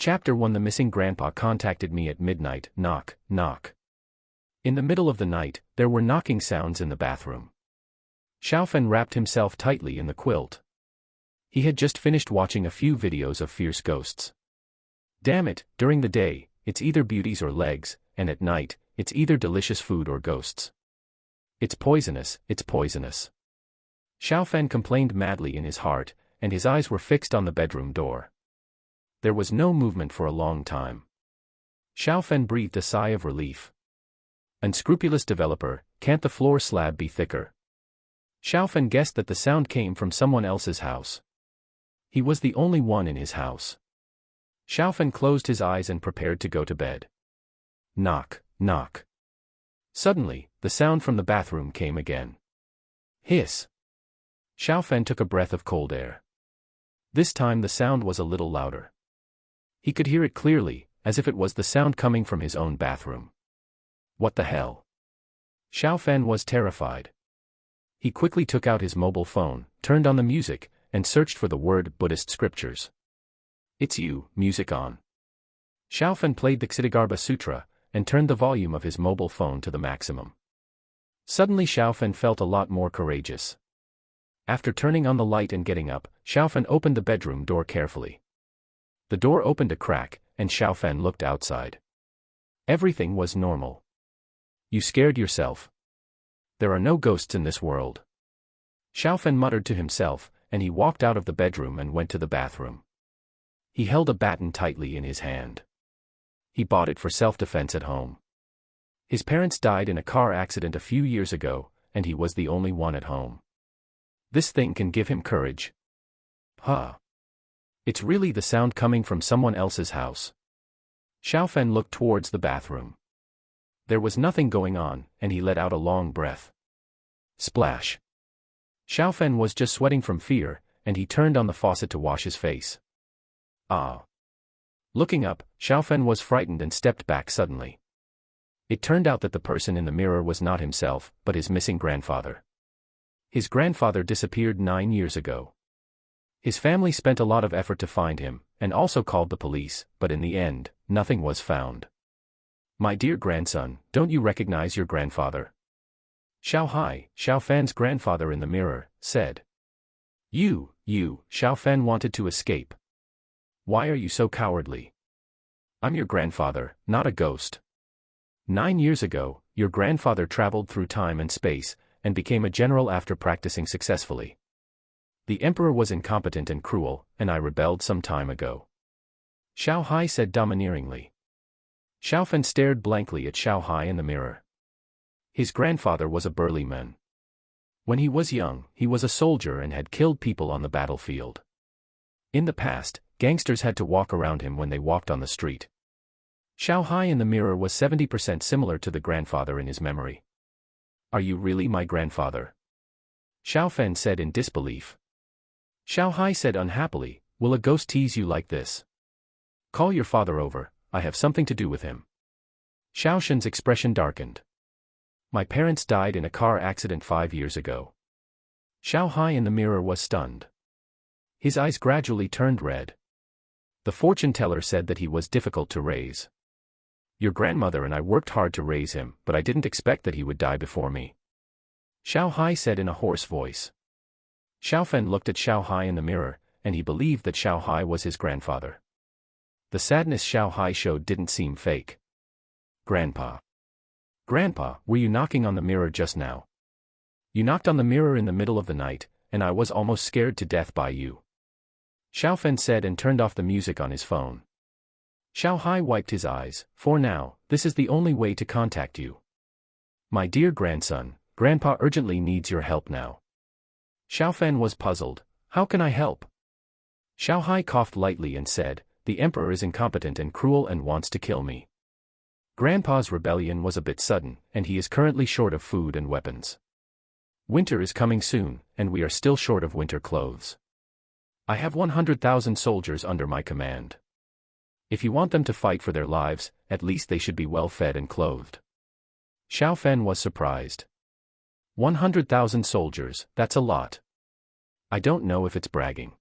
Chapter 1. The missing grandpa contacted me at midnight. Knock, knock. In the middle of the night, there were knocking sounds in the bathroom. Xiaofan wrapped himself tightly in the quilt. He had just finished watching a few videos of fierce ghosts. Damn it, during the day, it's either beauties or legs, and at night, it's either delicious food or ghosts. It's poisonous, it's poisonous. Xiaofan complained madly in his heart, and his eyes were fixed on the bedroom door. There was no movement for a long time. Xiaofan breathed a sigh of relief. Unscrupulous developer, can't the floor slab be thicker? Xiaofan guessed that the sound came from someone else's house. He was the only one in his house. Xiaofan closed his eyes and prepared to go to bed. Knock, knock. Suddenly, the sound from the bathroom came again. Hiss. Xiaofan took a breath of cold air. This time the sound was a little louder. He could hear it clearly, as if it was the sound coming from his own bathroom. What the hell? Xiaofan was terrified. He quickly took out his mobile phone, turned on the music, and searched for the word Buddhist scriptures. It's you, music on. Xiaofan played the Kshitigarbha Sutra, and turned the volume of his mobile phone to the maximum. Suddenly Xiaofan felt a lot more courageous. After turning on the light and getting up, Xiaofan opened the bedroom door carefully. The door opened a crack, and Xiaofan looked outside. Everything was normal. You scared yourself. There are no ghosts in this world. Xiaofan muttered to himself, and he walked out of the bedroom and went to the bathroom. He held a baton tightly in his hand. He bought it for self-defense at home. His parents died in a car accident a few years ago, and he was the only one at home. This thing can give him courage. Huh. It's really the sound coming from someone else's house. Xiaofan looked towards the bathroom. There was nothing going on, and he let out a long breath. Splash. Xiaofan was just sweating from fear, and he turned on the faucet to wash his face. Ah. Looking up, Xiaofan was frightened and stepped back suddenly. It turned out that the person in the mirror was not himself, but his missing grandfather. His grandfather disappeared 9 years ago. His family spent a lot of effort to find him, and also called the police, but in the end, nothing was found. My dear grandson, don't you recognize your grandfather? Xiaofan's grandfather in the mirror, said. Xiaofan wanted to escape. Why are you so cowardly? I'm your grandfather, not a ghost. 9 years ago, your grandfather traveled through time and space, and became a general after practicing successfully. The emperor was incompetent and cruel, and I rebelled some time ago. Xiao Hai said domineeringly. Xiaofan stared blankly at Xiao Hai in the mirror. His grandfather was a burly man. When he was young, he was a soldier and had killed people on the battlefield. In the past, gangsters had to walk around him when they walked on the street. Xiao Hai in the mirror was 70% similar to the grandfather in his memory. Are you really my grandfather? Xiaofan said in disbelief. Xiao Hai said unhappily, will a ghost tease you like this? Call your father over, I have something to do with him. Xiaoshan's expression darkened. My parents died in a car accident 5 years ago. Xiao Hai in the mirror was stunned. His eyes gradually turned red. The fortune teller said that he was difficult to raise. Your grandmother and I worked hard to raise him, but I didn't expect that he would die before me. Xiao Hai said in a hoarse voice. Xiaofan looked at Xiao Hai in the mirror, and he believed that Xiao Hai was his grandfather. The sadness Xiao Hai showed didn't seem fake. Grandpa. Grandpa, were you knocking on the mirror just now? You knocked on the mirror in the middle of the night, and I was almost scared to death by you. Xiaofan said and turned off the music on his phone. Xiao Hai wiped his eyes. For now, this is the only way to contact you. My dear grandson, Grandpa urgently needs your help now. Xiaofan was puzzled. How can I help? Xiao Hai coughed lightly and said, the emperor is incompetent and cruel and wants to kill me. Grandpa's rebellion was a bit sudden, and he is currently short of food and weapons. Winter is coming soon, and we are still short of winter clothes. I have 100,000 soldiers under my command. If you want them to fight for their lives, at least they should be well fed and clothed. Xiaofan was surprised. 100,000 soldiers, that's a lot. I don't know if it's bragging.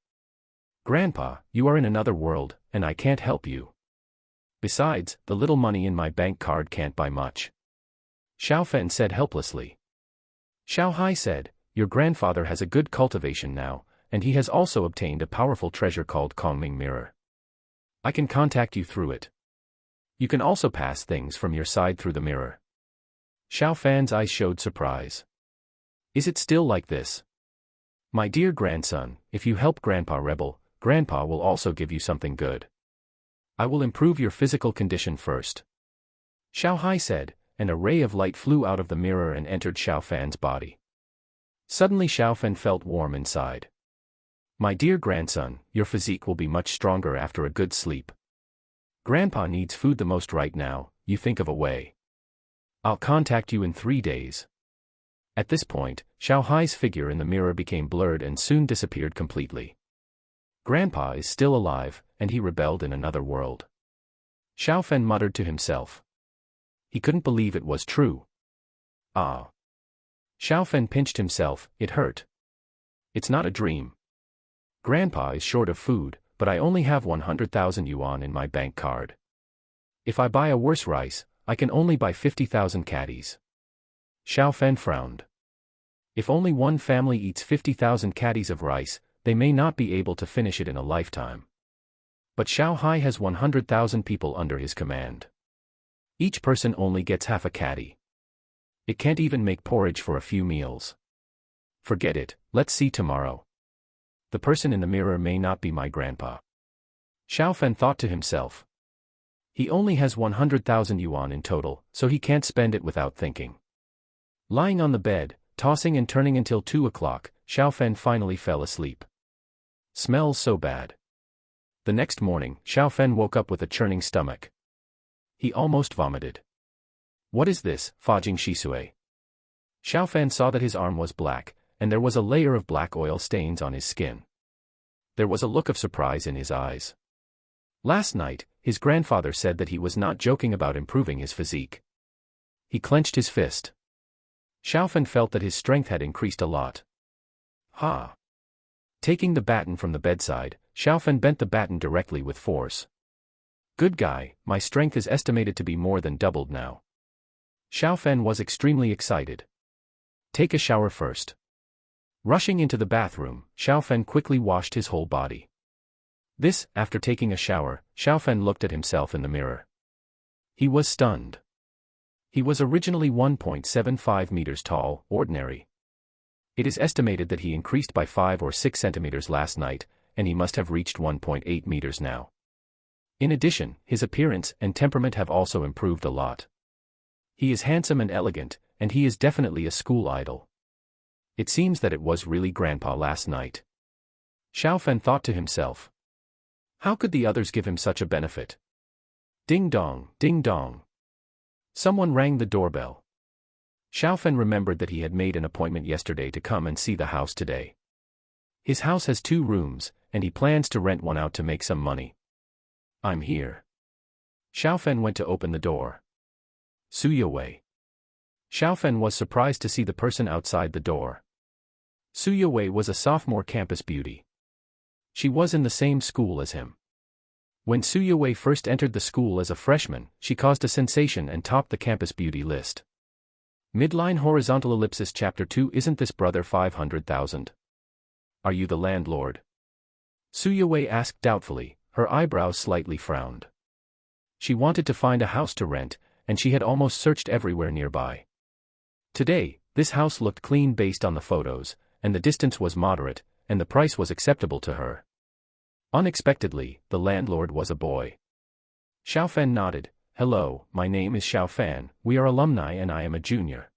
Grandpa, you are in another world, and I can't help you. Besides, the little money in my bank card can't buy much. Xiaofen said helplessly. Xiao Hai said, your grandfather has a good cultivation now, and he has also obtained a powerful treasure called Kongming Mirror. I can contact you through it. You can also pass things from your side through the mirror. Xiaofan's eyes showed surprise. Is it still like this? My dear grandson, if you help Grandpa rebel, Grandpa will also give you something good. I will improve your physical condition first. Xiao Hai said, and a ray of light flew out of the mirror and entered Xiaofan's body. Suddenly Xiaofan felt warm inside. My dear grandson, your physique will be much stronger after a good sleep. Grandpa needs food the most right now, you think of a way. I'll contact you in 3 days. At this point, Xiao Hai's figure in the mirror became blurred and soon disappeared completely. Grandpa is still alive, and he rebelled in another world. Xiaofen muttered to himself. He couldn't believe it was true. Ah. Xiaofen pinched himself, it hurt. It's not a dream. Grandpa is short of food, but I only have 100,000 yuan in my bank card. If I buy a worse rice, I can only buy 50,000 caddies. Xiaofen frowned. If only one family eats 50,000 caddies of rice, they may not be able to finish it in a lifetime. But Xiao Hai has 100,000 people under his command. Each person only gets half a caddy. It can't even make porridge for a few meals. Forget it, let's see tomorrow. The person in the mirror may not be my grandpa. Xiaofen thought to himself. He only has 100,000 yuan in total, so he can't spend it without thinking. Lying on the bed, tossing and turning until 2 o'clock, Xiaofen finally fell asleep. Smells so bad. The next morning, Xiaofen woke up with a churning stomach. He almost vomited. What is this, Fajing Shisui? Xiaofen saw that his arm was black, and there was a layer of black oil stains on his skin. There was a look of surprise in his eyes. Last night, his grandfather said that he was not joking about improving his physique. He clenched his fist. Xiaofen felt that his strength had increased a lot. Ha! Taking the baton from the bedside, Xiaofen bent the baton directly with force. Good guy, my strength is estimated to be more than doubled now. Xiaofen was extremely excited. Take a shower first. Rushing into the bathroom, Xiaofen quickly washed his whole body. This, after taking a shower, Xiaofen looked at himself in the mirror. He was stunned. He was originally 1.75 meters tall, ordinary. It is estimated that he increased by 5 or 6 centimeters last night, and he must have reached 1.8 meters now. In addition, his appearance and temperament have also improved a lot. He is handsome and elegant, and he is definitely a school idol. It seems that it was really Grandpa last night. Xiaofen thought to himself. How could the others give him such a benefit? Ding dong, ding dong. Someone rang the doorbell. Xiaofen remembered that he had made an appointment yesterday to come and see the house today. His house has 2 rooms, and he plans to rent one out to make some money. I'm here. Xiaofen went to open the door. Suyawei. Xiaofen was surprised to see the person outside the door. Suyawei was a sophomore campus beauty. She was in the same school as him. When Suyawei first entered the school as a freshman, she caused a sensation and topped the campus beauty list. Midline horizontal ellipsis chapter 2. Isn't this brother 500,000? Are you the landlord? Suyawei asked doubtfully, her eyebrows slightly frowned. She wanted to find a house to rent, and she had almost searched everywhere nearby. Today, this house looked clean based on the photos, and the distance was moderate, and the price was acceptable to her. Unexpectedly, the landlord was a boy. Xiaofen nodded. Hello, my name is Xiaofen, we are alumni and I am a junior.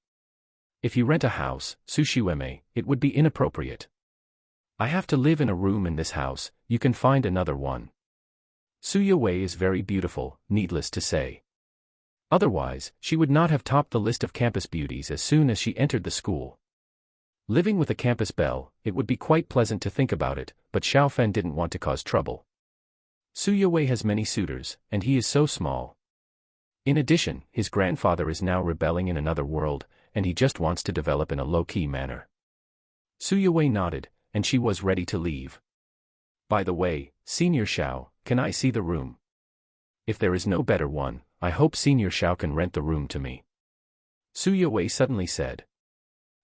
If you rent a house, Sushiweme, it would be inappropriate. I have to live in a room in this house, you can find another one. Suyawei is very beautiful, needless to say. Otherwise, she would not have topped the list of campus beauties as soon as she entered the school. Living with a campus belle, it would be quite pleasant to think about it, but Xiaofen didn't want to cause trouble. Suyawei has many suitors, and he is so small. In addition, his grandfather is now rebelling in another world, and he just wants to develop in a low-key manner. Suyawei nodded, and she was ready to leave. By the way, Senior Xiao, can I see the room? If there is no better one, I hope Senior Xiao can rent the room to me. Su Yue suddenly said.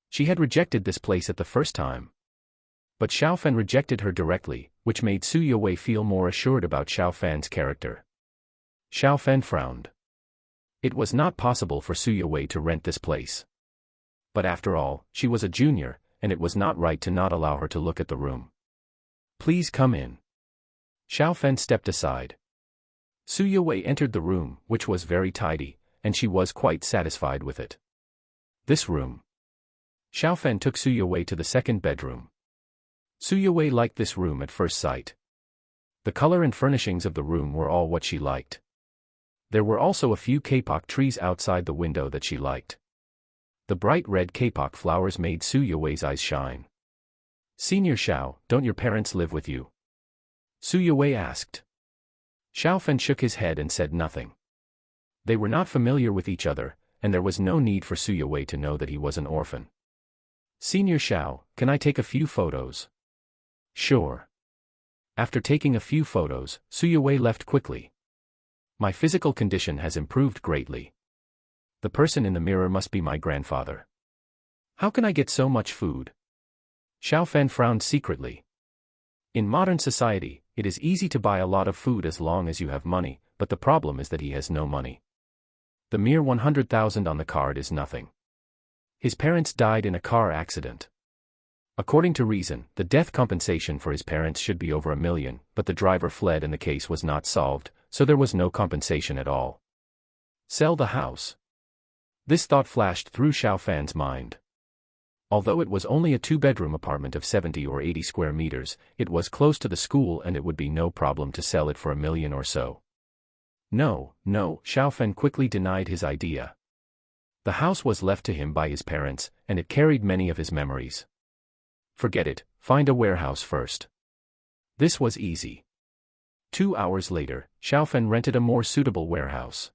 She had rejected this place at the first time. But Xiao Fan rejected her directly, which made Su Yue feel more assured about Xiao Fan's character. Xiao Fan frowned. It was not possible for Su Yue to rent this place. But after all, she was a junior, and it was not right to not allow her to look at the room. Please come in. Xiao Fan stepped aside. Su Yue entered the room, which was very tidy, and she was quite satisfied with it. This room. Xiao Fan took Su Yue to the second bedroom. Su Yue liked this room at first sight. The color and furnishings of the room were all what she liked. There were also a few kapok trees outside the window that she liked. The bright red kapok flowers made Su Yue's eyes shine. Senior Xiao, don't your parents live with you? Su Yue asked. Xiao Fan shook his head and said nothing. They were not familiar with each other, and there was no need for Su Yue to know that he was an orphan. Senior Xiao, can I take a few photos? Sure. After taking a few photos, Su Yue left quickly. My physical condition has improved greatly. The person in the mirror must be my grandfather. How can I get so much food? Xiao Fan frowned secretly. In modern society, it is easy to buy a lot of food as long as you have money, but the problem is that he has no money. The mere 100,000 on the card is nothing. His parents died in a car accident. According to reason, the death compensation for his parents should be over 1 million, but the driver fled and the case was not solved, so there was no compensation at all. Sell the house. This thought flashed through Xiao Fan's mind. Although it was only a 2-bedroom apartment of 70 or 80 square meters, it was close to the school and it would be no problem to sell it for 1 million or so. No, Xiao Fan quickly denied his idea. The house was left to him by his parents, and it carried many of his memories. Forget it, find a warehouse first. This was easy. 2 hours later, Xiao Fan rented a more suitable warehouse.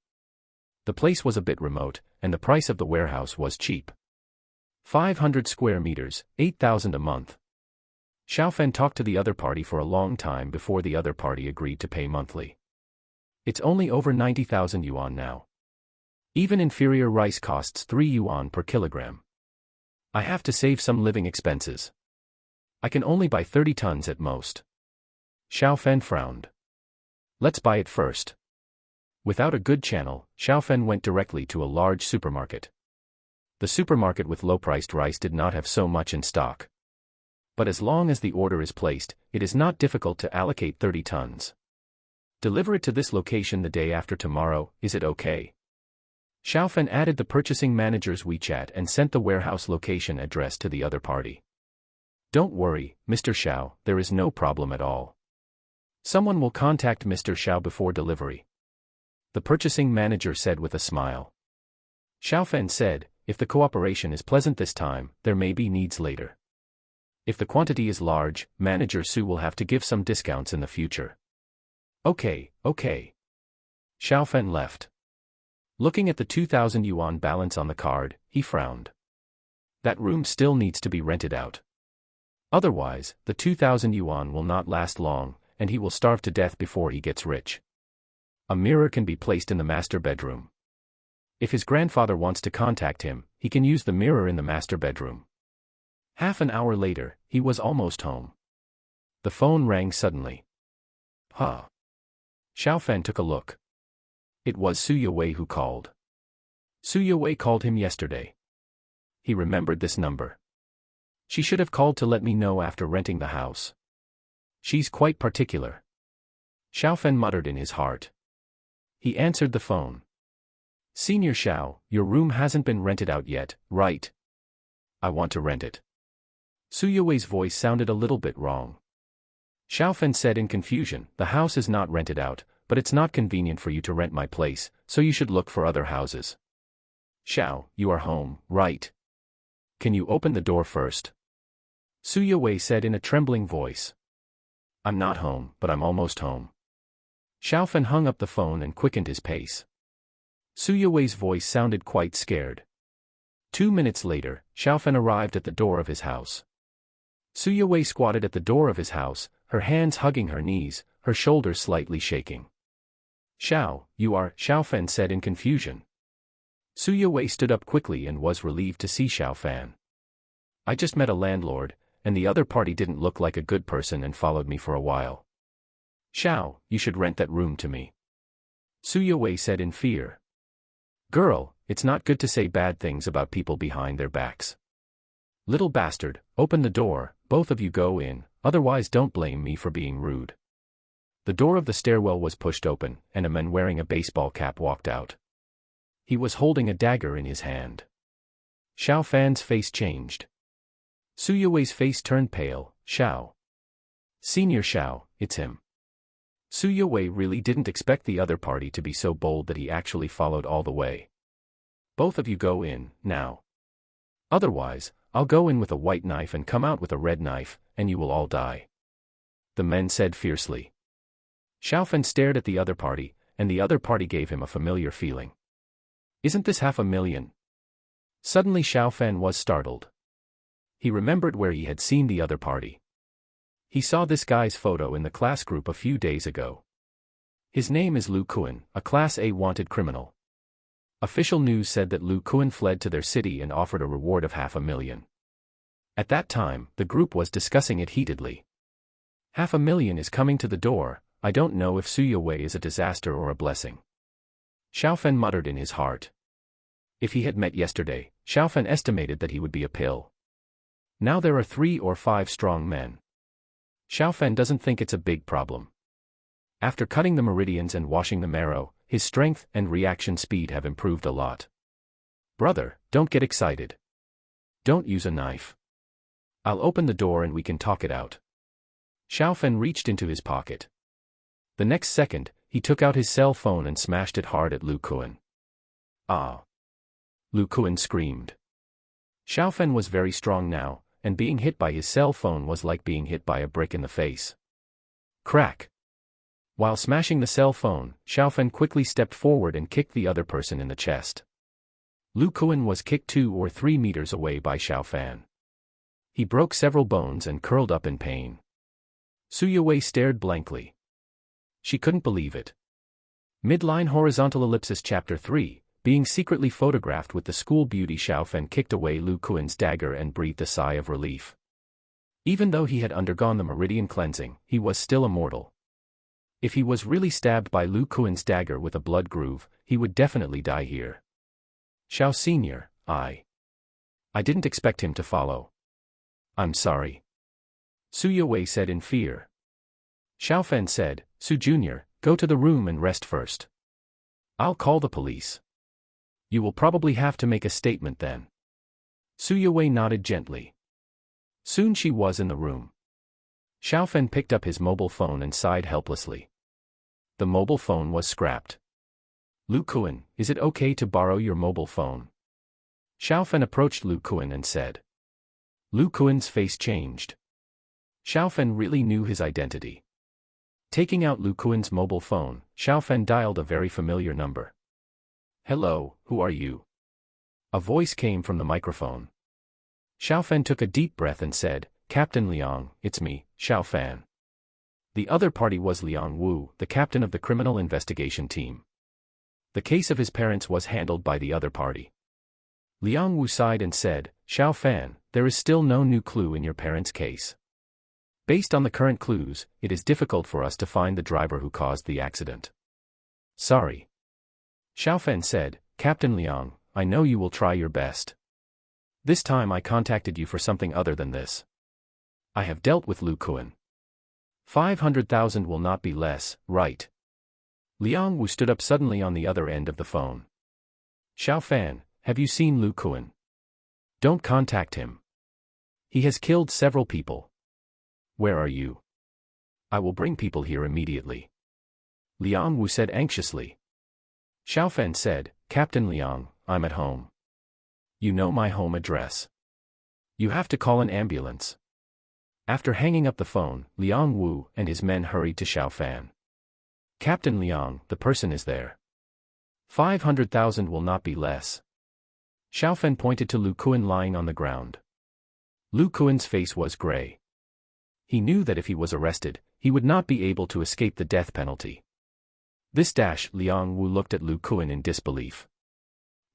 The place was a bit remote, and the price of the warehouse was cheap. 500 square meters, 8,000 a month. Xiao Fan talked to the other party for a long time before the other party agreed to pay monthly. It's only over 90,000 yuan now. Even inferior rice costs 3 yuan per kilogram. I have to save some living expenses. I can only buy 30 tons at most. Xiao Fan frowned. Let's buy it first. Without a good channel, Xiao Fan went directly to a large supermarket. The supermarket with low-priced rice did not have so much in stock. But as long as the order is placed, it is not difficult to allocate 30 tons. Deliver it to this location the day after tomorrow, is it okay? Xiao Fan added the purchasing manager's WeChat and sent the warehouse location address to the other party. Don't worry, Mr. Xiao, there is no problem at all. Someone will contact Mr. Xiao before delivery. The purchasing manager said with a smile. Xiao Fan said, if the cooperation is pleasant this time, there may be needs later. If the quantity is large, Manager Su will have to give some discounts in the future. Okay. Xiao Fan left. Looking at the 2,000 yuan balance on the card, he frowned. That room still needs to be rented out. Otherwise, the 2,000 yuan will not last long, and he will starve to death before he gets rich. A mirror can be placed in the master bedroom. If his grandfather wants to contact him, he can use the mirror in the master bedroom. Half an hour later, he was almost home. The phone rang suddenly. Xiao Fan took a look. It was Su Yue who called. Su Yue called him yesterday. He remembered this number. She should have called to let me know after renting the house. She's quite particular. Xiao Fan muttered in his heart. He answered the phone. Senior Xiao, your room hasn't been rented out yet, right? I want to rent it. Su Yue's voice sounded a little bit wrong. Xiao Fan said in confusion, the house is not rented out, but it's not convenient for you to rent my place, so you should look for other houses. Xiao, you are home, right? Can you open the door first? Su Yue said in a trembling voice. I'm not home, but I'm almost home. Xiao Fan hung up the phone and quickened his pace. Su Yue's voice sounded quite scared. 2 minutes later, Xiao Fan arrived at the door of his house. Su Yue squatted at the door of his house, her hands hugging her knees, her shoulders slightly shaking. Xiao, you are, Xiao Fan said in confusion. Su Yue stood up quickly and was relieved to see Xiao Fan. I just met a landlord, and the other party didn't look like a good person and followed me for a while. Xiao, you should rent that room to me. Su Yue said in fear. Girl, it's not good to say bad things about people behind their backs. Little bastard, open the door, both of you go in, otherwise don't blame me for being rude. The door of the stairwell was pushed open, and a man wearing a baseball cap walked out. He was holding a dagger in his hand. Xiao Fan's face changed. Su Yue's face turned pale. Xiao. Senior Xiao, it's him. Su Yue really didn't expect the other party to be so bold that he actually followed all the way. Both of you go in, now. Otherwise, I'll go in with a white knife and come out with a red knife, and you will all die. The men said fiercely. Xiao Fan stared at the other party, and the other party gave him a familiar feeling. Isn't this $500,000? Suddenly Xiao Fan was startled. He remembered where he had seen the other party. He saw this guy's photo in the class group a few days ago. His name is Lu Kuan, a Class A wanted criminal. Official news said that Lu Kuan fled to their city and offered a reward of $500,000. At that time, the group was discussing it heatedly. $500,000 is coming to the door. I don't know if Su Yue is a disaster or a blessing. Xiao Fan muttered in his heart. If he had met yesterday, Xiao Fan estimated that he would be a pill. Now there are 3 or 5 strong men. Xiao Fan doesn't think it's a big problem. After cutting the meridians and washing the marrow, his strength and reaction speed have improved a lot. Brother, don't get excited. Don't use a knife. I'll open the door and we can talk it out. Xiao Fan reached into his pocket. The next second, he took out his cell phone and smashed it hard at Lu Kuan. Ah! Lu Kuan screamed. Xiao Fan was very strong now, and being hit by his cell phone was like being hit by a brick in the face. Crack! While smashing the cell phone, Xiao Fan quickly stepped forward and kicked the other person in the chest. Lu Kuan was kicked 2 or 3 meters away by Xiao Fan. He broke several bones and curled up in pain. Su Yue stared blankly. She couldn't believe it. Midline horizontal ellipsis chapter 3, being secretly photographed with the school beauty. Xiao Fan kicked away Lu Kuan's dagger and breathed a sigh of relief. Even though he had undergone the meridian cleansing, he was still immortal. If he was really stabbed by Lu Kuan's dagger with a blood groove, he would definitely die here. Xiao Senior, I didn't expect him to follow. I'm sorry. Su Yue said in fear. Xiao Fan said, Su Jr., go to the room and rest first. I'll call the police. You will probably have to make a statement then. Su Yue nodded gently. Soon she was in the room. Xiao Fan picked up his mobile phone and sighed helplessly. The mobile phone was scrapped. Lu Kuan, is it okay to borrow your mobile phone? Xiao Fan approached Lu Kuan and said. Lu Kuan's face changed. Xiao Fan really knew his identity. Taking out Lu Kuan's mobile phone, Xiao Fan dialed a very familiar number. Hello, who are you? A voice came from the microphone. Xiao Fan took a deep breath and said, Captain Liang, it's me, Xiao Fan. The other party was Liang Wu, the captain of the criminal investigation team. The case of his parents was handled by the other party. Liang Wu sighed and said, Xiao Fan, there is still no new clue in your parents' case. Based on the current clues, it is difficult for us to find the driver who caused the accident. Sorry. Xiao Fan said, Captain Liang, I know you will try your best. This time I contacted you for something other than this. I have dealt with Lu Kuan. 500,000 will not be less, right? Liang Wu stood up suddenly on the other end of the phone. Xiao Fan, have you seen Lu Kuan? Don't contact him. He has killed several people. Where are you? I will bring people here immediately. Liang Wu said anxiously. Xiao Fan said, Captain Liang, I'm at home. You know my home address. You have to call an ambulance. After hanging up the phone, Liang Wu and his men hurried to Xiao Fan. Captain Liang, the person is there. 500,000 will not be less. Xiao Fan pointed to Lu Kuan lying on the ground. Lu Kuan's face was gray. He knew that if he was arrested, he would not be able to escape the death penalty. Liang Wu looked at Lu Kuan in disbelief.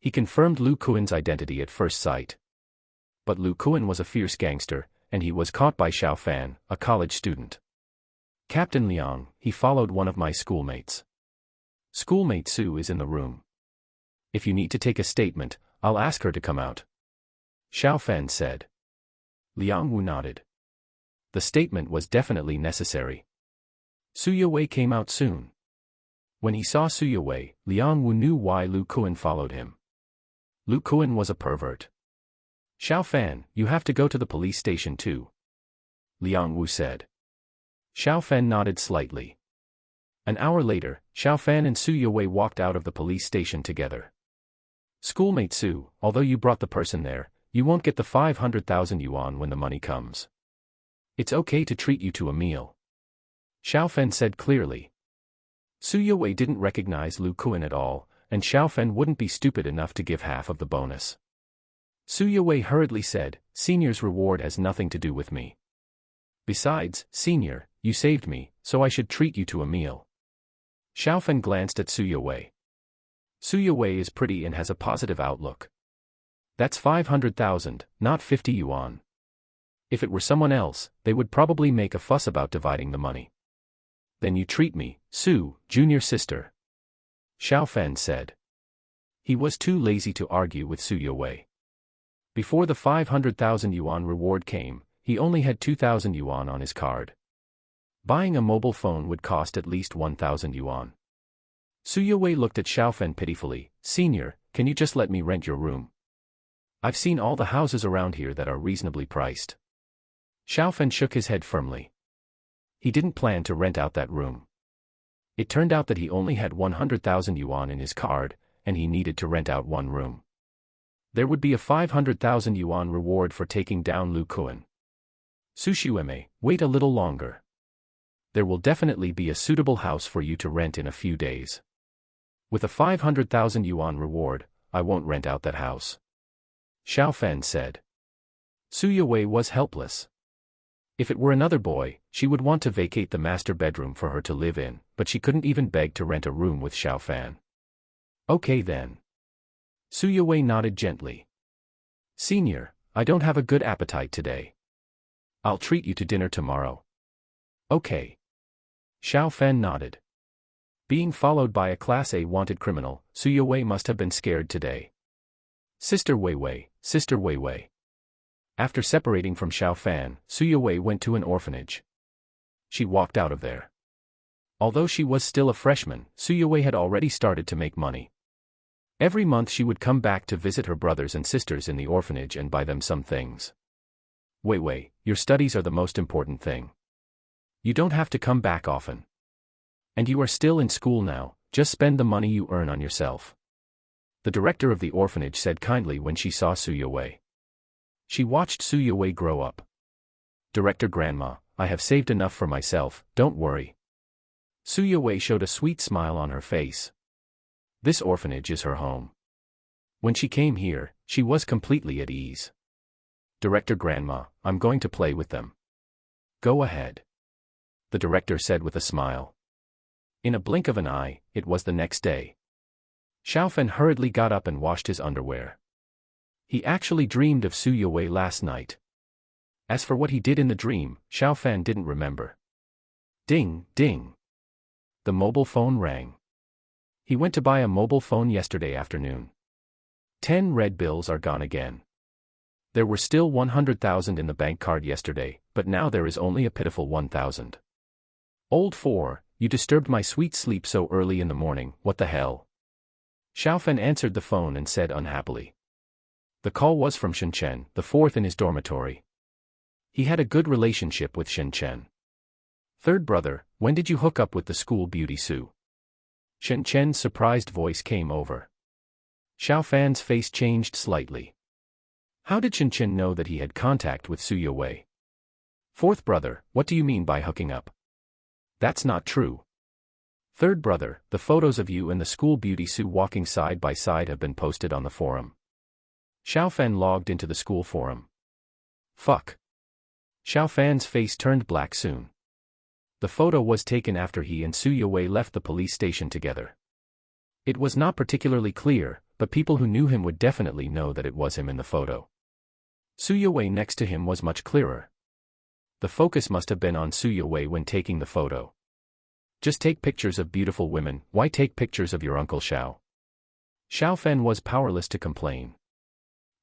He confirmed Lu Kuan's identity at first sight. But Lu Kuan was a fierce gangster, and he was caught by Xiao Fan, a college student. Captain Liang, he followed one of my schoolmates. Schoolmate Su is in the room. If you need to take a statement, I'll ask her to come out. Xiao Fan said. Liang Wu nodded. The statement was definitely necessary. Su Yewei came out soon. When he saw Su Yewei, Liang Wu knew why Lu Kuan followed him. Lu Kuan was a pervert. Xiao Fan, you have to go to the police station too. Liang Wu said. Xiao Fan nodded slightly. An hour later, Xiao Fan and Su Yewei walked out of the police station together. Schoolmate Su, although you brought the person there, you won't get the 500,000 yuan when the money comes. It's okay to treat you to a meal. Xiao Fan said clearly. Su Yewei didn't recognize Lu Kuan at all, and Xiao Fan wouldn't be stupid enough to give half of the bonus. Su Yewei hurriedly said, Senior's reward has nothing to do with me. Besides, Senior, you saved me, so I should treat you to a meal. Xiao Fan glanced at Su Yewei. Su Yewei is pretty and has a positive outlook. That's 500,000, not 50 yuan. If it were someone else, they would probably make a fuss about dividing the money. Then you treat me, Su, junior sister. Xiao Fan said. He was too lazy to argue with Su Yewei. Before the 500,000 yuan reward came, he only had 2,000 yuan on his card. Buying a mobile phone would cost at least 1,000 yuan. Su Yewei looked at Xiao Fan pitifully. Senior, can you just let me rent your room? I've seen all the houses around here that are reasonably priced. Xiao Fan shook his head firmly. He didn't plan to rent out that room. It turned out that he only had 100,000 yuan in his card, and he needed to rent out one room. There would be a 500,000 yuan reward for taking down Lu Kuan. Sushueme, wait a little longer. There will definitely be a suitable house for you to rent in a few days. With a 500,000 yuan reward, I won't rent out that house. Xiao Fan said. Su Yewei was helpless. If it were another boy, she would want to vacate the master bedroom for her to live in, but she couldn't even beg to rent a room with Xiao Fan. Okay then. Su Yewei nodded gently. Senior, I don't have a good appetite today. I'll treat you to dinner tomorrow. Okay. Xiao Fan nodded. Being followed by a Class A wanted criminal, Su Yewei must have been scared today. Sister Weiwei, Sister Weiwei. After separating from Xiao Fan, Su Yewei went to an orphanage. She walked out of there. Although she was still a freshman, Su Yewei had already started to make money. Every month she would come back to visit her brothers and sisters in the orphanage and buy them some things. Weiwei, your studies are the most important thing. You don't have to come back often. And you are still in school now, just spend the money you earn on yourself. The director of the orphanage said kindly when she saw Su Yewei. She watched Su Yewei grow up. Director Grandma, I have saved enough for myself, don't worry. Su Yewei showed a sweet smile on her face. This orphanage is her home. When she came here, she was completely at ease. Director Grandma, I'm going to play with them. Go ahead. The director said with a smile. In a blink of an eye, it was the next day. Xiao Fan hurriedly got up and washed his underwear. He actually dreamed of Su Yewei last night. As for what he did in the dream, Xiao Fan didn't remember. Ding, ding. The mobile phone rang. He went to buy a mobile phone yesterday afternoon. 10 red bills are gone again. There were still 100,000 in the bank card yesterday, but now there is only a pitiful 1,000. Old 4, you disturbed my sweet sleep so early in the morning, what the hell? Xiao Fan answered the phone and said unhappily. The call was from Shen Chen, the fourth in his dormitory. He had a good relationship with Shen Chen. Third brother, when did you hook up with the school beauty Su? Shen Chen's surprised voice came over. Xiao Fan's face changed slightly. How did Shen Chen know that he had contact with Su Yewei? Fourth brother, what do you mean by hooking up? That's not true. Third brother, the photos of you and the school beauty Su walking side by side have been posted on the forum. Xiao Fan logged into the school forum. Fuck. Xiao Fan's face turned black soon. The photo was taken after he and Su Yue left the police station together. It was not particularly clear, but people who knew him would definitely know that it was him in the photo. Su Yue next to him was much clearer. The focus must have been on Su Yue when taking the photo. Just take pictures of beautiful women, why take pictures of your Uncle Xiao? Xiao Fan was powerless to complain.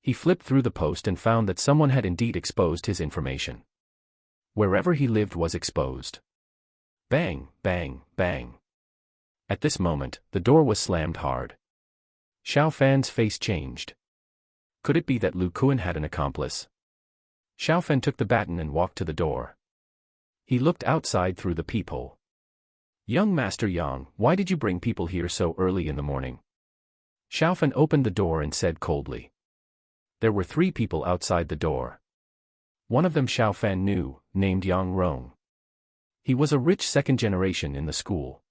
He flipped through the post and found that someone had indeed exposed his information. Wherever he lived was exposed. Bang, bang, bang. At this moment, the door was slammed hard. Xiao Fan's face changed. Could it be that Lu Kuan had an accomplice? Xiao Fan took the baton and walked to the door. He looked outside through the peephole. Young Master Yang, why did you bring people here so early in the morning? Xiao Fan opened the door and said coldly. There were 3 people outside the door. One of them Xiao Fan knew, named Yang Rong. He was a rich second generation in the school.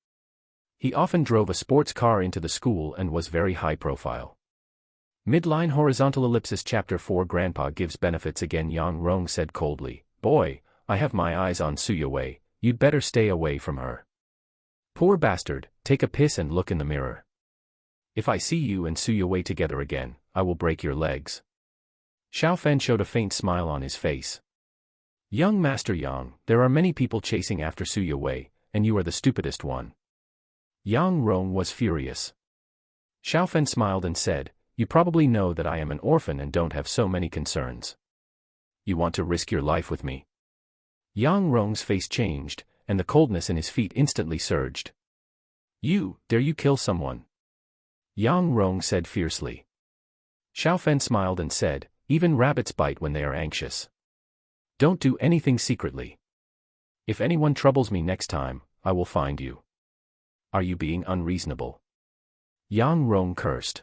He often drove a sports car into the school and was very high profile. Midline horizontal ellipsis chapter 4 Grandpa gives benefits again. Yang Rong said coldly, boy, I have my eyes on Su Yue, you'd better stay away from her. Poor bastard, take a piss and look in the mirror. If I see you and Su Yue together again, I will break your legs. Xiao Fan showed a faint smile on his face. Young Master Yang, there are many people chasing after Su Yue, and you are the stupidest one. Yang Rong was furious. Xiao Fan smiled and said, you probably know that I am an orphan and don't have so many concerns. You want to risk your life with me? Yang Rong's face changed, and the coldness in his feet instantly surged. You, dare you kill someone? Yang Rong said fiercely. Xiao Fan smiled and said, even rabbits bite when they are anxious. Don't do anything secretly. If anyone troubles me next time, I will find you. Are you being unreasonable? Yang Rong cursed.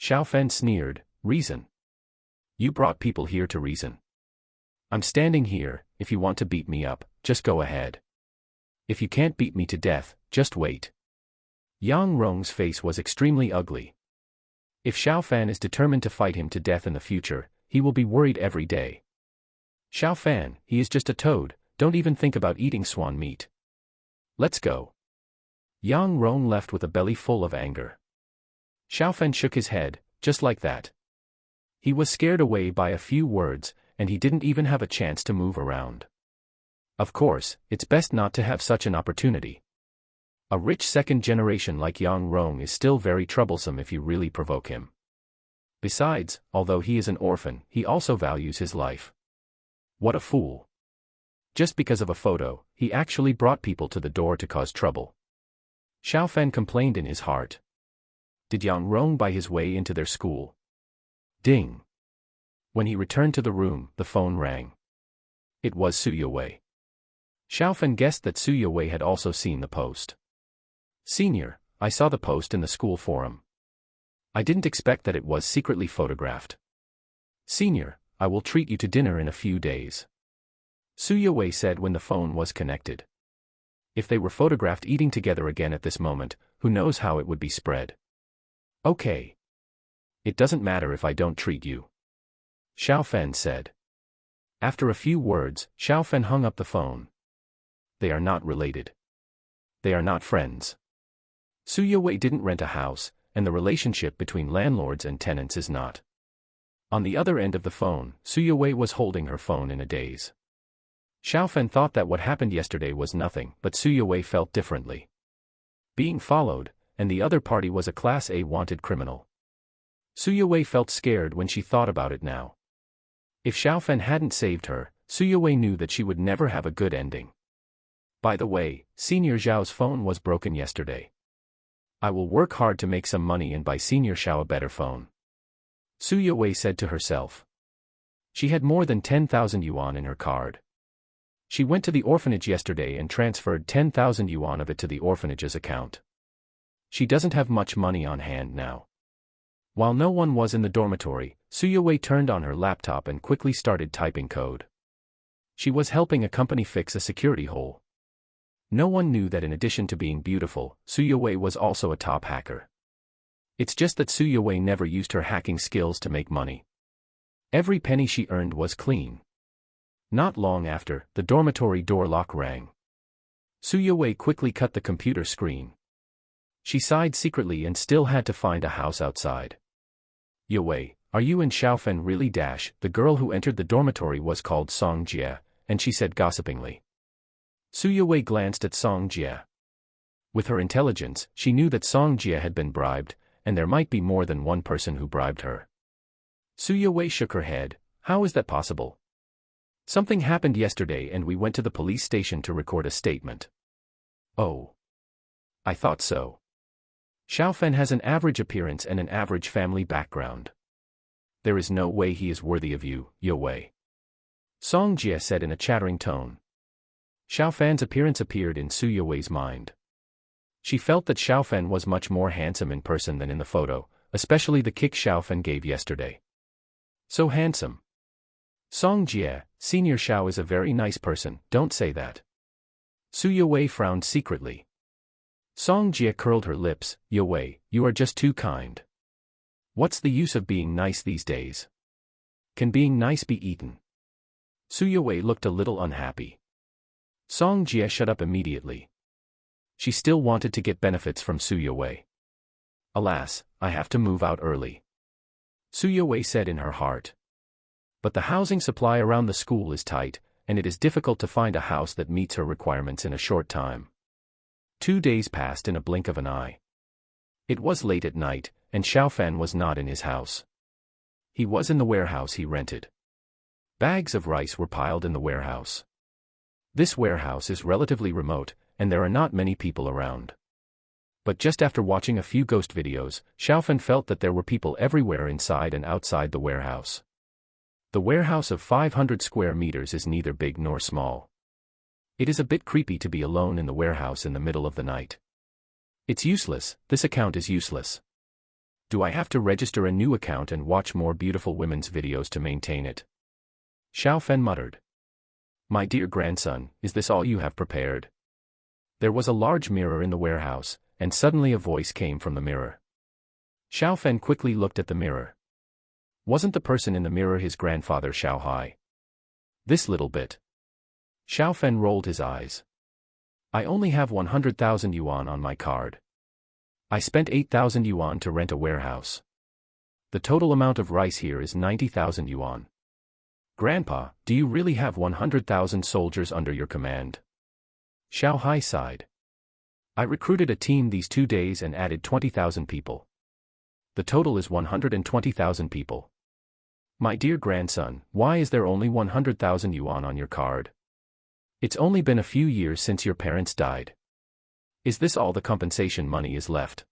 Xiao Fan sneered, reason? You brought people here to reason. I'm standing here, if you want to beat me up, just go ahead. If you can't beat me to death, just wait. Yang Rong's face was extremely ugly. If Xiao Fan is determined to fight him to death in the future, he will be worried every day. Xiao Fan, he is just a toad, don't even think about eating swan meat. Let's go. Yang Rong left with a belly full of anger. Xiao Fan shook his head, just like that. He was scared away by a few words, and he didn't even have a chance to move around. Of course, it's best not to have such an opportunity. A rich second generation like Yang Rong is still very troublesome if you really provoke him. Besides, although he is an orphan, he also values his life. What a fool. Just because of a photo, he actually brought people to the door to cause trouble. Xiao Fan complained in his heart. Did Yang Rong buy his way into their school? Ding. When he returned to the room, the phone rang. It was Su Yue. Xiao Fan guessed that Su Yue had also seen the post. Senior, I saw the post in the school forum. I didn't expect that it was secretly photographed. Senior, I will treat you to dinner in a few days. Su Yue said when the phone was connected. If they were photographed eating together again at this moment, who knows how it would be spread. Okay. It doesn't matter if I don't treat you. Xiao Fan said. After a few words, Xiao Fan hung up the phone. They are not related. They are not friends. Su Yue didn't rent a house, and the relationship between landlords and tenants is not. On the other end of the phone, Su Yue was holding her phone in a daze. Xiao Fan thought that what happened yesterday was nothing, but Su Yue felt differently. Being followed, and the other party was a Class A wanted criminal. Su Yue felt scared when she thought about it now. If Xiao Fan hadn't saved her, Su Yue knew that she would never have a good ending. By the way, Senior Zhao's phone was broken yesterday. I will work hard to make some money and buy Senior Xiao a better phone. Su Yue said to herself. She had more than 10,000 yuan in her card. She went to the orphanage yesterday and transferred 10,000 yuan of it to the orphanage's account. She doesn't have much money on hand now. While no one was in the dormitory, Su Yue turned on her laptop and quickly started typing code. She was helping a company fix a security hole. No one knew that in addition to being beautiful, Su Yue was also a top hacker. It's just that Su Yue never used her hacking skills to make money. Every penny she earned was clean. Not long after, the dormitory door lock rang. Su Yue quickly cut the computer screen. She sighed secretly and still had to find a house outside. Yue, are you and Xiaofen really? The girl who entered the dormitory was called Song Jie, and she said gossipingly. Su Yue glanced at Song Jie. With her intelligence, she knew that Song Jie had been bribed, and there might be more than one person who bribed her. Su Yue shook her head. How is that possible? Something happened yesterday and we went to the police station to record a statement. Oh. I thought so. Xiaofen has an average appearance and an average family background. There is no way he is worthy of you, Yue. Song Jie said in a chattering tone. Xiaofen's appearance appeared in Su Yue's mind. She felt that Xiaofen was much more handsome in person than in the photo, especially the kick Xiaofen gave yesterday. So handsome. Song Jie, Senior Xiao is a very nice person, don't say that. Su Yue frowned secretly. Song Jie curled her lips. Yue, you are just too kind. What's the use of being nice these days? Can being nice be eaten? Su Yue looked a little unhappy. Song Jie shut up immediately. She still wanted to get benefits from Su Yue. Alas, I have to move out early. Su Yue said in her heart. But the housing supply around the school is tight, and it is difficult to find a house that meets her requirements in a short time. 2 days passed in a blink of an eye. It was late at night, and Xiaofen was not in his house. He was in the warehouse he rented. Bags of rice were piled in the warehouse. This warehouse is relatively remote, and there are not many people around. But just after watching a few ghost videos, Xiaofen felt that there were people everywhere inside and outside the warehouse. The warehouse of 500 square meters is neither big nor small. It is a bit creepy to be alone in the warehouse in the middle of the night. It's useless, this account is useless. Do I have to register a new account and watch more beautiful women's videos to maintain it? Xiaofen muttered. My dear grandson, is this all you have prepared? There was a large mirror in the warehouse, and suddenly a voice came from the mirror. Xiaofen quickly looked at the mirror. Wasn't the person in the mirror his grandfather Xiao Hai? This little bit. Xiaofen rolled his eyes. I only have 100,000 yuan on my card. I spent 8,000 yuan to rent a warehouse. The total amount of rice here is 90,000 yuan. Grandpa, do you really have 100,000 soldiers under your command? Xiao Hai sighed. I recruited a team these 2 days and added 20,000 people. The total is 120,000 people. My dear grandson, why is there only 100,000 yuan on your card? It's only been a few years since your parents died. Is this all the compensation money is left?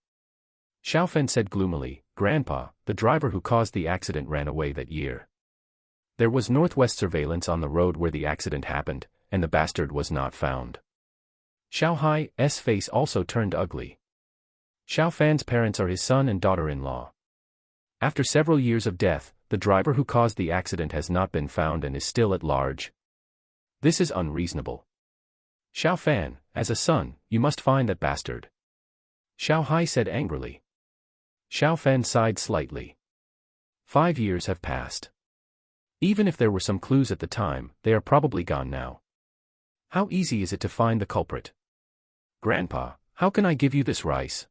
Xiaofen said gloomily, Grandpa, the driver who caused the accident ran away that year. There was northwest surveillance on the road where the accident happened, and the bastard was not found. Xiao Hai's face also turned ugly. Xiaofan's parents are his son and daughter-in-law. After several years of death, the driver who caused the accident has not been found and is still at large. This is unreasonable. Xiaofan, as a son, you must find that bastard. Xiao Hai said angrily. Xiaofan sighed slightly. 5 years have passed. Even if there were some clues at the time, they are probably gone now. How easy is it to find the culprit? Grandpa, how can I give you this rice?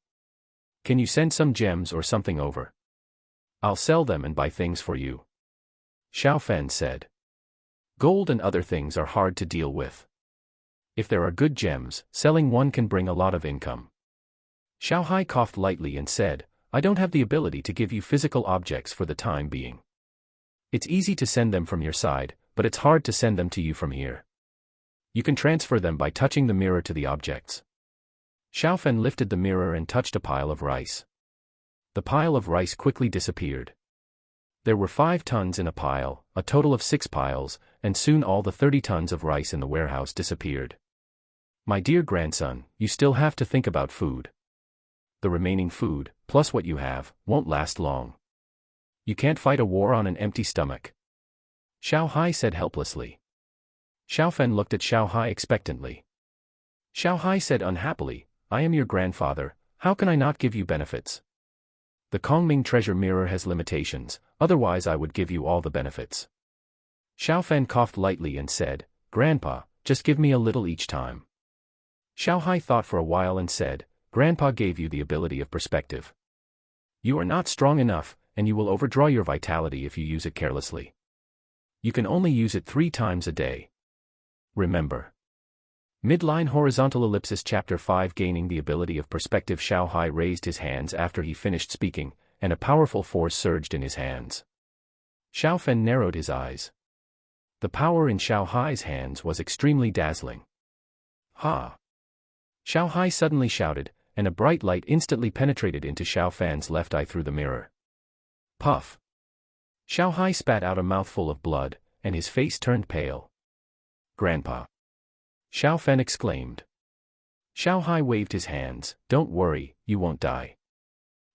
Can you send some gems or something over? I'll sell them and buy things for you. Xiaofen said. Gold and other things are hard to deal with. If there are good gems, selling one can bring a lot of income. Xiao Hai coughed lightly and said, I don't have the ability to give you physical objects for the time being. It's easy to send them from your side, but it's hard to send them to you from here. You can transfer them by touching the mirror to the objects. Xiaofen lifted the mirror and touched a pile of rice. The pile of rice quickly disappeared. There were 5 tons in a pile, a total of 6 piles, and soon all the 30 tons of rice in the warehouse disappeared. My dear grandson, you still have to think about food. The remaining food, plus what you have, won't last long. You can't fight a war on an empty stomach. Xiao Hai said helplessly. Xiaofen looked at Xiao Hai expectantly. Xiao Hai said unhappily, I am your grandfather, how can I not give you benefits? The Kongming treasure mirror has limitations, otherwise I would give you all the benefits. Xiao Fan coughed lightly and said, "Grandpa, just give me a little each time." Xiao Hai thought for a while and said, "Grandpa gave you the ability of perspective. You are not strong enough, and you will overdraw your vitality if you use it carelessly. You can only use it 3 times a day. Remember." Midline horizontal ellipsis Chapter 5 Gaining the ability of perspective. Xiao Hai raised his hands after he finished speaking, and a powerful force surged in his hands. Xiao Fan narrowed his eyes. The power in Xiao Hai's hands was extremely dazzling. "Ha!" Xiao Hai suddenly shouted, and a bright light instantly penetrated into Xiao Fan's left eye through the mirror. Puff! Xiao Hai spat out a mouthful of blood, and his face turned pale. "Grandpa!" Xiao Fan exclaimed. Xiao Hai waved his hands. "Don't worry, you won't die.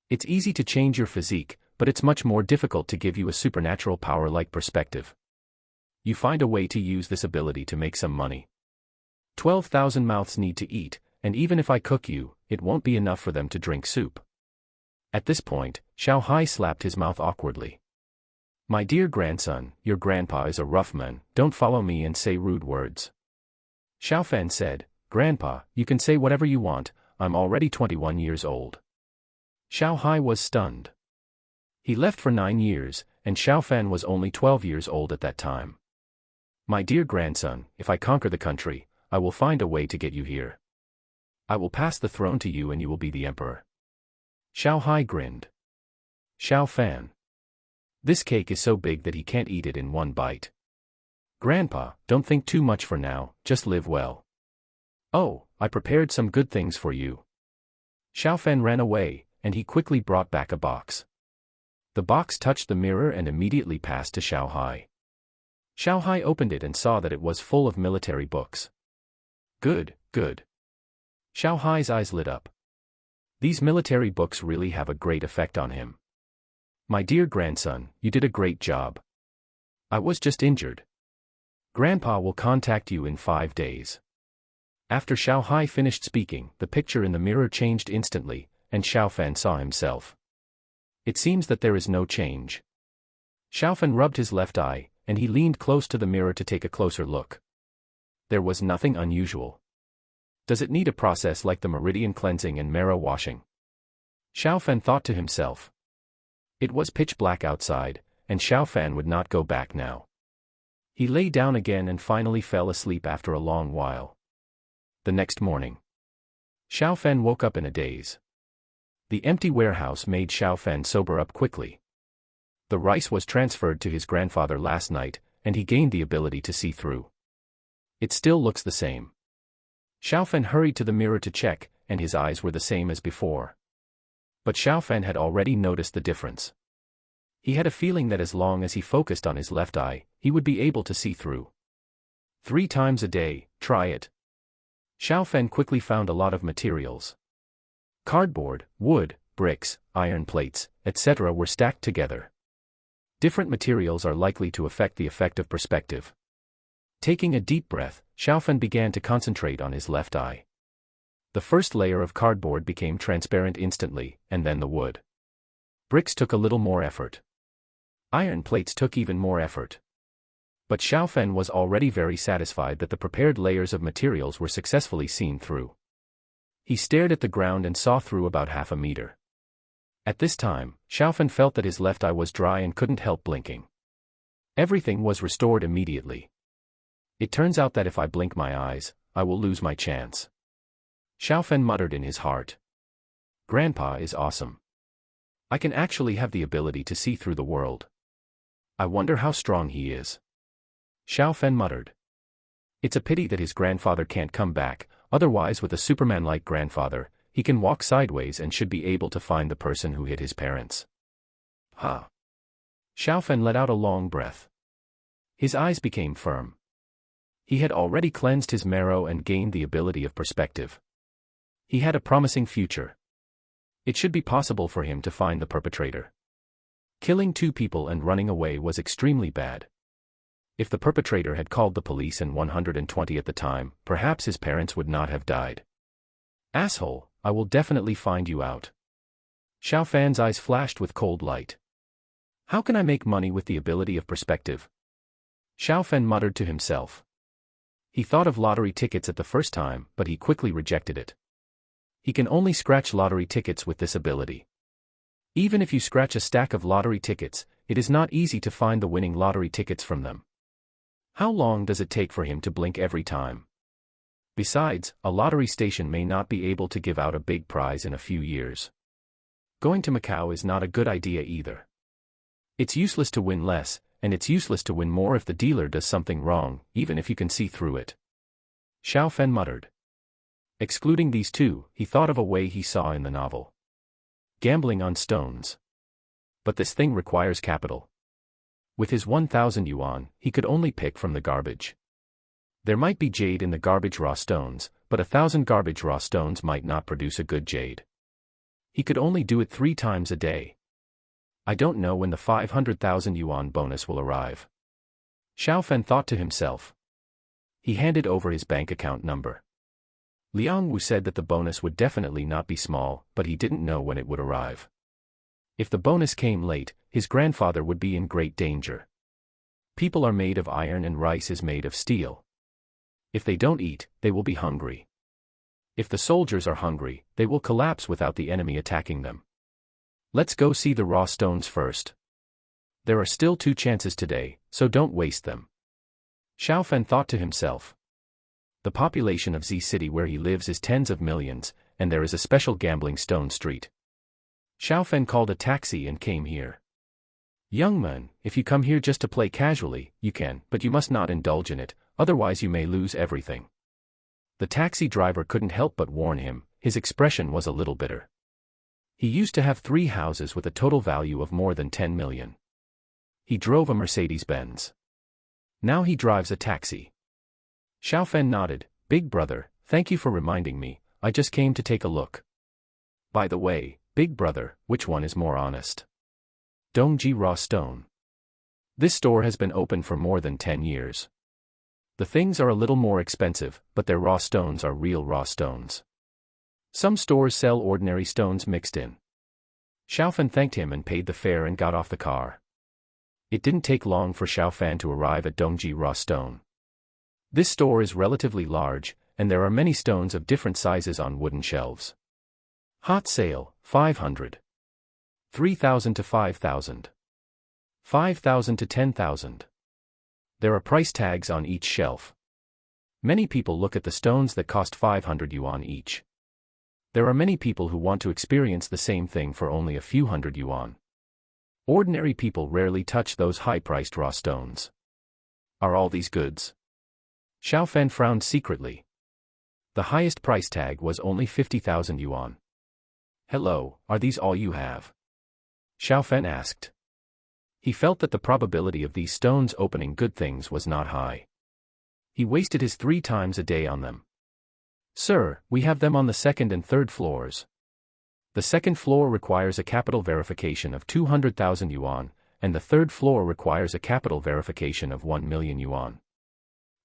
It's easy to change your physique, but it's much more difficult to give you a supernatural power like perspective. You find a way to use this ability to make some money. 12,000 mouths need to eat, and even if I cook you, it won't be enough for them to drink soup." At this point, Xiao Hai slapped his mouth awkwardly. "My dear grandson, your grandpa is a rough man, don't follow me and say rude words." Xiao Fan said, "Grandpa, you can say whatever you want, I'm already 21 years old." Xiao Hai was stunned. He left for 9 years, and Xiao Fan was only 12 years old at that time. "My dear grandson, if I conquer the country, I will find a way to get you here. I will pass the throne to you and you will be the emperor." Xiao Hai grinned. "Xiao Fan. This cake is so big that he can't eat it in one bite. Grandpa, don't think too much for now, just live well. Oh, I prepared some good things for you." Xiao Fan ran away, and he quickly brought back a box. The box touched the mirror and immediately passed to Xiao Hai. Xiao Hai opened it and saw that it was full of military books. Good, good. Xiao Hai's eyes lit up. These military books really have a great effect on him. "My dear grandson, you did a great job. I was just injured. Grandpa will contact you in 5 days." After Xiao Hai finished speaking, the picture in the mirror changed instantly, and Xiao Fan saw himself. It seems that there is no change. Xiao Fan rubbed his left eye, and he leaned close to the mirror to take a closer look. There was nothing unusual. Does it need a process like the meridian cleansing and marrow washing? Xiao Fan thought to himself. It was pitch black outside, and Xiao Fan would not go back now. He lay down again and finally fell asleep after a long while. The next morning, Xiao Fan woke up in a daze. The empty warehouse made Xiao Fan sober up quickly. The rice was transferred to his grandfather last night, and he gained the ability to see through. It still looks the same. Xiao Fan hurried to the mirror to check, and his eyes were the same as before. But Xiao Fan had already noticed the difference. He had a feeling that as long as he focused on his left eye, he would be able to see through. 3 times a day, try it. Xiao Fan quickly found a lot of materials. Cardboard, wood, bricks, iron plates, etc. were stacked together. Different materials are likely to affect the effect of perspective. Taking a deep breath, Xiao Fan began to concentrate on his left eye. The first layer of cardboard became transparent instantly, and then the wood. Bricks took a little more effort. Iron plates took even more effort. But Xiao Fan was already very satisfied that the prepared layers of materials were successfully seen through. He stared at the ground and saw through about half a meter. At this time, Xiao Fan felt that his left eye was dry and couldn't help blinking. Everything was restored immediately. It turns out that if I blink my eyes, I will lose my chance. Xiao Fan muttered in his heart. Grandpa is awesome. I can actually have the ability to see through the world. I wonder how strong he is. Xiao Fan muttered. It's a pity that his grandfather can't come back, otherwise with a Superman-like grandfather, he can walk sideways and should be able to find the person who hit his parents. Ha! Xiao Fan let out a long breath. His eyes became firm. He had already cleansed his marrow and gained the ability of perspective. He had a promising future. It should be possible for him to find the perpetrator. Killing 2 people and running away was extremely bad. If the perpetrator had called the police and 120 at the time, perhaps his parents would not have died. Asshole, I will definitely find you out. Xiao Fan's eyes flashed with cold light. How can I make money with the ability of perspective? Xiao Fen muttered to himself. He thought of lottery tickets at the first time, but he quickly rejected it. He can only scratch lottery tickets with this ability. Even if you scratch a stack of lottery tickets, it is not easy to find the winning lottery tickets from them. How long does it take for him to blink every time? Besides, a lottery station may not be able to give out a big prize in a few years. Going to Macau is not a good idea either. It's useless to win less, and it's useless to win more if the dealer does something wrong, even if you can see through it. Xiao Fen muttered. Excluding these two, he thought of a way he saw in the novel. Gambling on stones. But this thing requires capital. With his 1,000 yuan, he could only pick from the garbage. There might be jade in the garbage raw stones, but 1,000 garbage raw stones might not produce a good jade. He could only do it 3 times a day. I don't know when the 500,000 yuan bonus will arrive. Xiao Fen thought to himself. He handed over his bank account number. Liang Wu said that the bonus would definitely not be small, but he didn't know when it would arrive. If the bonus came late, his grandfather would be in great danger. People are made of iron and rice is made of steel. If they don't eat, they will be hungry. If the soldiers are hungry, they will collapse without the enemy attacking them. Let's go see the raw stones first. There are still 2 chances today, so don't waste them. Xiao Fen thought to himself. The population of Z City where he lives is tens of millions, and there is a special gambling stone street. Xiao Fen called a taxi and came here. Young man, if you come here just to play casually, you can, but you must not indulge in it, otherwise you may lose everything. The taxi driver couldn't help but warn him, his expression was a little bitter. He used to have 3 houses with a total value of more than 10 million. He drove a Mercedes-Benz. Now he drives a taxi. Xiao Fen nodded. Big brother, thank you for reminding me, I just came to take a look. By the way, big brother, which one is more honest? Dongji Raw Stone. This store has been open for more than 10 years. The things are a little more expensive, but their raw stones are real raw stones. Some stores sell ordinary stones mixed in. Xiao Fen thanked him and paid the fare and got off the car. It didn't take long for Xiao Fen to arrive at Dongji Raw Stone. This store is relatively large, and there are many stones of different sizes on wooden shelves. Hot sale, 500. 3,000 to 5,000. 5,000 to 10,000. There are price tags on each shelf. Many people look at the stones that cost 500 yuan each. There are many people who want to experience the same thing for only a few hundred yuan. Ordinary people rarely touch those high-priced raw stones. Are all these goods? Xiao Fen frowned secretly. The highest price tag was only 50,000 yuan. Hello, are these all you have? Xiao Fen asked. He felt that the probability of these stones opening good things was not high. He wasted his 3 times a day on them. Sir, we have them on the 2nd and 3rd floors. The 2nd floor requires a capital verification of 200,000 yuan, and the 3rd floor requires a capital verification of 1 million yuan.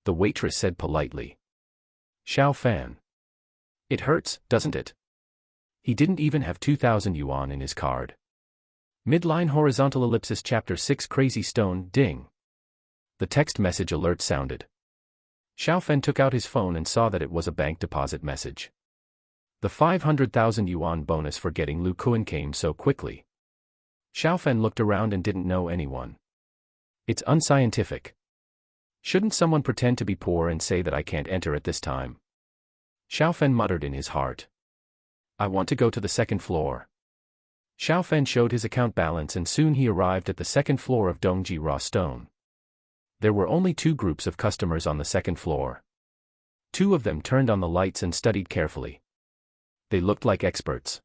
The waitress said politely. Xiao Fen. It hurts, doesn't it? He didn't even have 2,000 yuan in his card. Midline horizontal ellipsis chapter 6 crazy stone ding. The text message alert sounded. Xiao Fen took out his phone and saw that it was a bank deposit message. The 500,000 yuan bonus for getting Lu Kuan came so quickly. Xiao Fen looked around and didn't know anyone. It's unscientific. Shouldn't someone pretend to be poor and say that I can't enter at this time? Xiao Fen muttered in his heart. I want to go to the 2nd floor. Xiao Fen showed his account balance and soon he arrived at the 2nd floor of Dongji Raw Stone. There were only 2 groups of customers on the 2nd floor. 2 of them turned on the lights and studied carefully. They looked like experts.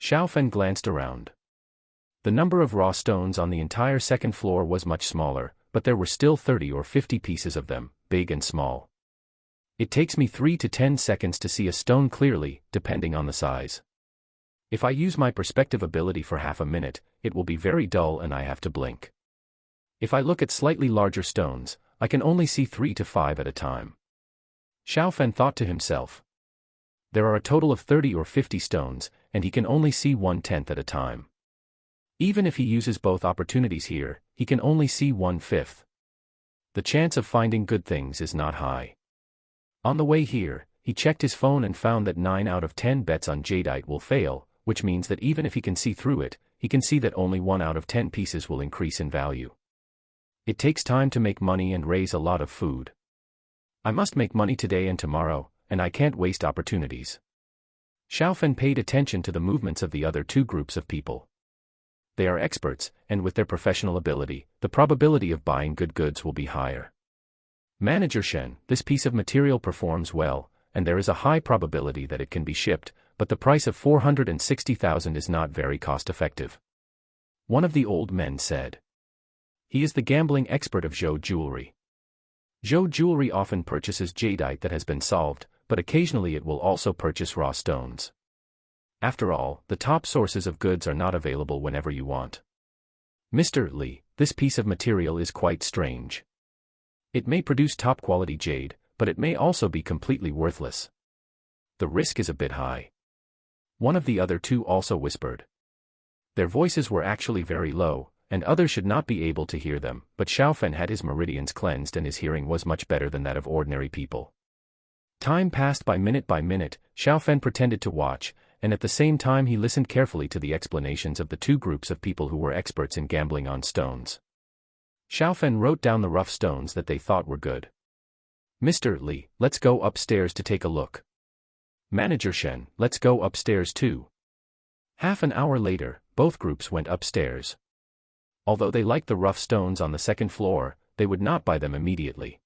Xiao Fen glanced around. The number of raw stones on the entire 2nd floor was much smaller, but there were still 30 or 50 pieces of them, big and small. It takes me 3 to 10 seconds to see a stone clearly, depending on the size. If I use my perspective ability for half a minute, it will be very dull and I have to blink. If I look at slightly larger stones, I can only see 3 to 5 at a time. Xiao Fen thought to himself. There are a total of 30 or 50 stones, and he can only see 1/10 at a time. Even if he uses both opportunities here, he can only see 1/5. The chance of finding good things is not high. On the way here, he checked his phone and found that 9 out of 10 bets on jadeite will fail, which means that even if he can see through it, he can see that only 1 out of 10 pieces will increase in value. It takes time to make money and raise a lot of food. I must make money today and tomorrow, and I can't waste opportunities. Xiaofen paid attention to the movements of the other two groups of people. They are experts, and with their professional ability, the probability of buying good goods will be higher. Manager Shen, this piece of material performs well, and there is a high probability that it can be shipped, but the price of 460,000 is not very cost-effective. One of the old men said. He is the gambling expert of Zhou Jewelry. Zhou Jewelry often purchases jadeite that has been solved, but occasionally it will also purchase raw stones. After all, the top sources of goods are not available whenever you want. Mr. Li, this piece of material is quite strange. It may produce top-quality jade, but it may also be completely worthless. The risk is a bit high. One of the other two also whispered. Their voices were actually very low, and others should not be able to hear them, but Xiaofen had his meridians cleansed and his hearing was much better than that of ordinary people. Time passed by minute, Xiaofen pretended to watch, and at the same time he listened carefully to the explanations of the two groups of people who were experts in gambling on stones. Xiaofen wrote down the rough stones that they thought were good. Mr. Li, let's go upstairs to take a look. Manager Shen, let's go upstairs too. Half an hour later, both groups went upstairs. Although they liked the rough stones on the second floor, they would not buy them immediately.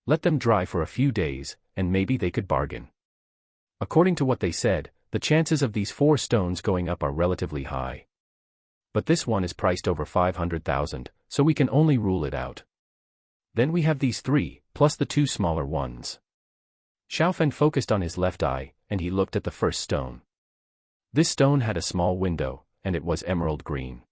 Let them dry for a few days, and maybe they could bargain. According to what they said, the chances of these 4 stones going up are relatively high. But this one is priced over 500,000, so we can only rule it out. Then we have these 3, plus the 2 smaller ones. Xiaofen focused on his left eye, and he looked at the first stone. This stone had a small window, and it was emerald green.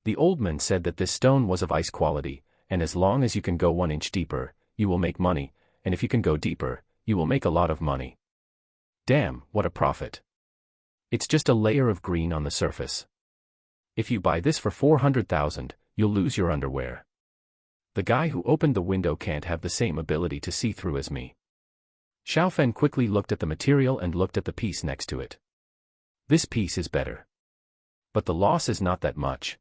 The old man said that this stone was of ice quality, and as long as you can go 1 inch deeper, you will make money, and if you can go deeper, you will make a lot of money. Damn, what a profit. It's just a layer of green on the surface. If you buy this for 400,000, you'll lose your underwear. The guy who opened the window can't have the same ability to see through as me. Xiaofen quickly looked at the material and looked at the piece next to it. This piece is better. But the loss is not that much.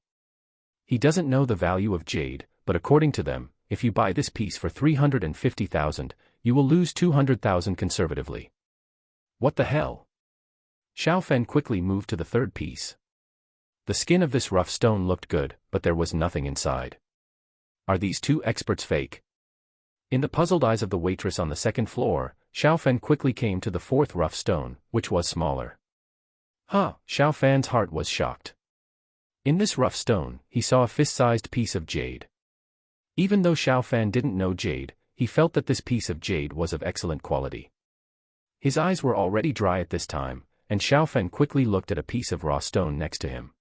He doesn't know the value of jade, but according to them, if you buy this piece for 350,000, you will lose 200,000 conservatively. What the hell? Xiaofen quickly moved to the third piece. The skin of this rough stone looked good, but there was nothing inside. Are these two experts fake? In the puzzled eyes of the waitress on the second floor, Xiaofen quickly came to the fourth rough stone, which was smaller. Xiaofen's heart was shocked. In this rough stone, he saw a fist-sized piece of jade. Even though Xiaofen didn't know jade, he felt that this piece of jade was of excellent quality. His eyes were already dry at this time, and Xiaofen quickly looked at a piece of raw stone next to him.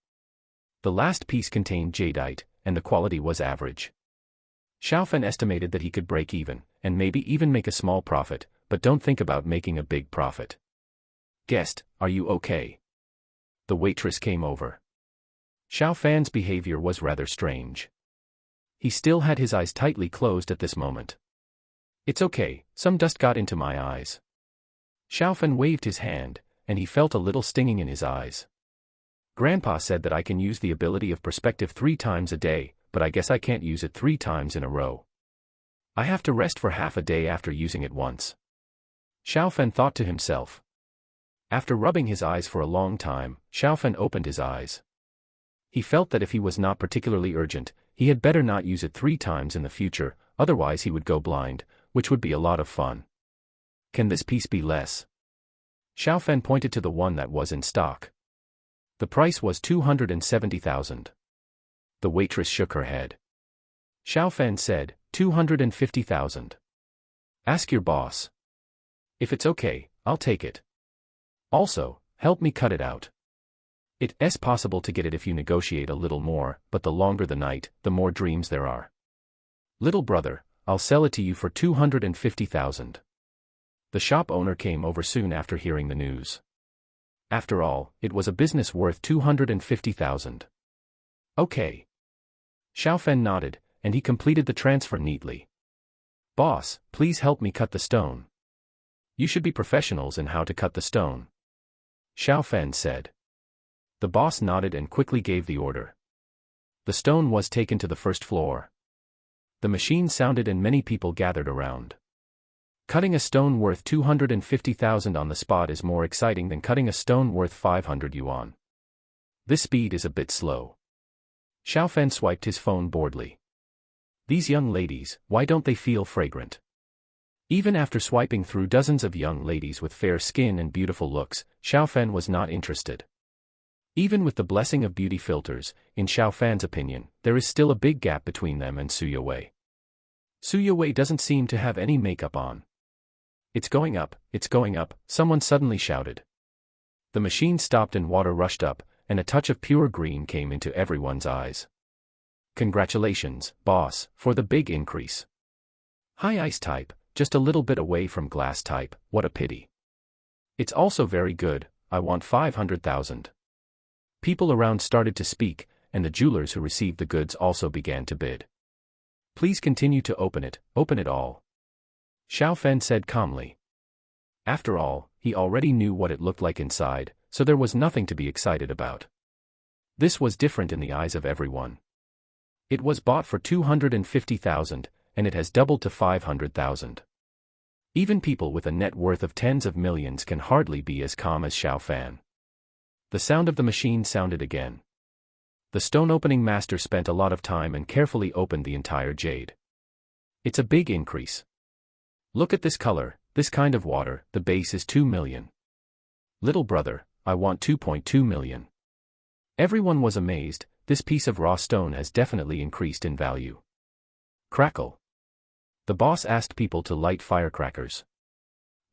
The last piece contained jadeite, and the quality was average. Xiaofen estimated that he could break even, and maybe even make a small profit, but don't think about making a big profit. Guest, are you okay? The waitress came over. Xiaofan's behavior was rather strange. He still had his eyes tightly closed at this moment. It's okay, some dust got into my eyes. Xiaofen waved his hand, and he felt a little stinging in his eyes. Grandpa said that I can use the ability of perspective 3 times a day, but I guess I can't use it 3 times in a row. I have to rest for half a day after using it once. Xiaofen thought to himself. After rubbing his eyes for a long time, Xiaofen opened his eyes. He felt that if he was not particularly urgent, he had better not use it 3 times in the future, otherwise he would go blind, which would be a lot of fun. Can this piece be less? Xiaofen pointed to the one that was in stock. The price was 270,000. The waitress shook her head. Xiaofen said, 250,000. Ask your boss. If it's okay, I'll take it. Also, help me cut it out. It's possible to get it if you negotiate a little more, but the longer the night, the more dreams there are. Little brother, I'll sell it to you for 250,000. The shop owner came over soon after hearing the news. After all, it was a business worth 250,000. Okay. Xiaofen nodded, and he completed the transfer neatly. "Boss, please help me cut the stone." "You should be professionals in how to cut the stone," Xiaofan said. The boss nodded and quickly gave the order. The stone was taken to the first floor. The machine sounded and many people gathered around. Cutting a stone worth 250,000 on the spot is more exciting than cutting a stone worth 500 yuan. This speed is a bit slow. Xiaofan swiped his phone boredly. These young ladies, why don't they feel fragrant? Even after swiping through dozens of young ladies with fair skin and beautiful looks, Xiaofan was not interested. Even with the blessing of beauty filters, in Xiaofan's opinion, there is still a big gap between them and Su Yowei. Su Yowei doesn't seem to have any makeup on. It's going up, someone suddenly shouted. The machine stopped and water rushed up, and a touch of pure green came into everyone's eyes. Congratulations, boss, for the big increase. High ice type, just a little bit away from glass type, what a pity. It's also very good, I want 500,000. People around started to speak, and the jewelers who received the goods also began to bid. Please continue to open it all. Xiaofan said calmly. After all, he already knew what it looked like inside, so there was nothing to be excited about. This was different in the eyes of everyone. It was bought for 250,000, and it has doubled to 500,000. Even people with a net worth of tens of millions can hardly be as calm as Xiaofan. The sound of the machine sounded again. The stone opening master spent a lot of time and carefully opened the entire jade. It's a big increase. Look at this color, this kind of water, the base is 2 million. Little brother, I want 2.2 million. Everyone was amazed, this piece of raw stone has definitely increased in value. Crackle. The boss asked people to light firecrackers.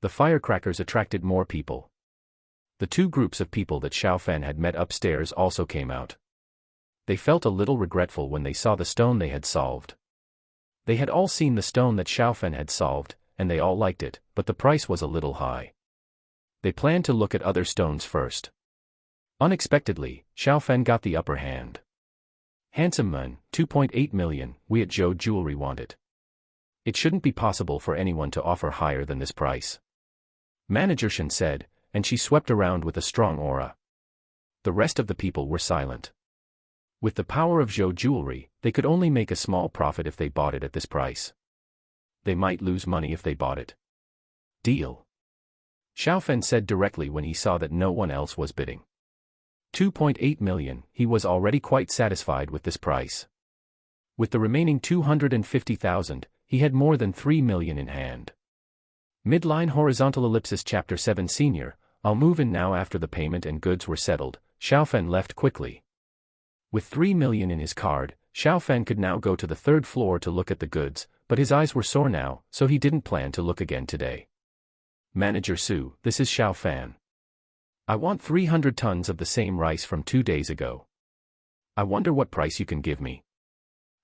The firecrackers attracted more people. The two groups of people that Xiaofan had met upstairs also came out. They felt a little regretful when they saw the stone they had solved. They had all seen the stone that Xiaofan had solved, and they all liked it, but the price was a little high. They planned to look at other stones first. Unexpectedly, Xiaofan got the upper hand. Handsome man, 2.8 million, we at Zhou Jewelry want it. It shouldn't be possible for anyone to offer higher than this price. Manager Shen said, and she swept around with a strong aura. The rest of the people were silent. With the power of Zhou Jewelry, they could only make a small profit if they bought it at this price. They might lose money if they bought it. Deal. Xiaofan said directly when he saw that no one else was bidding. 2.8 million, he was already quite satisfied with this price. With the remaining 250,000, he had more than 3 million in hand. Midline horizontal ellipsis chapter 7 senior, I'll move in now. After the payment and goods were settled, Xiaofan left quickly. With 3 million in his card, Xiaofan could now go to the third floor to look at the goods, but his eyes were sore now, so he didn't plan to look again today. Manager Su, this is Xiaofan. I want 300 tons of the same rice from 2 days ago. I wonder what price you can give me.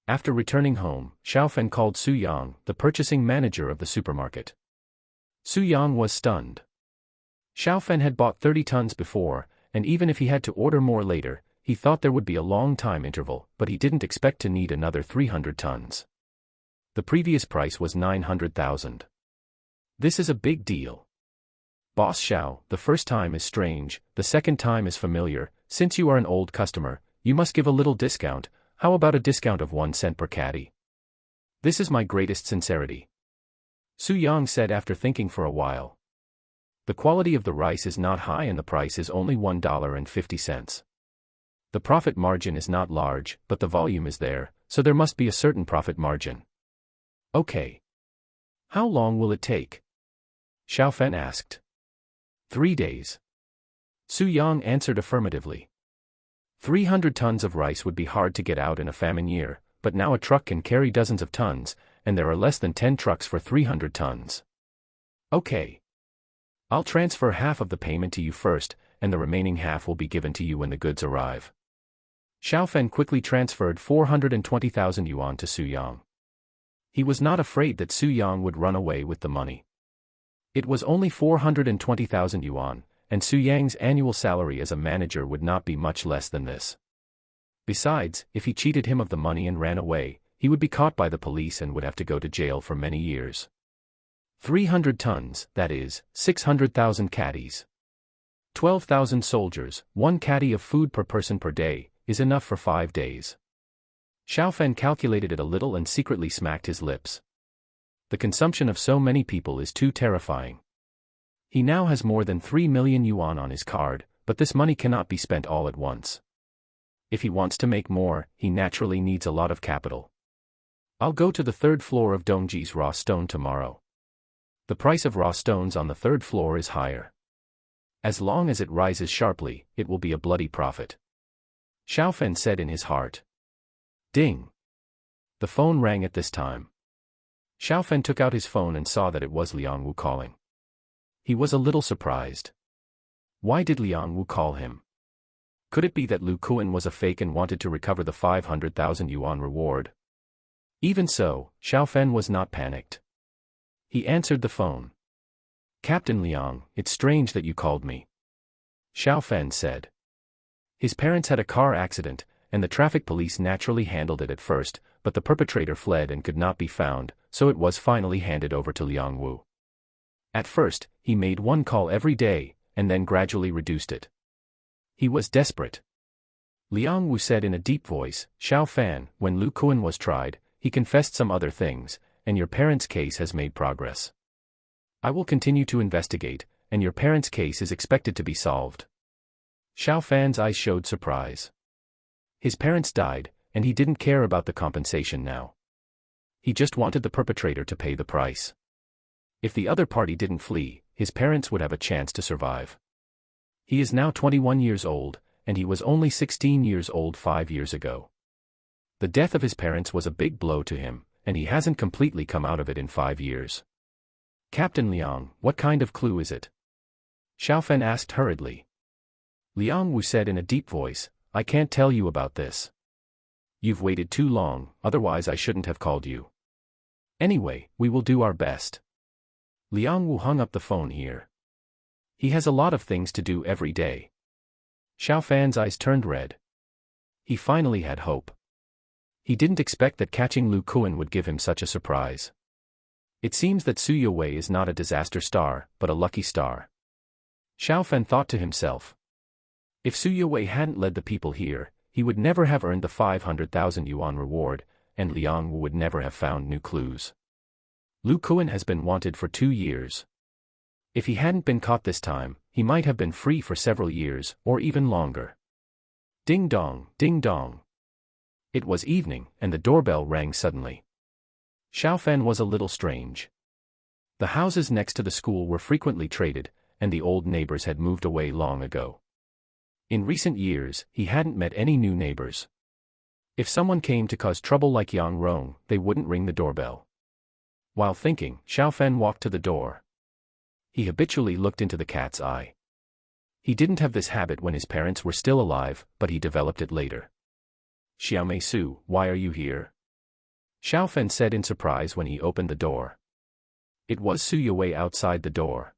After returning home, Xiaofan called Su Yang, the purchasing manager of the supermarket. Su Yang was stunned. Xiaofan had bought 30 tons before, and even if he had to order more later, he thought there would be a long time interval, but he didn't expect to need another 300 tons. The previous price was 900,000. This is a big deal. Boss Xiao, the first time is strange, the second time is familiar. Since you are an old customer, you must give a little discount. How about a discount of 1 cent per caddy? This is my greatest sincerity. Su Yang said after thinking for a while. The quality of the rice is not high and the price is only $1.50. The profit margin is not large, but the volume is there, so there must be a certain profit margin. Okay. How long will it take? Xiaofan asked. 3 days. Su Yang answered affirmatively. 300 tons of rice would be hard to get out in a famine year, but now a truck can carry dozens of tons, and there are less than 10 trucks for 300 tons. Okay. I'll transfer half of the payment to you first, and the remaining half will be given to you when the goods arrive. Xiaofan quickly transferred 420,000 yuan to Su Yang. He was not afraid that Su Yang would run away with the money. It was only 420,000 yuan, and Su Yang's annual salary as a manager would not be much less than this. Besides, if he cheated him of the money and ran away, he would be caught by the police and would have to go to jail for many years. 300 tons, that is, 600,000 caddies. 12,000 soldiers, 1 caddy of food per person per day, is enough for 5 days. Xiaofan calculated it a little and secretly smacked his lips. The consumption of so many people is too terrifying. He now has more than 3 million yuan on his card, but this money cannot be spent all at once. If he wants to make more, he naturally needs a lot of capital. I'll go to the 3rd floor of Dongji's raw stone tomorrow. The price of raw stones on the 3rd floor is higher. As long as it rises sharply, it will be a bloody profit. Xiaofan said in his heart. Ding! The phone rang at this time. Xiaofan took out his phone and saw that it was Liang Wu calling. He was a little surprised. Why did Liang Wu call him? Could it be that Lu Kuan was a fake and wanted to recover the 500,000 yuan reward? Even so, Xiaofan was not panicked. He answered the phone. Captain Liang, it's strange that you called me. Xiaofan said. His parents had a car accident, and the traffic police naturally handled it at first, but the perpetrator fled and could not be found, so it was finally handed over to Liang Wu. At first, he made 1 call every day, and then gradually reduced it. He was desperate. Liang Wu said in a deep voice, Xiaofan, when Lu Kuan was tried, he confessed some other things, and your parents' case has made progress. I will continue to investigate, and your parents' case is expected to be solved. Xiaofan's eyes showed surprise. His parents died, and he didn't care about the compensation now. He just wanted the perpetrator to pay the price. If the other party didn't flee, his parents would have a chance to survive. He is now 21 years old, and he was only 16 years old 5 years ago. The death of his parents was a big blow to him, and he hasn't completely come out of it in 5 years. Captain Liang, what kind of clue is it? Xiaofan asked hurriedly. Liang Wu said in a deep voice, I can't tell you about this. You've waited too long, otherwise I shouldn't have called you. Anyway, we will do our best. Liang Wu hung up the phone here. He has a lot of things to do every day. Xiaofan's eyes turned red. He finally had hope. He didn't expect that catching Lu Kuan would give him such a surprise. It seems that Su Yowei is not a disaster star, but a lucky star. Xiaofan thought to himself. If Su Yowei hadn't led the people here, he would never have earned the 500,000 yuan reward, and Liang Wu would never have found new clues. Lu Kuan has been wanted for 2 years. If he hadn't been caught this time, he might have been free for several years, or even longer. Ding dong, ding dong. It was evening, and the doorbell rang suddenly. Xiaofan was a little strange. The houses next to the school were frequently traded, and the old neighbors had moved away long ago. In recent years, he hadn't met any new neighbors. If someone came to cause trouble like Yang Rong, they wouldn't ring the doorbell. While thinking, Xiaofan walked to the door. He habitually looked into the cat's eye. He didn't have this habit when his parents were still alive, but he developed it later. Xiaomei Su, why are you here? Xiaofan said in surprise when he opened the door. It was Su Yowei outside the door.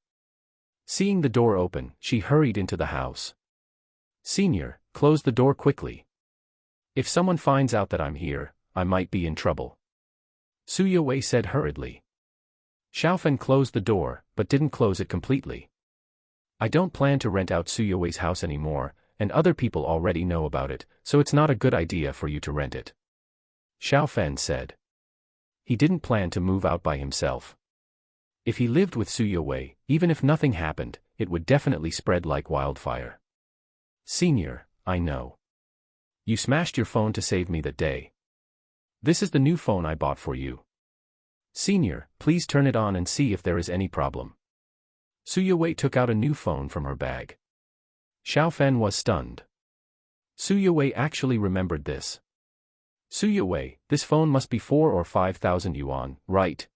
Seeing the door open, she hurried into the house. Senior, close the door quickly. If someone finds out that I'm here, I might be in trouble. Su Yowei said hurriedly. Xiaofan closed the door, but didn't close it completely. I don't plan to rent out Su Yowei's house anymore, and other people already know about it, so it's not a good idea for you to rent it. Xiaofan said. He didn't plan to move out by himself. If he lived with Su Yowei, even if nothing happened, it would definitely spread like wildfire. Senior, I know. You smashed your phone to save me that day. This is the new phone I bought for you. Senior, please turn it on and see if there is any problem. Su Yowei took out a new phone from her bag. Xiaofan was stunned. Su Yowei actually remembered this. Su Yowei, this phone must be 4 or 5,000 yuan, right?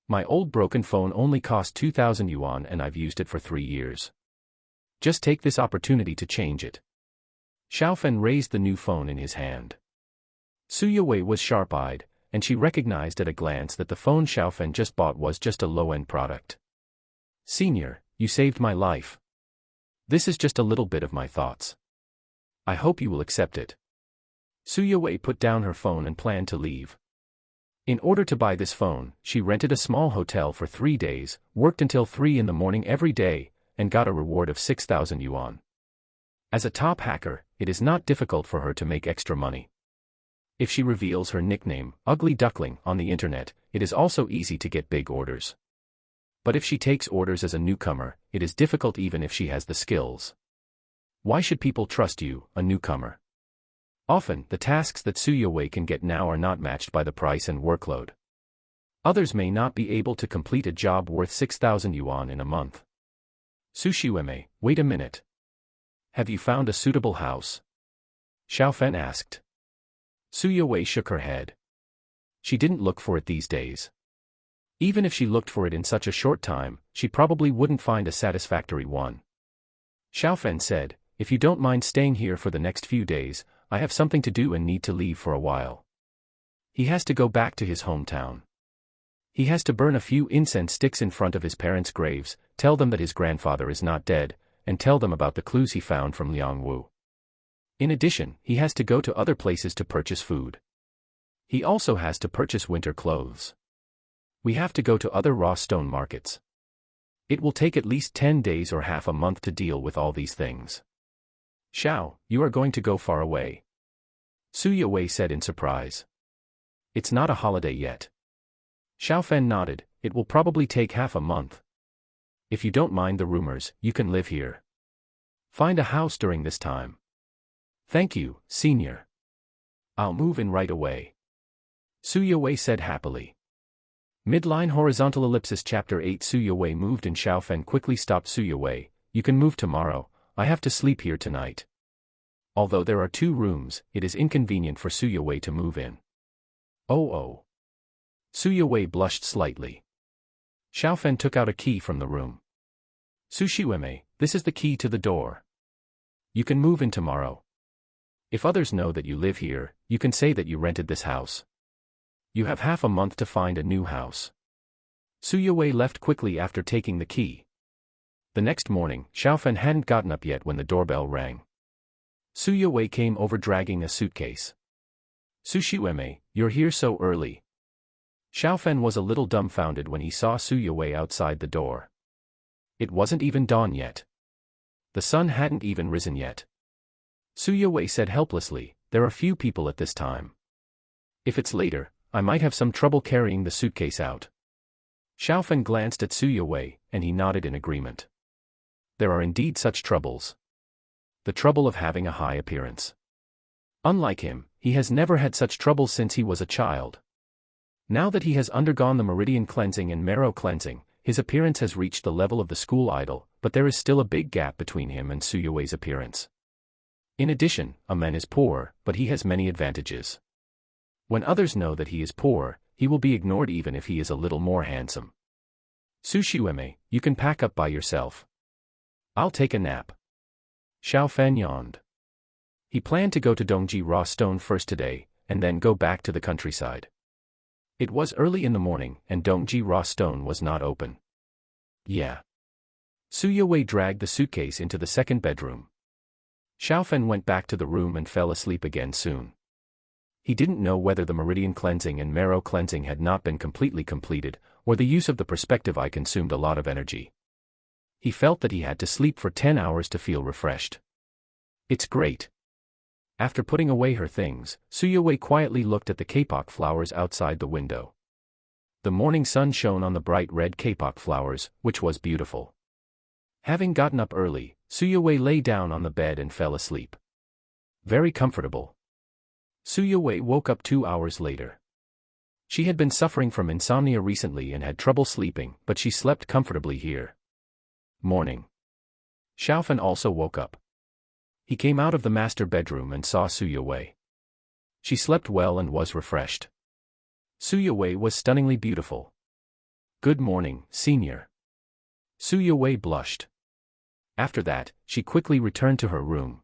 My old broken phone only cost 2,000 yuan and I've used it for 3 years. Just take this opportunity to change it. Xiaofan raised the new phone in his hand. Su Yowei was sharp-eyed, and she recognized at a glance that the phone Xiaofan just bought was just a low-end product. Senior, you saved my life. This is just a little bit of my thoughts. I hope you will accept it. Su Yowei put down her phone and planned to leave. In order to buy this phone, she rented a small hotel for 3 days, worked until 3 in the morning every day, and got a reward of 6,000 yuan. As a top hacker, it is not difficult for her to make extra money. If she reveals her nickname, Ugly Duckling, on the internet, it is also easy to get big orders. But if she takes orders as a newcomer, it is difficult even if she has the skills. Why should people trust you, a newcomer? Often, the tasks that Su Yowei can get now are not matched by the price and workload. Others may not be able to complete a job worth 6,000 yuan in a month. Su Shiwei, wait a minute. Have you found a suitable house? Xiaofen asked. Su Yowei shook her head. She didn't look for it these days. Even if she looked for it in such a short time, she probably wouldn't find a satisfactory one. Xiaofen said, if you don't mind staying here for the next few days, I have something to do and need to leave for a while. He has to go back to his hometown. He has to burn a few incense sticks in front of his parents' graves, tell them that his grandfather is not dead, and tell them about the clues he found from Liang Wu. In addition, he has to go to other places to purchase food. He also has to purchase winter clothes. We have to go to other raw stone markets. It will take at least 10 days or half a month to deal with all these things. Xiao, you are going to go far away. Su Yowei said in surprise. It's not a holiday yet. Xiaofen nodded, it will probably take half a month. If you don't mind the rumors, you can live here. Find a house during this time. Thank you, senior. I'll move in right away. Su Yowei said happily. Midline horizontal ellipsis chapter 8 Su Yowei moved and Xiaofen quickly stopped Su Yowei, you can move tomorrow, I have to sleep here tonight. Although there are 2 rooms, it is inconvenient for Su Yowei to move in. Oh. Su Yowei blushed slightly. Xiaofen took out a key from the room. Su Shiwei, this is the key to the door. You can move in tomorrow. If others know that you live here, you can say that you rented this house. You have half a month to find a new house. Su Yowei left quickly after taking the key. The next morning, Xiaofen hadn't gotten up yet when the doorbell rang. Su Yowei came over dragging a suitcase. Su Shiwei, you're here so early. Xiaofen was a little dumbfounded when he saw Su Yowei outside the door. It wasn't even dawn yet. The sun hadn't even risen yet. Su Yowei said helplessly, there are few people at this time. If it's later, I might have some trouble carrying the suitcase out. Xiaofen glanced at Su Yowei, and he nodded in agreement. There are indeed such troubles. The trouble of having a high appearance. Unlike him, he has never had such trouble since he was a child. Now that he has undergone the meridian cleansing and marrow cleansing, his appearance has reached the level of the school idol, but there is still a big gap between him and Su Yowei's appearance. In addition, a man is poor, but he has many advantages. When others know that he is poor, he will be ignored even if he is a little more handsome. Su Shiwei, you can pack up by yourself. I'll take a nap. Xiaofen yawned. He planned to go to Dongji Raw Stone first today, and then go back to the countryside. It was early in the morning, and Dongji Raw Stone was not open. Yeah. Su Yowei dragged the suitcase into the second bedroom. Xiaofen went back to the room and fell asleep again soon. He didn't know whether the meridian cleansing and marrow cleansing had not been completely completed, or the use of the perspective eye consumed a lot of energy. He felt that he had to sleep for 10 hours to feel refreshed. It's great. After putting away her things, Su Yowei quietly looked at the kapok flowers outside the window. The morning sun shone on the bright red kapok flowers, which was beautiful. Having gotten up early, Su Yowei lay down on the bed and fell asleep. Very comfortable. Su Yowei woke up 2 hours later. She had been suffering from insomnia recently and had trouble sleeping, but she slept comfortably here. Morning. Xiaofen also woke up. He came out of the master bedroom and saw Su Yowei. She slept well and was refreshed. Su Yowei was stunningly beautiful. Good morning, senior. Su Yowei blushed. After that, she quickly returned to her room.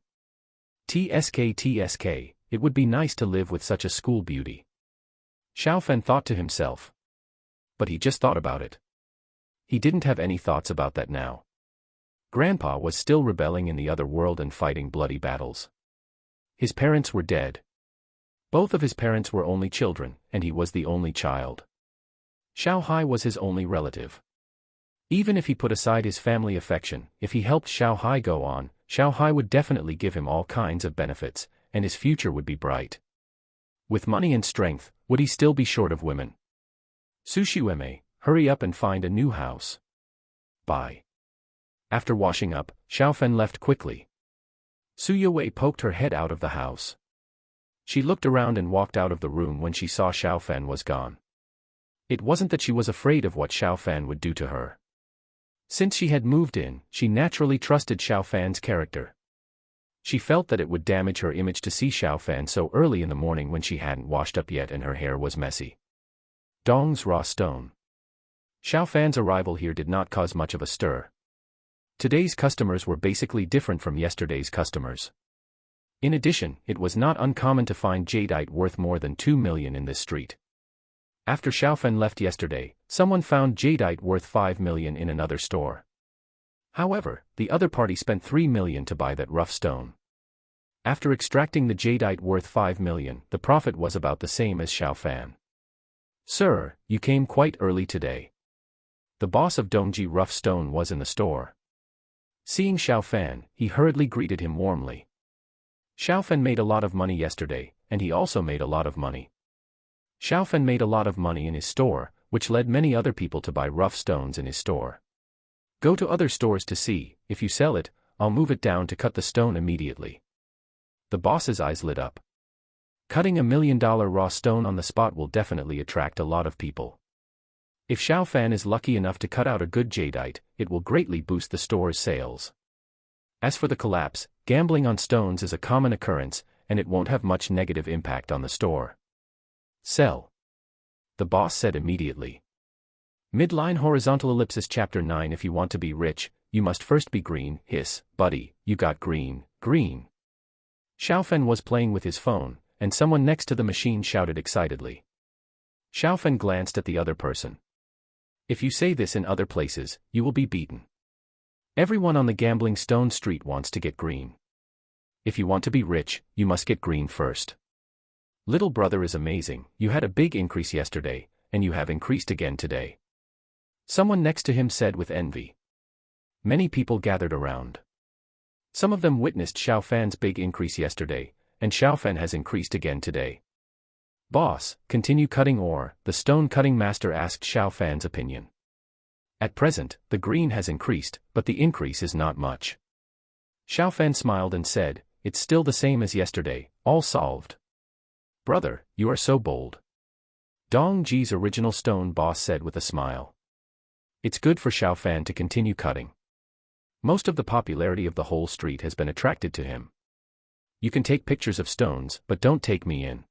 TSK, it would be nice to live with such a school beauty. Xiaofen thought to himself. But he just thought about it. He didn't have any thoughts about that now. Grandpa was still rebelling in the other world and fighting bloody battles. His parents were dead. Both of his parents were only children, and he was the only child. Xiao Hai was his only relative. Even if he put aside his family affection, if he helped Xiao Hai go on, Xiao Hai would definitely give him all kinds of benefits, and his future would be bright. With money and strength, would he still be short of women? MokbhaiMJ, hurry up and find a new house. Bye. After washing up, Xiaofen left quickly. Suyue poked her head out of the house. She looked around and walked out of the room when she saw Xiaofen was gone. It wasn't that she was afraid of what Xiaofen would do to her. Since she had moved in, she naturally trusted Xiaofan's character. She felt that it would damage her image to see Xiaofan so early in the morning when she hadn't washed up yet and her hair was messy. Dong's raw stone. Xiaofan's arrival here did not cause much of a stir. Today's customers were basically different from yesterday's customers. In addition, it was not uncommon to find jadeite worth more than 2 million in this street. After Xiaofan left yesterday, someone found jadeite worth 5 million in another store. However, the other party spent 3 million to buy that rough stone. After extracting the jadeite worth 5 million, the profit was about the same as Xiaofan. Sir, you came quite early today. The boss of Dongji Rough Stone was in the store. Seeing Xiaofan, he hurriedly greeted him warmly. Xiaofan made a lot of money yesterday, and he also made a lot of money. Xiaofan made a lot of money in his store, which led many other people to buy rough stones in his store. Go to other stores to see, if you sell it, I'll move it down to cut the stone immediately. The boss's eyes lit up. Cutting $1 million raw stone on the spot will definitely attract a lot of people. If Xiaofan is lucky enough to cut out a good jadeite, it will greatly boost the store's sales. As for the collapse, gambling on stones is a common occurrence, and it won't have much negative impact on the store. Sell. The boss said immediately. Midline horizontal ellipsis chapter 9. If you want to be rich, you must first be green. Hiss, buddy, you got green, green. Xiaofen was playing with his phone, and someone next to the machine shouted excitedly. Xiaofen glanced at the other person. If you say this in other places, you will be beaten. Everyone on the gambling stone street wants to get green. If you want to be rich, you must get green first. Little brother is amazing, you had a big increase yesterday, and you have increased again today. Someone next to him said with envy. Many people gathered around. Some of them witnessed Xiaofan's big increase yesterday, and Xiaofan has increased again today. Boss, continue cutting or? The stone cutting master asked Xiaofan's opinion. At present, the green has increased, but the increase is not much. Xiaofan smiled and said, it's still the same as yesterday, all solved. Brother, you are so bold. Dongji's original stone boss said with a smile. It's good for Xiaofan to continue cutting. Most of the popularity of the whole street has been attracted to him. You can take pictures of stones, but don't take me in.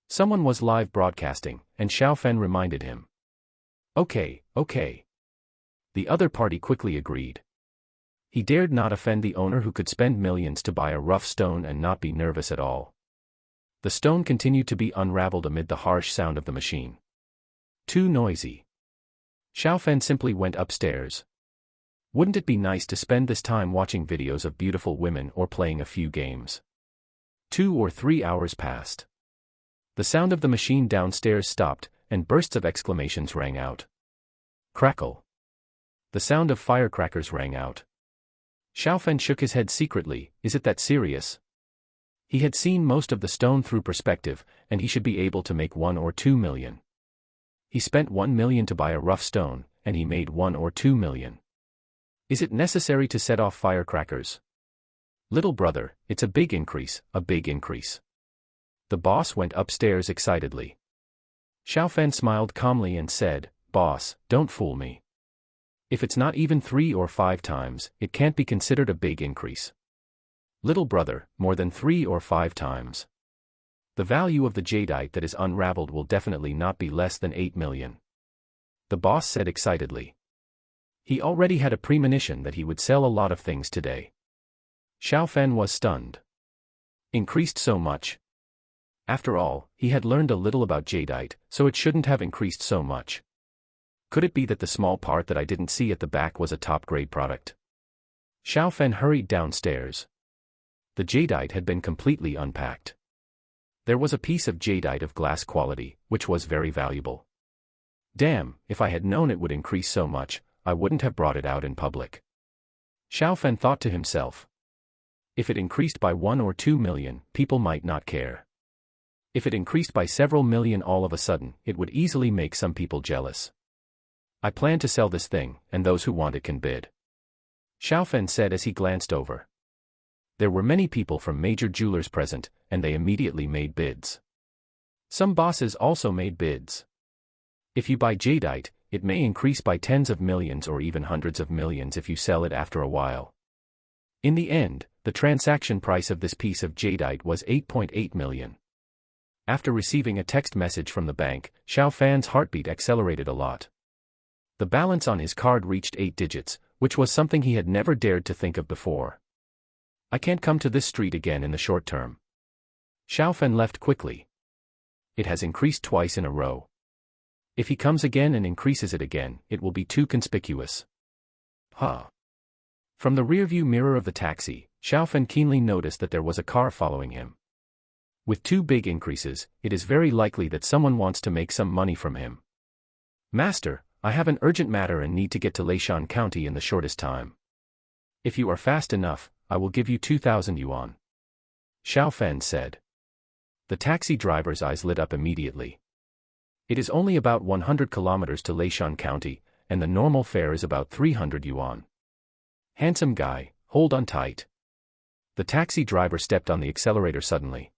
Someone was live broadcasting, and Xiaofan reminded him. Okay. The other party quickly agreed. He dared not offend the owner who could spend millions to buy a rough stone and not be nervous at all. The stone continued to be unraveled amid the harsh sound of the machine. Too noisy. Xiaofan simply went upstairs. Wouldn't it be nice to spend this time watching videos of beautiful women or playing a few games? 2 or 3 hours passed. The sound of the machine downstairs stopped, and bursts of exclamations rang out. Crackle. The sound of firecrackers rang out. Xiaofan shook his head secretly. Is it that serious? He had seen most of the stone through perspective, and he should be able to make 1 or 2 million. He spent 1 million to buy a rough stone, and he made 1 or 2 million. Is it necessary to set off firecrackers? Little brother, it's a big increase, a big increase. The boss went upstairs excitedly. Xiaofan smiled calmly and said, Boss, don't fool me. If it's not even 3 or 5 times, it can't be considered a big increase. Little brother, more than 3 or 5 times. The value of the jadeite that is unraveled will definitely not be less than 8 million. The boss said excitedly. He already had a premonition that he would sell a lot of things today. Xiaofan was stunned. Increased so much? After all, he had learned a little about jadeite, so it shouldn't have increased so much. Could it be that the small part that I didn't see at the back was a top-grade product? Xiaofan hurried downstairs. The jadeite had been completely unpacked. There was a piece of jadeite of glass quality, which was very valuable. Damn, if I had known it would increase so much, I wouldn't have brought it out in public. Xiaofan thought to himself. If it increased by 1 or 2 million, people might not care. If it increased by several million all of a sudden, it would easily make some people jealous. I plan to sell this thing, and those who want it can bid. Xiaofan said as he glanced over. There were many people from major jewelers present, and they immediately made bids. Some bosses also made bids. If you buy jadeite, it may increase by tens of millions or even hundreds of millions if you sell it after a while. In the end, the transaction price of this piece of jadeite was 8.8 million. After receiving a text message from the bank, Xiaofan's heartbeat accelerated a lot. The balance on his card reached 8 digits, which was something he had never dared to think of before. I can't come to this street again in the short term. Xiaofan left quickly. It has increased twice in a row. If he comes again and increases it again, it will be too conspicuous. Huh. From the rearview mirror of the taxi, Xiaofan keenly noticed that there was a car following him. With 2 big increases, it is very likely that someone wants to make some money from him. Master, I have an urgent matter and need to get to Leishan County in the shortest time. If you are fast enough, I will give you 2,000 yuan. Xiaofan said. The taxi driver's eyes lit up immediately. It is only about 100 kilometers to Leishan County, and the normal fare is about 300 yuan. Handsome guy, hold on tight. The taxi driver stepped on the accelerator suddenly.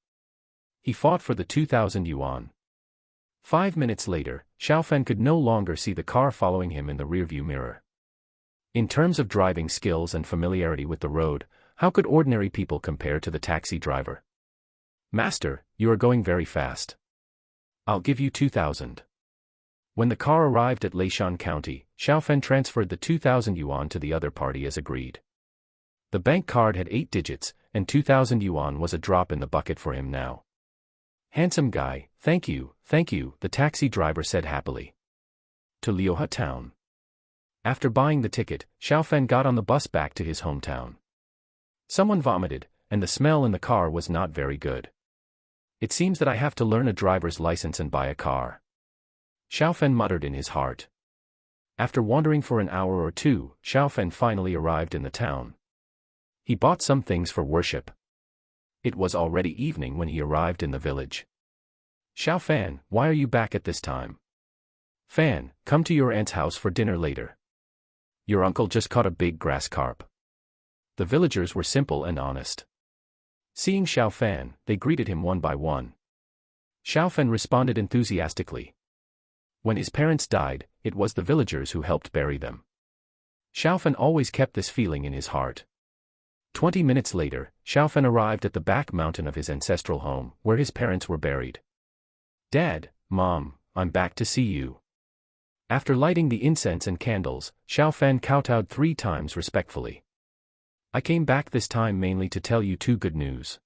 He fought for the 2,000 yuan. 5 minutes later, Xiaofan could no longer see the car following him in the rearview mirror. In terms of driving skills and familiarity with the road, how could ordinary people compare to the taxi driver? Master, you are going very fast. I'll give you 2,000. When the car arrived at Leishan County, Xiaofan transferred the 2,000 yuan to the other party as agreed. The bank card had 8 digits, and 2,000 yuan was a drop in the bucket for him now. Handsome guy, thank you, the taxi driver said happily. To Liuhe town. After buying the ticket, Xiaofan got on the bus back to his hometown. Someone vomited, and the smell in the car was not very good. It seems that I have to learn a driver's license and buy a car. Xiaofan muttered in his heart. After wandering for an hour or two, Xiaofan finally arrived in the town. He bought some things for worship. It was already evening when he arrived in the village. Xiaofan, why are you back at this time? Fan, come to your aunt's house for dinner later. Your uncle just caught a big grass carp. The villagers were simple and honest. Seeing Xiaofan, they greeted him one by one. Xiaofan responded enthusiastically. When his parents died, it was the villagers who helped bury them. Xiaofan always kept this feeling in his heart. 20 minutes later, Xiaofan arrived at the back mountain of his ancestral home, where his parents were buried. Dad, Mom, I'm back to see you. After lighting the incense and candles, Xiaofan kowtowed 3 times respectfully. I came back this time mainly to tell you 2 good news.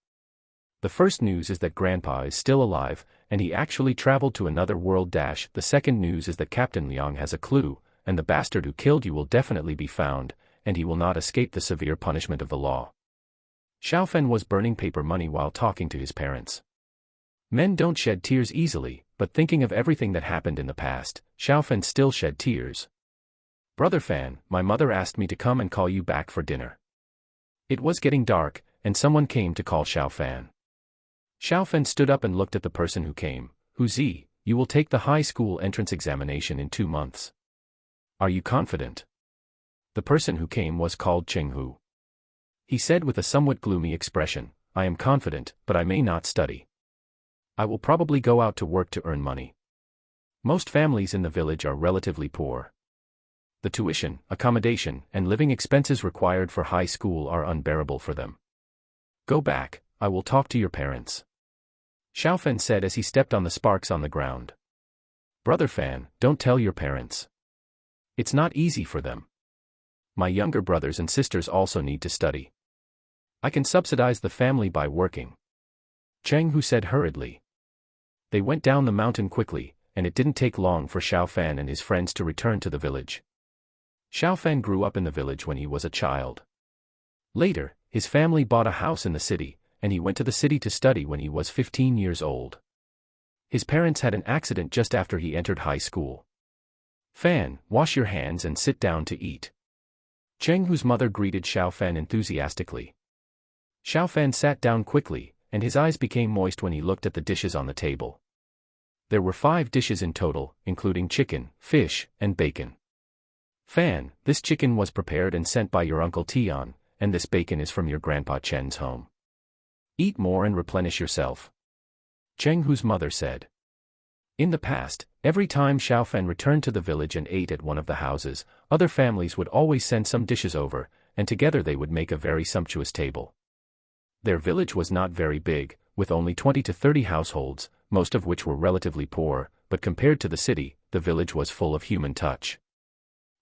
The first news is that Grandpa is still alive, and he actually traveled to another world. The second news is that Captain Liang has a clue, and the bastard who killed you will definitely be found, and he will not escape the severe punishment of the law. Xiaofan was burning paper money while talking to his parents. Men don't shed tears easily, but thinking of everything that happened in the past, Xiaofan still shed tears. Brother Fan, my mother asked me to come and call you back for dinner. It was getting dark, and someone came to call Xiaofan. Xiaofan stood up and looked at the person who came. Huzi, you will take the high school entrance examination in 2 months. Are you confident? The person who came was called Chenghu. He said with a somewhat gloomy expression, I am confident, but I may not study. I will probably go out to work to earn money. Most families in the village are relatively poor. The tuition, accommodation, and living expenses required for high school are unbearable for them. Go back, I will talk to your parents. Xiaofan said as he stepped on the sparks on the ground. Brother Fan, don't tell your parents. It's not easy for them. My younger brothers and sisters also need to study. I can subsidize the family by working. Chenghu said hurriedly. They went down the mountain quickly, and it didn't take long for Xiaofan and his friends to return to the village. Xiaofan grew up in the village when he was a child. Later, his family bought a house in the city, and he went to the city to study when he was 15 years old. His parents had an accident just after he entered high school. Fan, wash your hands and sit down to eat. Cheng Hu's mother greeted Xiao Fan enthusiastically. Xiao Fan sat down quickly, and his eyes became moist when he looked at the dishes on the table. There were 5 dishes in total, including chicken, fish, and bacon. Fan, this chicken was prepared and sent by your Uncle Tian, and this bacon is from your Grandpa Chen's home. Eat more and replenish yourself. Cheng Hu's mother said. In the past, every time Xiao Fan returned to the village and ate at one of the houses, other families would always send some dishes over, and together they would make a very sumptuous table. Their village was not very big, with only 20 to 30 households, most of which were relatively poor, but compared to the city, the village was full of human touch.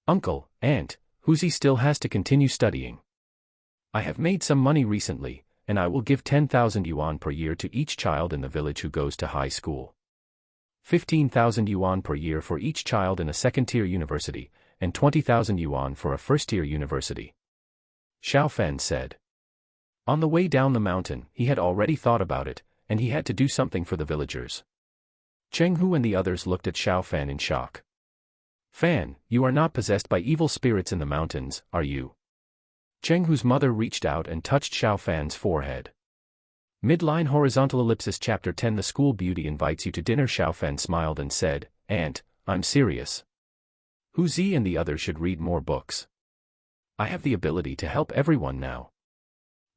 Uncle, Aunt, Huzi still has to continue studying. I have made some money recently, and I will give 10,000 yuan per year to each child in the village who goes to high school. 15,000 yuan per year for each child in a second-tier university, and 20,000 yuan for a first-tier university. Xiao Fan said. On the way down the mountain, he had already thought about it, and he had to do something for the villagers. Cheng Hu and the others looked at Xiao Fan in shock. Fan, you are not possessed by evil spirits in the mountains, are you? Cheng Hu's mother reached out and touched Xiao Fan's forehead. Midline horizontal ellipsis chapter 10. The school beauty invites you to dinner. Xiao Fan smiled and said, Aunt, I'm serious. Hu Zi and the others should read more books. I have the ability to help everyone now.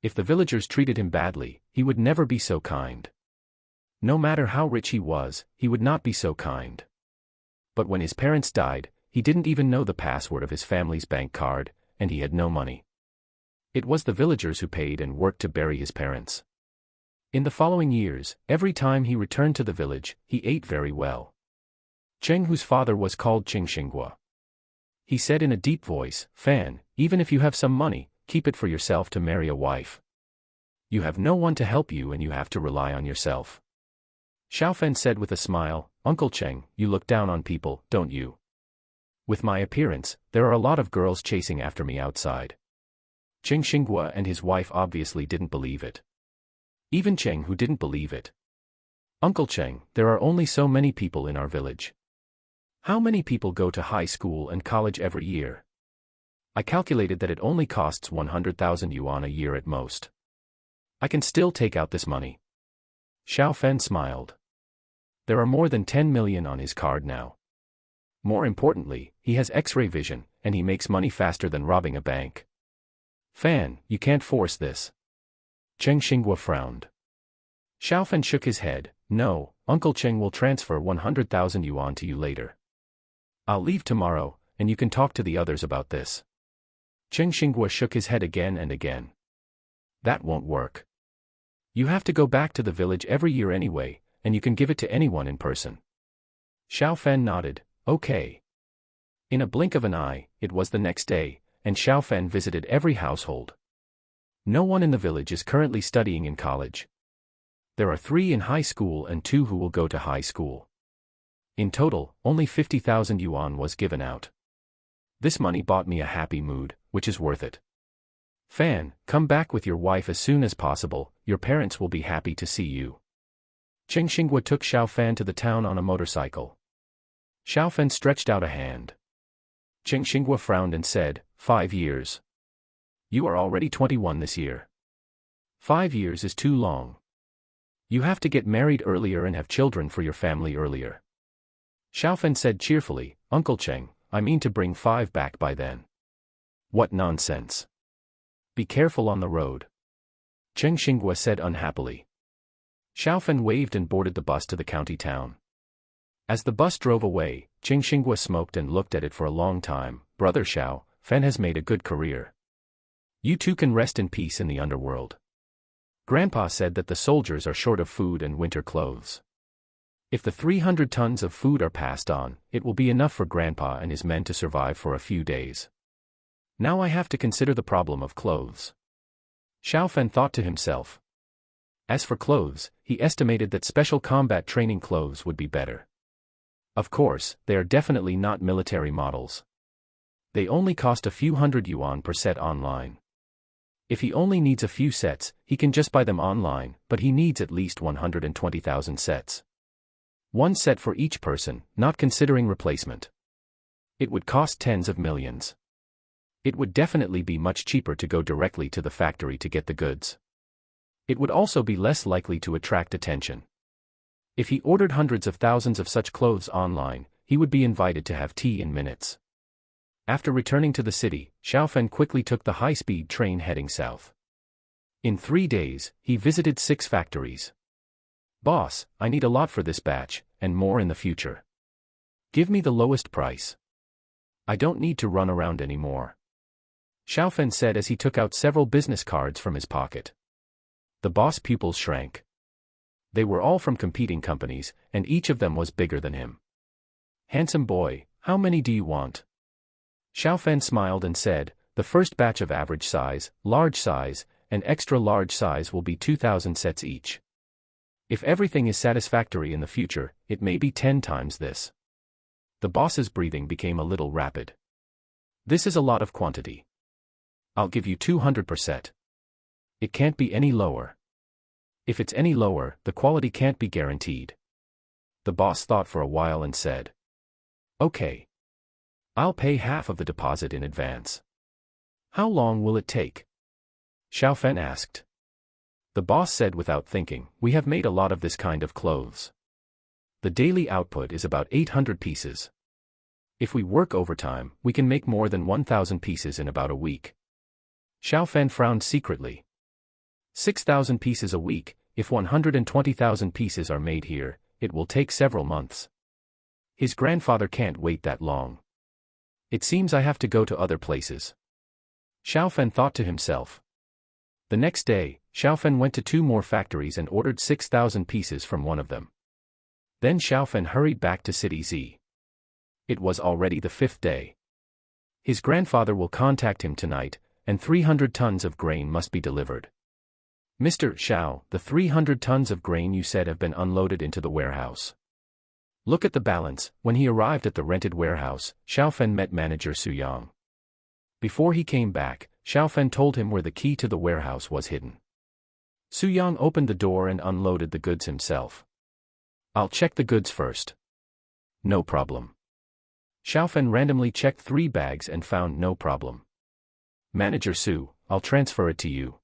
If the villagers treated him badly, he would never be so kind. No matter how rich he was, he would not be so kind. But when his parents died, he didn't even know the password of his family's bank card, and he had no money. It was the villagers who paid and worked to bury his parents. In the following years, every time he returned to the village, he ate very well. Cheng Hu's father was called Cheng Xinghua. He said in a deep voice, Fan, even if you have some money, keep it for yourself to marry a wife. You have no one to help you and you have to rely on yourself. Xiao Fan said with a smile, Uncle Cheng, you look down on people, don't you? With my appearance, there are a lot of girls chasing after me outside. Cheng Xinghua and his wife obviously didn't believe it. Even Cheng Hu didn't believe it. Uncle Cheng, there are only so many people in our village. How many people go to high school and college every year? I calculated that it only costs 100,000 yuan a year at most. I can still take out this money. Xiao Fan smiled. There are more than 10 million on his card now. More importantly, he has X-ray vision, and he makes money faster than robbing a bank. Fan, you can't force this. Cheng Xinghua frowned. Xiao Fan shook his head, no, Uncle Cheng will transfer 100,000 yuan to you later. I'll leave tomorrow, and you can talk to the others about this. Cheng Xinghua shook his head again and again. That won't work. You have to go back to the village every year anyway, and you can give it to anyone in person. Xiao Fan nodded, okay. In a blink of an eye, it was the next day, and Xiao Fan visited every household. No one in the village is currently studying in college. There are 3 in high school and 2 who will go to high school. In total, only 50,000 yuan was given out. This money bought me a happy mood, which is worth it. Fan, come back with your wife as soon as possible, your parents will be happy to see you. Cheng Xinghua took Xiao Fan to the town on a motorcycle. Xiao Fan stretched out a hand. Cheng Xinghua frowned and said, 5 years. You are already 21 this year. 5 years is too long. You have to get married earlier and have children for your family earlier. Xiao Fan said cheerfully, Uncle Cheng, I mean to bring 5 back by then. What nonsense. Be careful on the road. Cheng Xinghua said unhappily. Xiao Fan waved and boarded the bus to the county town. As the bus drove away, Cheng Xinghua smoked and looked at it for a long time. Brother Xiao, Fan has made a good career. You too can rest in peace in the underworld. Grandpa said that the soldiers are short of food and winter clothes. If the 300 tons of food are passed on, it will be enough for Grandpa and his men to survive for a few days. Now I have to consider the problem of clothes. Xiao Fan thought to himself. As for clothes, he estimated that special combat training clothes would be better. Of course, they are definitely not military models. They only cost a few hundred yuan per set online. If he only needs a few sets, he can just buy them online, but he needs at least 120,000 sets. One set for each person, not considering replacement. It would cost tens of millions. It would definitely be much cheaper to go directly to the factory to get the goods. It would also be less likely to attract attention. If he ordered hundreds of thousands of such clothes online, he would be invited to have tea in minutes. After returning to the city, Xiaofen quickly took the high-speed train heading south. In 3 days, he visited 6 factories. "Boss, I need a lot for this batch, and more in the future. Give me the lowest price. I don't need to run around anymore," Xiaofen said as he took out several business cards from his pocket. The boss pupils shrank. They were all from competing companies, and each of them was bigger than him. "Handsome boy, how many do you want?" Xiaofen smiled and said, "The first batch of average size, large size, and extra large size will be 2,000 sets each. If everything is satisfactory in the future, it may be 10 times this." The boss's breathing became a little rapid. "This is a lot of quantity. I'll give you 200%. It can't be any lower. If it's any lower, the quality can't be guaranteed." The boss thought for a while and said, "Okay. I'll pay half of the deposit in advance." "How long will it take?" Xiaofen asked. The boss said without thinking, "We have made a lot of this kind of clothes. The daily output is about 800 pieces. If we work overtime, we can make more than 1,000 pieces in about a week." Xiaofen frowned secretly. 6,000 pieces a week, if 120,000 pieces are made here, it will take several months. His grandfather can't wait that long. "It seems I have to go to other places," Xiaofen thought to himself. The next day, Xiaofen went to 2 more factories and ordered 6,000 pieces from one of them. Then Xiaofen hurried back to City Z. It was already the 5th day. His grandfather will contact him tonight, and 300 tons of grain must be delivered. "Mr. Xiao, the 300 tons of grain you said have been unloaded into the warehouse. Look at the balance." When he arrived at the rented warehouse, Xiaofen met manager Su Yang. Before he came back, Xiaofen told him where the key to the warehouse was hidden. Su Yang opened the door and unloaded the goods himself. "I'll check the goods first." "No problem." Xiaofen randomly checked 3 bags and found no problem. "Manager Su, I'll transfer it to you."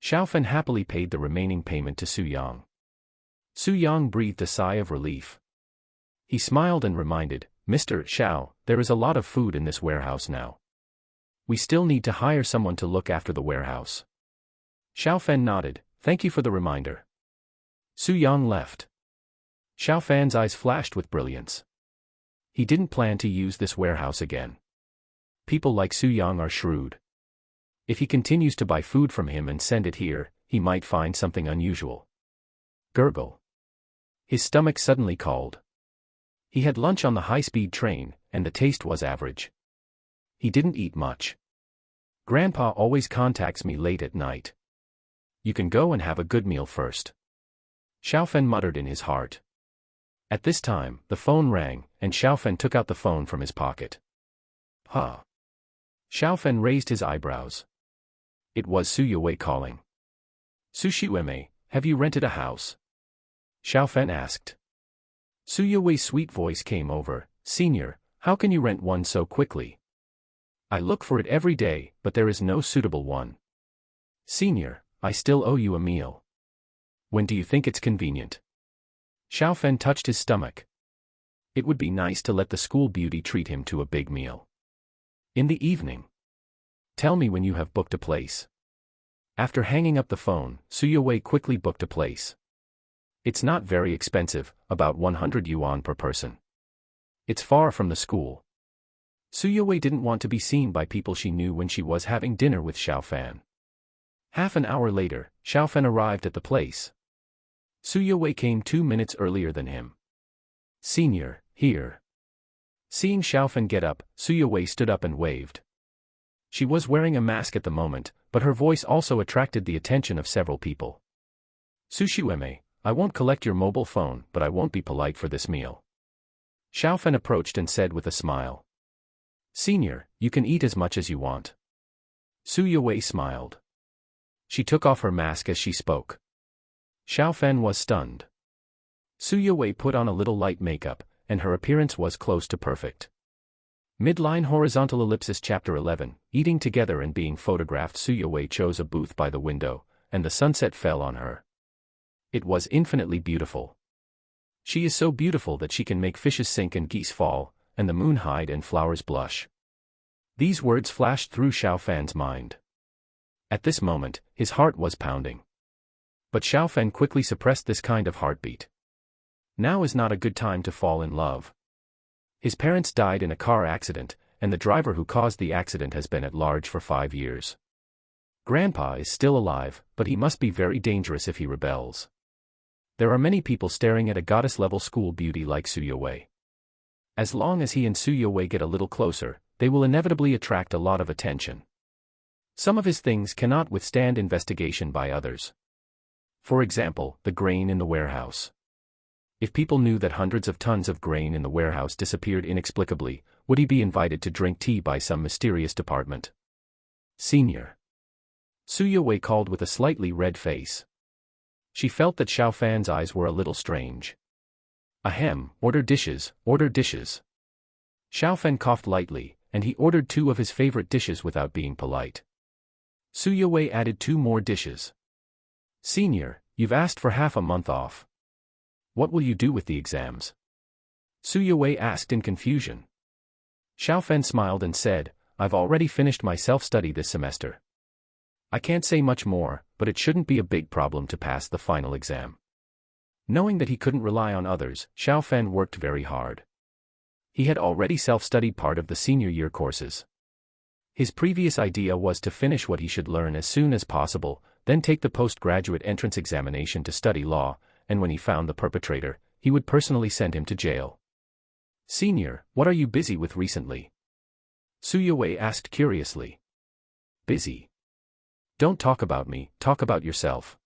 Xiaofen happily paid the remaining payment to Su Yang. Su Yang breathed a sigh of relief. He smiled and reminded, "Mr. Xiao, there is a lot of food in this warehouse now. We still need to hire someone to look after the warehouse." Xiaofen nodded, "Thank you for the reminder." Su Yang left. Xiaofen's eyes flashed with brilliance. He didn't plan to use this warehouse again. People like Su Yang are shrewd. If he continues to buy food from him and send it here, he might find something unusual. Gurgle. His stomach suddenly called. He had lunch on the high-speed train, and the taste was average. He didn't eat much. "Grandpa always contacts me late at night. You can go and have a good meal first," Xiaofen muttered in his heart. At this time, the phone rang, and Xiaofen took out the phone from his pocket. "Huh?" Xiaofen raised his eyebrows. It was Su Yue calling. "Sushiueme, have you rented a house?" Xiaofen asked. Su Yue's sweet voice came over. "Senior, how can you rent one so quickly? I look for it every day, but there is no suitable one. Senior, I still owe you a meal. When do you think it's convenient?" Xiaofen touched his stomach. It would be nice to let the school beauty treat him to a big meal. "In the evening. Tell me when you have booked a place." After hanging up the phone, Su Yue quickly booked a place. It's not very expensive, about 100 yuan per person. It's far from the school. Su Yue didn't want to be seen by people she knew when she was having dinner with Xiaofen. Half an hour later, Xiaofen arrived at the place. Su Yue came 2 minutes earlier than him. "Senior, here." Seeing Xiaofen get up, Su Yue stood up and waved. She was wearing a mask at the moment, but her voice also attracted the attention of several people. "Sushiueme, I won't collect your mobile phone, but I won't be polite for this meal." Xiaofen approached and said with a smile. "Senior, you can eat as much as you want." Su Yue smiled. She took off her mask as she spoke. Xiaofan was stunned. Su Yue put on a little light makeup, and her appearance was close to perfect. Midline horizontal ellipsis Chapter 11, Eating together and being photographed. Su Yue chose a booth by the window, and the sunset fell on her. It was infinitely beautiful. She is so beautiful that she can make fishes sink and geese fall, and the moon hide and flowers blush. These words flashed through Xiaofan's mind. At this moment, his heart was pounding. But Xiaofan quickly suppressed this kind of heartbeat. Now is not a good time to fall in love. His parents died in a car accident, and the driver who caused the accident has been at large for 5 years. Grandpa is still alive, but he must be very dangerous if he rebels. There are many people staring at a goddess-level school beauty like Su Yue. As long as he and Su Yue get a little closer, they will inevitably attract a lot of attention. Some of his things cannot withstand investigation by others. For example, the grain in the warehouse. If people knew that hundreds of tons of grain in the warehouse disappeared inexplicably, would he be invited to drink tea by some mysterious department? Senior. Su Yue called with a slightly red face. She felt that Xiaofan's eyes were a little strange. Ahem, order dishes, order dishes. Xiaofan coughed lightly, and he ordered 2 of his favorite dishes without being polite. Su Yue added 2 more dishes. Senior, you've asked for half a month off. What will you do with the exams? Su Yue asked in confusion. Xiaofan smiled and said, I've already finished my self-study this semester. I can't say much more, but it shouldn't be a big problem to pass the final exam. Knowing that he couldn't rely on others, Xiaofan worked very hard. He had already self-studied part of the senior year courses. His previous idea was to finish what he should learn as soon as possible, then take the postgraduate entrance examination to study law, and when he found the perpetrator, he would personally send him to jail. Senior, what are you busy with recently? Su Yue asked curiously. Busy? Don't talk about me, talk about yourself.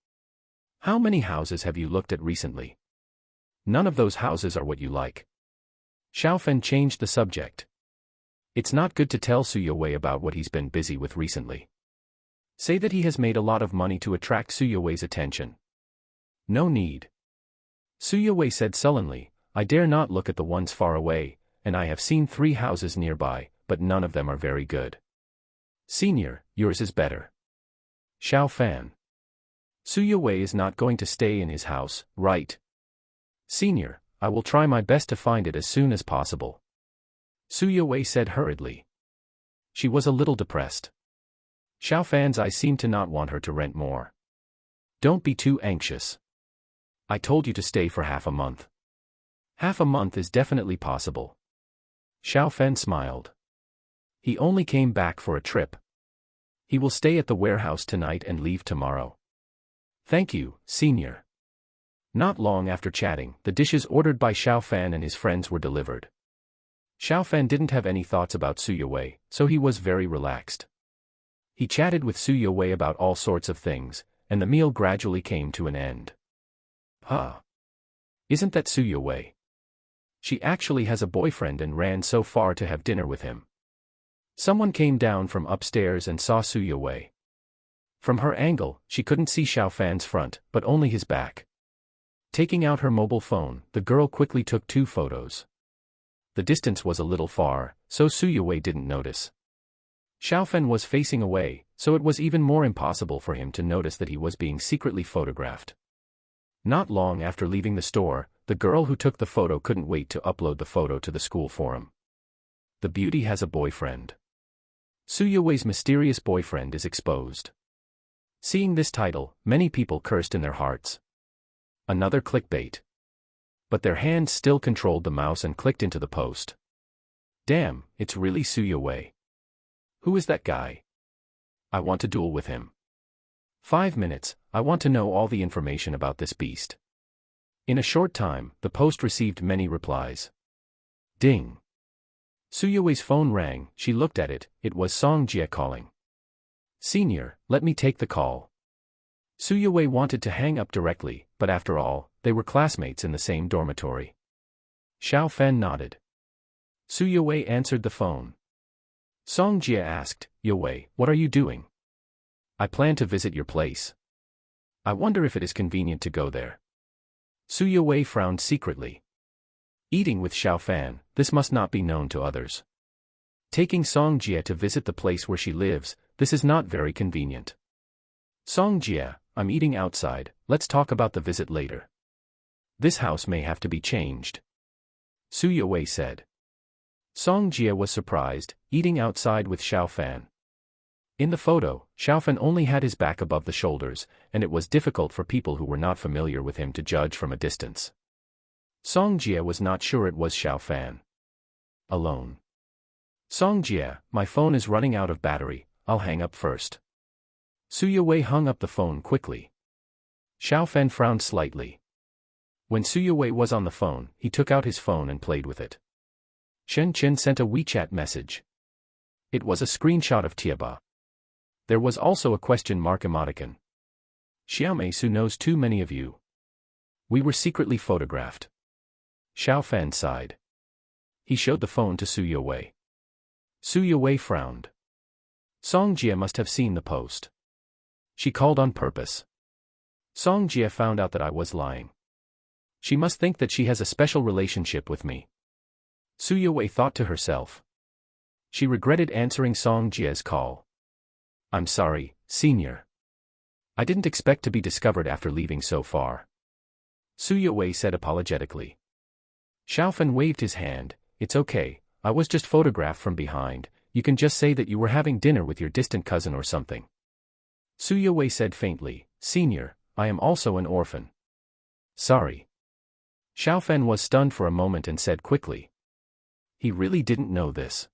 How many houses have you looked at recently? None of those houses are what you like. Xiaofan changed the subject. It's not good to tell Su Yue about what he's been busy with recently. Say that he has made a lot of money to attract Su Yue's attention. No need. Su Yue said sullenly, I dare not look at the ones far away, and I have seen 3 houses nearby, but none of them are very good. Senior, yours is better. Xiaofan. Su Yue is not going to stay in his house, right? Senior, I will try my best to find it as soon as possible. Su Yue said hurriedly. She was a little depressed. Xiaofan's eyes seemed to not want her to rent more. Don't be too anxious. I told you to stay for half a month. Half a month is definitely possible. Xiaofan smiled. He only came back for a trip. He will stay at the warehouse tonight and leave tomorrow. Thank you, Senior. Not long after chatting, the dishes ordered by Xiaofan and his friends were delivered. Xiaofan didn't have any thoughts about Su Yue, so he was very relaxed. He chatted with Su Yue about all sorts of things, and the meal gradually came to an end. Huh. Isn't that Su Yue? She actually has a boyfriend and ran so far to have dinner with him. Someone came down from upstairs and saw Su Yue. From her angle, she couldn't see Xiaofan's front, but only his back. Taking out her mobile phone, the girl quickly took 2 photos. The distance was a little far, so Su Yue didn't notice. Xiaofan was facing away, so it was even more impossible for him to notice that he was being secretly photographed. Not long after leaving the store, the girl who took the photo couldn't wait to upload the photo to the school forum. The beauty has a boyfriend. Su Yue's mysterious boyfriend is exposed. Seeing this title, many people cursed in their hearts. Another clickbait. But their hands still controlled the mouse and clicked into the post. Damn, it's really Su Yue. Who is that guy? I want to duel with him. 5 minutes, I want to know all the information about this beast. In a short time, the post received many replies. Ding. Su Yue's phone rang, she looked at it, it was Song Jie calling. Senior, let me take the call. Su Yue wanted to hang up directly, but after all, they were classmates in the same dormitory. Xiaofan nodded. Su Yue answered the phone. Song Jie asked, Yue, what are you doing? I plan to visit your place. I wonder if it is convenient to go there. Su Yue frowned secretly. Eating with Xiaofan, this must not be known to others. Taking Songjie to visit the place where she lives, this is not very convenient. Songjie, I'm eating outside, let's talk about the visit later. This house may have to be changed. Su Yue said. Songjie was surprised, eating outside with Xiaofan. In the photo, Xiaofan only had his back above the shoulders, and it was difficult for people who were not familiar with him to judge from a distance. Songjie was not sure it was Xiaofan. Alone. Songjie, my phone is running out of battery, I'll hang up first. Su Yue hung up the phone quickly. Xiaofan frowned slightly. When Su Yue was on the phone, he took out his phone and played with it. Shen Chen sent a WeChat message. It was a screenshot of Tieba. There was also a question mark emoticon. Xiaomei Su knows too many of you. We were secretly photographed. Xiaofan sighed. He showed the phone to Su Yue. Su Yue frowned. Songjie must have seen the post. She called on purpose. Songjie found out that I was lying. She must think that she has a special relationship with me. Su Yue thought to herself. She regretted answering Songjie's call. I'm sorry, senior. I didn't expect to be discovered after leaving so far. Su Yue said apologetically. Xiaofan waved his hand. It's okay, I was just photographed from behind, you can just say that you were having dinner with your distant cousin or something. Su Yue said faintly, Senior, I am also an orphan. Sorry. Xiaofan was stunned for a moment and said quickly. He really didn't know this.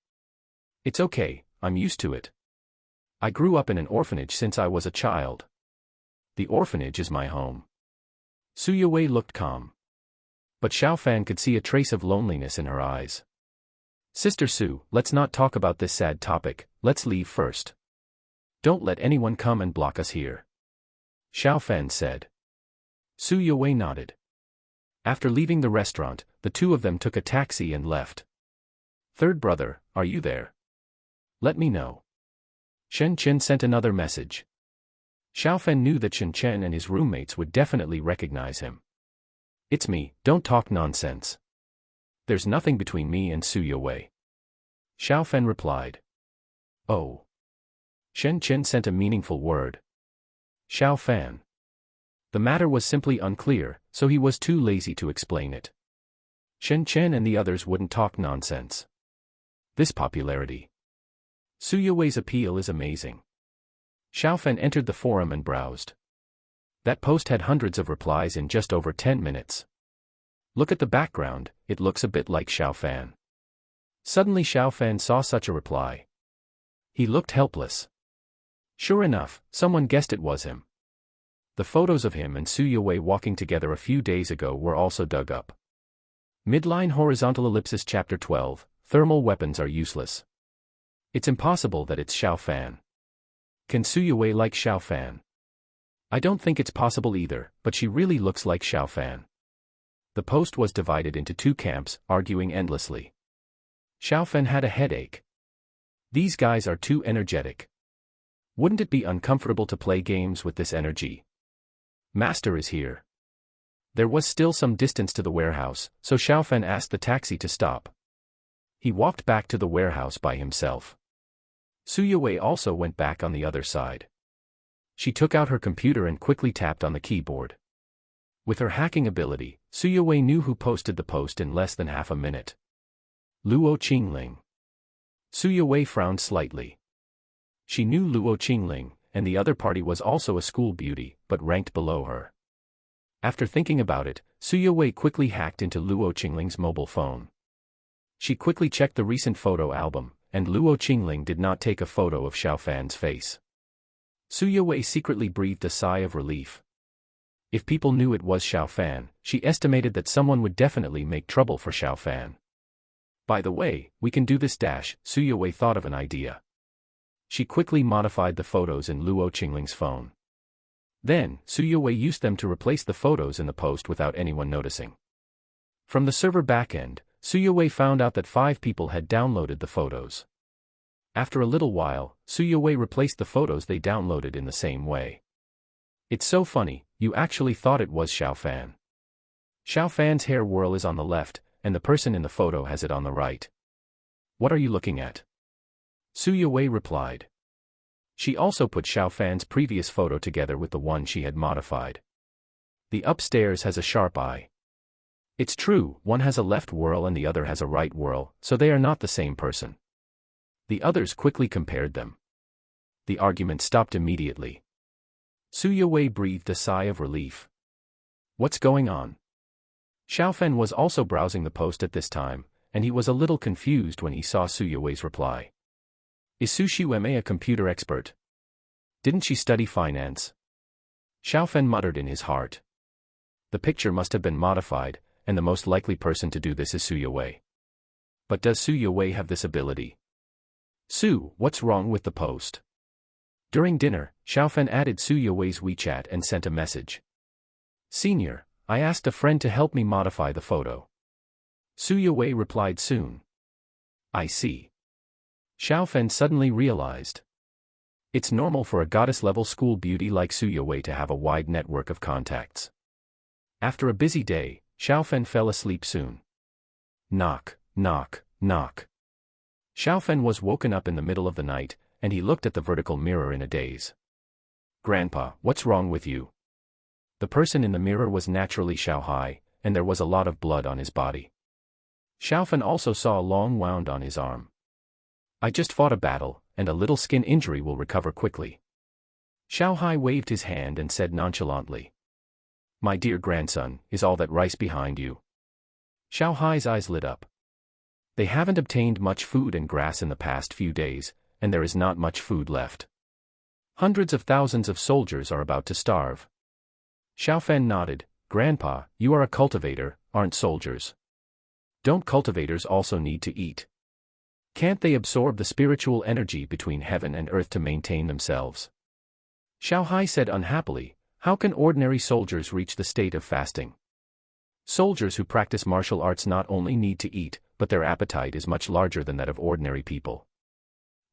It's okay, I'm used to it. I grew up in an orphanage since I was a child. The orphanage is my home. Su Yue looked calm. But Xiaofan could see a trace of loneliness in her eyes. Sister Su, let's not talk about this sad topic, let's leave first. Don't let anyone come and block us here. Xiaofan said. Su Yue nodded. After leaving the restaurant, the two of them took a taxi and left. Third brother, are you there? Let me know. Shen Chen sent another message. Xiaofan knew that Shen Chen and his roommates would definitely recognize him. It's me, don't talk nonsense. There's nothing between me and Su Yue. Xiaofan replied. Oh. Shen Chen sent a meaningful word. Xiaofan. The matter was simply unclear, so he was too lazy to explain it. Shen Chen and the others wouldn't talk nonsense. This popularity. Su Yue's appeal is amazing. Xiaofan entered the forum and browsed. That post had hundreds of replies in just over 10 minutes. Look at the background, it looks a bit like Xiaofan. Suddenly Xiaofan saw such a reply. He looked helpless. Sure enough, someone guessed it was him. The photos of him and Su Yue walking together a few days ago were also dug up. Midline horizontal ellipsis chapter 12, thermal weapons are useless. It's impossible that it's Xiaofan. Can Su Yue like Xiaofan? I don't think it's possible either, but she really looks like Xiaofan. The post was divided into two camps, arguing endlessly. Xiaofan had a headache. These guys are too energetic. Wouldn't it be uncomfortable to play games with this energy? Master is here. There was still some distance to the warehouse, so Xiaofan asked the taxi to stop. He walked back to the warehouse by himself. Su Yue also went back on the other side. She took out her computer and quickly tapped on the keyboard. With her hacking ability, Su Yue knew who posted the post in less than half a minute. Luo Qingling. Su Yue frowned slightly. She knew Luo Qingling, and the other party was also a school beauty, but ranked below her. After thinking about it, Su Yue quickly hacked into Luo Qingling's mobile phone. She quickly checked the recent photo album, and Luo Qingling did not take a photo of Xiaofan's face. Su Yue secretly breathed a sigh of relief. If people knew it was Xiaofan, she estimated that someone would definitely make trouble for Xiaofan. By the way, we can do this dash, Su Yue thought of an idea. She quickly modified the photos in Luo Qingling's phone. Then, Su Yue used them to replace the photos in the post without anyone noticing. From the server backend, Su Yue found out that 5 people had downloaded the photos. After a little while, Suyue replaced the photos they downloaded in the same way. It's so funny, you actually thought it was Xiaofan. Xiaofan's hair whirl is on the left, and the person in the photo has it on the right. What are you looking at? Suyue replied. She also put Xiaofan's previous photo together with the one she had modified. The upstairs has a sharp eye. It's true, one has a left whirl and the other has a right whirl, so they are not the same person. The others quickly compared them. The argument stopped immediately. Suyue breathed a sigh of relief. What's going on? Xiaofan was also browsing the post at this time, and he was a little confused when he saw Suyue's reply. Is Suyue a computer expert? Didn't she study finance? Xiaofan muttered in his heart. The picture must have been modified, and the most likely person to do this is Suyue. But does Suyue have this ability? Su, what's wrong with the post? During dinner, Xiaofan added Suyue's WeChat and sent a message. Senior, I asked a friend to help me modify the photo. Suyue replied soon. I see. Xiaofan suddenly realized. It's normal for a goddess-level school beauty like Suyue to have a wide network of contacts. After a busy day, Xiaofan fell asleep soon. Knock, knock, knock. Xiaofan was woken up in the middle of the night, and he looked at the vertical mirror in a daze. Grandpa, what's wrong with you? The person in the mirror was naturally Xiaohai, and there was a lot of blood on his body. Xiaofan also saw a long wound on his arm. I just fought a battle, and a little skin injury will recover quickly. Xiaohai waved his hand and said nonchalantly. My dear grandson, is all that rice behind you? Xiaohai's eyes lit up. They haven't obtained much food and grass in the past few days, and there is not much food left. Hundreds of thousands of soldiers are about to starve. Xiaofan nodded. Grandpa, you are a cultivator, aren't soldiers? Don't cultivators also need to eat? Can't they absorb the spiritual energy between heaven and earth to maintain themselves? Xiaohai said unhappily, how can ordinary soldiers reach the state of fasting? Soldiers who practice martial arts not only need to eat, but their appetite is much larger than that of ordinary people.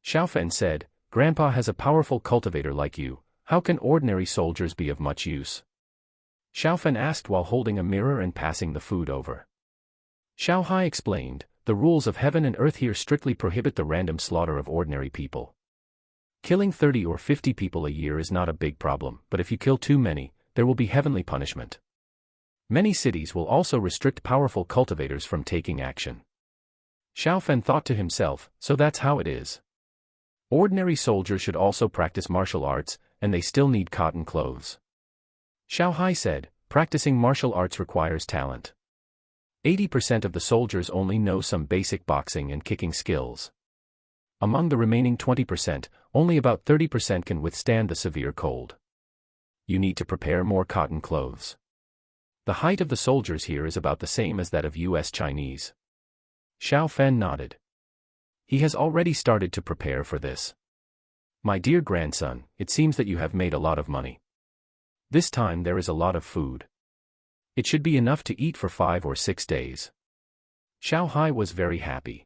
Xiaofan said, Grandpa has a powerful cultivator like you, how can ordinary soldiers be of much use? Xiaofan asked while holding a mirror and passing the food over. Xiaohai explained, the rules of heaven and earth here strictly prohibit the random slaughter of ordinary people. Killing 30 or 50 people a year is not a big problem, but if you kill too many, there will be heavenly punishment. Many cities will also restrict powerful cultivators from taking action. Xiaofan thought to himself, so that's how it is. Ordinary soldiers should also practice martial arts, and they still need cotton clothes. Xiaohai said, practicing martial arts requires talent. 80% of the soldiers only know some basic boxing and kicking skills. Among the remaining 20%, only about 30% can withstand the severe cold. You need to prepare more cotton clothes. The height of the soldiers here is about the same as that of US Chinese. Xiaofan nodded. He has already started to prepare for this. My dear grandson, it seems that you have made a lot of money. This time there is a lot of food. It should be enough to eat for 5 or 6 days. Xiaohai was very happy.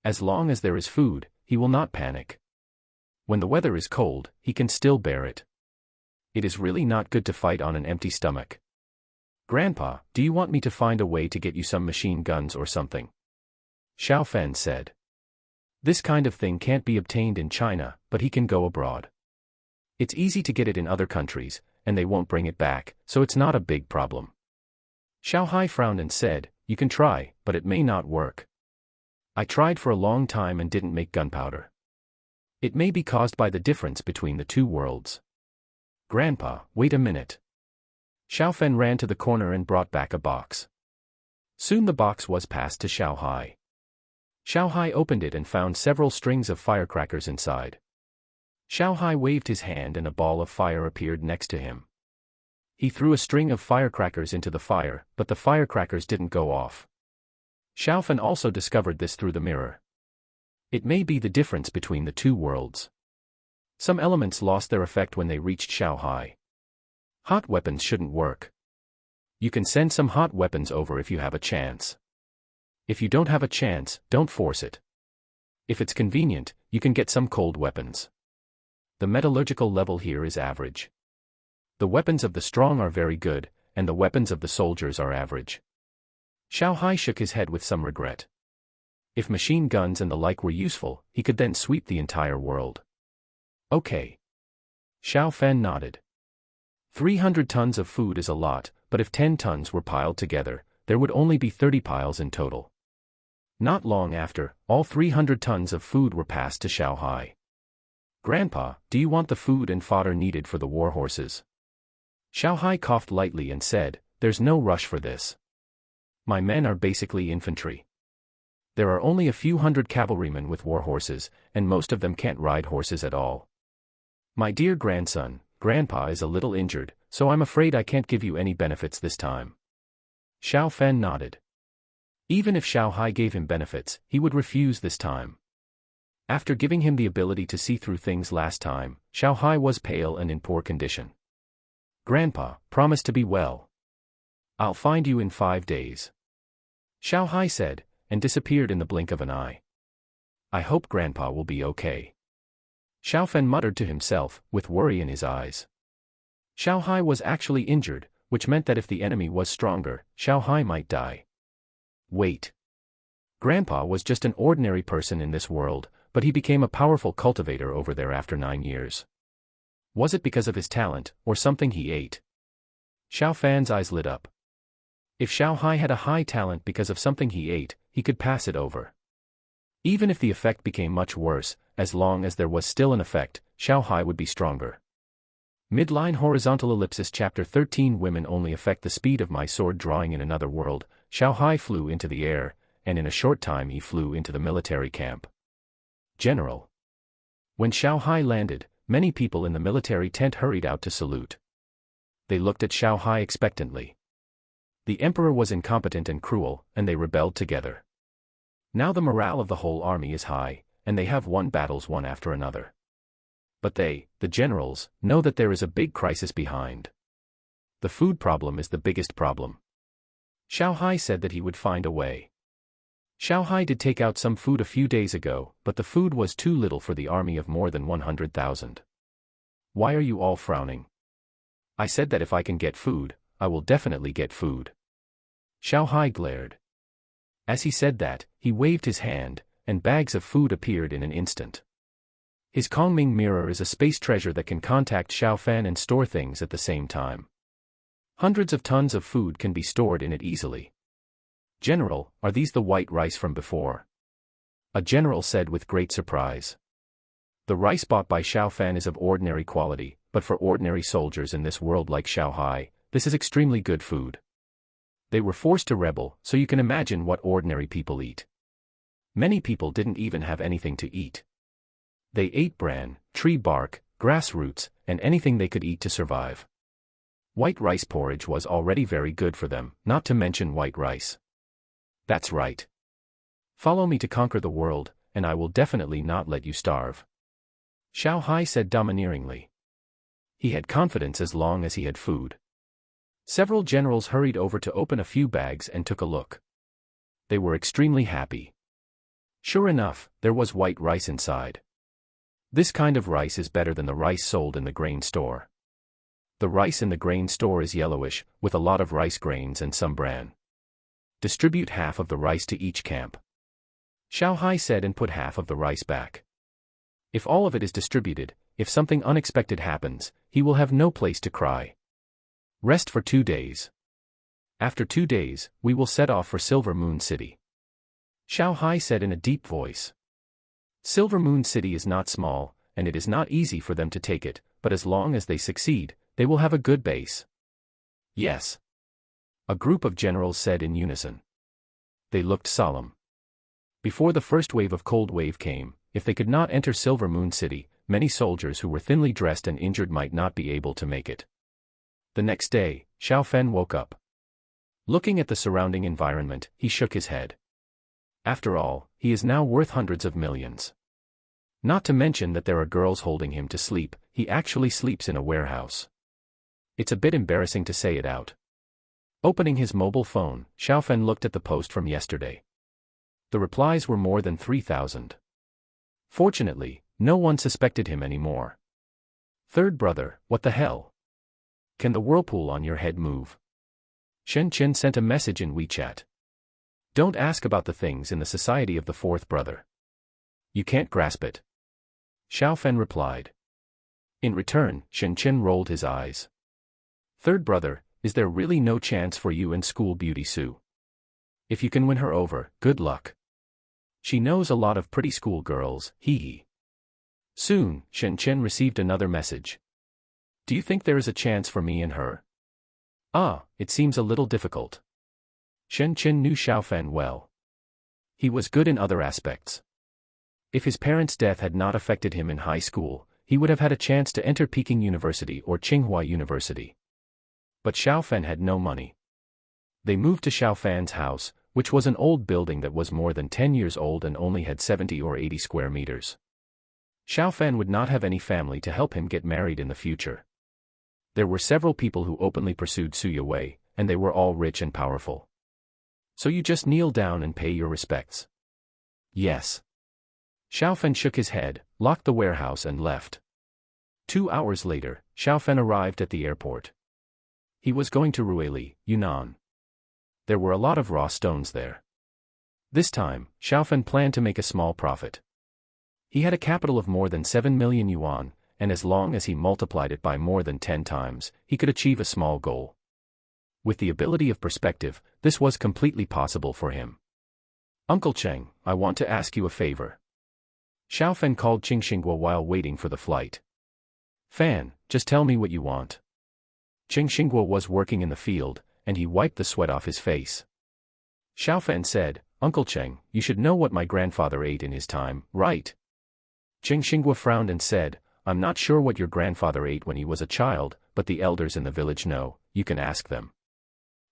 As long as there is food, he will not panic. When the weather is cold, he can still bear it. It is really not good to fight on an empty stomach. Grandpa, do you want me to find a way to get you some machine guns or something? Xiaofan said. This kind of thing can't be obtained in China, but he can go abroad. It's easy to get it in other countries, and they won't bring it back, so it's not a big problem. Xiaohai frowned and said, you can try, but it may not work. I tried for a long time and didn't make gunpowder. It may be caused by the difference between the two worlds. Grandpa, wait a minute. Xiaofan ran to the corner and brought back a box. Soon the box was passed to Xiaohai. Xiaohai opened it and found several strings of firecrackers inside. Xiaohai waved his hand and a ball of fire appeared next to him. He threw a string of firecrackers into the fire, but the firecrackers didn't go off. Xiaofan also discovered this through the mirror. It may be the difference between the two worlds. Some elements lost their effect when they reached Xiaohai. Hot weapons shouldn't work. You can send some hot weapons over if you have a chance. If you don't have a chance, don't force it. If it's convenient, you can get some cold weapons. The metallurgical level here is average. The weapons of the strong are very good, and the weapons of the soldiers are average. Xiao Hai shook his head with some regret. If machine guns and the like were useful, he could then sweep the entire world. Okay. Xiao Fan nodded. 300 tons of food is a lot, but if 10 tons were piled together, there would only be 30 piles in total. Not long after, all 300 tons of food were passed to Xiao Hai. Grandpa, do you want the food and fodder needed for the war horses? Xiao Hai coughed lightly and said, there's no rush for this. My men are basically infantry. There are only a few hundred cavalrymen with war horses, and most of them can't ride horses at all. My dear grandson, Grandpa is a little injured, so I'm afraid I can't give you any benefits this time. Xiao Fan nodded. Even if Xiao Hai gave him benefits, he would refuse this time. After giving him the ability to see through things last time, Xiao Hai was pale and in poor condition. Grandpa, promise to be well. I'll find you in 5 days. Xiao Hai said, and disappeared in the blink of an eye. I hope Grandpa will be okay. Xiao Fan muttered to himself, with worry in his eyes. Xiao Hai was actually injured, which meant that if the enemy was stronger, Xiao Hai might die. Wait. Grandpa was just an ordinary person in this world, but he became a powerful cultivator over there after 9 years. Was it because of his talent, or something he ate? Xiao Fan's eyes lit up. If Xiao Hai had a high talent because of something he ate, he could pass it over. Even if the effect became much worse, as long as there was still an effect, Xiao Hai would be stronger. Midline horizontal ellipsis chapter 13 Women only affect the speed of my sword drawing in another world. Xiao Hai flew into the air, and in a short time he flew into the military camp. General. When Xiao Hai landed, many people in the military tent hurried out to salute. They looked at Xiao Hai expectantly. The emperor was incompetent and cruel, and they rebelled together. Now the morale of the whole army is high, and they have won battles one after another. But they, the generals, know that there is a big crisis behind. The food problem is the biggest problem. Xiao Hai said that he would find a way. Xiao Hai did take out some food a few days ago, but the food was too little for the army of more than 100,000. Why are you all frowning? I said that if I can get food, I will definitely get food. Xiao Hai glared. As he said that, he waved his hand, and bags of food appeared in an instant. His Kongming mirror is a space treasure that can contact Xiao Fan and store things at the same time. Hundreds of tons of food can be stored in it easily. General, are these the white rice from before? A general said with great surprise. The rice bought by Xiao Fan is of ordinary quality, but for ordinary soldiers in this world like Xiao Hai, this is extremely good food. They were forced to rebel, so you can imagine what ordinary people eat. Many people didn't even have anything to eat. They ate bran, tree bark, grass roots, and anything they could eat to survive. White rice porridge was already very good for them, not to mention white rice. That's right. Follow me to conquer the world, and I will definitely not let you starve. Xiao Hai said domineeringly. He had confidence as long as he had food. Several generals hurried over to open a few bags and took a look. They were extremely happy. Sure enough, there was white rice inside. This kind of rice is better than the rice sold in the grain store. The rice in the grain store is yellowish, with a lot of rice grains and some bran. Distribute half of the rice to each camp. Xiao Hai said and put half of the rice back. If all of it is distributed, if something unexpected happens, he will have no place to cry. Rest for 2 days. After 2 days, we will set off for Silver Moon City. Xiao Hai said in a deep voice. Silver Moon City is not small, and it is not easy for them to take it, but as long as they succeed, they will have a good base. Yes. A group of generals said in unison. They looked solemn. Before the first wave of cold wave came, if they could not enter Silver Moon City, many soldiers who were thinly dressed and injured might not be able to make it. The next day, Xiao Fan woke up. Looking at the surrounding environment, he shook his head. After all, he is now worth hundreds of millions. Not to mention that there are girls holding him to sleep, he actually sleeps in a warehouse. It's a bit embarrassing to say it out. Opening his mobile phone, Xiao Fan looked at the post from yesterday. The replies were more than 3,000. Fortunately, no one suspected him anymore. Third brother, what the hell? Can the whirlpool on your head move? Shen Chen sent a message in WeChat. Don't ask about the things in the society of the fourth brother. You can't grasp it. Xiaofen replied. In return, Shen Chen rolled his eyes. Third brother, is there really no chance for you and school beauty Su? If you can win her over, good luck. She knows a lot of pretty school girls, hee hee. Soon, Shen Chen received another message. Do you think there is a chance for me and her? Ah, it seems a little difficult. Shen Chen knew Xiaofen well. He was good in other aspects. If his parents' death had not affected him in high school, he would have had a chance to enter Peking University or Tsinghua University. But Xiaofen had no money. They moved to Xiaofen's house, which was an old building that was more than 10 years old and only had 70 or 80 square meters. Xiaofen would not have any family to help him get married in the future. There were several people who openly pursued Su Yue, and they were all rich and powerful. So you just kneel down and pay your respects. Yes. Xiaofen shook his head, locked the warehouse and left. 2 hours later, Xiaofen arrived at the airport. He was going to Ruili, Yunnan. There were a lot of raw stones there. This time, Xiaofen planned to make a small profit. He had a capital of more than 7 million yuan, and as long as he multiplied it by more than 10 times, he could achieve a small goal. With the ability of perspective, this was completely possible for him. Uncle Cheng, I want to ask you a favor. Xiaofen called Qing Xinghua while waiting for the flight. Fan, just tell me what you want. Qing Xinghua was working in the field, and he wiped the sweat off his face. Xiaofen said, Uncle Cheng, you should know what my grandfather ate in his time, right? Qing Xinghua frowned and said, I'm not sure what your grandfather ate when he was a child, but the elders in the village know, you can ask them.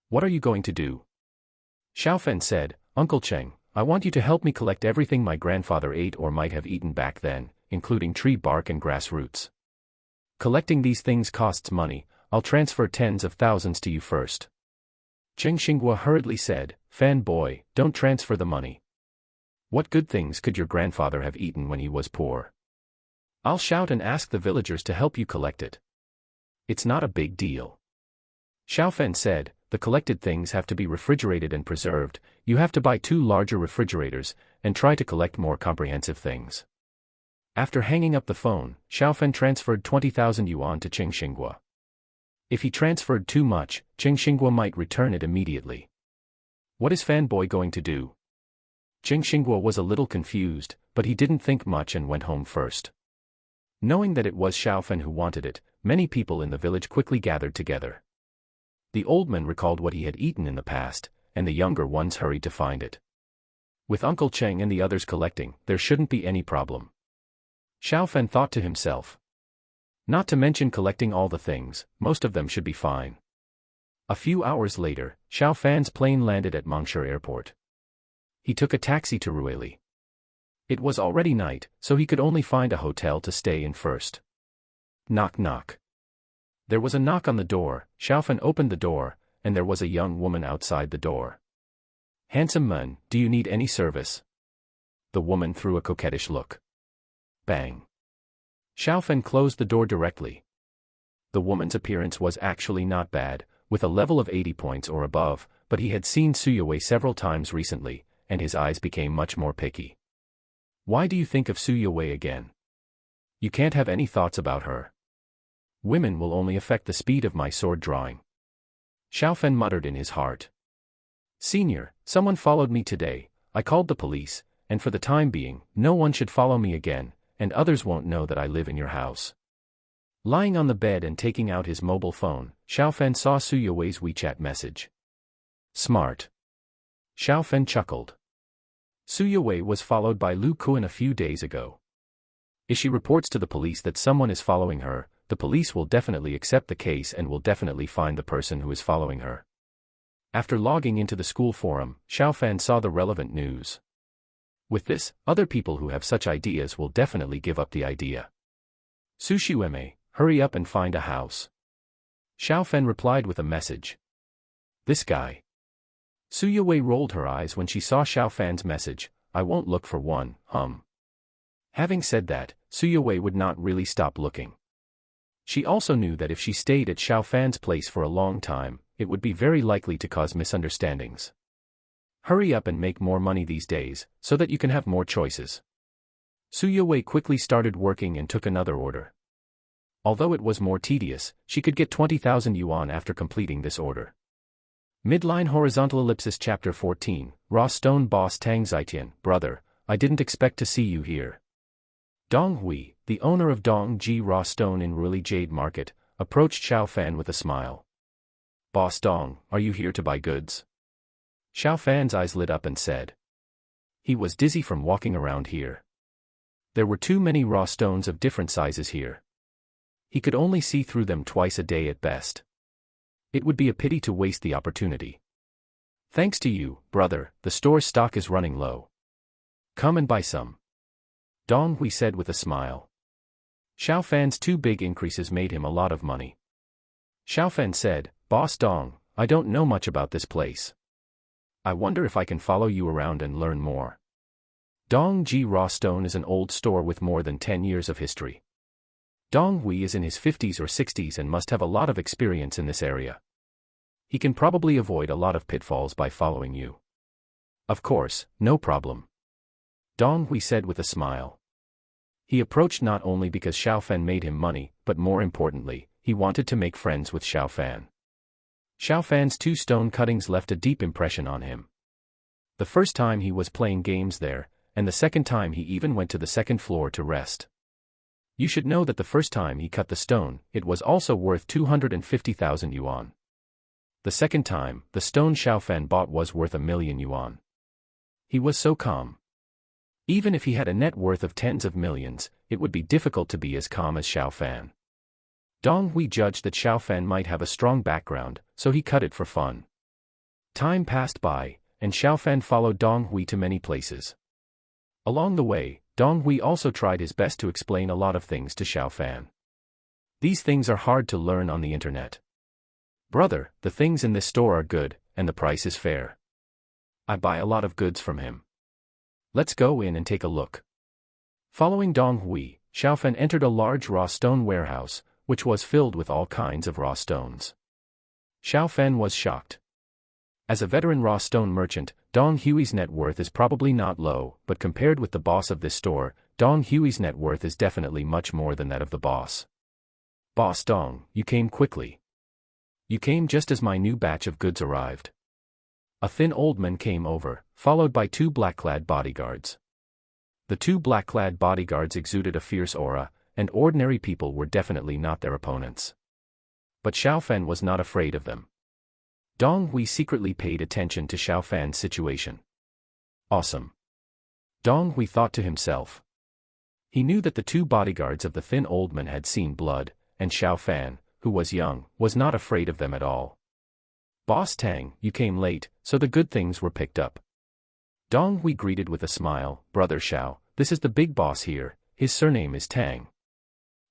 What are you going to do? Xiaofen said, Uncle Cheng, I want you to help me collect everything my grandfather ate or might have eaten back then, including tree bark and grass roots. Collecting these things costs money, I'll transfer tens of thousands to you first. Qing Xinghua hurriedly said, Fan boy, don't transfer the money. What good things could your grandfather have eaten when he was poor? I'll shout and ask the villagers to help you collect it. It's not a big deal. Xiaofen said, the collected things have to be refrigerated and preserved, you have to buy 2 larger refrigerators, and try to collect more comprehensive things. After hanging up the phone, Xiaofen transferred 20,000 yuan to Qing Xinghua. If he transferred too much, Qing Xinghua might return it immediately. What is Fanboy going to do? Qing Xinghua was a little confused, but he didn't think much and went home first. Knowing that it was Xiaofen who wanted it, many people in the village quickly gathered together. The old man recalled what he had eaten in the past, and the younger ones hurried to find it. With Uncle Cheng and the others collecting, there shouldn't be any problem. Xiaofen thought to himself. Not to mention collecting all the things, most of them should be fine. A few hours later, Xiaofan's plane landed at Mongsher Airport. He took a taxi to Ruili. It was already night, so he could only find a hotel to stay in first. Knock knock. There was a knock on the door, Xiaofen opened the door, and there was a young woman outside the door. Handsome man, do you need any service? The woman threw a coquettish look. Bang. Xiaofen closed the door directly. The woman's appearance was actually not bad, with a level of 80 points or above, but he had seen Su Yue several times recently, and his eyes became much more picky. Why do you think of Su Yue again? You can't have any thoughts about her. Women will only affect the speed of my sword drawing. Xiaofen muttered in his heart. Senior, someone followed me today, I called the police, and for the time being, no one should follow me again, and others won't know that I live in your house. Lying on the bed and taking out his mobile phone, Xiaofen saw Su Yue's WeChat message. Smart. Xiaofen chuckled. Su Yue was followed by Lu Kuan a few days ago. If she reports to the police that someone is following her, the police will definitely accept the case and will definitely find the person who is following her. After logging into the school forum, Xiaofen saw the relevant news. With this, other people who have such ideas will definitely give up the idea. Su Xueme, hurry up and find a house. Xiaofen replied with a message. This guy. Su Yue rolled her eyes when she saw Xiaofan's message, I won't look for one, Having said that, Suyewei would not really stop looking. She also knew that if she stayed at Xiao Fan's place for a long time, it would be very likely to cause misunderstandings. Hurry up and make more money these days, so that you can have more choices. Suyewei quickly started working and took another order. Although it was more tedious, she could get 20,000 yuan after completing this order. Midline horizontal ellipsis chapter 14, Raw Stone boss Tang Zitian, brother, I didn't expect to see you here. Dong Hui, the owner of Dong Ji Raw Stone in Ruili Jade Market, approached Xiao Fan with a smile. Boss Dong, are you here to buy goods? Xiao Fan's eyes lit up and said. He was dizzy from walking around here. There were too many raw stones of different sizes here. He could only see through them twice a day at best. It would be a pity to waste the opportunity. Thanks to you, brother, the store's stock is running low. Come and buy some. Dong Hui said with a smile. Xiao Fan's 2 big increases made him a lot of money. Xiao Fan said, Boss Dong, I don't know much about this place. I wonder if I can follow you around and learn more. Dong Ji Raw Stone is an old store with more than 10 years of history. Dong Hui is in his 50s or 60s and must have a lot of experience in this area. He can probably avoid a lot of pitfalls by following you. Of course, no problem. Dong Hui said with a smile. He approached not only because Xiao Fan made him money, but more importantly, he wanted to make friends with Xiao Fan. Xiao Fan's 2 stone cuttings left a deep impression on him. The first time he was playing games there, and the second time he even went to the second floor to rest. You should know that the first time he cut the stone, it was also worth 250,000 yuan. The second time, the stone Xiao Fan bought was worth 1,000,000 yuan. He was so calm. Even if he had a net worth of tens of millions, it would be difficult to be as calm as Xiao Fan. Dong Hui judged that Xiao Fan might have a strong background, so he cut it for fun. Time passed by, and Xiao Fan followed Dong Hui to many places. Along the way, Dong Hui also tried his best to explain a lot of things to Xiao Fan. These things are hard to learn on the internet. Brother, the things in this store are good, and the price is fair. I buy a lot of goods from him. Let's go in and take a look. Following Dong Hui, Xiao Fan entered a large raw stone warehouse, which was filled with all kinds of raw stones. Xiao Fan was shocked. As a veteran raw stone merchant, Dong Hui's net worth is probably not low, but compared with the boss of this store, Dong Hui's net worth is definitely much more than that of the boss. Boss Dong, you came quickly. You came just as my new batch of goods arrived. A thin old man came over, followed by 2 black-clad bodyguards. The 2 black-clad bodyguards exuded a fierce aura, and ordinary people were definitely not their opponents. But Xiao Fan was not afraid of them. Dong Hui secretly paid attention to Xiao Fan's situation. Awesome. Dong Hui thought to himself. He knew that the 2 bodyguards of the thin old man had seen blood, and Xiao Fan, who was young, was not afraid of them at all. Boss Tang, you came late, so the good things were picked up. Dong Hui greeted with a smile, Brother Xiao, this is the big boss here, his surname is Tang.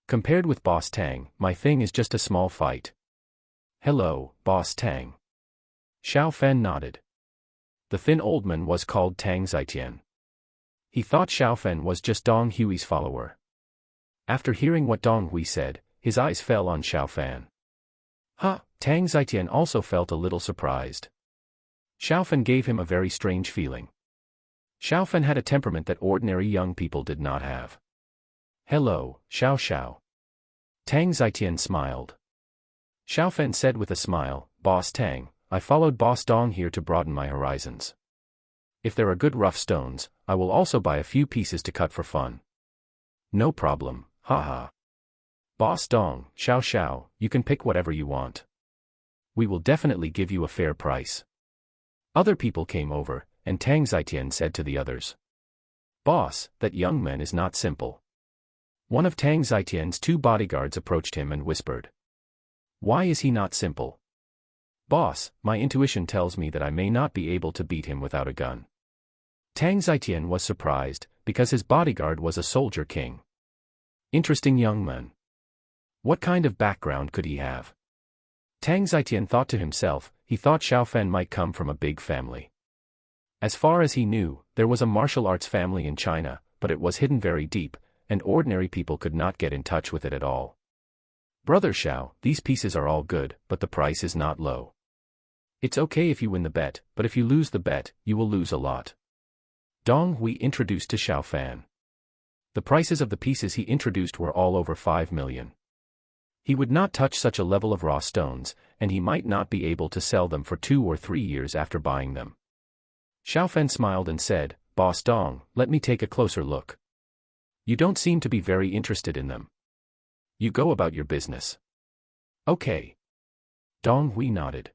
Compared with Boss Tang, my thing is just a small fight. Hello, Boss Tang. Xiao Fan nodded. The thin old man was called Tang Zitian. He thought Xiao Fan was just Dong Hui's follower. After hearing what Dong Hui said, his eyes fell on Xiao Fan. Tang Zitian also felt a little surprised. Xiao Fan gave him a very strange feeling. Xiao Fan had a temperament that ordinary young people did not have. Hello, Xiao Xiao. Tang Zitian smiled. Xiao Fan said with a smile, Boss Tang, I followed Boss Dong here to broaden my horizons. If there are good rough stones, I will also buy a few pieces to cut for fun. No problem, haha. Boss Dong, Xiao Xiao, you can pick whatever you want. We will definitely give you a fair price. Other people came over, and Tang Zitian said to the others. Boss, that young man is not simple. One of Tang Zitian's 2 bodyguards approached him and whispered. Why is he not simple? Boss, my intuition tells me that I may not be able to beat him without a gun. Tang Zitian was surprised, because his bodyguard was a soldier king. Interesting young man. What kind of background could he have? Tang Zitian thought to himself, he thought Xiao Fan might come from a big family. As far as he knew, there was a martial arts family in China, but it was hidden very deep, and ordinary people could not get in touch with it at all. Brother Xiao, these pieces are all good, but the price is not low. It's okay if you win the bet, but if you lose the bet, you will lose a lot. Dong Hui introduced to Xiao Fan. The prices of the pieces he introduced were all over 5 million. He would not touch such a level of raw stones, and he might not be able to sell them for 2 or 3 years after buying them. Xiao Fan smiled and said, Boss Dong, let me take a closer look. You don't seem to be very interested in them. You go about your business. Okay. Dong Hui nodded.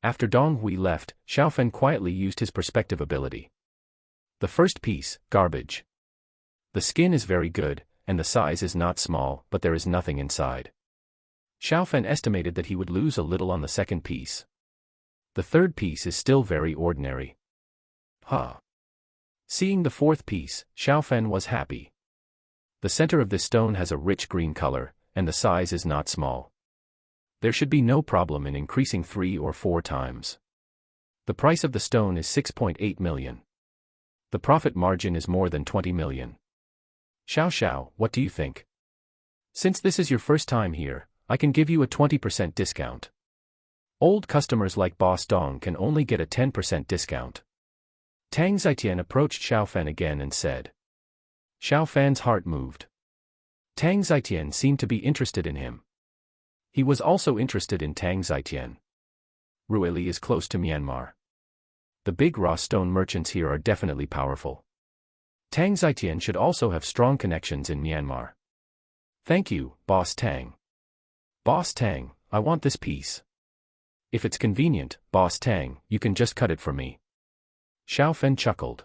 After Dong Hui left, Xiao Fan quietly used his perspective ability. The first piece, garbage. The skin is very good, and the size is not small, but there is nothing inside. Xiao Fan estimated that he would lose a little on the second piece. The third piece is still very ordinary. Seeing the fourth piece, Xiao Fan was happy. The center of this stone has a rich green color, and the size is not small. There should be no problem in increasing 3 or 4 times. The price of the stone is 6.8 million. The profit margin is more than 20 million. Xiao, what do you think? Since this is your first time here, I can give you a 20% discount. Old customers like Boss Dong can only get a 10% discount. Tang Zitian approached Xiao Fan again and said. Xiao Fan's heart moved. Tang Zitian seemed to be interested in him. He was also interested in Tang Zitian. Ruili is close to Myanmar. The big raw stone merchants here are definitely powerful. Tang Zitian should also have strong connections in Myanmar. Thank you, Boss Tang. Boss Tang, I want this piece. If it's convenient, Boss Tang, you can just cut it for me. Xiao Fan chuckled.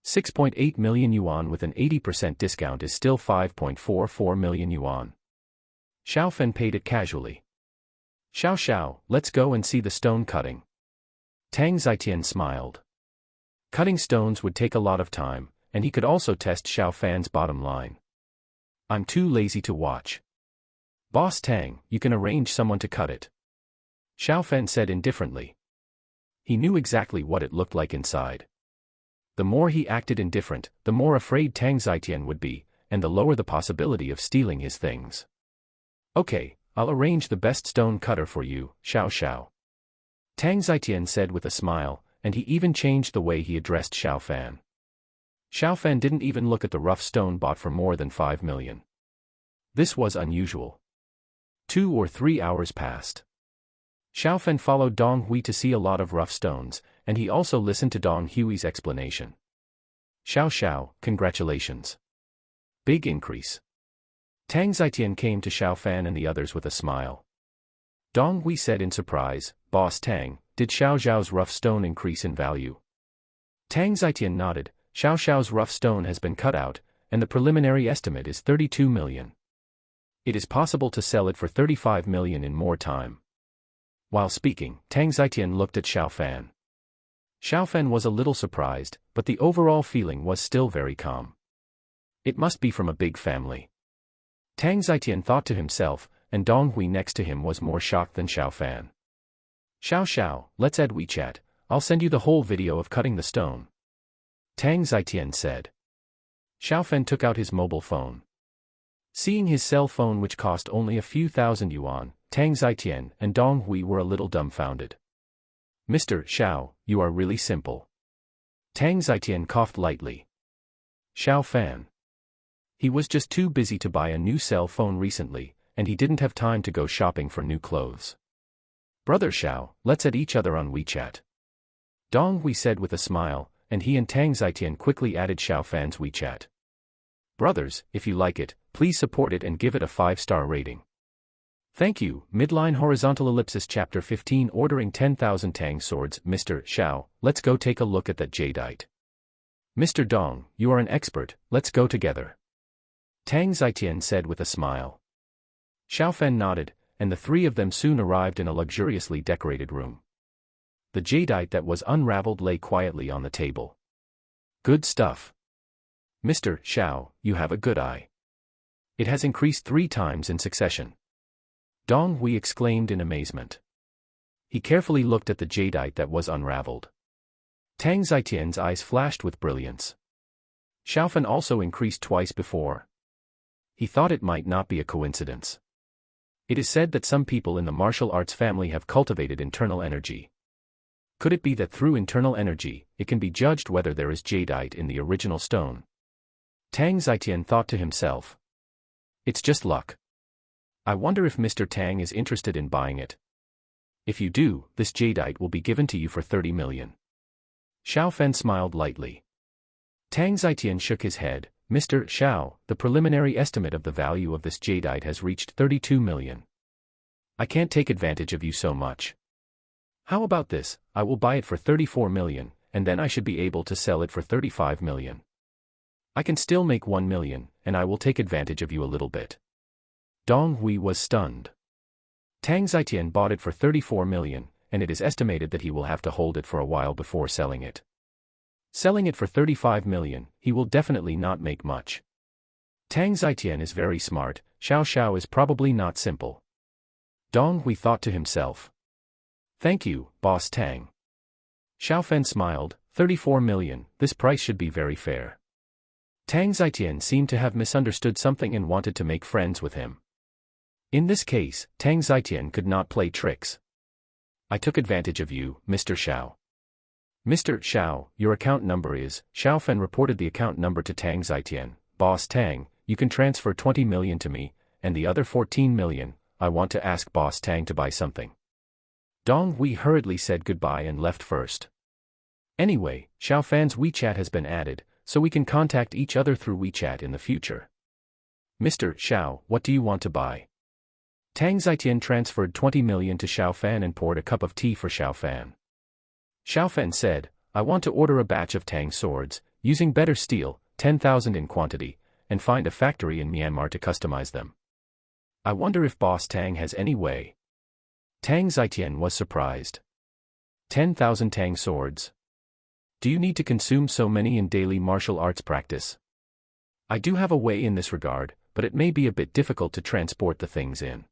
6.8 million yuan with an 80% discount is still 5.44 million yuan. Xiao Fan paid it casually. Xiao, let's go and see the stone cutting. Tang Zitian smiled. Cutting stones would take a lot of time, and he could also test Xiao Fan's bottom line. I'm too lazy to watch. Boss Tang, you can arrange someone to cut it. Xiao Fan said indifferently. He knew exactly what it looked like inside. The more he acted indifferent, the more afraid Tang Zitian would be, and the lower the possibility of stealing his things. Okay, I'll arrange the best stone cutter for you, Xiao. Tang Zitian said with a smile, and he even changed the way he addressed Xiao Fan. Xiao Fan didn't even look at the rough stone bought for more than 5 million. This was unusual. 2 or 3 hours passed. Xiao Fan followed Dong Hui to see a lot of rough stones, and he also listened to Dong Hui's explanation. Xiao, congratulations. Big increase. Tang Zitian came to Xiao Fan and the others with a smile. Dong Hui said in surprise, Boss Tang, did Xiao's rough stone increase in value? Tang Zitian nodded. Xiao's rough stone has been cut out, and the preliminary estimate is 32 million. It is possible to sell it for 35 million in more time. While speaking, Tang Zitian looked at Xiao Fan. Xiao Fan was a little surprised, but the overall feeling was still very calm. It must be from a big family. Tang Zitian thought to himself, and Dong Hui next to him was more shocked than Xiao Fan. Xiao, let's add WeChat, I'll send you the whole video of cutting the stone. Tang Zitian said. Xiao Fan took out his mobile phone. Seeing his cell phone which cost only a few thousand yuan, Tang Zitian and Dong Hui were a little dumbfounded. Mr. Xiao, you are really simple. Tang Zitian coughed lightly. Xiao Fan. He was just too busy to buy a new cell phone recently, and he didn't have time to go shopping for new clothes. Brother Xiao, let's add each other on WeChat. Dong Hui said with a smile, and he and Tang Zitian quickly added Xiao Fan's WeChat. Brothers, if you like it, please support it and give it a 5-star rating. Thank you. Midline horizontal ellipsis chapter 15 ordering 10,000 Tang swords. Mr. Xiao, let's go take a look at that jadeite. Mr. Dong, you are an expert, let's go together. Tang Zitian said with a smile. Xiao Fan nodded, and the three of them soon arrived in a luxuriously decorated room. The jadeite that was unraveled lay quietly on the table. Good stuff. Mr. Xiao, you have a good eye. It has increased 3 times in succession. Dong Hui exclaimed in amazement. He carefully looked at the jadeite that was unraveled. Tang Zitian's eyes flashed with brilliance. Xiaofan also increased twice before. He thought it might not be a coincidence. It is said that some people in the martial arts family have cultivated internal energy. Could it be that through internal energy, it can be judged whether there is jadeite in the original stone? Tang Zitian thought to himself. It's just luck. I wonder if Mr. Tang is interested in buying it. If you do, this jadeite will be given to you for 30 million. Xiaofan smiled lightly. Tang Zitian shook his head. Mr. Xiao, the preliminary estimate of the value of this jadeite has reached 32 million. I can't take advantage of you so much. How about this? I will buy it for 34 million, and then I should be able to sell it for 35 million. I can still make 1 million, and I will take advantage of you a little bit. Dong Hui was stunned. Tang Zitian bought it for 34 million, and it is estimated that he will have to hold it for a while before selling it. Selling it for 35 million, he will definitely not make much. Tang Zitian is very smart, Xiao Xiao is probably not simple. Dong Hui thought to himself. Thank you, Boss Tang. Xiaofan smiled, 34 million, this price should be very fair. Tang Zitian seemed to have misunderstood something and wanted to make friends with him. In this case, Tang Zitian could not play tricks. I took advantage of you, Mr. Xiao. Mr. Xiao, your account number is, Xiaofan reported the account number to Tang Zitian. Boss Tang, you can transfer 20 million to me, and the other 14 million, I want to ask Boss Tang to buy something. Dong Hui hurriedly said goodbye and left first. Anyway, Xiaofan's WeChat has been added, so we can contact each other through WeChat in the future. Mr. Xiao, what do you want to buy? Tang Zitian transferred 20 million to Xiaofan and poured a cup of tea for Xiaofan. Xiaofan said, I want to order a batch of Tang swords, using better steel, 10,000 in quantity, and find a factory in Myanmar to customize them. I wonder if Boss Tang has any way. Tang Zitian was surprised. 10,000 Tang swords. Do you need to consume so many in daily martial arts practice? I do have a way in this regard, but it may be a bit difficult to transport the things in.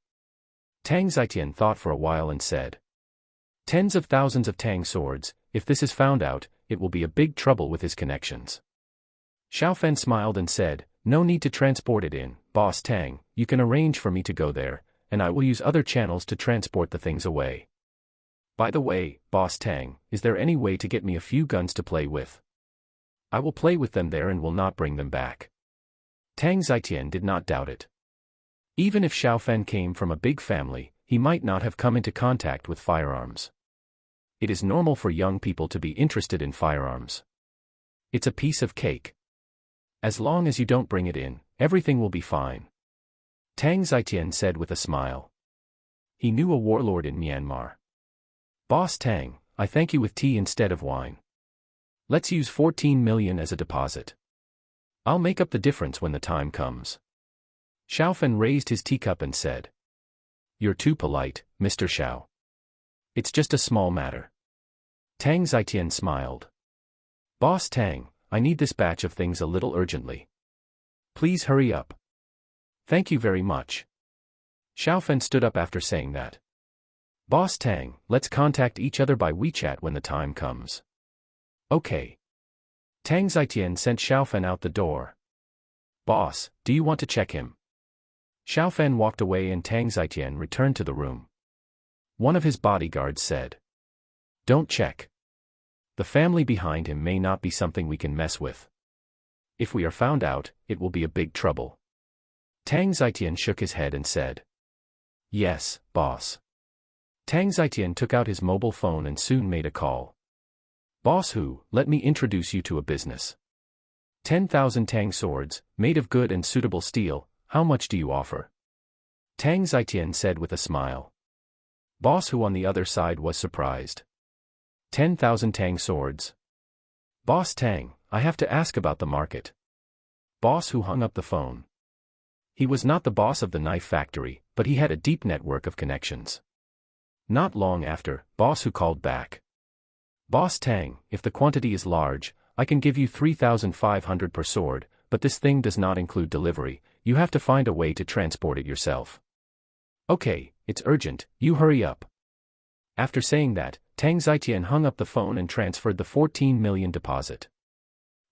Tang Zitian thought for a while and said. Tens of thousands of Tang swords, if this is found out, it will be a big trouble with his connections. Xiaofan smiled and said, no need to transport it in, Boss Tang, you can arrange for me to go there, and I will use other channels to transport the things away. By the way, Boss Tang, is there any way to get me a few guns to play with? I will play with them there and will not bring them back. Tang Zitian did not doubt it. Even if Xiaofan came from a big family, he might not have come into contact with firearms. It is normal for young people to be interested in firearms. It's a piece of cake. As long as you don't bring it in, everything will be fine. Tang Zitian said with a smile. He knew a warlord in Myanmar. Boss Tang, I thank you with tea instead of wine. Let's use 14 million as a deposit. I'll make up the difference when the time comes. Xiaofan raised his teacup and said. You're too polite, Mr. Xiao. It's just a small matter. Tang Zitian smiled. Boss Tang, I need this batch of things a little urgently. Please hurry up. Thank you very much. Xiaofan stood up after saying that. Boss Tang, let's contact each other by WeChat when the time comes. Okay. Tang Zitian sent Xiaofan out the door. Boss, do you want to check him? Xiaofan walked away and Tang Zitian returned to the room. One of his bodyguards said. Don't check. The family behind him may not be something we can mess with. If we are found out, it will be a big trouble. Tang Zitian shook his head and said. Yes, boss. Tang Zitian took out his mobile phone and soon made a call. Boss Hu, let me introduce you to a business. 10,000 Tang swords, made of good and suitable steel, how much do you offer? Tang Zitian said with a smile. Boss Hu on the other side was surprised. 10,000 Tang swords. Boss Tang, I have to ask about the market. Boss Hu hung up the phone. He was not the boss of the knife factory, but he had a deep network of connections. Not long after, Boss Hu called back. Boss Tang, if the quantity is large, I can give you 3,500 per sword, but this thing does not include delivery, you have to find a way to transport it yourself. Okay, it's urgent, you hurry up. After saying that, Tang Zitian hung up the phone and transferred the 14 million deposit.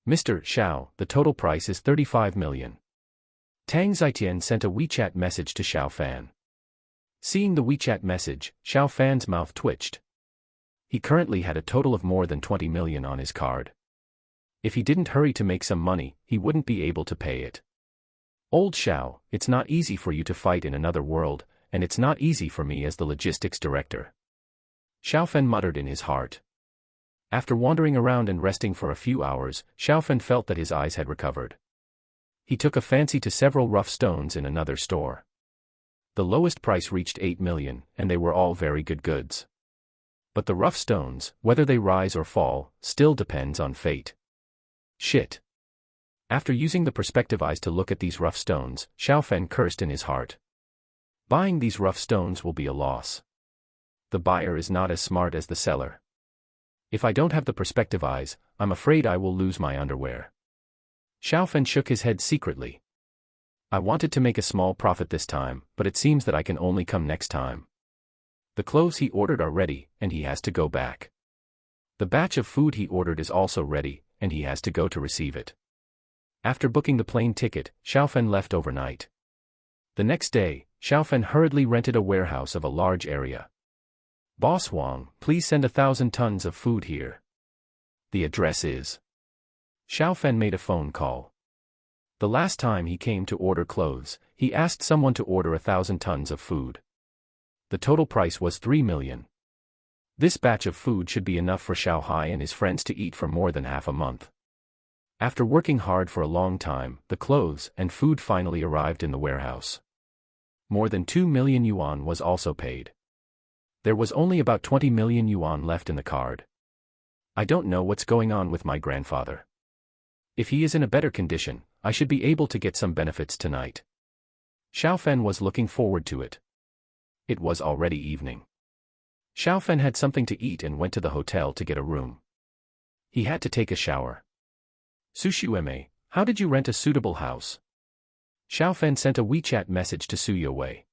Mr. Xiao, the total price is 35 million. Tang Zitian sent a WeChat message to Xiao Fan. Seeing the WeChat message, Xiao Fan's mouth twitched. He currently had a total of more than 20 million on his card. If he didn't hurry to make some money, he wouldn't be able to pay it. Old Xiao, it's not easy for you to fight in another world, and it's not easy for me as the logistics director. Xiaofan muttered in his heart. After wandering around and resting for a few hours, Xiaofan felt that his eyes had recovered. He took a fancy to several rough stones in another store. The lowest price reached 8 million, and they were all very good goods. But the rough stones, whether they rise or fall, still depends on fate. Shit. After using the perspective eyes to look at these rough stones, Xiaofan cursed in his heart. Buying these rough stones will be a loss. The buyer is not as smart as the seller. If I don't have the perspective eyes, I'm afraid I will lose my underwear. Xiaofan shook his head secretly. I wanted to make a small profit this time, but it seems that I can only come next time. The clothes he ordered are ready, and he has to go back. The batch of food he ordered is also ready, and he has to go to receive it. After booking the plane ticket, Xiaofan left overnight. The next day, Xiaofan hurriedly rented a warehouse of a large area. Boss Wang, please send 1,000 tons of food here. The address is. Xiaofan made a phone call. The last time he came to order clothes, he asked someone to order 1,000 tons of food. The total price was 3 million. This batch of food should be enough for Xiao Hai and his friends to eat for more than half a month. After working hard for a long time, the clothes and food finally arrived in the warehouse. More than 2 million yuan was also paid. There was only about 20 million yuan left in the card. I don't know what's going on with my grandfather. If he is in a better condition, I should be able to get some benefits tonight. Xiaofan was looking forward to it. It was already evening. Xiaofan had something to eat and went to the hotel to get a room. He had to take a shower. Sushueme, how did you rent a suitable house? Xiaofan sent a WeChat message to Suyuwei.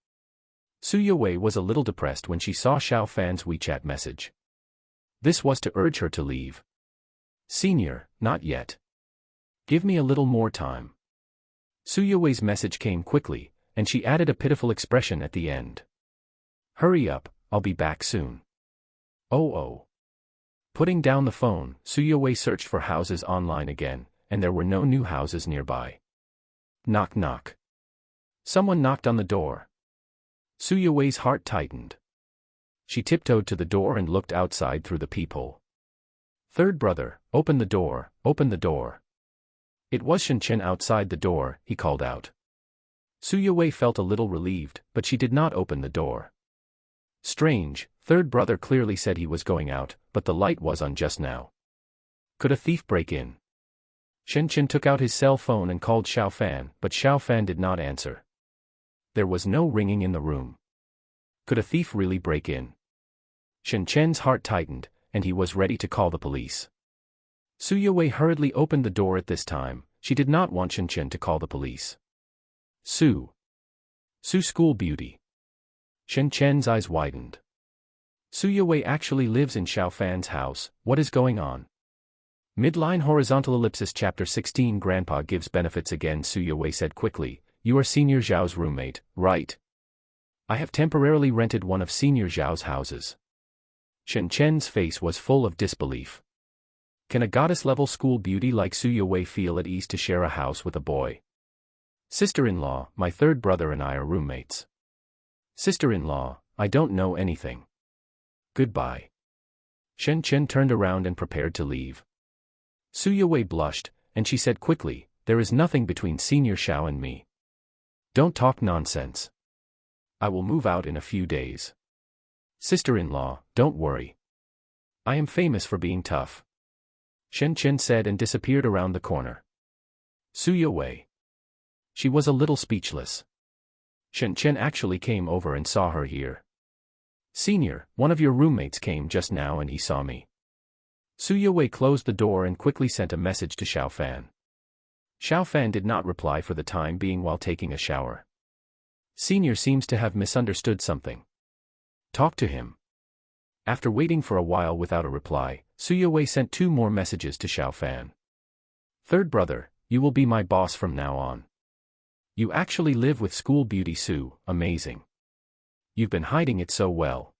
Suyuwei was a little depressed when she saw Xiaofan's WeChat message. This was to urge her to leave. Senior, not yet. Give me a little more time. Suyuwei's message came quickly, and she added a pitiful expression at the end. Hurry up, I'll be back soon. Oh. Putting down the phone, Suyuwei searched for houses online again, and there were no new houses nearby. Knock knock. Someone knocked on the door. Suyuwei's heart tightened. She tiptoed to the door and looked outside through the peephole. Third brother, open the door, open the door. It was Shenchen outside the door, he called out. Suyuwei felt a little relieved, but she did not open the door. Strange, third brother clearly said he was going out, but the light was on just now. Could a thief break in? Shenchen took out his cell phone and called Xiaofan, but Xiaofan did not answer. There was no ringing in the room. Could a thief really break in? Shenchen's heart tightened, and he was ready to call the police. Suyuwei hurriedly opened the door at this time. She did not want Shenchen to call the police. Su school beauty. Shenchen's eyes widened. Suyuwei actually lives in Xiaofan's house. What is going on? Midline horizontal ellipsis chapter 16 Grandpa gives benefits again. Suyuwei said quickly, you are Senior Zhao's roommate, right? I have temporarily rented one of Senior Zhao's houses. Shenchen's face was full of disbelief. Can a goddess-level school beauty like Suyuwei feel at ease to share a house with a boy? Sister-in-law, my third brother and I are roommates. Sister-in-law, I don't know anything. Goodbye. Shenchen turned around and prepared to leave. Suyuwei blushed, and she said quickly, there is nothing between Senior Xiao and me. Don't talk nonsense. I will move out in a few days. Sister-in-law, don't worry. I am famous for being tough. Shenchen said and disappeared around the corner. Suyuwei. She was a little speechless. Shenchen actually came over and saw her here. Senior, one of your roommates came just now and he saw me. Suyuwei closed the door and quickly sent a message to Xiaofan. Xiaofan did not reply for the time being while taking a shower. Senior seems to have misunderstood something. Talk to him. After waiting for a while without a reply, Suyuwei sent 2 more messages to Xiaofan. Third brother, you will be my boss from now on. You actually live with school beauty Sue, amazing. You've been hiding it so well.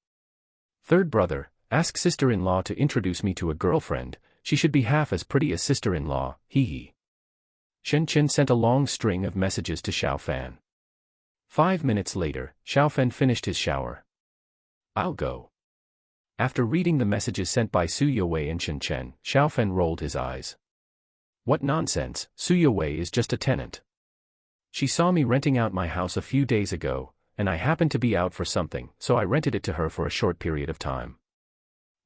Third brother, ask sister-in-law to introduce me to a girlfriend, she should be half as pretty as sister-in-law, hee hee. Shen Chen sent a long string of messages to Xiao Fan. 5 minutes later, Xiao Fan finished his shower. I'll go. After reading the messages sent by Su Yowei and Shen Chen, Xiao Fan rolled his eyes. What nonsense, Su Yowei is just a tenant. She saw me renting out my house a few days ago, and I happened to be out for something, so I rented it to her for a short period of time.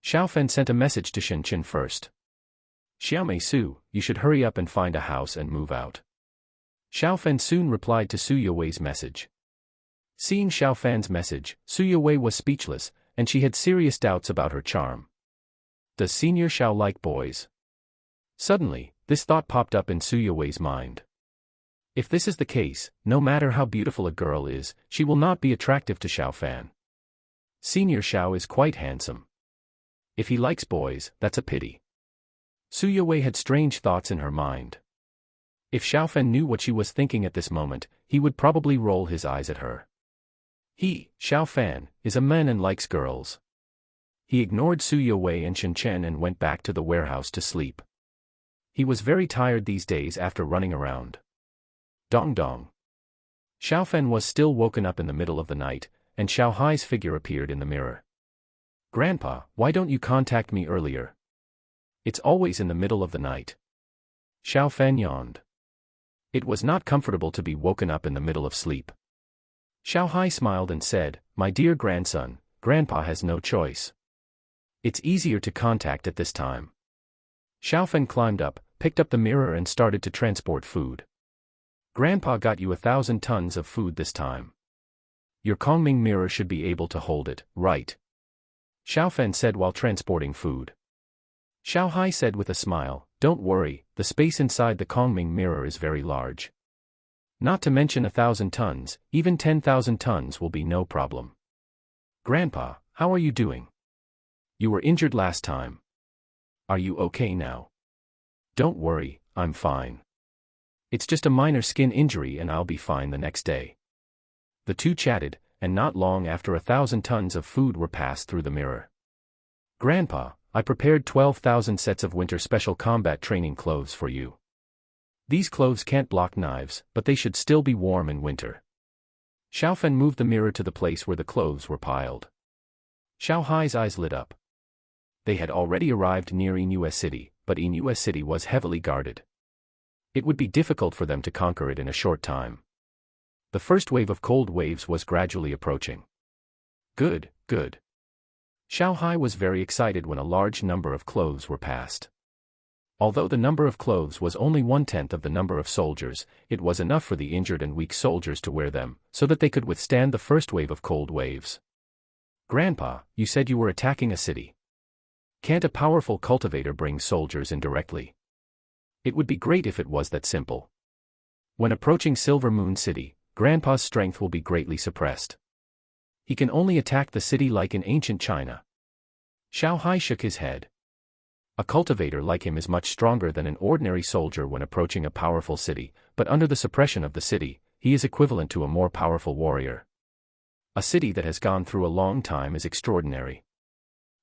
Xiao Fan sent a message to Shen Chen first. Xiaomei Su, you should hurry up and find a house and move out. Xiao Fan soon replied to Su Yowei's message. Seeing Xiao Fan's message, Su Yowei was speechless, and she had serious doubts about her charm. Does Senior Xiao like boys? Suddenly, this thought popped up in Su Yowei's mind. If this is the case, no matter how beautiful a girl is, she will not be attractive to Xiao Fan. Senior Xiao is quite handsome. If he likes boys, that's a pity. Su Yowei had strange thoughts in her mind. If Xiao Fan knew what she was thinking at this moment, he would probably roll his eyes at her. He, Xiao Fan, is a man and likes girls. He ignored Su Yowei and Shen Chen and went back to the warehouse to sleep. He was very tired these days after running around. Dong dong. Xiao Fan was still woken up in the middle of the night, and Xiao Hai's figure appeared in the mirror. Grandpa, why don't you contact me earlier? It's always in the middle of the night. Xiao Fan yawned. It was not comfortable to be woken up in the middle of sleep. Xiao Hai smiled and said, my dear grandson, Grandpa has no choice. It's easier to contact at this time. Xiao Fan climbed up, picked up the mirror and started to transport food. Grandpa got you 1,000 tons of food this time. Your Kongming mirror should be able to hold it, right? Xiao Fan said while transporting food. Xiao Hai said with a smile, don't worry, the space inside the Kongming mirror is very large. Not to mention 1,000 tons, even 10,000 tons will be no problem. Grandpa, how are you doing? You were injured last time. Are you okay now? Don't worry, I'm fine. It's just a minor skin injury and I'll be fine the next day. The two chatted, and not long after 1,000 tons of food were passed through the mirror. Grandpa, I prepared 12,000 sets of winter special combat training clothes for you. These clothes can't block knives, but they should still be warm in winter. Xiao Fan moved the mirror to the place where the clothes were piled. Xiao Hai's eyes lit up. They had already arrived near Inue City, but Inue City was heavily guarded. It would be difficult for them to conquer it in a short time. The first wave of cold waves was gradually approaching. Good, good. Xiao Hai was very excited when a large number of clothes were passed. Although the number of clothes was only 1/10 of the number of soldiers, it was enough for the injured and weak soldiers to wear them, so that they could withstand the first wave of cold waves. Grandpa, you said you were attacking a city. Can't a powerful cultivator bring soldiers in directly? It would be great if it was that simple. When approaching Silver Moon City, Grandpa's strength will be greatly suppressed. He can only attack the city like in ancient China. Xiao Hai shook his head. A cultivator like him is much stronger than an ordinary soldier when approaching a powerful city, but under the suppression of the city, he is equivalent to a more powerful warrior. A city that has gone through a long time is extraordinary.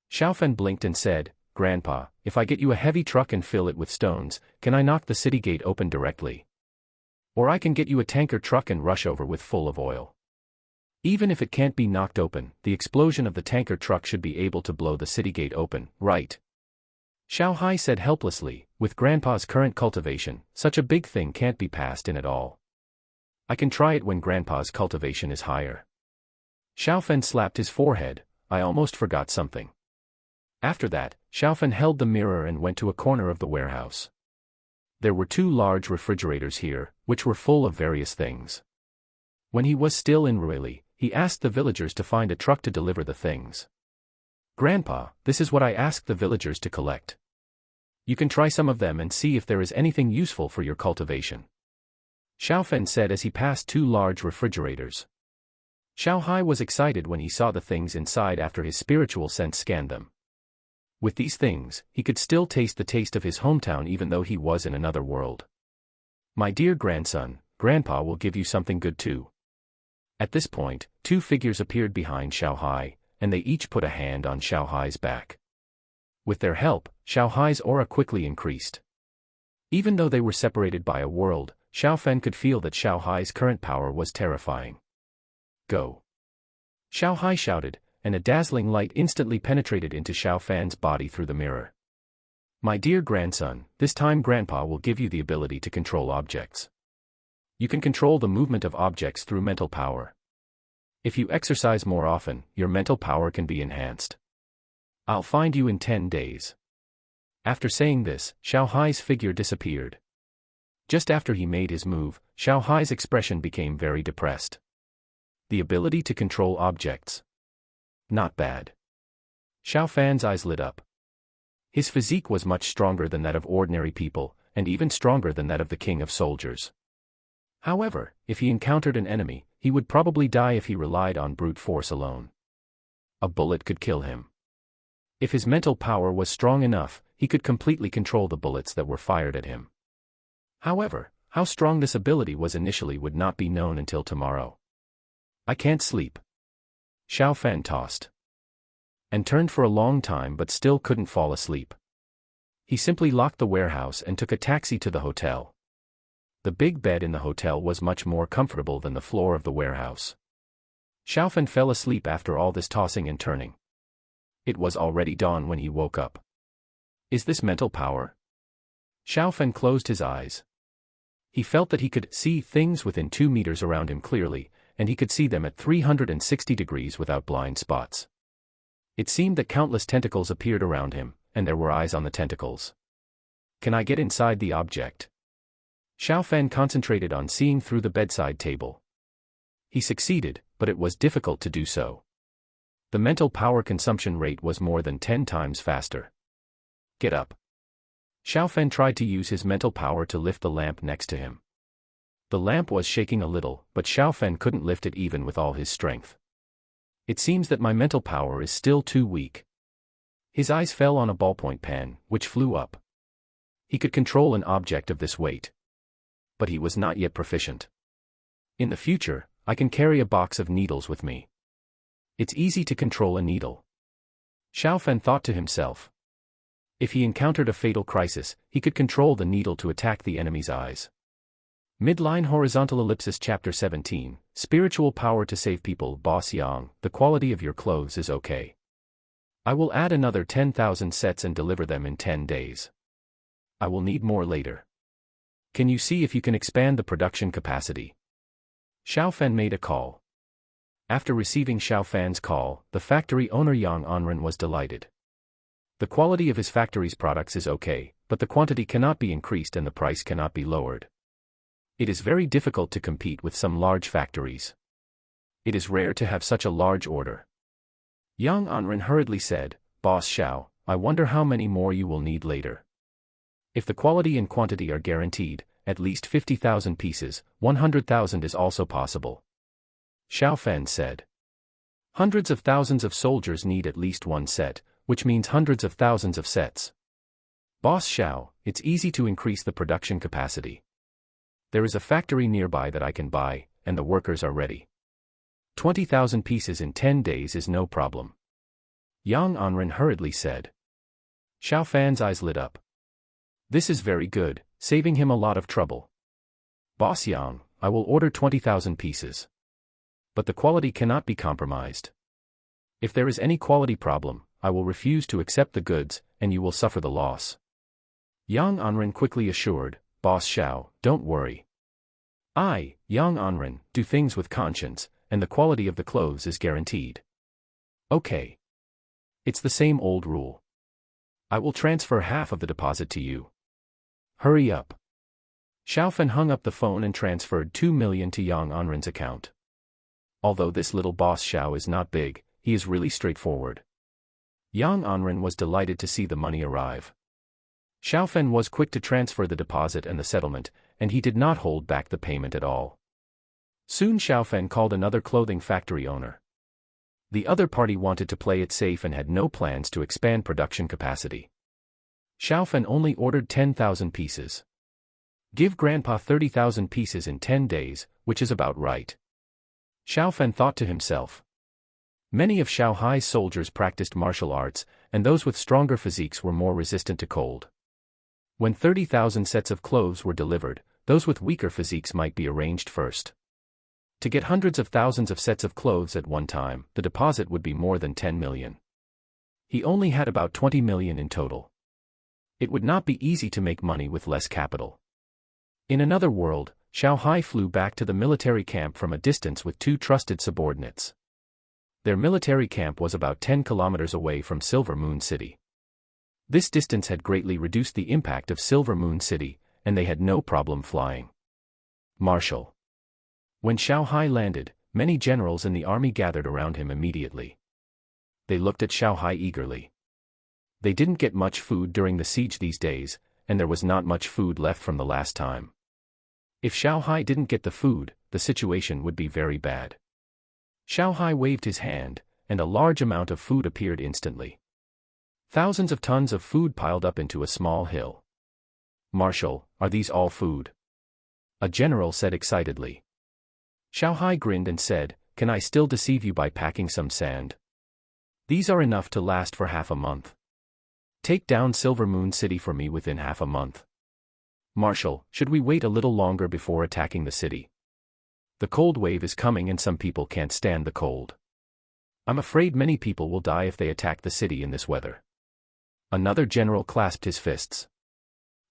Xiao Fan blinked and said, Grandpa, if I get you a heavy truck and fill it with stones, can I knock the city gate open directly? Or I can get you a tanker truck and rush over with full of oil. Even if it can't be knocked open, the explosion of the tanker truck should be able to blow the city gate open, right? Xiao Hai said helplessly, with Grandpa's current cultivation, such a big thing can't be passed in at all. I can try it when Grandpa's cultivation is higher. Xiao Fan slapped his forehead, I almost forgot something. After that, Xiao Fan held the mirror and went to a corner of the warehouse. There were 2 large refrigerators here, which were full of various things. When he was still in Ruili, he asked the villagers to find a truck to deliver the things. Grandpa, this is what I asked the villagers to collect. You can try some of them and see if there is anything useful for your cultivation. Xiao Fan said as he passed 2 large refrigerators. Xiao Hai was excited when he saw the things inside after his spiritual sense scanned them. With these things, he could still taste the taste of his hometown even though he was in another world. My dear grandson, Grandpa will give you something good too. At this point, two figures appeared behind Xiao Hai, and they each put a hand on Xiao Hai's back. With their help, Xiao Hai's aura quickly increased. Even though they were separated by a world, Xiao Fen could feel that Xiao Hai's current power was terrifying. Go! Xiao Hai shouted, and a dazzling light instantly penetrated into Xiao Fan's body through the mirror. My dear grandson, this time Grandpa will give you the ability to control objects. You can control the movement of objects through mental power. If you exercise more often, your mental power can be enhanced. I'll find you in 10 days. After saying this, Xiao Hai's figure disappeared. Just after he made his move, Xiao Hai's expression became very depressed. The ability to control objects. Not bad. Xiao Fan's eyes lit up. His physique was much stronger than that of ordinary people, and even stronger than that of the king of soldiers. However, if he encountered an enemy, he would probably die if he relied on brute force alone. A bullet could kill him. If his mental power was strong enough, he could completely control the bullets that were fired at him. However, how strong this ability was initially would not be known until tomorrow. I can't sleep. Xiao Fan tossed and turned for a long time but still couldn't fall asleep. He simply locked the warehouse and took a taxi to the hotel. The big bed in the hotel was much more comfortable than the floor of the warehouse. Xiao Fan fell asleep after all this tossing and turning. It was already dawn when he woke up. Is this mental power? Xiao Fan closed his eyes. He felt that he could see things within 2 meters around him clearly, and he could see them at 360 degrees without blind spots. It seemed that countless tentacles appeared around him, and there were eyes on the tentacles. Can I get inside the object? Xiao Fan concentrated on seeing through the bedside table. He succeeded, but it was difficult to do so. The mental power consumption rate was more than 10 times faster. Get up. Xiao Fan tried to use his mental power to lift the lamp next to him. The lamp was shaking a little, but Xiao Fan couldn't lift it even with all his strength. It seems that my mental power is still too weak. His eyes fell on a ballpoint pen, which flew up. He could control an object of this weight. But he was not yet proficient. In the future, I can carry a box of needles with me. It's easy to control a needle. Xiao Fan thought to himself. If he encountered a fatal crisis, he could control the needle to attack the enemy's eyes. Midline horizontal ellipsis chapter 17, Spiritual power to save people. Boss Yang, the quality of your clothes is okay. I will add another 10,000 sets and deliver them in 10 days. I will need more later. Can you see if you can expand the production capacity? Xiao Fan made a call. After receiving Xiao Fan's call, the factory owner Yang Anren was delighted. The quality of his factory's products is okay, but the quantity cannot be increased and the price cannot be lowered. It is very difficult to compete with some large factories. It is rare to have such a large order. Yang Anren hurriedly said, Boss Xiao, I wonder how many more you will need later. If the quality and quantity are guaranteed, at least 50,000 pieces, 100,000 is also possible. Xiao Fan said. Hundreds of thousands of soldiers need at least one set, which means hundreds of thousands of sets. Boss Xiao, it's easy to increase the production capacity. There is a factory nearby that I can buy, and the workers are ready. 20,000 pieces in 10 days is no problem. Yang Anren hurriedly said. Xiao Fan's eyes lit up. This is very good, saving him a lot of trouble. Boss Yang, I will order 20,000 pieces. But the quality cannot be compromised. If there is any quality problem, I will refuse to accept the goods, and you will suffer the loss. Yang Anren quickly assured, Boss Xiao, don't worry. I, Yang Anren, do things with conscience, and the quality of the clothes is guaranteed. Okay. It's the same old rule. I will transfer half of the deposit to you. Hurry up. Xiao Fan hung up the phone and transferred 2 million to Yang Anren's account. Although this little Boss Xiao is not big, he is really straightforward. Yang Anren was delighted to see the money arrive. Xiao Fan was quick to transfer the deposit and the settlement, and he did not hold back the payment at all. Soon Xiao Fan called another clothing factory owner. The other party wanted to play it safe and had no plans to expand production capacity. Xiaofan only ordered 10,000 pieces. Give Grandpa 30,000 pieces in 10 days, which is about right. Xiaofan thought to himself. Many of Xiaohai's soldiers practiced martial arts, and those with stronger physiques were more resistant to cold. When 30,000 sets of clothes were delivered, those with weaker physiques might be arranged first. To get hundreds of thousands of sets of clothes at one time, the deposit would be more than 10 million. He only had about 20 million in total. It would not be easy to make money with less capital. In another world, Xiaohai flew back to the military camp from a distance with two trusted subordinates. Their military camp was about 10 kilometers away from Silver Moon City. This distance had greatly reduced the impact of Silver Moon City, and they had no problem flying. Marshal. When Xiaohai landed, many generals in the army gathered around him immediately. They looked at Xiaohai eagerly. They didn't get much food during the siege these days, and there was not much food left from the last time. If Xiaohai didn't get the food, the situation would be very bad. Xiaohai waved his hand, and a large amount of food appeared instantly. Thousands of tons of food piled up into a small hill. Marshal, are these all food? A general said excitedly. Xiaohai grinned and said, can I still deceive you by packing some sand? These are enough to last for half a month. Take down Silver Moon City for me within half a month. Marshal, should we wait a little longer before attacking the city? The cold wave is coming and some people can't stand the cold. I'm afraid many people will die if they attack the city in this weather. Another general clasped his fists.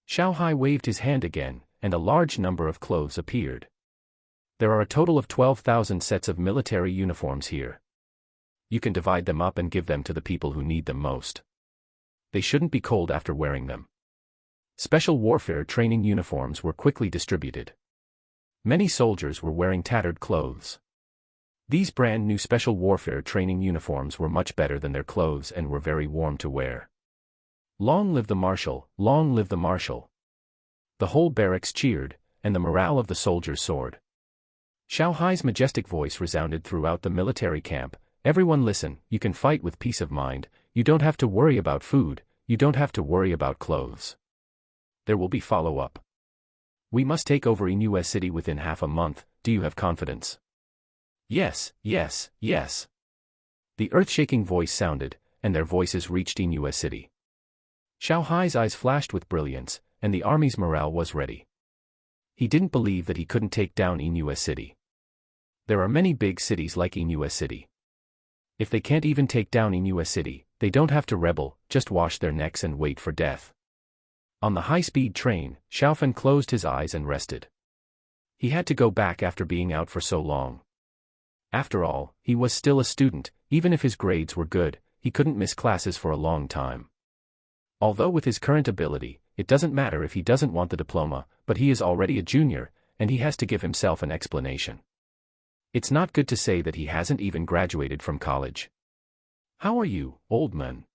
Xiaohai waved his hand again, and a large number of clothes appeared. There are a total of 12,000 sets of military uniforms here. You can divide them up and give them to the people who need them most. They shouldn't be cold after wearing them. Special warfare training uniforms were quickly distributed. Many soldiers were wearing tattered clothes. These brand new special warfare training uniforms were much better than their clothes and were very warm to wear. Long live the marshal, long live the marshal. The whole barracks cheered, and the morale of the soldiers soared. Xiaohai's majestic voice resounded throughout the military camp. Everyone listen, you can fight with peace of mind, you don't have to worry about food, you don't have to worry about clothes. There will be follow-up. We must take over Inui City within half a month, do you have confidence? Yes, yes, yes. The earth-shaking voice sounded, and their voices reached Inui City. Xiaohai's eyes flashed with brilliance, and the army's morale was ready. He didn't believe that he couldn't take down Inui City. There are many big cities like Inui City. If they can't even take down Inui City, they don't have to rebel, just wash their necks and wait for death. On the high-speed train, Xiaofan closed his eyes and rested. He had to go back after being out for so long. After all, he was still a student, even if his grades were good, he couldn't miss classes for a long time. Although with his current ability, it doesn't matter if he doesn't want the diploma, but he is already a junior, and he has to give himself an explanation. It's not good to say that he hasn't even graduated from college. How are you, old man?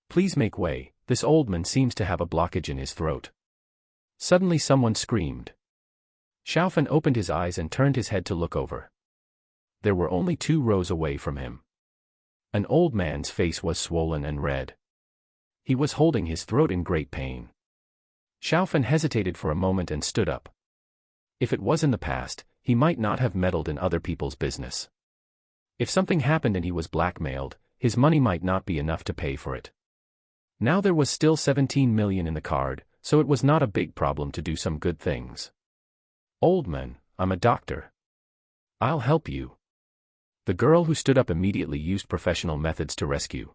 Please make way, this old man seems to have a blockage in his throat. Suddenly someone screamed. Xiaofan opened his eyes and turned his head to look over. There were only 2 rows away from him. An old man's face was swollen and red. He was holding his throat in great pain. Xiaofan hesitated for a moment and stood up. If it was in the past, he might not have meddled in other people's business. If something happened and he was blackmailed, his money might not be enough to pay for it. Now there was still 17 million in the card, so it was not a big problem to do some good things. Old man, I'm a doctor. I'll help you. The girl who stood up immediately used professional methods to rescue.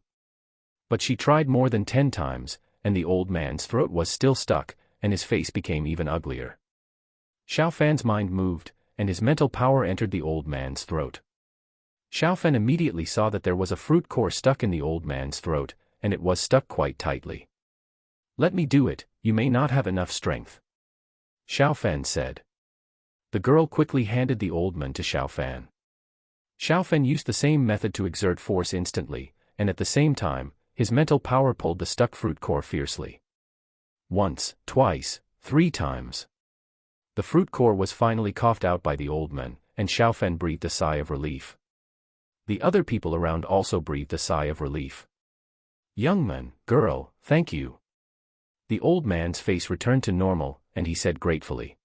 But she tried more than 10 times, and the old man's throat was still stuck, and his face became even uglier. Xiaofan's mind moved, and his mental power entered the old man's throat. Xiaofan immediately saw that there was a fruit core stuck in the old man's throat, and it was stuck quite tightly. Let me do it, you may not have enough strength. Xiaofan said. The girl quickly handed the old man to Xiaofan. Xiaofan used the same method to exert force instantly, and at the same time, his mental power pulled the stuck fruit core fiercely. Once, twice, 3 times. The fruit core was finally coughed out by the old man, and Xiaofan breathed a sigh of relief. The other people around also breathed a sigh of relief. Young man, girl, thank you. The old man's face returned to normal, and he said gratefully.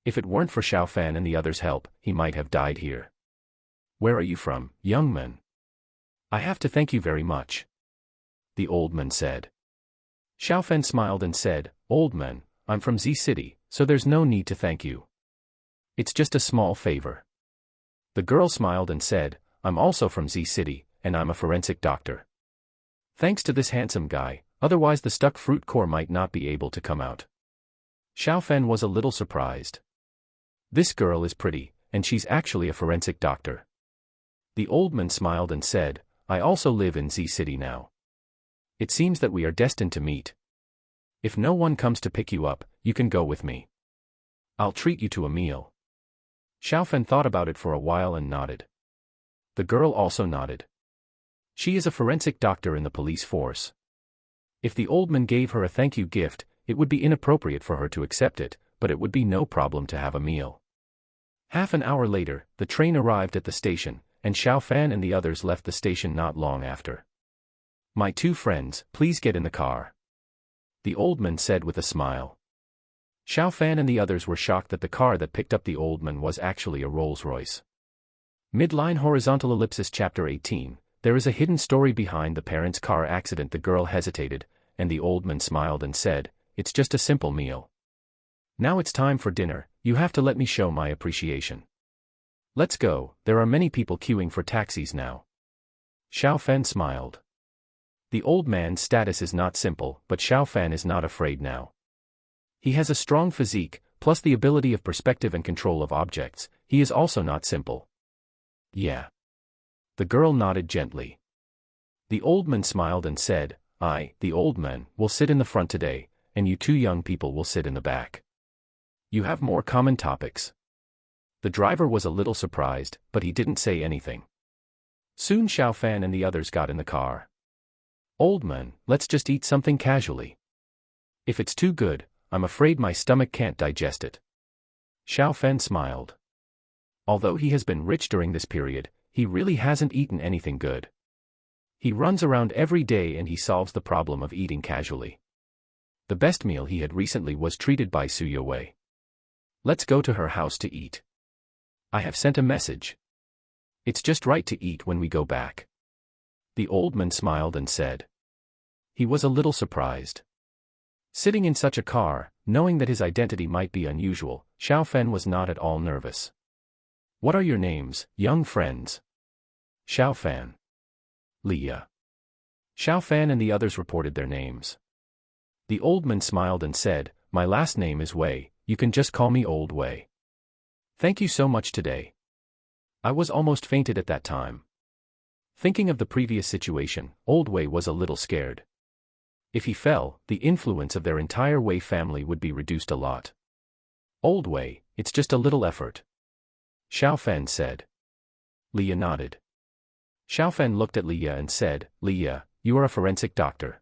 If it weren't for Xiaofan and the others' help, he might have died here. Where are you from, young man? I have to thank you very much. The old man said. Xiaofan smiled and said, Old man, I'm from Z City, so there's no need to thank you. It's just a small favor. The girl smiled and said, I'm also from Z City, and I'm a forensic doctor. Thanks to this handsome guy, otherwise the stuck fruit core might not be able to come out. Xiaofan was a little surprised. This girl is pretty, and she's actually a forensic doctor. The old man smiled and said, I also live in Z City now. It seems that we are destined to meet. If no one comes to pick you up, you can go with me. I'll treat you to a meal. Xiaofan thought about it for a while and nodded. The girl also nodded. She is a forensic doctor in the police force. If the old man gave her a thank you gift, it would be inappropriate for her to accept it, but it would be no problem to have a meal. Half an hour later, the train arrived at the station, and Xiaofan and the others left the station not long after. My two friends, please get in the car. The old man said with a smile. Xiaofan and the others were shocked that the car that picked up the old man was actually a Rolls-Royce. Midline horizontal ellipsis chapter 18, there is a hidden story behind the parents' car accident. The girl hesitated, and the old man smiled and said, it's just a simple meal. Now it's time for dinner, you have to let me show my appreciation. Let's go, there are many people queuing for taxis now. Xiaofan smiled. The old man's status is not simple, but Xiaofan is not afraid now. He has a strong physique, plus the ability of perspective and control of objects. He is also not simple. Yeah. The girl nodded gently. The old man smiled and said, I, the old man, will sit in the front today, and you two young people will sit in the back. You have more common topics. The driver was a little surprised, but he didn't say anything. Soon Xiaofan and the others got in the car. Old man, let's just eat something casually. If it's too good, I'm afraid my stomach can't digest it. Xiaofan smiled. Although he has been rich during this period, he really hasn't eaten anything good. He runs around every day and he solves the problem of eating casually. The best meal he had recently was treated by Su Yowei. Let's go to her house to eat. I have sent a message. It's just right to eat when we go back. The old man smiled and said. He was a little surprised. Sitting in such a car, knowing that his identity might be unusual, Xiaofan was not at all nervous. What are your names, young friends? Xiaofan. Leah. Xiaofan and the others reported their names. The old man smiled and said, my last name is Wei, you can just call me Old Wei. Thank you so much today. I was almost fainted at that time. Thinking of the previous situation, Old Wei was a little scared. If he fell, the influence of their entire Wei family would be reduced a lot. Old Wei, it's just a little effort. Xiaofan said. Leah nodded. Xiaofan looked at Leah and said, Leah, you are a forensic doctor.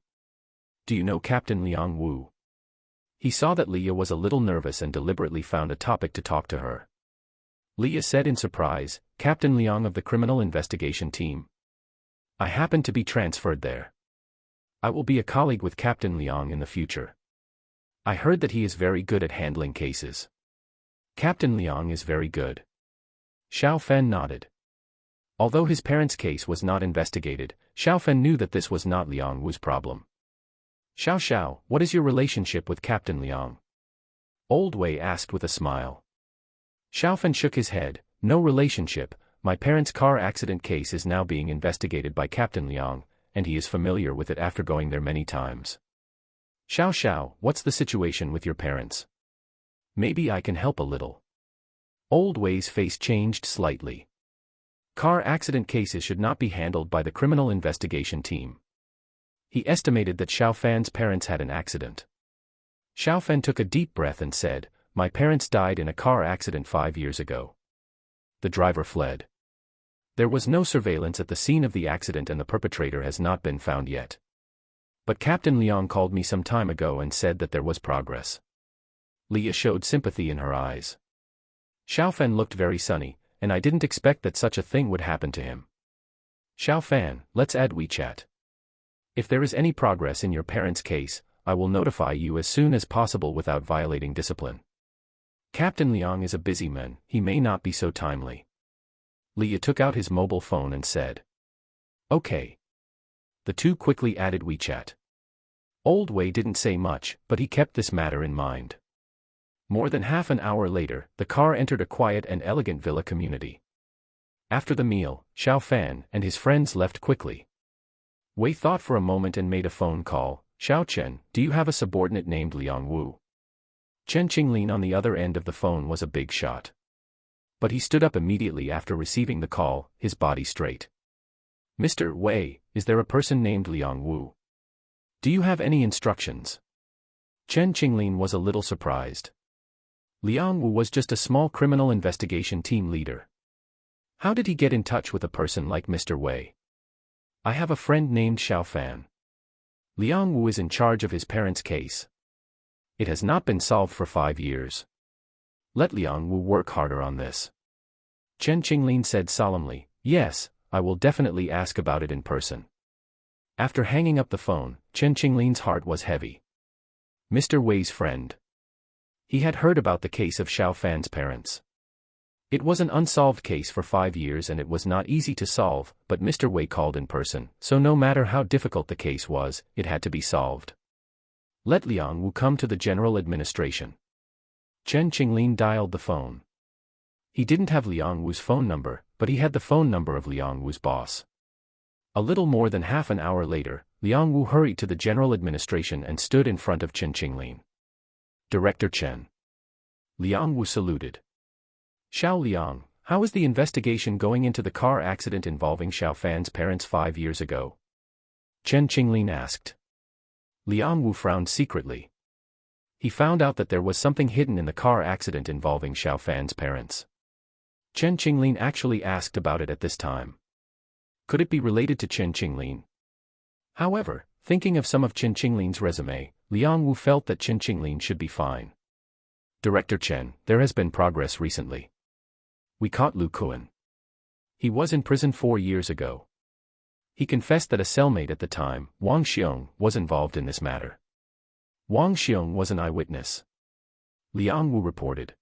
Do you know Captain Liang Wu? He saw that Leah was a little nervous and deliberately found a topic to talk to her. Leah said in surprise, Captain Liang of the criminal investigation team. I happen to be transferred there. I will be a colleague with Captain Liang in the future. I heard that he is very good at handling cases. Captain Liang is very good. Xiaofan nodded. Although his parents' case was not investigated, Xiaofan knew that this was not Liang Wu's problem. Xiao, what is your relationship with Captain Liang? Old Wei asked with a smile. Xiaofan shook his head, no relationship, my parents' car accident case is now being investigated by Captain Liang, and he is familiar with it after going there many times. Xiao, what's the situation with your parents? Maybe I can help a little. Old Wei's face changed slightly. Car accident cases should not be handled by the criminal investigation team. He estimated that Xiaofan's parents had an accident. Xiaofan took a deep breath and said, my parents died in a car accident 5 years ago. The driver fled. There was no surveillance at the scene of the accident and the perpetrator has not been found yet. But Captain Liang called me some time ago and said that there was progress. Leah showed sympathy in her eyes. Xiaofan looked very sunny, and I didn't expect that such a thing would happen to him. Xiao Fan, let's add WeChat. If there is any progress in your parents' case, I will notify you as soon as possible without violating discipline. Captain Liang is a busy man, he may not be so timely. Leah took out his mobile phone and said, "Okay." The two quickly added WeChat. Old Wei didn't say much, but he kept this matter in mind. More than half an hour later, the car entered a quiet and elegant villa community. After the meal, Xiao Fan and his friends left quickly. Wei thought for a moment and made a phone call. "Xiao Chen, do you have a subordinate named Liang Wu?" Chen Qinglin on the other end of the phone was a big shot. But he stood up immediately after receiving the call, his body straight. "Mr. Wei, is there a person named Liang Wu? Do you have any instructions?" Chen Qinglin was a little surprised. Liang Wu was just a small criminal investigation team leader. How did he get in touch with a person like Mr. Wei? "I have a friend named Xiao Fan. Liang Wu is in charge of his parents' case. It has not been solved for 5 years. Let Liang Wu work harder on this." Chen Qinglin said solemnly, "Yes, I will definitely ask about it in person." After hanging up the phone, Chen Qinglin's heart was heavy. Mr. Wei's friend. He had heard about the case of Xiao Fan's parents. It was an unsolved case for 5 years and it was not easy to solve, but Mr. Wei called in person, so no matter how difficult the case was, it had to be solved. Let Liang Wu come to the general administration. Chen Qinglin dialed the phone. He didn't have Liang Wu's phone number, but he had the phone number of Liang Wu's boss. A little more than half an hour later, Liang Wu hurried to the general administration and stood in front of Chen Qinglin. "Director Chen." Liang Wu saluted. "Xiao Liang, how is the investigation going into the car accident involving Xiao Fan's parents 5 years ago?" Chen Qinglin asked. Liang Wu frowned secretly. He found out that there was something hidden in the car accident involving Xiao Fan's parents. Chen Qinglin actually asked about it at this time. Could it be related to Chen Qinglin? However, thinking of some of Chen Qinglin's resume, Liang Wu felt that Chen Qinglin should be fine. "Director Chen, there has been progress recently. We caught Lu Kuan. He was in prison 4 years ago. He confessed that a cellmate at the time, Wang Xiong, was involved in this matter. Wang Xiong was an eyewitness." Liang Wu reported.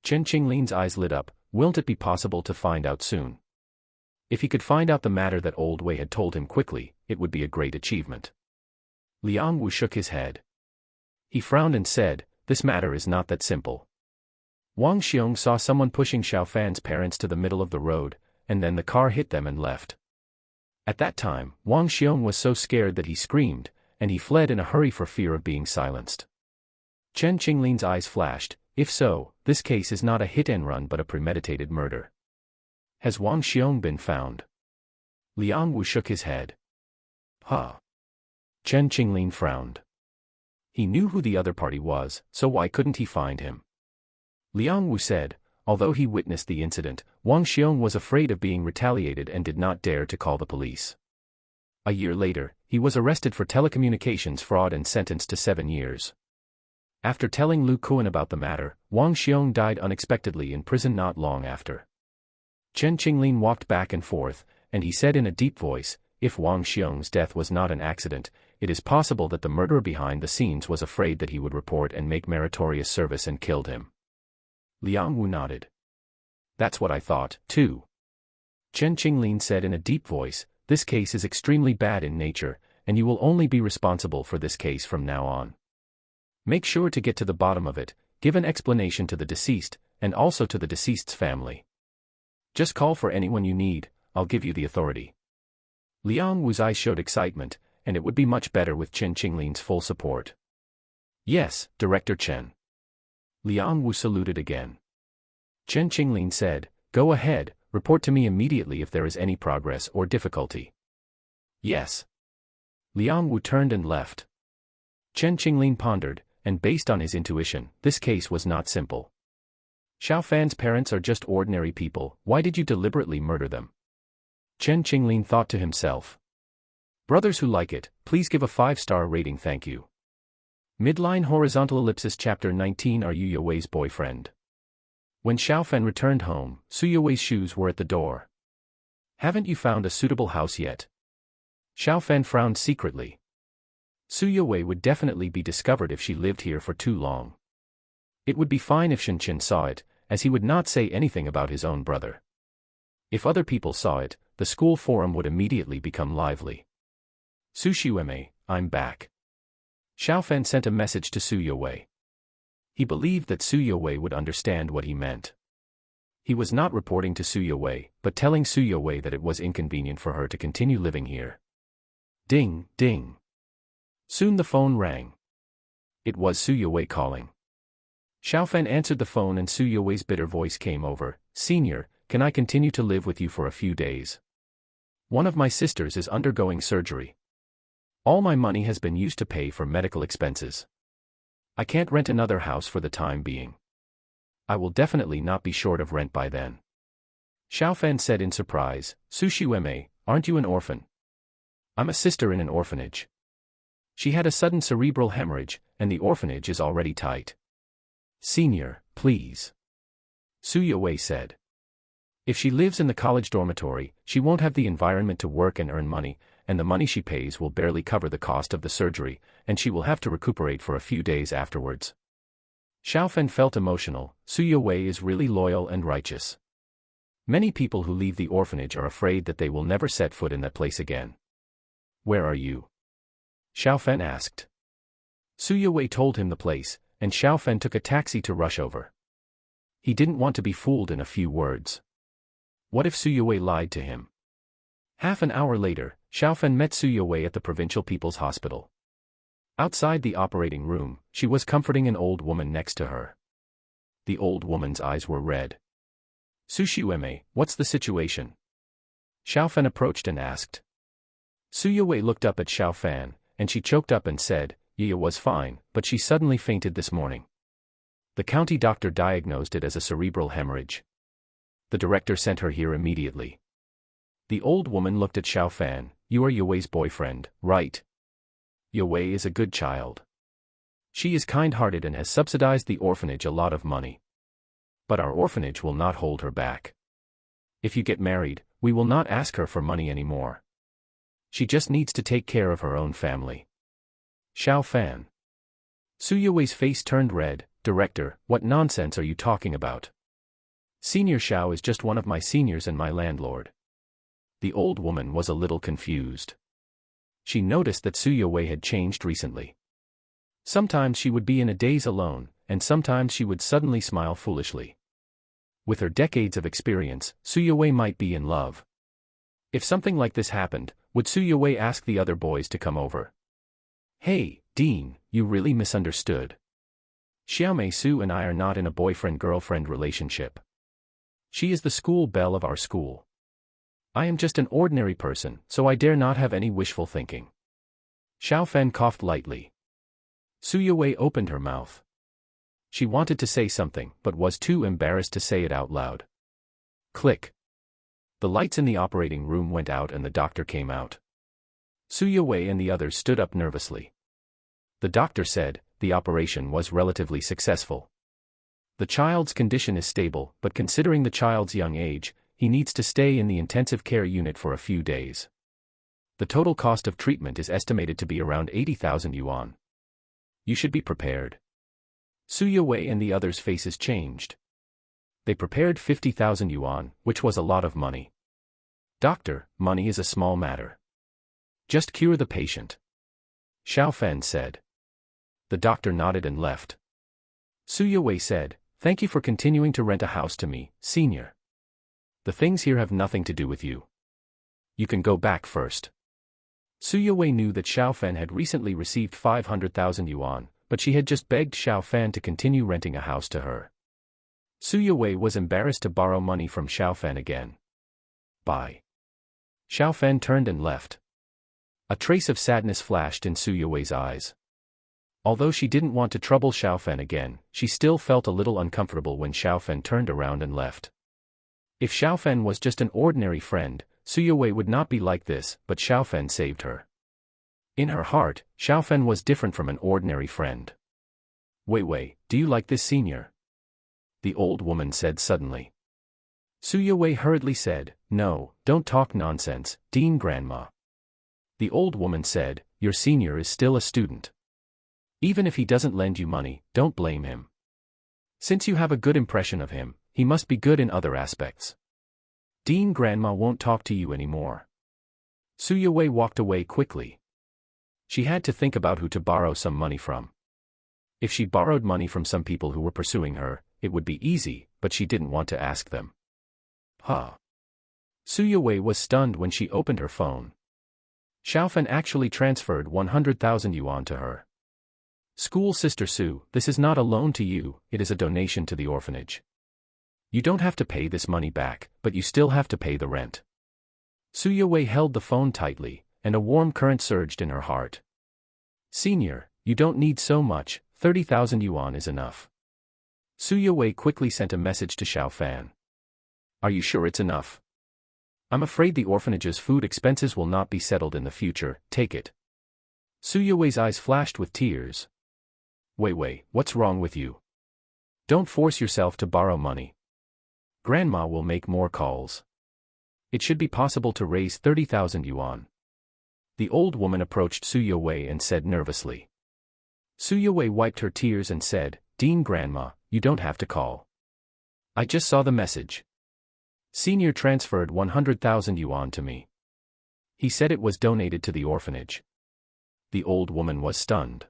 Chen Qinglin's eyes lit up. Won't it be possible to find out soon? If he could find out the matter that Old Wei had told him quickly, it would be a great achievement. Liang Wu shook his head. He frowned and said, "This matter is not that simple. Wang Xiong saw someone pushing Xiao Fan's parents to the middle of the road, and then the car hit them and left. At that time, Wang Xiong was so scared that he screamed, and he fled in a hurry for fear of being silenced." Chen Qinglin's eyes flashed. If so, this case is not a hit-and-run but a premeditated murder. Has Wang Xiong been found? Liang Wu shook his head. Huh. Chen Qinglin frowned. He knew who the other party was, so why couldn't he find him? Liang Wu said, although he witnessed the incident, Wang Xiong was afraid of being retaliated and did not dare to call the police. A year later, he was arrested for telecommunications fraud and sentenced to 7 years. After telling Lu Kuan about the matter, Wang Xiong died unexpectedly in prison not long after. Chen Qinglin walked back and forth, and he said in a deep voice, if Wang Xiong's death was not an accident, it is possible that the murderer behind the scenes was afraid that he would report and make meritorious service and killed him. Liang Wu nodded. That's what I thought, too. Chen Qinglin said in a deep voice, this case is extremely bad in nature, and you will only be responsible for this case from now on. Make sure to get to the bottom of it, give an explanation to the deceased, and also to the deceased's family. Just call for anyone you need, I'll give you the authority. Liang Wu's eyes showed excitement, and it would be much better with Chen Qinglin's full support. Yes, Director Chen. Liang Wu saluted again. Chen Qinglin said, go ahead, report to me immediately if there is any progress or difficulty. Yes. Liang Wu turned and left. Chen Qinglin pondered, and based on his intuition, this case was not simple. Xiao Fan's parents are just ordinary people, why did you deliberately murder them? Chen Qinglin thought to himself. Brothers who like it, please give a 5-star rating, thank you. Midline horizontal ellipsis chapter 19. Are you Yuewei's boyfriend? When Xiao Fan returned home, Su Yuewei's shoes were at the door. Haven't you found a suitable house yet? Xiaofan frowned secretly. Su Yowei would definitely be discovered if she lived here for too long. It would be fine if Shen saw it, as he would not say anything about his own brother. If other people saw it, the school forum would immediately become lively. Su Xiueme, I'm back. Xiaofan sent a message to Su Yowei. He believed that Su Yowei would understand what he meant. He was not reporting to Su Yowei, but telling Su Yowei that it was inconvenient for her to continue living here. Ding, ding. Soon the phone rang. It was Su Yowei calling. Xiaofan answered the phone and Su Yowei's bitter voice came over. Senior, can I continue to live with you for a few days? One of my sisters is undergoing surgery. All my money has been used to pay for medical expenses. I can't rent another house for the time being. I will definitely not be short of rent by then. Xiaofan said in surprise, Su Xiueme, aren't you an orphan? I'm a sister in an orphanage. She had a sudden cerebral hemorrhage, and the orphanage is already tight. Senior, please. Su Yowei said. If she lives in the college dormitory, she won't have the environment to work and earn money, and the money she pays will barely cover the cost of the surgery, and she will have to recuperate for a few days afterwards. Xiaofan felt emotional. Su Yowei is really loyal and righteous. Many people who leave the orphanage are afraid that they will never set foot in that place again. Where are you? Xiaofan asked. Su Yowei told him the place, and Xiaofan took a taxi to rush over. He didn't want to be fooled in a few words. What if Su Yowei lied to him? Half an hour later, Xiaofan met Su Yowei at the Provincial People's Hospital. Outside the operating room, she was comforting an old woman next to her. The old woman's eyes were red. Su Xiueme, what's the situation? Xiaofan approached and asked. Su Yowei looked up at Xiaofan, and she choked up and said, Yaya was fine, but she suddenly fainted this morning. The county doctor diagnosed it as a cerebral hemorrhage. The director sent her here immediately. The old woman looked at Xiaofan. You are Yowei's boyfriend, right? Yowei is a good child. She is kind-hearted and has subsidized the orphanage a lot of money. But our orphanage will not hold her back. If you get married, we will not ask her for money anymore. She just needs to take care of her own family. Xiaofan. Su Yowei's face turned red. Director, what nonsense are you talking about? Senior Xiao is just one of my seniors and my landlord. The old woman was a little confused. She noticed that Su Yowei had changed recently. Sometimes she would be in a daze alone, and sometimes she would suddenly smile foolishly. With her decades of experience, Su Yowei might be in love. If something like this happened, would Su Yowei ask the other boys to come over? Hey, Dean, you really misunderstood. Xiaomei Su and I are not in a boyfriend-girlfriend relationship. She is the school belle of our school. I am just an ordinary person, so I dare not have any wishful thinking. Xiaofan coughed lightly. Su Yowei opened her mouth. She wanted to say something, but was too embarrassed to say it out loud. Click. The lights in the operating room went out and the doctor came out. Su Yowei and the others stood up nervously. The doctor said, the operation was relatively successful. The child's condition is stable, but considering the child's young age, he needs to stay in the intensive care unit for a few days. The total cost of treatment is estimated to be around 80,000 yuan. You should be prepared. Su Yowei and the others' faces changed. They prepared 50,000 yuan, which was a lot of money. Doctor, money is a small matter. Just cure the patient. Xiaofan said. The doctor nodded and left. Su Yowei said, thank you for continuing to rent a house to me, senior. The things here have nothing to do with you. You can go back first. Su Yowei knew that Xiaofan had recently received 500,000 yuan, but she had just begged Xiaofan to continue renting a house to her. Su Yowei was embarrassed to borrow money from Xiaofan again. Bye. Xiaofan turned and left. A trace of sadness flashed in Su Yowei's eyes. Although she didn't want to trouble Xiaofan again, she still felt a little uncomfortable when Xiaofan turned around and left. If Xiaofan was just an ordinary friend, Su Yowei would not be like this, but Xiaofan saved her. In her heart, Xiaofan was different from an ordinary friend. Wei, do you like this senior? The old woman said suddenly. Suyawei hurriedly said, "No, don't talk nonsense, Dean Grandma." The old woman said, "Your senior is still a student. Even if he doesn't lend you money, don't blame him. Since you have a good impression of him, he must be good in other aspects. Dean Grandma won't talk to you anymore." Suyawei walked away quickly. She had to think about who to borrow some money from. If she borrowed money from some people who were pursuing her, it would be easy, but she didn't want to ask them. Suyawei was stunned when she opened her phone. Xiaofan actually transferred 100,000 yuan to her. "School Sister Su, this is not a loan to you, it is a donation to the orphanage. You don't have to pay this money back, but you still have to pay the rent." Suyawei held the phone tightly, and a warm current surged in her heart. "Senior, you don't need so much, 30,000 yuan is enough." Suyawei quickly sent a message to Xiaofan. "Are you sure it's enough? I'm afraid the orphanage's food expenses will not be settled in the future, take it." Suyawei's eyes flashed with tears. Wei, what's wrong with you? Don't force yourself to borrow money. Grandma will make more calls. It should be possible to raise 30,000 yuan. The old woman approached Suyawei and said nervously. Suyawei wiped her tears and said, "Dean Grandma, you don't have to call. I just saw the message. Senior transferred 100,000 yuan to me. He said it was donated to the orphanage." The old woman was stunned.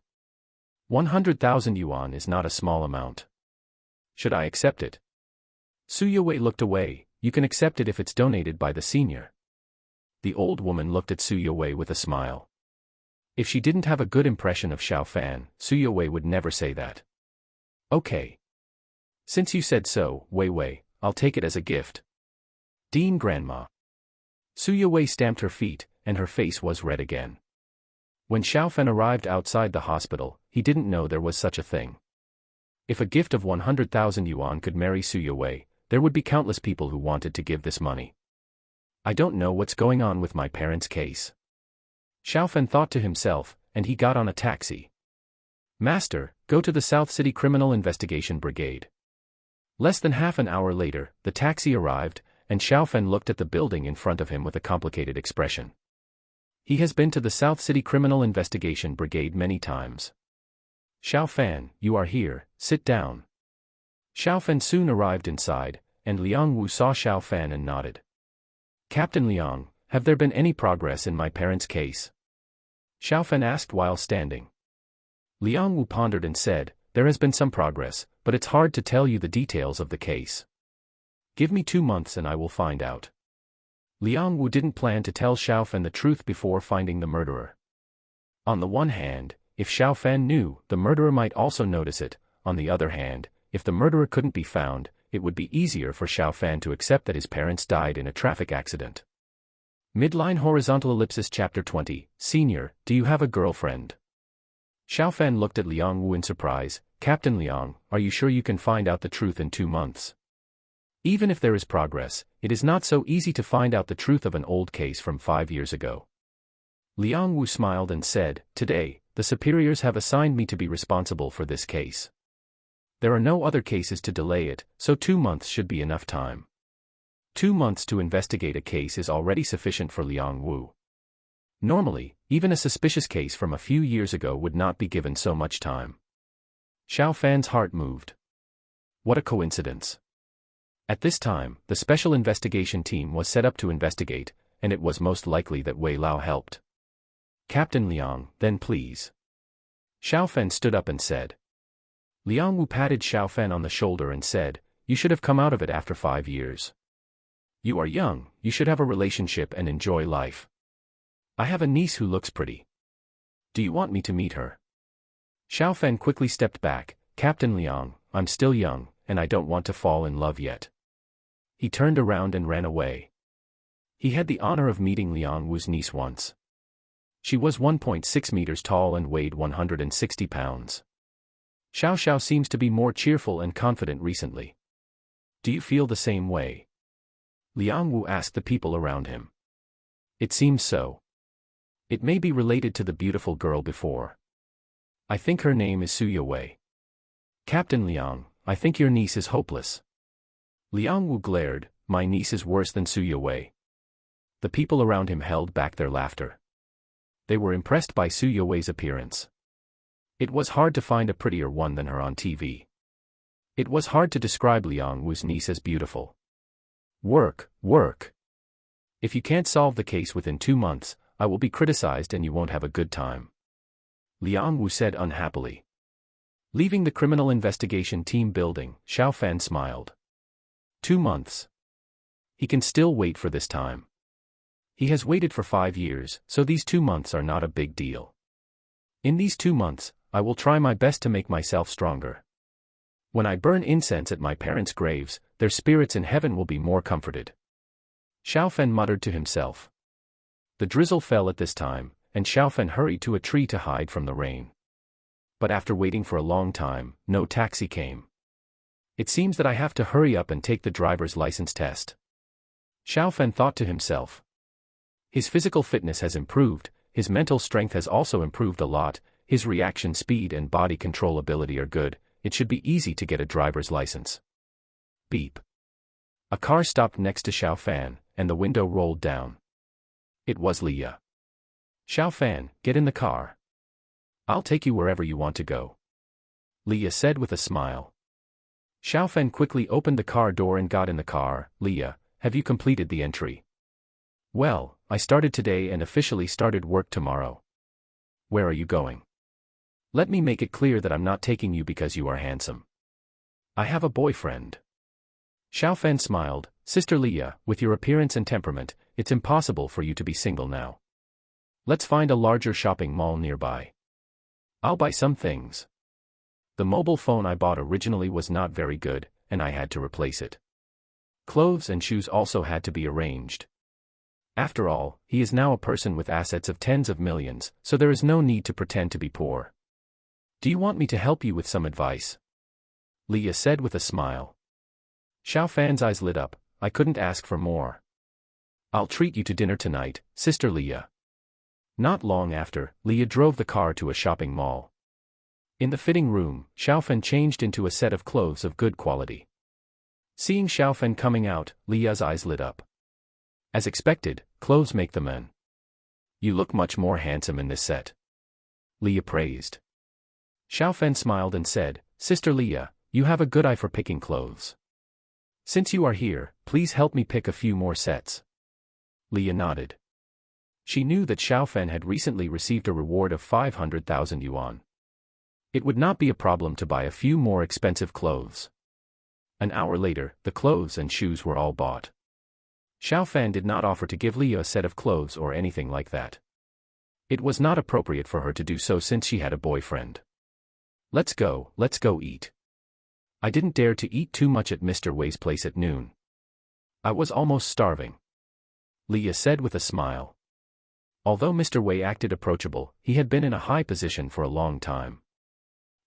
100,000 yuan is not a small amount. Should I accept it? Suyawei looked away. "You can accept it if it's donated by the senior." The old woman looked at Suyawei with a smile. If she didn't have a good impression of Xiaofan, Suyawei would never say that. "Okay. Since you said so, Wei, I'll take it as a gift. Dean Grandma." Suyawei stamped her feet, and her face was red again. When Xiaofan arrived outside the hospital, he didn't know there was such a thing. If a gift of 100,000 yuan could marry Suyawei, there would be countless people who wanted to give this money. "I don't know what's going on with my parents' case," Xiaofan thought to himself, and he got on a taxi. "Master, go to the South City Criminal Investigation Brigade." Less than half an hour later, the taxi arrived, and Xiaofan looked at the building in front of him with a complicated expression. He has been to the South City Criminal Investigation Brigade many times. "Xiaofan, you are here, sit down." Xiaofan soon arrived inside, and Liang Wu saw Xiaofan and nodded. "Captain Liang, have there been any progress in my parents' case?" Xiaofan asked while standing. Liang Wu pondered and said, "There has been some progress, but it's hard to tell you the details of the case. Give me 2 months and I will find out." Liang Wu didn't plan to tell Xiaofan the truth before finding the murderer. On the one hand, if Xiaofan knew, the murderer might also notice it. On the other hand, if the murderer couldn't be found, it would be easier for Xiaofan to accept that his parents died in a traffic accident. Midline horizontal ellipsis Chapter 20, Senior, do you have a girlfriend? Xiaofan looked at Liang Wu in surprise. "Captain Liang, are you sure you can find out the truth in 2 months? Even if there is progress, it is not so easy to find out the truth of an old case from 5 years ago." Liang Wu smiled and said, "Today, the superiors have assigned me to be responsible for this case. There are no other cases to delay it, so 2 months should be enough time." 2 months to investigate a case is already sufficient for Liang Wu. Normally, even a suspicious case from a few years ago would not be given so much time. Xiaofan's heart moved. What a coincidence. At this time, the special investigation team was set up to investigate, and it was most likely that Wei Lao helped. "Captain Liang, then please." Xiaofan stood up and said. Liang Wu patted Xiaofan on the shoulder and said, "You should have come out of it after 5 years. You are young, you should have a relationship and enjoy life. I have a niece who looks pretty. Do you want me to meet her?" Xiaofan quickly stepped back. "Captain Liang, I'm still young, and I don't want to fall in love yet." He turned around and ran away. He had the honor of meeting Liang Wu's niece once. She was 1.6 meters tall and weighed 160 pounds. Xiao Xiao seems to be more cheerful and confident recently. Do you feel the same way? Liang Wu asked the people around him. It seems so. It may be related to the beautiful girl before. I think her name is Suyawei. Captain Liang, I think your niece is hopeless. Liang Wu glared, my niece is worse than Suya Wei. The people around him held back their laughter. They were impressed by Suya Wei's appearance. It was hard to find a prettier one than her on TV. It was hard to describe Liang Wu's niece as beautiful. Work, work. If you can't solve the case within 2 months, I will be criticized and you won't have a good time. Liang Wu said unhappily. Leaving the criminal investigation team building, Xiao Fan smiled. 2 months. He can still wait for this time. He has waited for 5 years, so these 2 months are not a big deal. In these 2 months, I will try my best to make myself stronger. When I burn incense at my parents' graves, their spirits in heaven will be more comforted. Xiao Fan muttered to himself. The drizzle fell at this time, and Xiao Fan hurried to a tree to hide from the rain. But after waiting for a long time, no taxi came. It seems that I have to hurry up and take the driver's license test. Xiao Fan thought to himself. His physical fitness has improved, his mental strength has also improved a lot, his reaction speed and body control ability are good, it should be easy to get a driver's license. Beep. A car stopped next to Xiao Fan, and the window rolled down. It was Leah. Xiao Fan, get in the car. I'll take you wherever you want to go. Leah said with a smile. Xiao Fan quickly opened the car door and got in the car. Leah, have you completed the entry? Well, I started today and officially started work tomorrow. Where are you going? Let me make it clear that I'm not taking you because you are handsome. I have a boyfriend. Xiao Fan smiled. Sister Leah, with your appearance and temperament, it's impossible for you to be single now. Let's find a larger shopping mall nearby. I'll buy some things. The mobile phone I bought originally was not very good, and I had to replace it. Clothes and shoes also had to be arranged. After all, he is now a person with assets of tens of millions, so there is no need to pretend to be poor. Do you want me to help you with some advice? Leah said with a smile. Xiao Fan's eyes lit up. I couldn't ask for more. I'll treat you to dinner tonight, Sister Leah. Not long after, Leah drove the car to a shopping mall. In the fitting room, Xiao Fan changed into a set of clothes of good quality. Seeing Xiao Fan coming out, Leah's eyes lit up. As expected, clothes make the man. You look much more handsome in this set. Leah praised. Xiao Fan smiled and said, Sister Leah, you have a good eye for picking clothes. Since you are here, please help me pick a few more sets. Leah nodded. She knew that Xiao Fan had recently received a reward of 500,000 yuan. It would not be a problem to buy a few more expensive clothes. An hour later, the clothes and shoes were all bought. Xiao Fan did not offer to give Leah a set of clothes or anything like that. It was not appropriate for her to do so since she had a boyfriend. Let's go eat. I didn't dare to eat too much at Mr. Wei's place at noon. I was almost starving. Leah said with a smile. Although Mr. Wei acted approachable, he had been in a high position for a long time.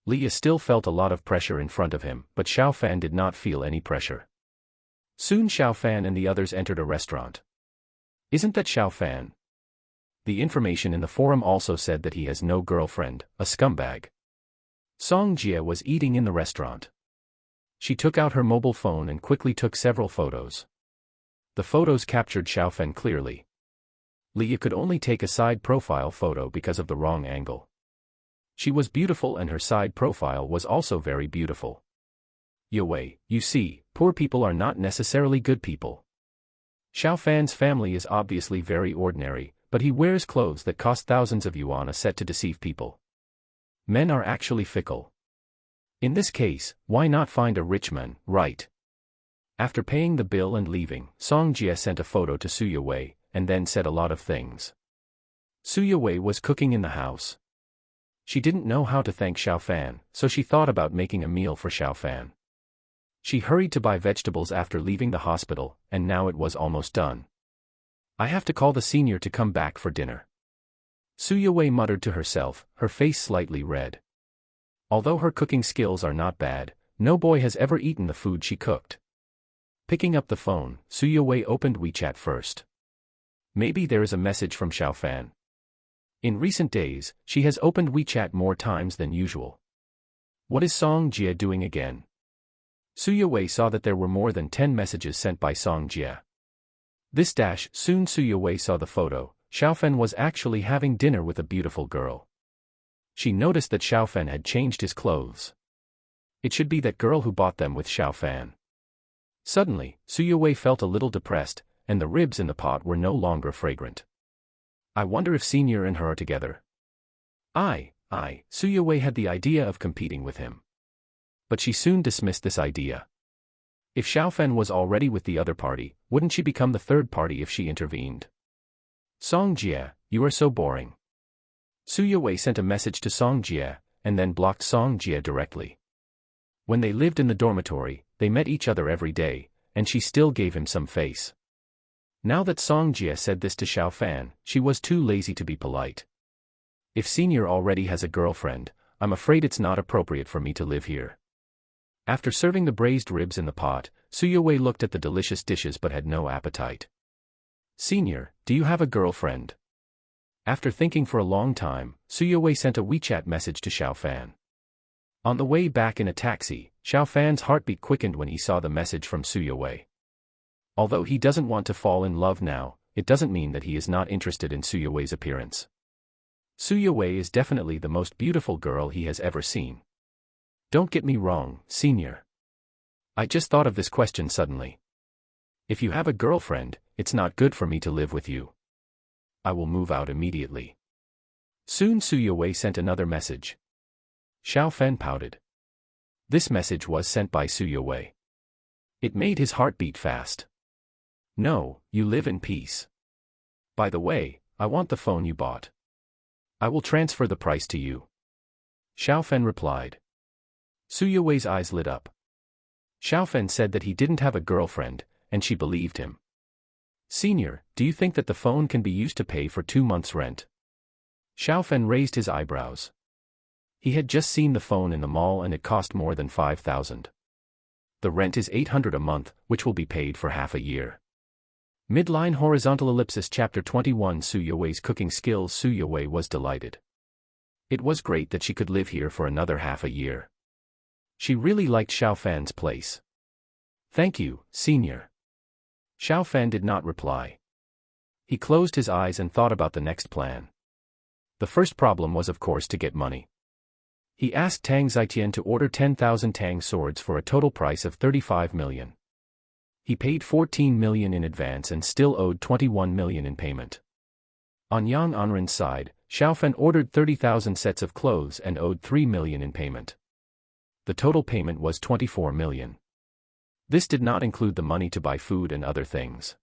Leah still felt a lot of pressure in front of him, but Xiao Fan did not feel any pressure. Soon Xiao Fan and the others entered a restaurant. Isn't that Xiao Fan? The information in the forum also said that he has no girlfriend, a scumbag. Song Jie was eating in the restaurant. She took out her mobile phone and quickly took several photos. The photos captured Xiao Fan clearly. Leah could only take a side profile photo because of the wrong angle. She was beautiful and her side profile was also very beautiful. Yue, you see, poor people are not necessarily good people. Xiao Fan's family is obviously very ordinary, but he wears clothes that cost thousands of yuan a set to deceive people. Men are actually fickle. In this case, why not find a rich man, right? After paying the bill and leaving, Song Jie sent a photo to Suya Wei, and then said a lot of things. Suya Wei was cooking in the house. She didn't know how to thank Xiao Fan, so she thought about making a meal for Xiao Fan. She hurried to buy vegetables after leaving the hospital, and now it was almost done. I have to call the senior to come back for dinner. Suya Wei muttered to herself, her face slightly red. Although her cooking skills are not bad, no boy has ever eaten the food she cooked. Picking up the phone, Suya Wei opened WeChat first. Maybe there is a message from Xiao Fan. In recent days, she has opened WeChat more times than usual. What is Song Jie doing again? Su Yue saw that there were more than 10 messages sent by Song Jie. Soon Su Yue saw the photo. Xiaofen was actually having dinner with a beautiful girl. She noticed that Xiaofen had changed his clothes. It should be that girl who bought them with Xiaofen. Suddenly, Su Yue felt a little depressed, and the ribs in the pot were no longer fragrant. I wonder if Senior and her are together. Su Yue had the idea of competing with him. But she soon dismissed this idea. If Xiaofen was already with the other party, wouldn't she become the third party if she intervened? Song Jie, you are so boring. Su Yue sent a message to Song Jie, and then blocked Song Jie directly. When they lived in the dormitory, they met each other every day, and she still gave him some face. Now that Song Jie said this to Xiaofen, she was too lazy to be polite. If Senior already has a girlfriend, I'm afraid it's not appropriate for me to live here. After serving the braised ribs in the pot, Su Yue looked at the delicious dishes but had no appetite. Senior, do you have a girlfriend? After thinking for a long time, Su Yue sent a WeChat message to Xiaofen. On the way back in a taxi, Xiaofen's heartbeat quickened when he saw the message from Su Yue. Although he doesn't want to fall in love now, it doesn't mean that he is not interested in Su Yue's appearance. Su Yue is definitely the most beautiful girl he has ever seen. Don't get me wrong, Senior. I just thought of this question suddenly. If you have a girlfriend, it's not good for me to live with you. I will move out immediately. Soon Su Yue sent another message. Xiaofen pouted. This message was sent by Su Yue. It made his heart beat fast. No, you live in peace. By the way, I want the phone you bought. I will transfer the price to you. Xiaofen replied. Su Yue's eyes lit up. Xiaofen said that he didn't have a girlfriend, and she believed him. Senior, do you think that the phone can be used to pay for 2 months' rent? Xiaofen raised his eyebrows. He had just seen the phone in the mall and it cost more than 5,000. The rent is 800 a month, which will be paid for half a year. Midline horizontal ellipsis chapter 21 Su Yue's cooking skills. Su Yue was delighted. It was great that she could live here for another half a year. She really liked Xiaofen's place. Thank you, Senior. Xiaofen did not reply. He closed his eyes and thought about the next plan. The first problem was of course to get money. He asked Tang Zitian to order 10,000 Tang swords for a total price of 35 million. He paid 14 million in advance and still owed 21 million in payment. On Yang Anren's side, Xiaofen ordered 30,000 sets of clothes and owed 3 million in payment. The total payment was 24 million. This did not include the money to buy food and other things.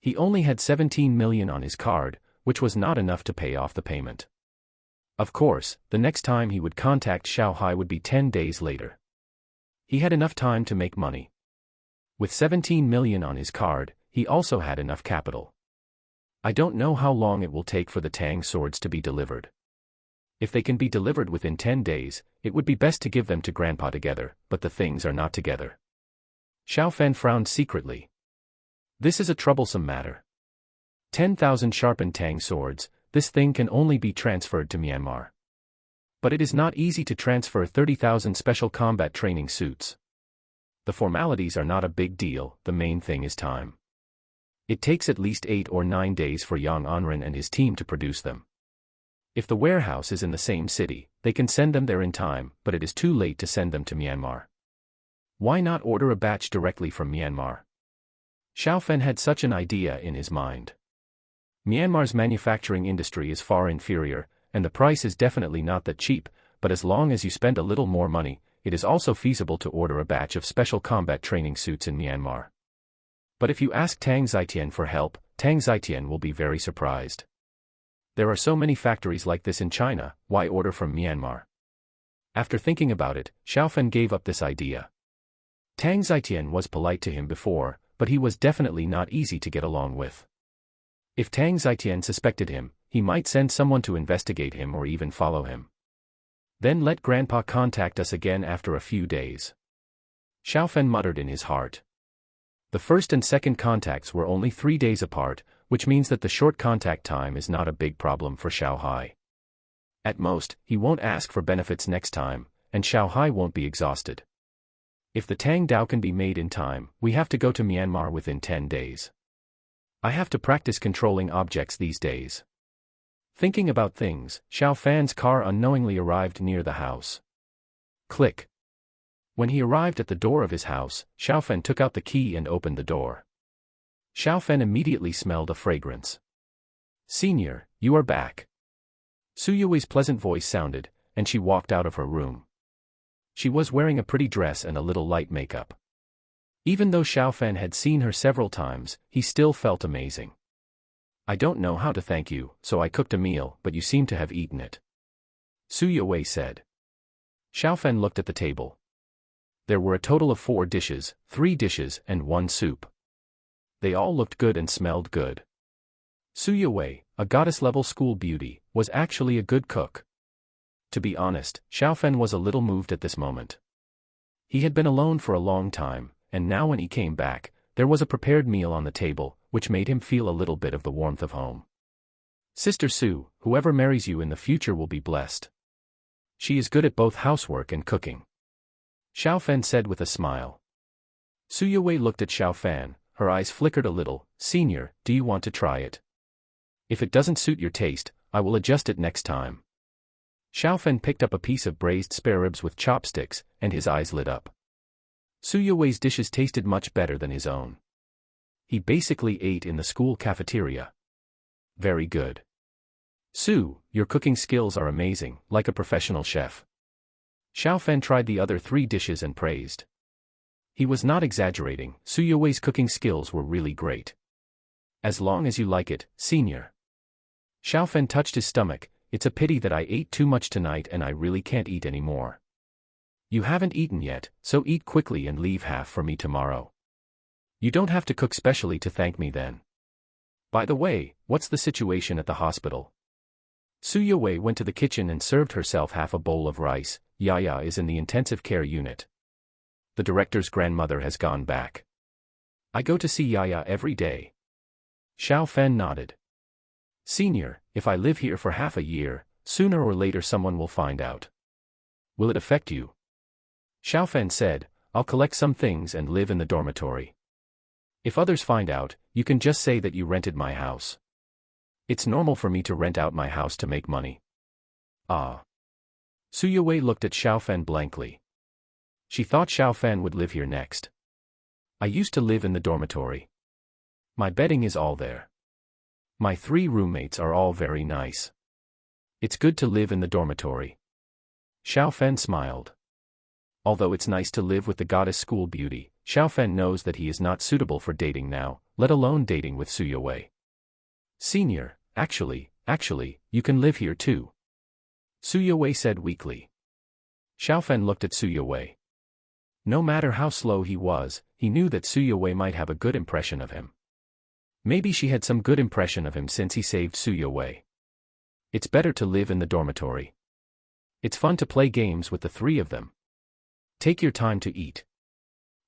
He only had 17 million on his card, which was not enough to pay off the payment. Of course, the next time he would contact Xiaohai would be 10 days later. He had enough time to make money. With 17 million on his card, he also had enough capital. I don't know how long it will take for the Tang swords to be delivered. If they can be delivered within 10 days, it would be best to give them to Grandpa together, but the things are not together. Xiaofen frowned secretly. This is a troublesome matter. 10,000 sharpened Tang swords, this thing can only be transferred to Myanmar. But it is not easy to transfer 30,000 special combat training suits. The formalities are not a big deal, the main thing is time. It takes at least 8 or 9 days for Yang Anren and his team to produce them. If the warehouse is in the same city, they can send them there in time, but it is too late to send them to Myanmar. Why not order a batch directly from Myanmar? Xiaofen had such an idea in his mind. Myanmar's manufacturing industry is far inferior, and the price is definitely not that cheap, but as long as you spend a little more money, it is also feasible to order a batch of special combat training suits in Myanmar. But if you ask Tang Zitian for help, Tang Zitian will be very surprised. There are so many factories like this in China, why order from Myanmar? After thinking about it, Xiaofen gave up this idea. Tang Zitian was polite to him before, but he was definitely not easy to get along with. If Tang Zitian suspected him, he might send someone to investigate him or even follow him. Then let Grandpa contact us again after a few days. Xiaofen muttered in his heart. The first and second contacts were only 3 days apart, which means that the short contact time is not a big problem for Xiaohai. At most, he won't ask for benefits next time, and Xiaohai won't be exhausted. If the tang dao can be made in time, we have to go to Myanmar within 10 days. I have to practice controlling objects these days. Thinking about things, Xiao Fan's car unknowingly arrived near the house. Click. When he arrived at the door of his house, Xiao Fan took out the key and opened the door. Xiao Fan immediately smelled a fragrance. "Senior, you are back." Su Yui's pleasant voice sounded, and she walked out of her room. She was wearing a pretty dress and a little light makeup. Even though Xiao Fan had seen her several times, he still felt amazing. "I don't know how to thank you, so I cooked a meal, but you seem to have eaten it," Su Yui said. Xiao Fan looked at the table. There were a total of 4 dishes, 3 dishes, and 1 soup. They all looked good and smelled good. Su Yui, a goddess-level school beauty, was actually a good cook. To be honest, Xiao Fan was a little moved at this moment. He had been alone for a long time, and now when he came back, there was a prepared meal on the table, which made him feel a little bit of the warmth of home. "Sister Su, whoever marries you in the future will be blessed. She is good at both housework and cooking," Xiao Fan said with a smile. Su Yui looked at Xiao Fan, her eyes flickered a little. "Senior, do you want to try it? If it doesn't suit your taste, I will adjust it next time." Xiao Fan picked up a piece of braised spare ribs with chopsticks, and his eyes lit up. Su Yui's dishes tasted much better than his own. He basically ate in the school cafeteria. "Very good. Su, your cooking skills are amazing, like a professional chef." Xiao Fan tried the other 3 dishes and praised. He was not exaggerating, Su Yui's cooking skills were really great. "As long as you like it, senior." Xiao Fan touched his stomach. "It's a pity that I ate too much tonight and I really can't eat anymore." "You haven't eaten yet, so eat quickly and leave half for me tomorrow. You don't have to cook specially to thank me then. By the way, what's the situation at the hospital?" Su Yui went to the kitchen and served herself half a bowl of rice. "Yaya is in the intensive care unit. The director's grandmother has gone back. I go to see Yaya every day." Xiao Fan nodded. "Senior, if I live here for half a year, sooner or later someone will find out. Will it affect you?" Xiao Fan said, "I'll collect some things and live in the dormitory. If others find out, you can just say that you rented my house. It's normal for me to rent out my house to make money." "Ah." Su Yui looked at Xiao Fan blankly. She thought Xiao Fan would live here next. "I used to live in the dormitory. My bedding is all there. My 3 roommates are all very nice. It's good to live in the dormitory." Xiao Fan smiled. Although it's nice to live with the goddess school beauty, Xiao Fan knows that he is not suitable for dating now, let alone dating with Su Yui. "Senior, actually, you can live here too," Su Yui said weakly. Xiao Fan looked at Su Yui. No matter how slow he was, he knew that Su Yui might have a good impression of him. Maybe she had some good impression of him since he saved Su Yui. It's better to live in the dormitory. It's fun to play games with the 3 of them. Take your time to eat.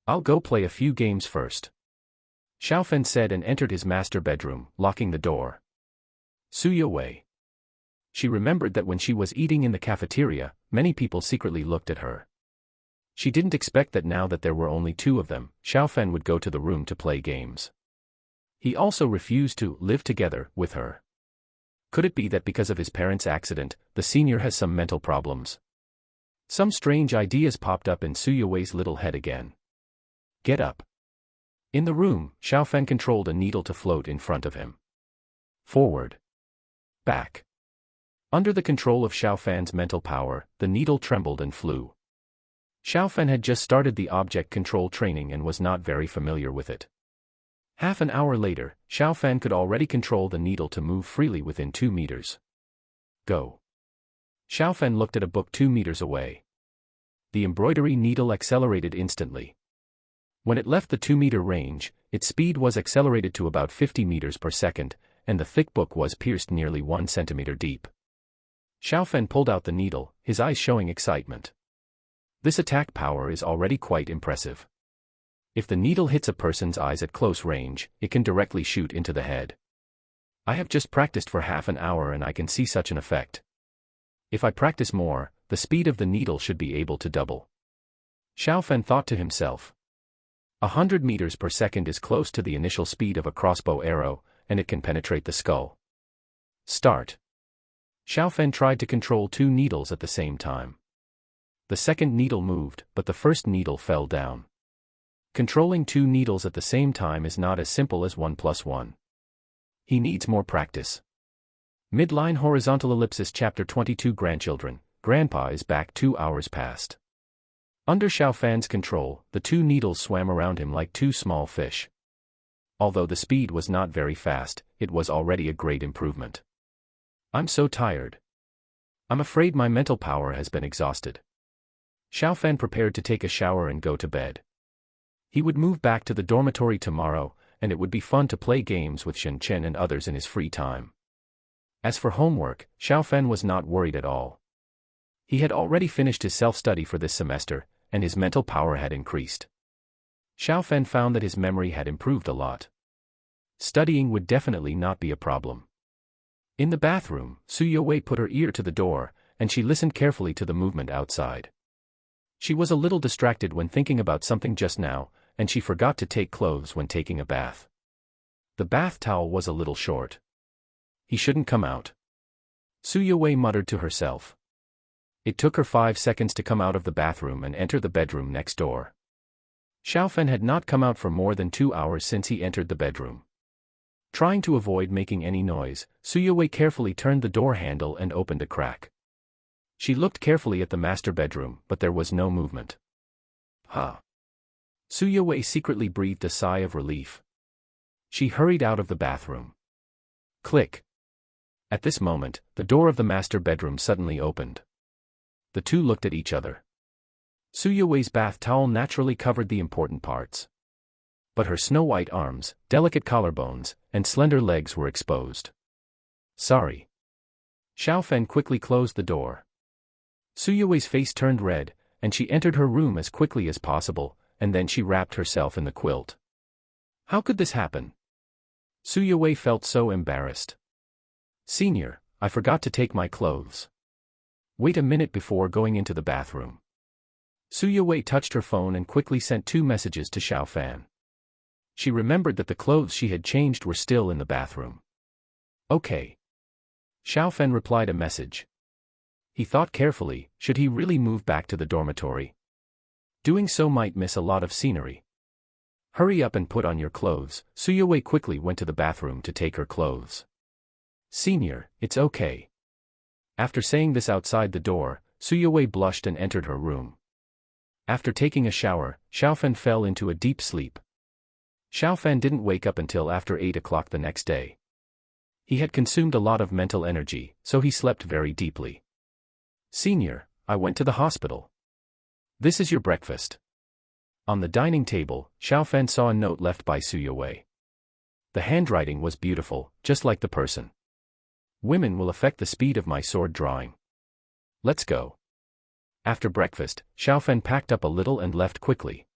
I'll go play a few games first, Xiao Fan said and entered his master bedroom, locking the door. Su Yui. She remembered that when she was eating in the cafeteria, many people secretly looked at her. She didn't expect that now that there were only 2 of them, Xiao Fan would go to the room to play games. He also refused to live together with her. Could it be that because of his parents' accident, the senior has some mental problems? Some strange ideas popped up in Su Yui's little head again. "Get up." In the room, Xiao Fan controlled a needle to float in front of him. Forward. Back. Under the control of Xiao Fan's mental power, the needle trembled and flew. Xiao Fan had just started the object control training and was not very familiar with it. Half an hour later, Xiao Fan could already control the needle to move freely within 2 meters. Go. Xiao Fan looked at a book 2 meters away. The embroidery needle accelerated instantly. When it left the 2-meter range, its speed was accelerated to about 50 meters per second, and the thick book was pierced nearly 1 centimeter deep. Xiao Fan pulled out the needle, his eyes showing excitement. This attack power is already quite impressive. If the needle hits a person's eyes at close range, it can directly shoot into the head. I have just practiced for half an hour and I can see such an effect. If I practice more, the speed of the needle should be able to double. Xiaofan thought to himself. 100 meters per second is close to the initial speed of a crossbow arrow, and it can penetrate the skull. Start. Xiaofan tried to control 2 needles at the same time. The second needle moved, but the first needle fell down. Controlling 2 needles at the same time is not as simple as 1 plus 1. He needs more practice. Midline horizontal ellipsis Chapter 22 Grandchildren, Grandpa is back. 2 hours passed. Under Xiaofan's control, the 2 needles swam around him like 2 small fish. Although the speed was not very fast, it was already a great improvement. I'm so tired. I'm afraid my mental power has been exhausted. Xiaofan prepared to take a shower and go to bed. He would move back to the dormitory tomorrow, and it would be fun to play games with Shen Chen and others in his free time. As for homework, Xiaofan was not worried at all. He had already finished his self-study for this semester, and his mental power had increased. Xiaofan found that his memory had improved a lot. Studying would definitely not be a problem. In the bathroom, Su Yowei put her ear to the door, and she listened carefully to the movement outside. She was a little distracted when thinking about something just now, and she forgot to take clothes when taking a bath. The bath towel was a little short. He shouldn't come out. Su Yowei muttered to herself. It took her 5 seconds to come out of the bathroom and enter the bedroom next door. Xiaofan had not come out for more than 2 hours since he entered the bedroom. Trying to avoid making any noise, Su Yowei carefully turned the door handle and opened a crack. She looked carefully at the master bedroom, but there was no movement. Huh. Su Yowei secretly breathed a sigh of relief. She hurried out of the bathroom. Click. At this moment, the door of the master bedroom suddenly opened. The two looked at each other. Su Yowei's bath towel naturally covered the important parts. But her snow-white arms, delicate collarbones, and slender legs were exposed. Sorry. Xiaofan quickly closed the door. Su Yowei's face turned red, and she entered her room as quickly as possible, and then she wrapped herself in the quilt. How could this happen? Su Yowei felt so embarrassed. Senior, I forgot to take my clothes. Wait a minute before going into the bathroom. Su Yowei touched her phone and quickly sent 2 messages to Xiaofan. She remembered that the clothes she had changed were still in the bathroom. Okay. Xiaofan replied a message. He thought carefully, should he really move back to the dormitory? Doing so might miss a lot of scenery. Hurry up and put on your clothes. Su Yowei quickly went to the bathroom to take her clothes. Senior, it's okay. After saying this outside the door, Su Yowei blushed and entered her room. After taking a shower, Xiaofan fell into a deep sleep. Xiaofan didn't wake up until after 8 o'clock the next day. He had consumed a lot of mental energy, so he slept very deeply. Senior, I went to the hospital. This is your breakfast. On the dining table, Xiaofan saw a note left by Su Yowei. The handwriting was beautiful, just like the person. Women will affect the speed of my sword drawing. Let's go. After breakfast, Xiaofan packed up a little and left quickly.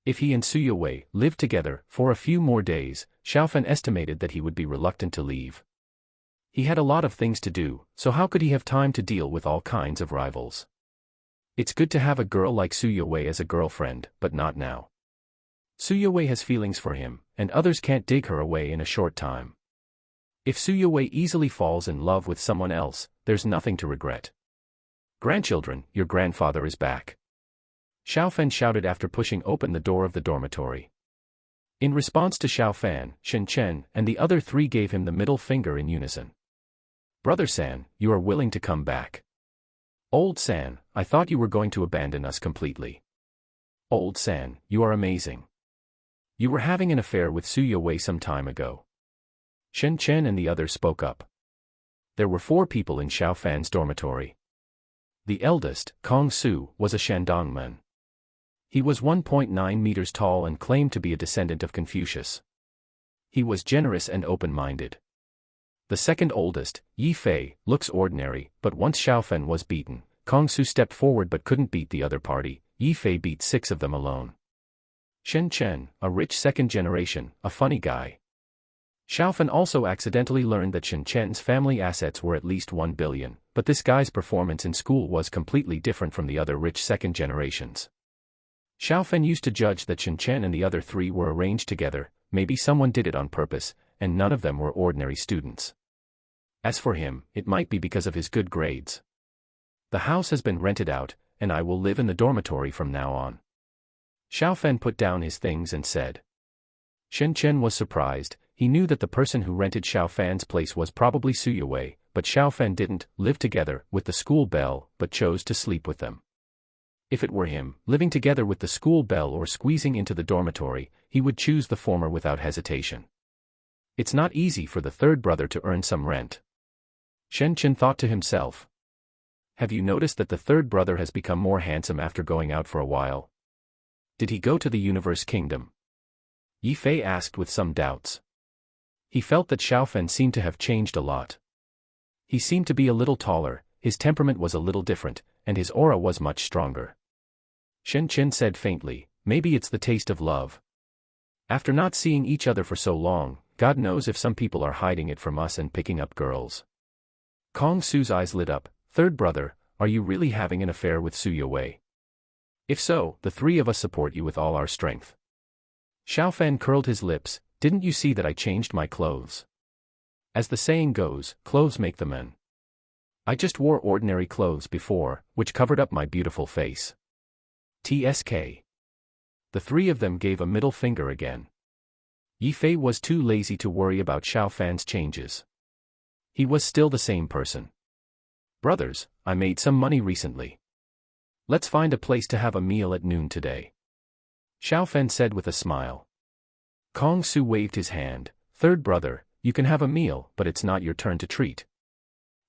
If he and Su Yowei lived together for a few more days, Xiaofan estimated that he would be reluctant to leave. He had a lot of things to do, so how could he have time to deal with all kinds of rivals? It's good to have a girl like Su Yowei as a girlfriend, but not now. Su Yowei has feelings for him, and others can't dig her away in a short time. If Su Yowei easily falls in love with someone else, there's nothing to regret. Grandchildren, your grandfather is back. Xiaofan shouted after pushing open the door of the dormitory. In response to Xiaofan, Shen Chen and the other 3 gave him the middle finger in unison. Brother San, you are willing to come back. Old San, I thought you were going to abandon us completely. Old San, you are amazing. You were having an affair with Su Yowei some time ago. Shen Chen and the others spoke up. There were 4 people in Xiaofan's dormitory. The eldest, Kong Su, was a Shandong man. He was 1.9 meters tall and claimed to be a descendant of Confucius. He was generous and open-minded. The second oldest, Yi Fei, looks ordinary, but once Xiaofan was beaten, Kong Su stepped forward but couldn't beat the other party. Yi Fei beat 6 of them alone. Shen Chen, a rich second generation, a funny guy. Xiaofan also accidentally learned that Shen Chen's family assets were at least 1 billion, but this guy's performance in school was completely different from the other rich second generations. Xiaofan used to judge that Chen Chen and the other three were arranged together, maybe someone did it on purpose, and none of them were ordinary students. As for him, it might be because of his good grades. The house has been rented out, and I will live in the dormitory from now on. Xiaofan put down his things and said. Chen Chen was surprised. He knew that the person who rented Xiaofan's place was probably Su Yuwei, but Xiaofan didn't live together with the school belle, but chose to sleep with them. If it were him, living together with the school belle or squeezing into the dormitory, he would choose the former without hesitation. It's not easy for the third brother to earn some rent. Chen Chen thought to himself. Have you noticed that the third brother has become more handsome after going out for a while? Did he go to the Universe Kingdom? Yi Fei asked with some doubts. He felt that Xiaofan seemed to have changed a lot. He seemed to be a little taller, his temperament was a little different, and his aura was much stronger. Chen Chen said faintly, maybe it's the taste of love. After not seeing each other for so long, God knows if some people are hiding it from us and picking up girls. Kong Su's eyes lit up. Third brother, are you really having an affair with Su Yuwei? If so, the three of us support you with all our strength. Xiaofan curled his lips. Didn't you see that I changed my clothes? As the saying goes, clothes make the man. I just wore ordinary clothes before, which covered up my beautiful face. TSK. The three of them gave a middle finger again. Yi Fei was too lazy to worry about Xiaofan's changes. He was still the same person. Brothers, I made some money recently. Let's find a place to have a meal at noon today. Xiaofan said with a smile. Kong Su waved his hand. Third brother, you can have a meal, but it's not your turn to treat.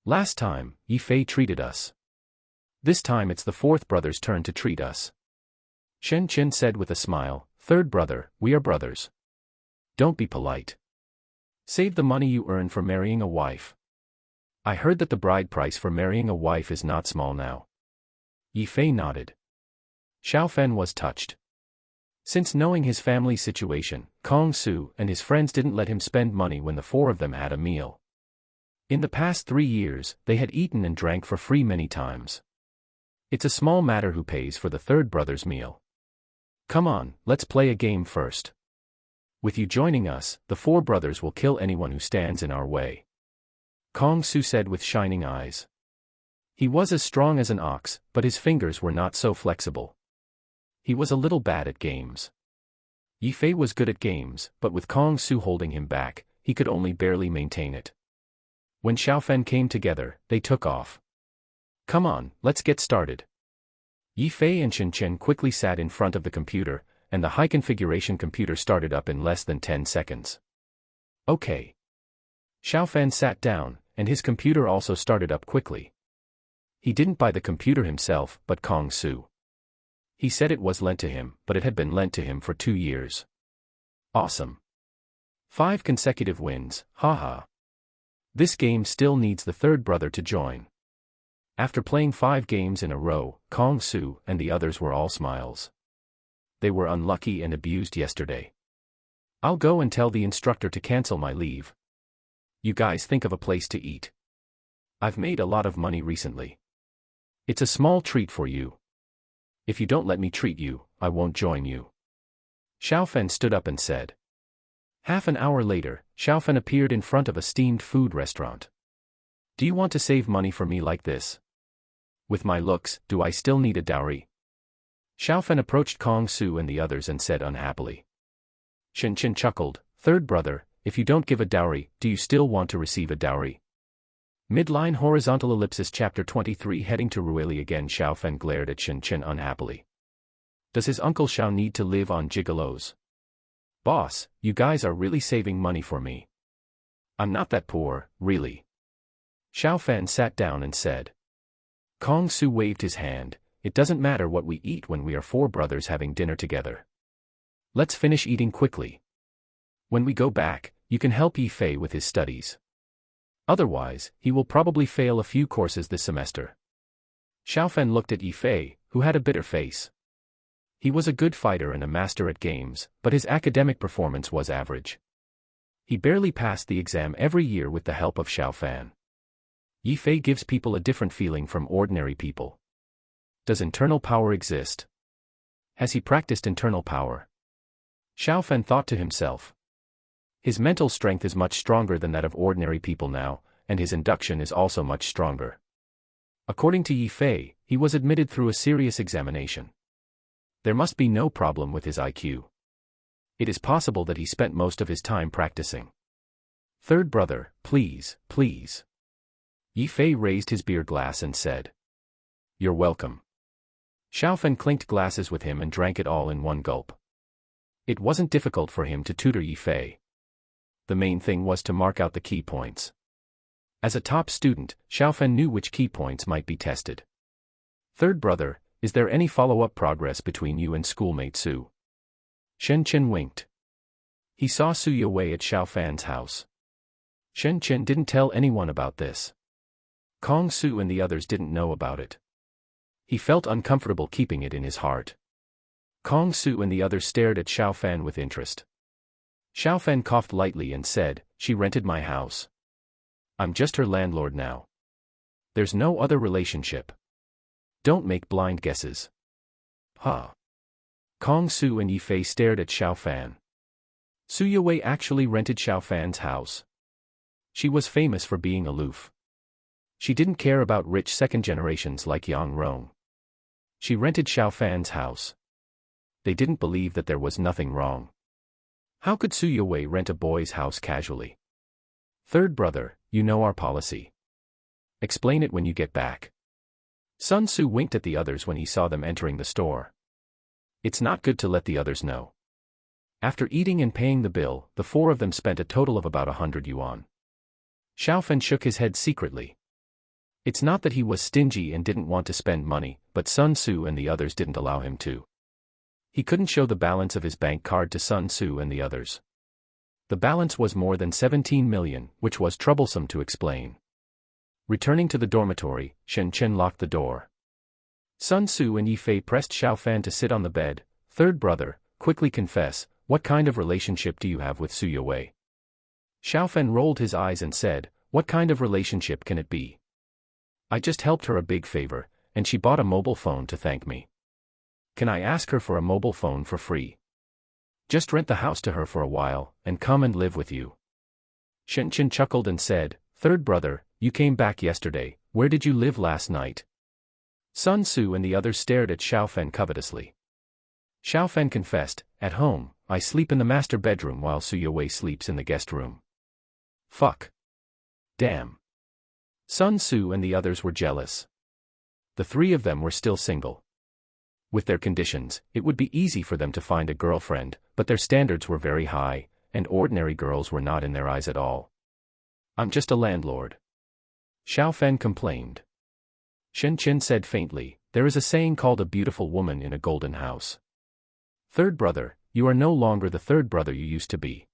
Last time, Yi Fei treated us. This time it's the fourth brother's turn to treat us. Chen Chen said with a smile. Third brother, we are brothers. Don't be polite. Save the money you earn for marrying a wife. I heard that the bride price for marrying a wife is not small now. Yi Fei nodded. Xiaofan was touched. Since knowing his family's situation, Kong Su and his friends didn't let him spend money when the four of them had a meal. In the past 3 years, they had eaten and drank for free many times. It's a small matter who pays for the third brother's meal. Come on, let's play a game first. With you joining us, the four brothers will kill anyone who stands in our way. Kong Su said with shining eyes. He was as strong as an ox, but his fingers were not so flexible. He was a little bad at games. Yi Fei was good at games, but with Kong Su holding him back, he could only barely maintain it. When Xiaofan came together, they took off. Come on, let's get started. Yi Fei and Chen Chen quickly sat in front of the computer, and the high-configuration computer started up in less than 10 seconds. Okay. Xiaofan sat down, and his computer also started up quickly. He didn't buy the computer himself, but Kong Su. He said it was lent to him, but it had been lent to him for 2 years. Awesome. 5 consecutive wins, haha. This game still needs the third brother to join. After playing 5 games in a row, Kong Su and the others were all smiles. They were unlucky and abused yesterday. I'll go and tell the instructor to cancel my leave. You guys think of a place to eat. I've made a lot of money recently. It's a small treat for you. If you don't let me treat you, I won't join you. Xiaofan stood up and said. Half an hour later, Xiaofan appeared in front of a steamed food restaurant. Do you want to save money for me like this? With my looks, do I still need a dowry? Xiaofan approached Kong Su and the others and said unhappily. Chen Chen chuckled. Third brother, if you don't give a dowry, do you still want to receive a dowry? Midline horizontal ellipsis chapter 23 heading to Rueli again. Xiaofan glared at Chen Chen unhappily. Does his uncle Xiao need to live on gigolos? Boss, you guys are really saving money for me. I'm not that poor, really. Xiaofan sat down and said. Kong Su waved his hand. It doesn't matter what we eat when we are 4 brothers having dinner together. Let's finish eating quickly. When we go back, you can help Yi Fei with his studies. Otherwise, he will probably fail a few courses this semester. Xiaofan looked at Yi Fei, who had a bitter face. He was a good fighter and a master at games, but his academic performance was average. He barely passed the exam every year with the help of Xiaofan. Yi Fei gives people a different feeling from ordinary people. Does internal power exist? Has he practiced internal power? Xiaofan thought to himself. His mental strength is much stronger than that of ordinary people now, and his induction is also much stronger. According to Yi Fei, he was admitted through a serious examination. There must be no problem with his IQ. It is possible that he spent most of his time practicing. Third brother, please, please. Yi Fei raised his beer glass and said. You're welcome. Xiaofan clinked glasses with him and drank it all in one gulp. It wasn't difficult for him to tutor Yi Fei. The main thing was to mark out the key points. As a top student, Xiaofan knew which key points might be tested. Third brother, is there any follow-up progress between you and schoolmate Su? Shen Chen winked. He saw Su Yowei at Xiaofan's house. Shen Chen didn't tell anyone about this. Kong Su and the others didn't know about it. He felt uncomfortable keeping it in his heart. Kong Su and the others stared at Xiaofan with interest. Xiaofan coughed lightly and said, she rented my house. I'm just her landlord now. There's no other relationship. Don't make blind guesses. Huh. Kong Su and Yi Fei stared at Xiaofan. Su Yowei actually rented Xiaofan's house. She was famous for being aloof. She didn't care about rich second generations like Yang Rong. She rented Xiaofan's house. They didn't believe that there was nothing wrong. How could Su Yowei rent a boy's house casually? Third brother, you know our policy. Explain it when you get back. Sun Su winked at the others when he saw them entering the store. It's not good to let the others know. After eating and paying the bill, the four of them spent a total of about 100 yuan. Xiaofan shook his head secretly. It's not that he was stingy and didn't want to spend money, but Sun Su and the others didn't allow him to. He couldn't show the balance of his bank card to Sun Su and the others. The balance was more than 17 million, which was troublesome to explain. Returning to the dormitory, Shen Chen locked the door. Sun Su and Yi Fei pressed Xiaofan to sit on the bed. Third brother, quickly confess, what kind of relationship do you have with Su Yowei? Xiaofan rolled his eyes and said, what kind of relationship can it be? I just helped her a big favor, and she bought a mobile phone to thank me. Can I ask her for a mobile phone for free? Just rent the house to her for a while, and come and live with you. Shen Chen chuckled and said, Third brother, you came back yesterday, where did you live last night? Sun Su and the others stared at Xiaofan covetously. Xiaofan confessed, at home, I sleep in the master bedroom while Su Yowei sleeps in the guest room. Fuck. Damn. Sun Su and the others were jealous. The three of them were still single. With their conditions, it would be easy for them to find a girlfriend, but their standards were very high, and ordinary girls were not in their eyes at all. I'm just a landlord. Xiaofan complained. Shen Chen said faintly, there is a saying called a beautiful woman in a golden house. Third brother, you are no longer the third brother you used to be.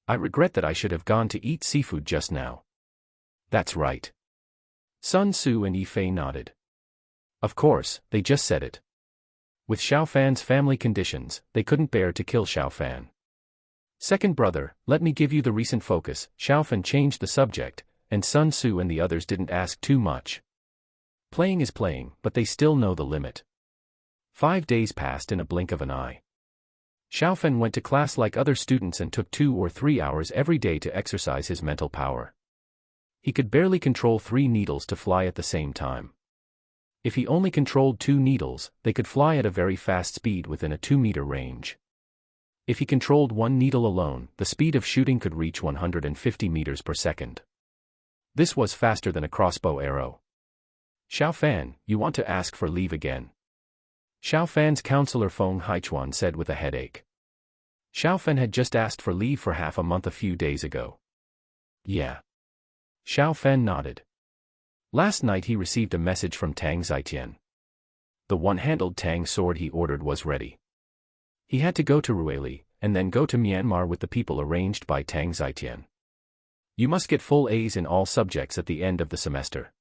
I regret that I should have gone to eat seafood just now. That's right. Sun Su and Yi Fei nodded. Of course, they just said it. With Xiaofan's family conditions, they couldn't bear to kill Xiaofan. Second brother, let me give you the recent focus. Xiaofan changed the subject, and Sun Su and the others didn't ask too much. Playing is playing, but they still know the limit. 5 days passed in a blink of an eye. Xiaofan went to class like other students and took 2 or 3 hours every day to exercise his mental power. He could barely control 3 needles to fly at the same time. If he only controlled 2 needles, they could fly at a very fast speed within a 2-meter range. If he controlled 1 needle alone, the speed of shooting could reach 150 meters per second. This was faster than a crossbow arrow. Xiaofan, you want to ask for leave again? Xiaofan's counselor Feng Haichuan said with a headache. Xiaofan had just asked for leave for half a month a few days ago. Yeah. Xiaofan nodded. Last night he received a message from Tang Zitian. The one-handled Tang sword he ordered was ready. He had to go to Ruili, and then go to Myanmar with the people arranged by Tang Zitian. You must get full A's in all subjects at the end of the semester.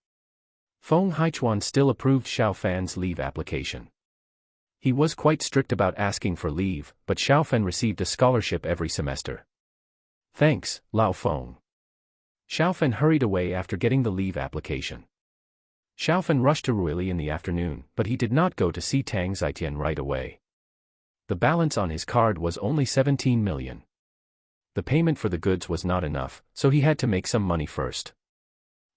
Feng Haichuan still approved Xiaofan's leave application. He was quite strict about asking for leave, but Xiaofan received a scholarship every semester. Thanks, Lao Feng. Xiaofan hurried away after getting the leave application. Xiaofan rushed to Ruili in the afternoon, but he did not go to see Tang Zitian right away. The balance on his card was only 17 million. The payment for the goods was not enough, so he had to make some money first.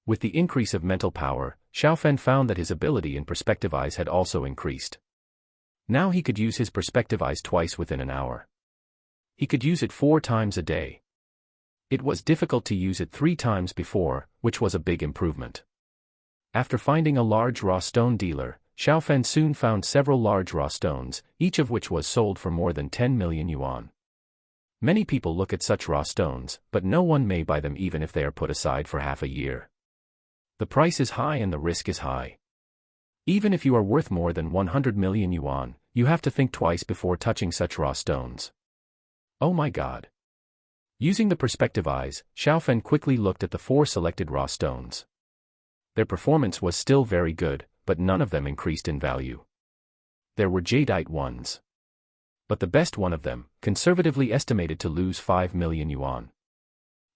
With the increase of mental power, Xiaofan found that his ability in perspective eyes had also increased. Now he could use his perspective eyes twice within an hour. He could use it 4 times a day. It was difficult to use it 3 times before, which was a big improvement. After finding a large raw stone dealer, Xiaofan soon found several large raw stones, each of which was sold for more than 10 million yuan. Many people look at such raw stones, but no one may buy them even if they are put aside for half a year. The price is high and the risk is high. Even if you are worth more than 100 million yuan, you have to think twice before touching such raw stones. Oh my god. Using the perspective eyes, Xiaofan quickly looked at the 4 selected raw stones. Their performance was still very good, but none of them increased in value. There were jadeite ones. But the best one of them, conservatively estimated to lose 5 million yuan.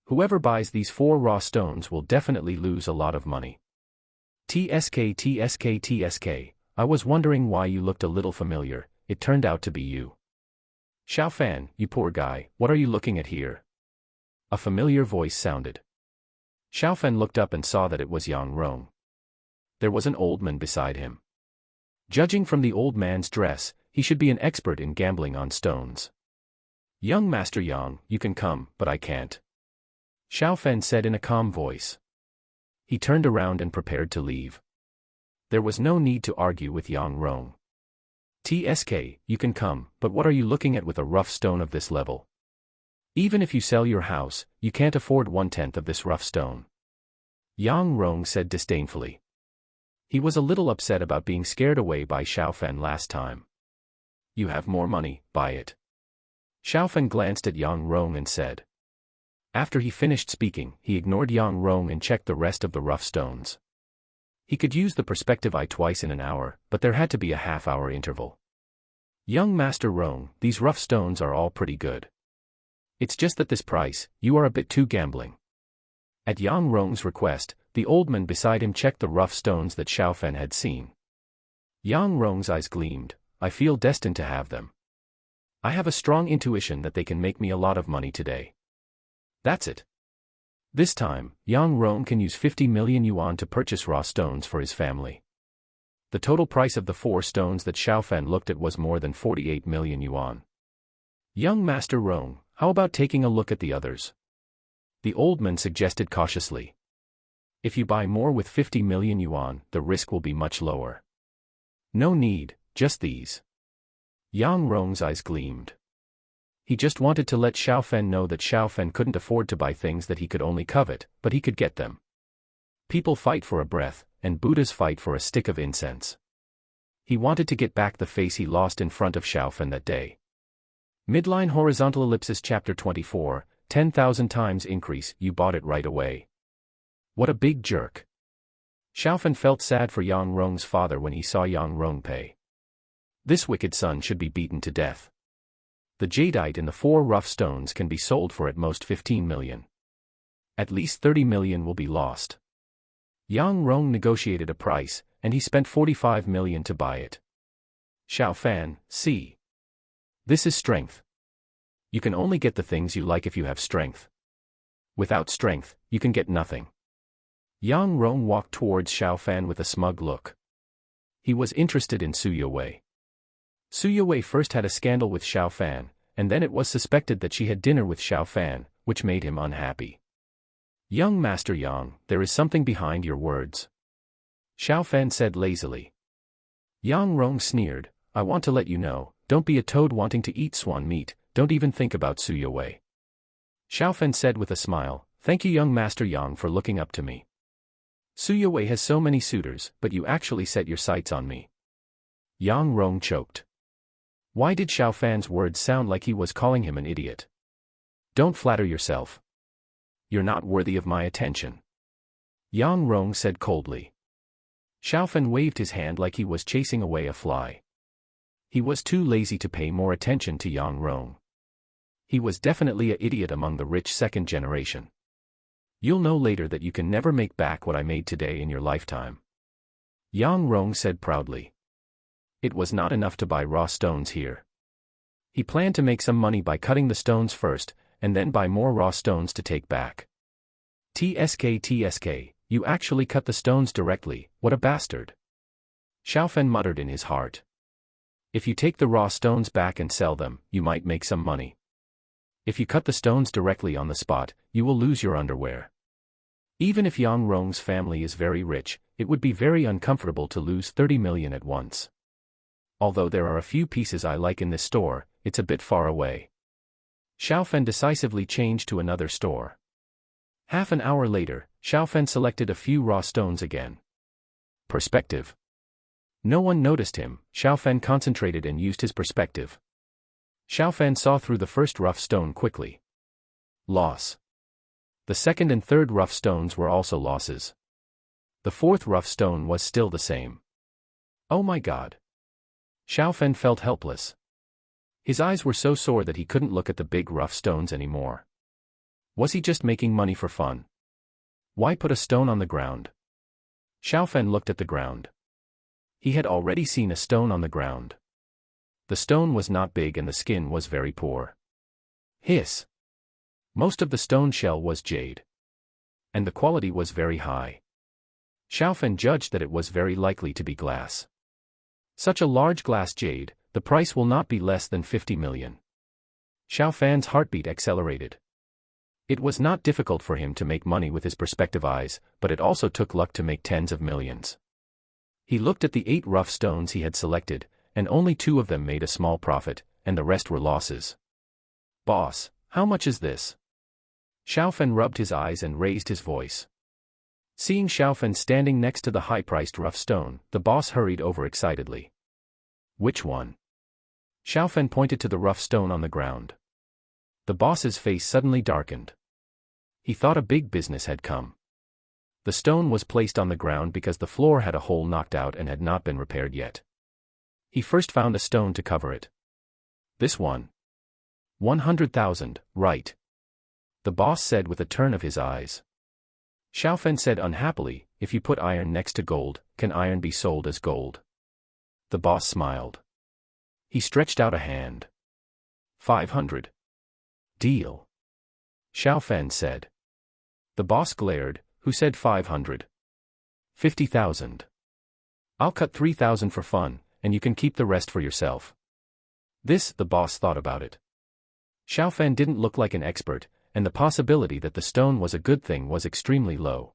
Whoever buys these 4 raw stones will definitely lose a lot of money. TSK, I was wondering why you looked a little familiar, it turned out to be you. Xiaofan, you poor guy, what are you looking at here? A familiar voice sounded. Xiaofan looked up and saw that it was Yang Rong. There was an old man beside him. Judging from the old man's dress, he should be an expert in gambling on stones. Young Master Yang, you can come, but I can't. Xiaofan said in a calm voice. He turned around and prepared to leave. There was no need to argue with Yang Rong. TSK, you can come, but what are you looking at with a rough stone of this level? Even if you sell your house, you can't afford 1/10 of this rough stone. Yang Rong said disdainfully. He was a little upset about being scared away by Xiaofan last time. You have more money, buy it. Xiaofan glanced at Yang Rong and said. After he finished speaking, he ignored Yang Rong and checked the rest of the rough stones. He could use the perspective eye twice in an hour, but there had to be a half-hour interval. Young Master Rong, these rough stones are all pretty good. It's just that this price, you are a bit too gambling. At Yang Rong's request, the old man beside him checked the rough stones that Xiaofan had seen. Yang Rong's eyes gleamed. I feel destined to have them. I have a strong intuition that they can make me a lot of money today. That's it. This time, Yang Rong can use 50 million yuan to purchase raw stones for his family. The total price of the 4 stones that Xiaofan looked at was more than 48 million yuan. Young Master Rong, how about taking a look at the others? The old man suggested cautiously. If you buy more with 50 million yuan, the risk will be much lower. No need, just these. Yang Rong's eyes gleamed. He just wanted to let Xiaofan know that Xiaofan couldn't afford to buy things that he could only covet, but he could get them. People fight for a breath, and Buddhas fight for a stick of incense. He wanted to get back the face he lost in front of Xiaofan that day. Midline horizontal ellipsis chapter 24, 10,000 times increase, you bought it right away. What a big jerk. Xiaofan felt sad for Yang Rong's father when he saw Yang Rong pay. This wicked son should be beaten to death. The jadeite in the 4 rough stones can be sold for at most 15 million. At least 30 million will be lost. Yang Rong negotiated a price, and he spent 45 million to buy it. Xiaofan, see. This is strength. You can only get the things you like if you have strength. Without strength, you can get nothing. Yang Rong walked towards Xiaofan with a smug look. He was interested in Su Yowei. Su Yowei first had a scandal with Xiaofan, and then it was suspected that she had dinner with Xiaofan, which made him unhappy. Young Master Yang, there is something behind your words. Xiaofan said lazily. Yang Rong sneered, I want to let you know, don't be a toad wanting to eat swan meat, don't even think about Su Yowei. Xiaofan said with a smile, thank you young Master Yang for looking up to me. Su Yowei has so many suitors, but you actually set your sights on me. Yang Rong choked. Why did Xiaofan's words sound like he was calling him an idiot? Don't flatter yourself. You're not worthy of my attention. Yang Rong said coldly. Xiaofan waved his hand like he was chasing away a fly. He was too lazy to pay more attention to Yang Rong. He was definitely an idiot among the rich second generation. You'll know later that you can never make back what I made today in your lifetime. Yang Rong said proudly. It was not enough to buy raw stones here. He planned to make some money by cutting the stones first, and then buy more raw stones to take back. TSK, you actually cut the stones directly, what a bastard. Xiaofen muttered in his heart. If you take the raw stones back and sell them, you might make some money. If you cut the stones directly on the spot, you will lose your underwear. Even if Yang Rong's family is very rich, it would be very uncomfortable to lose 30 million at once. Although there are a few pieces I like in this store, it's a bit far away. Xiaofen decisively changed to another store. Half an hour later, Xiaofen selected a few raw stones again. Perspective. No one noticed him. Xiaofen concentrated and used his perspective. Xiaofen saw through the first rough stone quickly. Loss. The second and third rough stones were also losses. The fourth rough stone was still the same. Oh my God. Xiaofen felt helpless. His eyes were so sore that he couldn't look at the big rough stones anymore. Was he just making money for fun? Why put a stone on the ground? Xiaofen looked at the ground. He had already seen a stone on the ground. The stone was not big and the skin was very poor. Hiss. Most of the stone shell was jade. And the quality was very high. Xiaofen judged that it was very likely to be glass. Such a large glass jade, the price will not be less than 50 million. Xiaofen's heartbeat accelerated. It was not difficult for him to make money with his perspective eyes, but it also took luck to make tens of millions. He looked at the 8 rough stones he had selected, and only 2 of them made a small profit, and the rest were losses. Boss, how much is this? Xiaofen rubbed his eyes and raised his voice. Seeing Xiaofen standing next to the high-priced rough stone, the boss hurried over excitedly. Which one? Xiaofen pointed to the rough stone on the ground. The boss's face suddenly darkened. He thought a big business had come. The stone was placed on the ground because the floor had a hole knocked out and had not been repaired yet. He first found a stone to cover it. This one. 100,000, right? The boss said with a turn of his eyes. Xiaofen said unhappily, if you put iron next to gold, can iron be sold as gold? The boss smiled. He stretched out a hand. 500. Deal. Xiaofen said. The boss glared, who said 500? 50,000. I'll cut 3,000 for fun, and you can keep the rest for yourself. The boss thought about it. Xiaofen didn't look like an expert, and the possibility that the stone was a good thing was extremely low.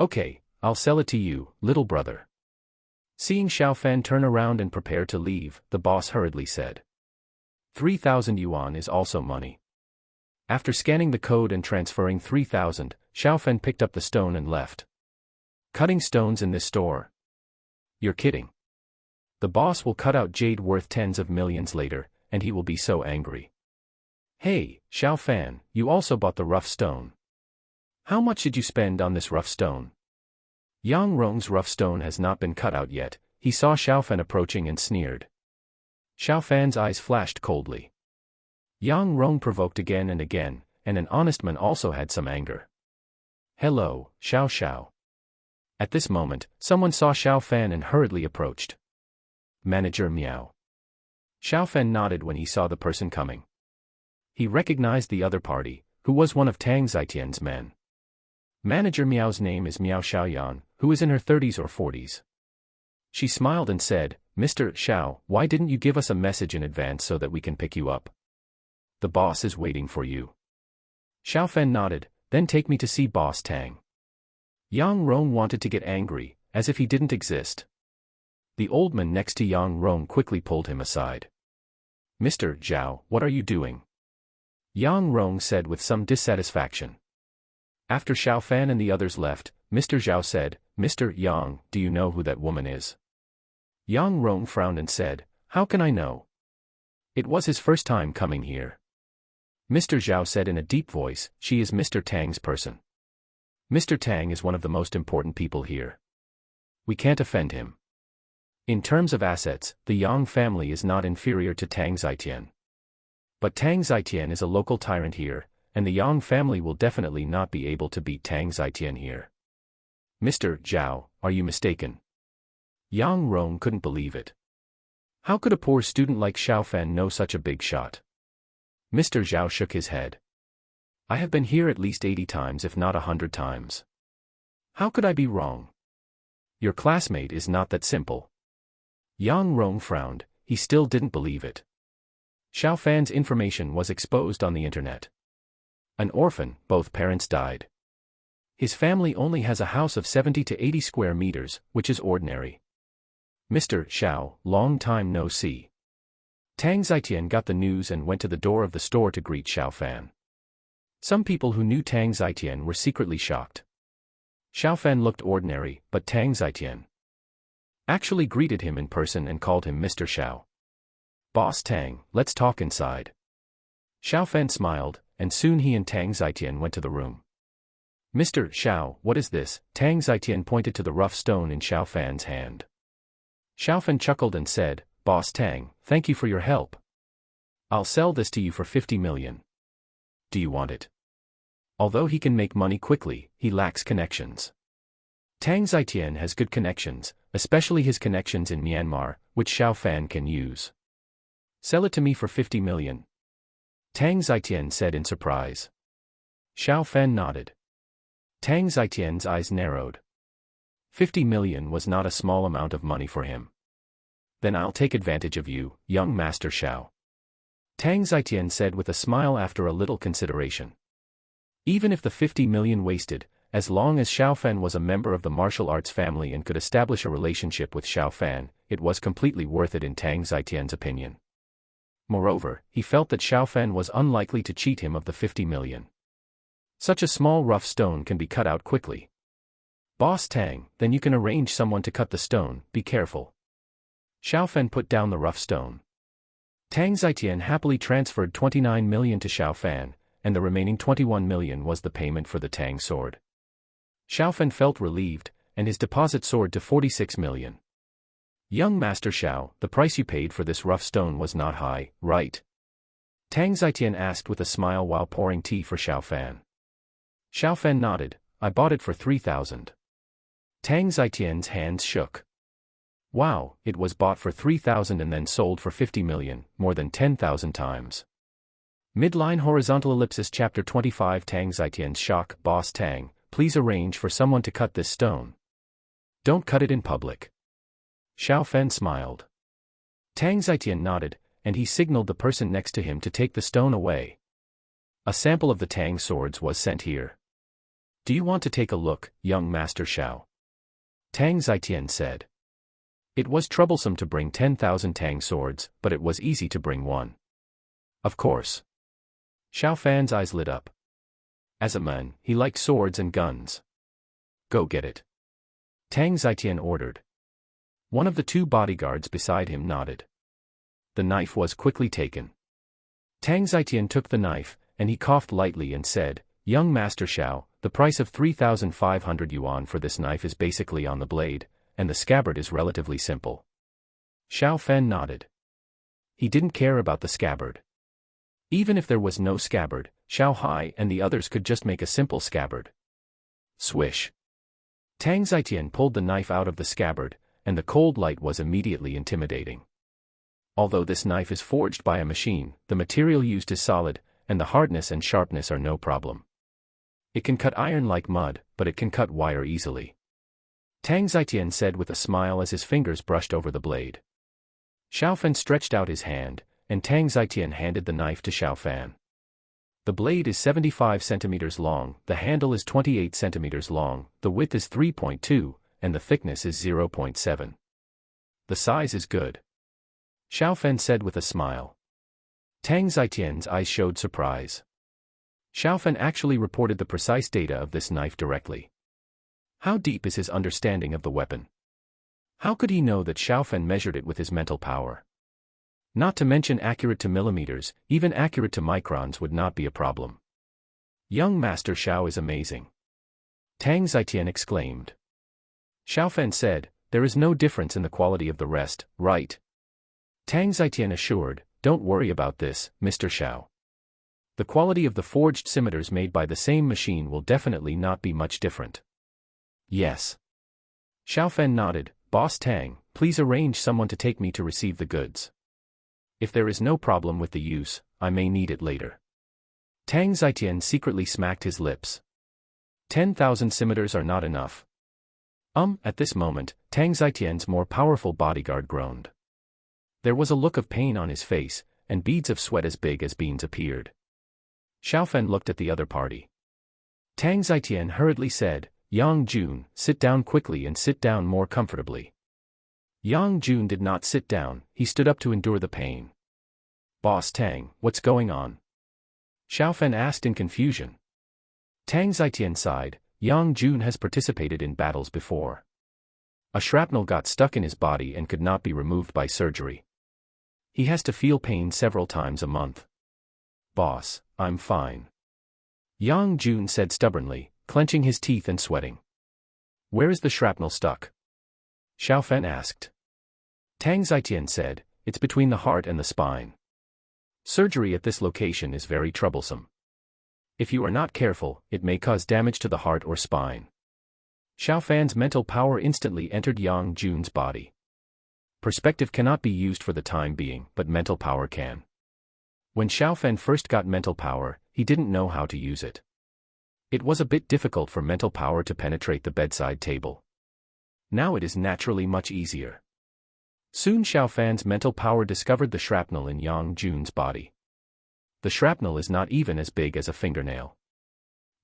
Okay, I'll sell it to you, little brother. Seeing Xiaofen turn around and prepare to leave, the boss hurriedly said. 3,000 yuan is also money. After scanning the code and transferring 3,000, Xiaofen picked up the stone and left. Cutting stones in this store? You're kidding. The boss will cut out jade worth tens of millions later, and he will be so angry. Hey, Xiaofen, you also bought the rough stone. How much did you spend on this rough stone? Yang Rong's rough stone has not been cut out yet. He saw Xiaofen approaching and sneered. Xiaofen's eyes flashed coldly. Yang Rong provoked again, and an honest man also had some anger. Hello, Xiao Xiao. At this moment, someone saw Xiaofen and hurriedly approached. Manager Miao. Xiaofen nodded when he saw the person coming. He recognized the other party, who was one of Tang Zitian's men. Manager Miao's name is Miao Xiaoyan, who is in her 30s or 40s. She smiled and said, Mr. Xiao, why didn't you give us a message in advance so that we can pick you up? The boss is waiting for you. Xiaofen nodded, then take me to see Boss Tang. Yang Rong wanted to get angry, as if he didn't exist. The old man next to Yang Rong quickly pulled him aside. Mr. Zhao, what are you doing? Yang Rong said with some dissatisfaction. After Xiaofen and the others left, Mr. Zhao said, Mr. Yang, do you know who that woman is? Yang Rong frowned and said, how can I know? It was his first time coming here. Mr. Zhao said in a deep voice, she is Mr. Tang's person. Mr. Tang is one of the most important people here. We can't offend him. In terms of assets, the Yang family is not inferior to Tang Zitian. But Tang Zitian is a local tyrant here, and the Yang family will definitely not be able to beat Tang Zitian here. Mr. Zhao, are you mistaken? Yang Rong couldn't believe it. How could a poor student like Xiao Fan know such a big shot? Mr. Zhao shook his head. I have been here at least 80 times if not 100 times. How could I be wrong? Your classmate is not that simple. Yang Rong frowned, he still didn't believe it. Xiao Fan's information was exposed on the internet. An orphan, both parents died. His family only has a house of 70 to 80 square meters, which is ordinary. Mr. Xiao, long time no see. Tang Zitian got the news and went to the door of the store to greet Xiao Fan. Some people who knew Tang Zitian were secretly shocked. Xiao Fan looked ordinary, but Tang Zitian actually greeted him in person and called him Mr. Xiao. Boss Tang, let's talk inside. Xiao Fan smiled, and soon he and Tang Zitian went to the room. Mr. Xiao, what is this? Tang Zitian pointed to the rough stone in Xiao Fan's hand. Xiao Fan chuckled and said, Boss Tang, thank you for your help. I'll sell this to you for 50 million. Do you want it? Although he can make money quickly, he lacks connections. Tang Zitian has good connections, especially his connections in Myanmar, which Xiao Fan can use. Sell it to me for 50 million. Tang Zitian said in surprise. Xiao Fan nodded. Tang Zitian's eyes narrowed. 50 million was not a small amount of money for him. Then I'll take advantage of you, young Master Xiao. Tang Zitian said with a smile after a little consideration. Even if the 50 million wasted, as long as Xiao Fan was a member of the martial arts family and could establish a relationship with Xiao Fan, it was completely worth it in Tang Zitian's opinion. Moreover, he felt that Xiao Fan was unlikely to cheat him of the 50 million. Such a small rough stone can be cut out quickly. Boss Tang, then you can arrange someone to cut the stone, be careful. Xiao Fan put down the rough stone. Tang Zitian happily transferred 29 million to Xiao Fan, and the remaining 21 million was the payment for the Tang sword. Xiao Fan felt relieved, and his deposit soared to 46 million. Young Master Xiao, the price you paid for this rough stone was not high, right? Tang Zitian asked with a smile while pouring tea for Xiao Fan. Xiao Fan nodded, I bought it for 3,000. Tang Zitian's hands shook. Wow, it was bought for 3,000 and then sold for 50 million, more than 10,000 times. Midline horizontal ellipsis chapter 25 Tang Zitian's shock. Boss Tang, please arrange for someone to cut this stone. Don't cut it in public. Xiao Fan smiled. Tang Zitian nodded, and he signaled the person next to him to take the stone away. A sample of the Tang swords was sent here. Do you want to take a look, young Master Xiao? Tang Zitian said. It was troublesome to bring 10,000 Tang swords, but it was easy to bring one. Of course. Xiao Fan's eyes lit up. As a man, he liked swords and guns. Go get it. Tang Zitian ordered. One of the two bodyguards beside him nodded. The knife was quickly taken. Tang Zitian took the knife, and he coughed lightly and said, Young Master Xiao, the price of 3,500 yuan for this knife is basically on the blade, and the scabbard is relatively simple. Xiao Fan nodded. He didn't care about the scabbard. Even if there was no scabbard, Xiao Hai and the others could just make a simple scabbard. Swish. Tang Zitian pulled the knife out of the scabbard, and the cold light was immediately intimidating. Although this knife is forged by a machine, the material used is solid, and the hardness and sharpness are no problem. It can cut iron like mud, but it can cut wire easily. Tang Zitian said with a smile as his fingers brushed over the blade. Xiao Fan stretched out his hand, and Tang Zitian handed the knife to Xiao Fan. The blade is 75 centimeters long, the handle is 28 centimeters long, the width is 3.2, and the thickness is 0.7. The size is good. Xiao Fan said with a smile. Tang Zitian's eyes showed surprise. Xiao Fan actually reported the precise data of this knife directly. How deep is his understanding of the weapon? How could he know that Xiao Fan measured it with his mental power? Not to mention accurate to millimeters, even accurate to microns would not be a problem. Young Master Xiao is amazing. Tang Zitian exclaimed. Xiao Fan said, there is no difference in the quality of the rest, right? Tang Zitian assured, don't worry about this, Mr. Xiao. The quality of the forged scimitars made by the same machine will definitely not be much different. Yes. Xiao Fan nodded, Boss Tang, Please arrange someone to take me to receive the goods. If there is no problem with the use, I may need it later. Tang Zitian secretly smacked his lips. 10,000 scimitars are not enough. At this moment, Tang Zitian's more powerful bodyguard groaned. There was a look of pain on his face, and beads of sweat as big as beans appeared. Xiaofen looked at the other party. Tang Zitian hurriedly said, Yang Jun, sit down quickly and sit down more comfortably. Yang Jun did not sit down, he stood up to endure the pain. Boss Tang, what's going on? Xiaofen asked in confusion. Tang Zitian sighed, Yang Jun has participated in battles before. A shrapnel got stuck in his body and could not be removed by surgery. He has to feel pain several times a month. Boss, I'm fine. Yang Jun said stubbornly, clenching his teeth and sweating. Where is the shrapnel stuck? Xiaofen asked. Tang Zitian said, it's between the heart and the spine. Surgery at this location is very troublesome. If you are not careful, it may cause damage to the heart or spine. Xiaofen's mental power instantly entered Yang Jun's body. Perspective cannot be used for the time being, but mental power can. When Xiaofen first got mental power, he didn't know how to use it. It was a bit difficult for mental power to penetrate the bedside table. Now it is naturally much easier. Soon Xiaofen's mental power discovered the shrapnel in Yang Jun's body. The shrapnel is not even as big as a fingernail.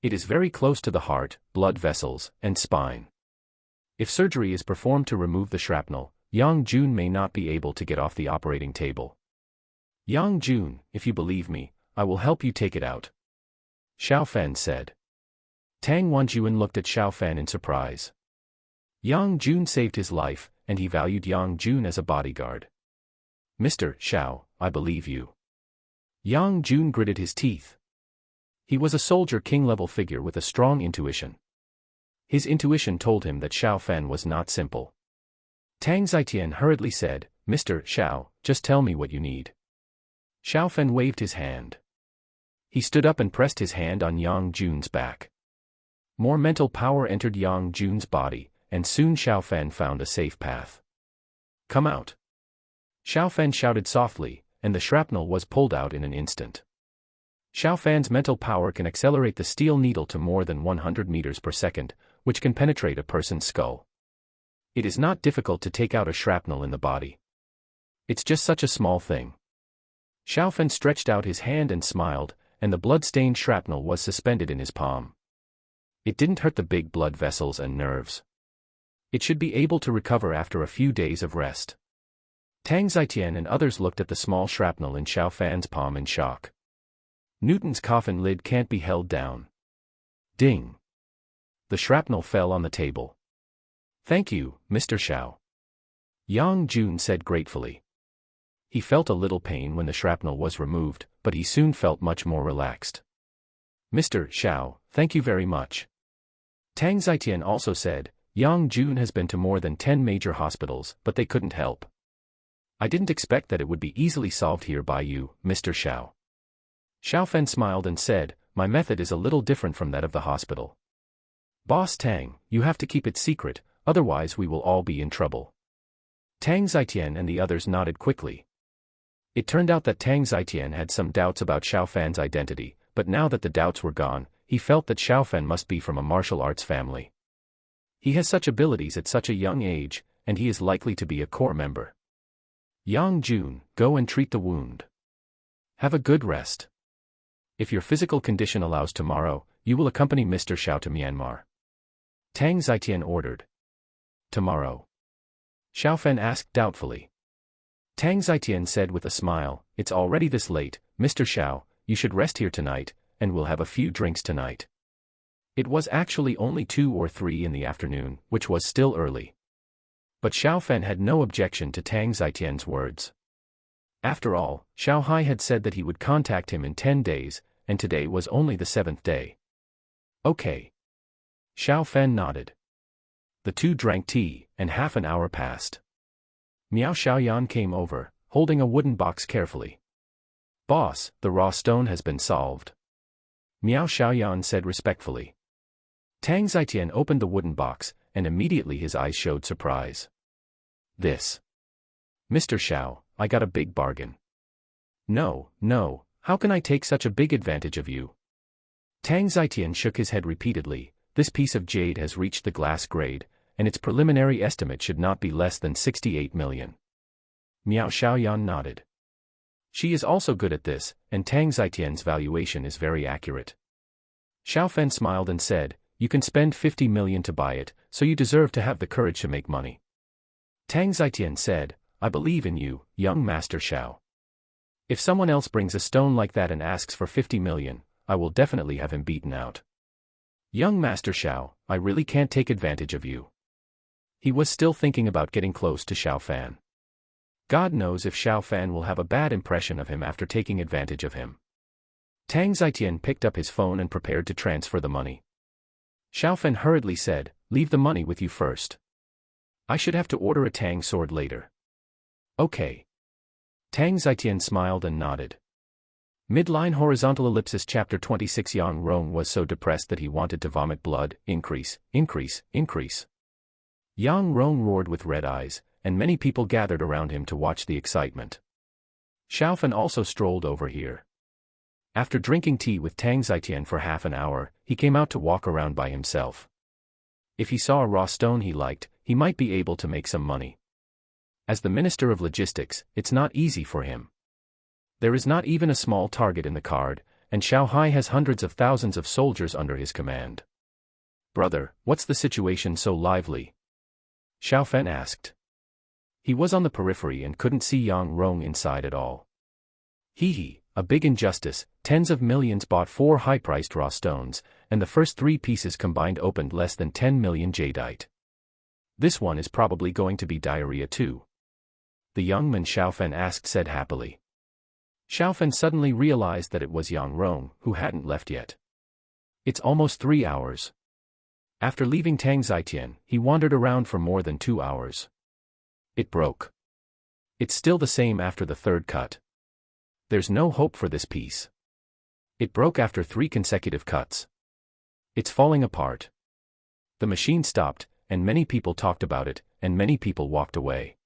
It is very close to the heart, blood vessels, and spine. If surgery is performed to remove the shrapnel, Yang Jun may not be able to get off the operating table. Yang Jun, if you believe me, I will help you take it out. Xiaofen said. Tang Wenjuan looked at Xiaofen in surprise. Yang Jun saved his life, and he valued Yang Jun as a bodyguard. Mr. Xiao, I believe you. Yang Jun gritted his teeth. He was a soldier king-level figure with a strong intuition. His intuition told him that Xiaofen was not simple. Tang Zitian hurriedly said, Mr. Xiao, just tell me what you need. Xiaofen waved his hand. He stood up and pressed his hand on Yang Jun's back. More mental power entered Yang Jun's body, and soon Xiaofen found a safe path. Come out. Xiaofen shouted softly, and the shrapnel was pulled out in an instant. Xiaofen's mental power can accelerate the steel needle to more than 100 meters per second, which can penetrate a person's skull. It is not difficult to take out a shrapnel in the body. It's just such a small thing. Xiaofen stretched out his hand and smiled, and the blood-stained shrapnel was suspended in his palm. It didn't hurt the big blood vessels and nerves. It should be able to recover after a few days of rest. Tang Zitian and others looked at the small shrapnel in Xiaofen's palm in shock. Newton's coffin lid can't be held down. Ding! The shrapnel fell on the table. Thank you, Mr. Xiao. Yang Jun said gratefully. He felt a little pain when the shrapnel was removed, but he soon felt much more relaxed. Mr. Xiao, thank you very much. Tang Zitian also said, Yang Jun has been to more than 10 major hospitals, but they couldn't help. I didn't expect that it would be easily solved here by you, Mr. Xiao. Xiaofen smiled and said, my method is a little different from that of the hospital. Boss Tang, you have to keep it secret, otherwise we will all be in trouble. Tang Zitian and the others nodded quickly. It turned out that Tang Zitian had some doubts about Xiaofen's identity, but now that the doubts were gone, he felt that Xiaofen must be from a martial arts family. He has such abilities at such a young age, and he is likely to be a core member. Yang Jun, go and treat the wound. Have a good rest. If your physical condition allows tomorrow, you will accompany Mr. Xiao to Myanmar. Tang Zitian ordered. Tomorrow? Xiaofen asked doubtfully. Tang Zitian said with a smile, it's already this late, Mr. Xiao, you should rest here tonight, and we'll have a few drinks tonight. It was actually only 2 or 3 in the afternoon, which was still early. But Xiaofen had no objection to Tang Zitian's words. After all, Xiao Hai had said that he would contact him in 10 days, and today was only the 7th day. Okay. Xiaofen nodded. The two drank tea, and half an hour passed. Miao Xiaoyan came over, holding a wooden box carefully. Boss, the raw stone has been solved. Miao Xiaoyan said respectfully. Tang Zitian opened the wooden box, and immediately his eyes showed surprise. This. Mr. Xiao, I got a big bargain. No, no, how can I take such a big advantage of you? Tang Zitian shook his head repeatedly. This piece of jade has reached the glass grade, and its preliminary estimate should not be less than 68 million. Miao Xiaoyan nodded. She is also good at this, and Tang Zitian's valuation is very accurate. Xiaofen smiled and said, you can spend 50 million to buy it, so you deserve to have the courage to make money. Tang Zitian said, I believe in you, young Master Xiao. If someone else brings a stone like that and asks for 50 million, I will definitely have him beaten out. Young Master Xiao, I really can't take advantage of you. He was still thinking about getting close to Xiao Fan. God knows if Xiao Fan will have a bad impression of him after taking advantage of him. Tang Zitian picked up his phone and prepared to transfer the money. Xiao Fan hurriedly said, leave the money with you first. I should have to order a Tang sword later. Okay. Tang Zitian smiled and nodded. Midline horizontal ellipsis chapter 26. Yang Rong was so depressed that he wanted to vomit blood. Increase, increase, increase. Yang Rong roared with red eyes, and many people gathered around him to watch the excitement. Xiaofan also strolled over here. After drinking tea with Tang Zitian for half an hour, he came out to walk around by himself. If he saw a raw stone he liked, he might be able to make some money. As the Minister of Logistics, it's not easy for him. There is not even a small target in the card, and Shanghai has hundreds of thousands of soldiers under his command. Brother, what's the situation so lively? Xiaofen asked. He was on the periphery and couldn't see Yang Rong inside at all. Hee, a big injustice. Tens of millions bought 4 high-priced raw stones, and the first 3 pieces combined opened less than 10 million jadeite. This one is probably going to be diarrhea too. The young man Xiaofen asked said happily. Xiaofen suddenly realized that it was Yang Rong, who hadn't left yet. It's almost 3 hours. After leaving Tang Zitian, he wandered around for more than 2 hours. It broke. It's still the same after the 3rd cut. There's no hope for this piece. It broke after 3 consecutive cuts. It's falling apart. The machine stopped, and many people talked about it, and many people walked away.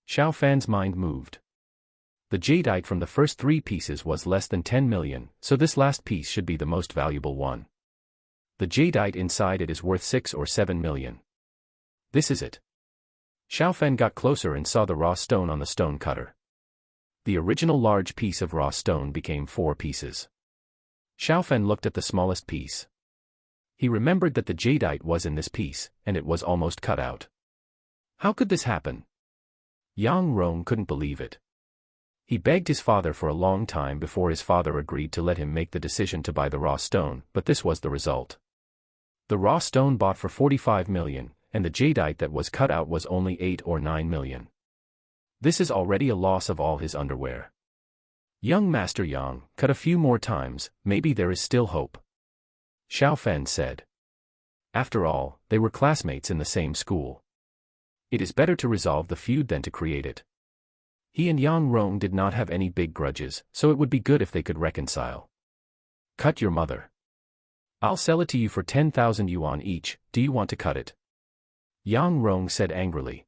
Xiao Fan's mind moved. The jadeite from the first 3 pieces was less than 10 million, so this last piece should be the most valuable one. The jadeite inside it is worth 6 or 7 million. This is it. Xiao Fan got closer and saw the raw stone on the stone cutter. The original large piece of raw stone became 4 pieces. Xiao Fan looked at the smallest piece. He remembered that the jadeite was in this piece, and it was almost cut out. How could this happen? Yang Rong couldn't believe it. He begged his father for a long time before his father agreed to let him make the decision to buy the raw stone, but this was the result. The raw stone bought for 45 million, and the jadeite that was cut out was only 8 or 9 million. This is already a loss of all his underwear. Young Master Yang, cut a few more times, maybe there is still hope. Xiao Fan said. After all, they were classmates in the same school. It is better to resolve the feud than to create it. He and Yang Rong did not have any big grudges, so it would be good if they could reconcile. Cut your mother. I'll sell it to you for 10,000 yuan each, do you want to cut it? Yang Rong said angrily.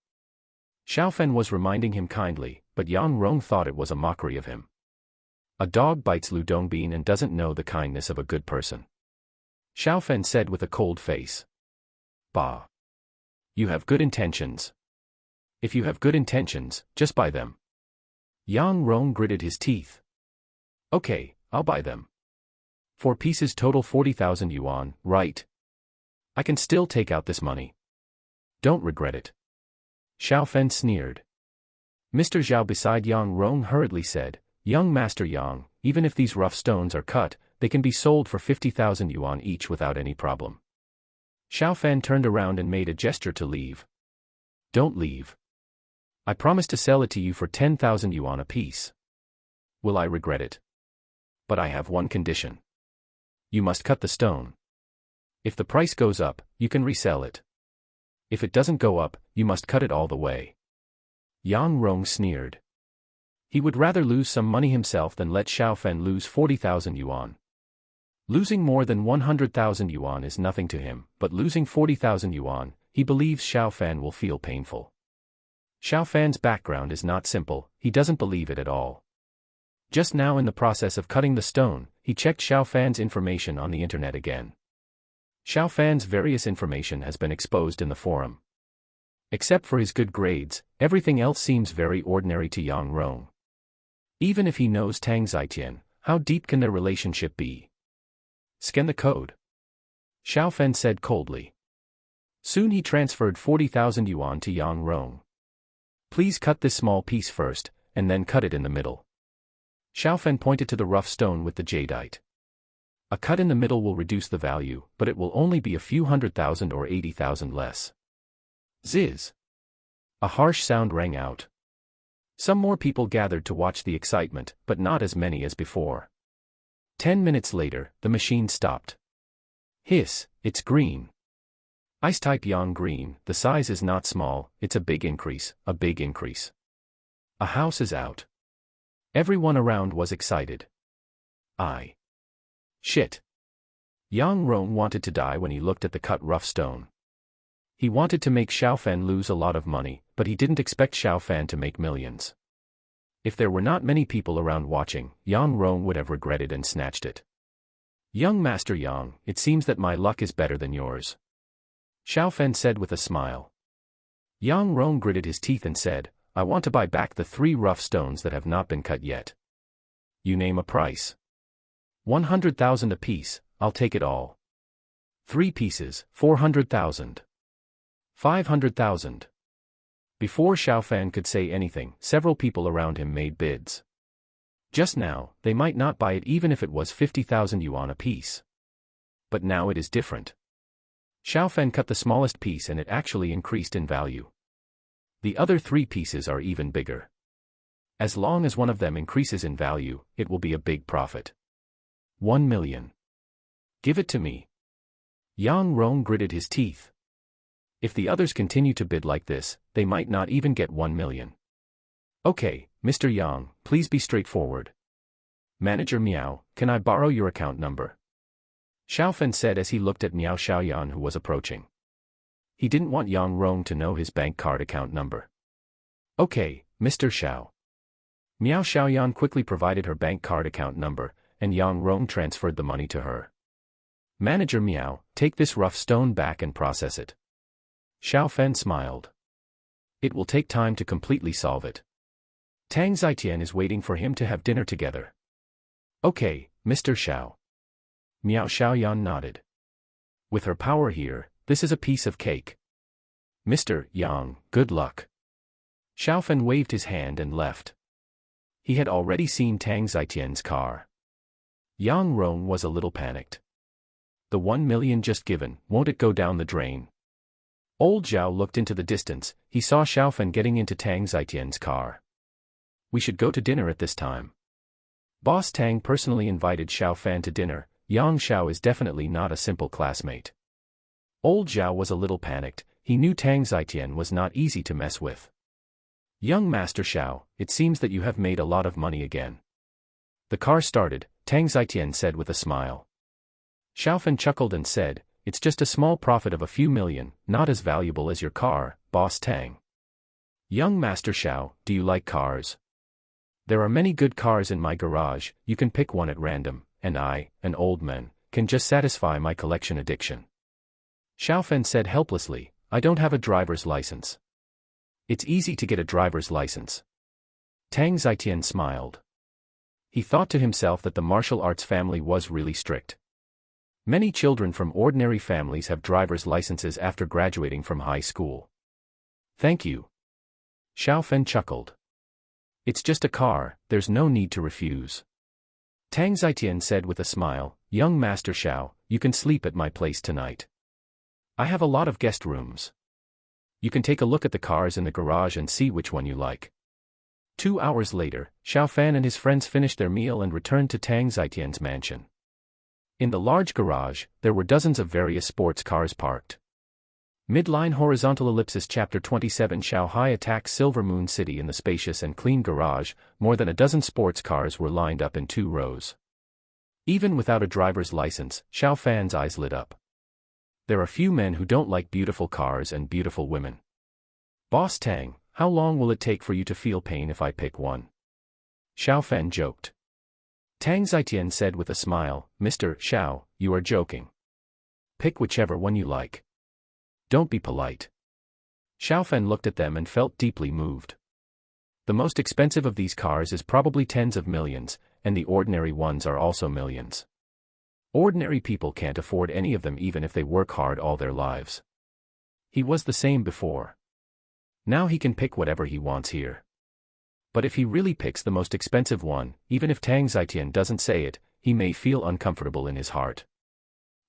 Xiao Fan was reminding him kindly, but Yang Rong thought it was a mockery of him. A dog bites Lu Dongbin and doesn't know the kindness of a good person. Xiao Fan said with a cold face. Bah. You have good intentions. If you have good intentions, just buy them. Yang Rong gritted his teeth. Okay, I'll buy them. 4 pieces total 40,000 yuan, right? I can still take out this money. Don't regret it. Xiao Fan sneered. Mr. Zhao beside Yang Rong hurriedly said, Young Master Yang, even if these rough stones are cut, they can be sold for 50,000 yuan each without any problem. Xiao Fan turned around and made a gesture to leave. Don't leave. I promise to sell it to you for 10,000 yuan apiece. Will I regret it? But I have one condition. You must cut the stone. If the price goes up, you can resell it. If it doesn't go up, you must cut it all the way. Yang Rong sneered. He would rather lose some money himself than let Xiao Fan lose 40,000 yuan. Losing more than 100,000 yuan is nothing to him, but losing 40,000 yuan, he believes Xiao Fan will feel painful. Xiao Fan's background is not simple, he doesn't believe it at all. Just now in the process of cutting the stone, he checked Xiao Fan's information on the internet again. Xiao Fan's various information has been exposed in the forum. Except for his good grades, everything else seems very ordinary to Yang Rong. Even if he knows Tang Zitian, how deep can their relationship be? Scan the code. Xiao Fan said coldly. Soon he transferred 40,000 yuan to Yang Rong. Please cut this small piece first, and then cut it in the middle. Xiao Fan pointed to the rough stone with the jadeite. A cut in the middle will reduce the value, but it will only be a few 100,000 or 80,000 less. Ziz. A harsh sound rang out. Some more people gathered to watch the excitement, but not as many as before. 10 minutes later, the machine stopped. Hiss, it's green. Ice type Yang green, the size is not small, it's a big increase, a big increase. A house is out. Everyone around was excited. Shit. Yang Rong wanted to die when he looked at the cut rough stone. He wanted to make Xiao Fan lose a lot of money, but he didn't expect Xiao Fan to make millions. If there were not many people around watching, Yang Rong would have regretted and snatched it. Young Master Yang, it seems that my luck is better than yours. Xiao Fan said with a smile. Yang Rong gritted his teeth and said, I want to buy back the 3 rough stones that have not been cut yet. You name a price. 100,000 apiece, I'll take it all. 3 pieces, 400,000. 500,000. Before Xiao Fan could say anything, several people around him made bids. Just now, they might not buy it even if it was 50,000 yuan apiece. But now it is different. Xiao Fan cut the smallest piece and it actually increased in value. The other 3 pieces are even bigger. As long as one of them increases in value, it will be a big profit. 1 million. Give it to me. Yang Rong gritted his teeth. If the others continue to bid like this, they might not even get 1 million. Okay, Mr. Yang, please be straightforward. Manager Miao, can I borrow your account number? Xiao Fan said as he looked at Miao Xiaoyan who was approaching. He didn't want Yang Rong to know his bank card account number. Okay, Mr. Xiao. Miao Xiaoyan quickly provided her bank card account number, and Yang Rong transferred the money to her. Manager Miao, take this rough stone back and process it. Xiao Fan smiled. It will take time to completely solve it. Tang Zitian is waiting for him to have dinner together. Okay, Mr. Xiao. Miao Xiaoyan nodded. With her power here, this is a piece of cake. Mr. Yang, good luck. Xiao Fan waved his hand and left. He had already seen Tang Zitian's car. Yang Rong was a little panicked. The 1 million just given, won't it go down the drain? Old Zhao looked into the distance, he saw Xiao Fan getting into Tang Zitian's car. We should go to dinner at this time. Boss Tang personally invited Xiao Fan to dinner. Yang Xiao is definitely not a simple classmate. Old Zhao was a little panicked, he knew Tang Zitian was not easy to mess with. Young Master Xiao, it seems that you have made a lot of money again. The car started, Tang Zitian said with a smile. Xiao Fan chuckled and said, it's just a small profit of a few million, not as valuable as your car, Boss Tang. Young Master Xiao, do you like cars? There are many good cars in my garage, you can pick one at random, and I, an old man, can just satisfy my collection addiction. Xiao Fan said helplessly, I don't have a driver's license. It's easy to get a driver's license. Tang Zitian smiled. He thought to himself that the martial arts family was really strict. Many children from ordinary families have driver's licenses after graduating from high school. Thank you. Xiao Fan chuckled. It's just a car, there's no need to refuse. Tang Zitian said with a smile, Young Master Xiao, you can sleep at my place tonight. I have a lot of guest rooms. You can take a look at the cars in the garage and see which one you like. 2 hours later, Xiao Fan and his friends finished their meal and returned to Tang Zitian's mansion. In the large garage, there were dozens of various sports cars parked. Midline Horizontal Ellipsis Chapter 27 Shanghai attacks Silver Moon City. In the spacious and clean garage, more than a dozen sports cars were lined up in 2 rows. Even without a driver's license, Xiao Fan's eyes lit up. There are few men who don't like beautiful cars and beautiful women. Boss Tang, How long will it take for you to feel pain if I pick one? Xiaofan joked. Tang Zitian said with a smile, Mr. Xiao, you are joking. Pick whichever one you like. Don't be polite. Xiaofan looked at them and felt deeply moved. The most expensive of these cars is probably tens of millions, and the ordinary ones are also millions. Ordinary people can't afford any of them even if they work hard all their lives. He was the same before. Now he can pick whatever he wants here. But if he really picks the most expensive one, even if Tang Zitian doesn't say it, he may feel uncomfortable in his heart.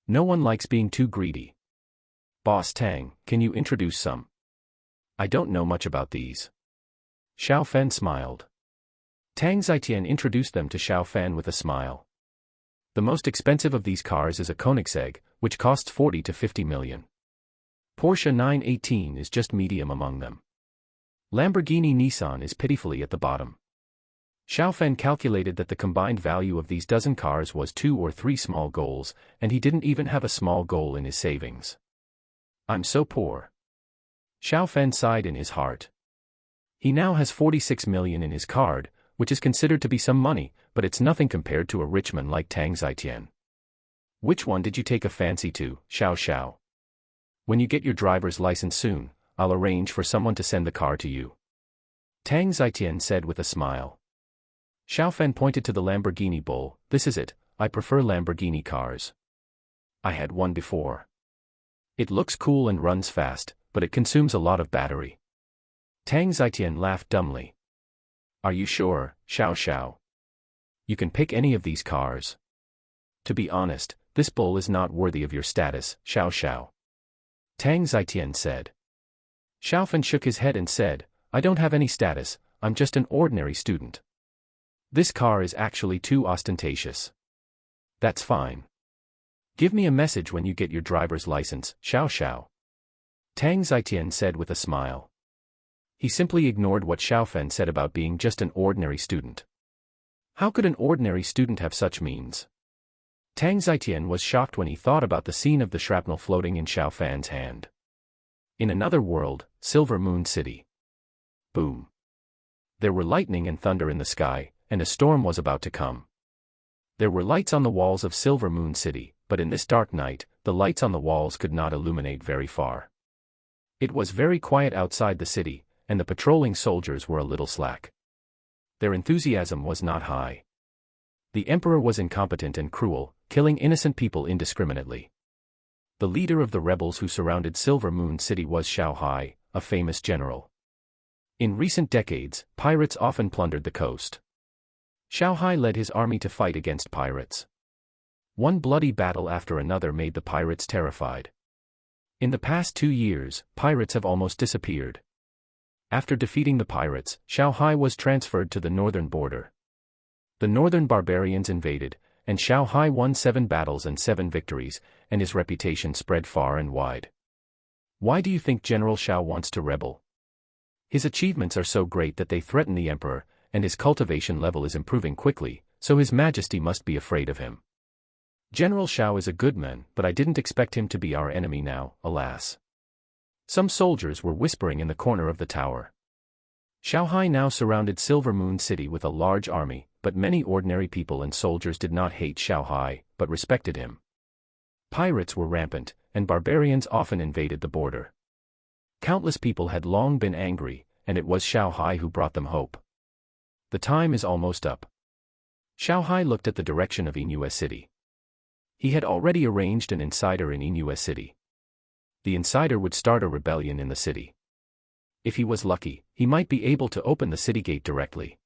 No one likes being too greedy. Boss Tang, can you introduce some? I don't know much about these. Xiaofan smiled. Tang Zitian introduced them to Xiaofan with a smile. The most expensive of these cars is a Koenigsegg, which costs 40 to 50 million. Porsche 918 is just medium among them. Lamborghini Nissan is pitifully at the bottom. Xiaofan calculated that the combined value of these dozen cars was 2 or 3 small goals, and he didn't even have a small goal in his savings. I'm so poor. Xiaofan sighed in his heart. He now has 46 million in his card, which is considered to be some money, but it's nothing compared to a rich man like Tang Zitian. Which one did you take a fancy to, Xiao Xiao? When you get your driver's license soon, I'll arrange for someone to send the car to you. Tang Zitian said with a smile. Xiaofan pointed to the Lamborghini Bull. This is it, I prefer Lamborghini cars. I had one before. It looks cool and runs fast, but it consumes a lot of battery. Tang Zitian laughed dumbly. Are you sure, Xiao Xiao? You can pick any of these cars. To be honest, this bull is not worthy of your status, Xiao Xiao. Tang Zitian said. Xiaofan shook his head and said, I don't have any status, I'm just an ordinary student. This car is actually too ostentatious. That's fine. Give me a message when you get your driver's license, Xiao Xiao. Tang Zitian said with a smile. He simply ignored what Xiaofan said about being just an ordinary student. How could an ordinary student have such means? Tang Zitian was shocked when he thought about the scene of the shrapnel floating in Xiaofan's hand. In another world, Silver Moon City. Boom. There were lightning and thunder in the sky, and a storm was about to come. There were lights on the walls of Silver Moon City, but in this dark night, the lights on the walls could not illuminate very far. It was very quiet outside the city, and the patrolling soldiers were a little slack. Their enthusiasm was not high. The emperor was incompetent and cruel, killing innocent people indiscriminately. The leader of the rebels who surrounded Silver Moon City was Xiao Hai, a famous general. In recent decades, pirates often plundered the coast. Xiao Hai led his army to fight against pirates. One bloody battle after another made the pirates terrified. In the past 2 years, pirates have almost disappeared. After defeating the pirates, Xiao Hai was transferred to the northern border. The northern barbarians invaded, and Xiao Hai won 7 battles and 7 victories, and his reputation spread far and wide. Why do you think General Xiao wants to rebel? His achievements are so great that they threaten the emperor, and his cultivation level is improving quickly, so His Majesty must be afraid of him. General Xiao is a good man, but I didn't expect him to be our enemy now, alas. Some soldiers were whispering in the corner of the tower. Xiao Hai now surrounded Silver Moon City with a large army, but many ordinary people and soldiers did not hate Xiao Hai, but respected him. Pirates were rampant, and barbarians often invaded the border. Countless people had long been angry, and it was Xiao Hai who brought them hope. The time is almost up. Xiao Hai looked at the direction of Inue City. He had already arranged an insider in Inue City. The insider would start a rebellion in the city. If he was lucky, he might be able to open the city gate directly.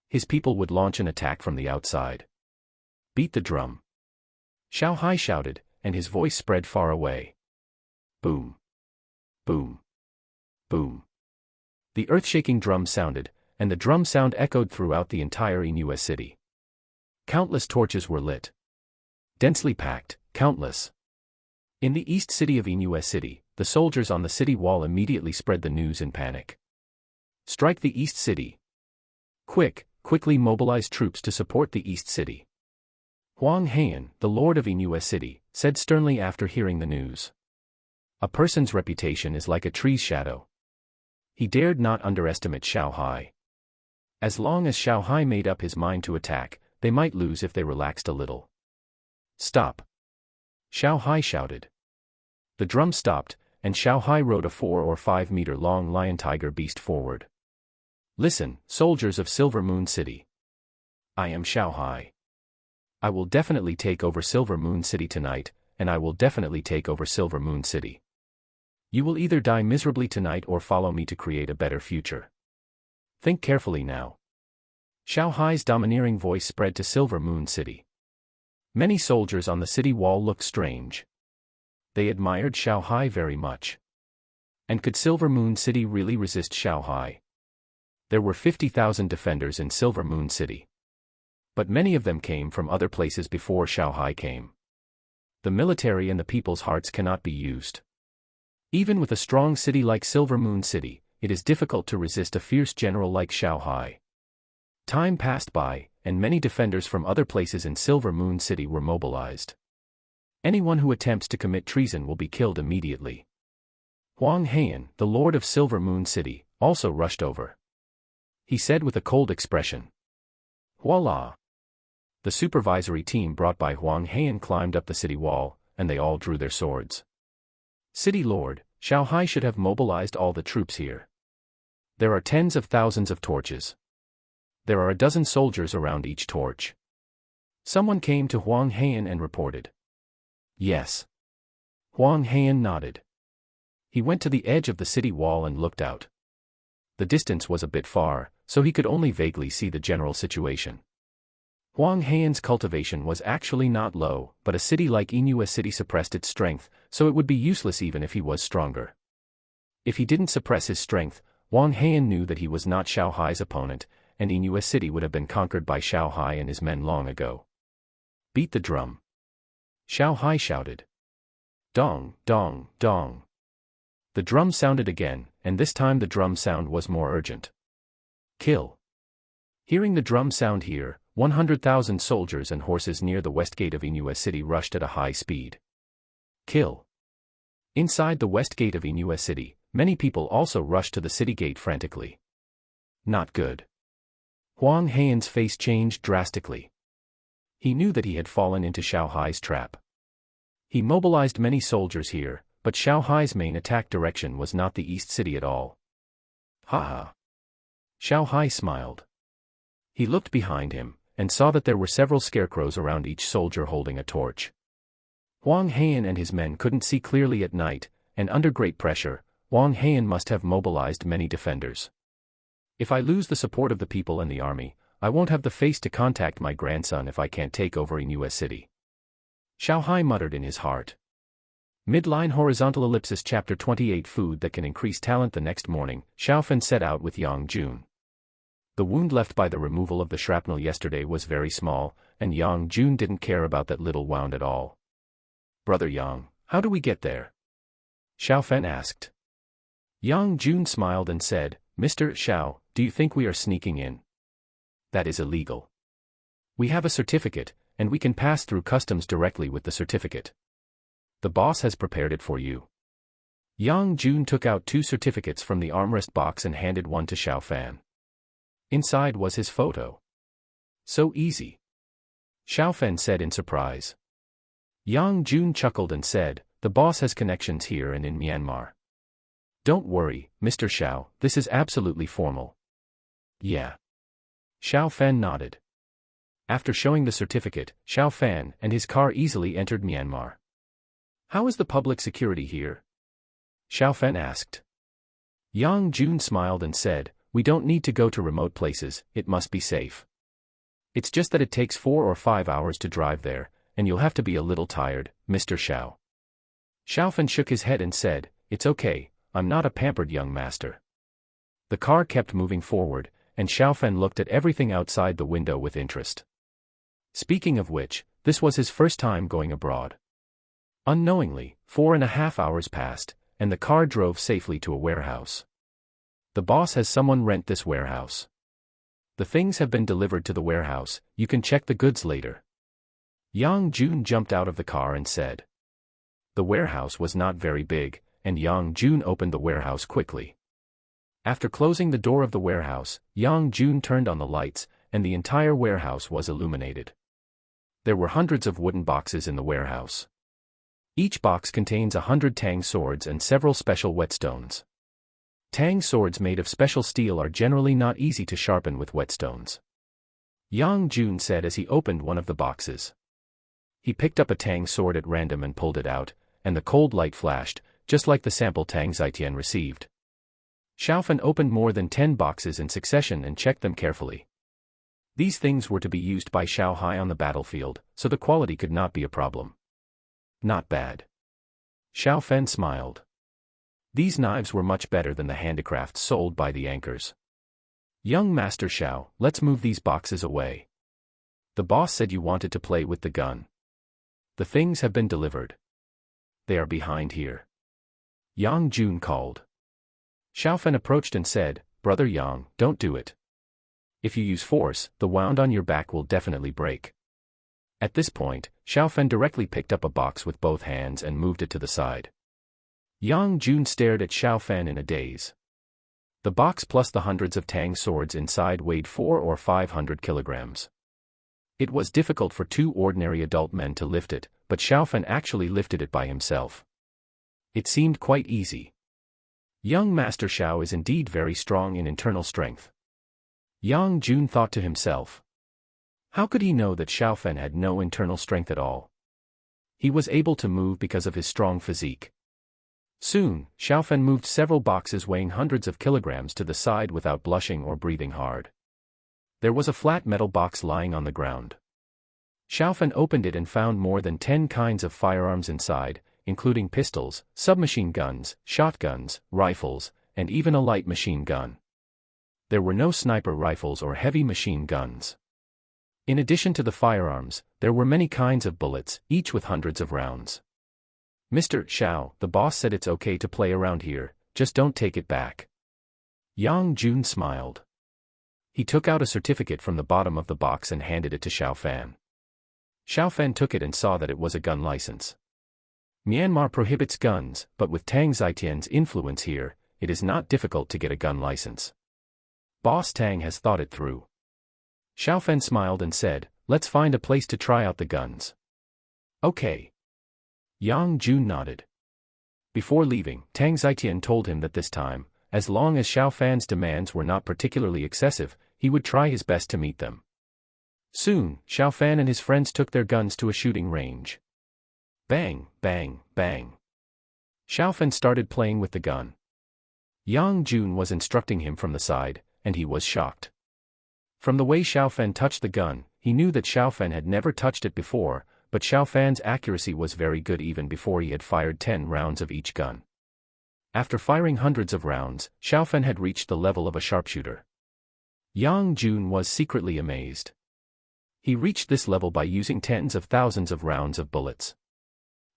His people would launch an attack from the outside. Beat the drum. Xiao Hai shouted, and his voice spread far away. Boom. Boom. Boom. The earth-shaking drum sounded, and the drum sound echoed throughout the entire Inue City. Countless torches were lit. Densely packed, countless. In the east city of Inue City, the soldiers on the city wall immediately spread the news in panic. Strike the east city. Quickly mobilize troops to support the east city. Huang Heian, the lord of Inue City, said sternly after hearing the news. A person's reputation is like a tree's shadow. He dared not underestimate Xiao Hai. As long as Xiao Hai made up his mind to attack, they might lose if they relaxed a little. Stop! Xiao Hai shouted. The drum stopped, and Xiao Hai rode a 4 or 5 meter long lion-tiger beast forward. Listen, soldiers of Silver Moon City. I am Xiao Hai. I will definitely take over Silver Moon City tonight, and I will definitely take over Silver Moon City. You will either die miserably tonight or follow me to create a better future. Think carefully now. Xiao Hai's domineering voice spread to Silver Moon City. Many soldiers on the city wall looked strange. They admired Xiao Hai very much. And could Silver Moon City really resist Xiao Hai? There were 50,000 defenders in Silver Moon City. But many of them came from other places before Xiao Hai came. The military and the people's hearts cannot be used. Even with a strong city like Silver Moon City, it is difficult to resist a fierce general like Xiao Hai. Time passed by, and many defenders from other places in Silver Moon City were mobilized. Anyone who attempts to commit treason will be killed immediately. Huang Heian, the lord of Silver Moon City, also rushed over. He said with a cold expression. Voila! The supervisory team brought by Huang Heian climbed up the city wall, and they all drew their swords. City Lord, Xiao Hai should have mobilized all the troops here. There are tens of thousands of torches. There are a dozen soldiers around each torch. Someone came to Huang Heian and reported. Yes. Huang Heian nodded. He went to the edge of the city wall and looked out. The distance was a bit far, so he could only vaguely see the general situation. Huang Heian's cultivation was actually not low, but a city like Inua City suppressed its strength, so it would be useless even if he was stronger. If he didn't suppress his strength, Huang Heian knew that he was not Xiao Hai's opponent, and Inua City would have been conquered by Xiao Hai and his men long ago. Beat the drum. Xiao Hai shouted. Dong, dong, dong. The drum sounded again, and this time the drum sound was more urgent. Kill. Hearing the drum sound here, 100,000 soldiers and horses near the west gate of Inua City rushed at a high speed. Kill. Inside the west gate of Inua City, many people also rushed to the city gate frantically. Not good. Huang Heian's face changed drastically. He knew that he had fallen into Xiao Hai's trap. He mobilized many soldiers here, but Xiao Hai's main attack direction was not the East City at all. Ha ha. Xiao Hai smiled. He looked behind him, and saw that there were several scarecrows around each soldier holding a torch. Huang Heian and his men couldn't see clearly at night, and under great pressure, Huang Heian must have mobilized many defenders. If I lose the support of the people and the army, I won't have the face to contact my grandson if I can't take over Inua City. Xiao Hai muttered in his heart. Midline horizontal ellipsis chapter 28 Food that can increase talent. The next morning, Xiaofen set out with Yang Jun. The wound left by the removal of the shrapnel yesterday was very small, and Yang Jun didn't care about that little wound at all. Brother Yang, how do we get there? Xiaofen asked. Yang Jun smiled and said, Mr. Xiao, do you think we are sneaking in? That is illegal. We have a certificate, and we can pass through customs directly with the certificate. The boss has prepared it for you. Yang Jun took out 2 certificates from the armrest box and handed one to Xiaofen. Inside was his photo. So easy. Xiaofen said in surprise. Yang Jun chuckled and said, the boss has connections here and in Myanmar. Don't worry, Mr. Xiao, this is absolutely formal. Yeah. Xiaofen nodded. After showing the certificate, Xiaofen and his car easily entered Myanmar. How is the public security here? Xiaofen asked. Yang Jun smiled and said, we don't need to go to remote places, it must be safe. It's just that it takes 4 or 5 hours to drive there, and you'll have to be a little tired, Mr. Xiao. Xiaofen shook his head and said, it's okay, I'm not a pampered young master. The car kept moving forward, and Xiaofen looked at everything outside the window with interest. Speaking of which, this was his first time going abroad. Unknowingly, 4.5 hours passed, and the car drove safely to a warehouse. The boss has someone rent this warehouse. The things have been delivered to the warehouse, you can check the goods later. Yang Jun jumped out of the car and said. The warehouse was not very big, and Yang Jun opened the warehouse quickly. After closing the door of the warehouse, Yang Jun turned on the lights, and the entire warehouse was illuminated. There were hundreds of wooden boxes in the warehouse. Each box contains 100 tang swords and several special whetstones. Tang swords made of special steel are generally not easy to sharpen with whetstones. Yang Jun said as he opened one of the boxes. He picked up a tang sword at random and pulled it out, and the cold light flashed, just like the sample Tang Zitian received. Xiaofan opened more than 10 boxes in succession and checked them carefully. These things were to be used by Xiao Hai on the battlefield, so the quality could not be a problem. Not bad. Xiaofan smiled. These knives were much better than the handicrafts sold by the anchors. Young Master Xiao, let's move these boxes away. The boss said you wanted to play with the gun. The things have been delivered. They are behind here. Yang Jun called. Xiaofan approached and said, Brother Yang, don't do it. If you use force, the wound on your back will definitely break. At this point, Xiaofan directly picked up a box with both hands and moved it to the side. Yang Jun stared at Xiaofan in a daze. The box plus the hundreds of tang swords inside weighed 400 or 500 kilograms. It was difficult for 2 ordinary adult men to lift it, but Xiaofan actually lifted it by himself. It seemed quite easy. Young Master Xiao is indeed very strong in internal strength. Yang Jun thought to himself. How could he know that Xiaofan had no internal strength at all? He was able to move because of his strong physique. Soon, Xiaofan moved several boxes weighing hundreds of kilograms to the side without blushing or breathing hard. There was a flat metal box lying on the ground. Xiaofan opened it and found more than 10 kinds of firearms inside, including pistols, submachine guns, shotguns, rifles, and even a light machine gun. There were no sniper rifles or heavy machine guns. In addition to the firearms, there were many kinds of bullets, each with hundreds of rounds. Mr. Xiao, the boss said it's okay to play around here, just don't take it back. Yang Jun smiled. He took out a certificate from the bottom of the box and handed it to Xiaofan. Xiaofan took it and saw that it was a gun license. Myanmar prohibits guns, but with Tang Zitian's influence here, it is not difficult to get a gun license. Boss Tang has thought it through. Xiaofan smiled and said, let's find a place to try out the guns. Okay. Yang Jun nodded. Before leaving, Tang Zitian told him that this time, as long as Xiaofan's demands were not particularly excessive, he would try his best to meet them. Soon, Xiaofan and his friends took their guns to a shooting range. Bang, bang, bang. Xiaofan started playing with the gun. Yang Jun was instructing him from the side, and he was shocked. From the way Xiaofan touched the gun, he knew that Xiaofan had never touched it before, but Xiaofan's accuracy was very good even before he had fired 10 rounds of each gun. After firing hundreds of rounds, Xiaofan had reached the level of a sharpshooter. Yang Jun was secretly amazed. He reached this level by using tens of thousands of rounds of bullets.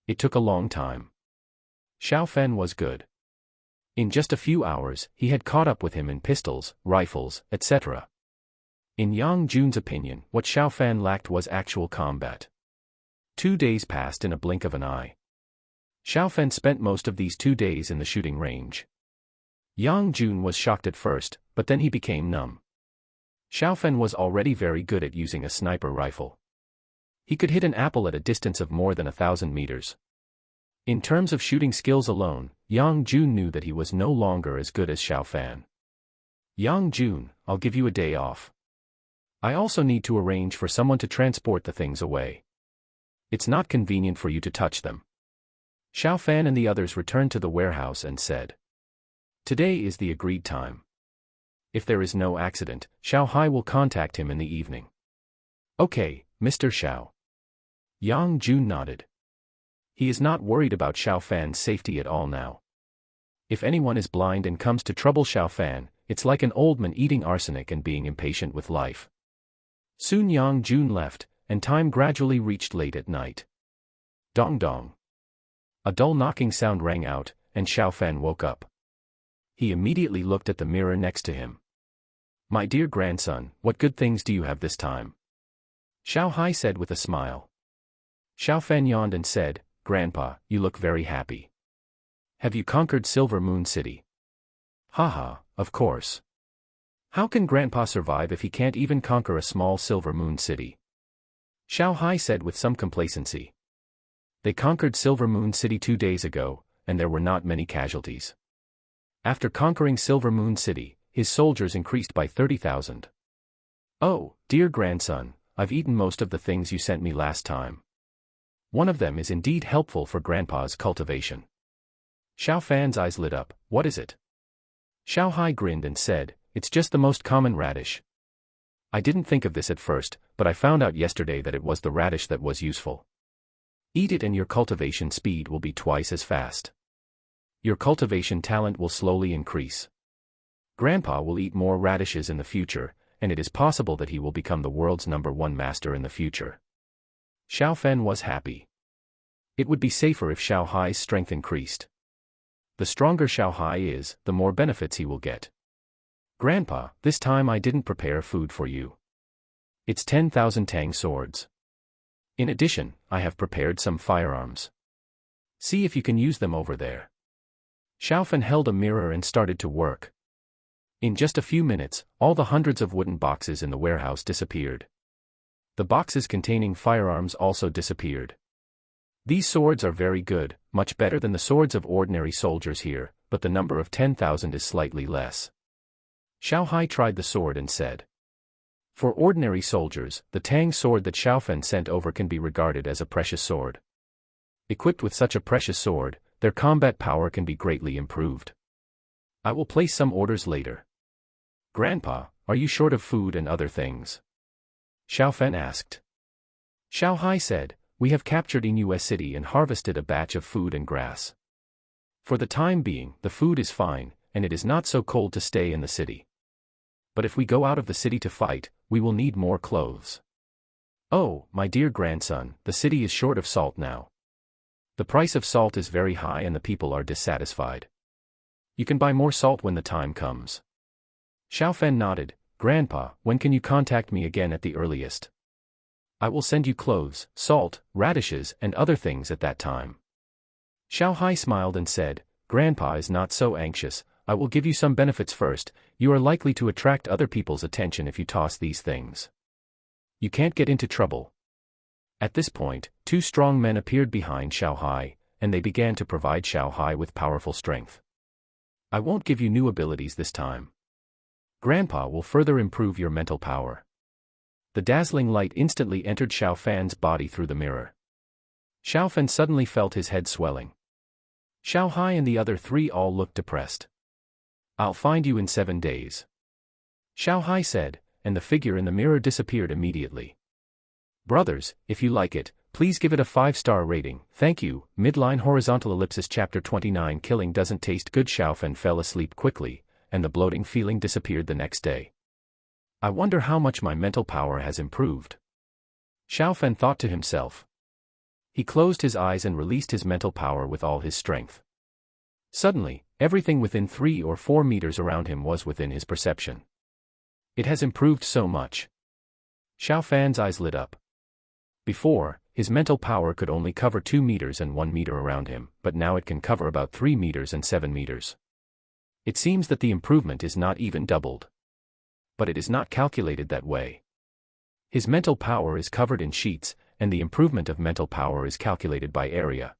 It took a long time. Xiaofan was good. In just a few hours, he had caught up with him in pistols, rifles, etc. In Yang Jun's opinion, what Xiaofan lacked was actual combat. 2 days passed in a blink of an eye. Xiaofan spent most of these 2 days in the shooting range. Yang Jun was shocked at first, but then he became numb. Xiaofan was already very good at using a sniper rifle. He could hit an apple at a distance of more than 1,000 meters. In terms of shooting skills alone, Yang Jun knew that he was no longer as good as Xiaofan. Yang Jun, I'll give you a day off. I also need to arrange for someone to transport the things away. It's not convenient for you to touch them. Xiaofan and the others returned to the warehouse and said. Today is the agreed time. If there is no accident, Xiao Hai will contact him in the evening. Okay, Mr. Xiao. Yang Jun nodded. He is not worried about Xiaofan's safety at all now. If anyone is blind and comes to trouble Xiaofan, it's like an old man eating arsenic and being impatient with life. Soon Yang Jun left, and time gradually reached late at night. Dong dong. A dull knocking sound rang out, and Xiaofan woke up. He immediately looked at the mirror next to him. My dear grandson, what good things do you have this time? Xiao Hai said with a smile. Xiaofan yawned and said, Grandpa, you look very happy. Have you conquered Silver Moon City? Haha, of course. How can Grandpa survive if he can't even conquer a small Silver Moon City? Xiao Hai said with some complacency. They conquered Silver Moon City 2 days ago, and there were not many casualties. After conquering Silver Moon City, his soldiers increased by 30,000. Oh, dear grandson, I've eaten most of the things you sent me last time. One of them is indeed helpful for Grandpa's cultivation. Xiao Fan's eyes lit up. What is it? Xiao Hai grinned and said, it's just the most common radish. I didn't think of this at first, but I found out yesterday that it was the radish that was useful. Eat it and your cultivation speed will be twice as fast. Your cultivation talent will slowly increase. Grandpa will eat more radishes in the future, and it is possible that he will become the world's #1 master in the future. Xiao Fan was happy. It would be safer if Xiao Hai's strength increased. The stronger Xiao Hai is, the more benefits he will get. Grandpa, this time I didn't prepare food for you. It's 10,000 tang swords. In addition, I have prepared some firearms. See if you can use them over there. Xiao Fan held a mirror and started to work. In just a few minutes, all the hundreds of wooden boxes in the warehouse disappeared. The boxes containing firearms also disappeared. These swords are very good, much better than the swords of ordinary soldiers here, but the number of 10,000 is slightly less. Xiao Hai tried the sword and said. For ordinary soldiers, the Tang sword that Xiao Fan sent over can be regarded as a precious sword. Equipped with such a precious sword, their combat power can be greatly improved. I will place some orders later. Grandpa, are you short of food and other things? Xiao Fan asked. Xiao Hai said, we have captured Inui City and harvested a batch of food and grass. For the time being, the food is fine, and it is not so cold to stay in the city. But if we go out of the city to fight, we will need more clothes. Oh, my dear grandson, the city is short of salt now. The price of salt is very high and the people are dissatisfied. You can buy more salt when the time comes. Xiao Fan nodded. Grandpa, when can you contact me again at the earliest? I will send you clothes, salt, radishes, and other things at that time. Xiao Hai smiled and said, Grandpa is not so anxious. I will give you some benefits first. You are likely to attract other people's attention if you toss these things. You can't get into trouble. At this point, 2 strong men appeared behind Xiao Hai, and they began to provide Xiao Hai with powerful strength. I won't give you new abilities this time. Grandpa will further improve your mental power. The dazzling light instantly entered Xiao Fan's body through the mirror. Xiao Fan suddenly felt his head swelling. Xiao Hai and the other 3 all looked depressed. I'll find you in 7 days. Xiao Hai said, and the figure in the mirror disappeared immediately. Brothers, if you like it, please give it a 5-star rating, thank you. Midline horizontal ellipsis chapter 29. Killing doesn't taste good. Xiao Fan fell asleep quickly, and the bloating feeling disappeared the next day. I wonder how much my mental power has improved. Xiao Fan thought to himself. He closed his eyes and released his mental power with all his strength. Suddenly, everything within 3 or 4 meters around him was within his perception. It has improved so much. Xiao Fan's eyes lit up. Before, his mental power could only cover 2 meters and 1 meter around him, but now it can cover about 3 meters and 7 meters. It seems that the improvement is not even doubled. But it is not calculated that way. His mental power is covered in sheets, and the improvement of mental power is calculated by area.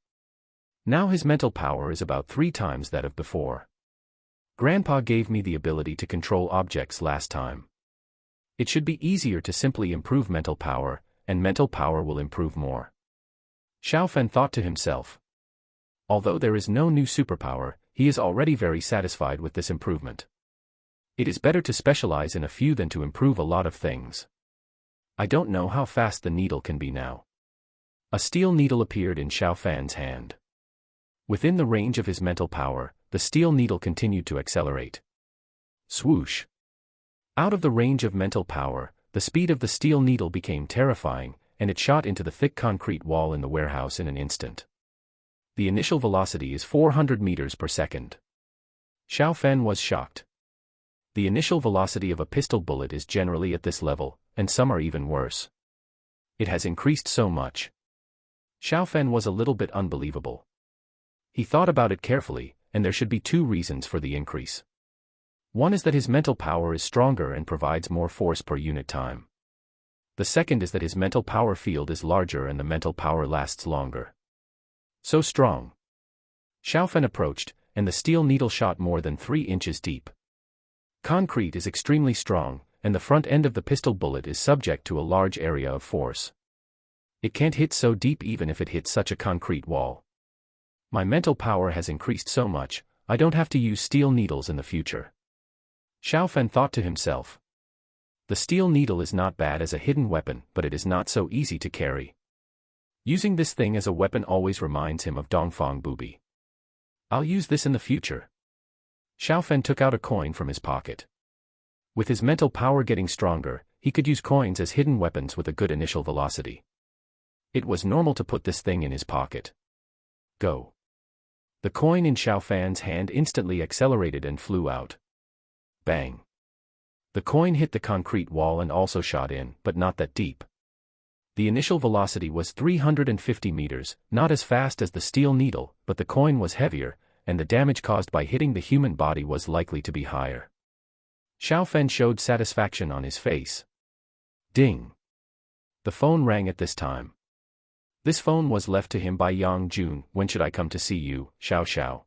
Now his mental power is about 3 times that of before. Grandpa gave me the ability to control objects last time. It should be easier to simply improve mental power, and mental power will improve more. Xiao Fan thought to himself. Although there is no new superpower, he is already very satisfied with this improvement. It is better to specialize in a few than to improve a lot of things. I don't know how fast the needle can be now. A steel needle appeared in Xiao Fan's hand. Within the range of his mental power, the steel needle continued to accelerate. Swoosh! Out of the range of mental power, the speed of the steel needle became terrifying, and it shot into the thick concrete wall in the warehouse in an instant. The initial velocity is 400 meters per second. Xiao Fan was shocked. The initial velocity of a pistol bullet is generally at this level, and some are even worse. It has increased so much. Xiao Fan was a little bit unbelievable. He thought about it carefully, and there should be 2 reasons for the increase. One is that his mental power is stronger and provides more force per unit time. The second is that his mental power field is larger and the mental power lasts longer. So strong. Xiaofan approached, and the steel needle shot more than 3 inches deep. Concrete is extremely strong, and the front end of the pistol bullet is subject to a large area of force. It can't hit so deep even if it hits such a concrete wall. My mental power has increased so much, I don't have to use steel needles in the future. Xiaofan thought to himself. The steel needle is not bad as a hidden weapon, but it is not so easy to carry. Using this thing as a weapon always reminds him of Dongfang Bubi. I'll use this in the future. Xiaofan took out a coin from his pocket. With his mental power getting stronger, he could use coins as hidden weapons with a good initial velocity. It was normal to put this thing in his pocket. Go. The coin in Xiaofan's hand instantly accelerated and flew out. Bang. The coin hit the concrete wall and also shot in, but not that deep. The initial velocity was 350 meters, not as fast as the steel needle, but the coin was heavier, and the damage caused by hitting the human body was likely to be higher. Xiaofan showed satisfaction on his face. Ding. The phone rang at this time. This phone was left to him by Yang Jun. When should I come to see you, Xiao Xiao?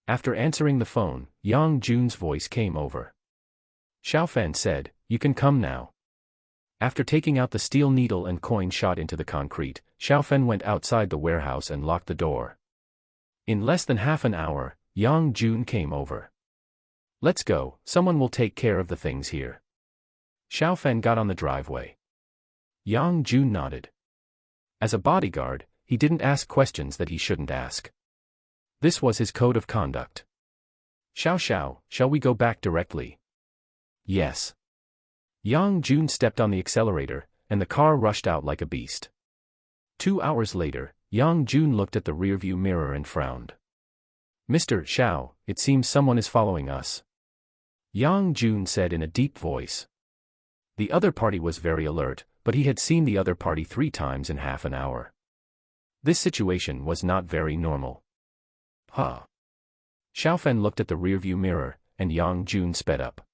After answering the phone, Yang Jun's voice came over. Xiaofan said, you can come now. After taking out the steel needle and coin shot into the concrete, Xiaofan went outside the warehouse and locked the door. In less than half an hour, Yang Jun came over. Let's go, someone will take care of the things here. Xiaofan got on the driveway. Yang Jun nodded. As a bodyguard, he didn't ask questions that he shouldn't ask. This was his code of conduct. Xiao Xiao, shall we go back directly? Yes. Yang Jun stepped on the accelerator, and the car rushed out like a beast. 2 hours later, Yang Jun looked at the rearview mirror and frowned. Mr. Xiao, it seems someone is following us. Yang Jun said in a deep voice. The other party was very alert, but he had seen the other party 3 times in half an hour. This situation was not very normal. Huh. Xiaofan looked at the rearview mirror, and Yang Jun sped up.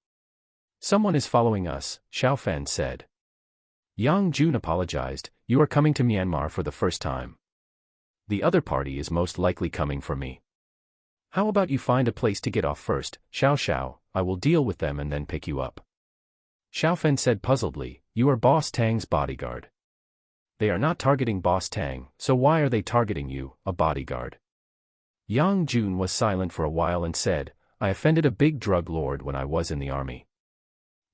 Someone is following us, Xiaofan said. Yang Jun apologized, you are coming to Myanmar for the first time. The other party is most likely coming for me. How about you find a place to get off first, Xiao Xiao, I will deal with them and then pick you up. Xiaofan said puzzledly, you are Boss Tang's bodyguard. They are not targeting Boss Tang, so why are they targeting you, a bodyguard? Yang Jun was silent for a while and said, I offended a big drug lord when I was in the army.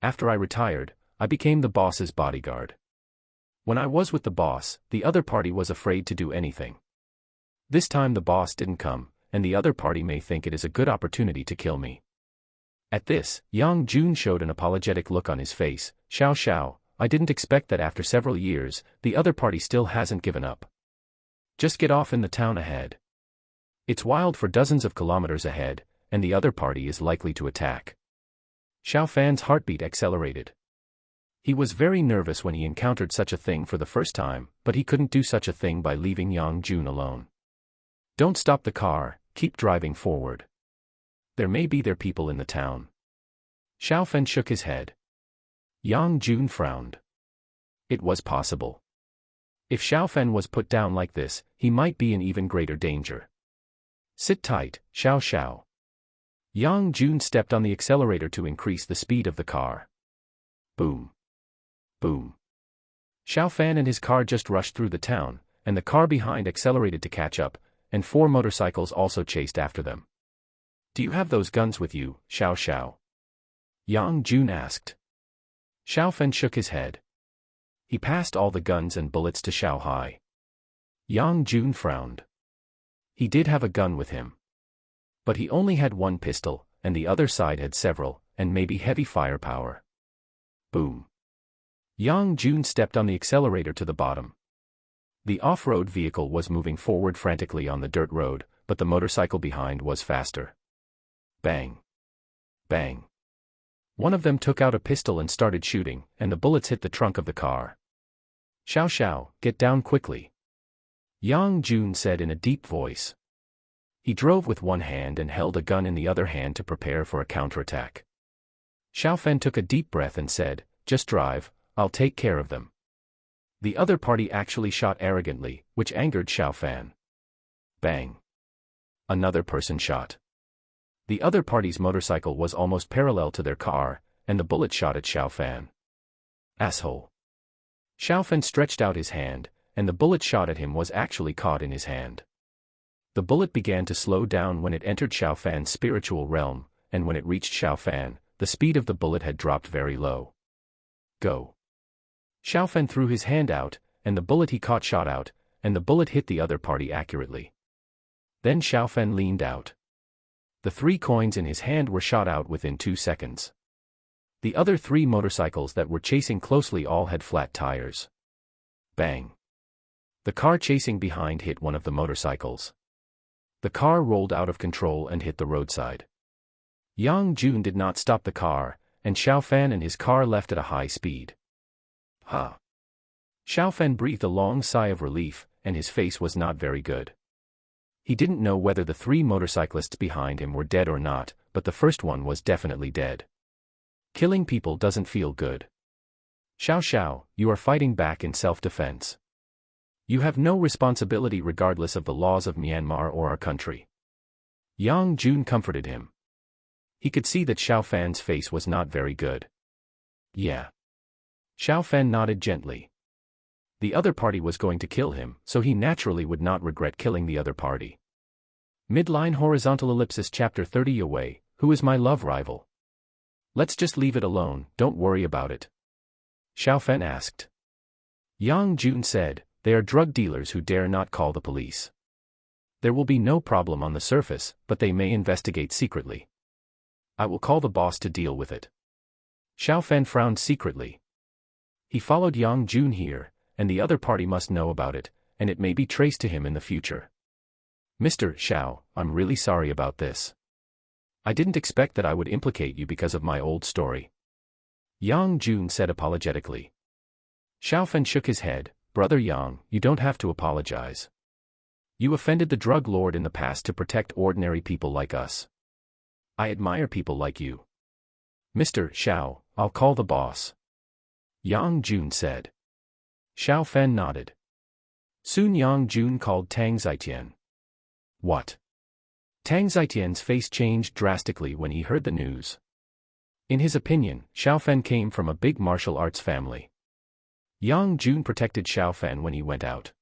After I retired, I became the boss's bodyguard. When I was with the boss, the other party was afraid to do anything. This time the boss didn't come, and the other party may think it is a good opportunity to kill me. At this, Yang Jun showed an apologetic look on his face. Xiao Xiao, I didn't expect that after several years, the other party still hasn't given up. Just get off in the town ahead. It's wild for dozens of kilometers ahead, and the other party is likely to attack. Xiaofan's heartbeat accelerated. He was very nervous when he encountered such a thing for the first time, but he couldn't do such a thing by leaving Yang Jun alone. Don't stop the car, keep driving forward. There may be their people in the town. Xiaofan shook his head. Yang Jun frowned. It was possible. If Xiaofan was put down like this, he might be in even greater danger. Sit tight, Xiao Xiao. Yang Jun stepped on the accelerator to increase the speed of the car. Boom. Boom. Xiaofan and his car just rushed through the town, and the car behind accelerated to catch up, and 4 motorcycles also chased after them. Do you have those guns with you, Xiao Xiao? Yang Jun asked. Xiaofan shook his head. He passed all the guns and bullets to Xiao Hai. Yang Jun frowned. He did have a gun with him. But he only had 1 pistol, and the other side had several, and maybe heavy firepower. Boom. Yang Jun stepped on the accelerator to the bottom. The off-road vehicle was moving forward frantically on the dirt road, but the motorcycle behind was faster. Bang. Bang. One of them took out a pistol and started shooting, and the bullets hit the trunk of the car. Xiao Xiao, get down quickly. Yang Jun said in a deep voice. He drove with one hand and held a gun in the other hand to prepare for a counterattack. Xiao Fan took a deep breath and said, "Just drive, I'll take care of them." The other party actually shot arrogantly, which angered Xiao Fan. Bang! Another person shot. The other party's motorcycle was almost parallel to their car, and the bullet shot at Xiao Fan. Asshole! Xiao Fan stretched out his hand, and the bullet shot at him was actually caught in his hand. The bullet began to slow down when it entered Xiao Fan's spiritual realm, and when it reached Xiao Fan, the speed of the bullet had dropped very low. Go! Xiao Fan threw his hand out, and the bullet he caught shot out, and the bullet hit the other party accurately. Then Xiao Fan leaned out. The 3 coins in his hand were shot out within 2 seconds. The other 3 motorcycles that were chasing closely all had flat tires. Bang! The car chasing behind hit one of the motorcycles. The car rolled out of control and hit the roadside. Yang Jun did not stop the car, and Xiao Fan and his car left at a high speed. Ha! Xiao Fan breathed a long sigh of relief, and his face was not very good. He didn't know whether the 3 motorcyclists behind him were dead or not, but the first one was definitely dead. Killing people doesn't feel good. Xiao Xiao, you are fighting back in self-defense. You have no responsibility regardless of the laws of Myanmar or our country. Yang Jun comforted him. He could see that Xiao Fan's face was not very good. Yeah. Xiao Fan nodded gently. The other party was going to kill him, so he naturally would not regret killing the other party. Midline horizontal ellipsis chapter 30 Yue, who is my love rival? Let's just leave it alone, don't worry about it. Xiao Fan asked. Yang Jun said, they are drug dealers who dare not call the police. There will be no problem on the surface, but they may investigate secretly. I will call the boss to deal with it. Xiao Fan frowned secretly. He followed Yang Jun here, and the other party must know about it, and it may be traced to him in the future. Mr. Xiao, I'm really sorry about this. I didn't expect that I would implicate you because of my old story. Yang Jun said apologetically. Xiao Fan shook his head, Brother Yang, you don't have to apologize. You offended the drug lord in the past to protect ordinary people like us. I admire people like you. Mr. Xiao, I'll call the boss. Yang Jun said. Xiao Fan nodded. Soon Yang Jun called Tang Zitian. What? Tang Zitian's face changed drastically when he heard the news. In his opinion, Xiao Fan came from a big martial arts family. Yang Jun protected Xiao Fan when he went out.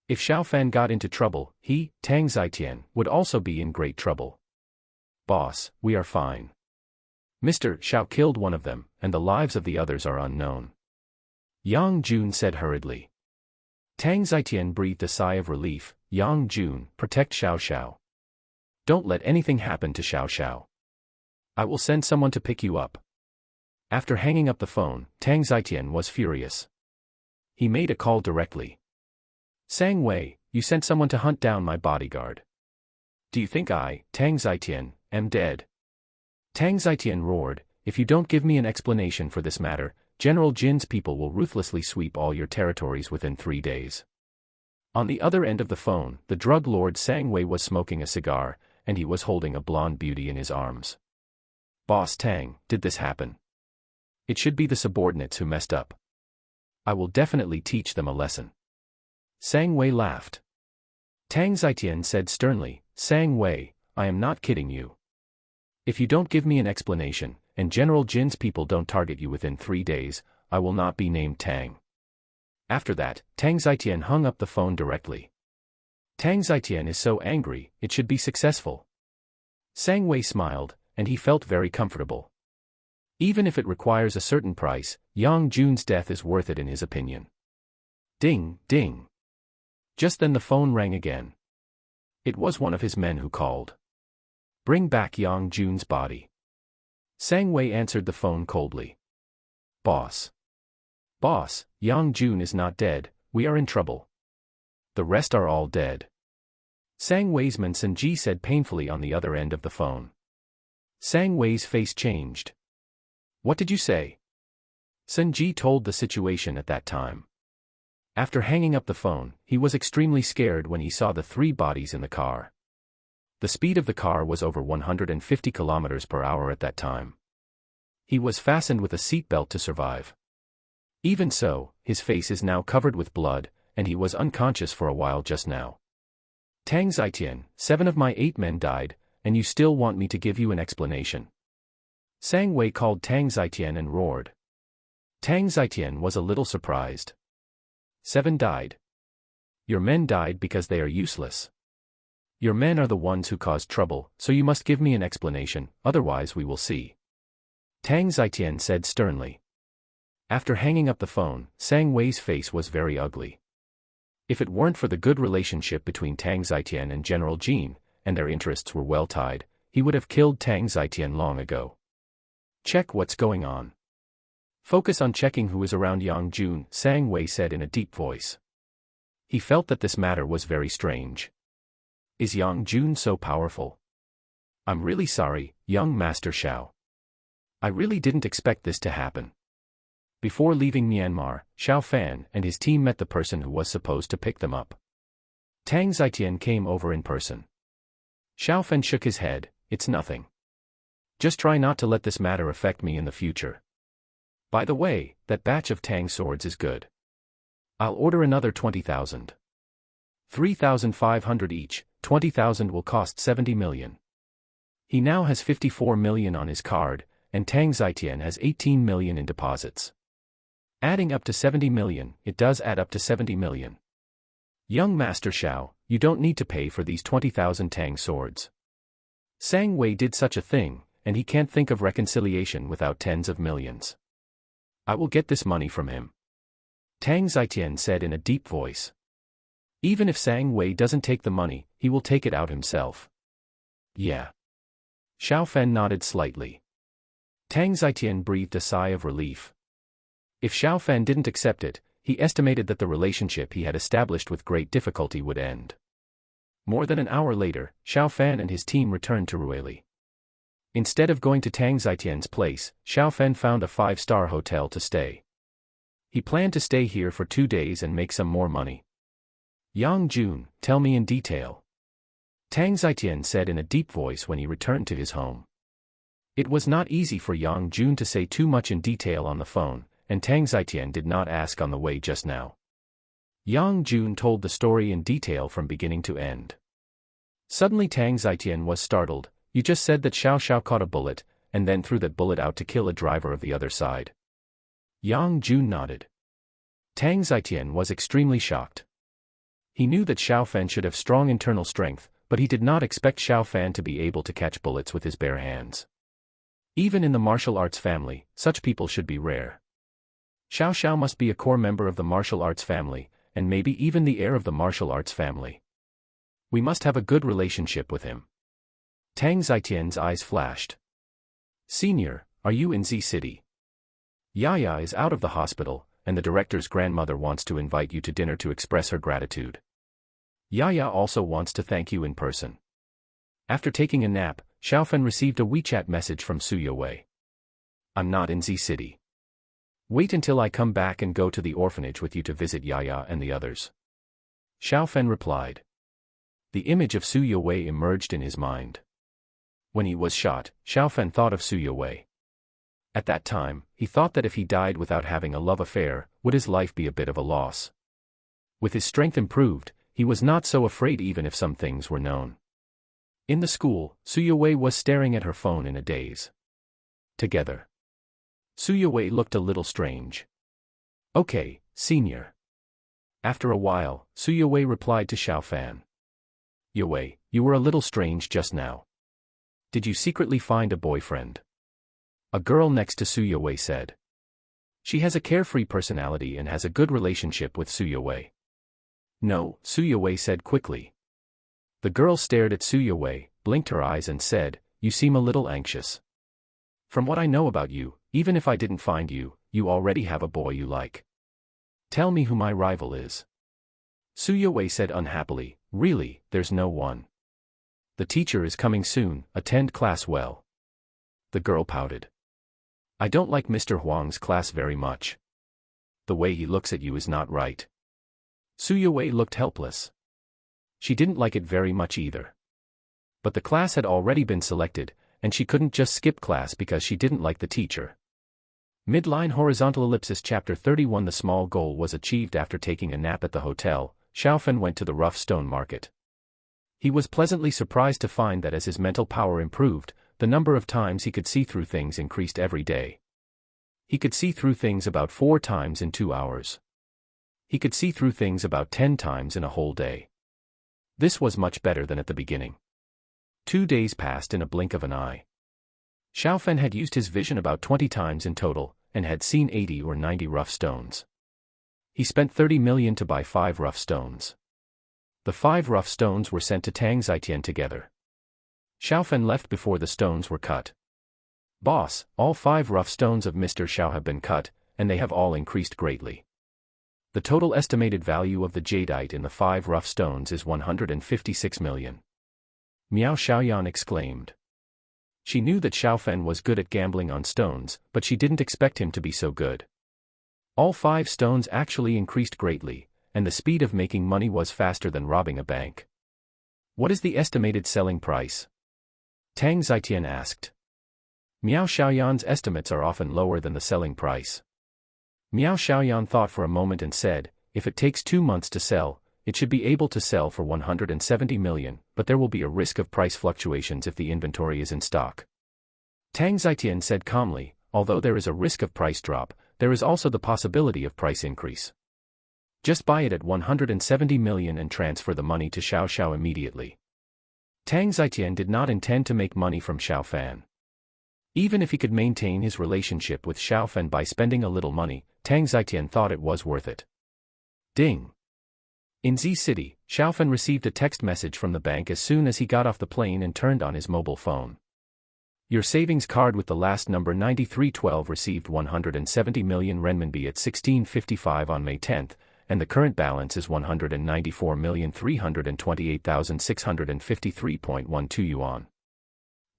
If Xiao Fan got into trouble, he, Tang Zitian, would also be in great trouble. Boss, we are fine. Mr. Xiao killed one of them, and the lives of the others are unknown. Yang Jun said hurriedly. Tang Zitian breathed a sigh of relief. Yang Jun, protect Xiao Xiao. Don't let anything happen to Xiao Xiao. I will send someone to pick you up. After hanging up the phone, Tang Zitian was furious. He made a call directly. Sang Wei, you sent someone to hunt down my bodyguard. Do you think I, Tang Zitian, am dead? Tang Zitian roared, if you don't give me an explanation for this matter, General Jin's people will ruthlessly sweep all your territories within 3 days. On the other end of the phone, the drug lord Sang Wei was smoking a cigar, and he was holding a blonde beauty in his arms. Boss Tang, did this happen? It should be the subordinates who messed up. I will definitely teach them a lesson. Sang Wei laughed. Tang Zitian said sternly, Sang Wei, I am not kidding you. If you don't give me an explanation, and General Jin's people don't target you within 3 days, I will not be named Tang. After that, Tang Zitian hung up the phone directly. Tang Zitian is so angry, it should be successful. Sang Wei smiled, and he felt very comfortable. Even if it requires a certain price, Yang Jun's death is worth it in his opinion. Ding, ding. Just then the phone rang again. It was one of his men who called. Bring back Yang Jun's body. Sang Wei answered the phone coldly. Boss. Boss, Yang Jun is not dead, we are in trouble. The rest are all dead. Sang Wei's man Sun Ji said painfully on the other end of the phone. Sang Wei's face changed. What did you say? Sun Ji told the situation at that time. After hanging up the phone, he was extremely scared when he saw the 3 bodies in the car. The speed of the car was over 150 kilometers per hour at that time. He was fastened with a seatbelt to survive. Even so, his face is now covered with blood, and he was unconscious for a while just now. Tang Zitian, 7 of my 8 men died, and you still want me to give you an explanation. Sang Wei called Tang Zitian and roared. Tang Zitian was a little surprised. 7 died. Your men died because they are useless. Your men are the ones who caused trouble, so you must give me an explanation, otherwise we will see. Tang Zitian said sternly. After hanging up the phone, Sang Wei's face was very ugly. If it weren't for the good relationship between Tang Zitian and General Jin, and their interests were well tied, he would have killed Tang Zitian long ago. Check what's going on. Focus on checking who is around Yang Jun, Sang Wei said in a deep voice. He felt that this matter was very strange. Is Yang Jun so powerful? I'm really sorry, young Master Xiao. I really didn't expect this to happen. Before leaving Myanmar, Xiao Fan and his team met the person who was supposed to pick them up. Tang Zitian came over in person. Xiao Fan shook his head, it's nothing. Just try not to let this matter affect me in the future. By the way, that batch of Tang swords is good. I'll order another 20,000. 3,500 each, 20,000 will cost 70 million. He now has 54 million on his card, and Tang Zitian has 18 million in deposits. Adding up to 70 million, it does add up to 70 million. Young Master Xiao, you don't need to pay for these 20,000 Tang swords. Sang Wei did such a thing, and he can't think of reconciliation without tens of millions. I will get this money from him. Tang Zitian said in a deep voice. Even if Sang Wei doesn't take the money, he will take it out himself. Yeah. Xiao Fan nodded slightly. Tang Zitian breathed a sigh of relief. If Xiao Fan didn't accept it, he estimated that the relationship he had established with great difficulty would end. More than an hour later, Xiao Fan and his team returned to Ruili. Instead of going to Tang Zitian's place, Xiao Fan found a 5-star hotel to stay. He planned to stay here for 2 days and make some more money. Yang Jun, tell me in detail. Tang Zitian said in a deep voice when he returned to his home. It was not easy for Yang Jun to say too much in detail on the phone, and Tang Zitian did not ask on the way just now. Yang Jun told the story in detail from beginning to end. Suddenly Tang Zitian was startled. You just said that Xiao Xiao caught a bullet, and then threw that bullet out to kill a driver of the other side. Yang Jun nodded. Tang Zitian was extremely shocked. He knew that Xiao Fan should have strong internal strength, but he did not expect Xiao Fan to be able to catch bullets with his bare hands. Even in the martial arts family, such people should be rare. Xiao Xiao must be a core member of the martial arts family, and maybe even the heir of the martial arts family. We must have a good relationship with him. Tang Zitian's eyes flashed. Senior, are you in Z City? Yaya is out of the hospital, and the director's grandmother wants to invite you to dinner to express her gratitude. Yaya also wants to thank you in person. After taking a nap, Xiaofan received a WeChat message from Su Yowei. I'm not in Z City. Wait until I come back and go to the orphanage with you to visit Yaya and the others. Xiaofan replied. The image of Su Yowei emerged in his mind. When he was shot, Xiaofan thought of Su Yowei. At that time, he thought that if he died without having a love affair, would his life be a bit of a loss. With his strength improved, he was not so afraid even if some things were known. In the school, Su Yowei was staring at her phone in a daze. Together. Su Yowei looked a little strange. Okay, senior. After a while, Su Yowei replied to Xiaofan. Yowei, you were a little strange just now. Did you secretly find a boyfriend? A girl next to Su Yowei said. She has a carefree personality and has a good relationship with Su Yowei. No, Su Yowei said quickly. The girl stared at Su Yowei, blinked her eyes and said, You seem a little anxious. From what I know about you, even if I didn't find you, you already have a boy you like. Tell me who my rival is. Su Yowei said unhappily, Really, there's no one. The teacher is coming soon, attend class well. The girl pouted. I don't like Mr. Huang's class very much. The way he looks at you is not right. Su Yowei looked helpless. She didn't like it very much either. But the class had already been selected, and she couldn't just skip class because she didn't like the teacher. Midline horizontal ellipsis chapter 31. The small goal was achieved after taking a nap at the hotel. Xiaofan went to the rough stone market. He was pleasantly surprised to find that as his mental power improved, the number of times he could see through things increased every day. He could see through things about 4 times in 2 hours. He could see through things about 10 times in a whole day. This was much better than at the beginning. 2 days passed in a blink of an eye. Xiaofan had used his vision about 20 times in total, and had seen 80 or 90 rough stones. He spent 30 million to buy 5 rough stones. The 5 rough stones were sent to Tang Zitian together. Xiaofan left before the stones were cut. "Boss, all 5 rough stones of Mr. Xiao have been cut, and they have all increased greatly. The total estimated value of the jadeite in the 5 rough stones is 156 million. Miao Xiaoyan exclaimed. She knew that Xiaofan was good at gambling on stones, but she didn't expect him to be so good. All 5 stones actually increased greatly, and the speed of making money was faster than robbing a bank. "What is the estimated selling price?" Tang Zitian asked. Miao Xiaoyan's estimates are often lower than the selling price. Miao Xiaoyan thought for a moment and said, "If it takes 2 months to sell, it should be able to sell for 170 million, but there will be a risk of price fluctuations if the inventory is in stock." Tang Zitian said calmly, "Although there is a risk of price drop, there is also the possibility of price increase. Just buy it at 170 million and transfer the money to Xiao Xiao immediately." Tang Zitian did not intend to make money from Xiaofan. Even if he could maintain his relationship with Xiaofan by spending a little money, Tang Zitian thought it was worth it. Ding! In Z City, Xiaofan received a text message from the bank as soon as he got off the plane and turned on his mobile phone. "Your savings card with the last number 9312 received 170 million renminbi at 16:55 on May 10th, and the current balance is 194,328,653.12 yuan.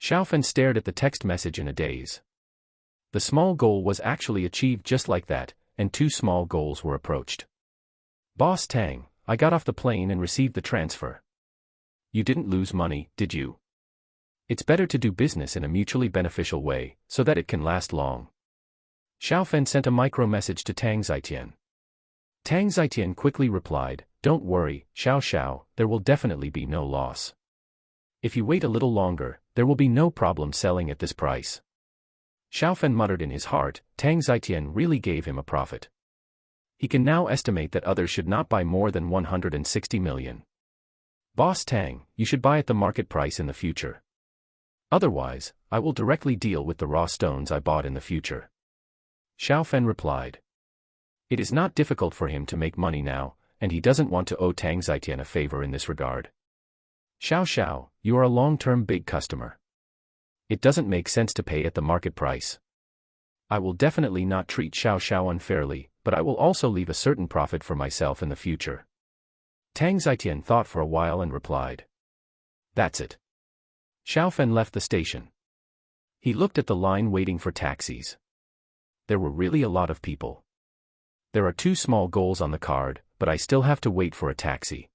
Xiaofan stared at the text message in a daze. The small goal was actually achieved just like that, and 2 small goals were approached. "Boss Tang, I got off the plane and received the transfer." "You didn't lose money, did you?" It's better to do business in a mutually beneficial way, so that it can last long. Xiaofan sent a micro message to Tang Zitian. Tang Zitian quickly replied, "Don't worry, Xiao Xiao, there will definitely be no loss. If you wait a little longer, there will be no problem selling at this price." Xiaofan muttered in his heart, Tang Zitian really gave him a profit. He can now estimate that others should not buy more than 160 million. "Boss Tang, you should buy at the market price in the future. Otherwise, I will directly deal with the raw stones I bought in the future." Xiaofan replied. It is not difficult for him to make money now, and he doesn't want to owe Tang Zitian a favor in this regard. "Xiao Xiao, you are a long-term big customer. It doesn't make sense to pay at the market price. I will definitely not treat Xiao Xiao unfairly, but I will also leave a certain profit for myself in the future." Tang Zitian thought for a while and replied. "That's it." Xiaofan left the station. He looked at the line waiting for taxis. There were really a lot of people. "There are 2 small goals on the card, but I still have to wait for a taxi.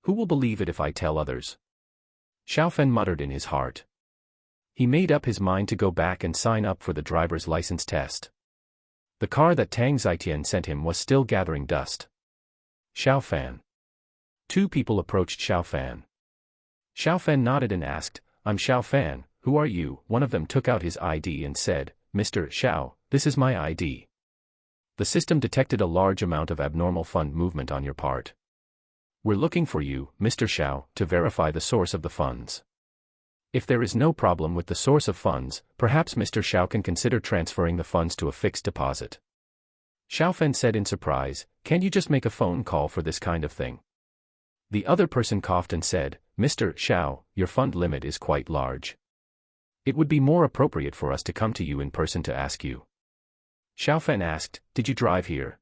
Who will believe it if I tell others?" Xiaofan muttered in his heart. He made up his mind to go back and sign up for the driver's license test. The car that Tang Zitian sent him was still gathering dust. "Xiaofan." 2 people approached Xiaofan. Xiaofan nodded and asked, "I'm Xiaofan, who are you?" One of them took out his ID and said, "Mr. Xiao, this is my ID. The system detected a large amount of abnormal fund movement on your part. We're looking for you, Mr. Xiao, to verify the source of the funds. If there is no problem with the source of funds, perhaps Mr. Xiao can consider transferring the funds to a fixed deposit." Xiaofan said in surprise, "Can't you just make a phone call for this kind of thing?" The other person coughed and said, "Mr. Xiao, your fund limit is quite large. It would be more appropriate for us to come to you in person to ask you." Xiaofan asked, "Did you drive here?"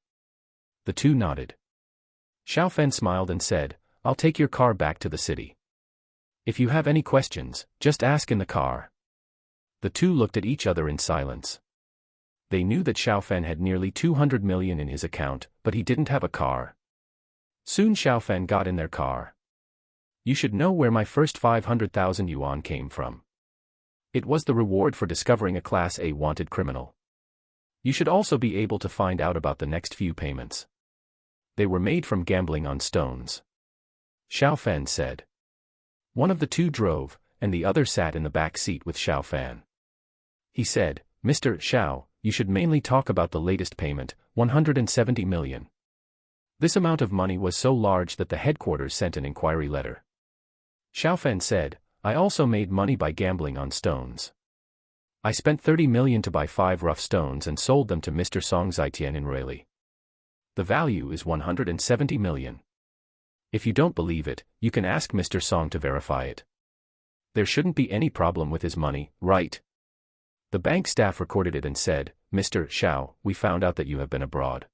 The 2 nodded. Xiaofan smiled and said, "I'll take your car back to the city. If you have any questions, just ask in the car." The 2 looked at each other in silence. They knew that Xiaofan had nearly 200 million in his account, but he didn't have a car. Soon Xiaofan got in their car. "You should know where my first 500,000 yuan came from. It was the reward for discovering a Class A wanted criminal. You should also be able to find out about the next few payments. They were made from gambling on stones. Xiao Fan said. One of the two drove, and the other sat in the back seat with Xiao Fan. He said, Mr. Xiao, you should mainly talk about the latest payment, 170 million. This amount of money was so large that the headquarters sent an inquiry letter. Xiao Fan said, I also made money by gambling on stones. I spent 30 million to buy 5 rough stones and sold them to Mr. Song Zitian in Rayleigh. The value is 170 million. If you don't believe it, you can ask Mr. Song to verify it. There shouldn't be any problem with his money, right? The bank staff recorded it and said, Mr. Xiao, we found out that you have been abroad.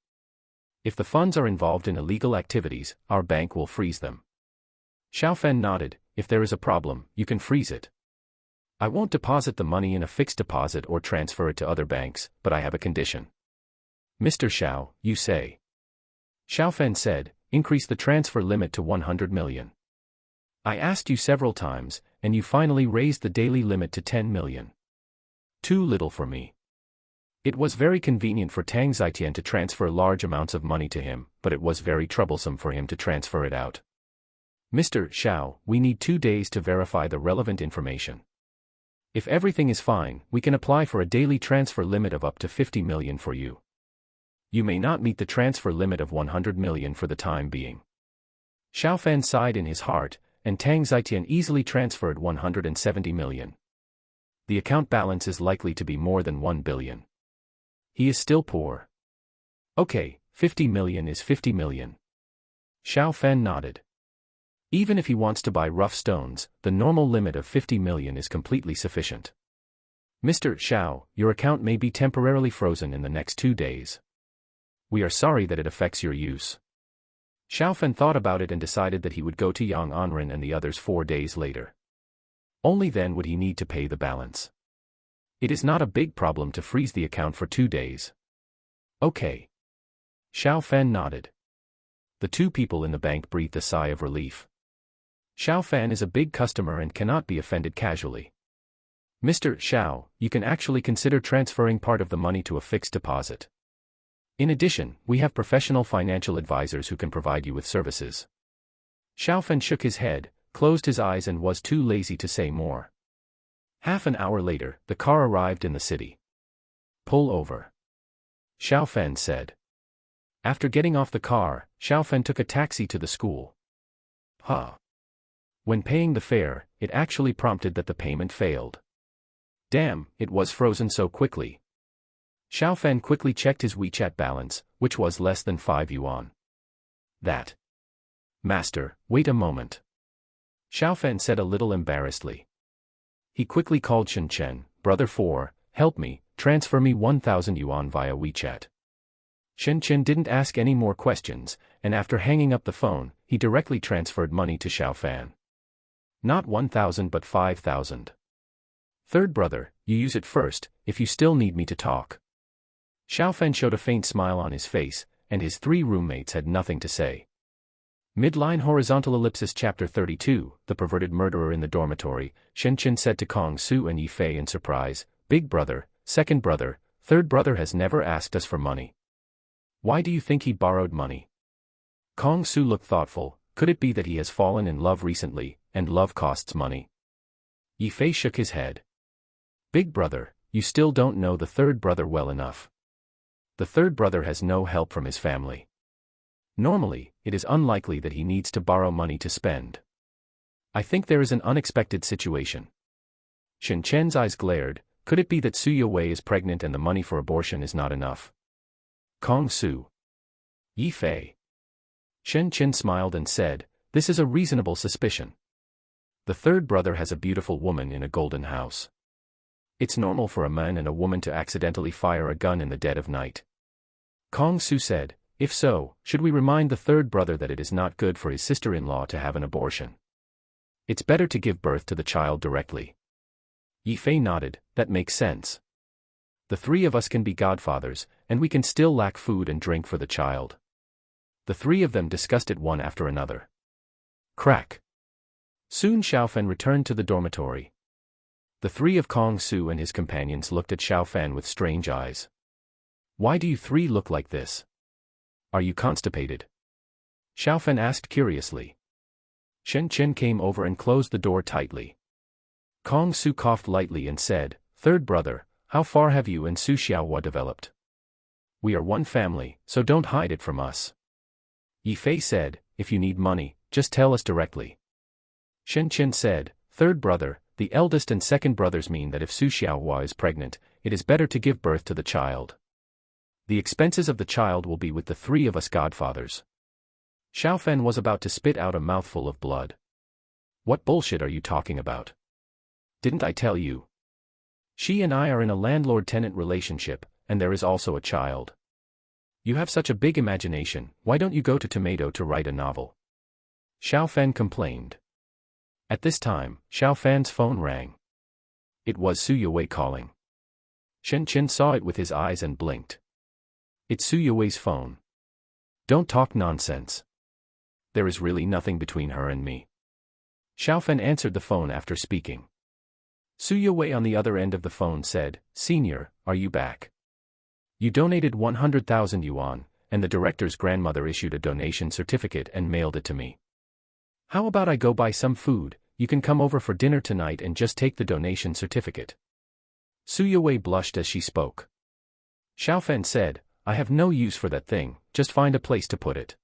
If the funds are involved in illegal activities, our bank will freeze them. Xiao Fan nodded, if there is a problem, you can freeze it. I won't deposit the money in a fixed deposit or transfer it to other banks, but I have a condition. Mr. Xiao, you say. Xiao Fan said, increase the transfer limit to 100 million. I asked you several times, and you finally raised the daily limit to 10 million. Too little for me. It was very convenient for Tang Zitian to transfer large amounts of money to him, but it was very troublesome for him to transfer it out. Mr. Xiao, we need 2 days to verify the relevant information. If everything is fine, we can apply for a daily transfer limit of up to 50 million for you. You may not meet the transfer limit of 100 million for the time being. Xiao Fan sighed in his heart, and Tang Zitian easily transferred 170 million. The account balance is likely to be more than 1 billion. He is still poor. Okay, 50 million is 50 million. Xiao Fan nodded. Even if he wants to buy rough stones, the normal limit of 50 million is completely sufficient. Mr. Xiao, your account may be temporarily frozen in the next 2 days. We are sorry that it affects your use. Xiao Fan thought about it and decided that he would go to Yang Anren and the others 4 days later. Only then would he need to pay the balance. It is not a big problem to freeze the account for 2 days. Okay. Xiao Fan nodded. The 2 people in the bank breathed a sigh of relief. Xiao Fan is a big customer and cannot be offended casually. Mr. Xiao, you can actually consider transferring part of the money to a fixed deposit. In addition, we have professional financial advisors who can provide you with services. Xiao Fan shook his head, closed his eyes and was too lazy to say more. Half an hour later, the car arrived in the city. Pull over. Xiao Fan said. After getting off the car, Xiao Fan took a taxi to the school. When paying the fare, it actually prompted that the payment failed. Damn, it was frozen so quickly. Xiao Fan quickly checked his WeChat balance, which was less than 5 yuan. That. Master, wait a moment. Xiao Fan said a little embarrassedly. He quickly called Shen Chen, Brother 4, help me, transfer me 1,000 yuan via WeChat. Shen Chen didn't ask any more questions, and after hanging up the phone, he directly transferred money to Xiao Fan. Not 1,000 but 5,000. Third brother, you use it first, if you still need me to talk. Xiao Fan showed a faint smile on his face, and his 3 roommates had nothing to say. Midline horizontal ellipsis chapter 32, The Perverted Murderer in the Dormitory. Shen Chen said to Kong Su and Yi Fei in surprise, Big brother, second brother, third brother has never asked us for money. Why do you think he borrowed money? Kong Su looked thoughtful. Could it be that he has fallen in love recently, and love costs money? Yi Fei shook his head. Big brother, you still don't know the third brother well enough. The third brother has no help from his family. Normally, it is unlikely that he needs to borrow money to spend. I think there is an unexpected situation. Shen Chen's eyes glared. Could it be that Su Yowei is pregnant and the money for abortion is not enough? Kong Su. Yi Fei. Shen Chen smiled and said, this is a reasonable suspicion. The third brother has a beautiful woman in a golden house. It's normal for a man and a woman to accidentally fire a gun in the dead of night. Kong Su said, if so, should we remind the third brother that it is not good for his sister-in-law to have an abortion? It's better to give birth to the child directly. Yi Fei nodded, that makes sense. The 3 of us can be godfathers, and we can still lack food and drink for the child. The 3 of them discussed it one after another. Crack. Soon Xiao Fan returned to the dormitory. The 3 of Kong Su and his companions looked at Xiao Fan with strange eyes. Why do you three look like this? Are you constipated? Xiaofan asked curiously. Shen Chen came over and closed the door tightly. Kong Su coughed lightly and said, "Third brother, how far have you and Su Xiaohua developed? We are one family, so don't hide it from us." Yi Fei said, "If you need money, just tell us directly." Shen Chen said, "Third brother, the eldest and second brothers mean that if Su Xiaohua is pregnant, it is better to give birth to the child. The expenses of the child will be with the three of us godfathers." Xiaofan was about to spit out a mouthful of blood. "What bullshit are you talking about? Didn't I tell you? She and I are in a landlord-tenant relationship, and there is also a child. You have such a big imagination, why don't you go to Tomato to write a novel?" Xiaofan complained. At this time, Xiaofan's phone rang. It was Su Yue calling. Shen Chen saw it with his eyes and blinked. "It's Su Yue's phone. Don't talk nonsense. There is really nothing between her and me." Xiaofan answered the phone after speaking. Su Yue on the other end of the phone said, "Senior, are you back? You donated 100,000 yuan, and the director's grandmother issued a donation certificate and mailed it to me. How about I go buy some food? You can come over for dinner tonight and just take the donation certificate." Su Yue blushed as she spoke. Xiaofan said, "I have no use for that thing, just find a place to put it.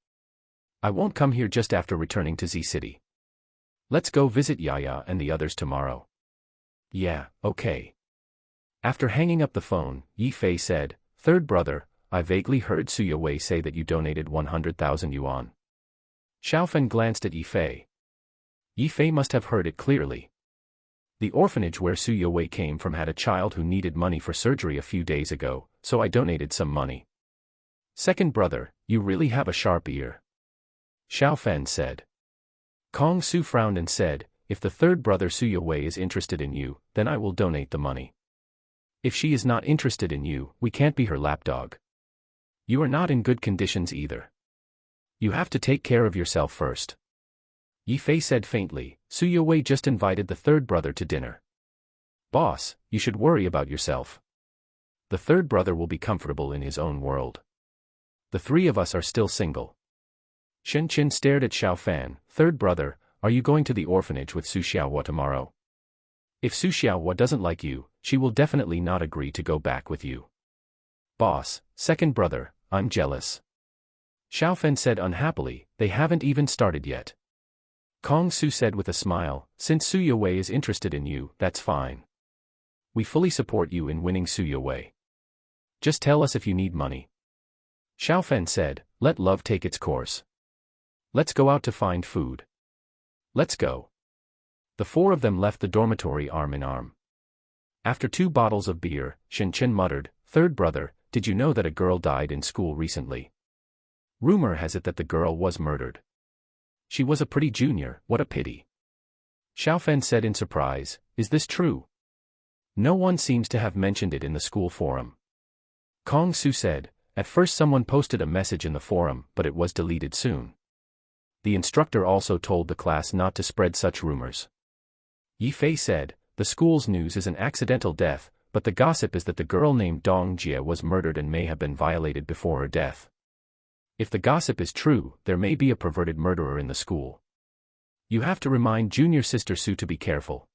I won't come here just after returning to Z City. Let's go visit Yaya and the others tomorrow." "Yeah, okay." After hanging up the phone, Yi Fei said, "Third brother, I vaguely heard Su Yue say that you donated 100,000 yuan. Xiaofan glanced at Yi Fei. Yi Fei must have heard it clearly. The orphanage where Su Yue came from had a child who needed money for surgery a few days ago, so I donated some money. Second brother, you really have a sharp ear. Xiaofan said. Kong Su frowned and said, "If the third brother Su Yue is interested in you, then I will donate the money. If she is not interested in you, we can't be her lapdog. You are not in good conditions either. You have to take care of yourself first." Yi Fei said faintly, "Su Yue just invited the third brother to dinner. Boss, you should worry about yourself. The third brother will be comfortable in his own world. The three of us are still single." Shen Qin stared at Xiaofan. "Third brother, are you going to the orphanage with Su Xiaohua tomorrow? If Su Xiaohua doesn't like you, she will definitely not agree to go back with you." "Boss, second brother, I'm jealous." Xiaofan said unhappily, "They haven't even started yet." Kong Su said with a smile, "Since Su Yue is interested in you, that's fine. We fully support you in winning Su Yue. Just tell us if you need money." Xiaofan said, "Let love take its course. Let's go out to find food." "Let's go." The four of them left the dormitory arm in arm. After 2 bottles of beer, Shen Chen muttered, "Third brother, did you know that a girl died in school recently? Rumor has it that the girl was murdered. She was a pretty junior, what a pity." Xiaofan said in surprise, "Is this true? No one seems to have mentioned it in the school forum." Kong Su said, "At first someone posted a message in the forum, but it was deleted soon. The instructor also told the class not to spread such rumors." Yi Fei said, "The school's news is an accidental death, but the gossip is that the girl named Dong Jie was murdered and may have been violated before her death. If the gossip is true, there may be a perverted murderer in the school. You have to remind junior sister Su to be careful."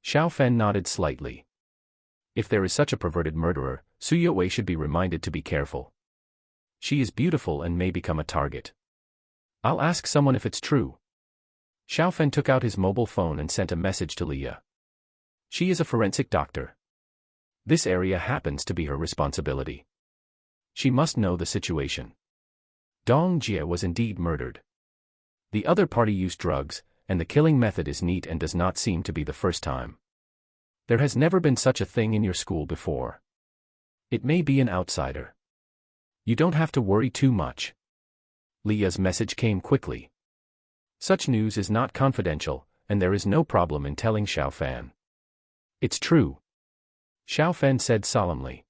Xiaofan nodded slightly. If there is such a perverted murderer, Su Yue should be reminded to be careful. She is beautiful and may become a target. I'll ask someone if it's true. Xiaofan took out his mobile phone and sent a message to Leah. She is a forensic doctor. This area happens to be her responsibility. She must know the situation. Dong Jie was indeed murdered. The other party used drugs, and the killing method is neat and does not seem to be the first time. There has never been such a thing in your school before. It may be an outsider. You don't have to worry too much." Leah's message came quickly. "Such news is not confidential, and there is no problem in telling Xiaofan." "It's true," Xiaofan said solemnly.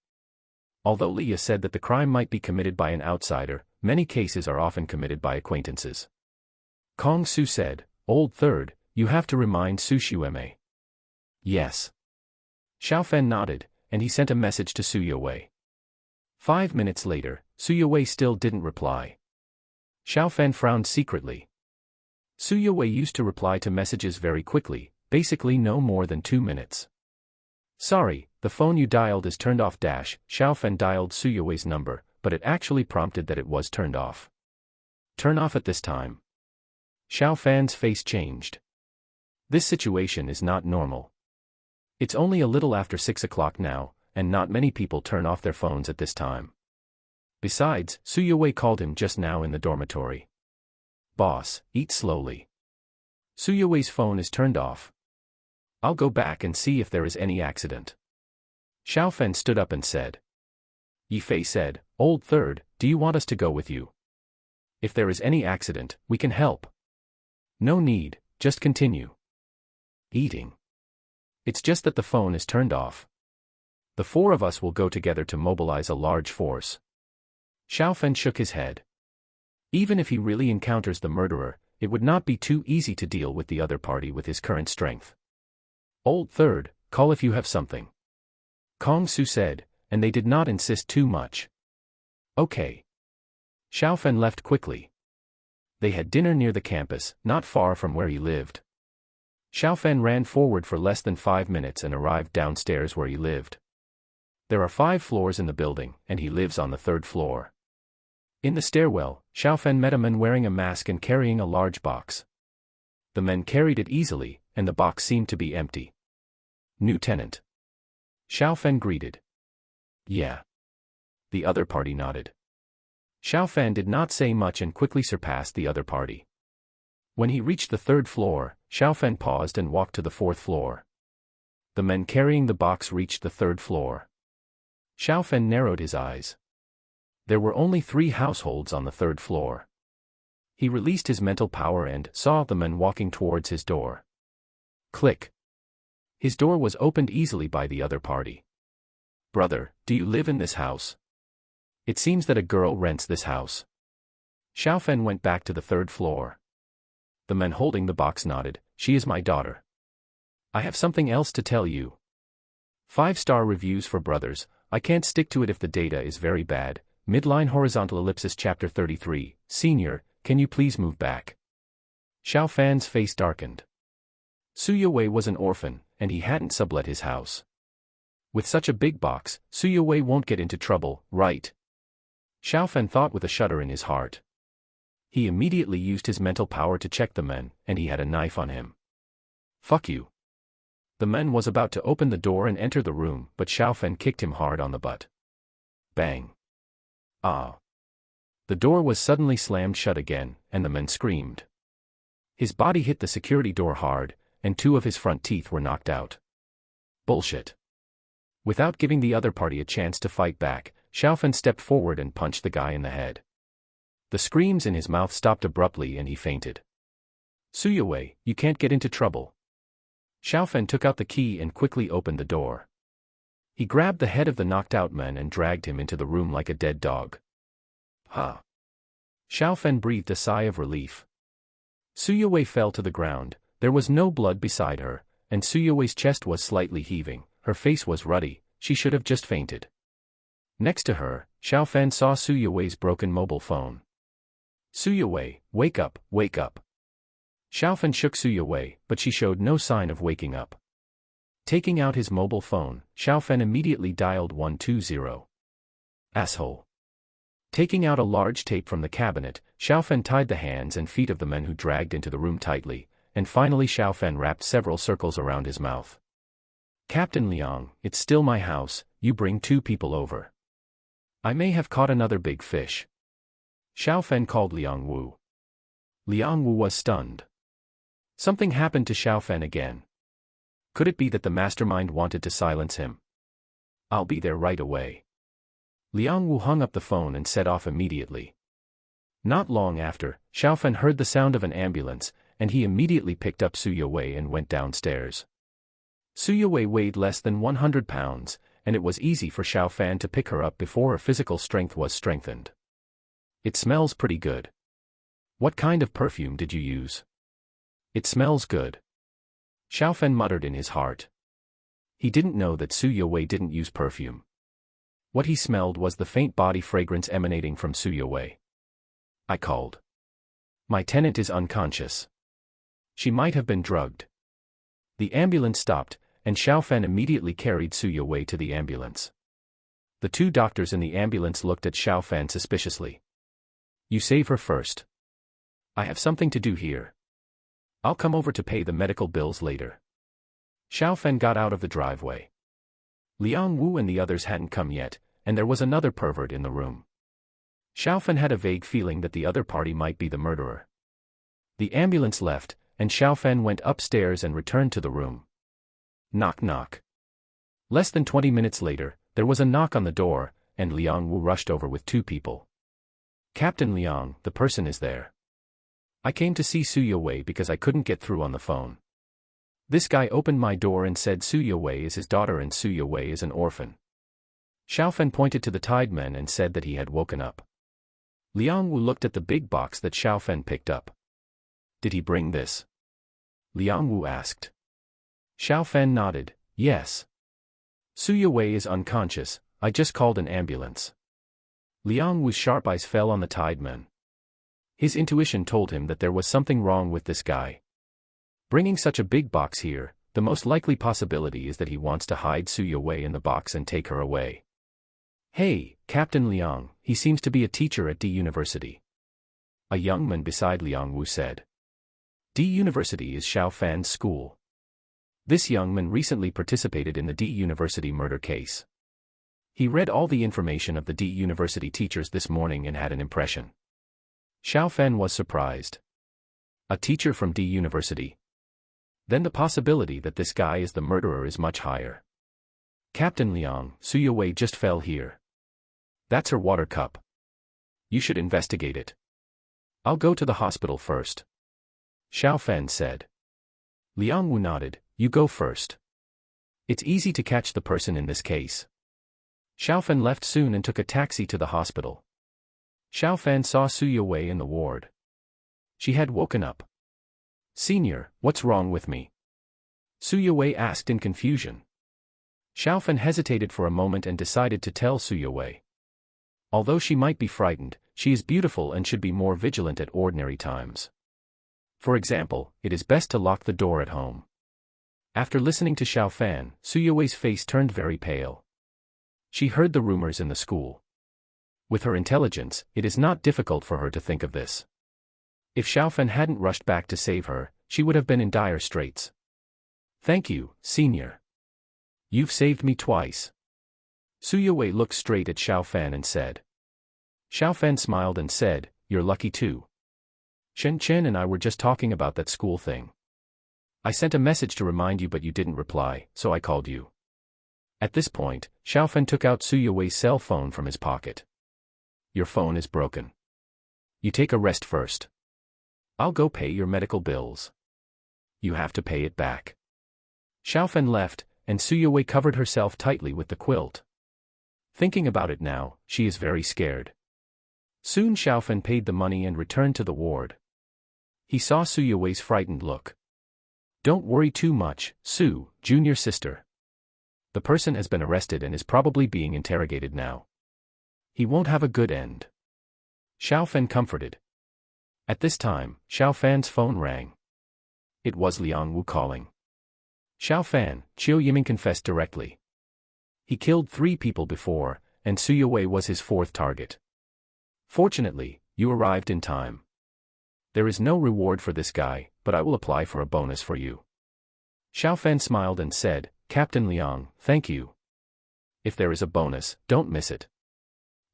Although Leah said that the crime might be committed by an outsider, many cases are often committed by acquaintances. Kong Su said, "Old third, you have to remind Su Xiueme." "Yes." Xiaofan nodded, and he sent a message to Su Yue. 5 minutes later, Su Yue still didn't reply. Xiao Fan frowned secretly. Su Yue used to reply to messages very quickly, basically no more than 2 minutes. Sorry, the phone you dialed is turned off. Xiao Fan dialed Su Yue's number, but it actually prompted that it was turned off. Turn off at this time. Xiao Fan's face changed. This situation is not normal. It's only a little after 6 o'clock now, and not many people turn off their phones at this time. Besides, Su Yue called him just now in the dormitory. Boss, eat slowly. Su Yue's phone is turned off. I'll go back and see if there is any accident. Xiao Fan stood up and said. Yi Fei said, Old Third, do you want us to go with you? If there is any accident, we can help. No need, just continue. Eating. It's just that the phone is turned off. The 4 of us will go together to mobilize a large force. Xiao Fan shook his head. Even if he really encounters the murderer, it would not be too easy to deal with the other party with his current strength. Old Third, call if you have something. Kong Su said, and they did not insist too much. Okay. Xiao Fan left quickly. They had dinner near the campus, not far from where he lived. Xiao Fan ran forward for less than 5 minutes and arrived downstairs where he lived. There are 5 floors in the building, and he lives on the 3rd floor. In the stairwell, Xiao Fan met a man wearing a mask and carrying a large box. The men carried it easily, and the box seemed to be empty. New tenant. Xiao Fan greeted. Yeah. The other party nodded. Xiao Fan did not say much and quickly surpassed the other party. When he reached the 3rd floor, Xiao Fan paused and walked to the 4th floor. The men carrying the box reached the 3rd floor. Xiao Fan narrowed his eyes. There were only 3 households on the 3rd floor. He released his mental power and saw the men walking towards his door. Click. His door was opened easily by the other party. Brother, do you live in this house? It seems that a girl rents this house. Xiao Fan went back to the 3rd floor. The men holding the box nodded. She is my daughter. I have something else to tell you. 5-star reviews for brothers. I can't stick to it if the data is very bad. Midline horizontal ellipsis chapter 33. Senior, can you please move back? Xiao Fan's face darkened. Su Yue was an orphan, and he hadn't sublet his house. With such a big box, Su Yue won't get into trouble, right? Xiao Fan thought with a shudder in his heart. He immediately used his mental power to check the men, and he had a knife on him. Fuck you. The man was about to open the door and enter the room, but Xiao Fan kicked him hard on the butt. Bang. Ah. The door was suddenly slammed shut again, and the man screamed. His body hit the security door hard, and 2 of his front teeth were knocked out. Bullshit. Without giving the other party a chance to fight back, Xiao Fan stepped forward and punched the guy in the head. The screams in his mouth stopped abruptly and he fainted. Su Yue, you can't get into trouble. Xiao Fan took out the key and quickly opened the door. He grabbed the head of the knocked-out man and dragged him into the room like a dead dog. Huh. Xiao Fan breathed a sigh of relief. Su Yue fell to the ground. There was no blood beside her, and Su Yue's chest was slightly heaving. Her face was ruddy. She should have just fainted. Next to her, Xiao Fan saw Su Yue's broken mobile phone. Su Yue, wake up, wake up. Xiao Fan shook Su Yue, but she showed no sign of waking up. Taking out his mobile phone, Xiao Fan immediately dialed 120. Asshole. Taking out a large tape from the cabinet, Xiao Fan tied the hands and feet of the men who dragged into the room tightly, and finally Xiao Fan wrapped several circles around his mouth. Captain Liang, it's still my house, you bring 2 people over. I may have caught another big fish. Xiao Fan called Liang Wu. Liang Wu was stunned. Something happened to Xiao Fan again. Could it be that the mastermind wanted to silence him? I'll be there right away. Liang Wu hung up the phone and set off immediately. Not long after, Xiao Fan heard the sound of an ambulance, and he immediately picked up Su Yue and went downstairs. Su Yue weighed less than 100 pounds, and it was easy for Xiao Fan to pick her up before her physical strength was strengthened. It smells pretty good. What kind of perfume did you use? It smells good. Xiao Fan muttered in his heart. He didn't know that Su Yue didn't use perfume. What he smelled was the faint body fragrance emanating from Suya Wei. I called. My tenant is unconscious. She might have been drugged. The ambulance stopped, and Xiaofan immediately carried Suya Wei to the ambulance. The two doctors in the ambulance looked at Xiaofan suspiciously. You save her first. I have something to do here. I'll come over to pay the medical bills later. Xiaofan got out of the driveway. Liang Wu and the others hadn't come yet, and there was another pervert in the room. Xiaofan had a vague feeling that the other party might be the murderer. The ambulance left, and Xiaofan went upstairs and returned to the room. Knock knock. Less than 20 minutes later, there was a knock on the door, and Liang Wu rushed over with two people. Captain Liang, the person is there. I came to see Suya Wei because I couldn't get through on the phone. This guy opened my door and said Suya Wei is his daughter and Suya Wei is an orphan. Xiaofan pointed to the Tideman and said that he had woken up. Liang Wu looked at the big box that Xiaofan picked up. Did he bring this? Liang Wu asked. Xiaofan nodded, yes. Suya Wei is unconscious, I just called an ambulance. Liang Wu's sharp eyes fell on the Tideman. His intuition told him that there was something wrong with this guy. Bringing such a big box here, the most likely possibility is that he wants to hide Suya Wei in the box and take her away. Hey, Captain Liang, he seems to be a teacher at D University. A young man beside Liang Wu said. D University is Xiaofan's school. This young man recently participated in the D University murder case. He read all the information of the D University teachers this morning and had an impression. Xiaofan was surprised. A teacher from D University? Then the possibility that this guy is the murderer is much higher. Captain Liang, Suya Wei just fell here. That's her water cup. You should investigate it. I'll go to the hospital first. Xiaofan said. Liang Wu nodded, you go first. It's easy to catch the person in this case. Xiaofan left soon and took a taxi to the hospital. Xiaofan saw Suya Wei in the ward. She had woken up. Senior, what's wrong with me? Suya Wei asked in confusion. Xiaofan hesitated for a moment and decided to tell Suya Wei. Although she might be frightened, she is beautiful and should be more vigilant at ordinary times. For example, it is best to lock the door at home. After listening to Xiaofan, Suya Wei's face turned very pale. She heard the rumors in the school. With her intelligence, it is not difficult for her to think of this. If Xiaofan hadn't rushed back to save her, she would have been in dire straits. Thank you, Senior. You've saved me twice. Suya Wei looked straight at Xiaofan and said. Xiaofan smiled and said, you're lucky too. Shen Chen and I were just talking about that school thing. I sent a message to remind you but you didn't reply, so I called you. At this point, Xiaofan took out Suya Wei's cell phone from his pocket. Your phone is broken. You take a rest first. I'll go pay your medical bills. You have to pay it back. Xiaofan left, and Suya Wei covered herself tightly with the quilt. Thinking about it now, she is very scared. Soon Xiaofan paid the money and returned to the ward. He saw Suya Wei's frightened look. Don't worry too much, Su, junior sister. The person has been arrested and is probably being interrogated now. He won't have a good end. Xiaofan comforted. At this time, Xiaofan's phone rang. It was Liang Wu calling. Xiaofan, Qiu Yiming confessed directly. He killed 3 people before, and Suya Wei was his 4th target. Fortunately, you arrived in time. There is no reward for this guy, but I will apply for a bonus for you. Xiaofan smiled and said, Captain Liang, thank you. If there is a bonus, don't miss it.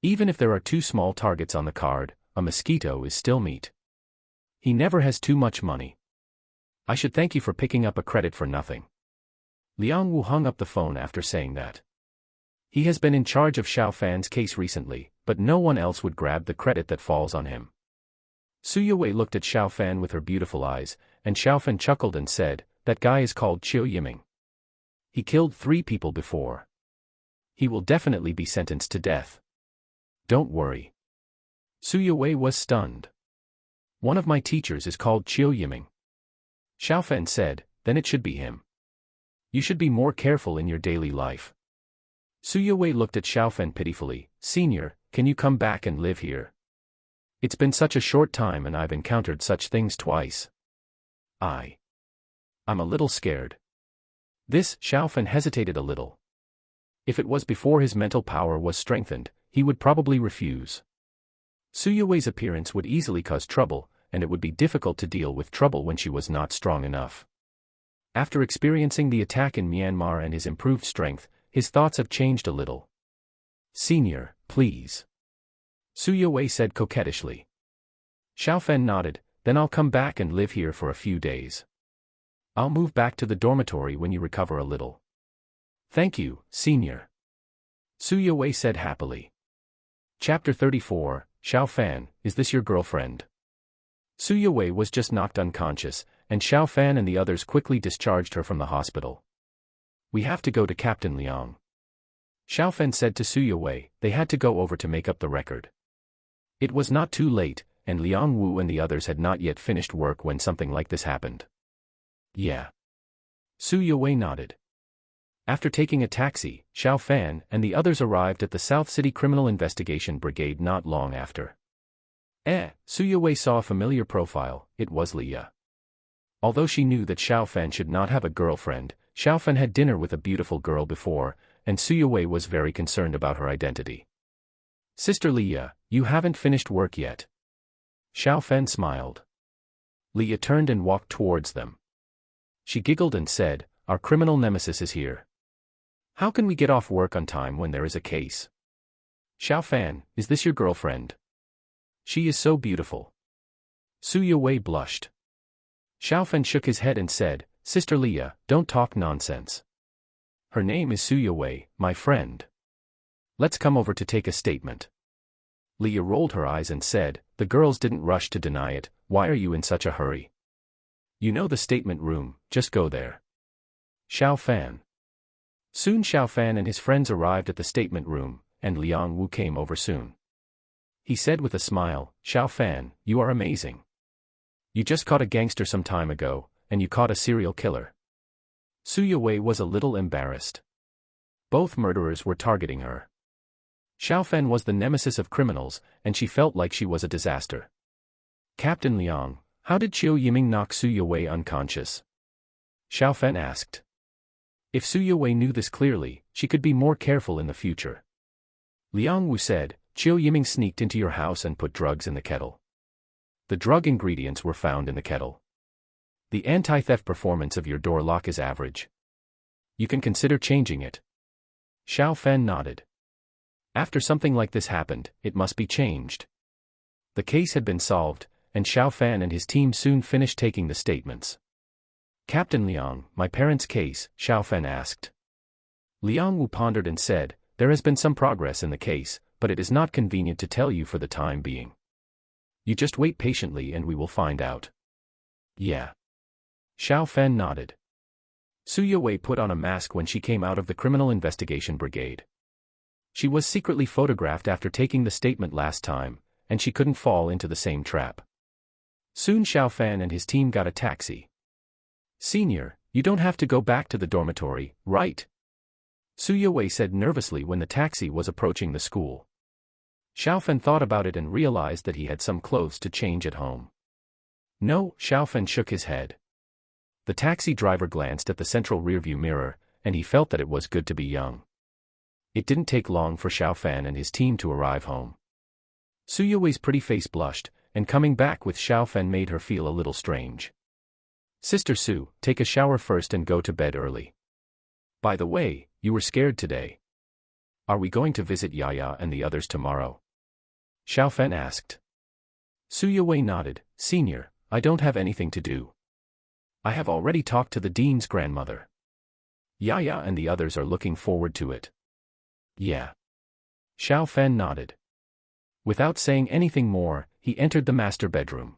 Even if there are 2 small targets on the card, a mosquito is still meat. He never has too much money. I should thank you for picking up a credit for nothing. Liang Wu hung up the phone after saying that. He has been in charge of Xiaofan's case recently, but no one else would grab the credit that falls on him. Suya Wei looked at Xiaofan with her beautiful eyes, and Xiaofan chuckled and said, that guy is called Qiu Yiming. He killed 3 people before. He will definitely be sentenced to death. Don't worry. Suya Wei was stunned. One of my teachers is called Qiu Yiming. Xiaofan said, then it should be him. You should be more careful in your daily life. Su Yue looked at Xiaofen pitifully. Senior, can you come back and live here? It's been such a short time and I've encountered such things twice. I'm a little scared. This, Xiaofen hesitated a little. If it was before his mental power was strengthened, he would probably refuse. Su Yue's appearance would easily cause trouble, and it would be difficult to deal with trouble when she was not strong enough. After experiencing the attack in Myanmar and his improved strength, his thoughts have changed a little. Senior, please. Su Yue said coquettishly. Xiaofen nodded. Then I'll come back and live here for a few days. I'll move back to the dormitory when you recover a little. Thank you, Senior. Su Yue said happily. Chapter 34, Xiaofen, is this your girlfriend? Su Yue was just knocked unconscious, and Xiaofen and the others quickly discharged her from the hospital. We have to go to Captain Liang. Xiaofen said to Su Yue. They had to go over to make up the record. It was not too late, and Liang Wu and the others had not yet finished work when something like this happened. Yeah. Su Yue nodded. After taking a taxi, Xiaofen and the others arrived at the South City Criminal Investigation Brigade not long after. Su Yue saw a familiar profile. It was Leah. Although she knew that Xiaofen should not have a girlfriend, Xiaofen had dinner with a beautiful girl before, and Su Yue was very concerned about her identity. Sister Leah, you haven't finished work yet. Xiaofen smiled. Leah turned and walked towards them. She giggled and said, our criminal nemesis is here. How can we get off work on time when there is a case? Xiaofen, is this your girlfriend? She is so beautiful. Su Yue blushed. Xiaofen shook his head and said, Sister Leah, don't talk nonsense. Her name is Su Yue, my friend. Let's come over to take a statement. Leah rolled her eyes and said, the girls didn't rush to deny it. Why are you in such a hurry? You know the statement room, just go there. Xiaofen. Soon Xiaofen and his friends arrived at the statement room, and Liang Wu came over soon. He said with a smile, Xiaofen, you are amazing. You just caught a gangster some time ago, and you caught a serial killer. Su Yue was a little embarrassed. Both murderers were targeting her. Xiaofen was the nemesis of criminals, and she felt like she was a disaster. Captain Liang, how did Qiu Yiming knock Su Yue unconscious? Xiaofen asked. If Su Yue knew this clearly, she could be more careful in the future. Liang Wu said, Qiu Yiming sneaked into your house and put drugs in the kettle. The drug ingredients were found in the kettle. The anti-theft performance of your door lock is average. You can consider changing it. Xiaofen nodded. After something like this happened, it must be changed. The case had been solved, and Xiaofen and his team soon finished taking the statements. Captain Liang, my parents' case, Xiaofen asked. Liang Wu pondered and said, there has been some progress in the case, but it is not convenient to tell you for the time being. You just wait patiently and we will find out. Yeah. Xiaofen nodded. Su Yue put on a mask when she came out of the Criminal Investigation Brigade. She was secretly photographed after taking the statement last time, and she couldn't fall into the same trap. Soon Xiaofen and his team got a taxi. Senior, you don't have to go back to the dormitory, right? Su Yue said nervously when the taxi was approaching the school. Xiaofen thought about it and realized that he had some clothes to change at home. No, Xiaofen shook his head. The taxi driver glanced at the central rearview mirror, and he felt that it was good to be young. It didn't take long for Xiaofen and his team to arrive home. Su Yue's pretty face blushed, and coming back with Xiaofen made her feel a little strange. Sister Su, take a shower first and go to bed early. By the way, you were scared today. Are we going to visit Yaya and the others tomorrow? Xiaofen asked. Su Yue nodded. Senior, I don't have anything to do. I have already talked to the dean's grandmother. Yaya and the others are looking forward to it. Yeah. Xiaofen nodded. Without saying anything more, he entered the master bedroom.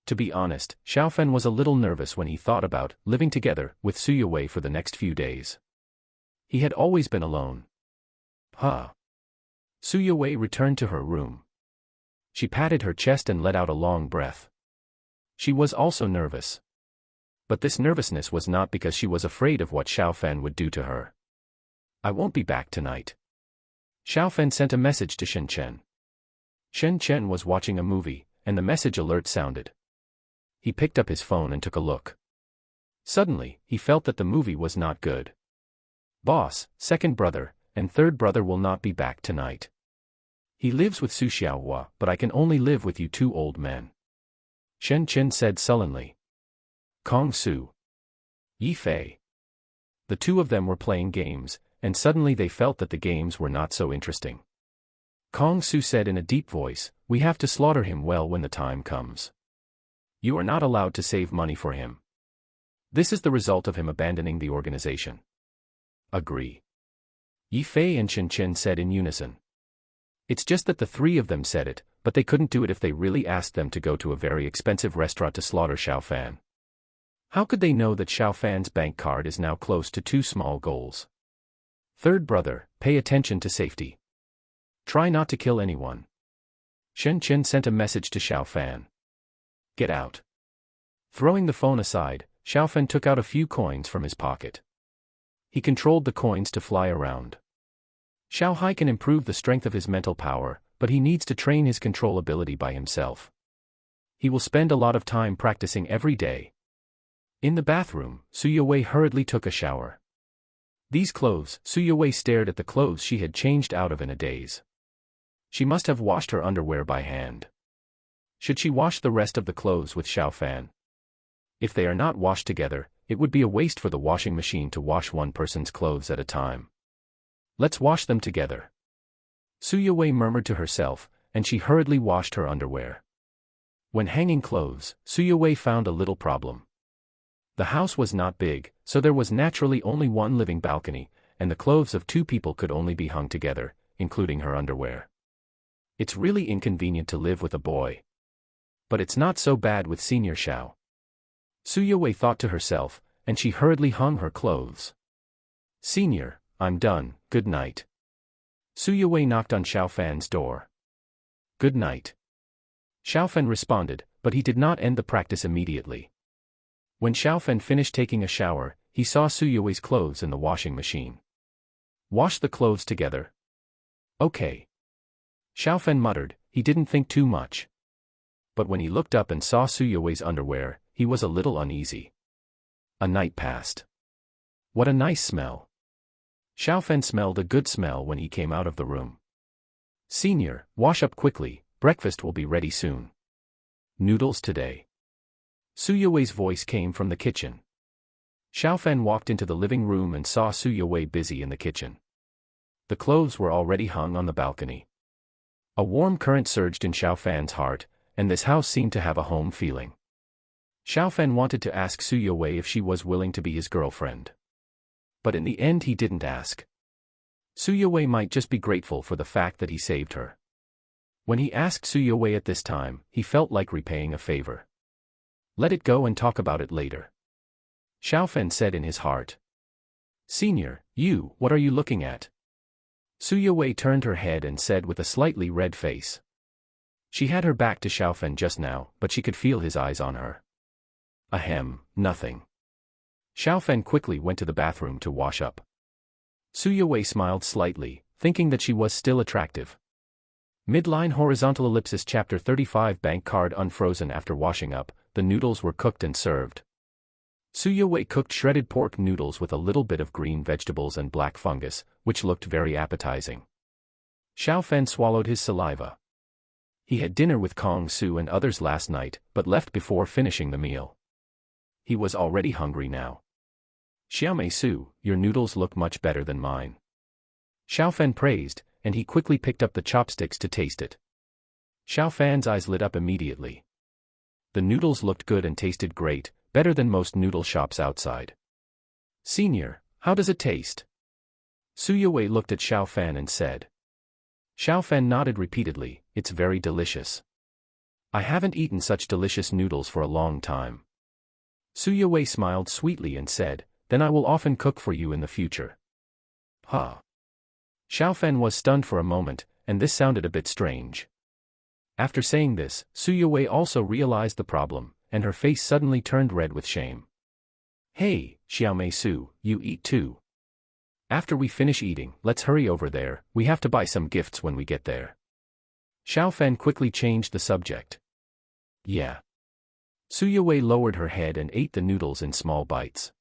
To be honest, Xiaofen was a little nervous when he thought about living together with Su Yue for the next few days. He had always been alone. Su Yue returned to her room. She patted her chest and let out a long breath. She was also nervous. But this nervousness was not because she was afraid of what Xiaofen would do to her. I won't be back tonight. Xiaofan sent a message to Shen Chen. Shen Chen was watching a movie, and the message alert sounded. He picked up his phone and took a look. Suddenly, he felt that the movie was not good. Boss, second brother, and third brother will not be back tonight. He lives with Su Xiaohua, but I can only live with you two old men. Shen Chen said sullenly. Kong Su. Yi Fei. The two of them were playing games, and suddenly they felt that the games were not so interesting. Kong Su said in a deep voice, "We have to slaughter him well when the time comes. You are not allowed to save money for him. This is the result of him abandoning the organization." Agree. Yi Fei and Shen Chen said in unison. It's just that the three of them said it, but they couldn't do it if they really asked them to go to a very expensive restaurant to slaughter Xiaofan. How could they know that Xiaofan's bank card is now close to two small goals? Third brother, pay attention to safety. Try not to kill anyone. Shen Chen sent a message to Xiaofan. Get out. Throwing the phone aside, Xiaofan took out a few coins from his pocket. He controlled the coins to fly around. Xiaohai can improve the strength of his mental power, but he needs to train his control ability by himself. He will spend a lot of time practicing every day. In the bathroom, Su Yowei hurriedly took a shower. These clothes, Su Yowei stared at the clothes she had changed out of in a daze. She must have washed her underwear by hand. Should she wash the rest of the clothes with Xiaofan? If they are not washed together, it would be a waste for the washing machine to wash one person's clothes at a time. Let's wash them together. Su Yowei murmured to herself, and she hurriedly washed her underwear. When hanging clothes, Su Yowei found a little problem. The house was not big, so there was naturally only one living balcony, and the clothes of two people could only be hung together, including her underwear. It's really inconvenient to live with a boy. But it's not so bad with Senior Xiao. Su Yowei thought to herself, and she hurriedly hung her clothes. Senior, I'm done, good night. Su Yowei knocked on Xiaofan's door. Good night. Xiaofan responded, but he did not end the practice immediately. When Xiaofan finished taking a shower, he saw Su Yowei's clothes in the washing machine. Wash the clothes together. Okay. Xiaofan muttered, he didn't think too much. But when he looked up and saw Su Yowei's underwear, he was a little uneasy. A night passed. What a nice smell. Xiaofan smelled a good smell when he came out of the room. Senior, wash up quickly, breakfast will be ready soon. Noodles today. Su Yowei's voice came from the kitchen. Xiaofan walked into the living room and saw Su Yowei busy in the kitchen. The clothes were already hung on the balcony. A warm current surged in Xiaofan's heart, and this house seemed to have a home feeling. Xiaofan wanted to ask Su Yowei if she was willing to be his girlfriend. But in the end he didn't ask. Su Yowei might just be grateful for the fact that he saved her. When he asked Su Yowei at this time, he felt like repaying a favor. Let it go and talk about it later. Xiaofan said in his heart. Senior, what are you looking at? Su Yowei turned her head and said with a slightly red face. She had her back to Xiaofan just now, but she could feel his eyes on her. Ahem, nothing. Xiaofan quickly went to the bathroom to wash up. Su Yowei smiled slightly, thinking that she was still attractive. Midline horizontal ellipsis chapter 35 bank card unfrozen. After washing up, the noodles were cooked and served. Su Yowei cooked shredded pork noodles with a little bit of green vegetables and black fungus, which looked very appetizing. Xiaofan swallowed his saliva. He had dinner with Kong Su and others last night, but left before finishing the meal. He was already hungry now. Xiaomei Su, your noodles look much better than mine. Xiaofan praised, and he quickly picked up the chopsticks to taste it. Xiaofan's eyes lit up immediately. The noodles looked good and tasted great, better than most noodle shops outside. Senior, how does it taste? Su Yowei looked at Xiaofan and said. Xiaofan nodded repeatedly, it's very delicious. I haven't eaten such delicious noodles for a long time. Su Yowei smiled sweetly and said, then I will often cook for you in the future. Huh. Xiaofan was stunned for a moment, and this sounded a bit strange. After saying this, Su Yowei also realized the problem, and her face suddenly turned red with shame. Hey, Xiaomei Su, you eat too. After we finish eating, let's hurry over there, we have to buy some gifts when we get there. Xiaofan quickly changed the subject. Yeah. Suyue lowered her head and ate the noodles in small bites.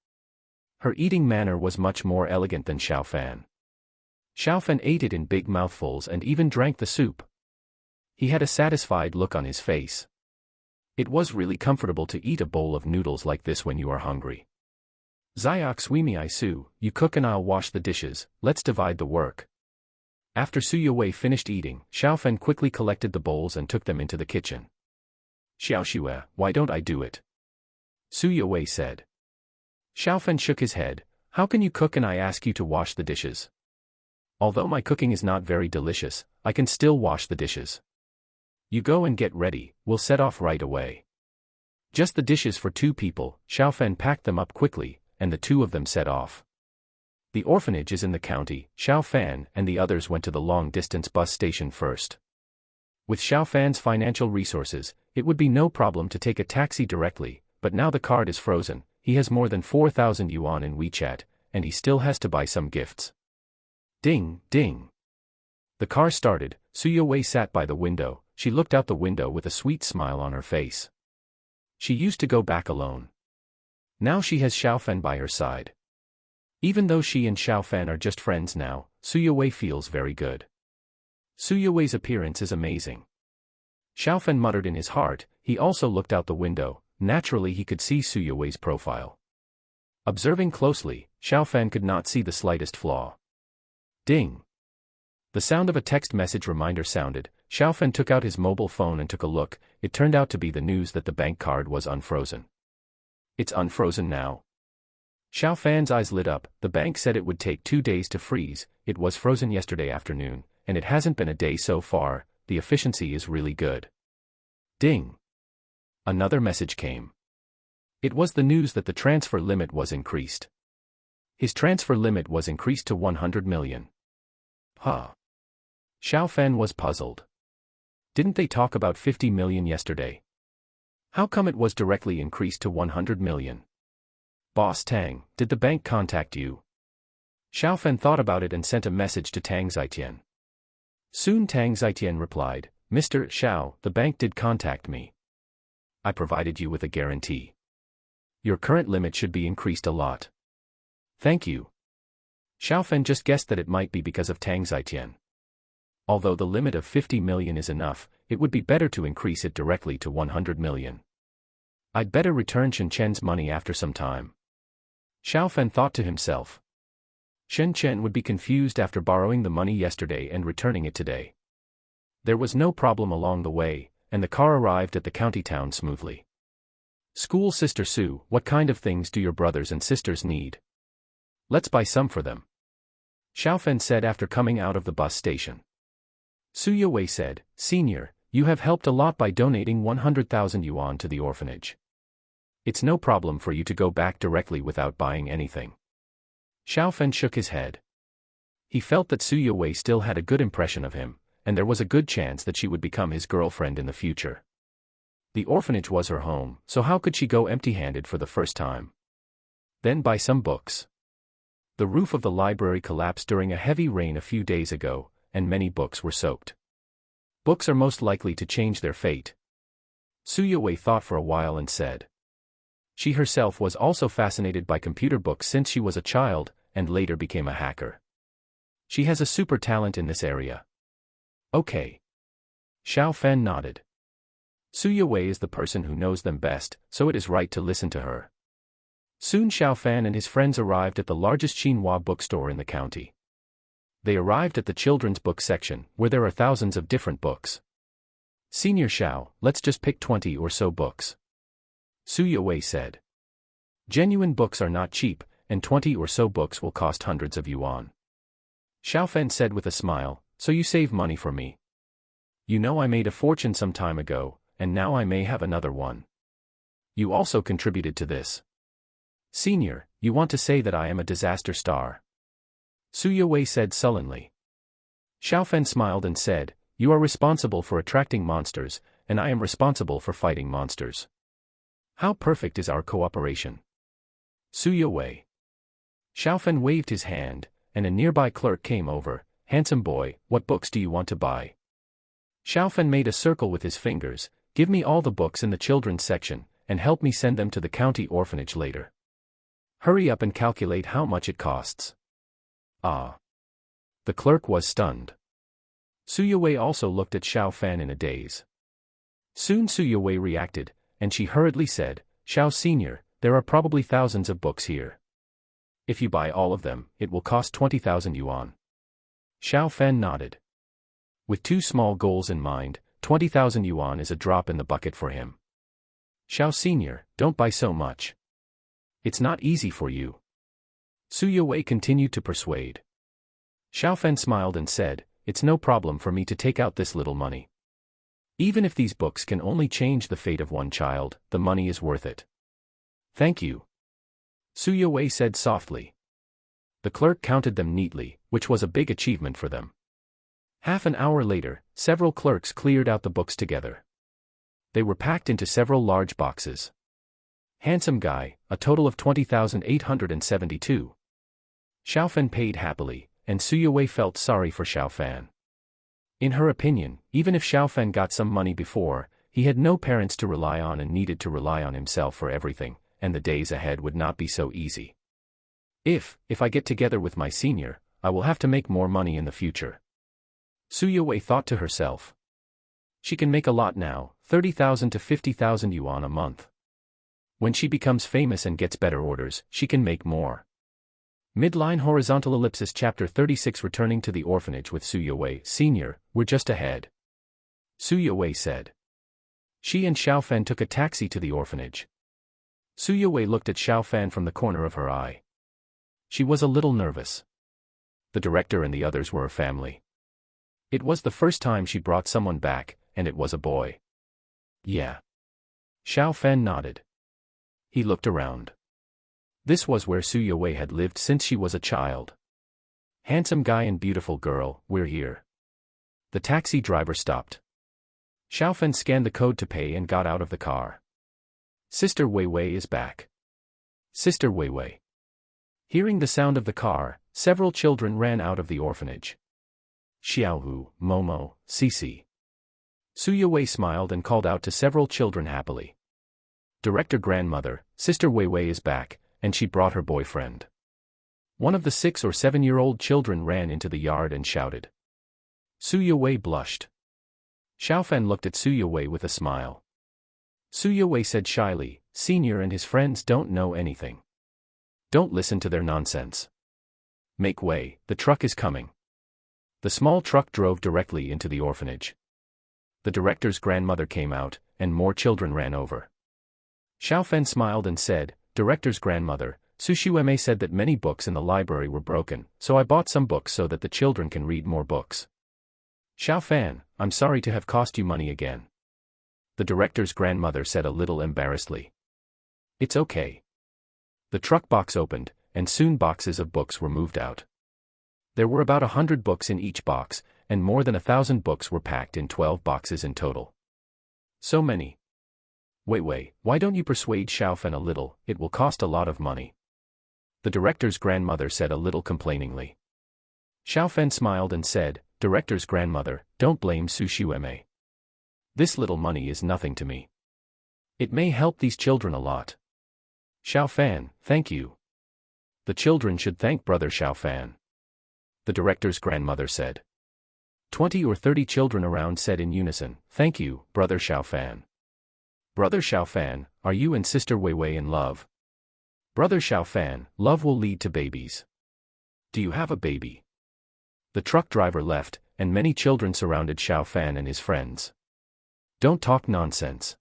Her eating manner was much more elegant than Xiaofan. Xiaofan ate it in big mouthfuls and even drank the soup. He had a satisfied look on his face. It was really comfortable to eat a bowl of noodles like this when you are hungry. Zayok Suimi Su, you cook and I'll wash the dishes, let's divide the work. After Suyue finished eating, Xiaofan quickly collected the bowls and took them into the kitchen. Xiaoxue, why don't I do it? Suyue said. Xiaofan shook his head, how can you cook and I ask you to wash the dishes? Although my cooking is not very delicious, I can still wash the dishes. You go and get ready, we'll set off right away. Just the dishes for 2 people, Xiaofan packed them up quickly, and the 2 of them set off. The orphanage is in the county, Xiaofan and the others went to the long-distance bus station first. With Xiaofan's financial resources, it would be no problem to take a taxi directly, but now the card is frozen, he has more than 4,000 yuan in WeChat, and he still has to buy some gifts. Ding, ding. The car started, Suyue sat by the window, she looked out the window with a sweet smile on her face. She used to go back alone. Now she has Xiaofan by her side. Even though she and Xiaofan are just friends now, Suyue feels very good. Suyue's appearance is amazing. Xiaofan muttered in his heart, he also looked out the window, naturally he could see Suyue's profile. Observing closely, Xiaofan could not see the slightest flaw. Ding. The sound of a text message reminder sounded, Xiaofan took out his mobile phone and took a look, it turned out to be the news that the bank card was unfrozen. It's unfrozen now. Xiaofan's eyes lit up, the bank said it would take 2 days to freeze, it was frozen yesterday afternoon, and it hasn't been a day so far, the efficiency is really good. Ding. Another message came. It was the news that the transfer limit was increased. His transfer limit was increased to 100 million. Huh. Xiaofan was puzzled. Didn't they talk about 50 million yesterday? How come it was directly increased to 100 million? Boss Tang, did the bank contact you? Xiaofan thought about it and sent a message to Tang Zitian. Soon Tang Zitian replied, Mr. Xiao, the bank did contact me. I provided you with a guarantee. Your current limit should be increased a lot. Thank you. Xiaofan just guessed that it might be because of Tang Zitian. Although the limit of 50 million is enough, it would be better to increase it directly to 100 million. I'd better return Shen Chen's money after some time. Xiaofan thought to himself. Shen Chen would be confused after borrowing the money yesterday and returning it today. There was no problem along the way, and the car arrived at the county town smoothly. School Sister Sue, what kind of things do your brothers and sisters need? Let's buy some for them. Xiaofan said after coming out of the bus station. Suyue said, Senior, you have helped a lot by donating 100,000 yuan to the orphanage. It's no problem for you to go back directly without buying anything. Xiaofan shook his head. He felt that Suyue still had a good impression of him, and there was a good chance that she would become his girlfriend in the future. The orphanage was her home, so how could she go empty-handed for the first time? Then buy some books. The roof of the library collapsed during a heavy rain a few days ago, and many books were soaked. Books are most likely to change their fate. Suyue thought for a while and said. She herself was also fascinated by computer books since she was a child, and later became a hacker. She has a super talent in this area. Okay. Xiaofan nodded. Suyue is the person who knows them best, so it is right to listen to her. Soon Xiaofan and his friends arrived at the largest Xinhua bookstore in the county. They arrived at the children's book section, where there are thousands of different books. Senior Xiao, let's just pick 20 or so books. Suyue said. Genuine books are not cheap, and 20 or so books will cost hundreds of yuan. Xiaofan said with a smile, so you save money for me. You know I made a fortune some time ago, and now I may have another one. You also contributed to this. Senior, you want to say that I am a disaster star? Suyue said sullenly. Xiaofan smiled and said, you are responsible for attracting monsters, and I am responsible for fighting monsters. How perfect is our cooperation? Suyue. Xiaofan waved his hand, and a nearby clerk came over. "Handsome boy, what books do you want to buy?" Xiaofan made a circle with his fingers. "Give me all the books in the children's section, and help me send them to the county orphanage later. Hurry up and calculate how much it costs." Ah. The clerk was stunned. Suyue also looked at Xiaofan in a daze. Soon Suyue reacted, and she hurriedly said, "Xiao Senior, there are probably thousands of books here. If you buy all of them, it will cost 20,000 yuan. Xiaofan nodded. With two small goals in mind, 20,000 yuan is a drop in the bucket for him. "Xiao Senior, don't buy so much. It's not easy for you." Suyue continued to persuade. Xiaofan smiled and said, "It's no problem for me to take out this little money. Even if these books can only change the fate of one child, the money is worth it." "Thank you," Suyue said softly. The clerk counted them neatly, which was a big achievement for them. Half an hour later, several clerks cleared out the books together. They were packed into several large boxes. Handsome guy, a total of 20,872. Xiaofan paid happily, and Suyue felt sorry for Xiaofan. In her opinion, even if Xiaofan got some money before, he had no parents to rely on and needed to rely on himself for everything, and the days ahead would not be so easy. If I get together with my senior, I will have to make more money in the future." Suyue thought to herself. She can make a lot now, 30,000 to 50,000 yuan a month. When she becomes famous and gets better orders, she can make more. Midline horizontal ellipsis chapter 36. Returning to the orphanage with Suyue. "Senior, we're just ahead," Suyue said. She and Xiaofan took a taxi to the orphanage. Suyue looked at Xiaofan from the corner of her eye. She was a little nervous. The director and the others were a family. It was the first time she brought someone back, and it was a boy. "Yeah." Xiaofan nodded. He looked around. This was where Suyue had lived since she was a child. "Handsome guy and beautiful girl, we're here." The taxi driver stopped. Xiaofan scanned the code to pay and got out of the car. "Sister Weiwei is back." Sister Weiwei. Hearing the sound of the car, several children ran out of the orphanage. "Xiaohu, Momo, Cici." Suyue smiled and called out to several children happily. "Director grandmother, Sister Weiwei is back, and she brought her boyfriend." One of the 6 or 7-year-old children ran into the yard and shouted. Suyue blushed. Xiaofan looked at Suyue with a smile. Suyue said shyly, "Senior and his friends don't know anything. Don't listen to their nonsense. Make way, the truck is coming." The small truck drove directly into the orphanage. The director's grandmother came out, and more children ran over. Xiaofan smiled and said, "Director's grandmother, Sushiweme said that many books in the library were broken, so I bought some books so that the children can read more books." "Xiaofan, I'm sorry to have cost you money again," the director's grandmother said a little embarrassedly. "It's okay." The truck box opened, and soon boxes of books were moved out. There were about 100 books in each box, and more than 1,000 books were packed in 12 boxes in total. So many. Wait, why don't you persuade Xiaofan a little, it will cost a lot of money," the director's grandmother said a little complainingly. Xiaofan smiled and said, "Director's grandmother, don't blame Sushiweme. This little money is nothing to me. It may help these children a lot." "Xiaofan, thank you. The children should thank Brother Xiaofan," the director's grandmother said. 20 or 30 children around said in unison, "Thank you, Brother Xiaofan." "Brother Xiaofan, are you and Sister Weiwei in love?" "Brother Xiaofan, love will lead to babies. Do you have a baby?" The truck driver left, and many children surrounded Xiaofan and his friends. "Don't talk nonsense."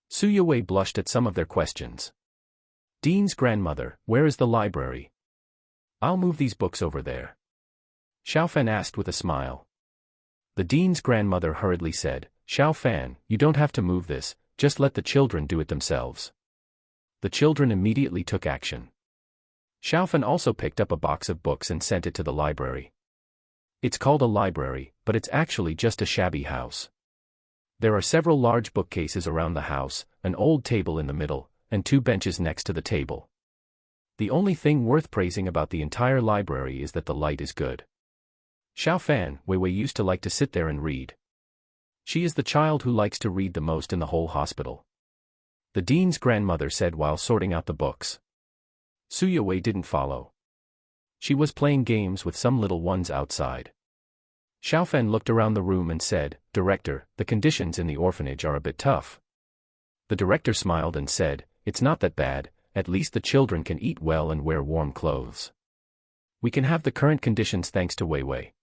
Suyue blushed at some of their questions. "Dean's grandmother, where is the library?" "I'll move these books over there," Xiaofan asked with a smile. The dean's grandmother hurriedly said, "Xiaofan, you don't have to move this, just let the children do it themselves." The children immediately took action. Xiaofan also picked up a box of books and sent it to the library. It's called a library, but it's actually just a shabby house. There are several large bookcases around the house, an old table in the middle, and 2 benches next to the table. The only thing worth praising about the entire library is that the light is good. Xiaofan, Wei Wei used to like to sit there and read. She is the child who likes to read the most in the whole hospital. The dean's grandmother said while sorting out the books. Suya Wei didn't follow. She was playing games with some little ones outside. Xiaofan looked around the room and said, "Director, the conditions in the orphanage are a bit tough." The director smiled and said, "It's not that bad, at least the children can eat well and wear warm clothes. We can have the current conditions thanks to Wei Wei.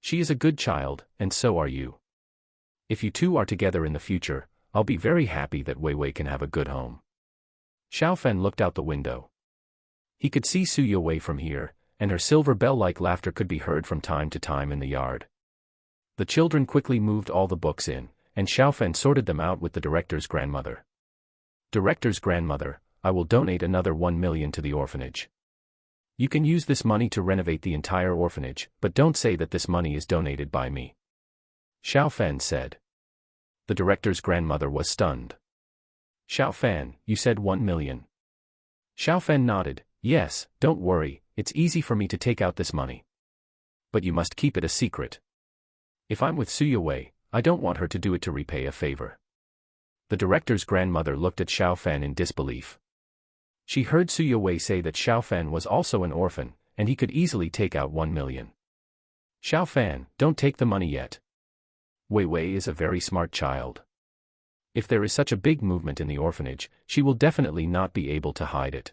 She is a good child, and so are you. If you two are together in the future, I'll be very happy that Wei Wei can have a good home." Xiaofan looked out the window. He could see Suya Wei from here, and her silver bell-like laughter could be heard from time to time in the yard. The children quickly moved all the books in, and Xiaofan sorted them out with the director's grandmother. "Director's grandmother, I will donate another 1 million to the orphanage. You can use this money to renovate the entire orphanage, but don't say that this money is donated by me," Xiaofan said. The director's grandmother was stunned. "Xiaofan, you said 1 million. Xiaofan nodded. "Yes, don't worry, it's easy for me to take out this money. But you must keep it a secret. If I'm with Suya Wei, I don't want her to do it to repay a favor." The director's grandmother looked at Xiaofan in disbelief. She heard Suya Wei say that Xiaofan was also an orphan, and he could easily take out 1 million. "Xiaofan, don't take the money yet. Wei Wei is a very smart child. If there is such a big movement in the orphanage, she will definitely not be able to hide it.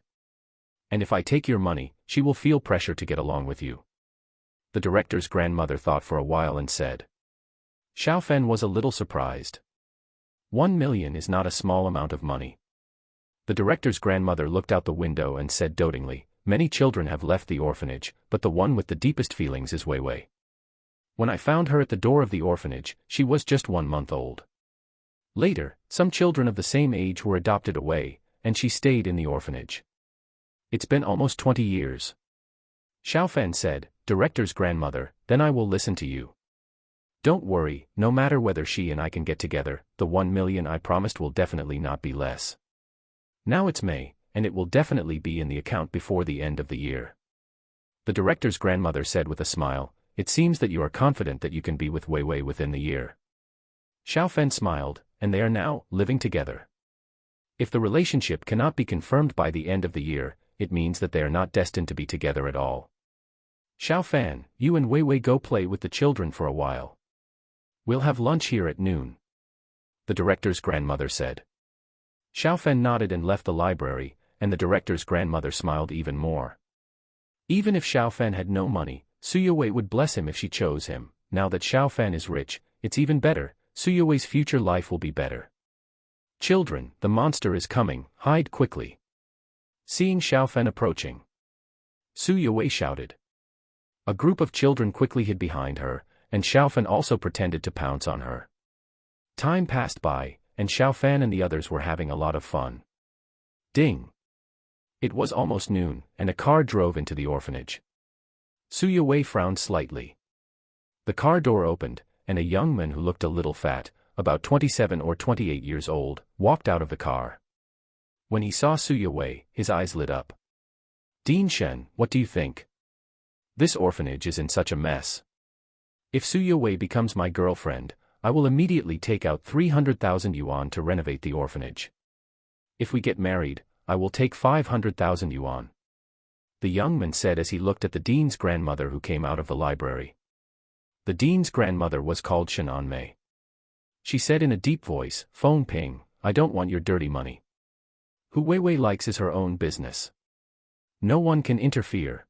And if I take your money, she will feel pressure to get along with you." The director's grandmother thought for a while and said. Xiaofan was a little surprised. 1 million is not a small amount of money. The director's grandmother looked out the window and said dotingly, "Many children have left the orphanage, but the one with the deepest feelings is Wei Wei. When I found her at the door of the orphanage, she was just 1 month old. Later, some children of the same age were adopted away, and she stayed in the orphanage. It's been almost 20 years. Xiaofan said, "Director's grandmother, then I will listen to you. Don't worry, no matter whether she and I can get together, the 1 million I promised will definitely not be less. Now it's May, and it will definitely be in the account before the end of the year." The director's grandmother said with a smile, "It seems that you are confident that you can be with Wei Wei within the year." Xiaofan smiled, and they are now living together. If the relationship cannot be confirmed by the end of the year, it means that they are not destined to be together at all. "Xiaofan, you and Wei Wei go play with the children for a while. We'll have lunch here at noon," the director's grandmother said. Xiaofan nodded and left the library, and the director's grandmother smiled even more. Even if Xiaofan had no money, Suya Wei would bless him if she chose him. Now that Xiaofan is rich, it's even better. Suya Wei's future life will be better. "Children, the monster is coming, hide quickly." Seeing Xiaofan approaching, Suya Wei shouted. A group of children quickly hid behind her, and Xiaofan also pretended to pounce on her. Time passed by, and Xiaofan and the others were having a lot of fun. Ding! It was almost noon, and a car drove into the orphanage. Suya Wei frowned slightly. The car door opened, and a young man who looked a little fat, about 27 or 28 years old, walked out of the car. When he saw Suya Wei, his eyes lit up. "Dean Shen, what do you think? This orphanage is in such a mess. If Suya Wei becomes my girlfriend, I will immediately take out 300,000 yuan to renovate the orphanage. If we get married, I will take 500,000 yuan. The young man said as he looked at the dean's grandmother who came out of the library. The dean's grandmother was called Shannon Mei. She said in a deep voice, "Feng Ping, I don't want your dirty money. Who Wei Wei likes is her own business. No one can interfere."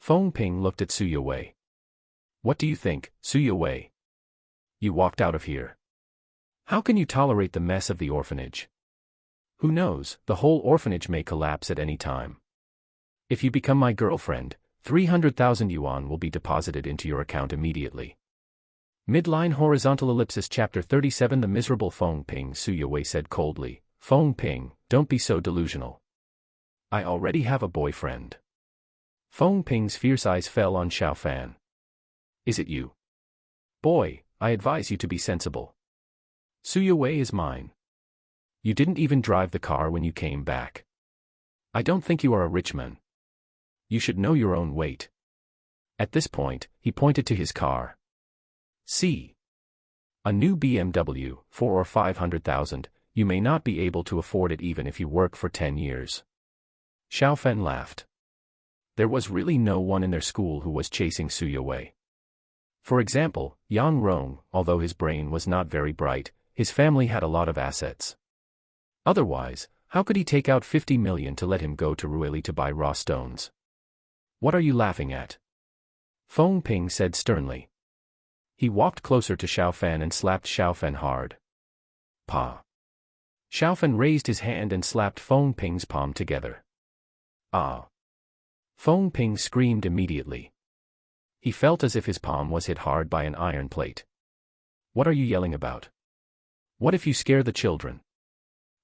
Feng Ping looked at Suya Wei. "What do you think, Suya Wei? You walked out of here. How can you tolerate the mess of the orphanage? Who knows, the whole orphanage may collapse at any time. If you become my girlfriend, 300,000 yuan will be deposited into your account immediately." Midline horizontal ellipsis chapter 37. The miserable Feng Ping, Suya Wei said coldly. "Feng Ping, don't be so delusional. I already have a boyfriend." Feng Ping's fierce eyes fell on Xiaofan. "Is it you? Boy, I advise you to be sensible. Suya Wei is mine. You didn't even drive the car when you came back. I don't think you are a rich man. You should know your own weight. At this point, he pointed to his car. See. A new BMW, 4 or 500,000, you may not be able to afford it even if you work for 10 years. Xiaofen laughed. There was really no one in their school who was chasing Su Yue. For example, Yang Rong, although his brain was not very bright, his family had a lot of assets. Otherwise, how could he take out 50 million to let him go to Ruili to buy raw stones? What are you laughing at? Feng Ping said sternly. He walked closer to Xiaofen and slapped Xiaofen hard. Pa. Xiaofen raised his hand and slapped Feng Ping's palm together. Ah. Feng Ping screamed immediately. He felt as if his palm was hit hard by an iron plate. What are you yelling about? What if you scare the children?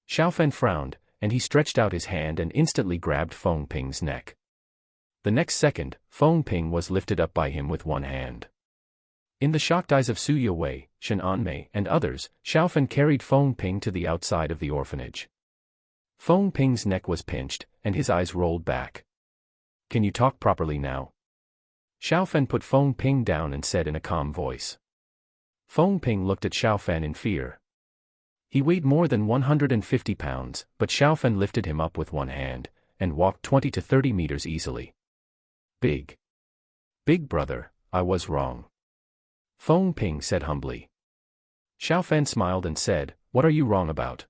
Xiaofen frowned, and he stretched out his hand and instantly grabbed Feng Ping's neck. The next second, Feng Ping was lifted up by him with one hand. In the shocked eyes of Su Yue, Shen Anmei, and others, Xiaofen carried Feng Ping to the outside of the orphanage. Feng Ping's neck was pinched, and his eyes rolled back. Can you talk properly now? Xiaofen put Feng Ping down and said in a calm voice. Feng Ping looked at Xiaofen in fear. He weighed more than 150 pounds, but Xiaofen lifted him up with one hand, and walked 20 to 30 meters easily. Big brother, I was wrong. Feng Ping said humbly. Xiaofen smiled and said, what are you wrong about?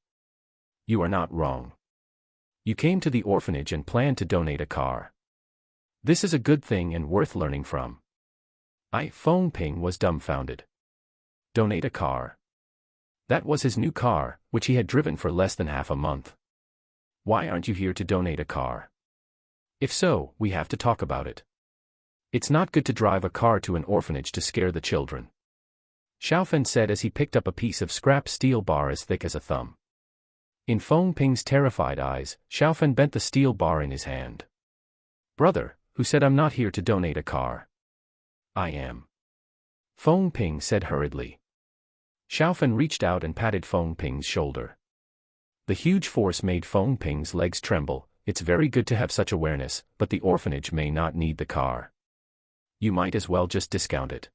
You are not wrong. You came to the orphanage and planned to donate a car. This is a good thing and worth learning from. Feng Ping was dumbfounded. Donate a car. That was his new car, which he had driven for less than half a month. Why aren't you here to donate a car? If so, we have to talk about it. It's not good to drive a car to an orphanage to scare the children. Xiaofen said as he picked up a piece of scrap steel bar as thick as a thumb. In Feng Ping's terrified eyes, Xiaofen bent the steel bar in his hand. Brother, who said I'm not here to donate a car? I am. Feng Ping said hurriedly. Xiaofen reached out and patted Feng Ping's shoulder. The huge force made Feng Ping's legs tremble. It's very good to have such awareness, but the orphanage may not need the car. You might as well just discount it.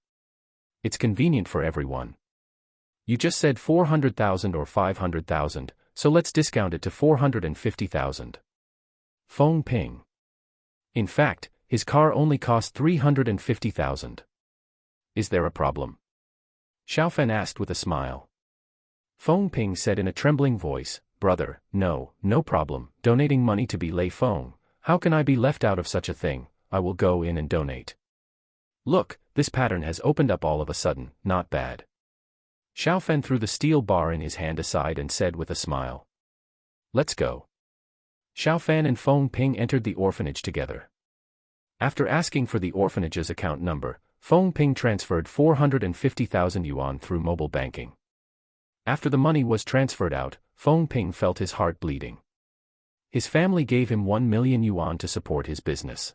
It's convenient for everyone. You just said 400,000 or 500,000, so let's discount it to 450,000. Feng Ping. In fact, his car only cost 350,000. Is there a problem? Xiaofen asked with a smile. Feng Ping said in a trembling voice, Brother, no problem, donating money to be Lei Feng, how can I be left out of such a thing? I will go in and donate. Look, this pattern has opened up all of a sudden, not bad. Xiaofen threw the steel bar in his hand aside and said with a smile. Let's go. Xiaofen and Feng Ping entered the orphanage together. After asking for the orphanage's account number, Feng Ping transferred 450,000 yuan through mobile banking. After the money was transferred out, Feng Ping felt his heart bleeding. His family gave him 1 million yuan to support his business.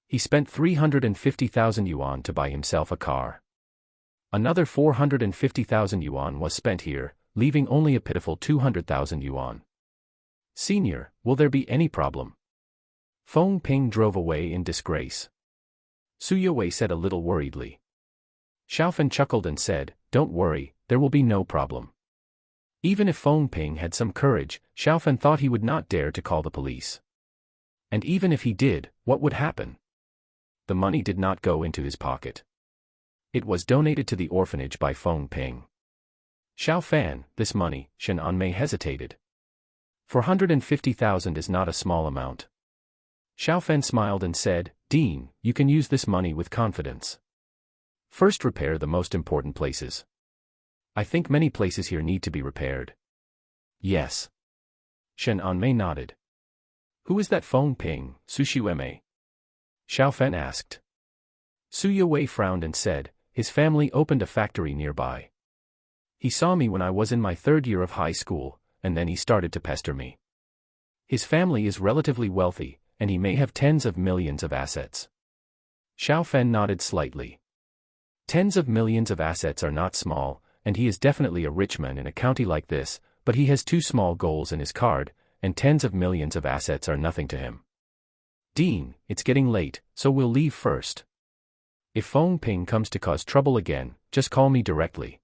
He spent 350,000 yuan to buy himself a car. Another 450,000 yuan was spent here, leaving only a pitiful 200,000 yuan. Senior, will there be any problem? Feng Ping drove away in disgrace. Su Yue said a little worriedly. Xiaofen chuckled and said, Don't worry, there will be no problem. Even if Feng Ping had some courage, Xiaofen thought he would not dare to call the police. And even if he did, what would happen? The money did not go into his pocket. It was donated to the orphanage by Feng Ping. Xiaofen, this money, Shen Anmei hesitated. 450,000 is not a small amount. Xiaofen smiled and said, Dean, you can use this money with confidence. First repair the most important places. I think many places here need to be repaired. Yes. Shen Anmei nodded. Who is that Feng Ping, Su Yue? Xiaofen asked. Su Yue frowned and said, his family opened a factory nearby. He saw me when I was in my 3rd year of high school, and then he started to pester me. His family is relatively wealthy, and he may have tens of millions of assets. Xiaofen nodded slightly. Tens of millions of assets are not small, and he is definitely a rich man in a county like this, but he has 2 small goals in his card, and tens of millions of assets are nothing to him. Dean, it's getting late, so we'll leave first. If Feng Ping comes to cause trouble again, just call me directly.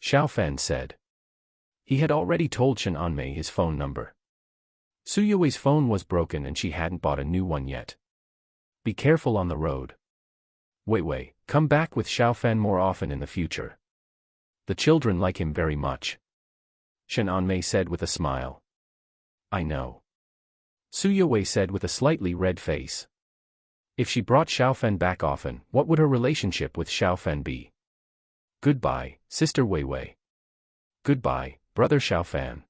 Xiao Fan said. He had already told Shen Anmei his phone number. Su Yuwei's phone was broken and she hadn't bought a new one yet. Be careful on the road. Wei, come back with Xiao Fan more often in the future. The children like him very much. Shen Anmei said with a smile. I know. Su Yuwei said with a slightly red face. If she brought Xiao Fan back often, what would her relationship with Xiao Fan be? Goodbye, Sister Wei. Goodbye, Brother Xiao Fan.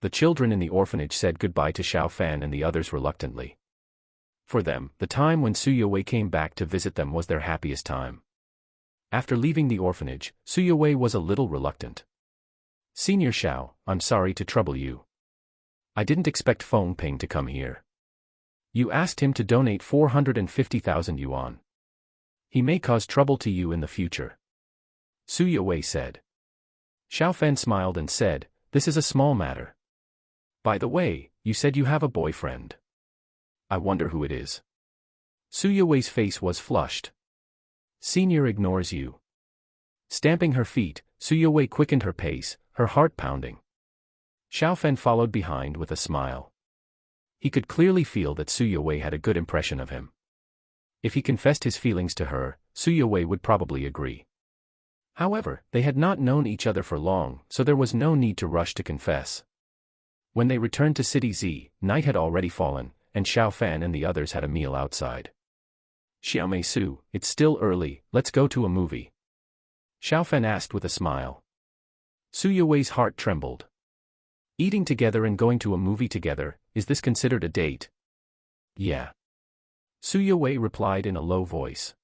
The children in the orphanage said goodbye to Xiao Fan and the others reluctantly. For them, the time when Su Yuwei came back to visit them was their happiest time. After leaving the orphanage, Su Yuwei was a little reluctant. Senior Xiao, I'm sorry to trouble you. I didn't expect Feng Ping to come here. You asked him to donate 450,000 yuan. He may cause trouble to you in the future. Su Yuwei said. Xiao Fan smiled and said, this is a small matter. By the way, you said you have a boyfriend. I wonder who it is. Su Yuwei's face was flushed. Senior ignores you. Stamping her feet, Su Yuwei quickened her pace, her heart pounding. Xiao Fan followed behind with a smile. He could clearly feel that Su Yuwei had a good impression of him. If he confessed his feelings to her, Su Yuwei would probably agree. However, they had not known each other for long, so there was no need to rush to confess. When they returned to City Z, night had already fallen, and Xiao Fan and the others had a meal outside. Xiaomei Su, it's still early, let's go to a movie. Xiao Fan asked with a smile. Su Yuwei's heart trembled. Eating together and going to a movie together, is this considered a date? Yeah. Su Yuwei replied in a low voice.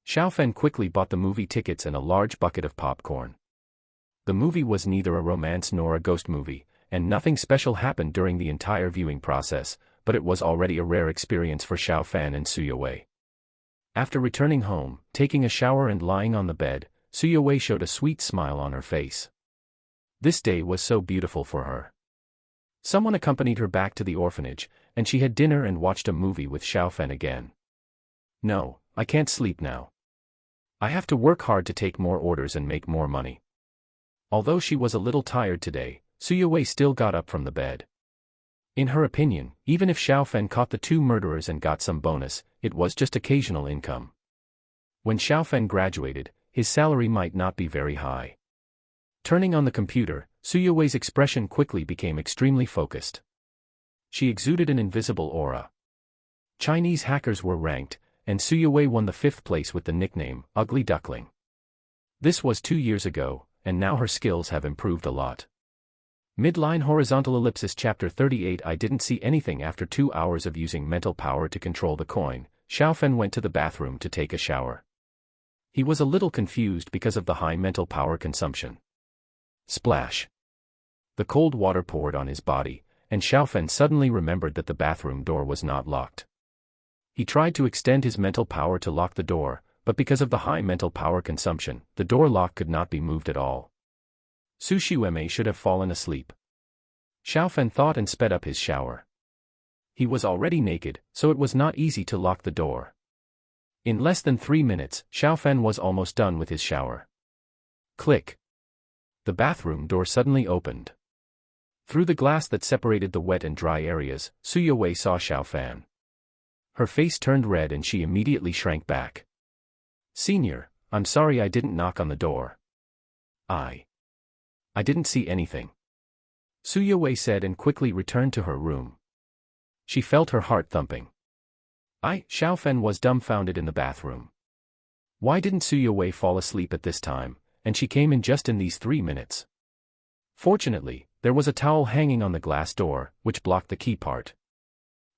Xiao Fan quickly bought the movie tickets and a large bucket of popcorn. The movie was neither a romance nor a ghost movie, and nothing special happened during the entire viewing process, but it was already a rare experience for Xiao Fan and Su Yuwei. After returning home, taking a shower and lying on the bed, Su Yuwei showed a sweet smile on her face. This day was so beautiful for her. Someone accompanied her back to the orphanage, and she had dinner and watched a movie with Xiao Fan again. No, I can't sleep now. I have to work hard to take more orders and make more money. Although she was a little tired today, Su Yuwei still got up from the bed. In her opinion, even if Xiao Fan caught the two murderers and got some bonus, it was just occasional income. When Xiao Fan graduated, his salary might not be very high. Turning on the computer, Su Yuwei's expression quickly became extremely focused. She exuded an invisible aura. Chinese hackers were ranked, and Su Yuwei won the 5th place with the nickname, Ugly Duckling. This was 2 years ago, and now her skills have improved a lot. Midline horizontal ellipsis chapter 38. I didn't see anything after 2 hours of using mental power to control the coin. Xiao Fan went to the bathroom to take a shower. He was a little confused because of the high mental power consumption. Splash. The cold water poured on his body, and Xiao Fan suddenly remembered that the bathroom door was not locked. He tried to extend his mental power to lock the door, but because of the high mental power consumption, the door lock could not be moved at all. Su Xiaomei should have fallen asleep. Xiao Fan thought and sped up his shower. He was already naked, so it was not easy to lock the door. In less than 3 minutes, Xiao Fan was almost done with his shower. Click. The bathroom door suddenly opened. Through the glass that separated the wet and dry areas, Su Yuwei saw Xiao Fan. Her face turned red and she immediately shrank back. Senior, I'm sorry I didn't knock on the door. I didn't see anything. Su Yuwei said and quickly returned to her room. She felt her heart thumping. Xiao Fan was dumbfounded in the bathroom. Why didn't Su Yuwei fall asleep at this time, and she came in just in these 3 minutes? Fortunately, there was a towel hanging on the glass door, which blocked the key part.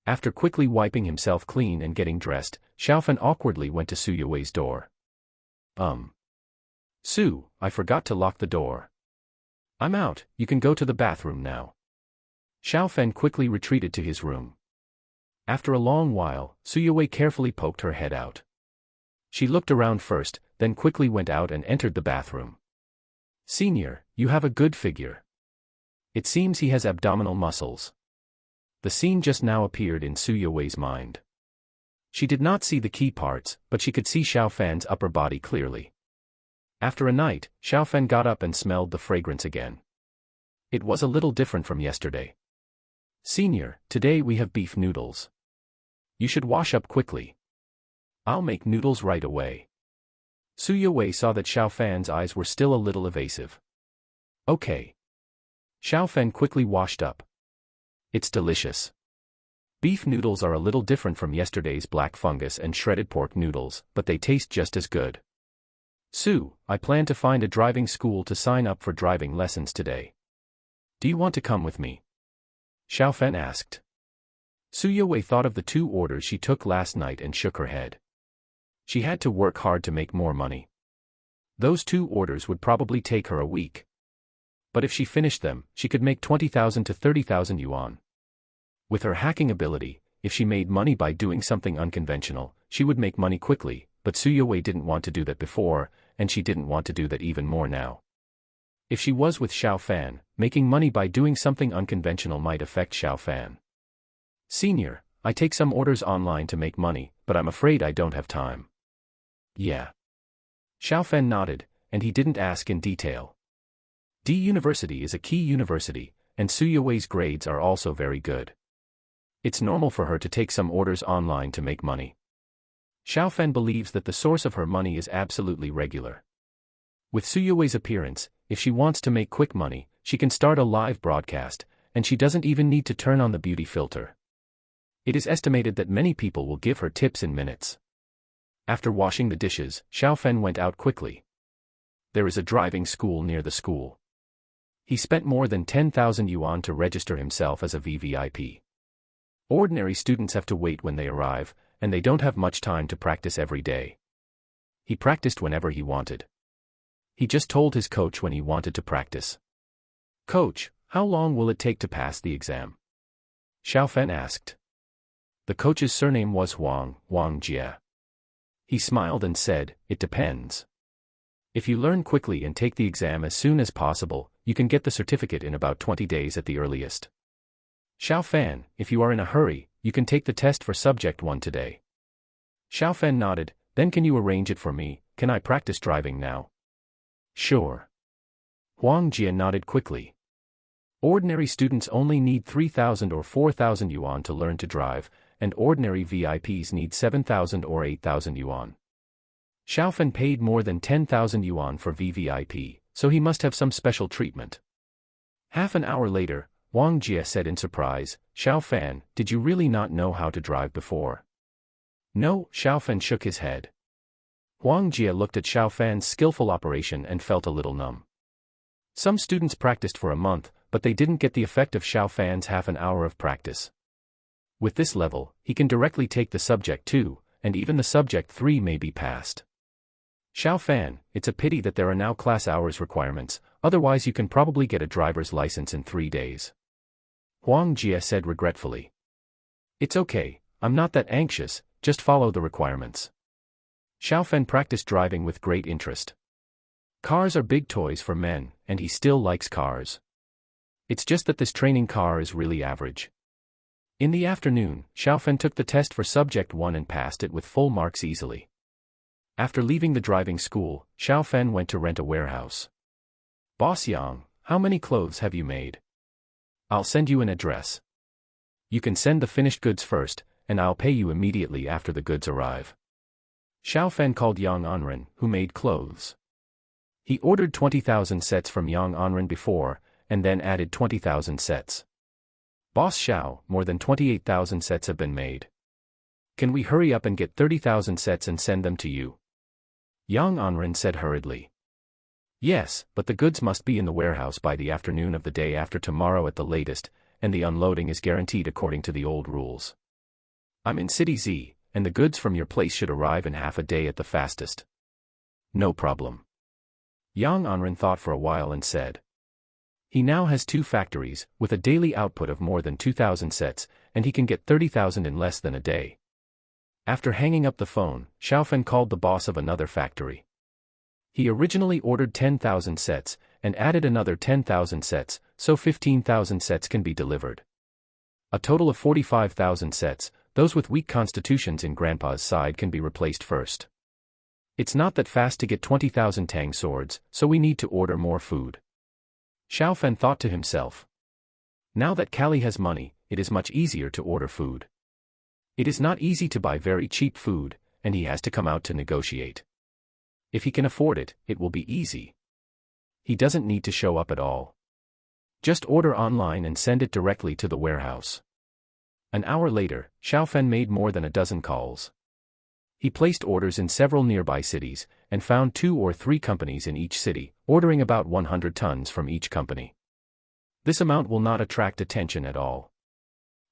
After quickly wiping himself clean and getting dressed, Xiao Fan awkwardly went to Su Yuwei's door. Su, I forgot to lock the door. I'm out, you can go to the bathroom now. Xiao Fan quickly retreated to his room. After a long while, Su Yuwei carefully poked her head out. She looked around first, then quickly went out and entered the bathroom. Senior, you have a good figure. It seems he has abdominal muscles. The scene just now appeared in Su Yuwei's mind. She did not see the key parts, but she could see Xiao Fan's upper body clearly. After a night, Xiao Fan got up and smelled the fragrance again. It was a little different from yesterday. Senior, today we have beef noodles. You should wash up quickly. I'll make noodles right away. Su Yuwei saw that Xiao Fan's eyes were still a little evasive. Okay. Xiao Fan quickly washed up. It's delicious. Beef noodles are a little different from yesterday's black fungus and shredded pork noodles, but they taste just as good. Su, I plan to find a driving school to sign up for driving lessons today. Do you want to come with me? Xiao Fan asked. Su Yuwei thought of the 2 orders she took last night and shook her head. She had to work hard to make more money. Those 2 orders would probably take her a week. But if she finished them, she could make 20,000 to 30,000 yuan. With her hacking ability, if she made money by doing something unconventional, she would make money quickly, but Su Yuwei didn't want to do that before, and she didn't want to do that even more now. If she was with Xiao Fan, making money by doing something unconventional might affect Xiao Fan. Senior, I take some orders online to make money, but I'm afraid I don't have time. Yeah. Xiao Fan nodded, and he didn't ask in detail. D University is a key university, and Su Yuwei's grades are also very good. It's normal for her to take some orders online to make money. Xiao Fan believes that the source of her money is absolutely regular. With Su Yuwei's appearance, if she wants to make quick money, she can start a live broadcast, and she doesn't even need to turn on the beauty filter. It is estimated that many people will give her tips in minutes. After washing the dishes, Xiao Fan went out quickly. There is a driving school near the school. He spent more than 10,000 yuan to register himself as a VVIP. Ordinary students have to wait when they arrive, and they don't have much time to practice every day. He practiced whenever he wanted. He just told his coach when he wanted to practice. Coach, how long will it take to pass the exam? Xiao Fan asked. The coach's surname was Wang Jie. He smiled and said, it depends. If you learn quickly and take the exam as soon as possible, you can get the certificate in about 20 days at the earliest. Xiao Fan, if you are in a hurry, you can take the test for Subject 1 today. Xiao Fan nodded, then can you arrange it for me? Can I practice driving now? Sure. Wang Jie nodded quickly. Ordinary students only need 3,000 or 4,000 yuan to learn to drive, and ordinary VIPs need 7,000 or 8,000 yuan. Xiao Fan paid more than 10,000 yuan for VVIP, so he must have some special treatment. Half an hour later, Wang Jie said in surprise, Xiao Fan, did you really not know how to drive before? No, Xiao Fan shook his head. Wang Jie looked at Xiao Fan's skillful operation and felt a little numb. Some students practiced for a month, but they didn't get the effect of Xiao Fan's half an hour of practice. With this level, he can directly take the Subject 2, and even the Subject 3 may be passed. Xiao Fan, it's a pity that there are now class hours requirements, otherwise you can probably get a driver's license in 3 days. Wang Jie said regretfully. It's okay, I'm not that anxious, just follow the requirements. Xiao Fan practiced driving with great interest. Cars are big toys for men, and he still likes cars. It's just that this training car is really average. In the afternoon, Xiao Fan took the test for Subject 1 and passed it with full marks easily. After leaving the driving school, Xiao Fan went to rent a warehouse. Boss Yang, how many clothes have you made? I'll send you an address. You can send the finished goods first, and I'll pay you immediately after the goods arrive. Xiao Fan called Yang Anren, who made clothes. He ordered 20,000 sets from Yang Anren before, and then added 20,000 sets. Boss Xiao, more than 28,000 sets have been made. Can we hurry up and get 30,000 sets and send them to you? Yang Anren said hurriedly. Yes, but the goods must be in the warehouse by the afternoon of the day after tomorrow at the latest, and the unloading is guaranteed according to the old rules. I'm in City Z, and the goods from your place should arrive in half a day at the fastest. No problem. Yang Anren thought for a while and said. He now has 2 factories, with a daily output of more than 2,000 sets, and he can get 30,000 in less than a day. After hanging up the phone, Xiao Fan called the boss of another factory. He originally ordered 10,000 sets, and added another 10,000 sets, so 15,000 sets can be delivered. A total of 45,000 sets, those with weak constitutions in Grandpa's side can be replaced first. It's not that fast to get 20,000 tang swords, so we need to order more food. Xiaofan thought to himself. Now that Callie has money, it is much easier to order food. It is not easy to buy very cheap food, and he has to come out to negotiate. If he can afford it, it will be easy. He doesn't need to show up at all. Just order online and send it directly to the warehouse. An hour later, Xiaofan made more than a dozen calls. He placed orders in several nearby cities, and found 2 or 3 companies in each city, ordering about 100 tons from each company. This amount will not attract attention at all.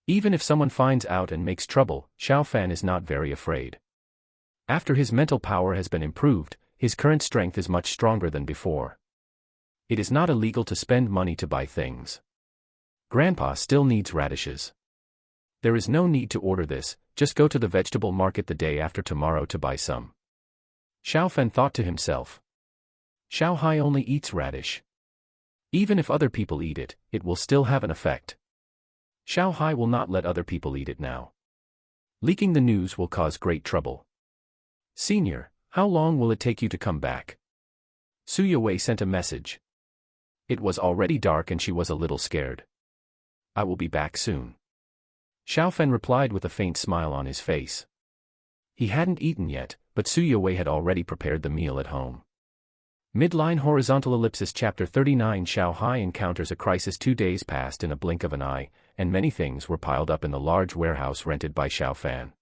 Even if someone finds out and makes trouble, Xiaofan is not very afraid. After his mental power has been improved, his current strength is much stronger than before. It is not illegal to spend money to buy things. Grandpa still needs radishes. There is no need to order this, just go to the vegetable market the day after tomorrow to buy some. Xiaofan thought to himself. Xiao Hai only eats radish. Even if other people eat it, it will still have an effect. Xiao Hai will not let other people eat it now. Leaking the news will cause great trouble. Senior, how long will it take you to come back? Su Yue sent a message. It was already dark and she was a little scared. I will be back soon. Xiaofan replied with a faint smile on his face. He hadn't eaten yet, but Su Yue had already prepared the meal at home. Midline horizontal ellipsis chapter 39 Xiao Hai encounters a crisis. 2 days passed in a blink of an eye, and many things were piled up in the large warehouse rented by Xiaofan.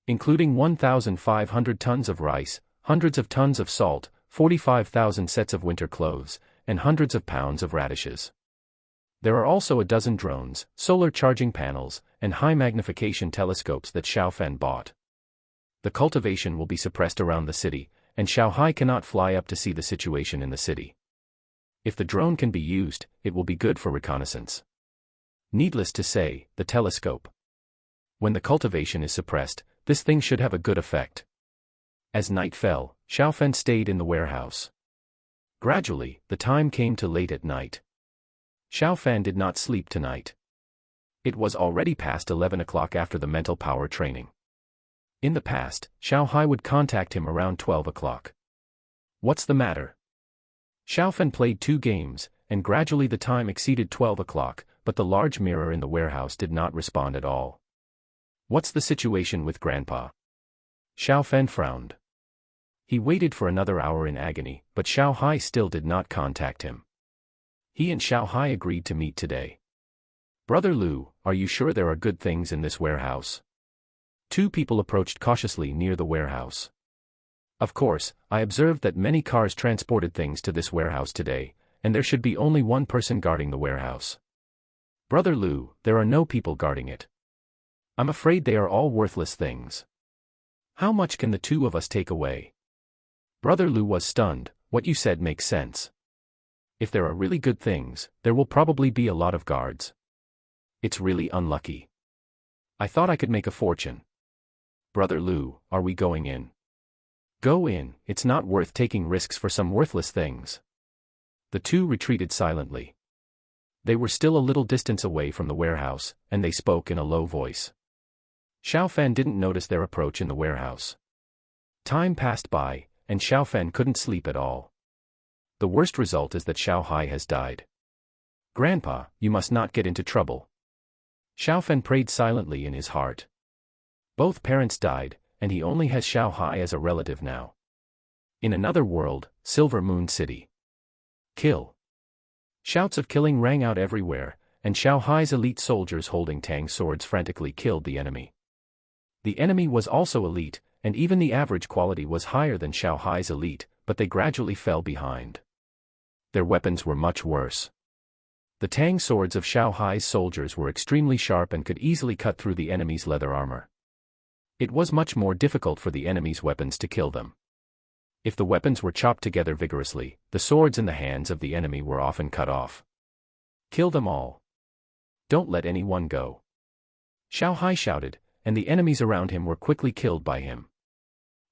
Including 1,500 tons of rice, hundreds of tons of salt, 45,000 sets of winter clothes, and hundreds of pounds of radishes. There are also a dozen drones, solar charging panels, and high-magnification telescopes that Xiaofan bought. The cultivation will be suppressed around the city, and Xiao Hai cannot fly up to see the situation in the city. If the drone can be used, it will be good for reconnaissance. Needless to say, the telescope. When the cultivation is suppressed, this thing should have a good effect. As night fell, Xiaofan stayed in the warehouse. Gradually, the time came to late at night. Xiaofan did not sleep tonight. It was already past 11 o'clock after the mental power training. In the past, Xiao Hai would contact him around 12 o'clock. What's the matter? Xiaofan played 2 games, and gradually the time exceeded 12 o'clock, but the large mirror in the warehouse did not respond at all. What's the situation with Grandpa? Xiaofan frowned. He waited for another hour in agony, but Xiao Hai still did not contact him. He and Xiao Hai agreed to meet today. Brother Lu, are you sure there are good things in this warehouse? 2 people approached cautiously near the warehouse. Of course, I observed that many cars transported things to this warehouse today, and there should be only 1 person guarding the warehouse. Brother Lu, there are no people guarding it. I'm afraid they are all worthless things. How much can the 2 of us take away? Brother Lu was stunned. What you said makes sense. If there are really good things, there will probably be a lot of guards. It's really unlucky. I thought I could make a fortune. Brother Lu, are we going in? Go in, it's not worth taking risks for some worthless things. The 2 retreated silently. They were still a little distance away from the warehouse, and they spoke in a low voice. Xiaofan didn't notice their approach in the warehouse. Time passed by, and Xiaofan couldn't sleep at all. The worst result is that Xiao Hai has died. Grandpa, you must not get into trouble. Xiaofan prayed silently in his heart. Both parents died, and he only has Xiao Hai as a relative now. In another world, Silver Moon City. Kill. Shouts of killing rang out everywhere, and Xiao Hai's elite soldiers holding tang swords frantically killed the enemy. The enemy was also elite, and even the average quality was higher than Xiao Hai's elite, but they gradually fell behind. Their weapons were much worse. The tang swords of Xiao Hai's soldiers were extremely sharp and could easily cut through the enemy's leather armor. It was much more difficult for the enemy's weapons to kill them. If the weapons were chopped together vigorously, the swords in the hands of the enemy were often cut off. Kill them all. Don't let anyone go. Xiao Hai shouted, and the enemies around him were quickly killed by him.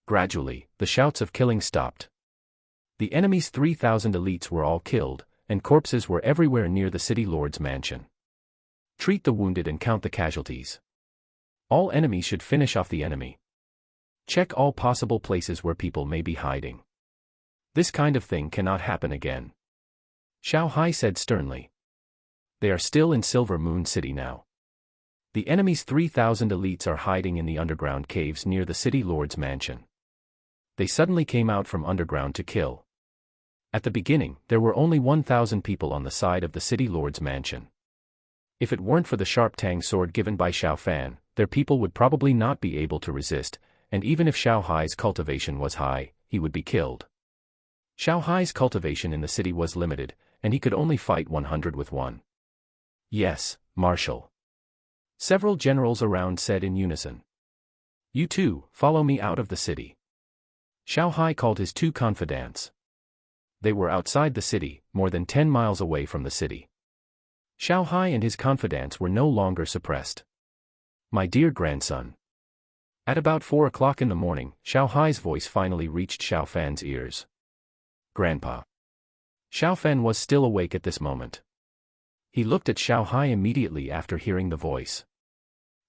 Gradually, the shouts of killing stopped. The enemy's 3,000 elites were all killed, and corpses were everywhere near the city lord's mansion. Treat the wounded and count the casualties. All enemies should finish off the enemy. Check all possible places where people may be hiding. This kind of thing cannot happen again. Xiao Hai said sternly. They are still in Silver Moon City now. The enemy's 3,000 elites are hiding in the underground caves near the city lord's mansion. They suddenly came out from underground to kill. At the beginning, there were only 1,000 people on the side of the city lord's mansion. If it weren't for the sharp tang sword given by Xiao Fan, their people would probably not be able to resist, and even if Xiao Hai's cultivation was high, he would be killed. Xiao Hai's cultivation in the city was limited, and he could only fight 100 with one. Yes, Marshal. Several generals around said in unison. You too, follow me out of the city. Xiao Hai called his two confidants. They were outside the city, more than 10 miles away from the city. Xiao Hai and his confidants were no longer suppressed. My dear grandson. At about 4 o'clock in the morning, Xiao Hai's voice finally reached Xiao Fan's ears. Grandpa. Xiao Fan was still awake at this moment. He looked at Xiao Hai immediately after hearing the voice.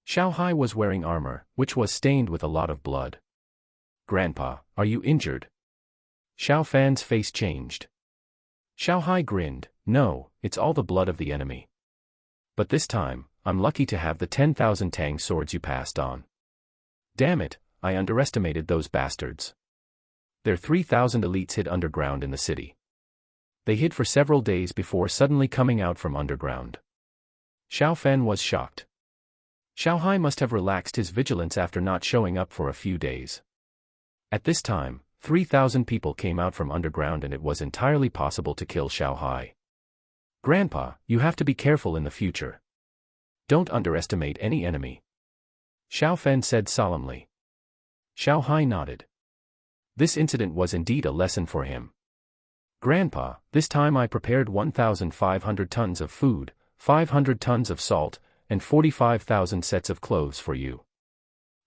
Xiao Hai was wearing armor, which was stained with a lot of blood. Grandpa, are you injured? Xiao Fan's face changed. Xiao Hai grinned. No, it's all the blood of the enemy. But this time, I'm lucky to have the 10,000 tang swords you passed on. Damn it, I underestimated those bastards. Their 3,000 elites hid underground in the city. They hid for several days before suddenly coming out from underground. Xiao Fan was shocked. Xiao Hai must have relaxed his vigilance after not showing up for a few days. At this time, 3,000 people came out from underground and it was entirely possible to kill Xiao Hai. Grandpa, you have to be careful in the future. Don't underestimate any enemy. Xiao Fan said solemnly. Xiao Hai nodded. This incident was indeed a lesson for him. Grandpa, this time I prepared 1,500 tons of food, 500 tons of salt, and 45,000 sets of clothes for you.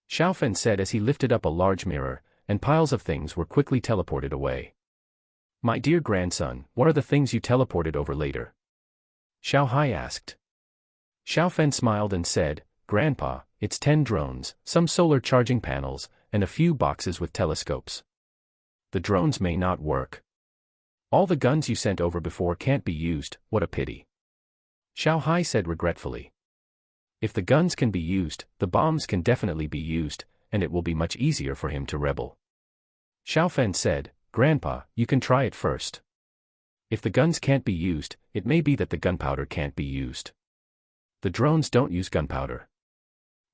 Xiao Fan said as he lifted up a large mirror, and piles of things were quickly teleported away. My dear grandson, what are the things you teleported over later? Xiao Hai asked. Xiao Fan smiled and said, Grandpa, it's 10 drones, some solar charging panels, and a few boxes with telescopes. The drones may not work. All the guns you sent over before can't be used, what a pity. Xiao Hai said regretfully. If the guns can be used, the bombs can definitely be used, and it will be much easier for him to rebel. Xiao Fan said, Grandpa, you can try it first. If the guns can't be used, it may be that the gunpowder can't be used. The drones don't use gunpowder.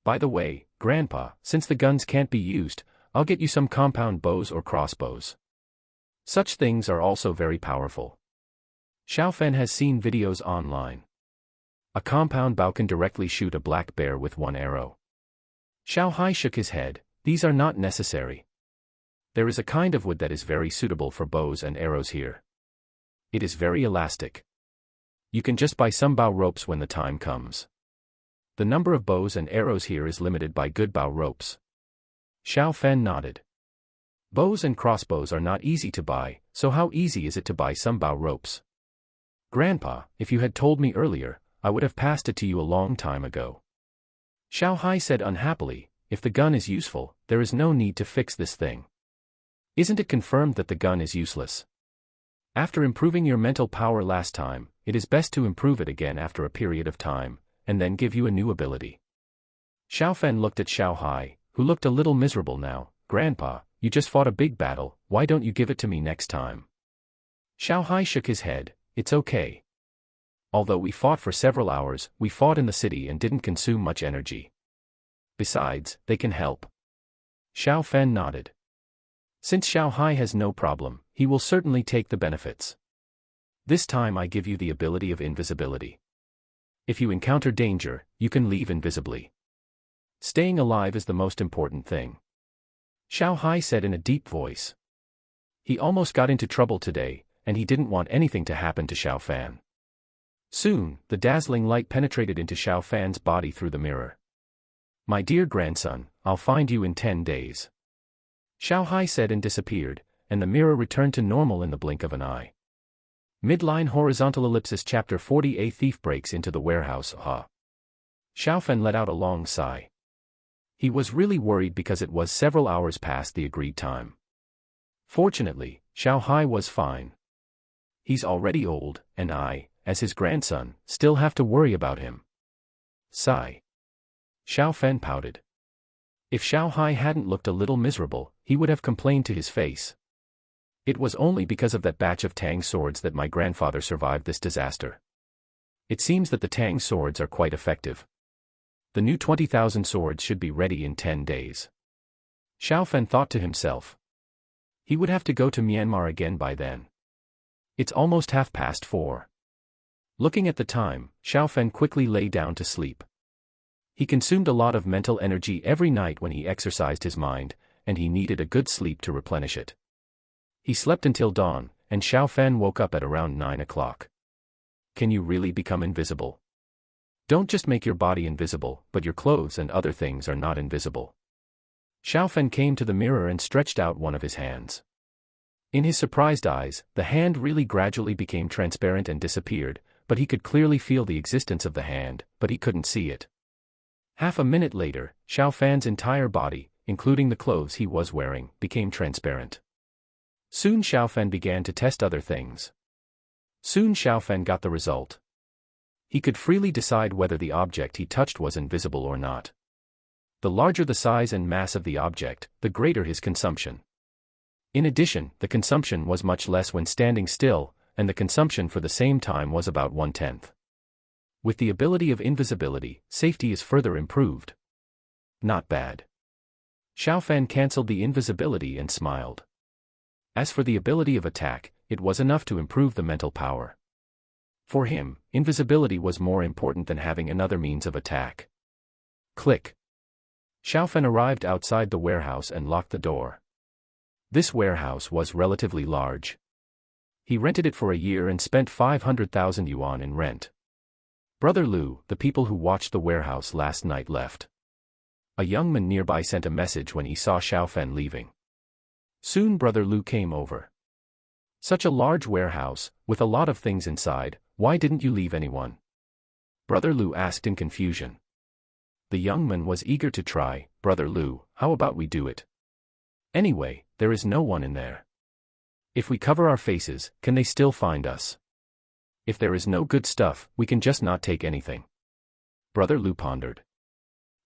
By the way, Grandpa, since the guns can't be used, I'll get you some compound bows or crossbows. Such things are also very powerful. Xiao Fan has seen videos online. A compound bow can directly shoot a black bear with one arrow. Xiao Hai shook his head. These are not necessary. There is a kind of wood that is very suitable for bows and arrows here. It is very elastic. You can just buy some bow ropes when the time comes. The number of bows and arrows here is limited by good bow ropes. Xiao Fan nodded. Bows and crossbows are not easy to buy, so how easy is it to buy some bow ropes? Grandpa, if you had told me earlier, I would have passed it to you a long time ago. Xiao Hai said unhappily, if the gun is useful, there is no need to fix this thing. Isn't it confirmed that the gun is useless? After improving your mental power last time, it is best to improve it again after a period of time, and then give you a new ability. Xiao Fan looked at Xiao Hai, who looked a little miserable now. Grandpa, you just fought a big battle, why don't you give it to me next time? Xiao Hai shook his head, it's okay. Although we fought for several hours, we fought in the city and didn't consume much energy. Besides, they can help. Xiao Fan nodded. Since Xiao Hai has no problem, he will certainly take the benefits. This time I give you the ability of invisibility. If you encounter danger, you can leave invisibly. Staying alive is the most important thing. Xiao Hai said in a deep voice. He almost got into trouble today, and he didn't want anything to happen to Xiao Fan. Soon, the dazzling light penetrated into Xiao Fan's body through the mirror. My dear grandson, I'll find you in 10 days. Xiao Hai said and disappeared, and the mirror returned to normal in the blink of an eye. Midline horizontal ellipsis Chapter 40. A thief breaks into the warehouse. Xiaofen let out a long sigh. He was really worried because it was several hours past the agreed time. Fortunately, Xiao Hai was fine. He's already old, and I, as his grandson, still have to worry about him. Sigh. Xiaofen pouted. If Xiao Hai hadn't looked a little miserable, he would have complained to his face. It was only because of that batch of Tang swords that my grandfather survived this disaster. It seems that the Tang swords are quite effective. The new 20,000 swords should be ready in 10 days. Xiaofen thought to himself. He would have to go to Myanmar again by then. It's almost 4:30. Looking at the time, Xiaofen quickly lay down to sleep. He consumed a lot of mental energy every night when he exercised his mind, and he needed a good sleep to replenish it. He slept until dawn, and Xiaofen woke up at around 9 o'clock. Can you really become invisible? Don't just make your body invisible, but your clothes and other things are not invisible. Xiaofen came to the mirror and stretched out one of his hands. In his surprised eyes, the hand really gradually became transparent and disappeared, but he could clearly feel the existence of the hand, but he couldn't see it. Half a minute later, Xiaofen's entire body, including the clothes he was wearing, became transparent. Soon Xiaofen began to test other things. Soon Xiaofen got the result. He could freely decide whether the object he touched was invisible or not. The larger the size and mass of the object, the greater his consumption. In addition, the consumption was much less when standing still, and the consumption for the same time was about 1/10. With the ability of invisibility, safety is further improved. Not bad. Xiaofen cancelled the invisibility and smiled. As for the ability of attack, it was enough to improve the mental power. For him, invisibility was more important than having another means of attack. Click. Xiaofen arrived outside the warehouse and locked the door. This warehouse was relatively large. He rented it for a year and spent 500,000 yuan in rent. Brother Lu, the people who watched the warehouse last night left. A young man nearby sent a message when he saw Xiaofen leaving. Soon Brother Lu came over. Such a large warehouse, with a lot of things inside, why didn't you leave anyone? Brother Lu asked in confusion. The young man was eager to try. Brother Lu, how about we do it? Anyway, there is no one in there. If we cover our faces, can they still find us? If there is no good stuff, we can just not take anything. Brother Lu pondered.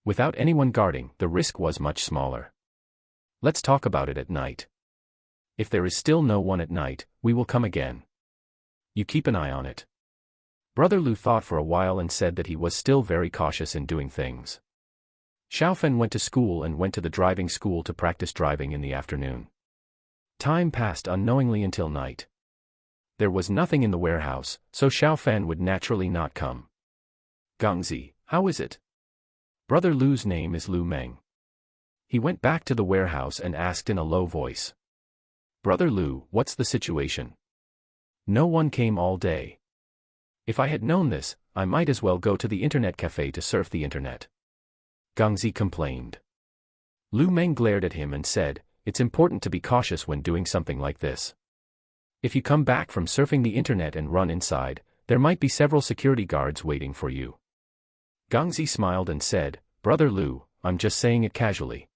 Without anyone guarding, the risk was much smaller. Let's talk about it at night. If there is still no one at night, we will come again. You keep an eye on it. Brother Lu thought for a while and said that he was still very cautious in doing things. Xiaofen went to school and went to the driving school to practice driving in the afternoon. Time passed unknowingly until night. There was nothing in the warehouse, so Xiaofen would naturally not come. Gangzi, how is it? Brother Lu's name is Lu Meng. He went back to the warehouse and asked in a low voice. Brother Lu, what's the situation? No one came all day. If I had known this, I might as well go to the internet cafe to surf the internet. Gangzi complained. Lu Meng glared at him and said, it's important to be cautious when doing something like this. If you come back from surfing the internet and run inside, there might be several security guards waiting for you. Gangzi smiled and said, Brother Lu, I'm just saying it casually.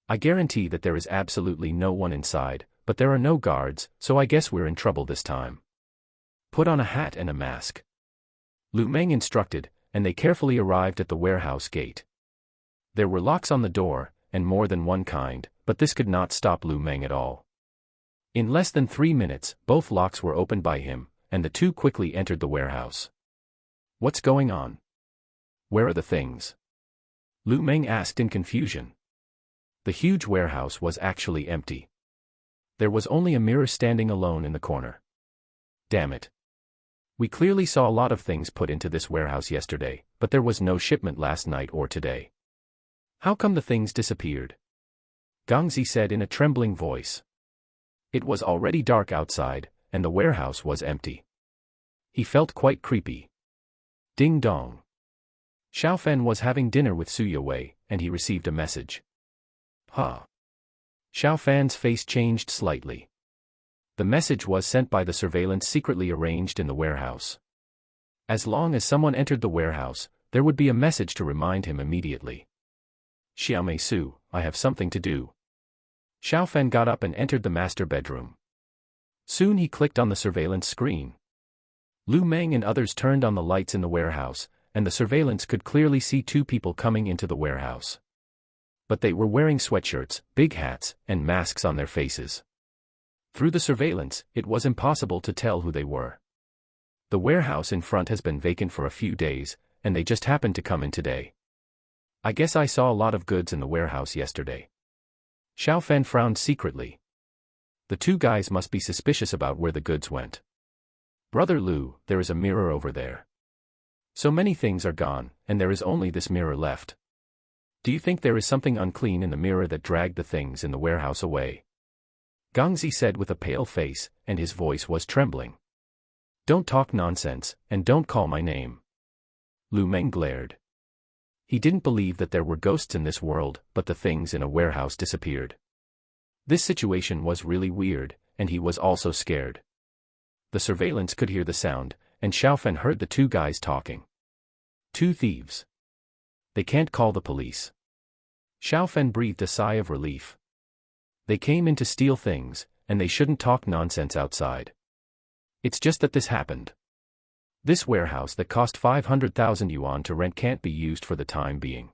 I guarantee that there is absolutely no one inside, but there are no guards, so I guess we're in trouble this time. Put on a hat and a mask. Lu Meng instructed, and they carefully arrived at the warehouse gate. There were locks on the door, and more than one kind, but this could not stop Lu Meng at all. In less than 3 minutes, both locks were opened by him, and the two quickly entered the warehouse. What's going on? Where are the things? Lu Meng asked in confusion. The huge warehouse was actually empty. There was only a mirror standing alone in the corner. Damn it. We clearly saw a lot of things put into this warehouse yesterday, but there was no shipment last night or today. How come the things disappeared? Gangzi said in a trembling voice. It was already dark outside, and the warehouse was empty. He felt quite creepy. Ding dong. Xiaofen was having dinner with Su Yewei, and he received a message. Huh. Xiao Fan's face changed slightly. The message was sent by the surveillance secretly arranged in the warehouse. As long as someone entered the warehouse, there would be a message to remind him immediately. Xiaomei Su, I have something to do. Xiao Fan got up and entered the master bedroom. Soon he clicked on the surveillance screen. Lu Meng and others turned on the lights in the warehouse, and the surveillance could clearly see two people coming into the warehouse. But they were wearing sweatshirts, big hats, and masks on their faces. Through the surveillance, it was impossible to tell who they were. The warehouse in front has been vacant for a few days, and they just happened to come in today. I guess I saw a lot of goods in the warehouse yesterday. Xiao Fan frowned secretly. The two guys must be suspicious about where the goods went. Brother Lu, there is a mirror over there. So many things are gone, and there is only this mirror left. Do you think there is something unclean in the mirror that dragged the things in the warehouse away? Gangzi said with a pale face, and his voice was trembling. Don't talk nonsense, and don't call my name. Lu Meng glared. He didn't believe that there were ghosts in this world, but the things in a warehouse disappeared. This situation was really weird, and he was also scared. The surveillance could hear the sound, and Xiao Fan heard the two guys talking. Two thieves. They can't call the police. Xiao Fan breathed a sigh of relief. They came in to steal things, and they shouldn't talk nonsense outside. It's just that this happened. This warehouse that cost 500,000 yuan to rent can't be used for the time being.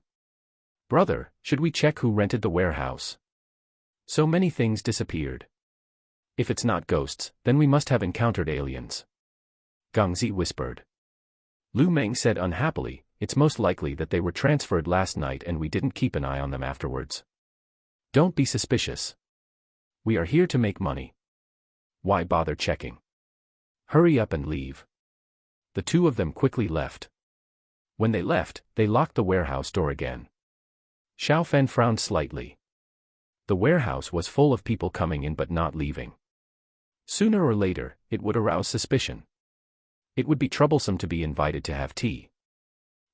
Brother, should we check who rented the warehouse? So many things disappeared. If it's not ghosts, then we must have encountered aliens. Gangzi whispered. Lu Meng said unhappily, it's most likely that they were transferred last night and we didn't keep an eye on them afterwards. Don't be suspicious. We are here to make money. Why bother checking? Hurry up and leave. The two of them quickly left. When they left, they locked the warehouse door again. Xiao Fan frowned slightly. The warehouse was full of people coming in but not leaving. Sooner or later, it would arouse suspicion. It would be troublesome to be invited to have tea.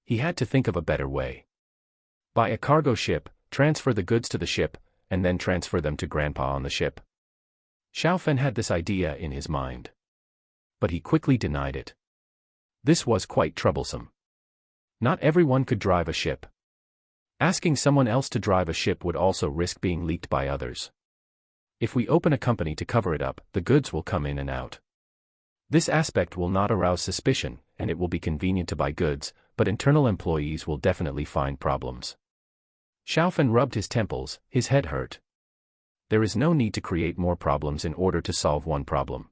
He had to think of a better way. Buy a cargo ship, transfer the goods to the ship, and then transfer them to Grandpa on the ship. Xiao Fan had this idea in his mind. But he quickly denied it. This was quite troublesome. Not everyone could drive a ship. Asking someone else to drive a ship would also risk being leaked by others. If we open a company to cover it up, the goods will come in and out. This aspect will not arouse suspicion, and it will be convenient to buy goods, but internal employees will definitely find problems. Xiao Fan rubbed his temples, his head hurt. There is no need to create more problems in order to solve one problem.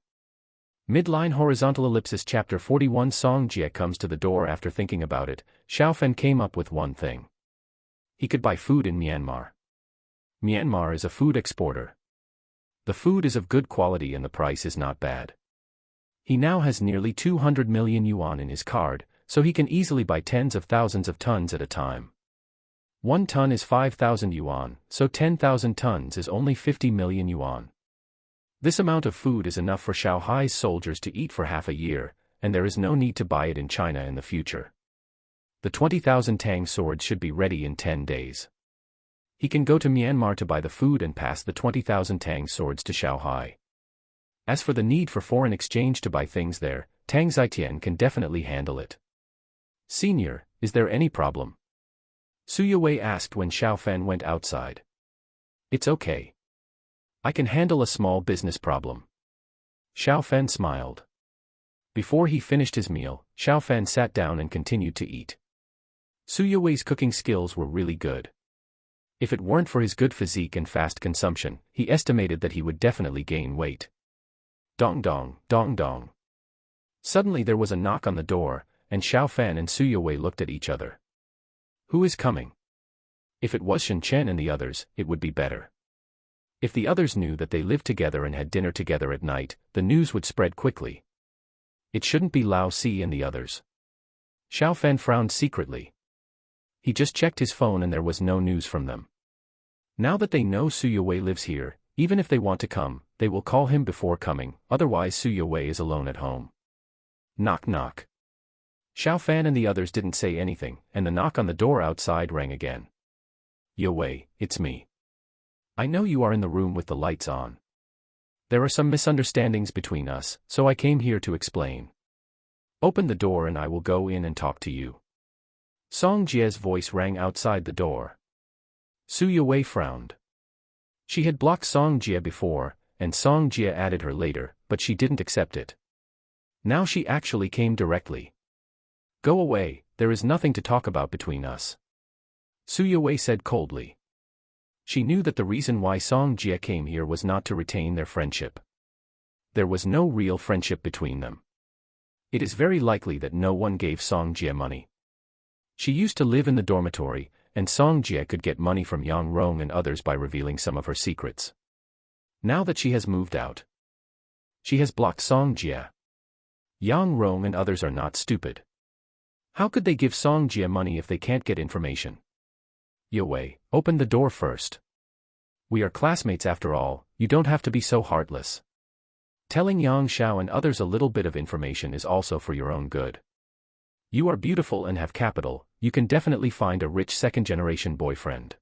Midline horizontal ellipsis chapter 41 Song Jie comes to the door after thinking about it. Xiao Fan came up with one thing. He could buy food in Myanmar. Myanmar is a food exporter. The food is of good quality and the price is not bad. He now has nearly 200 million yuan in his card, so he can easily buy tens of thousands of tons at a time. 1 ton is 5,000 yuan, so 10,000 tons is only 50 million yuan. This amount of food is enough for Shanghai's soldiers to eat for half a year, and there is no need to buy it in China in the future. The 20,000 tang swords should be ready in 10 days. He can go to Myanmar to buy the food and pass the 20,000 tang swords to Shanghai. As for the need for foreign exchange to buy things there, Tang Zitian can definitely handle it. Senior, is there any problem? Su Yue asked when Xiao Fan went outside. It's okay. I can handle a small business problem. Xiao Fan smiled. Before he finished his meal, Xiao Fan sat down and continued to eat. Su Yue's cooking skills were really good. If it weren't for his good physique and fast consumption, he estimated that he would definitely gain weight. Dong dong, dong dong. Suddenly there was a knock on the door, and Xiao Fan and Su Yue looked at each other. Who is coming? If it was Shen Chen and the others, it would be better. If the others knew that they lived together and had dinner together at night, the news would spread quickly. It shouldn't be Lao Si and the others. Xiao Fan frowned secretly. He just checked his phone and there was no news from them. Now that they know Su Yue lives here, even if they want to come, they will call him before coming, otherwise Su Yue is alone at home. Knock knock. Xiao Fan and the others didn't say anything, and the knock on the door outside rang again. Yue, it's me. I know you are in the room with the lights on. There are some misunderstandings between us, so I came here to explain. Open the door and I will go in and talk to you. Song Jie's voice rang outside the door. Su Yue frowned. She had blocked Song Jie before, and Song Jie added her later, but she didn't accept it. Now she actually came directly. Go away, there is nothing to talk about between us. Su Yue said coldly. She knew that the reason why Song Jie came here was not to retain their friendship. There was no real friendship between them. It is very likely that no one gave Song Jie money. She used to live in the dormitory, and Song Jie could get money from Yang Rong and others by revealing some of her secrets. Now that she has moved out, she has blocked Song Jie. Yang Rong and others are not stupid. How could they give Song Jie money if they can't get information? Yue, open the door first. We are classmates after all, you don't have to be so heartless. Telling Yang Xiao and others a little bit of information is also for your own good. You are beautiful and have capital, you can definitely find a rich second-generation boyfriend.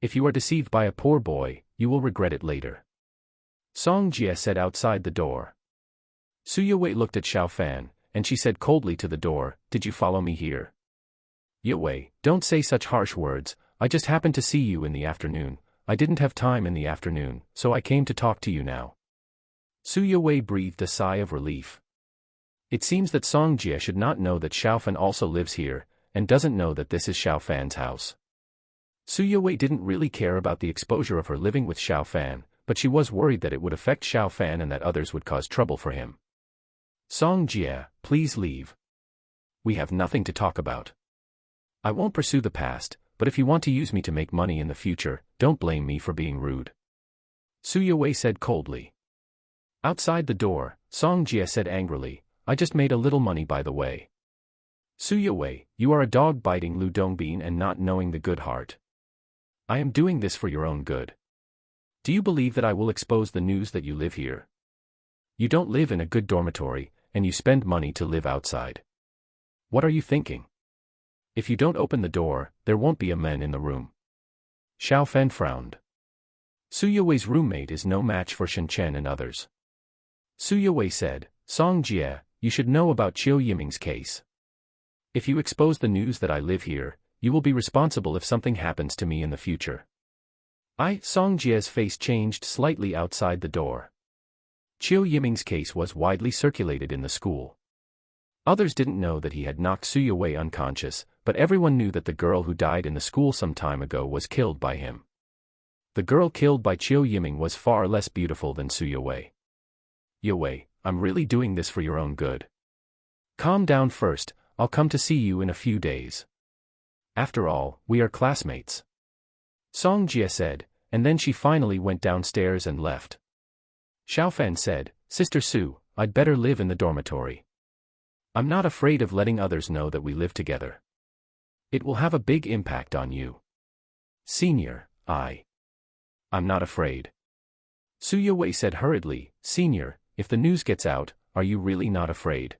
If you are deceived by a poor boy, you will regret it later. Song Jie said outside the door. Su Yue looked at Xiao Fan, and she said coldly to the door, did you follow me here? Yue, don't say such harsh words, I just happened to see you in the afternoon, I didn't have time in the afternoon, so I came to talk to you now. Su Yue breathed a sigh of relief. It seems that Song Jie should not know that Xiao Fan also lives here, and doesn't know that this is Xiao Fan's house. Su Yue didn't really care about the exposure of her living with Xiao Fan, but she was worried that it would affect Xiao Fan and that others would cause trouble for him. Song Jie, please leave. We have nothing to talk about. I won't pursue the past, but if you want to use me to make money in the future, don't blame me for being rude. Su Yue said coldly. Outside the door, Song Jie said angrily, I just made a little money by the way. Su Yue, you are a dog biting Lu Dongbin and not knowing the good heart. I am doing this for your own good. Do you believe that I will expose the news that you live here? You don't live in a good dormitory, and you spend money to live outside. What are you thinking? If you don't open the door, there won't be a man in the room. Xiao Fan frowned. Su Yue's roommate is no match for Shen Chen and others. Su Yue said, Song Jie, you should know about Qiu Yiming's case. If you expose the news that I live here, you will be responsible if something happens to me in the future. Song Jie's face changed slightly outside the door. Qiu Yiming's case was widely circulated in the school. Others didn't know that he had knocked Su Yue unconscious, but everyone knew that the girl who died in the school some time ago was killed by him. The girl killed by Qiu Yiming was far less beautiful than Su Yue. Yue, I'm really doing this for your own good. Calm down first, I'll come to see you in a few days. After all, we are classmates. Song Jie said, and then she finally went downstairs and left. Xiao Fan said, Sister Su, I'd better live in the dormitory. I'm not afraid of letting others know that we live together. It will have a big impact on you. Senior, I'm not afraid. Su Yue said hurriedly, Senior, if the news gets out, are you really not afraid?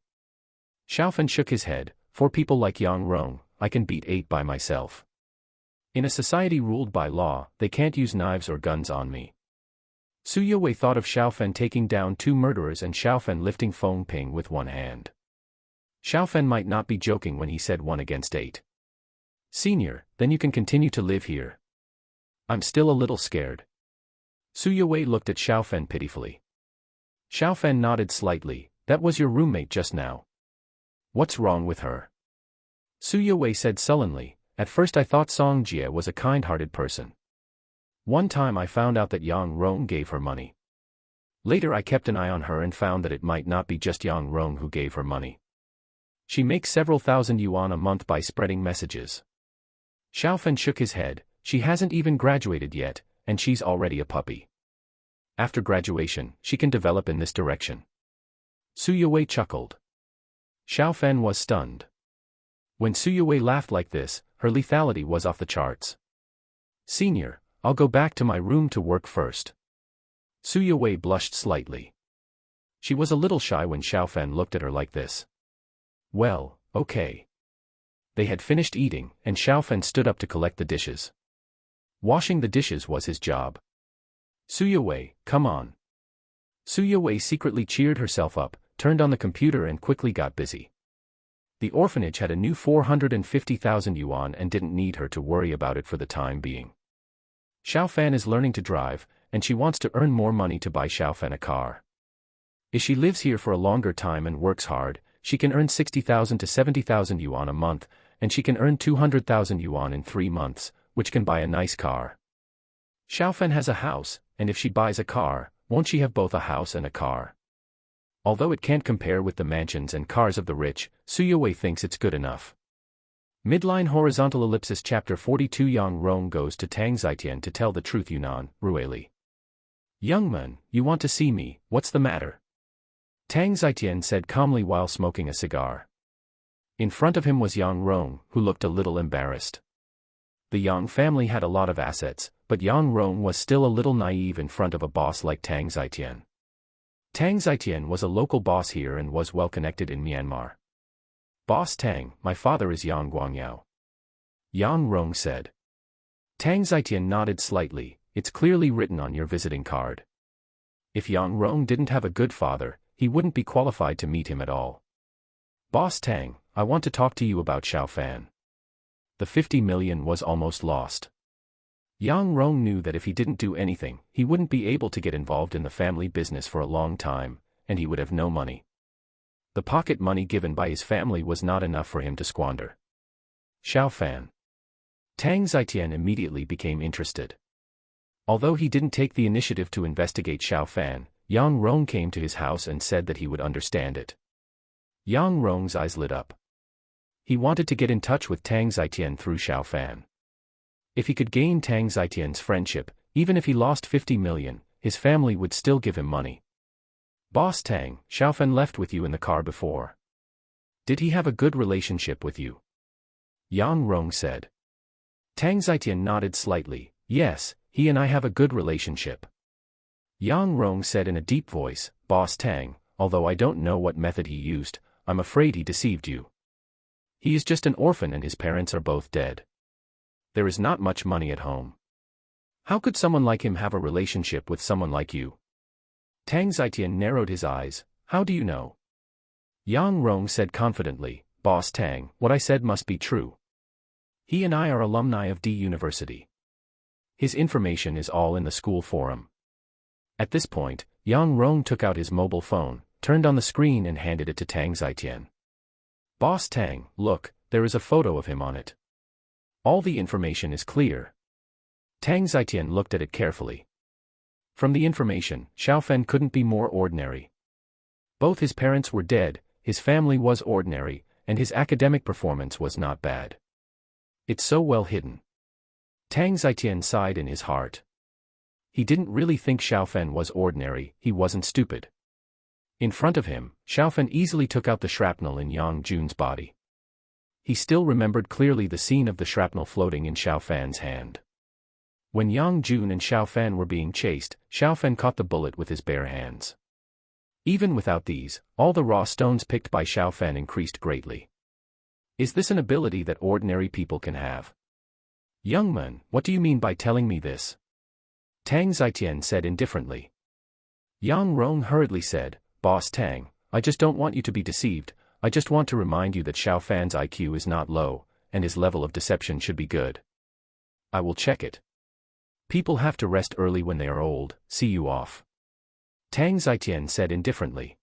Xiao Fan shook his head, for people like Yang Rong, I can beat 8 by myself. In a society ruled by law, they can't use knives or guns on me. Su Yue thought of Xiao Fan taking down 2 murderers and Xiao Fan lifting Feng Ping with one hand. Xiao Fan might not be joking when he said 1 against 8. Senior, then you can continue to live here. I'm still a little scared. Su Yue looked at Xiao Fan pitifully. Xiao Fan nodded slightly, that was your roommate just now. What's wrong with her? Su Yue said sullenly, at first I thought Song Jie was a kind-hearted person. One time I found out that Yang Rong gave her money. Later I kept an eye on her and found that it might not be just Yang Rong who gave her money. She makes several thousand yuan a month by spreading messages. Xiao Fan shook his head, she hasn't even graduated yet, and she's already a puppy. After graduation, she can develop in this direction. Su Yue chuckled. Xiao Fan was stunned. When Su Yue laughed like this, her lethality was off the charts. Senior, I'll go back to my room to work first. Su Yue blushed slightly. She was a little shy when Xiao Fan looked at her like this. Well, okay. They had finished eating, and Xiao Fan stood up to collect the dishes. Washing the dishes was his job. Suyawei, come on. Suyawei secretly cheered herself up, turned on the computer and quickly got busy. The orphanage had a new 450,000 yuan and didn't need her to worry about it for the time being. Xiaofan is learning to drive, and she wants to earn more money to buy Xiaofan a car. If she lives here for a longer time and works hard, she can earn 60,000 to 70,000 yuan a month, and she can earn 200,000 yuan in 3 months, which can buy a nice car. Xiaofan has a house, and if she buys a car, won't she have both a house and a car? Although it can't compare with the mansions and cars of the rich, Suyawei thinks it's good enough. Midline horizontal ellipsis chapter 42 Yang Rong goes to Tang Zitian to tell the truth. Yunnan, Rueli. Young man, you want to see me, what's the matter? Tang Zitian said calmly while smoking a cigar. In front of him was Yang Rong, who looked a little embarrassed. The Yang family had a lot of assets, but Yang Rong was still a little naive in front of a boss like Tang Zitian. Tang Zitian was a local boss here and was well connected in Myanmar. Boss Tang, my father is Yang Guangyao. Yang Rong said. Tang Zitian nodded slightly, it's clearly written on your visiting card. If Yang Rong didn't have a good father, he wouldn't be qualified to meet him at all. Boss Tang, I want to talk to you about Xiaofan. The 50 million was almost lost. Yang Rong knew that if he didn't do anything, he wouldn't be able to get involved in the family business for a long time, and he would have no money. The pocket money given by his family was not enough for him to squander. Xiaofan. Tang Zitian immediately became interested. Although he didn't take the initiative to investigate Xiaofan, Yang Rong came to his house and said that he would understand it. Yang Rong's eyes lit up. He wanted to get in touch with Tang Zitian through Xiaofan. If he could gain Tang Zitian's friendship, even if he lost 50 million, his family would still give him money. Boss Tang, Xiaofan left with you in the car before. Did he have a good relationship with you? Yang Rong said. Tang Zitian nodded slightly, yes, he and I have a good relationship. Yang Rong said in a deep voice, Boss Tang, although I don't know what method he used, I'm afraid he deceived you. He is just an orphan and his parents are both dead. There is not much money at home. How could someone like him have a relationship with someone like you? Tang Zitian narrowed his eyes, how do you know? Yang Rong said confidently, Boss Tang, what I said must be true. He and I are alumni of D University. His information is all in the school forum. At this point, Yang Rong took out his mobile phone, turned on the screen and handed it to Tang Zitian. Boss Tang, look, there is a photo of him on it. All the information is clear. Tang Zitian looked at it carefully. From the information, Xiaofan couldn't be more ordinary. Both his parents were dead, his family was ordinary, and his academic performance was not bad. It's so well hidden. Tang Zitian sighed in his heart. He didn't really think Xiaofan was ordinary, he wasn't stupid. In front of him, Xiaofan easily took out the shrapnel in Yang Jun's body. He still remembered clearly the scene of the shrapnel floating in Xiaofan's hand. When Yang Jun and Xiaofan were being chased, Xiaofan caught the bullet with his bare hands. Even without these, all the raw stones picked by Xiaofan increased greatly. Is this an ability that ordinary people can have? Young man, what do you mean by telling me this? Tang Zitian said indifferently. Yang Rong hurriedly said, Boss Tang, I just don't want you to be deceived, I just want to remind you that Xiaofan's IQ is not low, and his level of deception should be good. I will check it. People have to rest early when they are old, see you off. Tang Zitian said indifferently.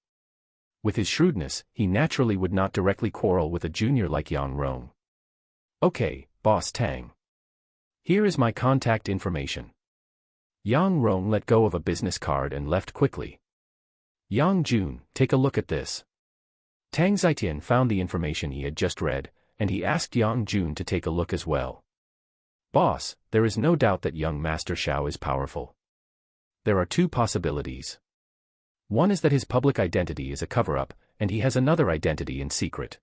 With his shrewdness, he naturally would not directly quarrel with a junior like Yang Rong. Okay, Boss Tang. Here is my contact information. Yang Rong let go of a business card and left quickly. Yang Jun, take a look at this. Tang Zitian found the information he had just read, and he asked Yang Jun to take a look as well. Boss, there is no doubt that young Master Xiao is powerful. There are two possibilities. One is that his public identity is a cover-up, and he has another identity in secret.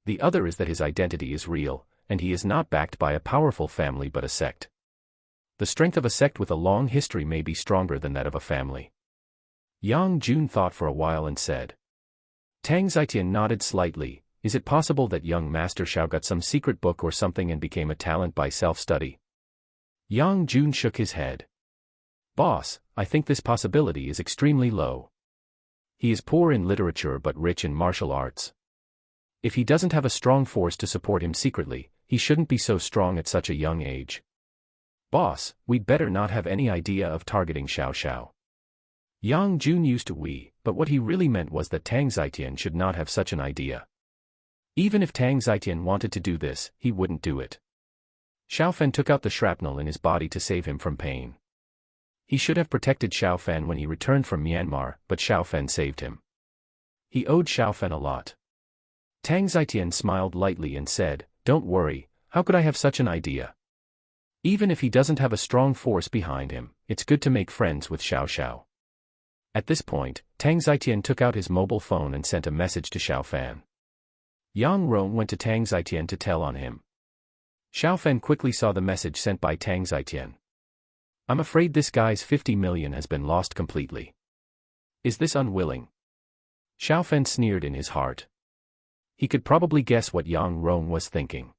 The other is that his identity is real, and he is not backed by a powerful family but a sect. The strength of a sect with a long history may be stronger than that of a family. Yang Jun thought for a while and said. Tang Zitian nodded slightly, is it possible that young Master Xiao got some secret book or something and became a talent by self-study? Yang Jun shook his head. Boss, I think this possibility is extremely low. He is poor in literature but rich in martial arts. If he doesn't have a strong force to support him secretly, he shouldn't be so strong at such a young age. Boss, we'd better not have any idea of targeting Xiao Xiao. Yang Jun used to we, but what he really meant was that Tang Zitian should not have such an idea. Even if Tang Zitian wanted to do this, he wouldn't do it. Xiaofan took out the shrapnel in his body to save him from pain. He should have protected Xiaofan when he returned from Myanmar, but Xiaofan saved him. He owed Xiaofan a lot. Tang Zitian smiled lightly and said, "Don't worry, how could I have such an idea? Even if he doesn't have a strong force behind him, it's good to make friends with Xiao Xiao." At this point, Tang Zitian took out his mobile phone and sent a message to Xiaofan. Yang Rong went to Tang Zitian to tell on him. Xiaofan quickly saw the message sent by Tang Zitian. "I'm afraid this guy's 50 million has been lost completely. Is this unwilling?" Xiaofan sneered in his heart. He could probably guess what Yang Rong was thinking.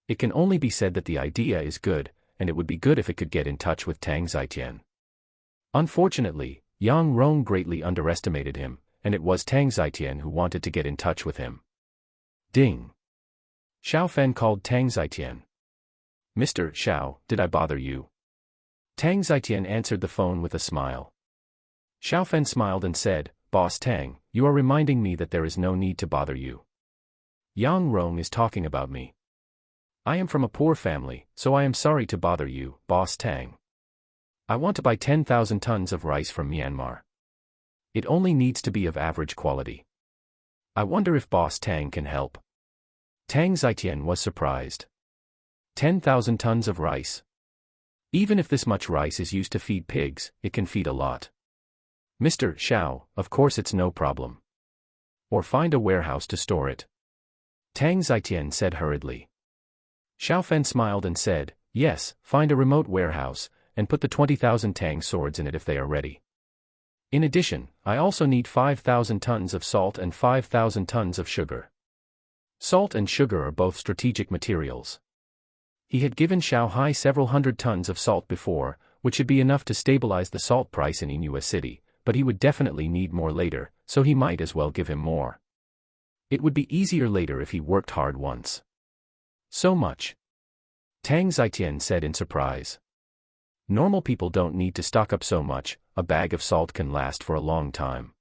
It can only be said that the idea is good, and it would be good if it could get in touch with Tang Zitian. Unfortunately, Yang Rong greatly underestimated him, and it was Tang Zitian who wanted to get in touch with him. Ding! Xiaofan called Tang Zitian. "Mr. Xiao, did I bother you?" Tang Zitian answered the phone with a smile. Xiaofan smiled and said, "Boss Tang, you are reminding me that there is no need to bother you. Yang Rong is talking about me. I am from a poor family, so I am sorry to bother you, Boss Tang. I want to buy 10,000 tons of rice from Myanmar. It only needs to be of average quality. I wonder if Boss Tang can help." Tang Zitian was surprised. 10,000 tons of rice. Even if this much rice is used to feed pigs, it can feed a lot. "Mr. Xiao, of course it's no problem. Or find a warehouse to store it," Tang Zitian said hurriedly. Xiaofan smiled and said, "Yes, find a remote warehouse, and put the 20,000 Tang swords in it if they are ready. In addition, I also need 5,000 tons of salt and 5,000 tons of sugar. Salt and sugar are both strategic materials." He had given Shanghai several hundred tons of salt before, which should be enough to stabilize the salt price in Inua City, but he would definitely need more later, so he might as well give him more. It would be easier later if he worked hard once. "So much?" Tang Zitian said in surprise. "Normal people don't need to stock up so much, a bag of salt can last for a long time."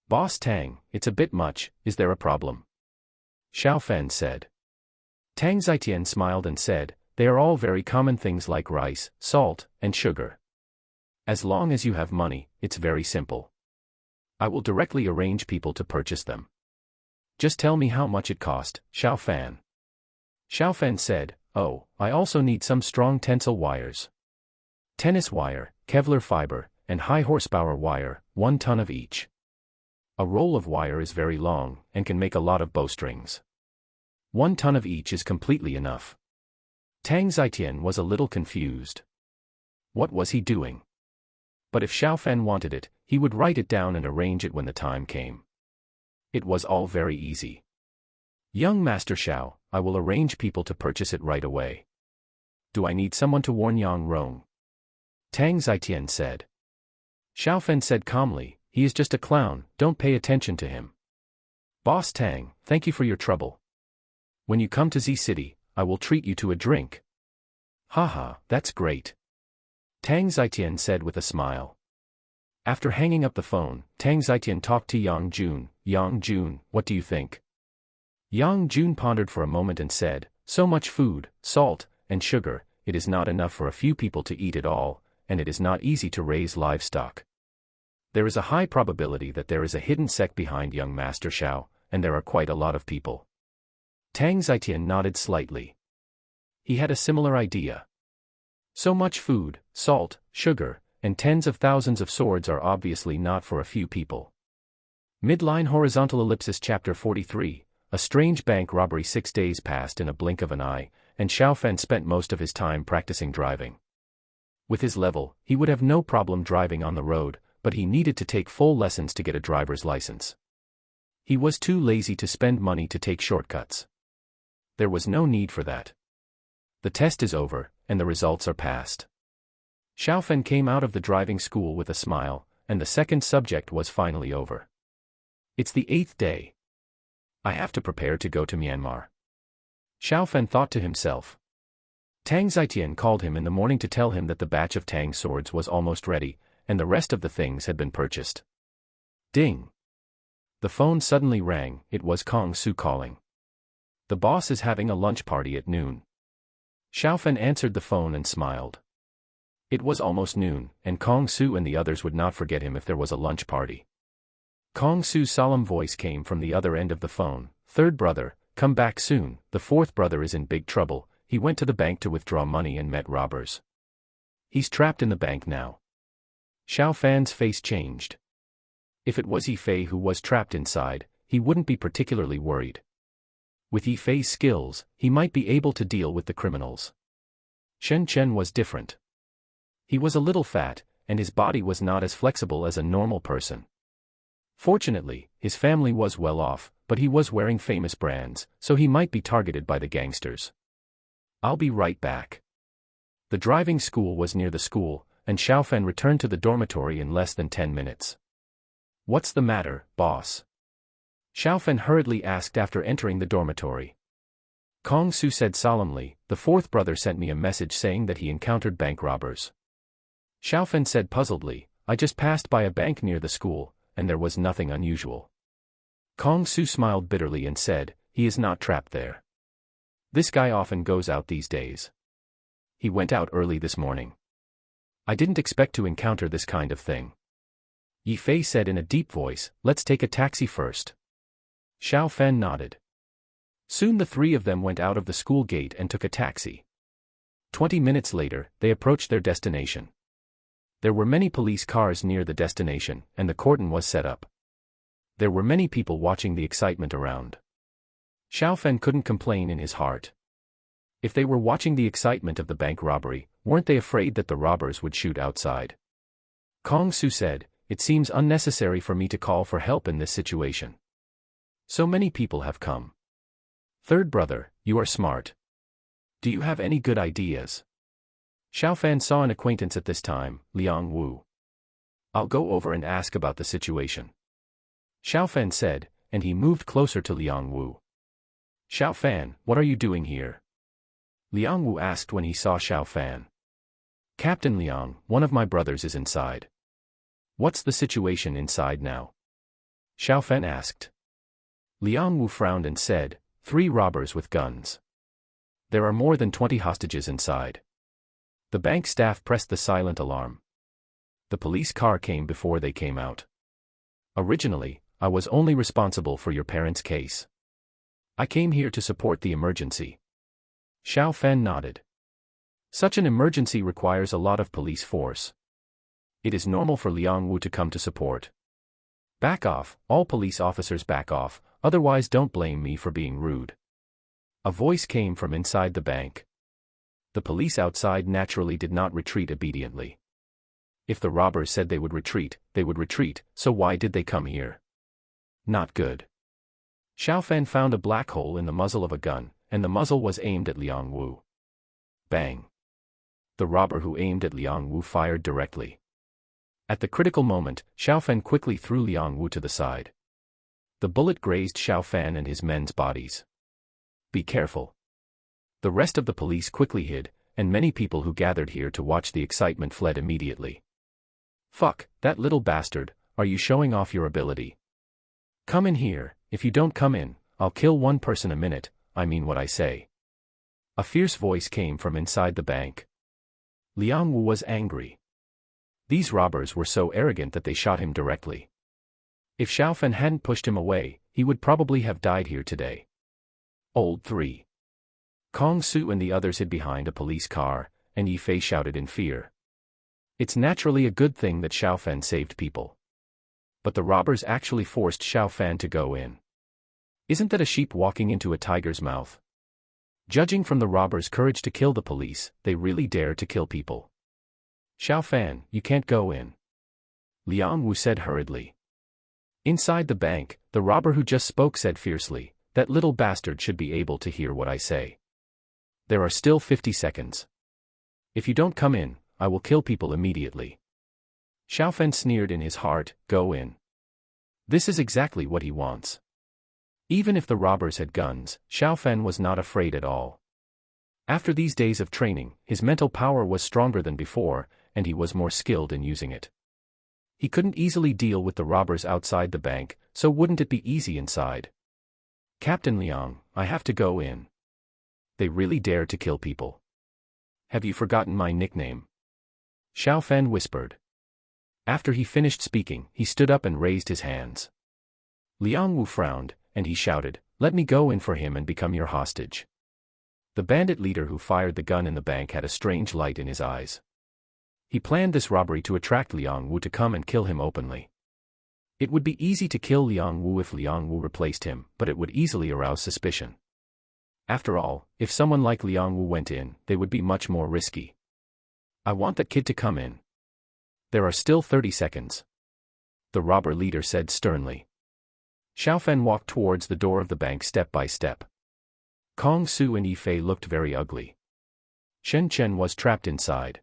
"Boss Tang, it's a bit much, is there a problem?" Xiaofan said. Tang Zitian smiled and said, "They are all very common things like rice, salt, and sugar. As long as you have money, it's very simple. I will directly arrange people to purchase them. Just tell me how much it cost, Xiaofan." Xiaofan said, "Oh, I also need some strong tensile wires. Tennis wire, Kevlar fiber, and high horsepower wire, 1 ton of each. A roll of wire is very long, and can make a lot of bowstrings. 1 ton of each is completely enough." Tang Zitian was a little confused. What was he doing? But if Xiaofan wanted it, he would write it down and arrange it when the time came. It was all very easy. "Young Master Xiao, I will arrange people to purchase it right away. Do I need someone to warn Yang Rong?" Tang Zitian said. Xiaofan said calmly, "He is just a clown, don't pay attention to him. Boss Tang, thank you for your trouble. When you come to Z City, I will treat you to a drink." "Haha, that's great," Tang Zitian said with a smile. After hanging up the phone, Tang Zitian talked to Yang Jun. "Yang Jun, what do you think?" Yang Jun pondered for a moment and said, "So much food, salt, and sugar, it is not enough for a few people to eat it all, and it is not easy to raise livestock. There is a high probability that there is a hidden sect behind young Master Xiao, and there are quite a lot of people." Tang Zitian nodded slightly. He had a similar idea. So much food, salt, sugar, and tens of thousands of swords are obviously not for a few people. Midline horizontal ellipsis chapter 43, a strange bank robbery. 6 days passed in a blink of an eye, and Xiaofan spent most of his time practicing driving. With his level, he would have no problem driving on the road, but he needed to take full lessons to get a driver's license. He was too lazy to spend money to take shortcuts. There was no need for that. The test is over, and the results are passed. Xiaofen came out of the driving school with a smile, and the second subject was finally over. It's the 8th day. I have to prepare to go to Myanmar. Xiaofen thought to himself. Tang Zitian called him in the morning to tell him that the batch of Tang swords was almost ready, and the rest of the things had been purchased. Ding! The phone suddenly rang. It was Kong Su calling. The boss is having a lunch party at noon. Xiaofen answered the phone and smiled. It was almost noon, and Kong Su and the others would not forget him if there was a lunch party. Kong Su's solemn voice came from the other end of the phone. Third brother, come back soon. The fourth brother is in big trouble. He went to the bank to withdraw money and met robbers. He's trapped in the bank now. Xiaofan's face changed. If it was Yifei who was trapped inside, he wouldn't be particularly worried. With Yifei's skills, he might be able to deal with the criminals. Shen Chen was different. He was a little fat, and his body was not as flexible as a normal person. Fortunately, his family was well off, but he was wearing famous brands, so he might be targeted by the gangsters. I'll be right back. The driving school was near the school, and Xiaofen returned to the dormitory in less than 10 minutes. What's the matter, boss? Xiaofen hurriedly asked after entering the dormitory. Kong Su said solemnly, the fourth brother sent me a message saying that he encountered bank robbers. Xiaofen said puzzledly, I just passed by a bank near the school, and there was nothing unusual. Kong Su smiled bitterly and said, he is not trapped there. This guy often goes out these days. He went out early this morning. I didn't expect to encounter this kind of thing. Yifei said in a deep voice, let's take a taxi first. Xiaofen nodded. Soon the three of them went out of the school gate and took a taxi. 20 minutes later, they approached their destination. There were many police cars near the destination, and the cordon was set up. There were many people watching the excitement around. Xiaofen couldn't complain in his heart. If they were watching the excitement of the bank robbery, weren't they afraid that the robbers would shoot outside? Kong Su said, it seems unnecessary for me to call for help in this situation. So many people have come. Third brother, you are smart. Do you have any good ideas? Xiaofen saw an acquaintance at this time, Liang Wu. I'll go over and ask about the situation. Xiaofen said, and he moved closer to Liang Wu. Xiaofen, what are you doing here? Liang Wu asked when he saw Xiaofen. Captain Liang, one of my brothers is inside. What's the situation inside now? Xiaofen asked. Liang Wu frowned and said, 3 robbers with guns. There are more than 20 hostages inside. The bank staff pressed the silent alarm. The police car came before they came out. Originally, I was only responsible for your parents' case. I came here to support the emergency. Xiaofen nodded. Such an emergency requires a lot of police force. It is normal for Liang Wu to come to support. Back off, all police officers back off, otherwise don't blame me for being rude. A voice came from inside the bank. The police outside naturally did not retreat obediently. If the robbers said they would retreat, so why did they come here? Not good. Xiaofen found a black hole in the muzzle of a gun, and the muzzle was aimed at Liang Wu. Bang! The robber who aimed at Liang Wu fired directly. At the critical moment, Xiaofen quickly threw Liang Wu to the side. The bullet grazed Xiaofen and his men's bodies. Be careful. The rest of the police quickly hid, and many people who gathered here to watch the excitement fled immediately. Fuck, that little bastard, are you showing off your ability? Come in here, if you don't come in, I'll kill one person a minute, I mean what I say. A fierce voice came from inside the bank. Liang Wu was angry. These robbers were so arrogant that they shot him directly. If Xiaofen hadn't pushed him away, he would probably have died here today. Old 3. Kong Su and the others hid behind a police car, and Yifei shouted in fear. It's naturally a good thing that Xiaofen saved people. But the robbers actually forced Xiaofen to go in. Isn't that a sheep walking into a tiger's mouth? Judging from the robbers' courage to kill the police, they really dare to kill people. Xiaofen, you can't go in. Liang Wu said hurriedly. Inside the bank, the robber who just spoke said fiercely, that little bastard should be able to hear what I say. There are still 50 seconds. If you don't come in, I will kill people immediately. Xiaofen sneered in his heart, go in. This is exactly what he wants. Even if the robbers had guns, Xiaofen was not afraid at all. After these days of training, his mental power was stronger than before, and he was more skilled in using it. He couldn't easily deal with the robbers outside the bank, so wouldn't it be easy inside? Captain Liang, I have to go in. They really dare to kill people. Have you forgotten my nickname? Xiaofen whispered. After he finished speaking, he stood up and raised his hands. Liang Wu frowned, and he shouted, let me go in for him and become your hostage. The bandit leader who fired the gun in the bank had a strange light in his eyes. He planned this robbery to attract Liang Wu to come and kill him openly. It would be easy to kill Liang Wu if Liang Wu replaced him, but it would easily arouse suspicion. After all, if someone like Liang Wu went in, they would be much more risky. I want that kid to come in. There are still 30 seconds. The robber leader said sternly. Xiaofen walked towards the door of the bank step by step. Kong Su and Yi Fei looked very ugly. Shen Chen was trapped inside.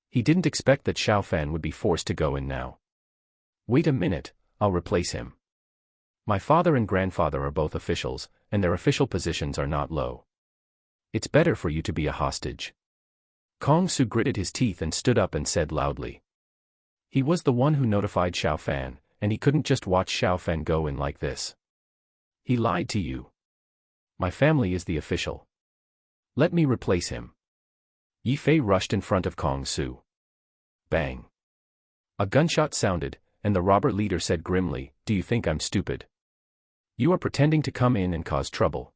He didn't expect that Xiaofen would be forced to go in now. Wait a minute, I'll replace him. My father and grandfather are both officials, and their official positions are not low. It's better for you to be a hostage. Kong Su gritted his teeth and stood up and said loudly. He was the one who notified Xiaofen, and he couldn't just watch Xiaofen go in like this. He lied to you. My family is the official. Let me replace him. Yi Fei rushed in front of Kong Su. Bang. A gunshot sounded, and the robber leader said grimly, do you think I'm stupid? You are pretending to come in and cause trouble.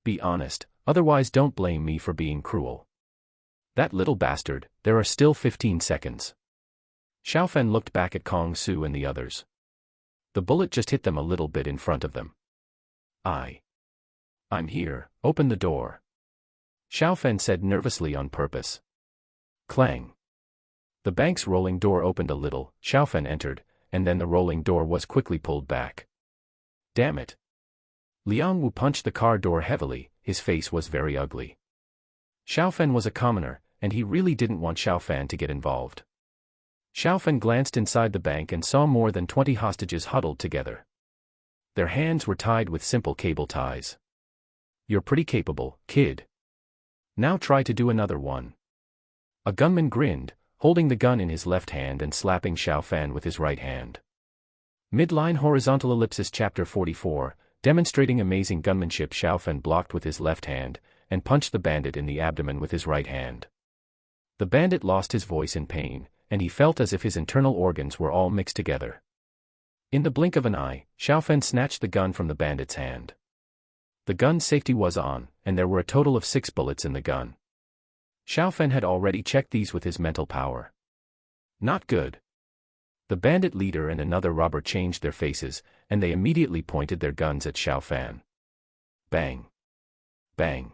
Be honest, otherwise don't blame me for being cruel. That little bastard, there are still 15 seconds. Xiaofen looked back at Kong Su and the others. The bullet just hit them a little bit in front of them. I'm here, open the door. Xiaofen said nervously on purpose. Clang. The bank's rolling door opened a little, Xiaofen entered, and then the rolling door was quickly pulled back. Damn it. Liang Wu punched the car door heavily, his face was very ugly. Xiaofen was a commoner, and he really didn't want Xiaofen to get involved. Xiaofen glanced inside the bank and saw more than 20 hostages huddled together. Their hands were tied with simple cable ties. You're pretty capable, kid. Now try to do another one. A gunman grinned, holding the gun in his left hand and slapping Xiaofen with his right hand. Midline horizontal ellipsis chapter 44, demonstrating amazing gunmanship. Xiaofen blocked with his left hand, and punched the bandit in the abdomen with his right hand. The bandit lost his voice in pain, and he felt as if his internal organs were all mixed together. In the blink of an eye, Xiaofen snatched the gun from the bandit's hand. The gun's safety was on, and there were a total of 6 bullets in the gun. Xiaofen had already checked these with his mental power. Not good. The bandit leader and another robber changed their faces, and they immediately pointed their guns at Xiaofen. Bang. Bang.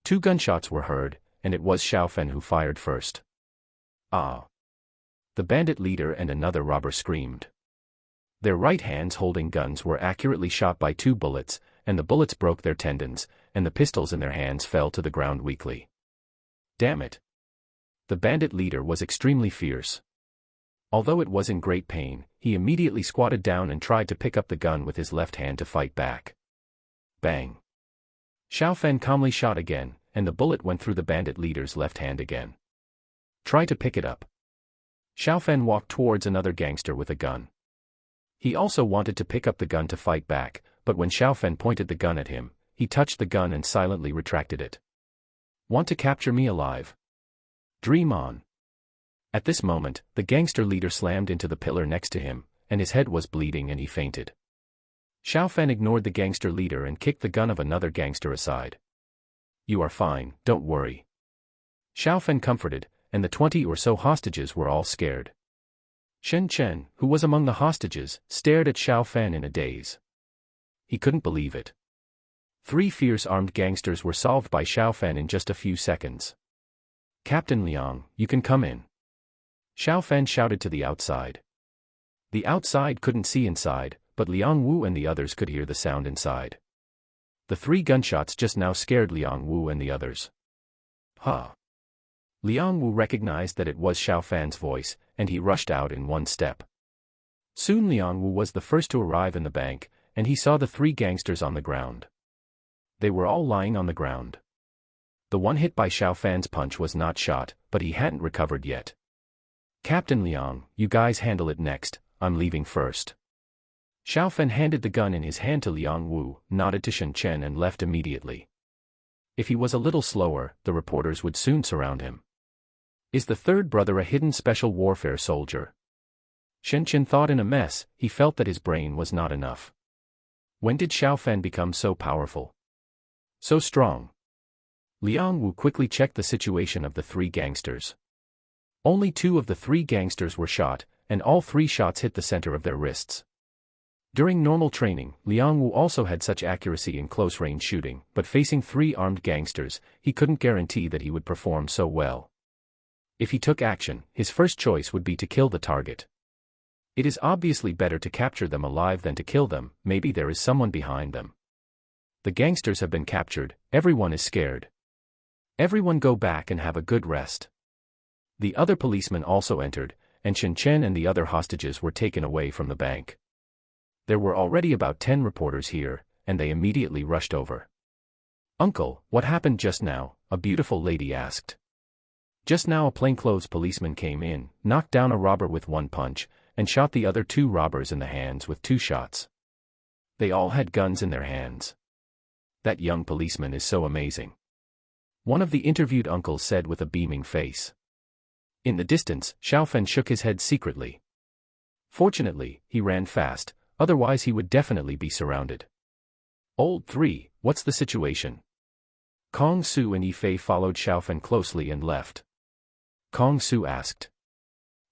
2 gunshots were heard, and it was Xiaofen who fired first. Ah. The bandit leader and another robber screamed. Their right hands holding guns were accurately shot by 2 bullets, and the bullets broke their tendons, and the pistols in their hands fell to the ground weakly. Damn it. The bandit leader was extremely fierce. Although it was in great pain, he immediately squatted down and tried to pick up the gun with his left hand to fight back. Bang. Xiaofen calmly shot again, and the bullet went through the bandit leader's left hand again. Try to pick it up. Xiaofen walked towards another gangster with a gun. He also wanted to pick up the gun to fight back, but when Xiaofen pointed the gun at him, he touched the gun and silently retracted it. Want to capture me alive? Dream on. At this moment, the gangster leader slammed into the pillar next to him, and his head was bleeding and he fainted. Xiaofen ignored the gangster leader and kicked the gun of another gangster aside. You are fine, don't worry. Xiaofen comforted, and the 20 or so hostages were all scared. Shen Chen, who was among the hostages, stared at Xiaofen in a daze. He couldn't believe it. 3 fierce armed gangsters were solved by Xiaofen in just a few seconds. Captain Liang, you can come in. Xiaofen shouted to the outside. The outside couldn't see inside, but Liang Wu and the others could hear the sound inside. The 3 gunshots just now scared Liang Wu and the others. Huh. Liang Wu recognized that it was Xiao Fan's voice, and he rushed out in one step. Soon Liang Wu was the first to arrive in the bank, and he saw the three gangsters on the ground. They were all lying on the ground. The one hit by Xiao Fan's punch was not shot, but he hadn't recovered yet. "Captain Liang, you guys handle it next, I'm leaving first." Xiao Fan handed the gun in his hand to Liang Wu, nodded to Shen Chen and left immediately. If he was a little slower, the reporters would soon surround him. Is the third brother a hidden special warfare soldier? Shen Chen thought in a mess. He felt that his brain was not enough. When did Xiao Fan become so powerful? So strong? Liang Wu quickly checked the situation of the three gangsters. Only 2 of the 3 gangsters were shot, and all 3 shots hit the center of their wrists. During normal training, Liang Wu also had such accuracy in close-range shooting, but facing 3 armed gangsters, he couldn't guarantee that he would perform so well. If he took action, his first choice would be to kill the target. It is obviously better to capture them alive than to kill them. Maybe there is someone behind them. The gangsters have been captured, everyone is scared. Everyone go back and have a good rest. The other policemen also entered, and Shen Chen and the other hostages were taken away from the bank. There were already about 10 reporters here, and they immediately rushed over. "Uncle, what happened just now?" a beautiful lady asked. Just now a plainclothes policeman came in, knocked down a robber with 1 punch, and shot the other 2 robbers in the hands with 2 shots. They all had guns in their hands. That young policeman is so amazing. One of the interviewed uncles said with a beaming face. In the distance, Xiao Fan shook his head secretly. Fortunately, he ran fast, otherwise he would definitely be surrounded. "Old 3, what's the situation?" Kong Su and Yi Fei followed Xiao Fan closely and left. Kong Su asked.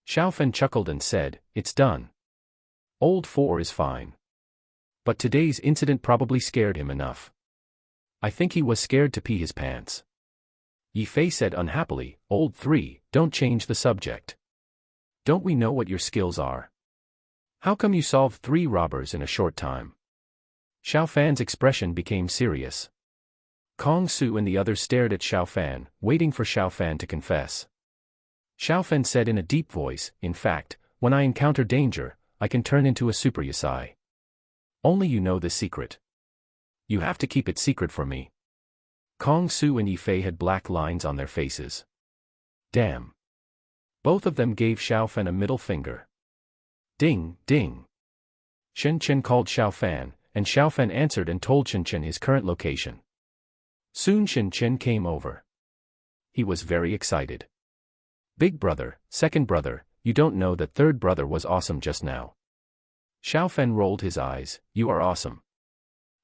Xiao Fan chuckled and said, "It's done. Old 4 is fine. But today's incident probably scared him enough. I think he was scared to pee his pants." Yi Fei said unhappily, "Old 3, don't change the subject. Don't we know what your skills are? How come you solved 3 robbers in a short time?" Xiao Fan's expression became serious. Kong Su and the others stared at Xiao Fan, waiting for Xiao Fan to confess. Xiao Fan said in a deep voice, "In fact, when I encounter danger, I can turn into a super Yasai. Only you know this secret. You have to keep it secret from me." Kong Su and Yi Fei had black lines on their faces. Damn. Both of them gave Xiao Fan a middle finger. Ding, ding. Shen Chen called Xiao Fan, and Xiao Fan answered and told Shen Chen his current location. Soon Shen Chen came over. He was very excited. "Big brother, second brother, you don't know that third brother was awesome just now." Xiao Fan rolled his eyes. "You are awesome."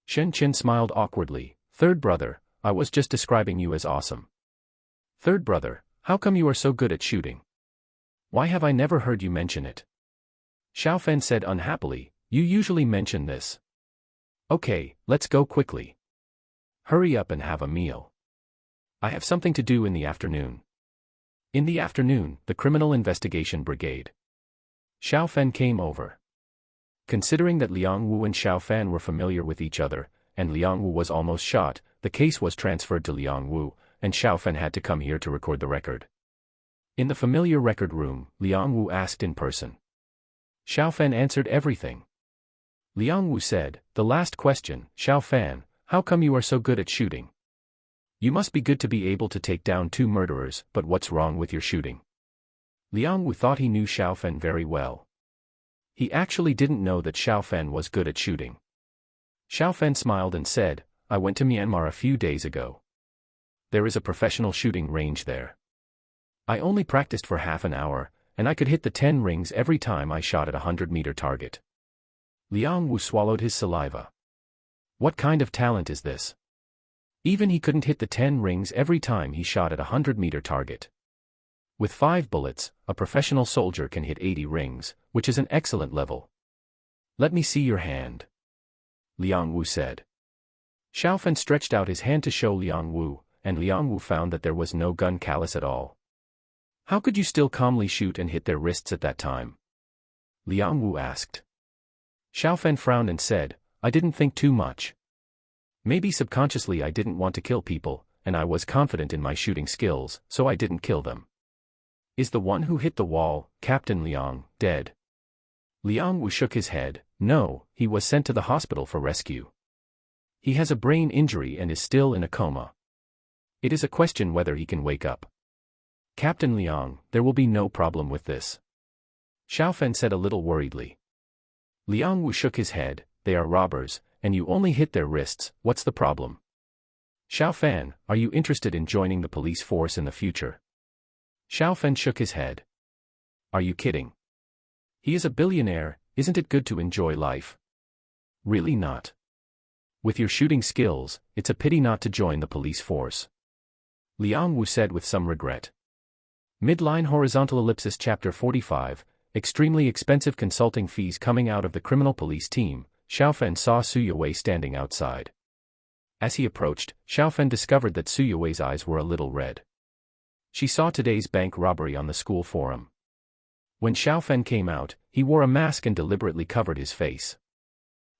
Shen Chen smiled awkwardly. "Third brother, I was just describing you as awesome." "Third brother, how come you are so good at shooting? Why have I never heard you mention it?" Xiao Fan said unhappily, "You usually mention this." "Okay, let's go quickly. Hurry up and have a meal. I have something to do in the afternoon." In the afternoon, the Criminal Investigation Brigade. Xiao Fan came over. Considering that Liang Wu and Xiao Fan were familiar with each other, and Liang Wu was almost shot, the case was transferred to Liang Wu, and Xiao Fan had to come here to record the record. In the familiar record room, Liang Wu asked in person. Xiao Fan answered everything. Liang Wu said, "The last question, Xiao Fan, how come you are so good at shooting? You must be good to be able to take down 2 murderers, but what's wrong with your shooting?" Liang Wu thought he knew Xiao Fan very well. He actually didn't know that Xiao Fan was good at shooting. Xiao Fan smiled and said, "I went to Myanmar a few days ago. There is a professional shooting range there. I only practiced for half an hour, and I could hit the 10 rings every time I shot at a 100-meter target." Liang Wu swallowed his saliva. What kind of talent is this? Even he couldn't hit the 10 rings every time he shot at a 100-meter target. With 5 bullets, a professional soldier can hit 80 rings, which is an excellent level. "Let me see your hand," Liang Wu said. Xiao Fan stretched out his hand to show Liang Wu, and Liang Wu found that there was no gun callus at all. "How could you still calmly shoot and hit their wrists at that time?" Liang Wu asked. Xiao Fan frowned and said, "I didn't think too much. Maybe subconsciously I didn't want to kill people, and I was confident in my shooting skills, so I didn't kill them. Is the one who hit the wall, Captain Liang, dead? Liang Wu shook his head. No, he was sent to the hospital for rescue. He has a brain injury and is still in a coma. It is a question whether he can wake up. Captain Liang, there will be no problem with this. Xiaofen said a little worriedly. Liang Wu shook his head. They are robbers, and you only hit their wrists. What's the problem? Xiaofen, are you interested in joining the police force in the future? Xiaofen shook his head. Are you kidding? He is a billionaire, isn't it good to enjoy life? Really not. With your shooting skills, it's a pity not to join the police force. Liang Wu said with some regret. Midline horizontal ellipsis chapter 45, extremely expensive consulting fees coming out of the criminal police team. Xiaofen saw Su Yue standing outside. As he approached, Xiaofen discovered that Su Yue's eyes were a little red. She saw today's bank robbery on the school forum. When Xiaofen came out, he wore a mask and deliberately covered his face.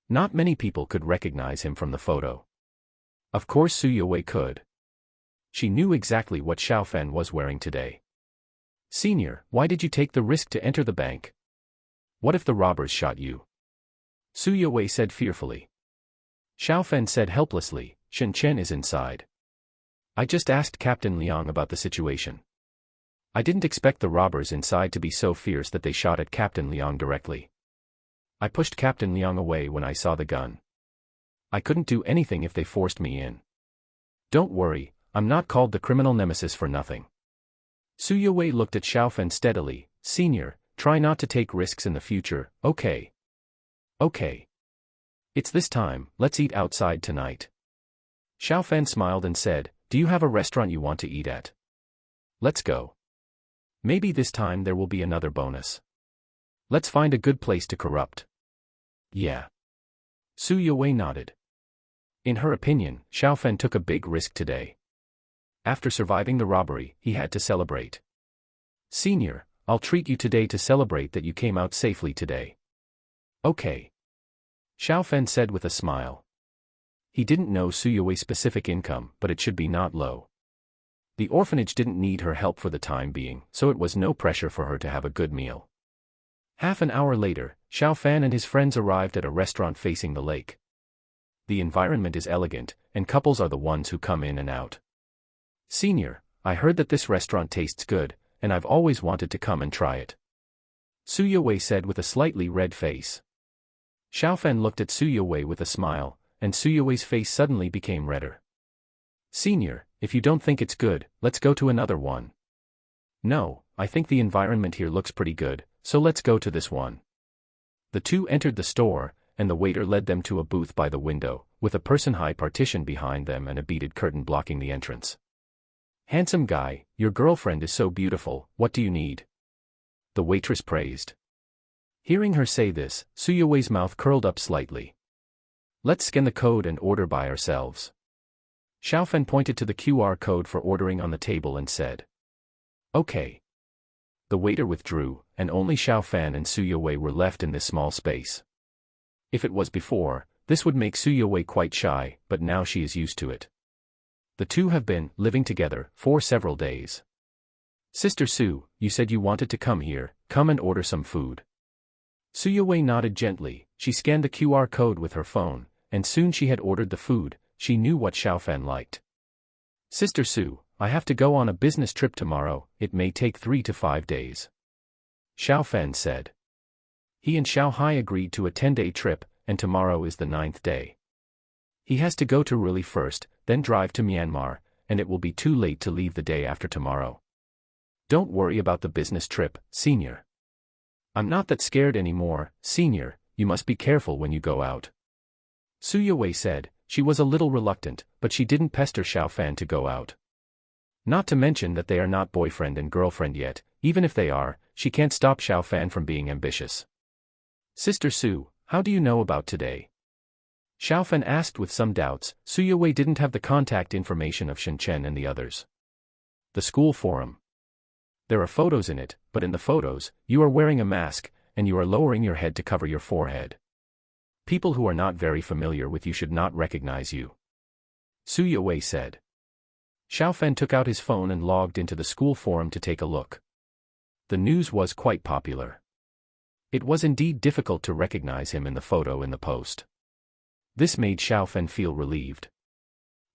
Not many people could recognize him from the photo. Of course Su Yue could. She knew exactly what Xiaofen was wearing today. Senior, why did you take the risk to enter the bank? What if the robbers shot you? Su Yue said fearfully. Xiaofen said helplessly, Shen Chen is inside. I just asked Captain Liang about the situation. I didn't expect the robbers inside to be so fierce that they shot at Captain Liang directly. I pushed Captain Liang away when I saw the gun. I couldn't do anything if they forced me in. Don't worry, I'm not called the criminal nemesis for nothing. Su Yue looked at Xiaofen steadily. Senior, try not to take risks in the future, okay? Okay. It's this time, let's eat outside tonight. Xiaofen smiled and said, do you have a restaurant you want to eat at? Let's go. Maybe this time there will be another bonus. Let's find a good place to corrupt. Yeah. Su Yue nodded. In her opinion, Xiaofen took a big risk today. After surviving the robbery, he had to celebrate. Senior, I'll treat you today to celebrate that you came out safely today. Okay. Xiaofen said with a smile. He didn't know Su Yue's specific income, but it should be not low. The orphanage didn't need her help for the time being, so it was no pressure for her to have a good meal. Half an hour later, Xiaofen and his friends arrived at a restaurant facing the lake. The environment is elegant, and couples are the ones who come in and out. Senior, I heard that this restaurant tastes good, and I've always wanted to come and try it. Su Yue said with a slightly red face. Xiaofen looked at Su Yue with a smile, and Su Yue's face suddenly became redder. Senior, if you don't think it's good, let's go to another one. No, I think the environment here looks pretty good, so let's go to this one. The two entered the store, and the waiter led them to a booth by the window, with a person-high partition behind them and a beaded curtain blocking the entrance. Handsome guy, your girlfriend is so beautiful, what do you need? The waitress praised. Hearing her say this, Su Yue's mouth curled up slightly. Let's scan the code and order by ourselves. Xiaofen pointed to the QR code for ordering on the table and said. Okay. The waiter withdrew, and only Xiaofen and Su Yue were left in this small space. If it was before, this would make Su Yue quite shy, but now she is used to it. The two have been living together for several days. Sister Su, you said you wanted to come here, come and order some food. Su Yue nodded gently. She scanned the QR code with her phone, and soon she had ordered the food. She knew what Xiaofen liked. Sister Su, I have to go on a business trip tomorrow, it may take 3 to 5 days. Xiaofen said. He and Xiao Hai agreed to a 10-day trip, and tomorrow is the 9th day. He has to go to Rili first, then drive to Myanmar, and it will be too late to leave the day after tomorrow. Don't worry about the business trip, Senior. I'm not that scared anymore, Senior, you must be careful when you go out. Su Yue said. She was a little reluctant, but she didn't pester Xiaofen to go out. Not to mention that they are not boyfriend and girlfriend yet, even if they are, she can't stop Xiaofen from being ambitious. Sister Su, how do you know about today? Xiaofen asked with some doubts. Su Yue didn't have the contact information of Shen Chen and the others. The school forum. There are photos in it, but in the photos, you are wearing a mask, and you are lowering your head to cover your forehead. People who are not very familiar with you should not recognize you. Su Yue said. Xiaofan took out his phone and logged into the school forum to take a look. The news was quite popular. It was indeed difficult to recognize him in the photo in the post. This made Xiaofan feel relieved.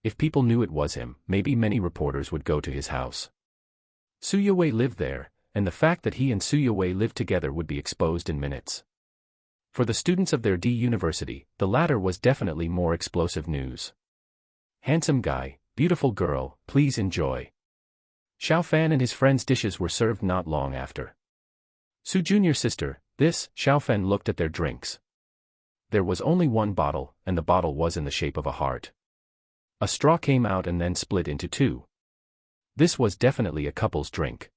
If people knew it was him, maybe many reporters would go to his house. Suyue lived there, and the fact that he and Suyue lived together would be exposed in minutes. For the students of their D university, the latter was definitely more explosive news. Handsome guy, beautiful girl, please enjoy. Xiaofan and his friend's dishes were served not long after. Su Junior sister, this, Xiaofan looked at their drinks. There was only one bottle, and the bottle was in the shape of a heart. A straw came out and then split into two. This was definitely a couple's drink.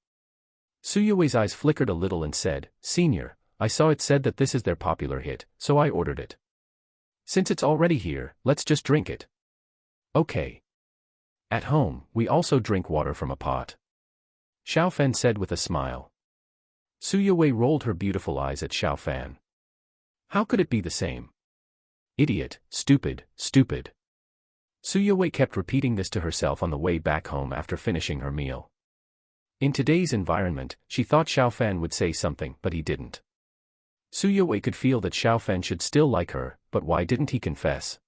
Suyue's eyes flickered a little and said, "Senior, I saw it said that this is their popular hit, so I ordered it. Since it's already here, let's just drink it." "Okay. At home, we also drink water from a pot," Xiaofan said with a smile. Suyue rolled her beautiful eyes at Xiaofan. How could it be the same? Idiot, stupid, stupid. Suyue kept repeating this to herself on the way back home after finishing her meal. In today's environment, she thought Xiaofan would say something, but he didn't. Suyue could feel that Xiaofan should still like her, but why didn't he confess?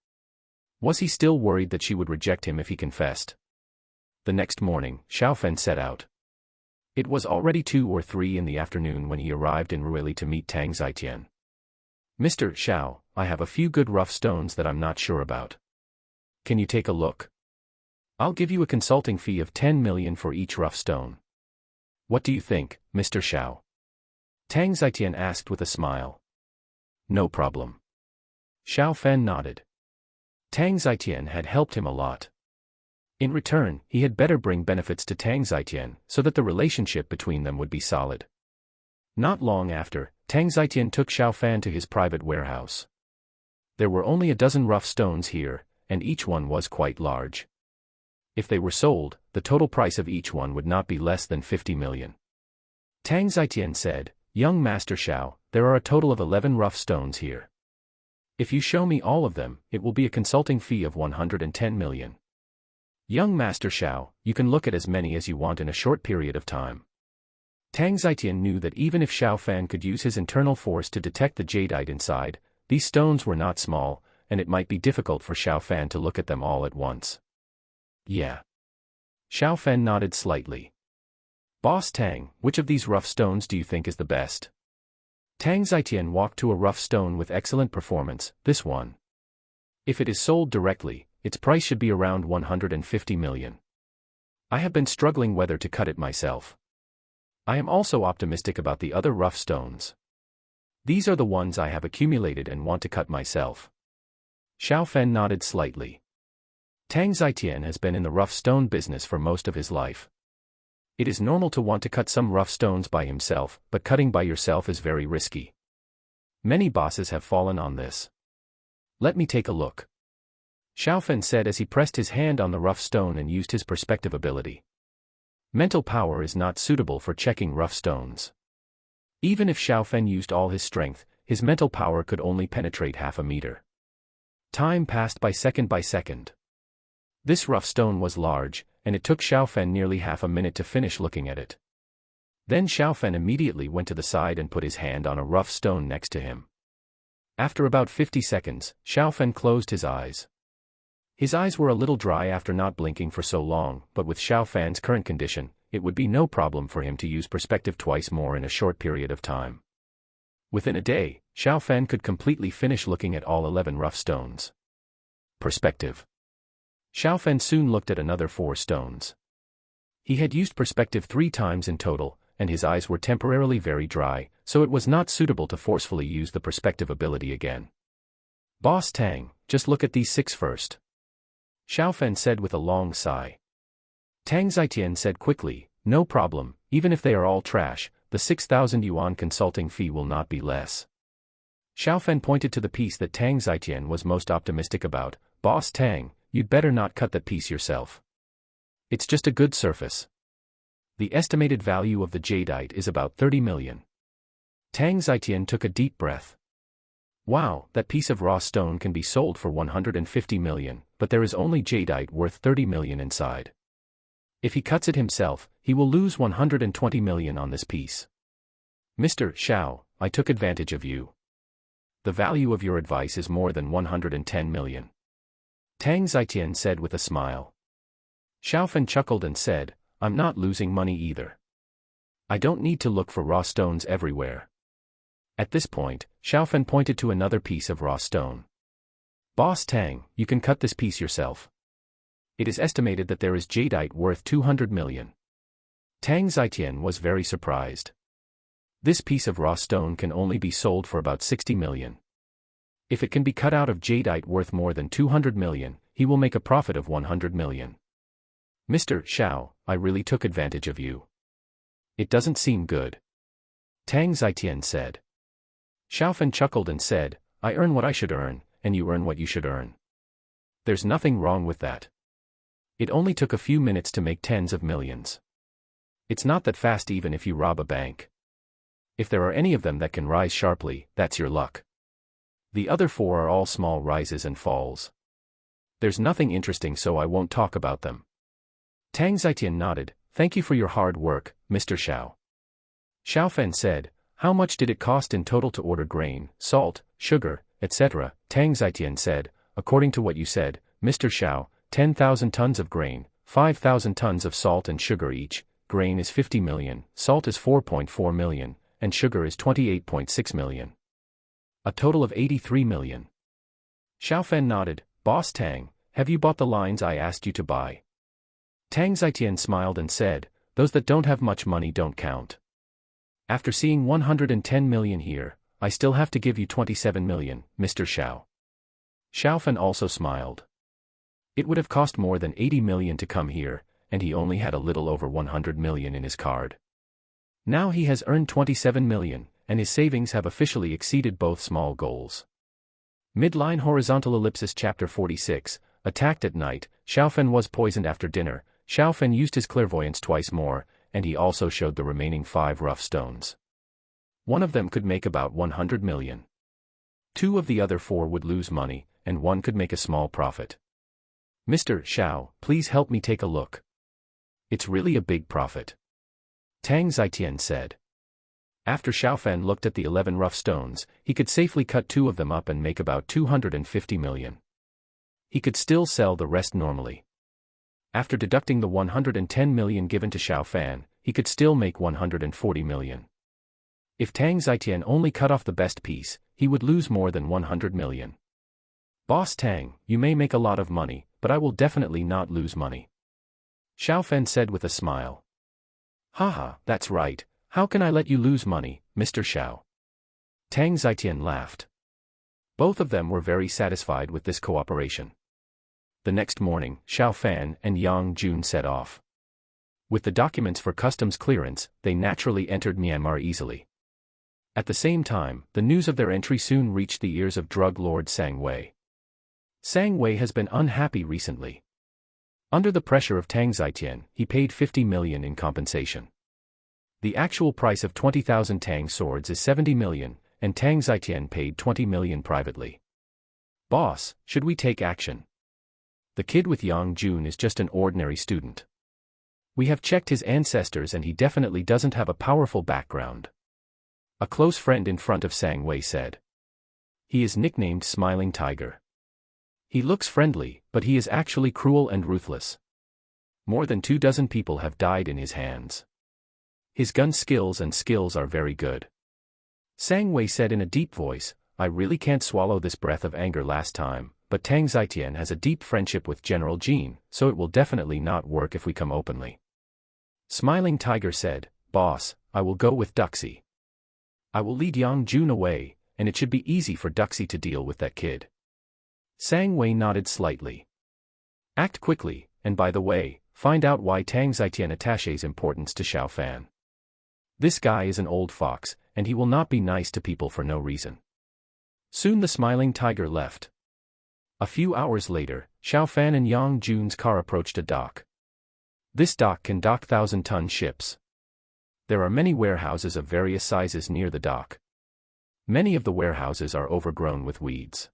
Was he still worried that she would reject him if he confessed? The next morning, Xiaofan set out. It was already 2 or 3 in the afternoon when he arrived in Ruili to meet Tang Zitian. "Mr. Xiao, I have a few good rough stones that I'm not sure about. Can you take a look? I'll give you a consulting fee of 10 million for each rough stone. What do you think, Mr. Xiao?" Tang Zitian asked with a smile. "No problem." Xiaofan nodded. Tang Zitian had helped him a lot. In return, he had better bring benefits to Tang Zitian so that the relationship between them would be solid. Not long after, Tang Zitian took Xiaofan to his private warehouse. There were only a dozen rough stones here, and each one was quite large. If they were sold, the total price of each one would not be less than 50 million. Tang Zitian said, "Young Master Xiao, there are a total of 11 rough stones here. If you show me all of them, it will be a consulting fee of 110 million. Young Master Xiao, you can look at as many as you want in a short period of time." Tang Zitian knew that even if Xiaofan could use his internal force to detect the jadeite inside, these stones were not small, and it might be difficult for Xiaofan to look at them all at once. "Yeah." Xiaofan nodded slightly. "Boss Tang, which of these rough stones do you think is the best?" Tang Zitian walked to a rough stone with excellent performance, this one. If it is sold directly, its price should be around 150 million. I have been struggling whether to cut it myself. I am also optimistic about the other rough stones. These are the ones I have accumulated and want to cut myself. Xiaofan nodded slightly. Tang Zitian has been in the rough stone business for most of his life. It is normal to want to cut some rough stones by himself, but cutting by yourself is very risky. Many bosses have fallen on this. Let me take a look. Xiaofan said as he pressed his hand on the rough stone and used his perspective ability. Mental power is not suitable for checking rough stones. Even if Xiaofan used all his strength, his mental power could only penetrate half a meter. Time passed by second. This rough stone was large, and it took Xiaofan nearly half a minute to finish looking at it. Then Xiaofan immediately went to the side and put his hand on a rough stone next to him. After about 50 seconds, Xiaofan closed his eyes. His eyes were a little dry after not blinking for so long, but with Xiaofan's current condition, it would be no problem for him to use perspective twice more in a short period of time. Within a day, Xiaofan could completely finish looking at all 11 rough stones. Perspective. Xiaofan soon looked at another 4 stones. He had used perspective 3 times in total, and his eyes were temporarily very dry, so it was not suitable to forcefully use the perspective ability again. "Boss Tang, just look at these 6 first," Xiaofan said with a long sigh. Tang Zitian said quickly, "No problem, even if they are all trash, the 6,000 yuan consulting fee will not be less." Xiaofan pointed to the piece that Tang Zitian was most optimistic about. "Boss Tang, you'd better not cut that piece yourself. It's just a good surface. The estimated value of the jadeite is about 30 million. Tang Zitian took a deep breath. Wow, that piece of raw stone can be sold for 150 million, but there is only jadeite worth 30 million inside. If he cuts it himself, he will lose 120 million on this piece. Mr. Xiao, I took advantage of you. The value of your advice is more than 110 million. Tang Zitian said with a smile. Xiaofen chuckled and said, I'm not losing money either. I don't need to look for raw stones everywhere. At this point, Xiaofen pointed to another piece of raw stone. Boss Tang, you can cut this piece yourself. It is estimated that there is jadeite worth 200 million. Tang Zitian was very surprised. This piece of raw stone can only be sold for about 60 million. If it can be cut out of jadeite worth more than 200 million, he will make a profit of 100 million. Mr. Xiao, I really took advantage of you. It doesn't seem good. Tang Zitian said. Xiaofen chuckled and said, I earn what I should earn, and you earn what you should earn. There's nothing wrong with that. It only took a few minutes to make tens of millions. It's not that fast even if you rob a bank. If there are any of them that can rise sharply, that's your luck. The other four are all small rises and falls. There's nothing interesting, so I won't talk about them. Tang Zitian nodded, thank you for your hard work, Mr. Xiao. Xiaofen said, how much did it cost in total to order grain, salt, sugar, etc.? Tang Zitian said, according to what you said, Mr. Xiao, 10,000 tons of grain, 5,000 tons of salt and sugar each. Grain is 50 million, salt is 4.4 million, and sugar is 28.6 million. A total of 83 million. Xiaofen nodded, Boss Tang, have you bought the lines I asked you to buy? Tang Zitian smiled and said, those that don't have much money don't count. After seeing 110 million here, I still have to give you 27 million, Mr. Xiao. Xiaofen also smiled. It would have cost more than 80 million to come here, and he only had a little over 100 million in his card. Now he has earned 27 million, and his savings have officially exceeded both small goals. Midline horizontal ellipsis chapter 46, attacked at night, Xiaofen was poisoned after dinner. Xiaofen used his clairvoyance twice more, and he also showed the remaining 5 rough stones. One of them could make about 100 million. 2 of the other 4 would lose money, and 1 could make a small profit. Mr. Xiao, please help me take a look. It's really a big profit. Tang Zitian said. After Xiaofen looked at the 11 rough stones, he could safely cut 2 of them up and make about 250 million. He could still sell the rest normally. After deducting the 110 million given to Xiaofen, he could still make 140 million. If Tang Zitian only cut off the best piece, he would lose more than 100 million. Boss Tang, you may make a lot of money, but I will definitely not lose money. Xiaofen said with a smile. Haha, that's right, how can I let you lose money, Mr. Xiao? Tang Zitian laughed. Both of them were very satisfied with this cooperation. The next morning, Xiaofen and Yang Jun set off. With the documents for customs clearance, they naturally entered Myanmar easily. At the same time, the news of their entry soon reached the ears of drug lord Sang Wei. Sang Wei has been unhappy recently. Under the pressure of Tang Zitian, he paid 50 million in compensation. The actual price of 20,000 Tang swords is 70 million, and Tang Zitian paid 20 million privately. Boss, should we take action? The kid with Yang Jun is just an ordinary student. We have checked his ancestors and he definitely doesn't have a powerful background. A close friend in front of Sang Wei said. He is nicknamed Smiling Tiger. He looks friendly, but he is actually cruel and ruthless. More than 24 people have died in his hands. His gun skills are very good. Sang Wei said in a deep voice, I really can't swallow this breath of anger last time, but Tang Zitian has a deep friendship with General Jean, so it will definitely not work if we come openly. Smiling Tiger said, Boss, I will go with Duxie. I will lead Yang Jun away, and it should be easy for Duxie to deal with that kid. Sang Wei nodded slightly. Act quickly, and by the way, find out why Tang Zitian attaches importance to Xiaofen. This guy is an old fox, and he will not be nice to people for no reason. Soon the Smiling Tiger left. A few hours later, Xiaofen and Yang Jun's car approached a dock. This dock can dock 1,000-ton ships. There are many warehouses of various sizes near the dock. Many of the warehouses are overgrown with weeds.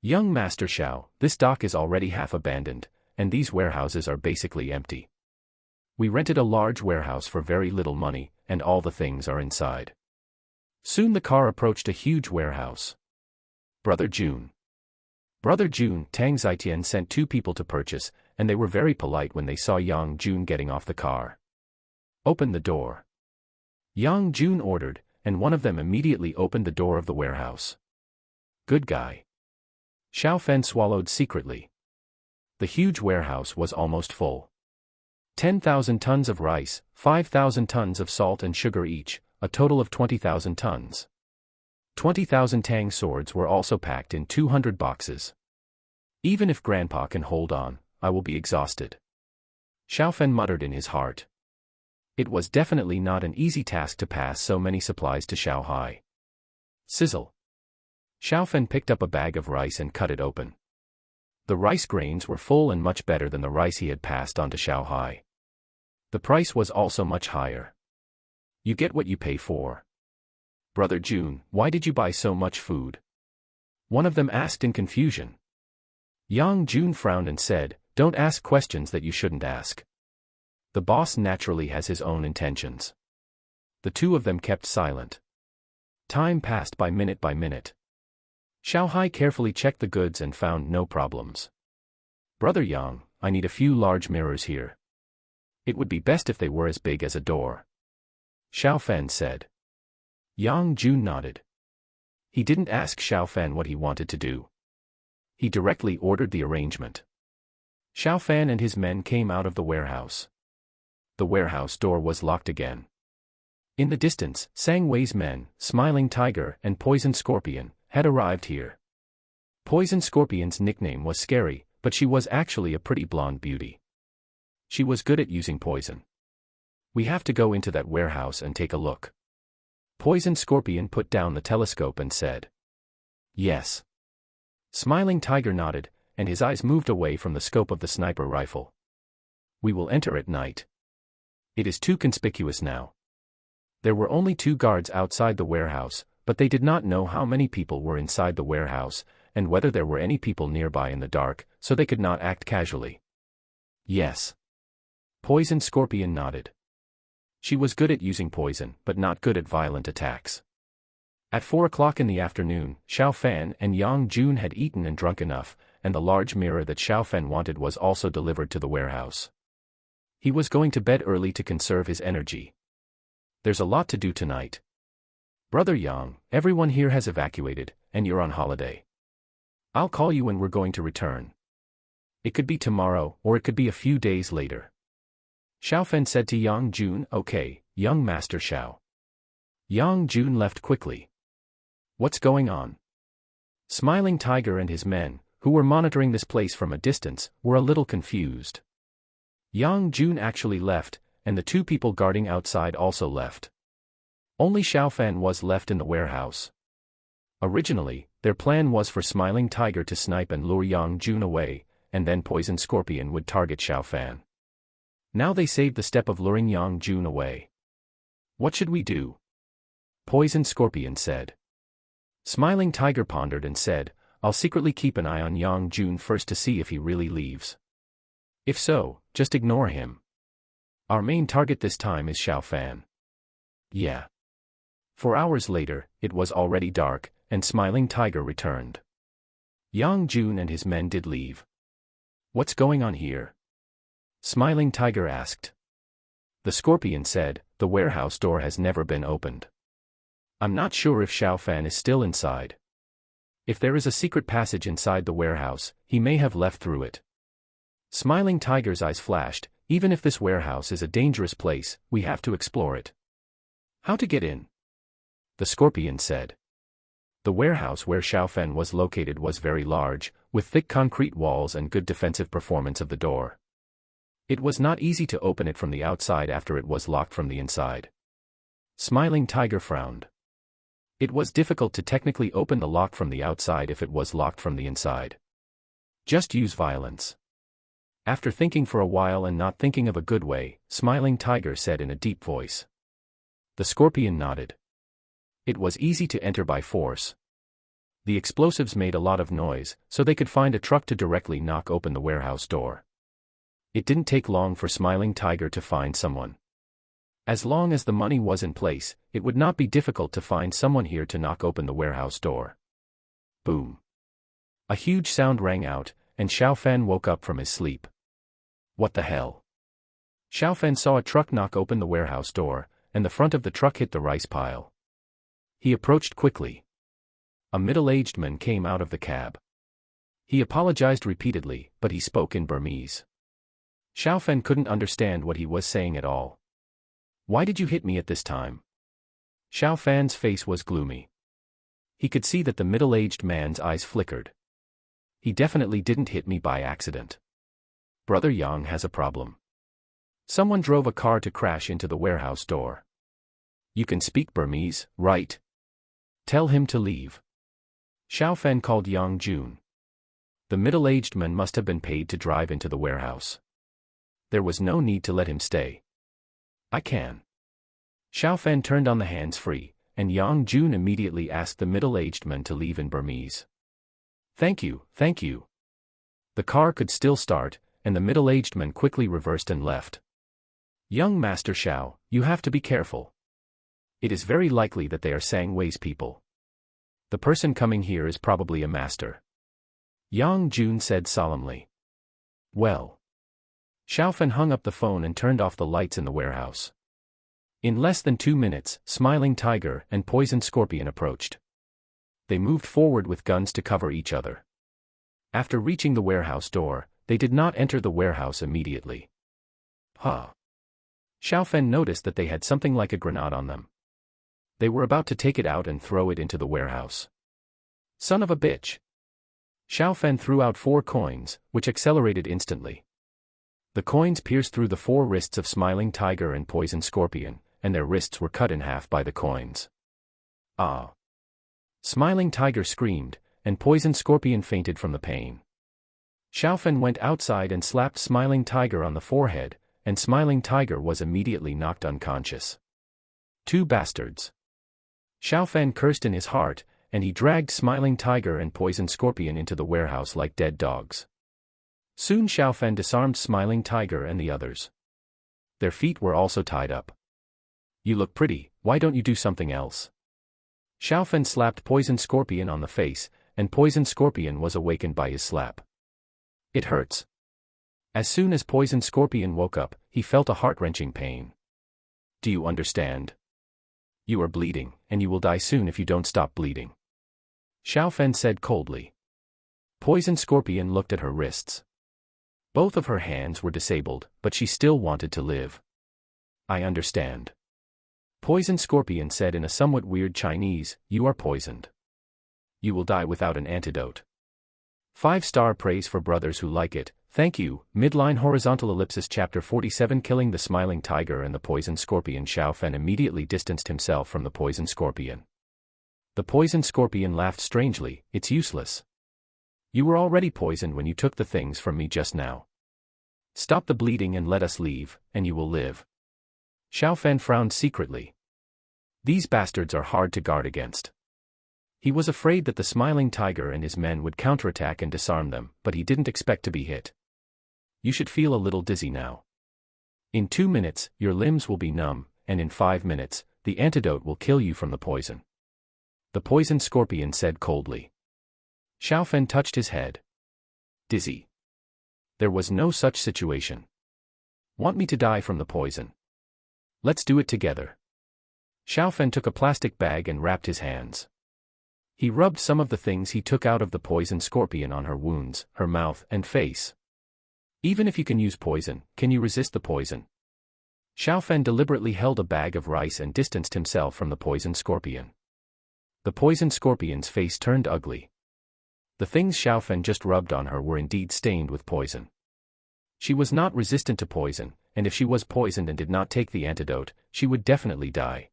Young Master Xiao, this dock is already half abandoned, and these warehouses are basically empty. We rented a large warehouse for very little money, and all the things are inside. Soon the car approached a huge warehouse. Brother June. Brother June, Tang Zitian sent 2 people to purchase, and they were very polite when they saw Yang June getting off the car. Open the door. Yang June ordered, and one of them immediately opened the door of the warehouse. Good guy. Xiao Fen swallowed secretly. The huge warehouse was almost full. 10,000 tons of rice, 5,000 tons of salt and sugar each, a total of 20,000 tons. 20,000 Tang swords were also packed in 200 boxes. Even if Grandpa can hold on, I will be exhausted. Xiao Fen muttered in his heart. It was definitely not an easy task to pass so many supplies to Xiao Hai. Sizzle. Xiao Fen picked up a bag of rice and cut it open. The rice grains were full and much better than the rice he had passed on to Xiao Hai. The price was also much higher. You get what you pay for. Brother June, why did you buy so much food? One of them asked in confusion. Yang June frowned and said, don't ask questions that you shouldn't ask. The boss naturally has his own intentions. The 2 of them kept silent. Time passed by minute by minute. Xiao Hai carefully checked the goods and found no problems. Brother Yang, I need a few large mirrors here. It would be best if they were as big as a door. Xiao Fen said. Yang June nodded. He didn't ask Xiao Fen what he wanted to do. He directly ordered the arrangement. Xiao Fen and his men came out of the warehouse. The warehouse door was locked again. In the distance, Sang Wei's men, Smiling Tiger and Poison Scorpion, had arrived here. Poison Scorpion's nickname was Scary, but she was actually a pretty blonde beauty. She was good at using poison. We have to go into that warehouse and take a look. Poison Scorpion put down the telescope and said. Yes. Smiling Tiger nodded, and his eyes moved away from the scope of the sniper rifle. We will enter at night. It is too conspicuous now. There were only 2 guards outside the warehouse, but they did not know how many people were inside the warehouse, and whether there were any people nearby in the dark, so they could not act casually. Yes. Poison Scorpion nodded. She was good at using poison, but not good at violent attacks. At 4 o'clock in the afternoon, Xiao Fan and Yang June had eaten and drunk enough, and the large mirror that Xiao Fan wanted was also delivered to the warehouse. He was going to bed early to conserve his energy. There's a lot to do tonight. Brother Yang, everyone here has evacuated, and you're on holiday. I'll call you when we're going to return. It could be tomorrow, or it could be a few days later. Xiao Fen said to Yang June, okay, young Master Xiao. Yang June left quickly. What's going on? Smiling Tiger and his men, who were monitoring this place from a distance, were a little confused. Yang June actually left, and the 2 people guarding outside also left. Only Xiao Fan was left in the warehouse. Originally, their plan was for Smiling Tiger to snipe and lure Yang June away, and then Poison Scorpion would target Xiao Fan. Now they saved the step of luring Yang June away. What should we do? Poison Scorpion said. Smiling Tiger pondered and said, I'll secretly keep an eye on Yang June first to see if he really leaves. If so, just ignore him. Our main target this time is Xiao Fan. Yeah. 4 hours later, it was already dark, and Smiling Tiger returned. Yang June and his men did leave. What's going on here? Smiling Tiger asked. The Scorpion said, the warehouse door has never been opened. I'm not sure if Xiao Fan is still inside. If there is a secret passage inside the warehouse, he may have left through it. Smiling Tiger's eyes flashed, even if this warehouse is a dangerous place, we have to explore it. How to get in? The Scorpion said. The warehouse where Xiao Fan was located was very large, with thick concrete walls and good defensive performance of the door. It was not easy to open it from the outside after it was locked from the inside. Smiling Tiger frowned. It was difficult to technically open the lock from the outside if it was locked from the inside. Just use violence. After thinking for a while and not thinking of a good way, Smiling Tiger said in a deep voice. The Scorpion nodded. It was easy to enter by force. The explosives made a lot of noise, so they could find a truck to directly knock open the warehouse door. It didn't take long for Smiling Tiger to find someone. As long as the money was in place, it would not be difficult to find someone here to knock open the warehouse door. Boom. A huge sound rang out, and Xiaofan woke up from his sleep. What the hell? Xiaofan saw a truck knock open the warehouse door, and the front of the truck hit the rice pile. He approached quickly. A middle-aged man came out of the cab. He apologized repeatedly, but he spoke in Burmese. Xiaofan couldn't understand what he was saying at all. Why did you hit me at this time? Xiaofan's face was gloomy. He could see that the middle-aged man's eyes flickered. He definitely didn't hit me by accident. Brother Yang has a problem. Someone drove a car to crash into the warehouse door. You can speak Burmese, right? Tell him to leave. Xiaofan called Yang Jun. The middle-aged man must have been paid to drive into the warehouse. There was no need to let him stay. I can. Xiaofan turned on the hands-free, and Yang Jun immediately asked the middle-aged man to leave in Burmese. Thank you, thank you. The car could still start, and the middle-aged man quickly reversed and left. Young Master Xiao, you have to be careful. It is very likely that they are Sangwei's people. The person coming here is probably a master. Yang Jun said solemnly. Well. Xiaofan hung up the phone and turned off the lights in the warehouse. In less than 2 minutes, Smiling Tiger and Poison Scorpion approached. They moved forward with guns to cover each other. After reaching the warehouse door, they did not enter the warehouse immediately. Huh. Xiaofan noticed that they had something like a grenade on them. They were about to take it out and throw it into the warehouse. Son of a bitch. Xiaofan threw out 4 coins, which accelerated instantly. The coins pierced through the 4 wrists of Smiling Tiger and Poison Scorpion, and their wrists were cut in half by the coins. Ah! Smiling Tiger screamed, and Poison Scorpion fainted from the pain. Xiaofan went outside and slapped Smiling Tiger on the forehead, and Smiling Tiger was immediately knocked unconscious. 2 bastards. Xiaofan cursed in his heart, and he dragged Smiling Tiger and Poison Scorpion into the warehouse like dead dogs. Soon Xiaofan disarmed Smiling Tiger and the others. Their feet were also tied up. You look pretty, why don't you do something else? Xiaofan slapped Poison Scorpion on the face, and Poison Scorpion was awakened by his slap. It hurts. As soon as Poison Scorpion woke up, he felt a heart-wrenching pain. Do you understand? You are bleeding, and you will die soon if you don't stop bleeding. Xiaofan said coldly. Poison Scorpion looked at her wrists. Both of her hands were disabled, but she still wanted to live. I understand. Poison Scorpion said in a somewhat weird Chinese, you are poisoned. You will die without an antidote. 5-star praise for brothers who like it, thank you. Midline horizontal ellipsis chapter 47 Killing the Smiling Tiger and the Poison Scorpion. Xiaofan immediately distanced himself from the Poison Scorpion. The Poison Scorpion laughed strangely, it's useless. You were already poisoned when you took the things from me just now. Stop the bleeding and let us leave, and you will live. Xiaofan frowned secretly. These bastards are hard to guard against. He was afraid that the Smiling Tiger and his men would counterattack and disarm them, but he didn't expect to be hit. You should feel a little dizzy now. In 2 minutes, your limbs will be numb, and in 5 minutes, the antidote will kill you from the poison. The Poison Scorpion said coldly. Xiaofan touched his head. Dizzy. There was no such situation. Want me to die from the poison? Let's do it together. Xiaofan took a plastic bag and wrapped his hands. He rubbed some of the things he took out of the Poison Scorpion on her wounds, her mouth, and face. Even if you can use poison, can you resist the poison? Xiaofan deliberately held a bag of rice and distanced himself from the Poison Scorpion. The Poison Scorpion's face turned ugly. The things Xiaofan just rubbed on her were indeed stained with poison. She was not resistant to poison, and if she was poisoned and did not take the antidote, she would definitely die.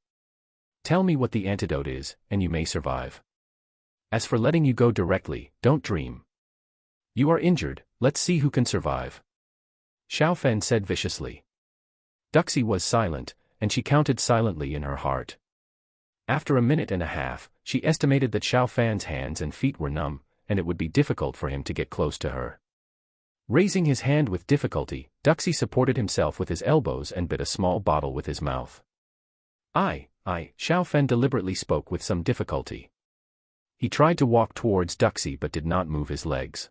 Tell me what the antidote is, and you may survive. As for letting you go directly, don't dream. You are injured, let's see who can survive. Xiaofan said viciously. Duxie was silent, and she counted silently in her heart. After 1.5 minutes, she estimated that Xiaofan's hands and feet were numb, and it would be difficult for him to get close to her. Raising his hand with difficulty, Duxie supported himself with his elbows and bit a small bottle with his mouth. Xiao Fen deliberately spoke with some difficulty. He tried to walk towards Duxie but did not move his legs.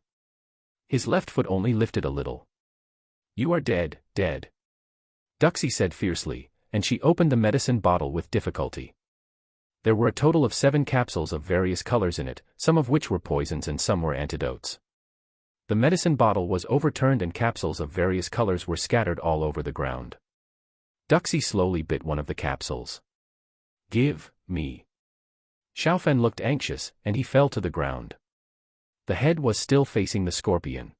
His left foot only lifted a little. You are dead, dead. Duxie said fiercely, and she opened the medicine bottle with difficulty. There were a total of 7 capsules of various colors in it, some of which were poisons and some were antidotes. The medicine bottle was overturned and capsules of various colors were scattered all over the ground. Duxie slowly bit one of the capsules. Give me. Xiao Fen looked anxious, and he fell to the ground. The head was still facing the scorpion.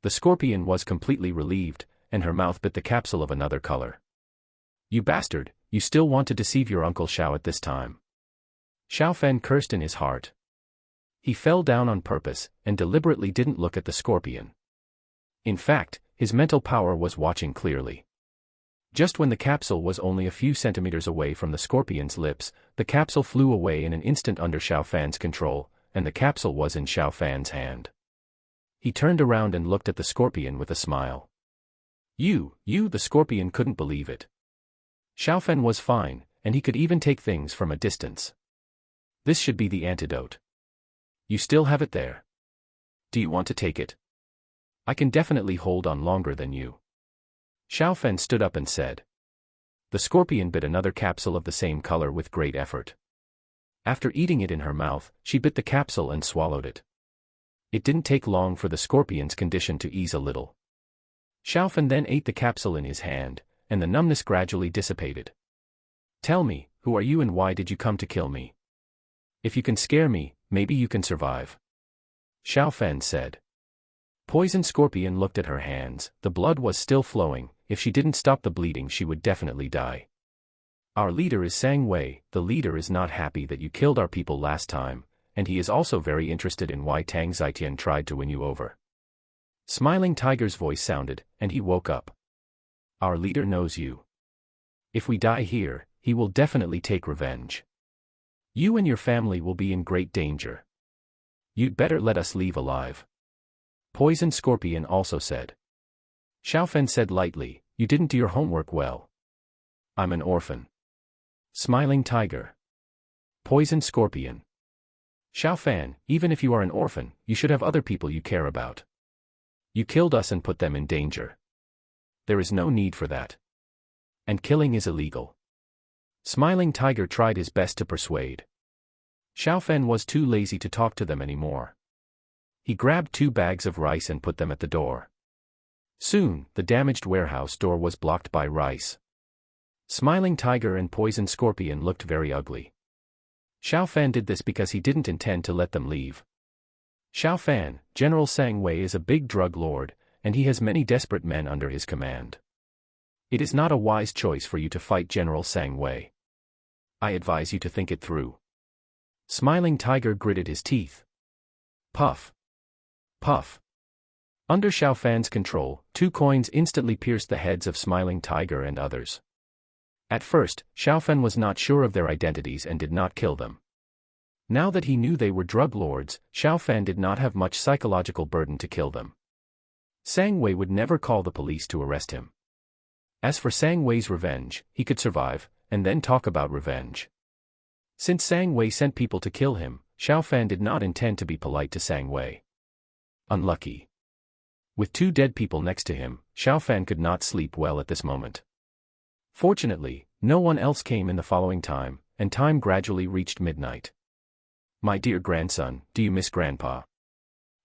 The scorpion was completely relieved, and her mouth bit the capsule of another color. You bastard, you still want to deceive your Uncle Xiao at this time. Xiao Fen cursed in his heart. He fell down on purpose, and deliberately didn't look at the scorpion. In fact, his mental power was watching clearly. Just when the capsule was only a few centimeters away from the scorpion's lips, the capsule flew away in an instant under Xiao Fan's control, and the capsule was in Xiao Fan's hand. He turned around and looked at the scorpion with a smile. The scorpion couldn't believe it. Xiao Fan was fine, and he could even take things from a distance. This should be the antidote. You still have it there. Do you want to take it? I can definitely hold on longer than you. Xiao Fen stood up and said. The scorpion bit another capsule of the same color with great effort. After eating it in her mouth, she bit the capsule and swallowed it. It didn't take long for the scorpion's condition to ease a little. Xiao Fen then ate the capsule in his hand, and the numbness gradually dissipated. Tell me, who are you and why did you come to kill me? If you can scare me, maybe you can survive. Xiao Fen said. Poison Scorpion looked at her hands. The blood was still flowing. If she didn't stop the bleeding she would definitely die. Our leader is Sang Wei. The leader is not happy that you killed our people last time, and he is also very interested in why Tang Zitian tried to win you over. Smiling Tiger's voice sounded, and he woke up. Our leader knows you. If we die here, he will definitely take revenge. You and your family will be in great danger. You'd better let us leave alive. Poison Scorpion also said. Xiao Fen said lightly, you didn't do your homework well. I'm an orphan. Smiling Tiger. Poison Scorpion. Xiao Fan, even if you are an orphan, you should have other people you care about. You killed us and put them in danger. There is no need for that. And killing is illegal. Smiling Tiger tried his best to persuade. Xiao Fan was too lazy to talk to them anymore. He grabbed 2 bags of rice and put them at the door. Soon, the damaged warehouse door was blocked by rice. Smiling Tiger and Poison Scorpion looked very ugly. Xiao Fan did this because he didn't intend to let them leave. Xiao Fan, General Sang Wei is a big drug lord, and he has many desperate men under his command. It is not a wise choice for you to fight General Sang Wei. I advise you to think it through. Smiling Tiger gritted his teeth. Puff. Puff. Under Xiao Fan's control, 2 coins instantly pierced the heads of Smiling Tiger and others. At first, Xiao Fan was not sure of their identities and did not kill them. Now that he knew they were drug lords, Xiao Fan did not have much psychological burden to kill them. Sang Wei would never call the police to arrest him. As for Sang Wei's revenge, he could survive, and then talk about revenge. Since Sang Wei sent people to kill him, Xiao Fan did not intend to be polite to Sang Wei. Unlucky. With 2 dead people next to him, Xiao Fan could not sleep well at this moment. Fortunately, no one else came in the following time, and time gradually reached midnight. My dear grandson, do you miss Grandpa?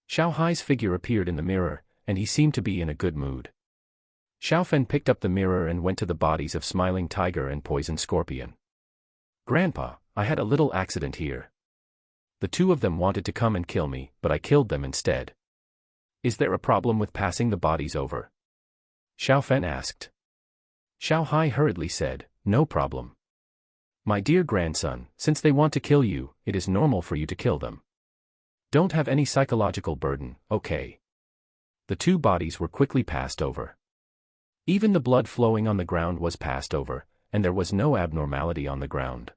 Xiao Hai's figure appeared in the mirror, and he seemed to be in a good mood. Xiao Fan picked up the mirror and went to the bodies of Smiling Tiger and Poison Scorpion. Grandpa, I had a little accident here. The 2 of them wanted to come and kill me, but I killed them instead. Is there a problem with passing the bodies over? Xiao Fan asked. Xiao Hai hurriedly said, no problem. My dear grandson, since they want to kill you, it is normal for you to kill them. Don't have any psychological burden, okay? The 2 bodies were quickly passed over. Even the blood flowing on the ground was passed over, and there was no abnormality on the ground.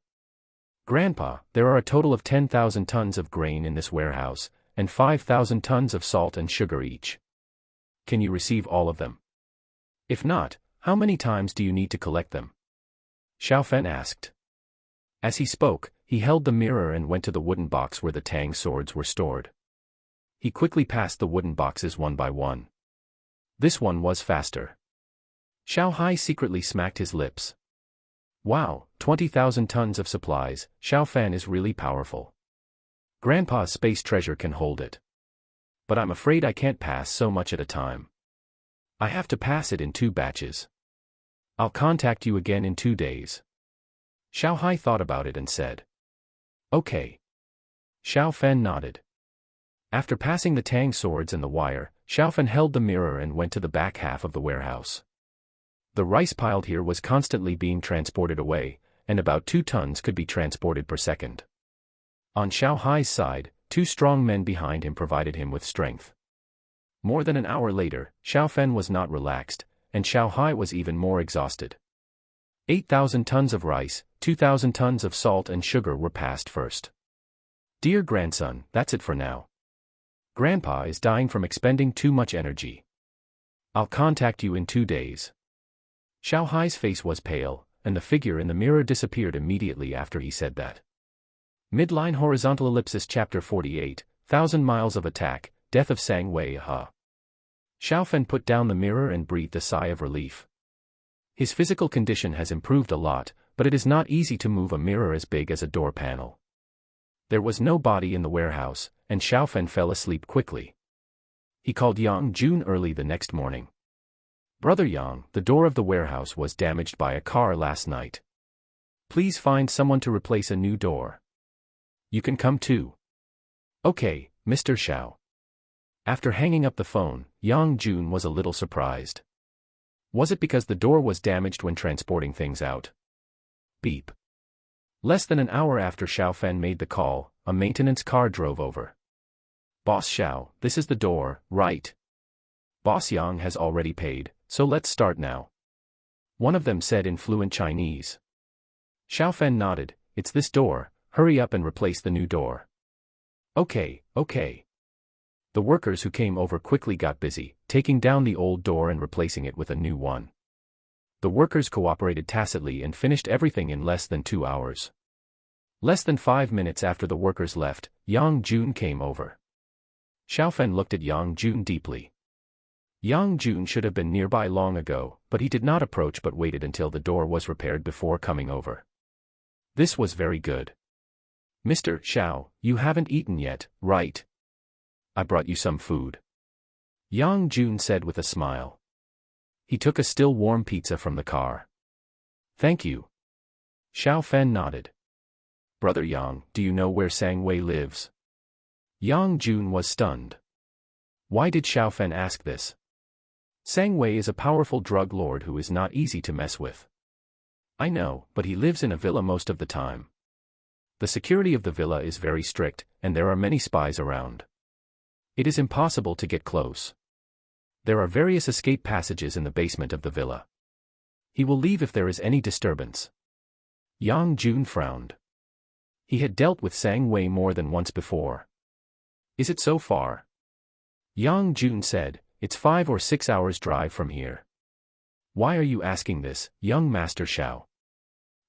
Grandpa, there are a total of 10,000 tons of grain in this warehouse, and 5,000 tons of salt and sugar each. can you receive all of them? If not, how many times do you need to collect them? Xiaofen asked. As he spoke, he held the mirror and went to the wooden box where the Tang swords were stored. He quickly passed the wooden boxes one by one. This one was faster. Xiao Hai secretly smacked his lips. Wow, 20,000 tons of supplies, Xiaofen is really powerful. Grandpa's space treasure can hold it. But I'm afraid I can't pass so much at a time. I have to pass it in 2 batches. I'll contact you again in 2 days. Xiao Hai thought about it and said. Okay. Xiaofen nodded. After passing the Tang swords and the wire, Xiaofen held the mirror and went to the back half of the warehouse. The rice piled here was constantly being transported away, and about 2 tons could be transported per second. On Xiao Hai's side, 2 strong men behind him provided him with strength. More than an hour later, Xiaofen was not relaxed, and Xiao Hai was even more exhausted. 8,000 tons of rice, 2,000 tons of salt and sugar were passed first. Dear grandson, that's it for now. Grandpa is dying from expending too much energy. I'll contact you in 2 days. Xiao Hai's face was pale, and the figure in the mirror disappeared immediately after he said that. Midline horizontal ellipsis chapter 48, 1,000 miles of attack, death of Sang Wei. Xiaofen put down the mirror and breathed a sigh of relief. His physical condition has improved a lot, but it is not easy to move a mirror as big as a door panel. There was no body in the warehouse, and Xiaofen fell asleep quickly. He called Yang Jun early the next morning. Brother Yang, the door of the warehouse was damaged by a car last night. Please find someone to replace a new door. You can come too. Okay, Mr. Xiao. After hanging up the phone, Yang Jun was a little surprised. Was it because the door was damaged when transporting things out? Beep. Less than an hour after Xiaofen made the call, a maintenance car drove over. Boss Xiao, this is the door, right? Boss Yang has already paid, so let's start now. One of them said in fluent Chinese. Xiaofen nodded, it's this door, hurry up and replace the new door. Okay. The workers who came over quickly got busy, taking down the old door and replacing it with a new one. The workers cooperated tacitly and finished everything in less than 2 hours. Less than 5 minutes after the workers left, Yang Jun came over. Xiaofen looked at Yang Jun deeply. Yang Jun should have been nearby long ago, but he did not approach but waited until the door was repaired before coming over. This was very good. Mr. Xiao, you haven't eaten yet, right? I brought you some food. Yang Jun said with a smile. He took a still warm pizza from the car. Thank you. Xiaofen nodded. Brother Yang, do you know where Sang Wei lives? Yang Jun was stunned. Why did Xiaofen ask this? Sang Wei is a powerful drug lord who is not easy to mess with. I know, but he lives in a villa most of the time. The security of the villa is very strict, and there are many spies around. It is impossible to get close. There are various escape passages in the basement of the villa. He will leave if there is any disturbance. Yang Jun frowned. He had dealt with Sang Wei more than once before. Is it so far? Yang Jun said, it's 5 or 6 hours drive from here. Why are you asking this, young Master Xiao?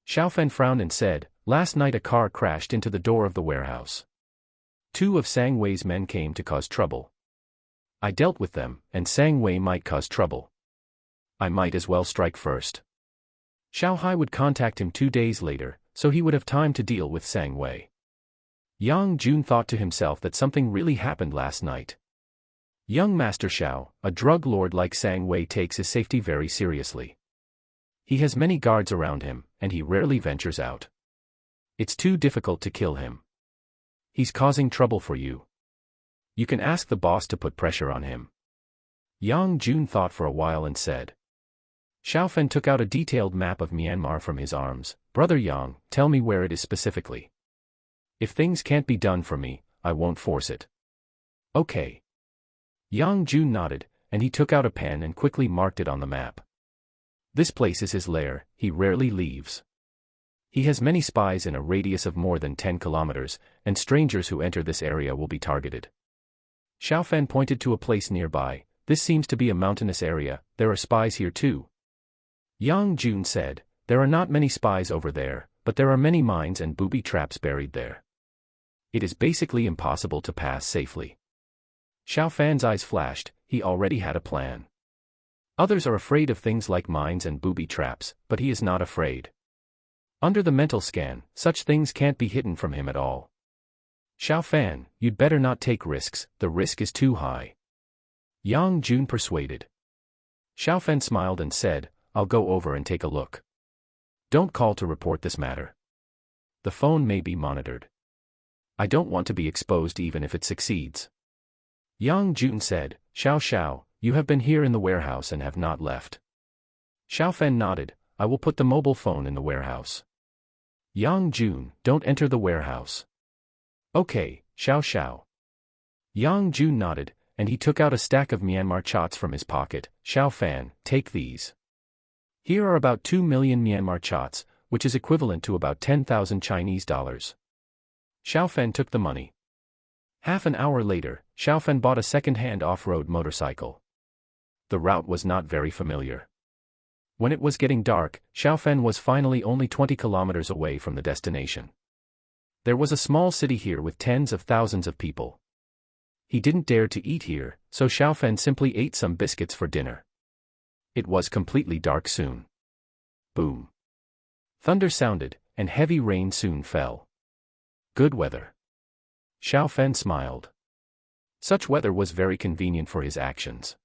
Xiaofen frowned and said, last night a car crashed into the door of the warehouse. 2 of Sang Wei's men came to cause trouble. I dealt with them, and Sang Wei might cause trouble. I might as well strike first. Xiao Hai would contact him 2 days later, so he would have time to deal with Sang Wei. Yang Jun thought to himself that something really happened last night. Young Master Xiao, a drug lord like Sang Wei takes his safety very seriously. He has many guards around him, and he rarely ventures out. It's too difficult to kill him. He's causing trouble for you. You can ask the boss to put pressure on him. Yang Jun thought for a while and said. Xiaofen took out a detailed map of Myanmar from his arms. Brother Yang, tell me where it is specifically. If things can't be done for me, I won't force it. Okay. Yang Jun nodded, and he took out a pen and quickly marked it on the map. This place is his lair, he rarely leaves. He has many spies in a radius of more than 10 kilometers, and strangers who enter this area will be targeted. Xiaofen pointed to a place nearby. This seems to be a mountainous area, there are spies here too. Yang Jun said, there are not many spies over there, but there are many mines and booby traps buried there. It is basically impossible to pass safely. Xiao Fan's eyes flashed, he already had a plan. Others are afraid of things like mines and booby traps, but he is not afraid. Under the mental scan, such things can't be hidden from him at all. Xiao Fan, you'd better not take risks, the risk is too high. Yang Jun persuaded. Xiao Fan smiled and said, I'll go over and take a look. Don't call to report this matter. The phone may be monitored. I don't want to be exposed even if it succeeds. Yang Jun said, Xiao, you have been here in the warehouse and have not left. Xiao Fan nodded, I will put the mobile phone in the warehouse. Yang Jun, don't enter the warehouse. Okay, Xiao. Yang Jun nodded, and he took out a stack of Myanmar chats from his pocket. Xiao Fan, take these. Here are about 2 million Myanmar chats, which is equivalent to about 10,000 Chinese dollars. Xiao Fan took the money. Half an hour later, Xiao Fan bought a second-hand off-road motorcycle. The route was not very familiar. When it was getting dark, Xiao Fan was finally only 20 kilometers away from the destination. There was a small city here with tens of thousands of people. He didn't dare to eat here, so Xiao Fan simply ate some biscuits for dinner. It was completely dark soon. Boom. Thunder sounded, and heavy rain soon fell. Good weather. Xiao Fan smiled. Such weather was very convenient for his actions.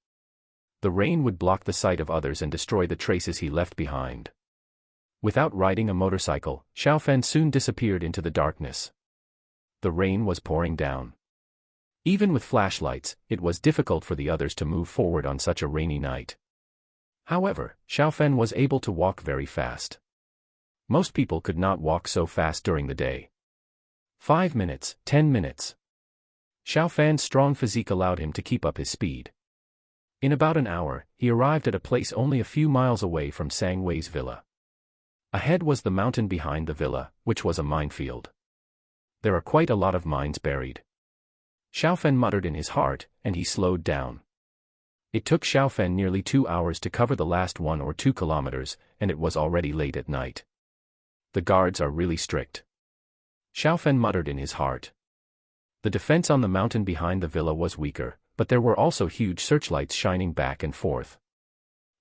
The rain would block the sight of others and destroy the traces he left behind. Without riding a motorcycle, Xiao Fan soon disappeared into the darkness. The rain was pouring down. Even with flashlights, it was difficult for the others to move forward on such a rainy night. However, Xiao Fan was able to walk very fast. Most people could not walk so fast during the day. 5 minutes, 10 minutes. Xiao Fan's strong physique allowed him to keep up his speed. In about an hour, he arrived at a place only a few miles away from Sang Wei's villa. Ahead was the mountain behind the villa, which was a minefield. There are quite a lot of mines buried. Xiao Fan muttered in his heart, and he slowed down. It took Xiao Fan nearly 2 hours to cover the last 1 or 2 kilometers, and it was already late at night. The guards are really strict. Xiao Fan muttered in his heart. The defense on the mountain behind the villa was weaker, but there were also huge searchlights shining back and forth.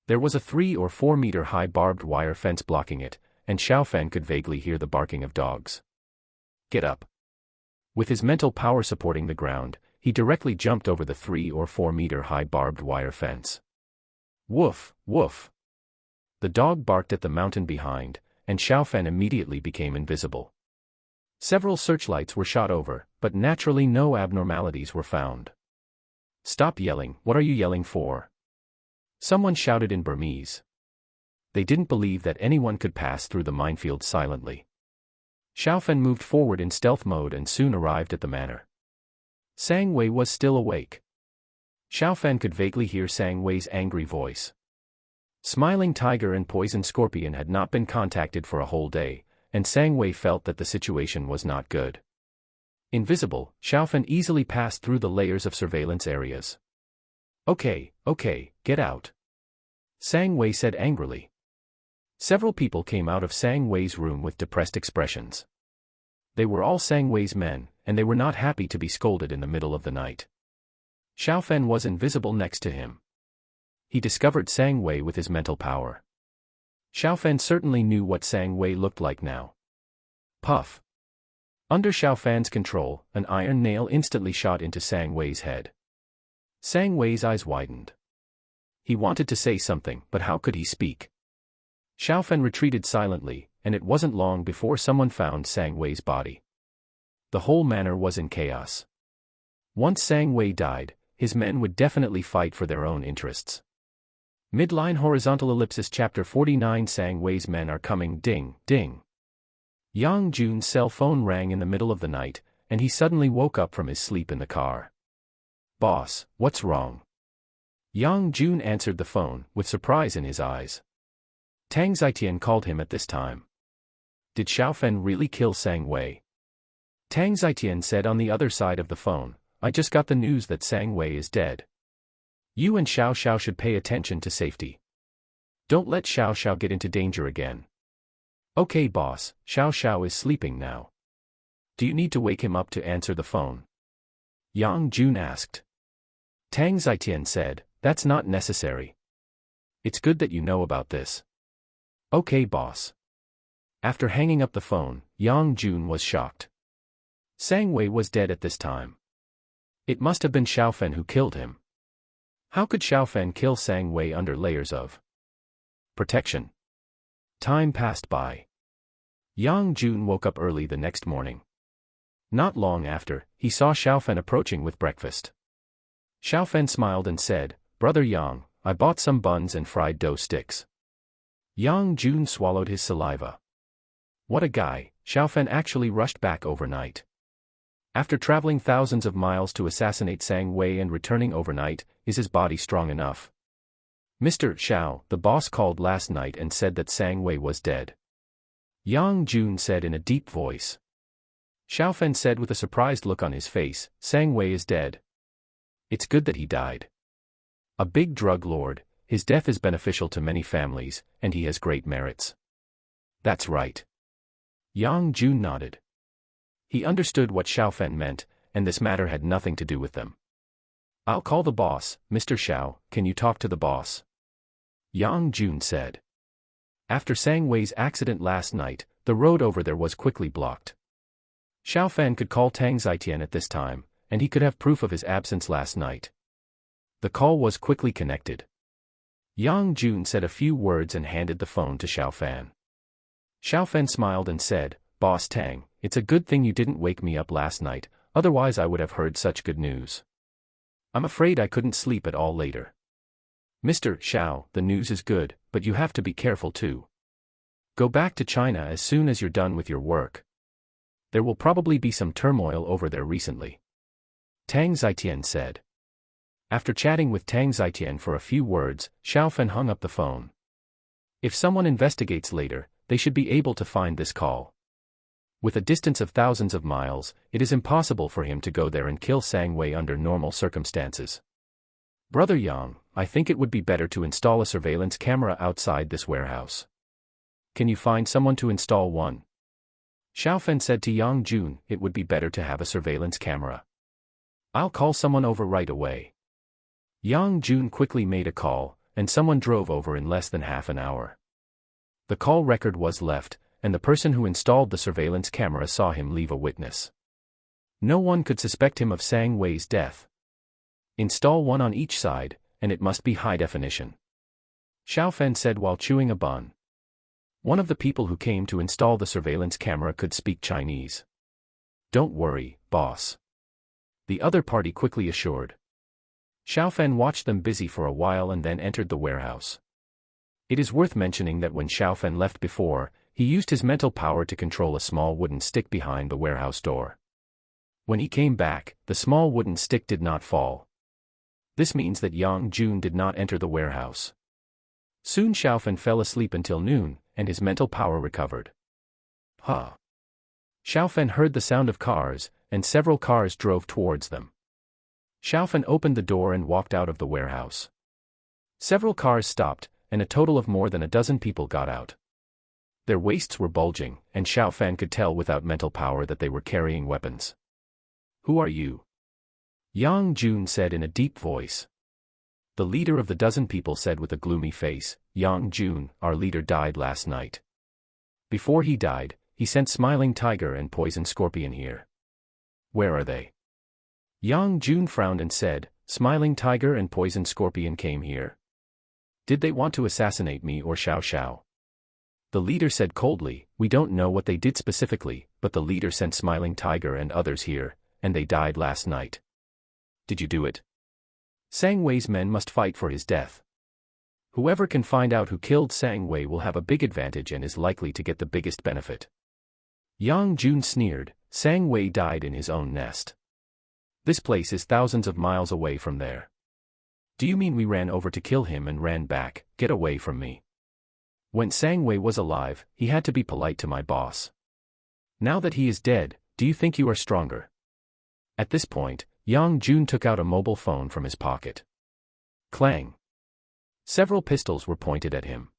There was a 3 or 4 meter high barbed wire fence blocking it, and Xiao Fan could vaguely hear the barking of dogs. Get up. With his mental power supporting the ground, he directly jumped over the 3 or 4 meter high barbed wire fence. Woof, woof. The dog barked at the mountain behind, and Xiao Fan immediately became invisible. Several searchlights were shot over, but naturally no abnormalities were found. Stop yelling, what are you yelling for? Someone shouted in Burmese. They didn't believe that anyone could pass through the minefield silently. Xiao Fan moved forward in stealth mode and soon arrived at the manor. Sang Wei was still awake. Xiao Fan could vaguely hear Sang Wei's angry voice. Smiling Tiger and Poison Scorpion had not been contacted for a whole day, and Sang Wei felt that the situation was not good. Invisible, Xiao Fan easily passed through the layers of surveillance areas. Okay, get out. Sang Wei said angrily. Several people came out of Sang Wei's room with depressed expressions. They were all Sang Wei's men, and they were not happy to be scolded in the middle of the night. Xiao Fan was invisible next to him. He discovered Sang Wei with his mental power. Xiao Fan certainly knew what Sang Wei looked like now. Puff. Under Xiao Fan's control, an iron nail instantly shot into Sang Wei's head. Sang Wei's eyes widened. He wanted to say something, but how could he speak? Xiao Fan retreated silently, and it wasn't long before someone found Sang Wei's body. The whole manor was in chaos. Once Sang Wei died, his men would definitely fight for their own interests. Midline horizontal ellipsis chapter 49 Sang Wei's men are coming ding, ding. Yang Jun's cell phone rang in the middle of the night, and he suddenly woke up from his sleep in the car. Boss, what's wrong? Yang Jun answered the phone, with surprise in his eyes. Tang Zitian called him at this time. Did Xiao Fan really kill Sang Wei? Tang Zitian said on the other side of the phone, I just got the news that Sang Wei is dead. You and Xiao Xiao should pay attention to safety. Don't let Xiao Xiao get into danger again. Okay boss, Xiao Xiao is sleeping now. Do you need to wake him up to answer the phone? Yang Jun asked. Tang Zitian said, that's not necessary. It's good that you know about this. Okay boss. After hanging up the phone, Yang Jun was shocked. Sang Wei was dead at this time. It must have been Xiaofen who killed him. How could Xiaofen kill Sang Wei under layers of protection? Time passed by. Yang Jun woke up early the next morning. Not long after, he saw Xiaofen approaching with breakfast. Xiaofen smiled and said, Brother Yang, I bought some buns and fried dough sticks. Yang Jun swallowed his saliva. What a guy, Xiaofen actually rushed back overnight. After traveling thousands of miles to assassinate Sang Wei and returning overnight, is his body strong enough? Mr. Xiao, the boss called last night and said that Sang Wei was dead. Yang Jun said in a deep voice. Xiaofen said with a surprised look on his face, Sang Wei is dead. It's good that he died. A big drug lord, his death is beneficial to many families, and he has great merits. That's right. Yang Jun nodded. He understood what Xiaofen meant, and this matter had nothing to do with them. I'll call the boss, Mr. Xiao, can you talk to the boss? Yang Jun said. After Sang Wei's accident last night, the road over there was quickly blocked. Xiaofen could call Tang Zitian at this time, and he could have proof of his absence last night. The call was quickly connected. Yang Jun said a few words and handed the phone to Xiaofen. Xiaofen smiled and said, Boss Tang, it's a good thing you didn't wake me up last night, otherwise I would have heard such good news. I'm afraid I couldn't sleep at all later. Mr. Xiao, the news is good, but you have to be careful too. Go back to China as soon as you're done with your work. There will probably be some turmoil over there recently. Tang Zitian said. After chatting with Tang Zitian for a few words, Xiaofen hung up the phone. If someone investigates later, they should be able to find this call. With a distance of thousands of miles, it is impossible for him to go there and kill Sang Wei under normal circumstances. Brother Yang, I think it would be better to install a surveillance camera outside this warehouse. Can you find someone to install one? Xiaofen said to Yang Jun, it would be better to have a surveillance camera. I'll call someone over right away. Yang Jun quickly made a call, and someone drove over in less than half an hour. The call record was left, and the person who installed the surveillance camera saw him leave a witness. No one could suspect him of Sang Wei's death. Install one on each side, and it must be high definition. Xiaofen said while chewing a bun. One of the people who came to install the surveillance camera could speak Chinese. Don't worry, boss. The other party quickly assured. Xiaofen watched them busy for a while and then entered the warehouse. It is worth mentioning that when Xiaofen left before, he used his mental power to control a small wooden stick behind the warehouse door. When he came back, the small wooden stick did not fall. This means that Yang Jun did not enter the warehouse. Soon Xiaofen fell asleep until noon, and his mental power recovered. Xiaofen heard the sound of cars, and several cars drove towards them. Xiaofen opened the door and walked out of the warehouse. Several cars stopped, and a total of more than a dozen people got out. Their waists were bulging, and Xiaofen could tell without mental power that they were carrying weapons. Who are you? Yang Jun said in a deep voice. The leader of the dozen people said with a gloomy face, Yang Jun, our leader died last night. Before he died, he sent Smiling Tiger and Poison Scorpion here. Where are they? Yang Jun frowned and said, Smiling Tiger and Poison Scorpion came here. Did they want to assassinate me or Xiao Xiao? The leader said coldly, we don't know what they did specifically, but the leader sent Smiling Tiger and others here, and they died last night. Did you do it? Sang Wei's men must fight for his death. Whoever can find out who killed Sang Wei will have a big advantage and is likely to get the biggest benefit. Yang Jun sneered, Sang Wei died in his own nest. This place is thousands of miles away from there. Do you mean we ran over to kill him and ran back? Get away from me. When Sang Wei was alive, he had to be polite to my boss. Now that he is dead, do you think you are stronger? At this point, Yang Jun took out a mobile phone from his pocket. Clang. Several pistols were pointed at him.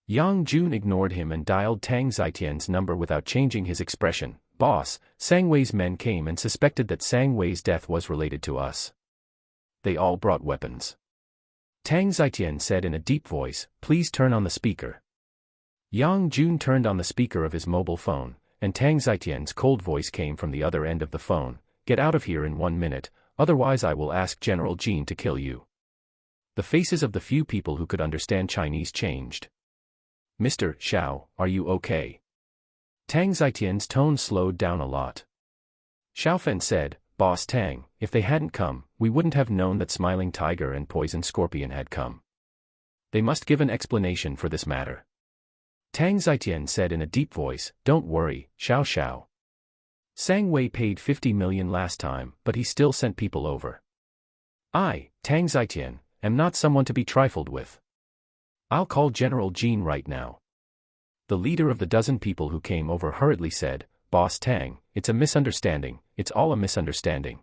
Yang Jun ignored him and dialed Tang Zitian's number without changing his expression. Boss, Sang Wei's men came and suspected that Sang Wei's death was related to us. They all brought weapons. Tang Zitian said in a deep voice, please turn on the speaker. Yang Jun turned on the speaker of his mobile phone, and Tang Zitian's cold voice came from the other end of the phone. Get out of here in 1 minute, otherwise I will ask General Jin to kill you. The faces of the few people who could understand Chinese changed. Mr. Xiao, are you okay? Tang Zitian's tone slowed down a lot. Xiaofen said, Boss Tang, if they hadn't come, we wouldn't have known that Smiling Tiger and Poison Scorpion had come. They must give an explanation for this matter. Tang Zitian said in a deep voice, don't worry, Xiao Xiao. Sang Wei paid 50 million last time, but he still sent people over. I, Tang Zitian, am not someone to be trifled with. I'll call General Jin right now. The leader of the dozen people who came over hurriedly said, Boss Tang, it's a misunderstanding, it's all a misunderstanding.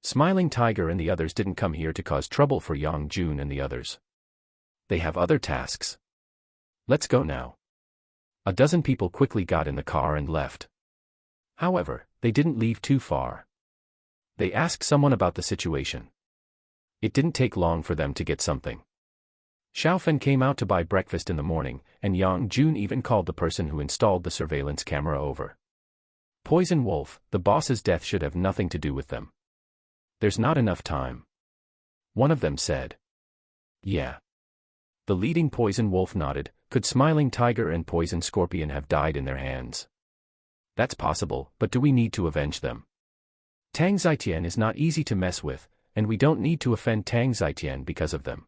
Smiling Tiger and the others didn't come here to cause trouble for Yang Jun and the others. They have other tasks. Let's go now. A dozen people quickly got in the car and left. However, they didn't leave too far. They asked someone about the situation. It didn't take long for them to get something. Xiaofen came out to buy breakfast in the morning, and Yang Jun even called the person who installed the surveillance camera over. Poison Wolf, the boss's death should have nothing to do with them. There's not enough time. One of them said. Yeah. The leading Poison Wolf nodded. Could Smiling Tiger and Poison Scorpion have died in their hands? That's possible, but do we need to avenge them? Tang Zitian is not easy to mess with, and we don't need to offend Tang Zitian because of them.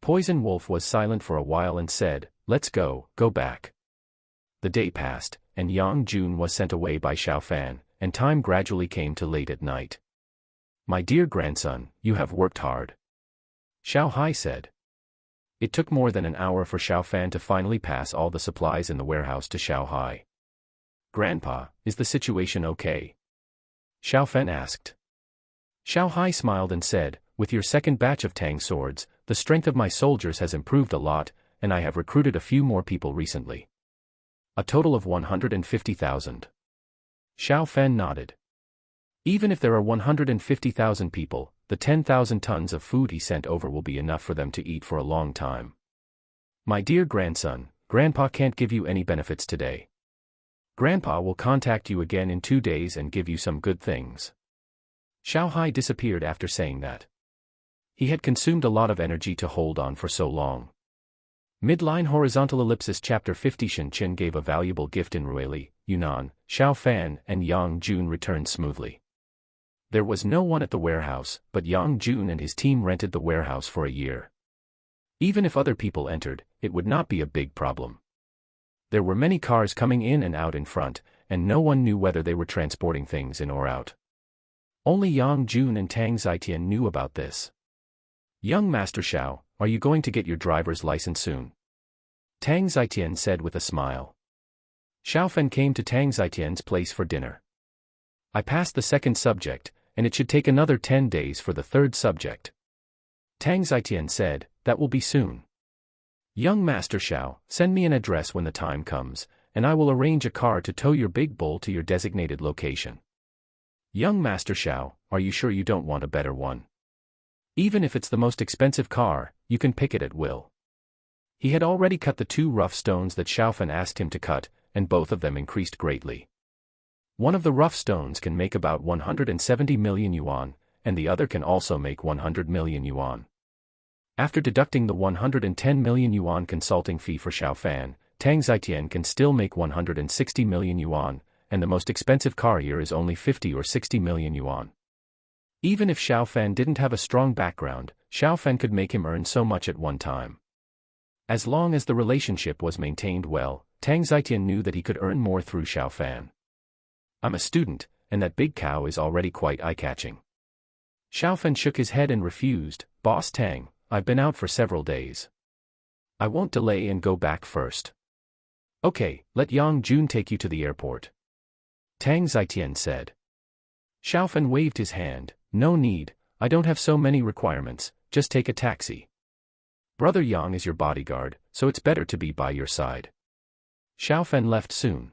Poison Wolf was silent for a while and said, let's go back. The day passed, and Yang Jun was sent away by Xiaofan, and time gradually came to late at night. My dear grandson, you have worked hard. Xiao Hai said. It took more than an hour for Xiaofan to finally pass all the supplies in the warehouse to Xiao Hai. Grandpa, is the situation okay? Xiaofan asked. Xiao Hai smiled and said, with your second batch of Tang swords, the strength of my soldiers has improved a lot, and I have recruited a few more people recently. A total of 150,000. Xiaofan nodded. Even if there are 150,000 people, the 10,000 tons of food he sent over will be enough for them to eat for a long time. My dear grandson, Grandpa can't give you any benefits today. Grandpa will contact you again in 2 days and give you some good things. Xiao Hai disappeared after saying that. He had consumed a lot of energy to hold on for so long. Midline horizontal ellipsis chapter 50 Shen Chen gave a valuable gift in Ruili, Yunnan, Xiaofan and Yang Jun returned smoothly. There was no one at the warehouse, but Yang Jun and his team rented the warehouse for a year. Even if other people entered, it would not be a big problem. There were many cars coming in and out in front, and no one knew whether they were transporting things in or out. Only Yang Jun and Tang Zitian knew about this. Young Master Xiao, are you going to get your driver's license soon? Tang Zitian said with a smile. Xiaofen came to Tang Zitian's place for dinner. I passed the second subject, and it should take another 10 days for the third subject. Tang Zitian said, that will be soon. Young Master Xiao, send me an address when the time comes, and I will arrange a car to tow your big bull to your designated location. Young Master Xiao, are you sure you don't want a better one? Even if it's the most expensive car, you can pick it at will. He had already cut the 2 rough stones that Xiaofen asked him to cut, and both of them increased greatly. One of the rough stones can make about 170 million yuan, and the other can also make 100 million yuan. After deducting the 110 million yuan consulting fee for Xiaofan, Tang Zitian can still make 160 million yuan, and the most expensive car here is only 50 or 60 million yuan. Even if Xiaofan didn't have a strong background, Xiaofan could make him earn so much at one time. As long as the relationship was maintained well, Tang Zitian knew that he could earn more through Xiaofan. I'm a student, and that big cow is already quite eye-catching. Xiaofan shook his head and refused, Boss Tang, I've been out for several days. I won't delay and go back first. Okay, let Yang Jun take you to the airport. Tang Zitian said. Xiaofan waved his hand, no need, I don't have so many requirements, just take a taxi. Brother Yang is your bodyguard, so it's better to be by your side. Xiaofan left soon.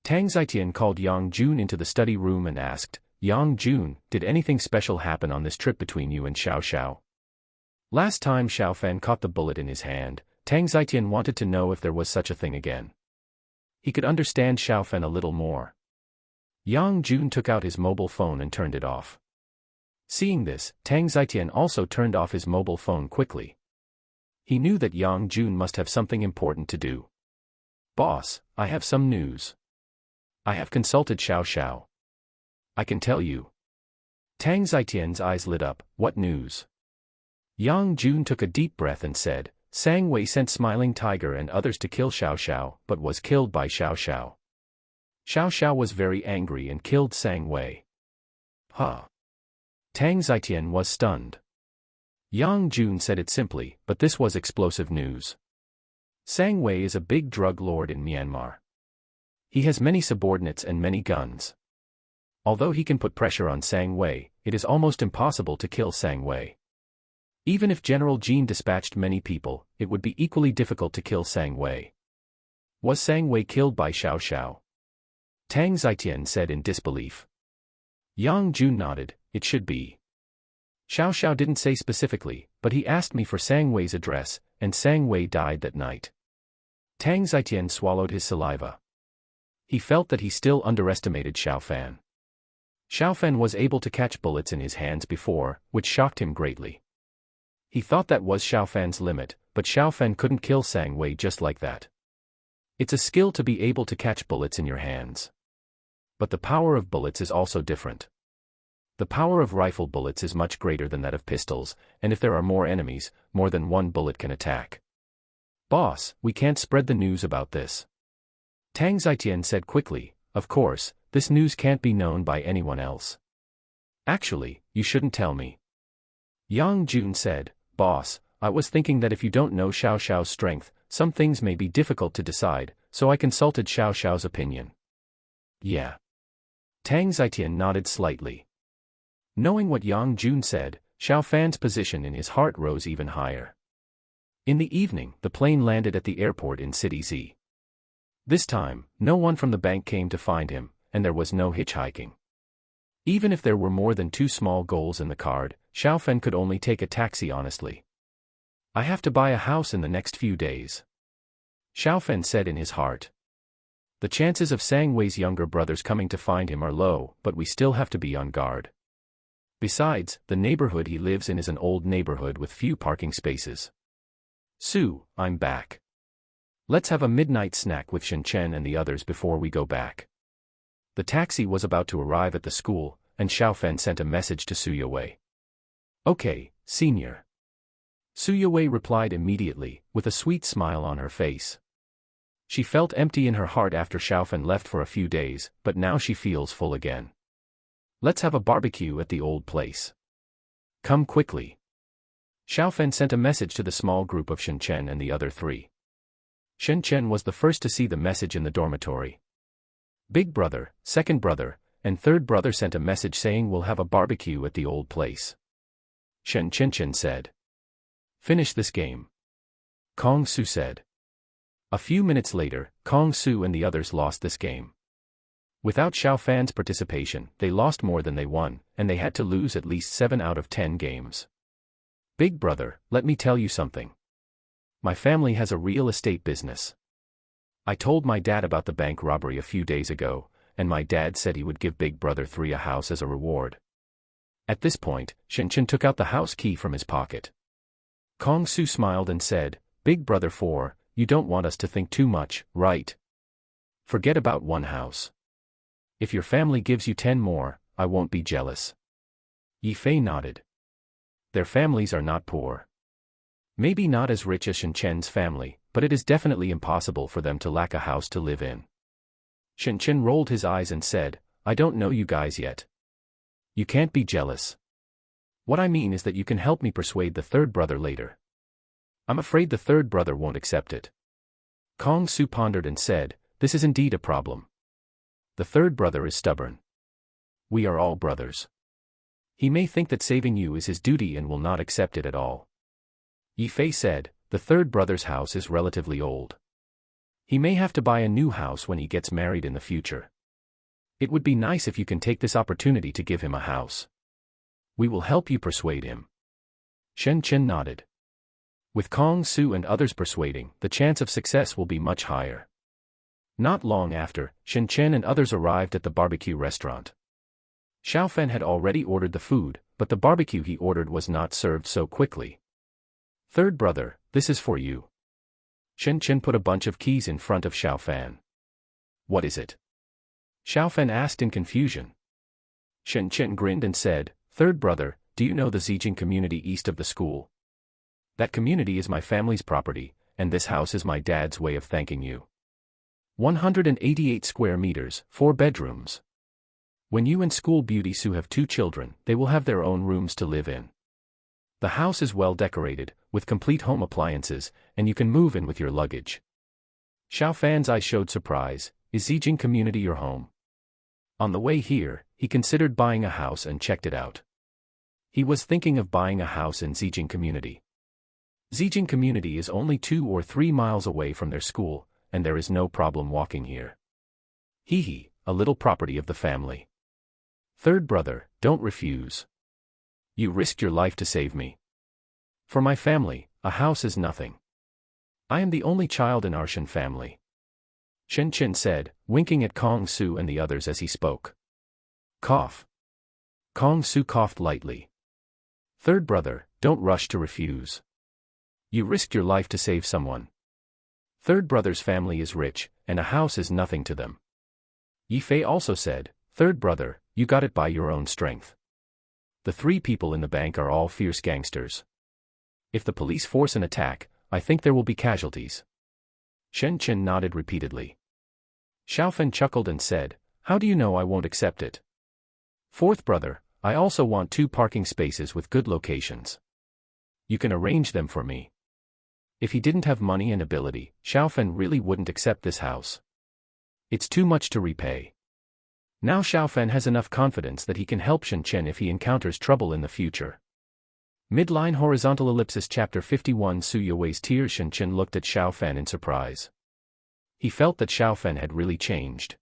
Tang Zitian called Yang Jun into the study room and asked, Yang Jun, did anything special happen on this trip between you and Xiao Xiao? Last time Xiaofan caught the bullet in his hand, Tang Zitian wanted to know if there was such a thing again. He could understand Xiaofan a little more. Yang Jun took out his mobile phone and turned it off. Seeing this, Tang Zitian also turned off his mobile phone quickly. He knew that Yang Jun must have something important to do. Boss, I have some news. I have consulted Xiao Xiao. I can tell you. Tang Zitian's eyes lit up. What news? Yang Jun took a deep breath and said, Sang Wei sent Smiling Tiger and others to kill Xiao Xiao, but was killed by Xiao Xiao. Xiao Xiao was very angry and killed Sang Wei. Huh. Tang Zitian was stunned. Yang Jun said it simply, but this was explosive news. Sang Wei is a big drug lord in Myanmar. He has many subordinates and many guns. Although he can put pressure on Sang Wei, it is almost impossible to kill Sang Wei. Even if General Jean dispatched many people, it would be equally difficult to kill Sang Wei. Was Sang Wei killed by Xiao Xiao? Tang Zitian said in disbelief. Yang Jun nodded, it should be. Xiao Xiao didn't say specifically, but he asked me for Sang Wei's address, and Sang Wei died that night. Tang Zitian swallowed his saliva. He felt that he still underestimated Xiaofan. Xiaofan was able to catch bullets in his hands before, which shocked him greatly. He thought that was Xiaofan's limit, but Xiaofan couldn't kill Sang Wei just like that. It's a skill to be able to catch bullets in your hands. But the power of bullets is also different. The power of rifle bullets is much greater than that of pistols, and if there are more enemies, more than one bullet can attack. Boss, we can't spread the news about this. Tang Zitian said quickly, of course, this news can't be known by anyone else. Actually, you shouldn't tell me. Yang Jun said, Boss, I was thinking that if you don't know Xiao Xiao's strength, some things may be difficult to decide, so I consulted Xiao Xiao's opinion. Yeah. Tang Zitian nodded slightly. Knowing what Yang Jun said, Xiaofan's position in his heart rose even higher. In the evening, the plane landed at the airport in City Z. This time, no one from the bank came to find him, and there was no hitchhiking. Even if there were more than 2 small goals in the card, Xiaofan could only take a taxi honestly. I have to buy a house in the next few days. Xiaofan said in his heart. The chances of Sang Wei's younger brothers coming to find him are low, but we still have to be on guard. Besides, the neighborhood he lives in is an old neighborhood with few parking spaces. Sue, I'm back. Let's have a midnight snack with Shen Chen and the others before we go back. The taxi was about to arrive at the school, and Xiaofan sent a message to Su Yewei. Okay, senior. Su Yewei replied immediately, with a sweet smile on her face. She felt empty in her heart after Xiaofan left for a few days, but now she feels full again. Let's have a barbecue at the old place. Come quickly. Xiaofan sent a message to the small group of Shen Chen and the other 3. Shen Chen was the first to see the message in the dormitory. Big brother, second brother, and third brother sent a message saying we'll have a barbecue at the old place. Shen Chen said. Finish this game. Kong Su said. A few minutes later, Kong Su and the others lost this game. Without Xiaofan's participation, they lost more than they won, and they had to lose at least 7 out of 10 games. Big brother, let me tell you something. My family has a real estate business. I told my dad about the bank robbery a few days ago, and my dad said he would give Big Brother 3 a house as a reward. At this point, Shen Chen took out the house key from his pocket. Kong Su smiled and said, Big Brother 4, you don't want us to think too much, right? Forget about 1 house. If your family gives you 10 more, I won't be jealous. Yi Fei nodded. Their families are not poor. Maybe not as rich as Shen Chen's family, but it is definitely impossible for them to lack a house to live in. Shen Chen rolled his eyes and said, I don't know you guys yet. You can't be jealous. What I mean is that you can help me persuade the third brother later. I'm afraid the third brother won't accept it. Kong Su pondered and said, this is indeed a problem. The third brother is stubborn. We are all brothers. He may think that saving you is his duty and will not accept it at all. Yi Fei said, the third brother's house is relatively old. He may have to buy a new house when he gets married in the future. It would be nice if you can take this opportunity to give him a house. We will help you persuade him. Shen Chen nodded. With Kong Su and others persuading, the chance of success will be much higher. Not long after, Shen Chen and others arrived at the barbecue restaurant. Xiaofan had already ordered the food, but the barbecue he ordered was not served so quickly. Third brother, this is for you. Shen Chen put a bunch of keys in front of Xiaofan. What is it? Xiaofan asked in confusion. Shen Chen grinned and said, Third brother, do you know the Zijing community east of the school? That community is my family's property, and this house is my dad's way of thanking you. 188 square meters, 4 bedrooms. When you and school beauty Su have 2 children, they will have their own rooms to live in. The house is well decorated, with complete home appliances, and you can move in with your luggage. Xiaofan's eyes showed surprise. Is Zijing community your home? On the way here, he considered buying a house and checked it out. He was thinking of buying a house in Zijing community. Zijing community is only 2 or 3 miles away from their school, and there is no problem walking here. Hee, a little property of the family. Third brother, don't refuse. You risked your life to save me. For my family, a house is nothing. I am the only child in our Shen family. Shen Chen said, winking at Kong Su and the others as he spoke. Cough. Kong Su coughed lightly. Third brother, don't rush to refuse. You risked your life to save someone. Third brother's family is rich, and a house is nothing to them. Yi Fei also said, Third brother, you got it by your own strength. The 3 people in the bank are all fierce gangsters. If the police force an attack, I think there will be casualties. Shen Chen nodded repeatedly. Xiaofan chuckled and said, How do you know I won't accept it? Fourth brother, I also want 2 parking spaces with good locations. You can arrange them for me. If he didn't have money and ability, Xiaofan really wouldn't accept this house. It's too much to repay. Now Xiaofan has enough confidence that he can help Shen Chen if he encounters trouble in the future. Midline horizontal ellipsis chapter 51 Su Yuwei's tears. Shen Chen looked at Xiaofan in surprise. He felt that Xiaofan had really changed.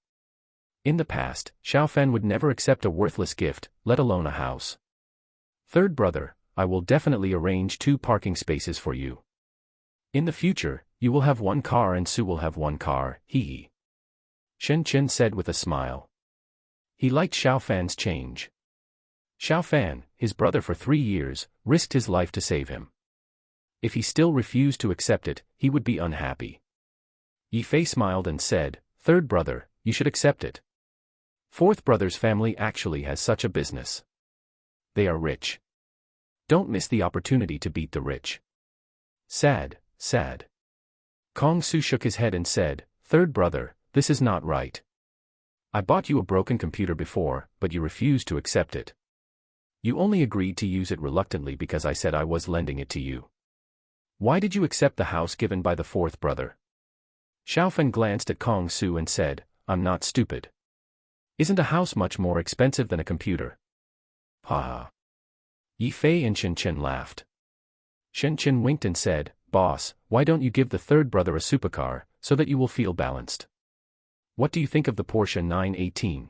In the past, Xiaofan would never accept a worthless gift, let alone a house. Third brother, I will definitely arrange 2 parking spaces for you. In the future, you will have 1 car and Su will have 1 car, hee. Shen Chen said with a smile. He liked Xiaofan's change. Xiaofan, his brother for 3 years, risked his life to save him. If he still refused to accept it, he would be unhappy. Yi Fei smiled and said, Third brother, you should accept it. Fourth brother's family actually has such a business. They are rich. Don't miss the opportunity to beat the rich. Sad. Kong Su shook his head and said, Third brother, this is not right. I bought you a broken computer before, but you refused to accept it. You only agreed to use it reluctantly because I said I was lending it to you. Why did you accept the house given by the fourth brother? Xiaofan glanced at Kong Su and said, I'm not stupid. Isn't a house much more expensive than a computer? Ha. Yi Fei and Shen Chen laughed. Shen Chen winked and said, Boss, why don't you give the third brother a supercar, so that you will feel balanced? What do you think of the Porsche 918?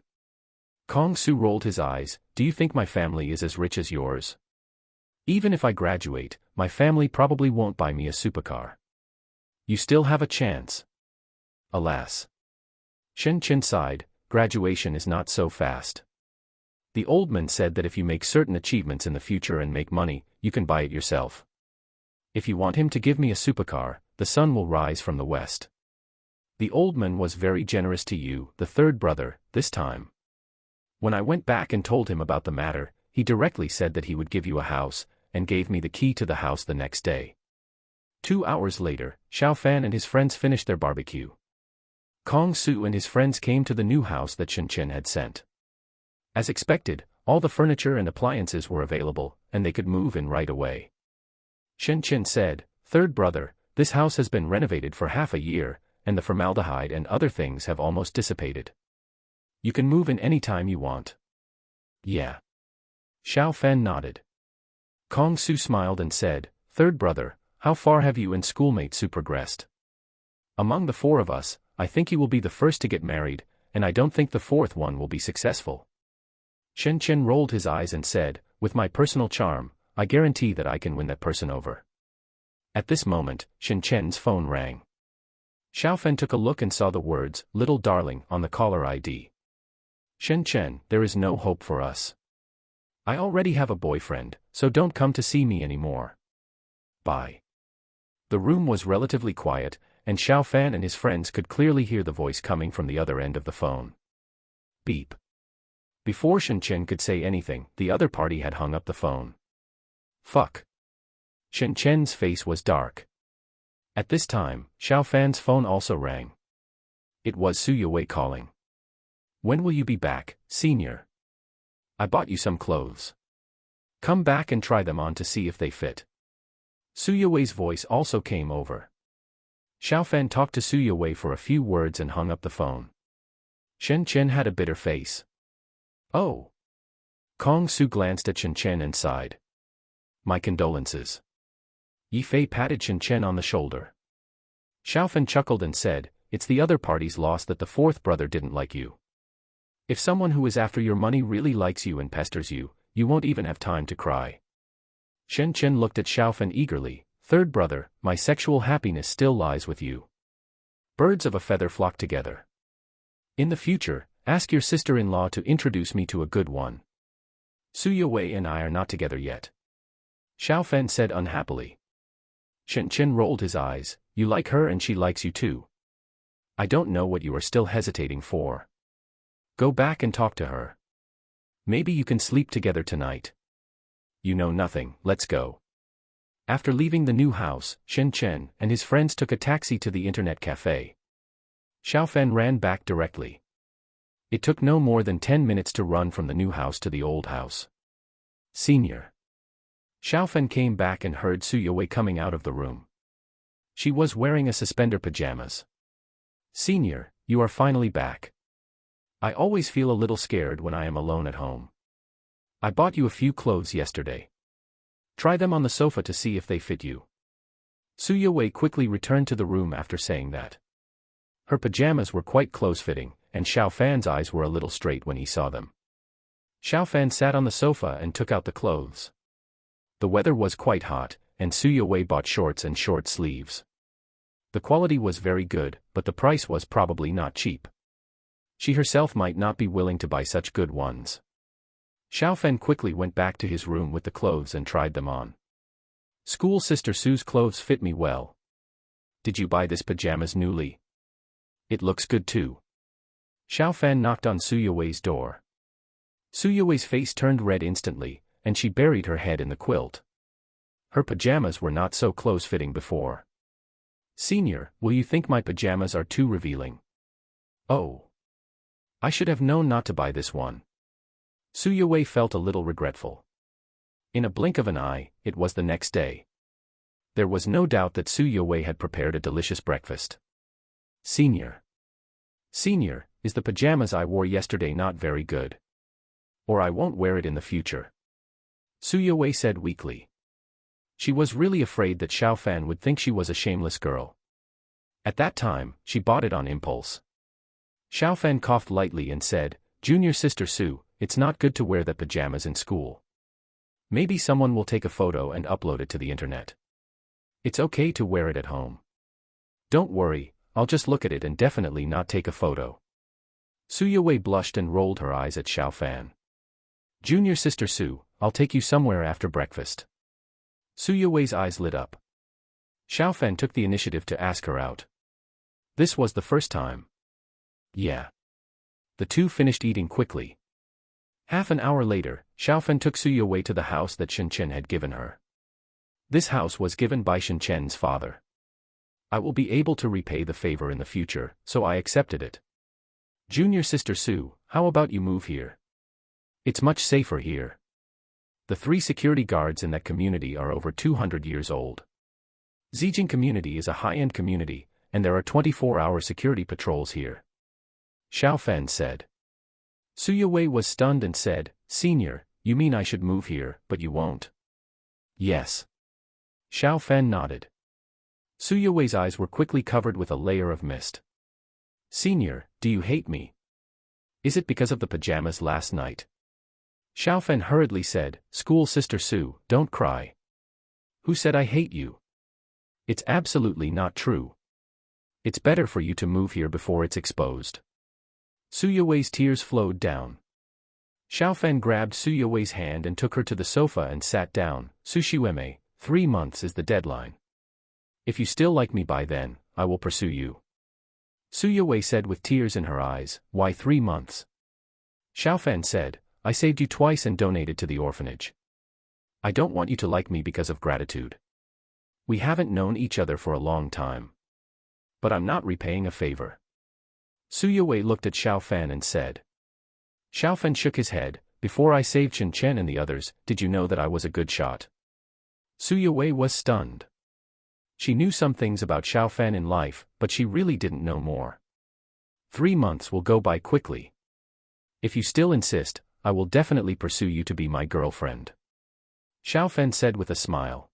Kong Su rolled his eyes, do you think my family is as rich as yours? Even if I graduate, my family probably won't buy me a supercar. You still have a chance. Alas. Shen Chen sighed, graduation is not so fast. The old man said that if you make certain achievements in the future and make money, you can buy it yourself. If you want him to give me a supercar, the sun will rise from the west. The old man was very generous to you, the third brother, this time. When I went back and told him about the matter, he directly said that he would give you a house, and gave me the key to the house the next day. 2 hours later, Xiaofan and his friends finished their barbecue. Kong Su and his friends came to the new house that Shen Chen had sent. As expected, all the furniture and appliances were available, and they could move in right away. Shen Chen said, Third brother, this house has been renovated for half a year, and the formaldehyde and other things have almost dissipated. You can move in any time you want. Yeah. Xiao Fan nodded. Kong Su smiled and said, "Third brother, how far have you and schoolmate Su progressed? Among the four of us, I think you will be the first to get married, and I don't think the fourth one will be successful." Shen Chen rolled his eyes and said, "With my personal charm, I guarantee that I can win that person over." At this moment, Shen Chen's phone rang. Xiao Fan took a look and saw the words, "Little darling," on the caller ID. "Shen Chen, there is no hope for us. I already have a boyfriend, so don't come to see me anymore. Bye." The room was relatively quiet, and Xiao Fan and his friends could clearly hear the voice coming from the other end of the phone. Beep. Before Shen Chen could say anything, the other party had hung up the phone. Fuck. Shen Chen's face was dark. At this time, Xiao Fan's phone also rang. It was Su Yue calling. "When will you be back, senior? I bought you some clothes. Come back and try them on to see if they fit." Su Yue's voice also came over. Xiao Fan talked to Su Yue for a few words and hung up the phone. Shen Chen had a bitter face. "Oh." Kong Su glanced at Shen Chen and sighed. "My condolences." Yi Fei patted Shen Chen on the shoulder. Xiao Fan chuckled and said, "It's the other party's loss that the fourth brother didn't like you. If someone who is after your money really likes you and pesters you, you won't even have time to cry." Shen Chen looked at Xiao Fan eagerly. "Third brother, my sexual happiness still lies with you. Birds of a feather flock together. In the future, ask your sister-in-law to introduce me to a good one. Su Yue and I are not together yet." Xiao Fan said unhappily. Shen Chen rolled his eyes. "You like her and she likes you too. I don't know what you are still hesitating for. Go back and talk to her. Maybe you can sleep together tonight." "You know nothing, let's go." After leaving the new house, Shen Chen and his friends took a taxi to the internet cafe. Xiao Fan ran back directly. It took no more than 10 minutes to run from the new house to the old house. "Senior." Xiao Fan came back and heard Su Yue coming out of the room. She was wearing a suspender pajamas. "Senior, you are finally back. I always feel a little scared when I am alone at home. I bought you a few clothes yesterday. Try them on the sofa to see if they fit you." Su Yue quickly returned to the room after saying that. Her pajamas were quite close-fitting, and Xiao Fan's eyes were a little straight when he saw them. Xiao Fan sat on the sofa and took out the clothes. The weather was quite hot, and Su Yue bought shorts and short sleeves. The quality was very good, but the price was probably not cheap. She herself might not be willing to buy such good ones. Xiao Fan quickly went back to his room with the clothes and tried them on. "School sister Su's clothes fit me well. Did you buy this pajamas newly? It looks good too." Xiao Fan knocked on Su Yue's door. Su Yue's face turned red instantly, and she buried her head in the quilt. Her pajamas were not so close-fitting before. "Senior, will you think my pajamas are too revealing?" "Oh. I should have known not to buy this one." Su Yue felt a little regretful. In a blink of an eye, it was the next day. There was no doubt that Su Yue had prepared a delicious breakfast. "Senior. Senior, is the pajamas I wore yesterday not very good? Or I won't wear it in the future," Su Yue said weakly. She was really afraid that Xiao Fan would think she was a shameless girl. At that time, she bought it on impulse. Xiao Fan coughed lightly and said, "Junior sister Su, it's not good to wear that pajamas in school. Maybe someone will take a photo and upload it to the internet. It's okay to wear it at home. Don't worry, I'll just look at it and definitely not take a photo." Su Yue blushed and rolled her eyes at Xiao Fan. "Junior sister Su, I'll take you somewhere after breakfast." Su Yue's eyes lit up. Xiao Fan took the initiative to ask her out. This was the first time. Yeah. The two finished eating quickly. Half an hour later, Xiao Fan took Su Yue to the house that Shen Chen had given her. This house was given by Shen Chen's father. "I will be able to repay the favor in the future, so I accepted it. Junior sister Su, how about you move here? It's much safer here. The 3 security guards in that community are over 200 years old. Zijing community is a high-end community, and there are 24-hour security patrols here," Xiao Fan said. Su Yue was stunned and said, "Senior, You mean I should move here, but you won't? Yes. Xiao Fan nodded. Su Yuwei's eyes were quickly covered with a layer of mist. Senior, do you hate me? Is it because of the pajamas last night? Xiao Fan hurriedly said, School sister Su, don't cry. Who said I hate you? It's absolutely not true. It's better for you to move here before it's exposed. Su Yuwei's tears flowed down. Xiao Fan grabbed Su Yuwei's hand and took her to the sofa and sat down. Sushiweme, 3 months is the deadline. If you still like me by then, I will pursue you. Su Yuwei said with tears in her eyes, Why 3 months? Xiao Fan said, I saved you twice and donated to the orphanage. I don't want you to like me because of gratitude. We haven't known each other for a long time. But I'm not repaying a favor. Su Yuwei looked at Xiao Fan and said. Xiao Fan shook his head, Before I saved Chen Chen and the others, did you know that I was a good shot? Su Yuwei was stunned. She knew some things about Xiao Fan in life, but she really didn't know more. 3 months will go by quickly. If you still insist, I will definitely pursue you to be my girlfriend. Xiao Fan said with a smile.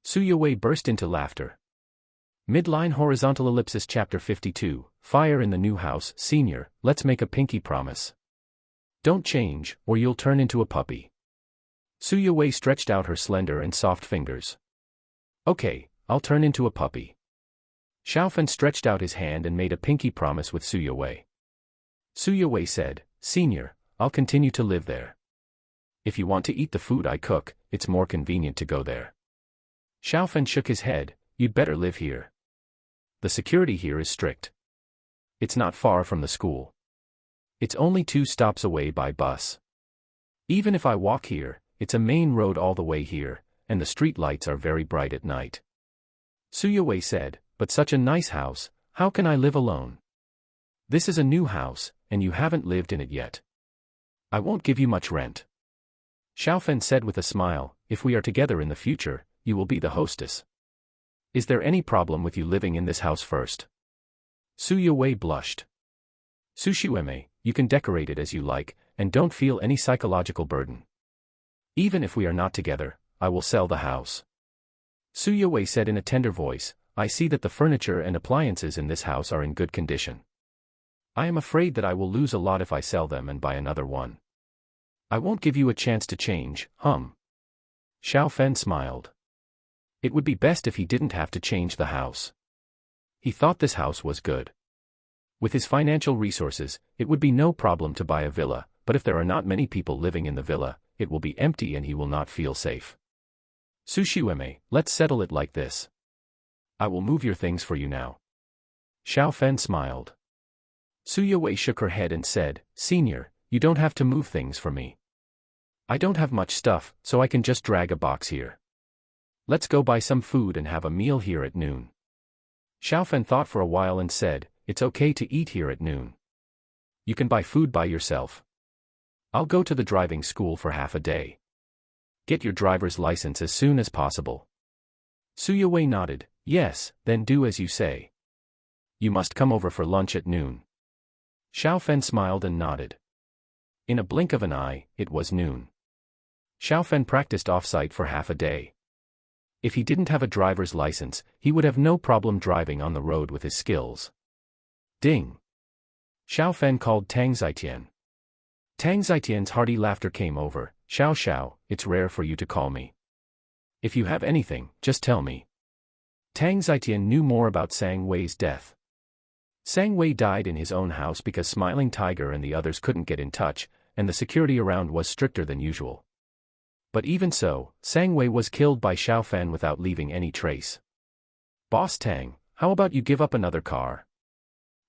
Su Yuwei burst into laughter. Midline horizontal ellipsis chapter 52, Fire in the New House. Senior, let's make a pinky promise. Don't change, or you'll turn into a puppy. Su Yuwei stretched out her slender and soft fingers. Okay, I'll turn into a puppy. Xiao Fan stretched out his hand and made a pinky promise with Su Yuwei. Su Yuwei said, Senior, I'll continue to live there. If you want to eat the food I cook, it's more convenient to go there. Xiao Fan shook his head, You'd better live here. The security here is strict. It's not far from the school. It's only 2 stops away by bus. Even if I walk here, it's a main road all the way here, and the street lights are very bright at night. Su Yuwei said, But such a nice house, how can I live alone? This is a new house, and you haven't lived in it yet. I won't give you much rent. Xiao Fan said with a smile, If we are together in the future, you will be the hostess. Is there any problem with you living in this house first? Su Yuwei blushed. Sushiweme, you can decorate it as you like, and don't feel any psychological burden. Even if we are not together, I will sell the house. Su Yuwei said in a tender voice, I see that the furniture and appliances in this house are in good condition. I am afraid that I will lose a lot if I sell them and buy another one. I won't give you a chance to change, Xiao Fan smiled. It would be best if he didn't have to change the house. He thought this house was good. With his financial resources, it would be no problem to buy a villa, but if there are not many people living in the villa, it will be empty and he will not feel safe. Sushiweme, let's settle it like this. I will move your things for you now. Xiao Fan smiled. Su Yuwei shook her head and said, Senior, you don't have to move things for me. I don't have much stuff, so I can just drag a box here. Let's go buy some food and have a meal here at noon. Xiao Fan thought for a while and said, It's okay to eat here at noon. You can buy food by yourself. I'll go to the driving school for half a day. Get your driver's license as soon as possible. Su Yuwei nodded, Yes, then do as you say. You must come over for lunch at noon. Xiao Fan smiled and nodded. In a blink of an eye, it was noon. Xiao Fan practiced off-site for half a day. If he didn't have a driver's license, he would have no problem driving on the road with his skills. Ding! Xiao Fan called Tang Zitian. Tang Zitian's hearty laughter came over, Xiao, it's rare for you to call me. If you have anything, just tell me. Tang Zitian knew more about Sang Wei's death. Sang Wei died in his own house because Smiling Tiger and the others couldn't get in touch, and the security around was stricter than usual. But even so, Sang Wei was killed by Xiao Fan without leaving any trace. Boss Tang, how about you give up another car?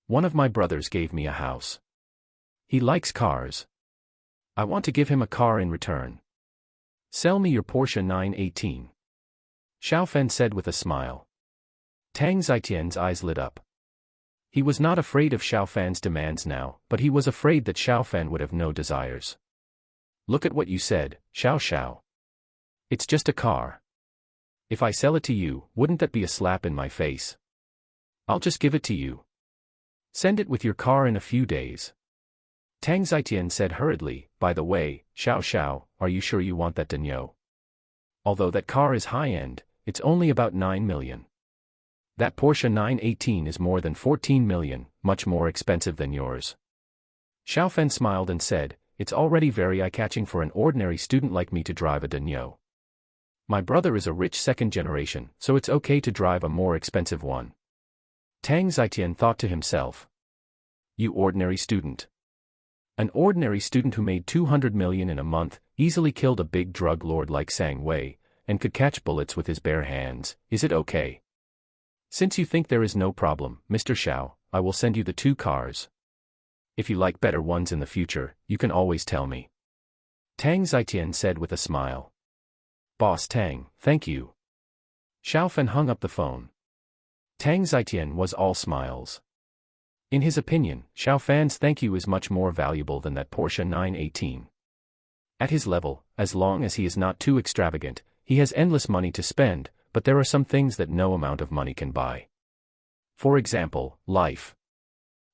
One of my brothers gave me a house. He likes cars. I want to give him a car in return. Sell me your Porsche 918. Xiao Fan said with a smile. Tang Zitian's eyes lit up. He was not afraid of Xiao Fan's demands now, but he was afraid that Xiao Fan would have no desires. Look at what you said, Xiao. It's just a car. If I sell it to you, wouldn't that be a slap in my face? I'll just give it to you. Send it with your car in a few days. Tang Zitian said hurriedly, by the way, Xiao Xiao, are you sure you want that Denyo? Although that car is high-end, it's only about 9 million. That Porsche 918 is more than 14 million, much more expensive than yours. Xiaofan smiled and said, it's already very eye-catching for an ordinary student like me to drive a Denyo. My brother is a rich second generation, so it's okay to drive a more expensive one. Tang Zitian thought to himself. You ordinary student. An ordinary student who made 200 million in a month, easily killed a big drug lord like Sang Wei, and could catch bullets with his bare hands, is it okay? Since you think there is no problem, Mr. Xiao, I will send you the 2 cars. If you like better ones in the future, you can always tell me. Tang Zitian said with a smile. Boss Tang, thank you. Xiaofan hung up the phone. Tang Zitian was all smiles. In his opinion, Xiaofan's thank you is much more valuable than that Porsche 918. At his level, as long as he is not too extravagant, he has endless money to spend, but there are some things that no amount of money can buy. For example, life.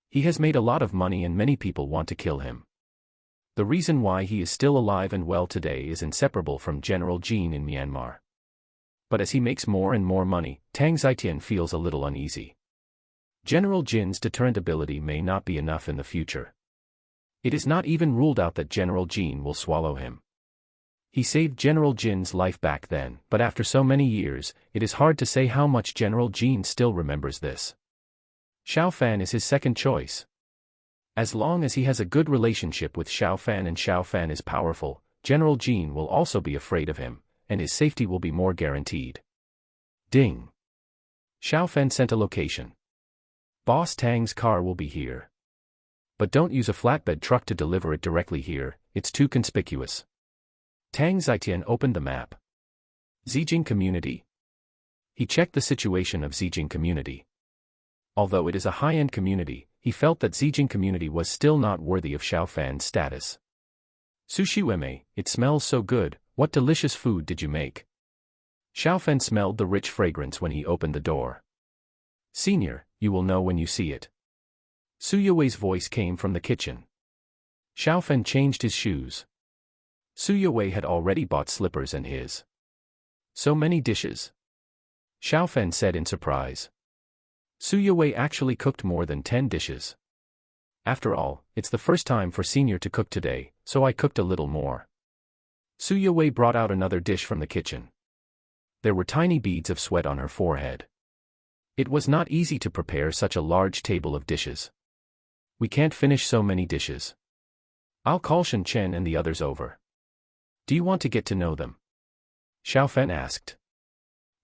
He has made a lot of money and many people want to kill him. The reason why he is still alive and well today is inseparable from General Jin in Myanmar. But as he makes more and more money, Tang Zitian feels a little uneasy. General Jin's deterrent ability may not be enough in the future. It is not even ruled out that General Jin will swallow him. He saved General Jin's life back then, but after so many years, it is hard to say how much General Jin still remembers this. Xiaofan is his second choice. As long as he has a good relationship with Xiaofan and Xiaofan is powerful, General Jin will also be afraid of him, and his safety will be more guaranteed. Ding. Xiaofan sent a location. Boss Tang's car will be here. But don't use a flatbed truck to deliver it directly here, it's too conspicuous. Tang Zitian opened the map. Zijing Community. He checked the situation of Zijing Community. Although it is a high-end community, he felt that Zijing Community was still not worthy of Xiaofan's status. Sushi Weme, it smells so good, what delicious food did you make? Xiaofan smelled the rich fragrance when he opened the door. Senior, you will know when you see it. Su Yuwei's voice came from the kitchen. Xiaofan changed his shoes. Su Yuwei had already bought slippers and his. So many dishes. Xiaofan said in surprise. Su Yuwei actually cooked more than 10 dishes. After all, it's the first time for Senior to cook today, so I cooked a little more. Su Yuwei brought out another dish from the kitchen. There were tiny beads of sweat on her forehead. It was not easy to prepare such a large table of dishes. We can't finish so many dishes. I'll call Shen Chen and the others over. Do you want to get to know them? Xiaofan asked.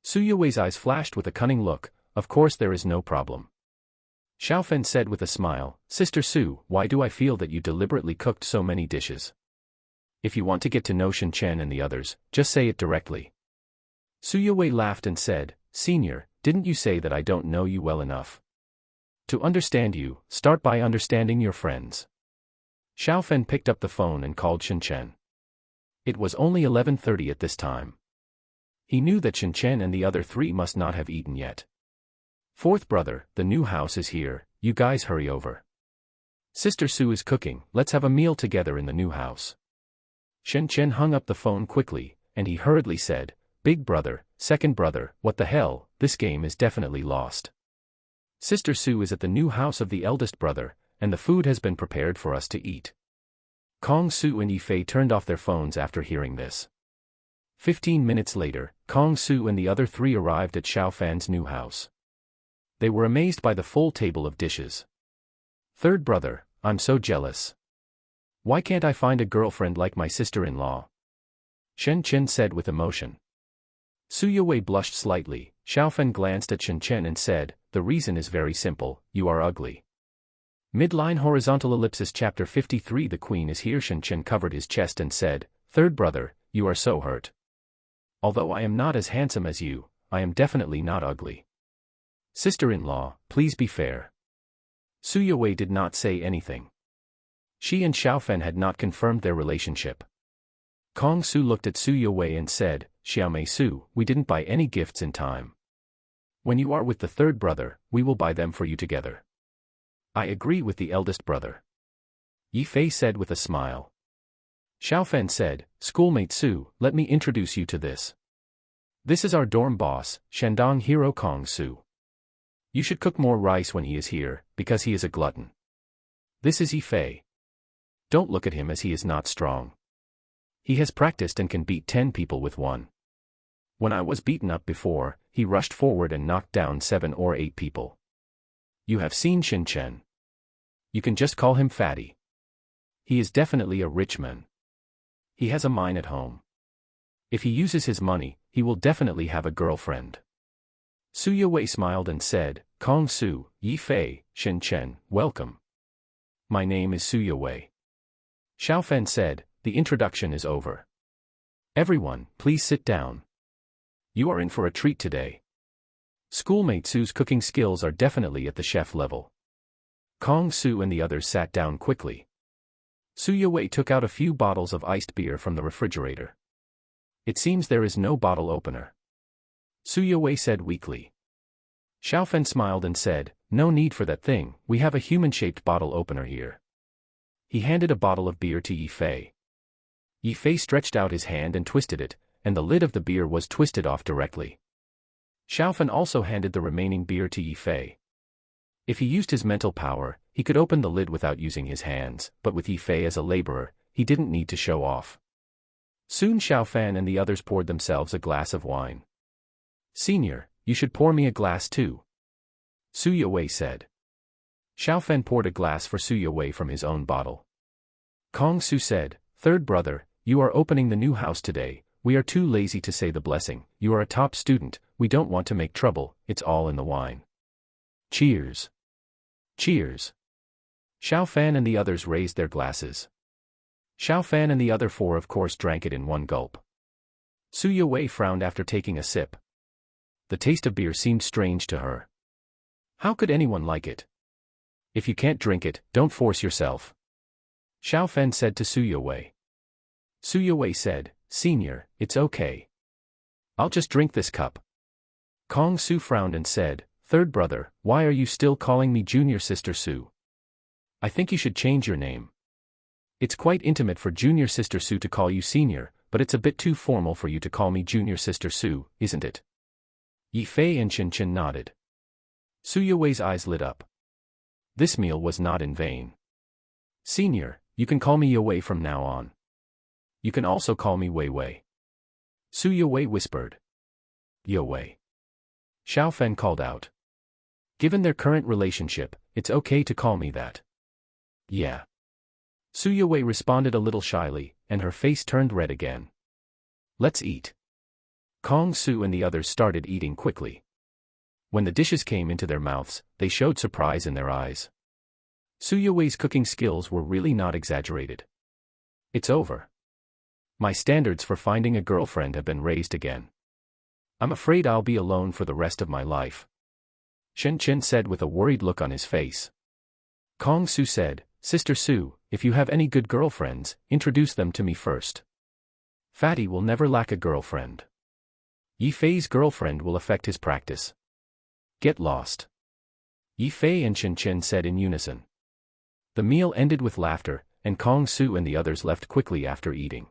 Su Yuwei's eyes flashed with a cunning look. Of course there is no problem. Xiaofan said with a smile, Sister Su, why do I feel that you deliberately cooked so many dishes? If you want to get to know Shen Chen and the others, just say it directly. Su Yuwei laughed and said, Senior, didn't you say that I don't know you well enough? To understand you, start by understanding your friends. Xiaofan picked up the phone and called Shen Chen. It was only 11:30 at this time. He knew that Shen Chen and the other 3 must not have eaten yet. Fourth brother, the new house is here, you guys hurry over. Sister Su is cooking, let's have a meal together in the new house. Shen Chen hung up the phone quickly, and he hurriedly said, Big brother, second brother, what the hell, this game is definitely lost. Sister Su is at the new house of the eldest brother, and the food has been prepared for us to eat. Kong Su and Yifei turned off their phones after hearing this. 15 minutes later, Kong Su and the other 3 arrived at Xiaofan's new house. They were amazed by the full table of dishes. Third brother, I'm so jealous. Why can't I find a girlfriend like my sister-in-law? Shen Chen said with emotion. Su Yuwei blushed slightly. Xiaofan glanced at Shen Chen and said, the reason is very simple, you are ugly. Midline horizontal ellipsis chapter 53 The queen is here. Shen Chen covered his chest and said, Third brother, you are so hurt. Although I am not as handsome as you, I am definitely not ugly. Sister-in-law, please be fair. Su Yuwei did not say anything. She and Xiaofan had not confirmed their relationship. Kong Su looked at Su Yuwei and said, Xiaomei Su, we didn't buy any gifts in time. When you are with the third brother, we will buy them for you together. I agree with the eldest brother. Yi Fei said with a smile. Xiaofen said, Schoolmate Su, let me introduce you to this. This is our dorm boss, Shandong Hero Kong Su. You should cook more rice when he is here, because he is a glutton. This is Yi Fei. Don't look at him as he is not strong. He has practiced and can beat 10 people with one. When I was beaten up before, he rushed forward and knocked down 7 or 8 people. You have seen Shin Chen. You can just call him Fatty. He is definitely a rich man. He has a mine at home. If he uses his money, he will definitely have a girlfriend. Su Yewei smiled and said, Kong Su, Yi Fei, Shin Chen, welcome. My name is Su Yewei. Xiaofen said, the introduction is over. Everyone, please sit down. You are in for a treat today. Schoolmate Su's cooking skills are definitely at the chef level. Kong Su and the others sat down quickly. Su Yewei took out a few bottles of iced beer from the refrigerator. It seems there is no bottle opener. Su Yewei said weakly. Xiaofen smiled and said, no need for that thing, we have a human-shaped bottle opener here. He handed a bottle of beer to Yi Fei. Yi Fei stretched out his hand and twisted it, and the lid of the beer was twisted off directly. Xiaofen also handed the remaining beer to Yi Fei. If he used his mental power, he could open the lid without using his hands, but with Yi Fei as a laborer, he didn't need to show off. Soon Xiaofen and the others poured themselves a glass of wine. Senior, you should pour me a glass too. Su Yewei said. Xiaofen poured a glass for Su Yewei from his own bottle. Kong Su said, Third brother, you are opening the new house today. We are too lazy to say the blessing. You are a top student, we don't want to make trouble, it's all in the wine. Cheers. Cheers. Xiaofen and the others raised their glasses. Xiaofen and the other 4 of course drank it in one gulp. Su Yewei frowned after taking a sip. The taste of beer seemed strange to her. How could anyone like it? If you can't drink it, don't force yourself. Xiaofen said to Su Yewei. Su Yewei said, Senior, it's okay. I'll just drink this cup. Kong Su frowned and said, Third brother, why are you still calling me Junior Sister Su? I think you should change your name. It's quite intimate for Junior Sister Su to call you Senior, but it's a bit too formal for you to call me Junior Sister Su, isn't it? Yi Fei and Shin Chen nodded. Su Yewei's eyes lit up. This meal was not in vain. Senior, you can call me Yewei from now on. You can also call me Wei Wei. Su Yewei whispered. Yewei. Xiaofen called out. Given their current relationship, it's okay to call me that. Yeah. Su Yewei responded a little shyly, and her face turned red again. Let's eat. Kong Su and the others started eating quickly. When the dishes came into their mouths, they showed surprise in their eyes. Su Yewei's cooking skills were really not exaggerated. It's over. My standards for finding a girlfriend have been raised again. I'm afraid I'll be alone for the rest of my life. Shin Chen said with a worried look on his face. Kong Su said, Sister Su, if you have any good girlfriends, introduce them to me first. Fatty will never lack a girlfriend. Yi Fei's girlfriend will affect his practice. Get lost. Yi Fei and Shin Chen said in unison. The meal ended with laughter, and Kong Su and the others left quickly after eating.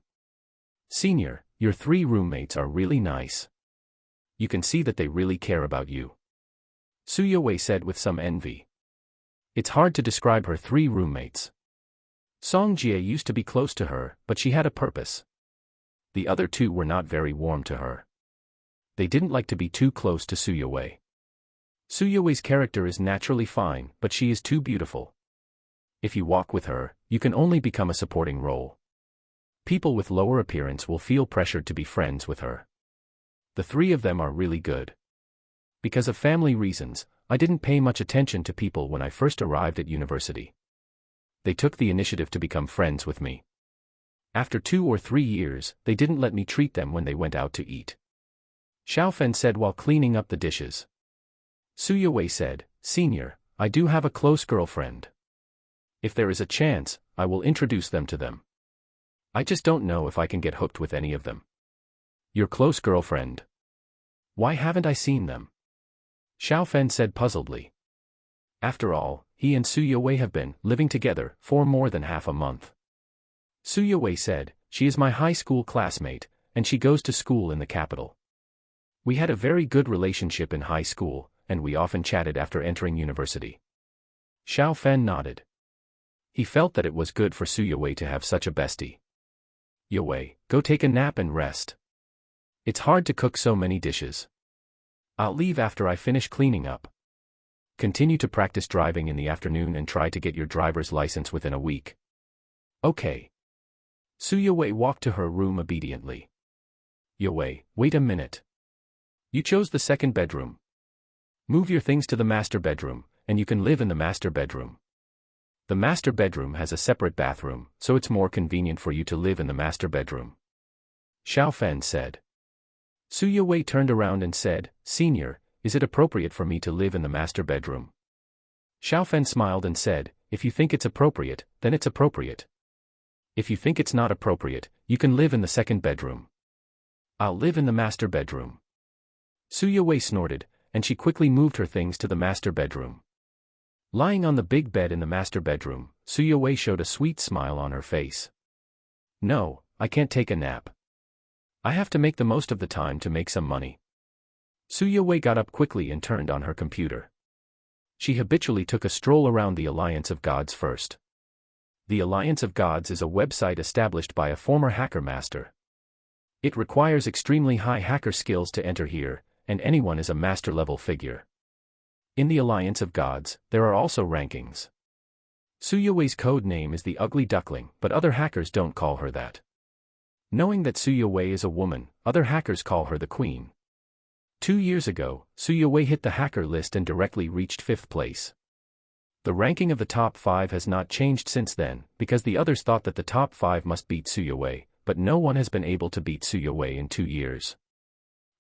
Senior, your 3 roommates are really nice. You can see that they really care about you. Su Yewei said with some envy. It's hard to describe her 3 roommates. Song Jie used to be close to her, but she had a purpose. The other 2 were not very warm to her. They didn't like to be too close to Su Yewei. Su Yewei's character is naturally fine, but she is too beautiful. If you walk with her, you can only become a supporting role. People with lower appearance will feel pressured to be friends with her. The 3 of them are really good. Because of family reasons, I didn't pay much attention to people when I first arrived at university. They took the initiative to become friends with me. After 2 or 3 years, they didn't let me treat them when they went out to eat. Xiaofen said while cleaning up the dishes. Su Yewei said, Senior, I do have a close girlfriend. If there is a chance, I will introduce them to them. I just don't know if I can get hooked with any of them. Your close girlfriend? Why haven't I seen them? Xiaofen said puzzledly. After all, he and Su Yowei have been living together for more than half a month. Su Yowei said, "She is my high school classmate, and she goes to school in the capital. We had a very good relationship in high school, and we often chatted after entering university." Xiao Fen nodded. He felt that it was good for Su Yowei to have such a bestie. "Yowei, go take a nap and rest. It's hard to cook so many dishes. I'll leave after I finish cleaning up. Continue to practice driving in the afternoon and try to get your driver's license within a week." "Okay." Su Yowei walked to her room obediently. "Yowei, wait a minute. You chose the second bedroom. Move your things to the master bedroom, and you can live in the master bedroom. The master bedroom has a separate bathroom, so it's more convenient for you to live in the master bedroom," Xiao Fen said. Su Yowei turned around and said, "Senior, is it appropriate for me to live in the master bedroom?" Xiao Fen smiled and said, "If you think it's appropriate, then it's appropriate. If you think it's not appropriate, you can live in the second bedroom." "I'll live in the master bedroom." Su Yowei snorted, and she quickly moved her things to the master bedroom. Lying on the big bed in the master bedroom, Su Yowei showed a sweet smile on her face. "No, I can't take a nap. I have to make the most of the time to make some money." Su Yowei got up quickly and turned on her computer. She habitually took a stroll around the Alliance of Gods first. The Alliance of Gods is a website established by a former hacker master. It requires extremely high hacker skills to enter here, and anyone is a master-level figure. In the Alliance of Gods, there are also rankings. Su Yowei's code name is the Ugly Duckling, but other hackers don't call her that. Knowing that Su Yowei is a woman, other hackers call her the Queen. 2 years ago, Su Yowei hit the hacker list and directly reached 5th place. The ranking of the top 5 has not changed since then, because the others thought that the top 5 must beat Su Yowei, but no one has been able to beat Su Yowei in 2 years.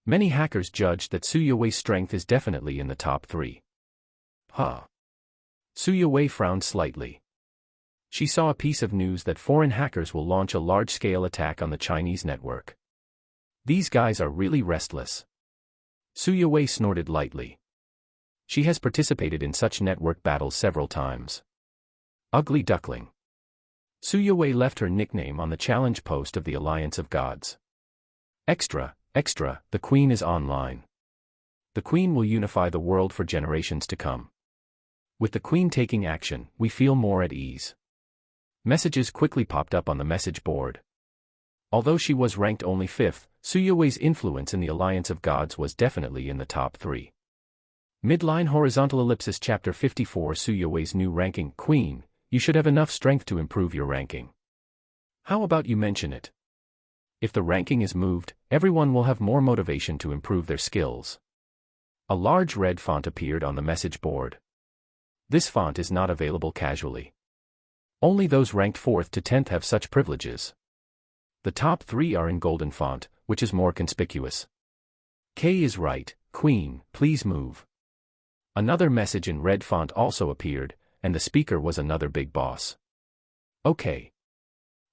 Many hackers judged that Su Yowei's strength is definitely in the top 3. Huh. Su Yowei frowned slightly. She saw a piece of news that foreign hackers will launch a large-scale attack on the Chinese network. These guys are really restless. Su Yowei snorted lightly. She has participated in such network battles several times. Ugly Duckling. Su Yowei left her nickname on the challenge post of the Alliance of Gods. Extra, extra, the Queen is online. The Queen will unify the world for generations to come. With the Queen taking action, we feel more at ease. Messages quickly popped up on the message board. Although she was ranked only 5th, Su Yowei's influence in the Alliance of Gods was definitely in the top 3. Midline horizontal ellipsis chapter 54 Su Yowei's new ranking. Queen, you should have enough strength to improve your ranking. How about you mention it? If the ranking is moved, everyone will have more motivation to improve their skills. A large red font appeared on the message board. This font is not available casually. Only those ranked 4th to 10th have such privileges. The top 3 are in golden font, which is more conspicuous. K is right, Queen, please move. Another message in red font also appeared, and the speaker was another big boss. Okay.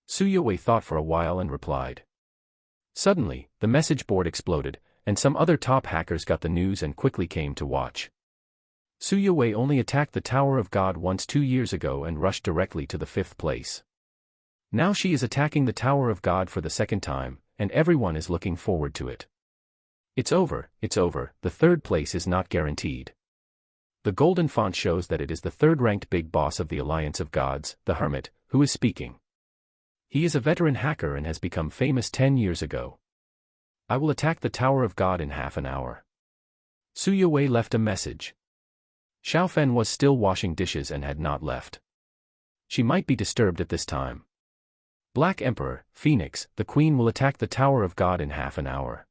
Su Yowei thought for a while and replied. Suddenly, the message board exploded, and some other top hackers got the news and quickly came to watch. Su Yowei only attacked the Tower of God once 2 years ago and rushed directly to the 5th place. Now she is attacking the Tower of God for the 2nd time, and everyone is looking forward to it. It's over, the 3rd place is not guaranteed. The golden font shows that it is the 3rd-ranked big boss of the Alliance of Gods, the Hermit, who is speaking. He is a veteran hacker and has become famous 10 years ago. I will attack the Tower of God in half an hour. Su Yowei left a message. Xiao Fen was still washing dishes and had not left. She might be disturbed at this time. Black Emperor, Phoenix, the Queen will attack the Tower of God in half an hour.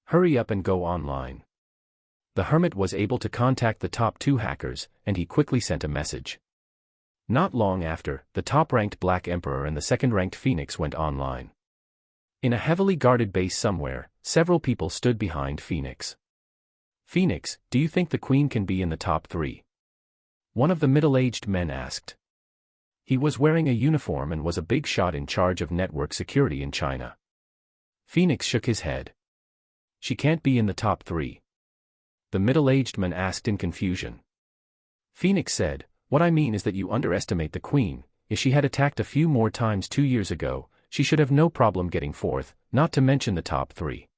Hurry up and go online. The Hermit was able to contact the top 2 hackers, and he quickly sent a message. Not long after, the top-ranked Black Emperor and the 2nd-ranked Phoenix went online. In a heavily guarded base somewhere, several people stood behind Phoenix. Phoenix, do you think the Queen can be in the top 3? One of the middle-aged men asked. He was wearing a uniform and was a big shot in charge of network security in China. Phoenix shook his head. She can't be in the top 3. The middle-aged man asked in confusion. Phoenix said, What I mean is that you underestimate the queen. If she had attacked a few more times 2 years ago, she should have no problem getting fourth, not to mention the top 3.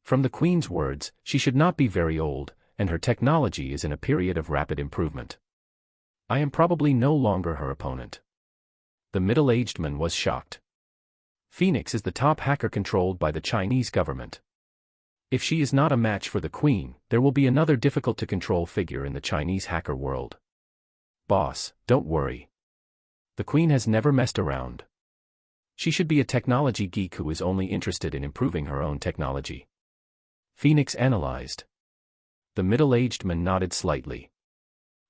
From the queen's words, she should not be very old, and her technology is in a period of rapid improvement. I am probably no longer her opponent. The middle-aged man was shocked. Phoenix is the top hacker controlled by the Chinese government. If she is not a match for the queen, there will be another difficult-to-control figure in the Chinese hacker world. Boss, don't worry. The queen has never messed around. She should be a technology geek who is only interested in improving her own technology. Phoenix analyzed. The middle-aged man nodded slightly.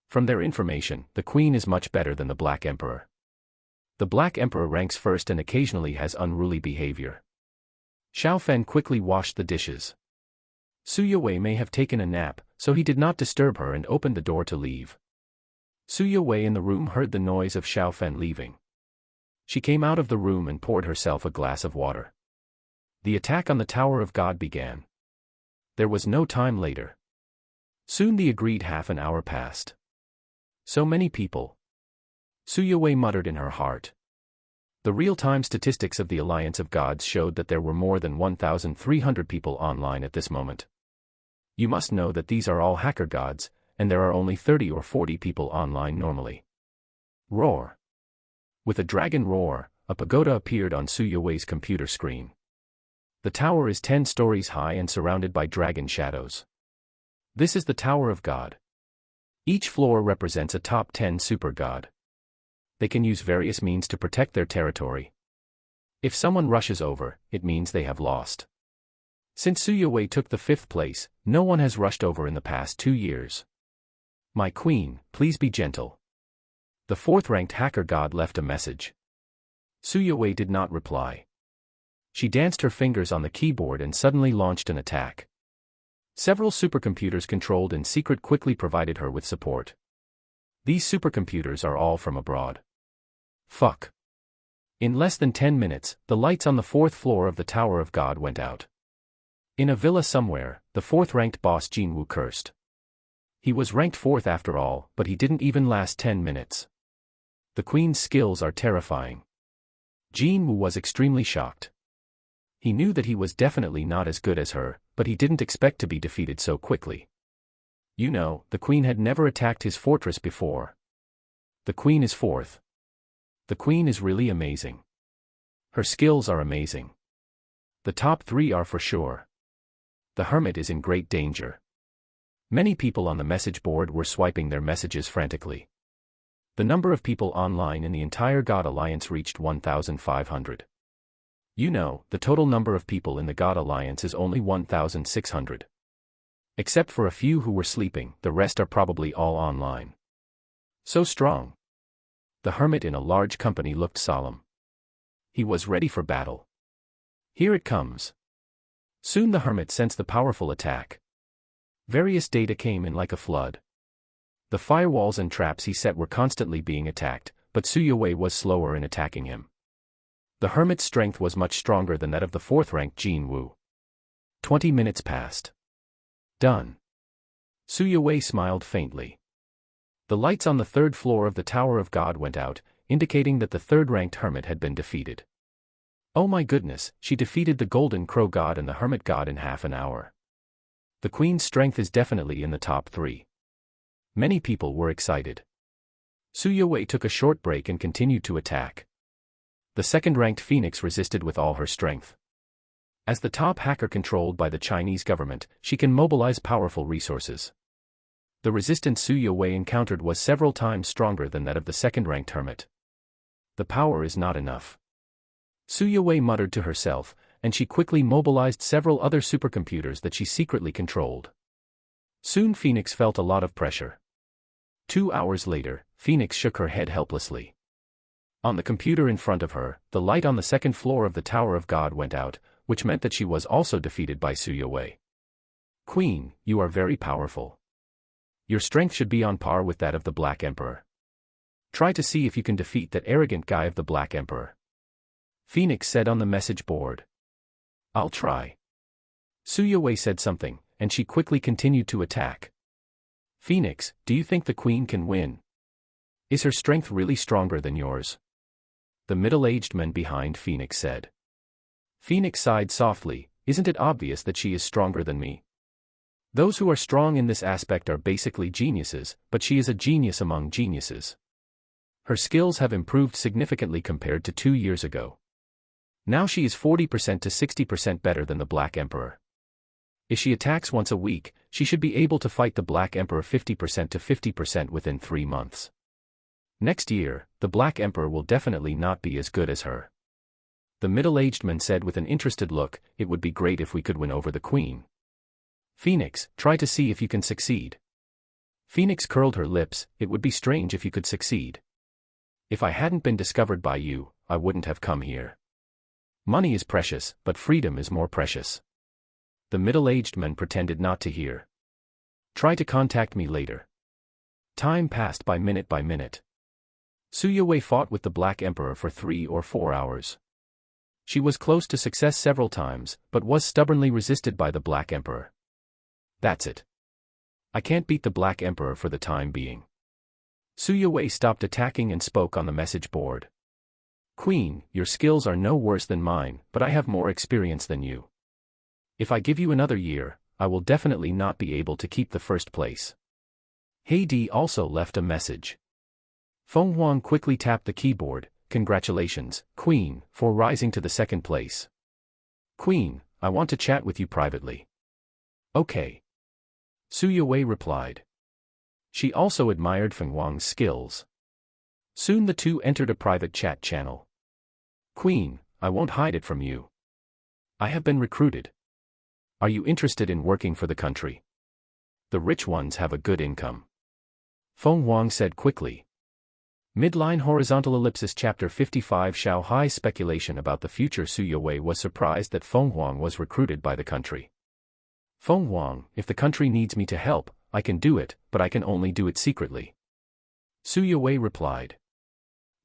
From their information, the queen is much better than the Black Emperor. The Black Emperor ranks first and occasionally has unruly behavior. Xiao Fen quickly washed the dishes. Su Yue may have taken a nap, so he did not disturb her and opened the door to leave. Su Yue in the room heard the noise of Xiao Fen leaving. She came out of the room and poured herself a glass of water. The attack on the Tower of God began. There was no time later. Soon the agreed half an hour passed. So many people. Su Yue muttered in her heart. The real-time statistics of the Alliance of Gods showed that there were more than 1,300 people online at this moment. You must know that these are all hacker gods, and there are only 30 or 40 people online normally. Roar. With a dragon roar, a pagoda appeared on Su Yue's computer screen. The tower is 10 stories high and surrounded by dragon shadows. This is the Tower of God. Each floor represents a top 10 super god. They can use various means to protect their territory. If someone rushes over, it means they have lost. Since Su Yue took the 5th place, no one has rushed over in the past 2 years. My queen, please be gentle. The 4th-ranked hacker god left a message. Su Yue did not reply. She danced her fingers on the keyboard and suddenly launched an attack. Several supercomputers controlled in secret quickly provided her with support. These supercomputers are all from abroad. Fuck. In less than 10 minutes, the lights on the 4th floor of the Tower of God went out. In a villa somewhere, the 4th-ranked boss Jinwu cursed. He was ranked 4th after all, but he didn't even last 10 minutes. The queen's skills are terrifying. Jinwu was extremely shocked. He knew that he was definitely not as good as her, but he didn't expect to be defeated so quickly. You know, the queen had never attacked his fortress before. The queen is 4th. The queen is really amazing. Her skills are amazing. The top 3 are for sure. The hermit is in great danger. Many people on the message board were swiping their messages frantically. The number of people online in the entire God Alliance reached 1,500. You know, the total number of people in the God Alliance is only 1,600. Except for a few who were sleeping, the rest are probably all online. So strong. The hermit in a large company looked solemn. He was ready for battle. Here it comes. Soon the hermit sensed the powerful attack. Various data came in like a flood. The firewalls and traps he set were constantly being attacked, but Su Yue was slower in attacking him. The hermit's strength was much stronger than that of the 4th-ranked Jinwu. 20 minutes passed. Done. Su Yue smiled faintly. The lights on the 3rd floor of the Tower of God went out, indicating that the 3rd-ranked hermit had been defeated. Oh my goodness, she defeated the Golden Crow God and the Hermit God in half an hour. The Queen's strength is definitely in the top 3. Many people were excited. Su Yue took a short break and continued to attack. The 2nd-ranked Phoenix resisted with all her strength. As the top hacker controlled by the Chinese government, she can mobilize powerful resources. The resistance Su Yue encountered was several times stronger than that of the 2nd-ranked hermit. The power is not enough. Su Yue muttered to herself, and she quickly mobilized several other supercomputers that she secretly controlled. Soon Phoenix felt a lot of pressure. 2 hours later, Phoenix shook her head helplessly. On the computer in front of her, the light on the 2nd floor of the Tower of God went out, which meant that she was also defeated by Su Yue. Queen, you are very powerful. Your strength should be on par with that of the Black Emperor. Try to see if you can defeat that arrogant guy of the Black Emperor. Phoenix said on the message board. I'll try. Su Yue said something, and she quickly continued to attack. Phoenix, do you think the Queen can win? Is her strength really stronger than yours? The middle-aged man behind Phoenix said. Phoenix sighed softly. Isn't it obvious that she is stronger than me? Those who are strong in this aspect are basically geniuses, but she is a genius among geniuses. Her skills have improved significantly compared to 2 years ago. Now she is 40% to 60% better than the Black Emperor. If she attacks once a week, she should be able to fight the Black Emperor 50% to 50% within 3 months. Next year, the Black Emperor will definitely not be as good as her. The middle-aged man said with an interested look, it would be great if we could win over the Queen. Phoenix, try to see if you can succeed. Phoenix curled her lips. It would be strange if you could succeed. If I hadn't been discovered by you, I wouldn't have come here. Money is precious, but freedom is more precious. The middle-aged man pretended not to hear. Try to contact me later. Time passed by minute by minute. Suyewei fought with the Black Emperor for 3 or 4 hours. She was close to success several times, but was stubbornly resisted by the Black Emperor. That's it. I can't beat the Black Emperor for the time being. Suyewei stopped attacking and spoke on the message board. Queen, your skills are no worse than mine, but I have more experience than you. If I give you another year, I will definitely not be able to keep the first place. Heidi also left a message. Feng Huang quickly tapped the keyboard. Congratulations, Queen, for rising to the second place. Queen, I want to chat with you privately. Okay. Suyewei replied. She also admired Feng Huang's skills. Soon the two entered a private chat channel. Queen, I won't hide it from you. I have been recruited. Are you interested in working for the country? The rich ones have a good income. Feng Huang said quickly. Midline horizontal ellipsis chapter 55 Xiao Hai's speculation about the future. Suyewei was surprised that Feng Huang was recruited by the country. Feng Huang, if the country needs me to help, I can do it, but I can only do it secretly. Suyewei replied.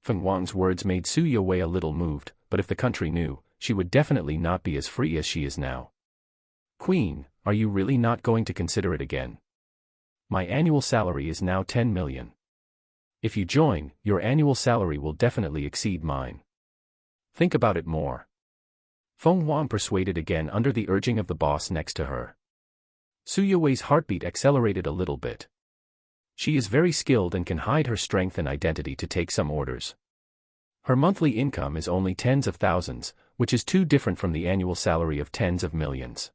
Feng Huang's words made Suyewei a little moved, but if the country knew, she would definitely not be as free as she is now. Queen, are you really not going to consider it again? My annual salary is now 10 million. If you join, your annual salary will definitely exceed mine. Think about it more. Feng Huang persuaded again under the urging of the boss next to her. Suyewei's heartbeat accelerated a little bit. She is very skilled and can hide her strength and identity to take some orders. Her monthly income is only tens of thousands, which is too different from the annual salary of tens of millions.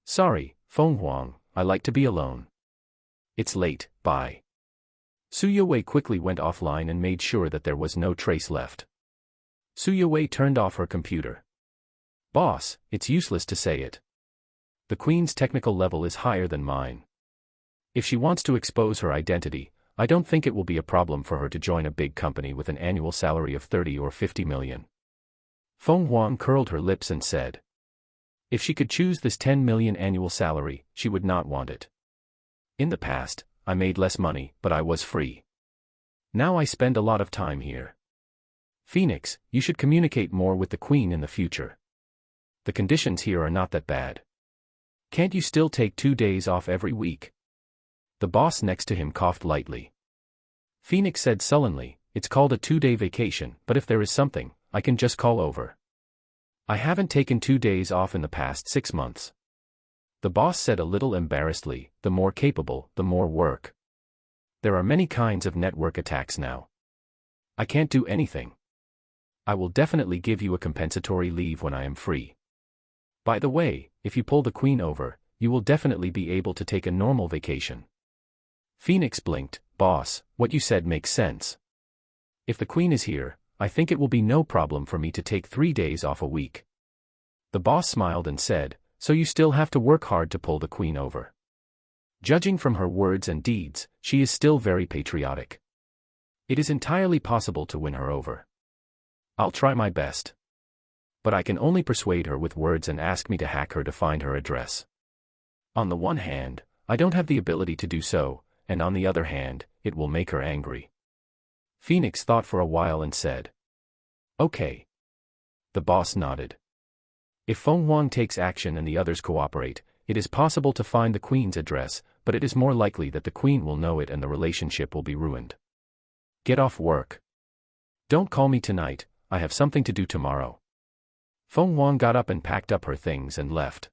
Sorry, Feng Huang, I like to be alone. It's late, bye. Suyewei quickly went offline and made sure that there was no trace left. Suyewei turned off her computer. Boss, it's useless to say it. The Queen's technical level is higher than mine. If she wants to expose her identity, I don't think it will be a problem for her to join a big company with an annual salary of 30 or 50 million. Feng Huang curled her lips and said. If she could choose this 10 million annual salary, she would not want it. In the past, I made less money, but I was free. Now I spend a lot of time here. Phoenix, you should communicate more with the Queen in the future. The conditions here are not that bad. Can't you still take 2 days off every week? The boss next to him coughed lightly. Phoenix said sullenly, it's called a 2-day vacation, but if there is something, I can just call over. I haven't taken 2 days off in the past 6 months. The boss said a little embarrassedly, the more capable, the more work. There are many kinds of network attacks now. I can't do anything. I will definitely give you a compensatory leave when I am free. By the way, if you pull the Queen over, you will definitely be able to take a normal vacation. Phoenix blinked. Boss, what you said makes sense. If the Queen is here, I think it will be no problem for me to take 3 days off a week. The boss smiled and said, so you still have to work hard to pull the Queen over. Judging from her words and deeds, she is still very patriotic. It is entirely possible to win her over. I'll try my best. But I can only persuade her with words and ask me to hack her to find her address. On the one hand, I don't have the ability to do so, and on the other hand, it will make her angry. Phoenix thought for a while and said. Okay. The boss nodded. If Feng Huang takes action and the others cooperate, it is possible to find the Queen's address, but it is more likely that the Queen will know it and the relationship will be ruined. Get off work. Don't call me tonight, I have something to do tomorrow. Feng Huang got up and packed up her things and left.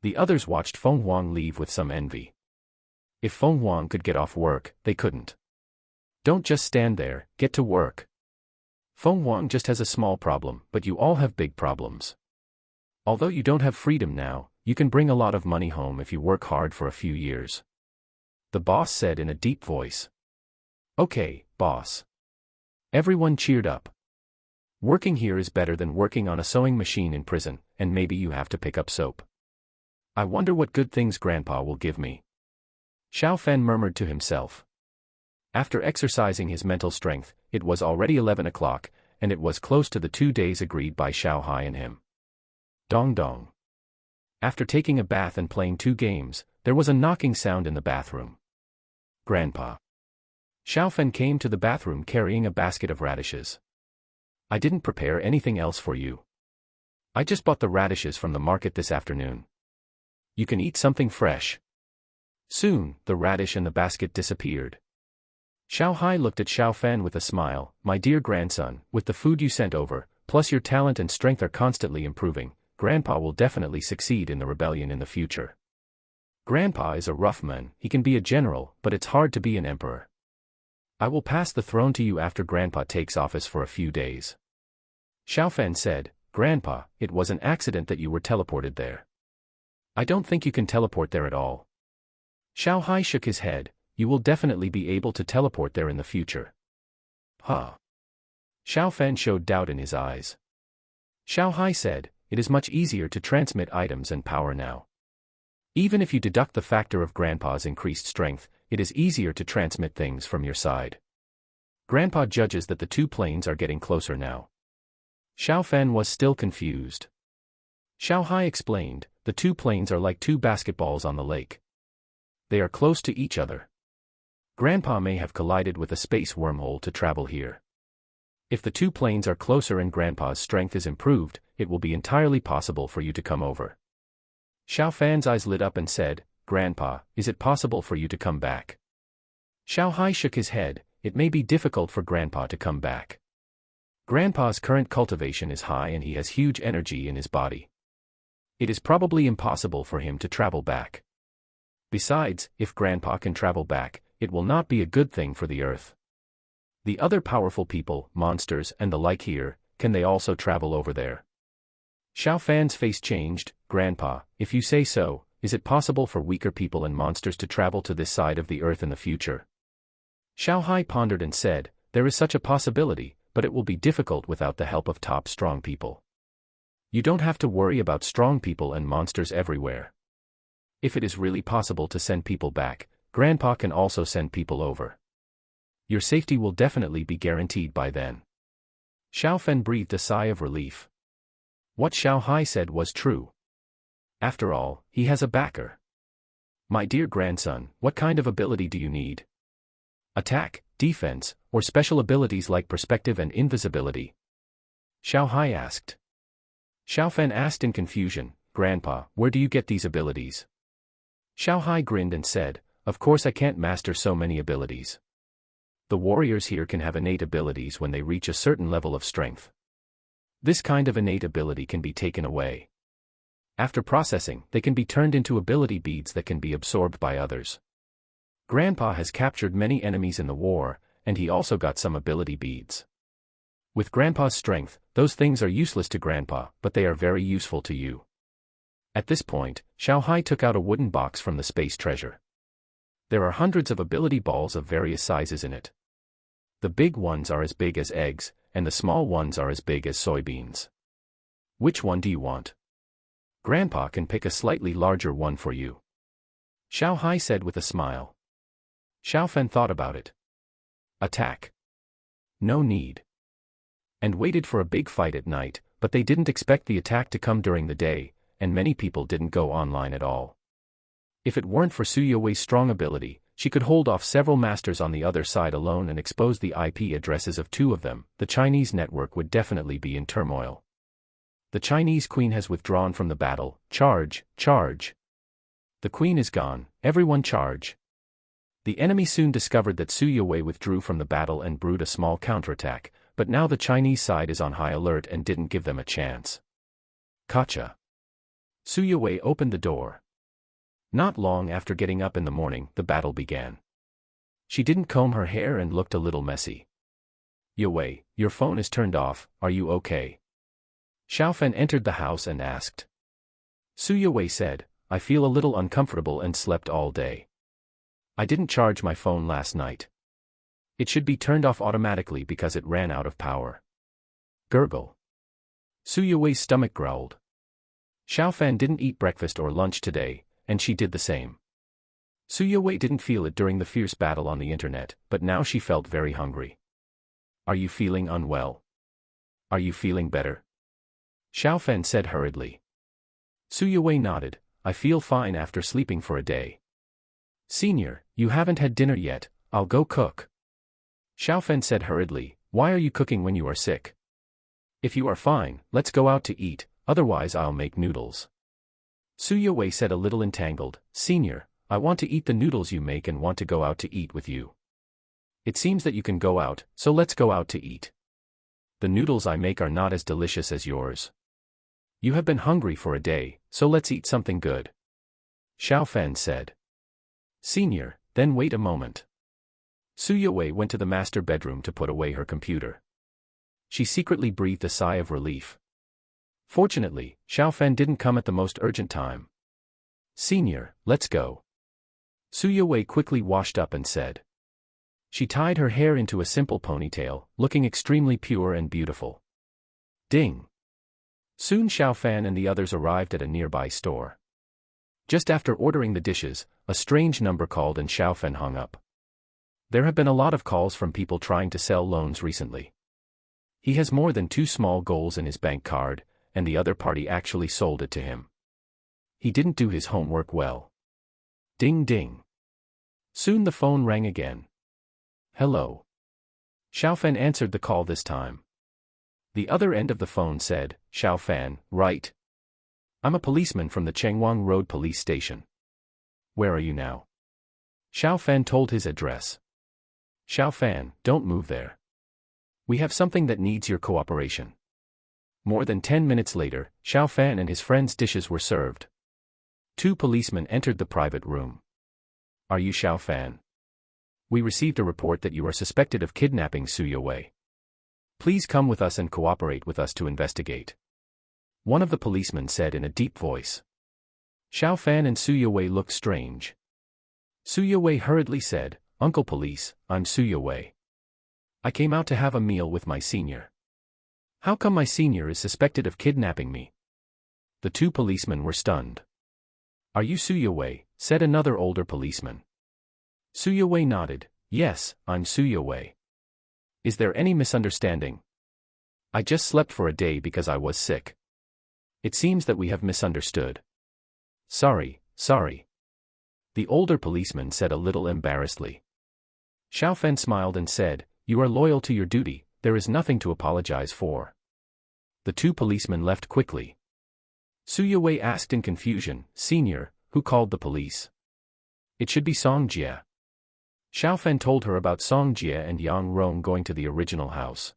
The others watched Feng Huang leave with some envy. If Feng Huang could get off work, they couldn't. Don't just stand there, get to work. Feng Huang just has a small problem, but you all have big problems. Although you don't have freedom now, you can bring a lot of money home if you work hard for a few years. The boss said in a deep voice. Okay, boss. Everyone cheered up. Working here is better than working on a sewing machine in prison, and maybe you have to pick up soap. I wonder what good things Grandpa will give me. Xiao Fan murmured to himself. After exercising his mental strength, it was already 11 o'clock, and it was close to the 2 days agreed by Xiao Hai and him. Dong dong. After taking a bath and playing 2 games, there was a knocking sound in the bathroom. Grandpa. Xiao Fan came to the bathroom carrying a basket of radishes. I didn't prepare anything else for you. I just bought the radishes from the market this afternoon. You can eat something fresh. Soon, the radish and the basket disappeared. Xiao Hai looked at Xiao Fan with a smile. My dear grandson, with the food you sent over, plus your talent and strength are constantly improving, Grandpa will definitely succeed in the rebellion in the future. Grandpa is a rough man, he can be a general, but it's hard to be an emperor. I will pass the throne to you after Grandpa takes office for a few days. Xiao Fan said, Grandpa, it was an accident that you were teleported there. I don't think you can teleport there at all. Xiao Hai shook his head. You will definitely be able to teleport there in the future. Huh. Xiao Fan showed doubt in his eyes. Xiao Hai said, it is much easier to transmit items and power now. Even if you deduct the factor of Grandpa's increased strength, it is easier to transmit things from your side. Grandpa judges that the 2 planes are getting closer now. Xiao Fan was still confused. Xiao Hai explained, the 2 planes are like 2 basketballs on the lake. They are close to each other. Grandpa may have collided with a space wormhole to travel here. If the 2 planes are closer and Grandpa's strength is improved, it will be entirely possible for you to come over. Xiao Fan's eyes lit up and said, Grandpa, is it possible for you to come back? Xiao Hai shook his head. It may be difficult for Grandpa to come back. Grandpa's current cultivation is high and he has huge energy in his body. It is probably impossible for him to travel back. Besides, if Grandpa can travel back, it will not be a good thing for the Earth. The other powerful people, monsters and the like here, can they also travel over there? Xiao Fan's face changed. Grandpa, if you say so, is it possible for weaker people and monsters to travel to this side of the Earth in the future? Xiao Hai pondered and said, there is such a possibility, but it will be difficult without the help of top strong people. You don't have to worry about strong people and monsters everywhere. If it is really possible to send people back, Grandpa can also send people over. Your safety will definitely be guaranteed by then. Xiao Fan breathed a sigh of relief. What Xiao Hai said was true. After all, he has a backer. My dear grandson, what kind of ability do you need? Attack, defense, or special abilities like perspective and invisibility? Xiao Hai asked. Xiao Fan asked in confusion, Grandpa, where do you get these abilities? Xiao Hai grinned and said, of course I can't master so many abilities. The warriors here can have innate abilities when they reach a certain level of strength. This kind of innate ability can be taken away. After processing, they can be turned into ability beads that can be absorbed by others. Grandpa has captured many enemies in the war, and he also got some ability beads. With Grandpa's strength, those things are useless to Grandpa, but they are very useful to you. At this point, Xiao Hai took out a wooden box from the space treasure. There are hundreds of ability balls of various sizes in it. The big ones are as big as eggs, and the small ones are as big as soybeans. Which one do you want? Grandpa can pick a slightly larger one for you. Xiao Hai said with a smile. Xiao Fan thought about it. Attack. No need. And waited for a big fight at night, but they didn't expect the attack to come during the day, and many people didn't go online at all. If it weren't for Su Youwei's strong ability, she could hold off several masters on the other side alone and expose the IP addresses of 2 of them. The Chinese network would definitely be in turmoil. The Chinese queen has withdrawn from the battle. Charge, charge. The queen is gone, everyone charge. The enemy soon discovered that Su Yue withdrew from the battle and brewed a small counterattack, but now the Chinese side is on high alert and didn't give them a chance. Gotcha. Su Yue opened the door. Not long after getting up in the morning, the battle began. She didn't comb her hair and looked a little messy. Yue, your phone is turned off, are you okay? Xiaofan entered the house and asked. Su Yue said, I feel a little uncomfortable and slept all day. I didn't charge my phone last night. It should be turned off automatically because it ran out of power. Gurgle. Su Yue's stomach growled. Xiaofan didn't eat breakfast or lunch today, and she did the same. Su Yue didn't feel it during the fierce battle on the internet, but now she felt very hungry. Are you feeling unwell? Are you feeling better? Xiaofan said hurriedly. Su Yue nodded, I feel fine after sleeping for a day. Senior, you haven't had dinner yet, I'll go cook. Xiaofan said hurriedly, why are you cooking when you are sick? If you are fine, let's go out to eat, otherwise I'll make noodles. Su Yue said a little entangled, Senior, I want to eat the noodles you make and want to go out to eat with you. It seems that you can go out, so let's go out to eat. The noodles I make are not as delicious as yours. You have been hungry for a day, so let's eat something good. Xiaofan said. Senior, then wait a moment. Su Yue went to the master bedroom to put away her computer. She secretly breathed a sigh of relief. Fortunately, Xiaofan didn't come at the most urgent time. Senior, let's go. Su Yue quickly washed up and said. She tied her hair into a simple ponytail, looking extremely pure and beautiful. Ding. Soon Xiaofan and the others arrived at a nearby store. Just after ordering the dishes, a strange number called and Xiaofan hung up. There have been a lot of calls from people trying to sell loans recently. He has more than 2 small goals in his bank card, and the other party actually sold it to him. He didn't do his homework well. Ding ding. Soon the phone rang again. Hello. Xiaofan answered the call this time. The other end of the phone said, Xiaofan, right? I'm a policeman from the Chengwang Road police station. Where are you now? Xiaofan told his address. Xiaofan, don't move there. We have something that needs your cooperation. More than 10 minutes later, Xiaofan and his friend's dishes were served. 2 policemen entered the private room. Are you Xiaofan? We received a report that you are suspected of kidnapping Su Yue. Please come with us and cooperate with us to investigate. One of the policemen said in a deep voice. Xiaofan and Su Yue looked strange. Su Yue hurriedly said, Uncle Police, I'm Su Yue. I came out to have a meal with my senior. How come my senior is suspected of kidnapping me? The 2 policemen were stunned. Are you Su Yue? Said another older policeman. Su Yue nodded, yes, I'm Su Yue. Is there any misunderstanding? I just slept for a day because I was sick. It seems that we have misunderstood. Sorry. The older policeman said a little embarrassedly. Xiaofan smiled and said, you are loyal to your duty, there is nothing to apologize for. The 2 policemen left quickly. Su Yue asked in confusion, Senior, who called the police? It should be Song Jie. Xiaofan told her about Song Jie and Yang Rong going to the original house.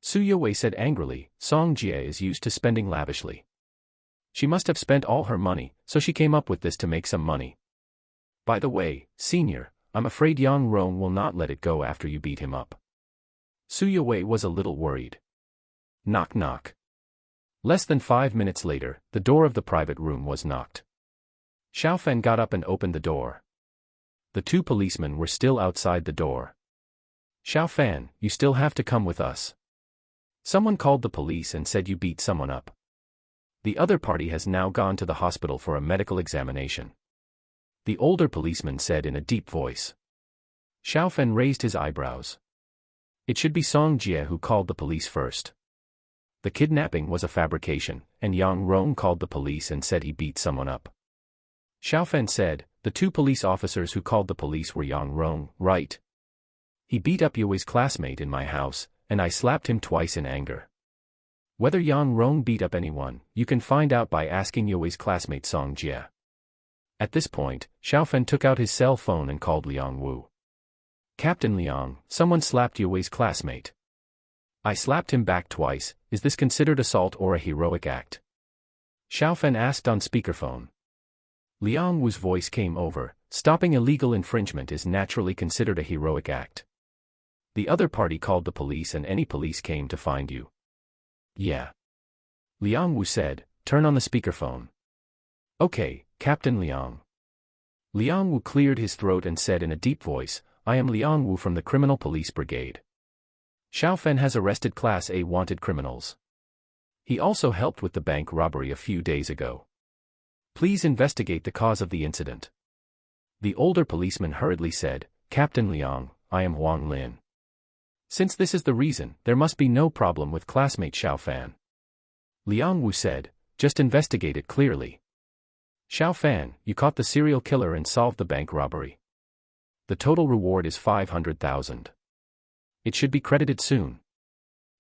Su Yue said angrily, Song Jie is used to spending lavishly. She must have spent all her money, so she came up with this to make some money. By the way, Senior, I'm afraid Yang Rong will not let it go after you beat him up. Su Yue was a little worried. Knock knock. Less than 5 minutes later, the door of the private room was knocked. Xiaofan got up and opened the door. The 2 policemen were still outside the door. Xiaofan, you still have to come with us. Someone called the police and said you beat someone up. The other party has now gone to the hospital for a medical examination. The older policeman said in a deep voice. Xiaofan raised his eyebrows. It should be Song Jie who called the police first. The kidnapping was a fabrication, and Yang Rong called the police and said he beat someone up. Xiaofan said, the 2 police officers who called the police were Yang Rong, right? He beat up Yue's classmate in my house, and I slapped him twice in anger. Whether Yang Rong beat up anyone, you can find out by asking Yue's classmate Song Jie. At this point, Xiaofen took out his cell phone and called Liang Wu. Captain Liang, someone slapped Yue's classmate. I slapped him back twice. Is this considered assault or a heroic act? Xiaofen asked on speakerphone. Liang Wu's voice came over. Stopping illegal infringement is naturally considered a heroic act. The other party called the police and any police came to find you. Yeah. Liang Wu said, turn on the speakerphone. Okay, Captain Liang. Liang Wu cleared his throat and said in a deep voice, I am Liang Wu from the Criminal Police Brigade. Xiaofen has arrested Class A wanted criminals. He also helped with the bank robbery a few days ago. Please investigate the cause of the incident. The older policeman hurriedly said, Captain Liang, I am Wang Lin. Since this is the reason, there must be no problem with classmate Xiaofan. Liang Wu said, just investigate it clearly. Xiaofan, you caught the serial killer and solved the bank robbery. The total reward is 500,000. It should be credited soon.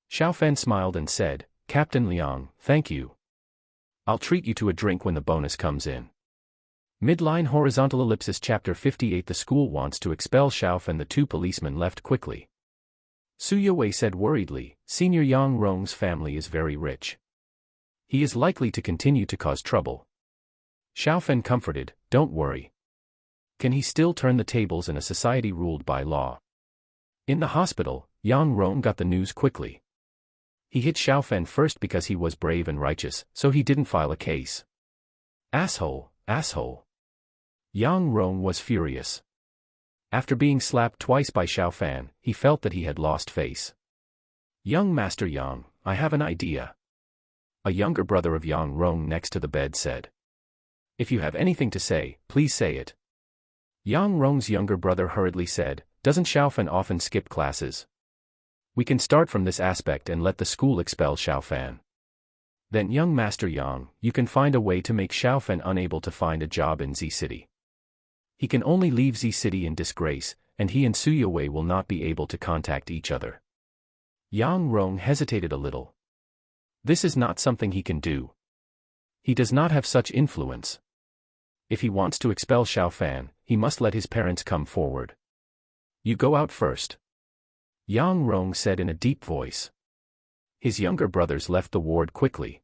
Xiaofan smiled and said, Captain Liang, thank you. I'll treat you to a drink when the bonus comes in. Midline horizontal ellipsis chapter 58. The school wants to expel Xiaofen. The two policemen left quickly. Su Yue said worriedly, Senior Yang Rong's family is very rich. He is likely to continue to cause trouble. Xiaofen comforted, don't worry. Can he still turn the tables in a society ruled by law? In the hospital, Yang Rong got the news quickly. He hit Xiaofen first because he was brave and righteous, so he didn't file a case. Asshole, asshole. Yang Rong was furious. After being slapped twice by Xiaofan, he felt that he had lost face. Young Master Yang, I have an idea. A younger brother of Yang Rong next to the bed said. If you have anything to say, please say it. Yang Rong's younger brother hurriedly said, doesn't Xiaofan often skip classes? We can start from this aspect and let the school expel Xiaofan. Then young Master Yang, you can find a way to make Xiaofan unable to find a job in Z City. He can only leave Z City in disgrace, and he and Su Yue will not be able to contact each other. Yang Rong hesitated a little. This is not something he can do. He does not have such influence. If he wants to expel Xiaofan, he must let his parents come forward. You go out first. Yang Rong said in a deep voice. His younger brothers left the ward quickly.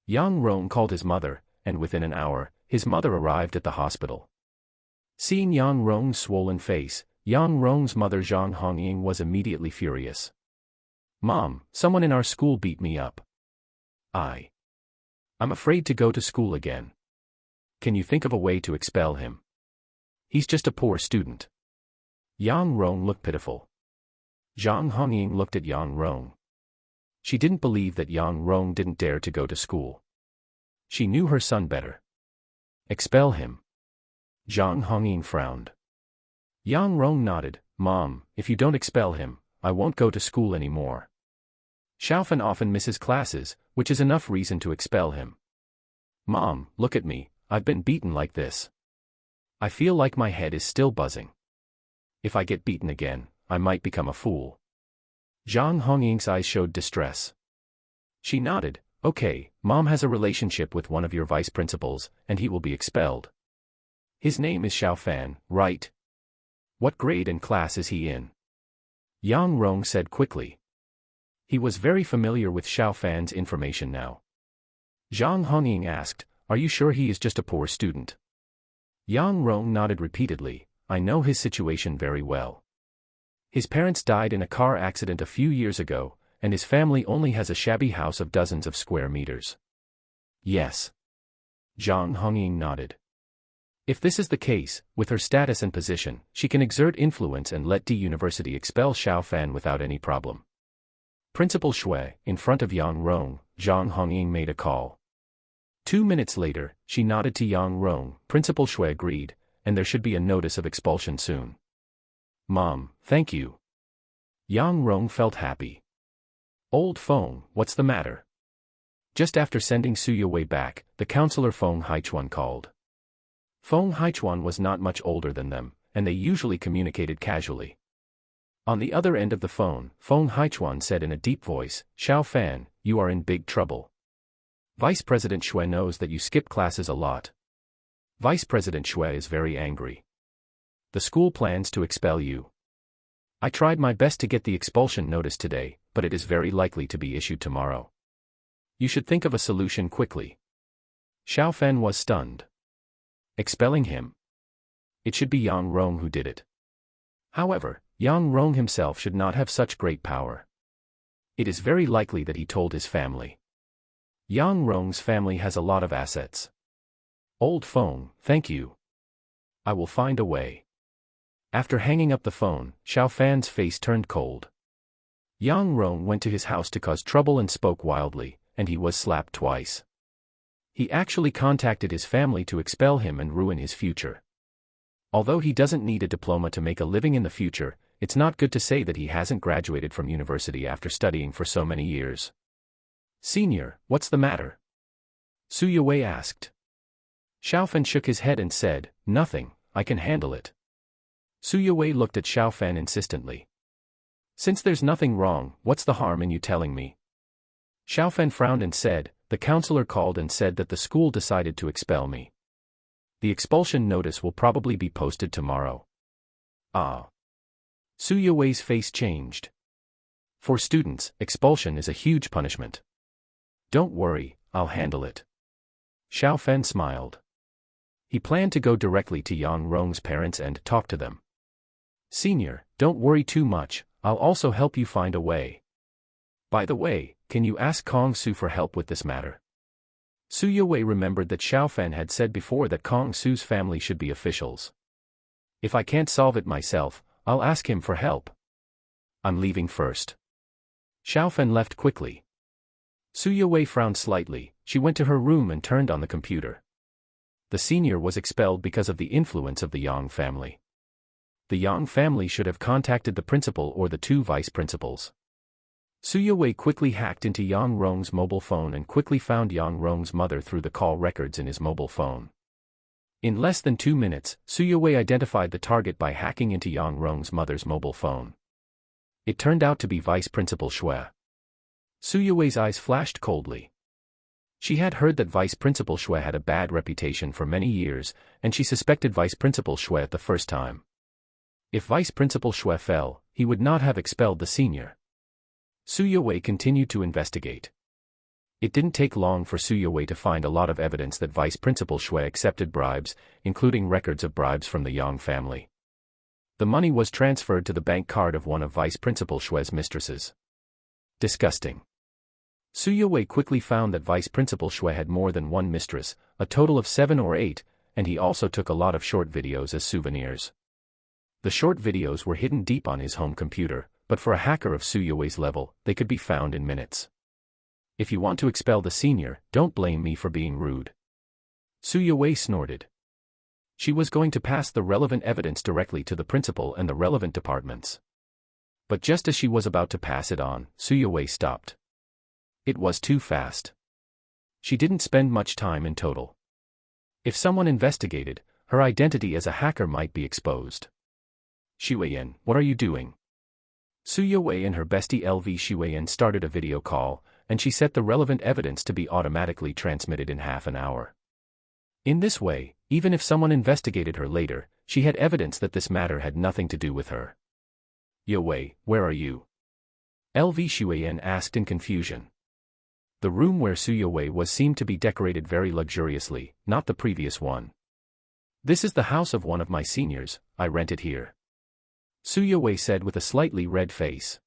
Yang Rong called his mother, and within an hour, his mother arrived at the hospital. Seeing Yang Rong's swollen face, Yang Rong's mother Zhang Hongying was immediately furious. Mom, someone in our school beat me up. I'm afraid to go to school again. Can you think of a way to expel him? He's just a poor student. Yang Rong looked pitiful. Zhang Hongying looked at Yang Rong. She didn't believe that Yang Rong didn't dare to go to school. She knew her son better. Expel him. Zhang Hongying frowned. Yang Rong nodded, Mom, if you don't expel him, I won't go to school anymore. Xiaofan often misses classes, which is enough reason to expel him. Mom, look at me, I've been beaten like this. I feel like my head is still buzzing. If I get beaten again, I might become a fool. Zhang Hongying's eyes showed distress. She nodded, okay, Mom has a relationship with one of your vice principals, and he will be expelled. His name is Xiaofan, right? What grade and class is he in? Yang Rong said quickly. He was very familiar with Xiaofan's information now. Zhang Hongying asked, are you sure he is just a poor student? Yang Rong nodded repeatedly, I know his situation very well. His parents died in a car accident a few years ago, and his family only has a shabby house of dozens of square meters. Yes. Zhang Hongying nodded. If this is the case, with her status and position, she can exert influence and let D University expel Xiaofan without any problem. Principal Shui, in front of Yang Rong, Zhang Hongying made a call. 2 minutes later, she nodded to Yang Rong, Principal Shui agreed, and there should be a notice of expulsion soon. Mom, thank you. Yang Rong felt happy. Old Feng, what's the matter? Just after sending Su Yue back, the counselor Feng Haichuan called. Feng Haichuan was not much older than them, and they usually communicated casually. On the other end of the phone, Feng Haichuan said in a deep voice, Xiaofan, you are in big trouble. Vice President Shui knows that you skip classes a lot. Vice President Xue is very angry. The school plans to expel you. I tried my best to get the expulsion notice today, but it is very likely to be issued tomorrow. You should think of a solution quickly. Xiao Fen was stunned. Expelling him? It should be Yang Rong who did it. However, Yang Rong himself should not have such great power. It is very likely that he told his family. Yang Rong's family has a lot of assets. Old phone, thank you. I will find a way. After hanging up the phone, Xiao Fan's face turned cold. Yang Rong went to his house to cause trouble and spoke wildly, and he was slapped twice. He actually contacted his family to expel him and ruin his future. Although he doesn't need a diploma to make a living in the future, it's not good to say that he hasn't graduated from university after studying for so many years. Senior, what's the matter? Su Yue asked. Xiao Fan shook his head and said, nothing, I can handle it. Su Yue looked at Xiao Fan insistently. Since there's nothing wrong, what's the harm in you telling me? Xiao Fan frowned and said, the counselor called and said that the school decided to expel me. The expulsion notice will probably be posted tomorrow. Ah. Su Yue's face changed. For students, expulsion is a huge punishment. Don't worry, I'll handle it. Xiao Fan smiled. He planned to go directly to Yang Rong's parents and talk to them. Senior, don't worry too much, I'll also help you find a way. By the way, can you ask Kong Su for help with this matter? Su Yue remembered that Xiao Fan had said before that Kong Su's family should be officials. If I can't solve it myself, I'll ask him for help. I'm leaving first. Xiao Fan left quickly. Su Yue frowned slightly, she went to her room and turned on the computer. The senior was expelled because of the influence of the Yang family. The Yang family should have contacted the principal or the two vice principals. Su Yue quickly hacked into Yang Rong's mobile phone and quickly found Yang Rong's mother through the call records in his mobile phone. In less than 2 minutes, Su Yue identified the target by hacking into Yang Rong's mother's mobile phone. It turned out to be Vice Principal Xue. Su Yue's eyes flashed coldly. She had heard that Vice Principal Xue had a bad reputation for many years, and she suspected Vice Principal Xue at the first time. If Vice Principal Xue fell, he would not have expelled the senior. Su Yue continued to investigate. It didn't take long for Su Yue to find a lot of evidence that Vice Principal Xue accepted bribes, including records of bribes from the Yang family. The money was transferred to the bank card of one of Vice Principal Xue's mistresses. Disgusting. Su Yue quickly found that Vice Principal Xue had more than one mistress, a total of 7 or 8, and he also took a lot of short videos as souvenirs. The short videos were hidden deep on his home computer, but for a hacker of Su Yue's level, they could be found in minutes. If you want to expel the senior, don't blame me for being rude. Su Yue snorted. She was going to pass the relevant evidence directly to the principal and the relevant departments. But just as she was about to pass it on, Su Yue stopped. It was too fast. She didn't spend much time in total. If someone investigated, her identity as a hacker might be exposed. Xueyan, what are you doing? Su Yue and her bestie LV Xueyan started a video call, and she set the relevant evidence to be automatically transmitted in half an hour. In this way, even if someone investigated her later, she had evidence that this matter had nothing to do with her. Yue, where are you? LV Xueyan asked in confusion. The room where Su Yue was seemed to be decorated very luxuriously, not the previous one. This is the house of one of my seniors, I rent it here. Su Yue said with a slightly red face.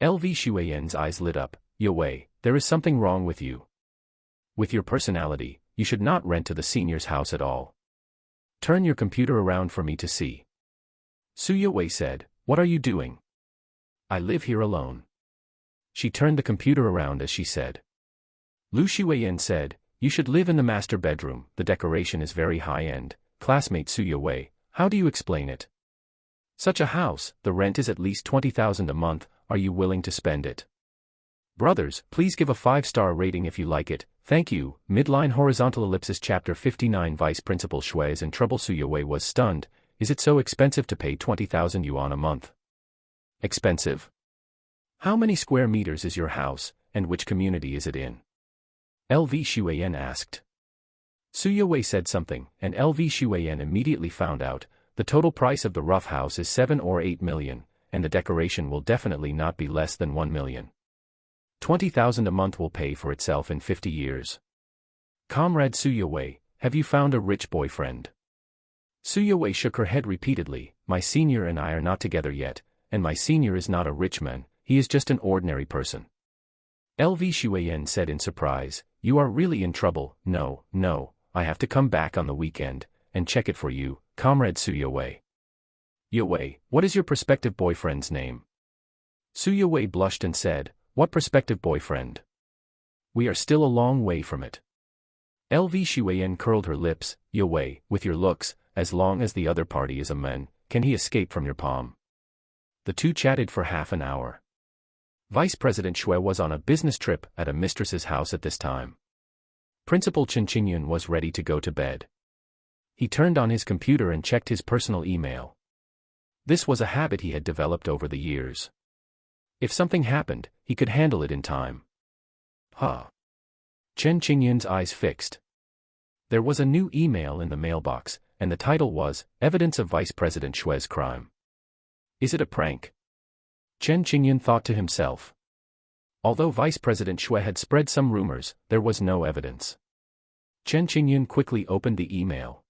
LV Xueyan's eyes lit up. Yue, there is something wrong with you. With your personality, you should not rent to the senior's house at all. Turn your computer around for me to see. Su Yue said, what are you doing? I live here alone. She turned the computer around as she said. Lu Xueyan said, you should live in the master bedroom, the decoration is very high-end. Classmate Su Yue, how do you explain it? Such a house, the rent is at least 20,000 a month, are you willing to spend it? Brothers, please give a 5-star rating if you like it, thank you. Midline horizontal ellipsis chapter 59 Vice Principal Xue is in trouble. Su Yue was stunned. Is it so expensive to pay 20,000 yuan a month? Expensive? How many square meters is your house, and which community is it in? LV Xueyan asked. Su Yue said something, and LV Shuiyan immediately found out. The total price of the rough house is 7 or 8 million, and the decoration will definitely not be less than 1 million. 20,000 a month will pay for itself in 50 years. Comrade Su Yue, have you found a rich boyfriend? Su Yue shook her head repeatedly. My senior and I are not together yet, and my senior is not a rich man, he is just an ordinary person. LV Shuiyan said in surprise, you are really in trouble. No, I have to come back on the weekend, and check it for you, Comrade Su Yue. Yue, what is your prospective boyfriend's name? Su Yue blushed and said, what prospective boyfriend? We are still a long way from it. LV Shuiyan curled her lips. Yue, with your looks, as long as the other party is a man, can he escape from your palm? The two chatted for half an hour. Vice President Shui was on a business trip at a mistress's house at this time. Principal Chen Qingyun was ready to go to bed. He turned on his computer and checked his personal email. This was a habit he had developed over the years. If something happened, he could handle it in time. Chen Qingyun's eyes fixed. There was a new email in the mailbox, and the title was, Evidence of Vice President Shui's Crime. Is it a prank? Chen Qingyun thought to himself. Although Vice President Shui had spread some rumors, there was no evidence. Chen Qingyun quickly opened the email.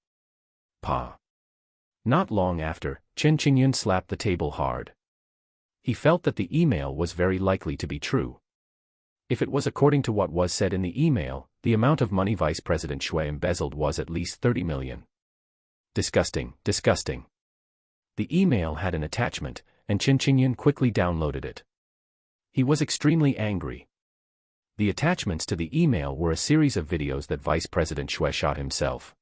Not long after, Chen Qingyun slapped the table hard. He felt that the email was very likely to be true. If it was according to what was said in the email, the amount of money Vice President Shui embezzled was at least 30 million. Disgusting. The email had an attachment, and Chen Qingyun quickly downloaded it. He was extremely angry. The attachments to the email were a series of videos that Vice President Shui shot himself.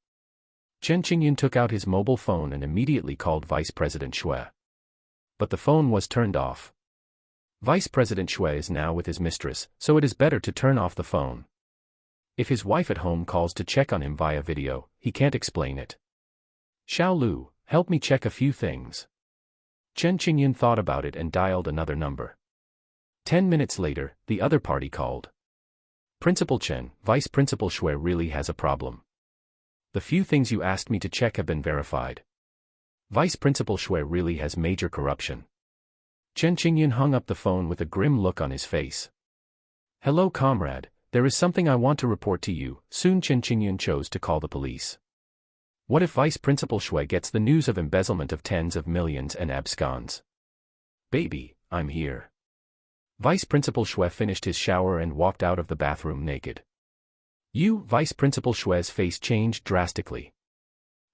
Chen Qingyun took out his mobile phone and immediately called Vice President Shui. But the phone was turned off. Vice President Shui is now with his mistress, so it is better to turn off the phone. If his wife at home calls to check on him via video, he can't explain it. Xiao Lu, help me check a few things. Chen Qingyun thought about it and dialed another number. 10 minutes later, the other party called. Principal Chen, Vice Principal Shui really has a problem. The few things you asked me to check have been verified. Vice Principal Shui really has major corruption. Chen Qingyun hung up the phone with a grim look on his face. Hello comrade, there is something I want to report to you. Soon Chen Qingyun chose to call the police. What if Vice Principal Shui gets the news of embezzlement of tens of millions and absconds? Baby, I'm here. Vice Principal Shui finished his shower and walked out of the bathroom naked. Vice Principal Shui's face changed drastically.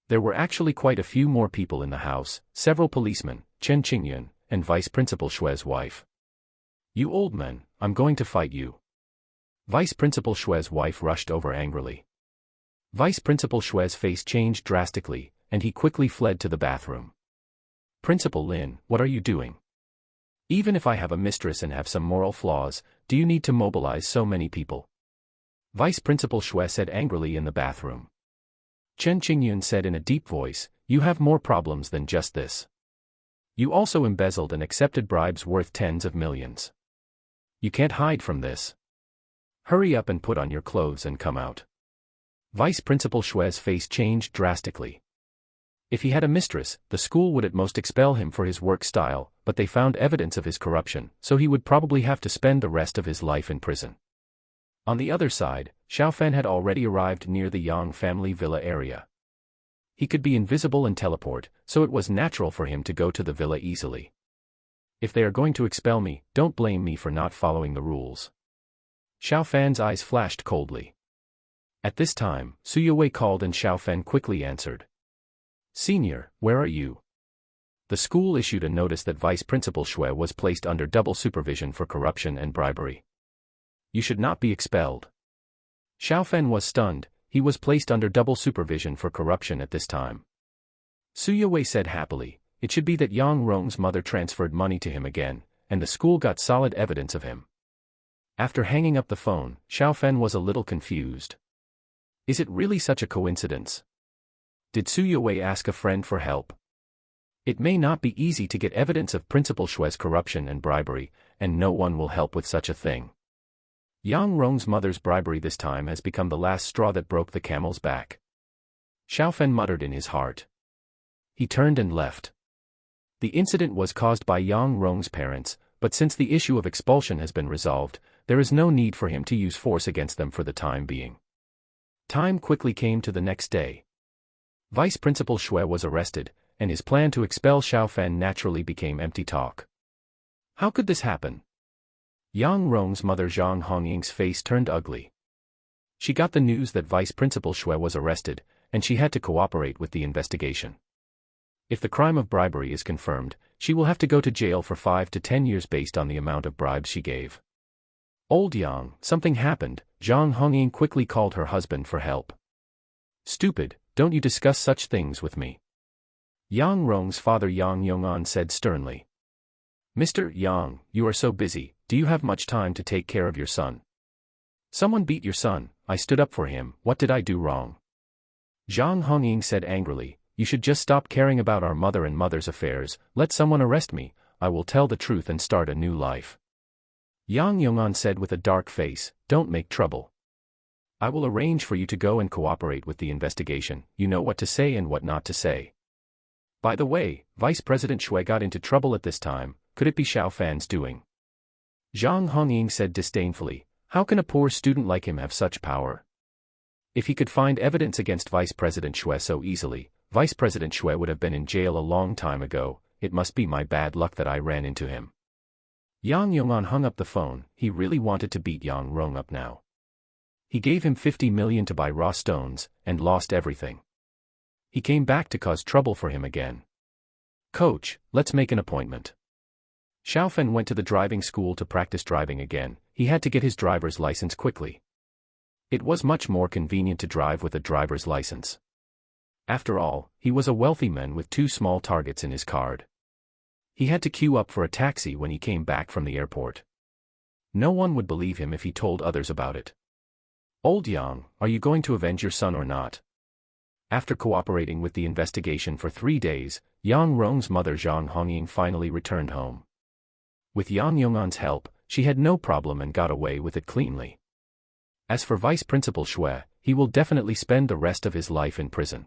There were actually quite a few more people in the house, several policemen, Chen Qingyun, and Vice Principal Shui's wife. You old man, I'm going to fight you. Vice Principal Shui's wife rushed over angrily. Vice Principal Shui's face changed drastically, and he quickly fled to the bathroom. Principal Lin, what are you doing? Even if I have a mistress and have some moral flaws, do you need to mobilize so many people? Vice Principal Shui said angrily in the bathroom. Chen Qingyun said in a deep voice, you have more problems than just this. You also embezzled and accepted bribes worth tens of millions. You can't hide from this. Hurry up and put on your clothes and come out. Vice Principal Shui's face changed drastically. If he had a mistress, the school would at most expel him for his work style, but they found evidence of his corruption, so he would probably have to spend the rest of his life in prison. On the other side, Xiaofan had already arrived near the Yang family villa area. He could be invisible and teleport, so it was natural for him to go to the villa easily. If they are going to expel me, don't blame me for not following the rules. Xiaofan's eyes flashed coldly. At this time, Su Yue called and Xiaofan quickly answered. Senior, where are you? The school issued a notice that Vice Principal Shui was placed under double supervision for corruption and bribery. You should not be expelled. Xiaofan was stunned. He was placed under double supervision for corruption at this time. Su Yue said happily, it should be that Yang Rong's mother transferred money to him again, and the school got solid evidence of him. After hanging up the phone, Xiaofan was a little confused. Is it really such a coincidence? Did Su Yue ask a friend for help? It may not be easy to get evidence of Principal Shui's corruption and bribery, and no one will help with such a thing. Yang Rong's mother's bribery this time has become the last straw that broke the camel's back. Xiaofen muttered in his heart. He turned and left. The incident was caused by Yang Rong's parents, but since the issue of expulsion has been resolved, there is no need for him to use force against them for the time being. Time quickly came to the next day. Vice Principal Xue was arrested, and his plan to expel Xiaofen naturally became empty talk. How could this happen? Yang Rong's mother Zhang Hongying's face turned ugly. She got the news that Vice Principal Xue was arrested, and she had to cooperate with the investigation. If the crime of bribery is confirmed, she will have to go to jail for 5 to 10 years based on the amount of bribes she gave. Old Yang, something happened. Zhang Hongying quickly called her husband for help. Stupid, don't you discuss such things with me. Yang Rong's father Yang Yong'an said sternly. Mr. Yang, you are so busy, do you have much time to take care of your son? Someone beat your son, I stood up for him, what did I do wrong? Zhang Hongying said angrily, you should just stop caring about our mother and mother's affairs, let someone arrest me, I will tell the truth and start a new life. Yang Yong'an said with a dark face, don't make trouble. I will arrange for you to go and cooperate with the investigation, you know what to say and what not to say. By the way, Vice President Xue got into trouble at this time, could it be Xiaofen's doing? Zhang Hongying said disdainfully, how can a poor student like him have such power? If he could find evidence against Vice President Xue so easily, Vice President Xue would have been in jail a long time ago, it must be my bad luck that I ran into him. Yang Yong'an hung up the phone, he really wanted to beat Yang Rong up now. He gave him 50 million to buy raw stones, and lost everything. He came back to cause trouble for him again. Coach, let's make an appointment. Xiaofen went to the driving school to practice driving again, he had to get his driver's license quickly. It was much more convenient to drive with a driver's license. After all, he was a wealthy man with 2 small targets in his card. He had to queue up for a taxi when he came back from the airport. No one would believe him if he told others about it. Old Yang, are you going to avenge your son or not? After cooperating with the investigation for 3 days, Yang Rong's mother Zhang Hongying finally returned home. With Yang Yong'an's help, she had no problem and got away with it cleanly. As for Vice Principal Xue, he will definitely spend the rest of his life in prison.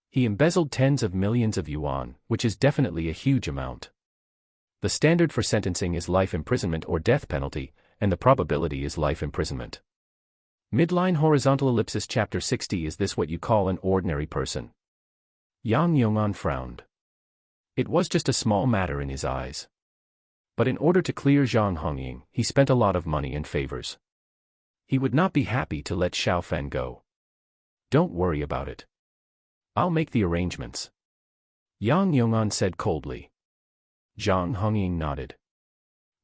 He embezzled tens of millions of yuan, which is definitely a huge amount. The standard for sentencing is life imprisonment or death penalty, and the probability is life imprisonment. Midline horizontal ellipsis chapter 60. Is this what you call an ordinary person? Yang Yong'an frowned. It was just a small matter in his eyes. But in order to clear Zhang Hongying, he spent a lot of money and favors. He would not be happy to let Xiaofen go. Don't worry about it. I'll make the arrangements. Yang Yong'an said coldly. Zhang Hongying nodded.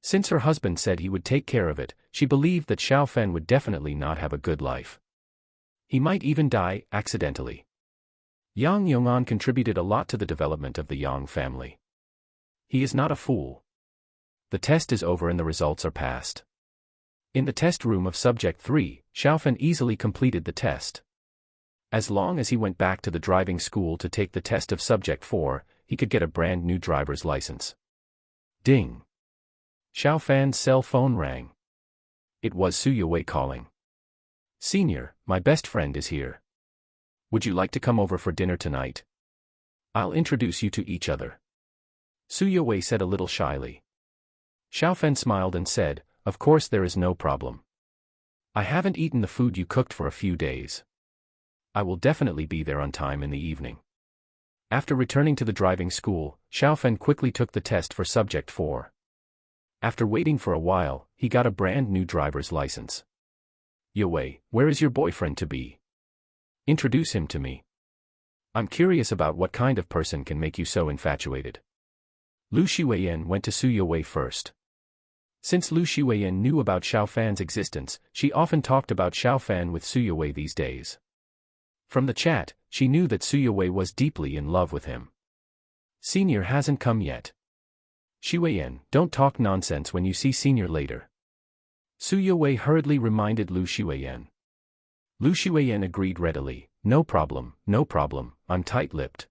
Since her husband said he would take care of it, she believed that Xiaofen would definitely not have a good life. He might even die, accidentally. Yang Yong'an contributed a lot to the development of the Yang family. He is not a fool. The test is over and the results are passed. In the test room of Subject 3, Xiaofen easily completed the test. As long as he went back to the driving school to take the test of Subject 4, he could get a brand new driver's license. Ding! Xiaofen's cell phone rang. It was Su Yue calling. Senior, my best friend is here. Would you like to come over for dinner tonight? I'll introduce you to each other. Su Yue said a little shyly. Xiaofen smiled and said, of course there is no problem. I haven't eaten the food you cooked for a few days. I will definitely be there on time in the evening. After returning to the driving school, Xiaofen quickly took the test for Subject 4. After waiting for a while, he got a brand new driver's license. Yue, where is your boyfriend to be? Introduce him to me. I'm curious about what kind of person can make you so infatuated. Lu Xiueyan went to Su Yue first. Since Lu Xiueyan knew about Xiaofen's existence, she often talked about Xiaofen with Su Yue these days. From the chat, she knew that Su Yue was deeply in love with him. Senior hasn't come yet. Xiueyan, don't talk nonsense when you see Senior later. Su Yue hurriedly reminded Lu Xiueyan. Lu Xiueyan agreed readily, no problem, I'm tight-lipped.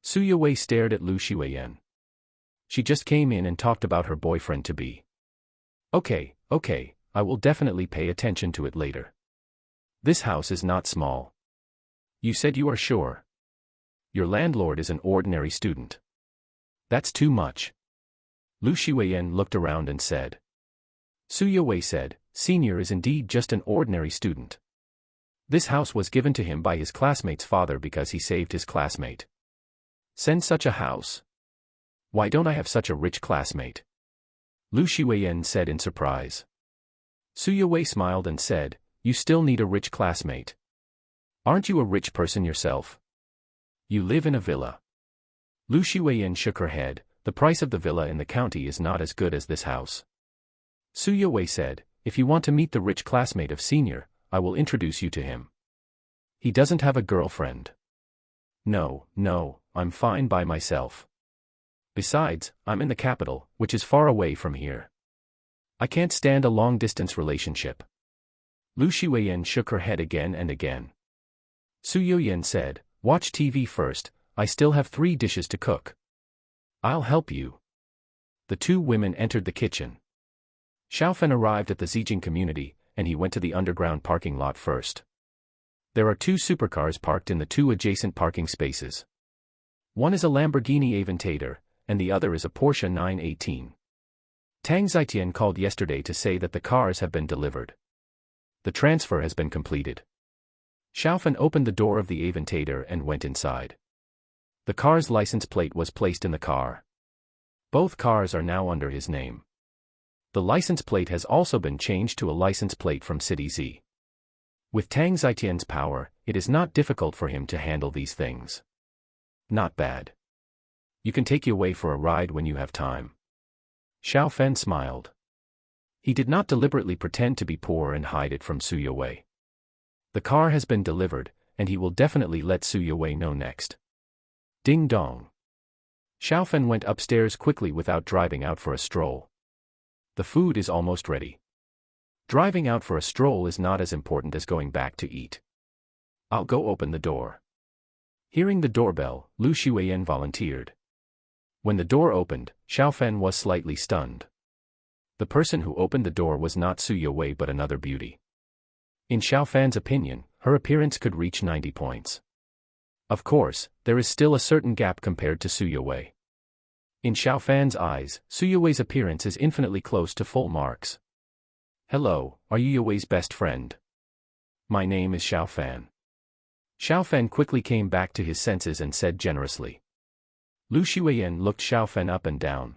Su Yue stared at Lu Xiueyan. She just came in and talked about her boyfriend to be. Okay, I will definitely pay attention to it later. This house is not small. You said you are sure? Your landlord is an ordinary student. That's too much. Lu Shiwen looked around and said. Su Yowei said, Senior is indeed just an ordinary student. This house was given to him by his classmate's father because he saved his classmate. Send such a house? Why don't I have such a rich classmate? Lu Shiwen said in surprise. Su Yowei smiled and said, You still need a rich classmate. Aren't you a rich person yourself? You live in a villa. Lu Shiwen shook her head. The price of the villa in the county is not as good as this house. Su Yowei said, If you want to meet the rich classmate of Senior, I will introduce you to him. He doesn't have a girlfriend. No, I'm fine by myself. Besides, I'm in the capital, which is far away from here. I can't stand a long-distance relationship. Lu Shiwen shook her head again and again. Su Yoyen said, Watch TV first, I still have 3 dishes to cook. I'll help you. The 2 women entered the kitchen. Xiaofen arrived at the Zijing community, and he went to the underground parking lot first. There are 2 supercars parked in the 2 adjacent parking spaces. One is a Lamborghini Aventador, and the other is a Porsche 918. Tang Zitian called yesterday to say that the cars have been delivered. The transfer has been completed. Xiaofen opened the door of the Aventador and went inside. The car's license plate was placed in the car. Both cars are now under his name. The license plate has also been changed to a license plate from City Z. With Tang Zitian's power, it is not difficult for him to handle these things. Not bad. You can take Yowei for a ride when you have time. Xiaofen smiled. He did not deliberately pretend to be poor and hide it from Su Yowei. The car has been delivered, and he will definitely let Su Yowei know next. Ding dong. Xiaofen went upstairs quickly without driving out for a stroll. The food is almost ready. Driving out for a stroll is not as important as going back to eat. I'll go open the door. Hearing the doorbell, Lu Shiwen volunteered. When the door opened, Xiaofen was slightly stunned. The person who opened the door was not Su Yowei but another beauty. In Xiaofen's opinion, her appearance could reach 90 points. Of course, there is still a certain gap compared to Su Yowei. In Xiaofan's eyes, Su Yowei's appearance is infinitely close to full marks. Hello, are you Yowei's best friend? My name is Xiaofan. Xiaofen quickly came back to his senses and said generously. Lu Shiwen looked Xiaofen up and down.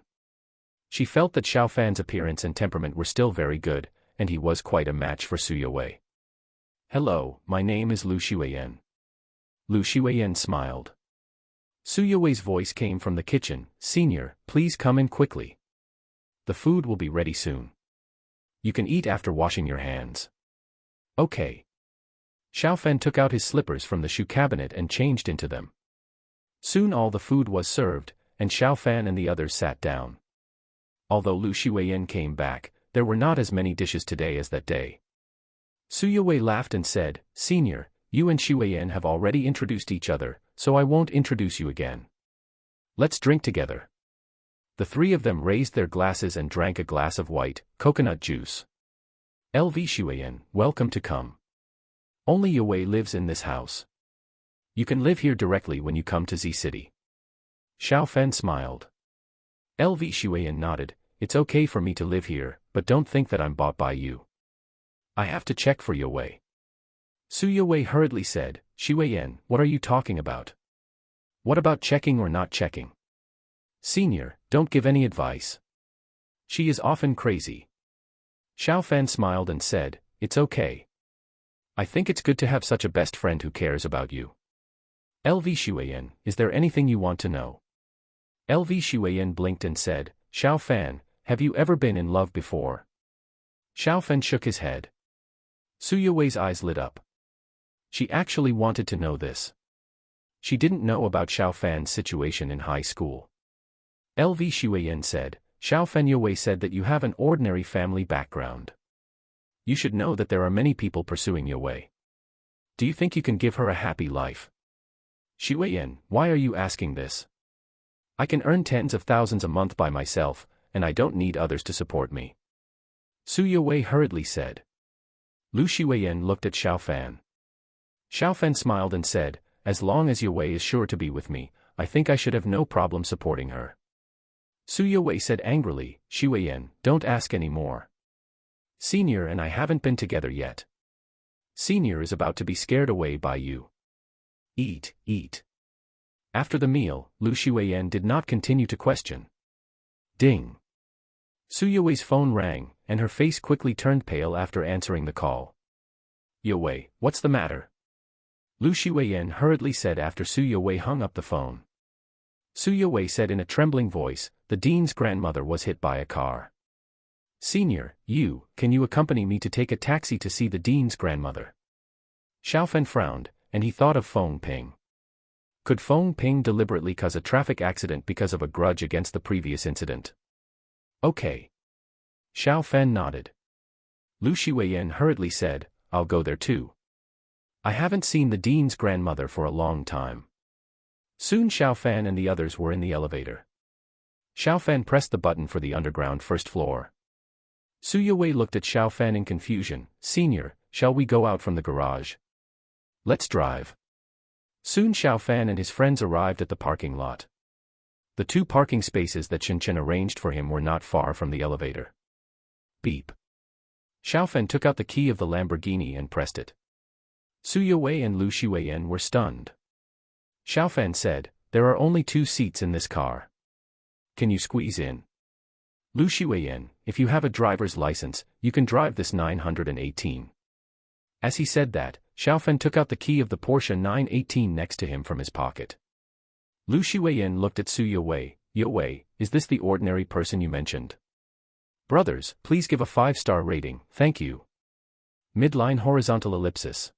She felt that Xiaofan's appearance and temperament were still very good, and he was quite a match for Su Yowei. Hello, my name is Lu Shiwen. Lu Shiwen smiled. Su Yowei's voice came from the kitchen, Senior, please come in quickly. The food will be ready soon. You can eat after washing your hands. Okay. Xiaofen took out his slippers from the shoe cabinet and changed into them. Soon all the food was served, and Xiaofen and the others sat down. Although Lu Shiwen came back, there were not as many dishes today as that day. Su Yowei laughed and said, Senior, you and Shiwen have already introduced each other, so I won't introduce you again. Let's drink together. The 3 of them raised their glasses and drank a glass of white, coconut juice. LV Shiwen, welcome to come. Only Yowei lives in this house. You can live here directly when you come to Z City. Xiaofen smiled. LV Shiwen nodded, it's okay for me to live here, but don't think that I'm bought by you. I have to check for Yowei. Su Yowei hurriedly said, Shiwen, what are you talking about? What about checking or not checking? Senior, don't give any advice. She is often crazy. Xiaofen smiled and said, it's okay. I think it's good to have such a best friend who cares about you. LV Shiwen, is there anything you want to know? LV Shiwen blinked and said, Xiaofen, have you ever been in love before? Xiaofen shook his head. Su Yowei's eyes lit up. She actually wanted to know this. She didn't know about Xiaofan's situation in high school. LV Shiwen said, Xiaofen Yowei said that you have an ordinary family background. You should know that there are many people pursuing Yowei. Do you think you can give her a happy life? Shiwen, why are you asking this? I can earn tens of thousands a month by myself, and I don't need others to support me. Su Yue hurriedly said. Lu Shiwen looked at Xiao Fan. Xiao Fan smiled and said, as long as Yue is sure to be with me, I think I should have no problem supporting her. Su Yue said angrily, Shiwen, don't ask any more. Senior and I haven't been together yet. Senior is about to be scared away by you. Eat, eat. After the meal, Lu Shiwen did not continue to question. Ding. Su Yue's phone rang, and her face quickly turned pale after answering the call. Yue, what's the matter? Lu Shiwen hurriedly said after Su Yue hung up the phone. Su Yue said in a trembling voice, the dean's grandmother was hit by a car. Senior, can you accompany me to take a taxi to see the dean's grandmother? Xiao Fan frowned, and he thought of Feng Ping. Could Feng Ping deliberately cause a traffic accident because of a grudge against the previous incident? Okay. Xiao Fan nodded. Lu Shiwen hurriedly said, I'll go there too. I haven't seen the dean's grandmother for a long time. Soon Xiao Fan and the others were in the elevator. Xiao Fan pressed the button for the underground first floor. Su Yue looked at Xiao Fan in confusion. Senior, shall we go out from the garage? Let's drive. Soon Xiao Fan and his friends arrived at the parking lot. The 2 parking spaces that Chen Chen arranged for him were not far from the elevator. Beep. Xiao Fan took out the key of the Lamborghini and pressed it. Su Yue and Lu Shiwen were stunned. Xiao Fan said, there are only 2 seats in this car. Can you squeeze in? Lu Shiwen, if you have a driver's license, you can drive this 918. As he said that, Xiao Fan took out the key of the Porsche 918 next to him from his pocket. Lu Shiwen looked at Su Yue. Yue, is this the ordinary person you mentioned? Brothers, please give a 5-star rating, thank you. Midline horizontal ellipsis.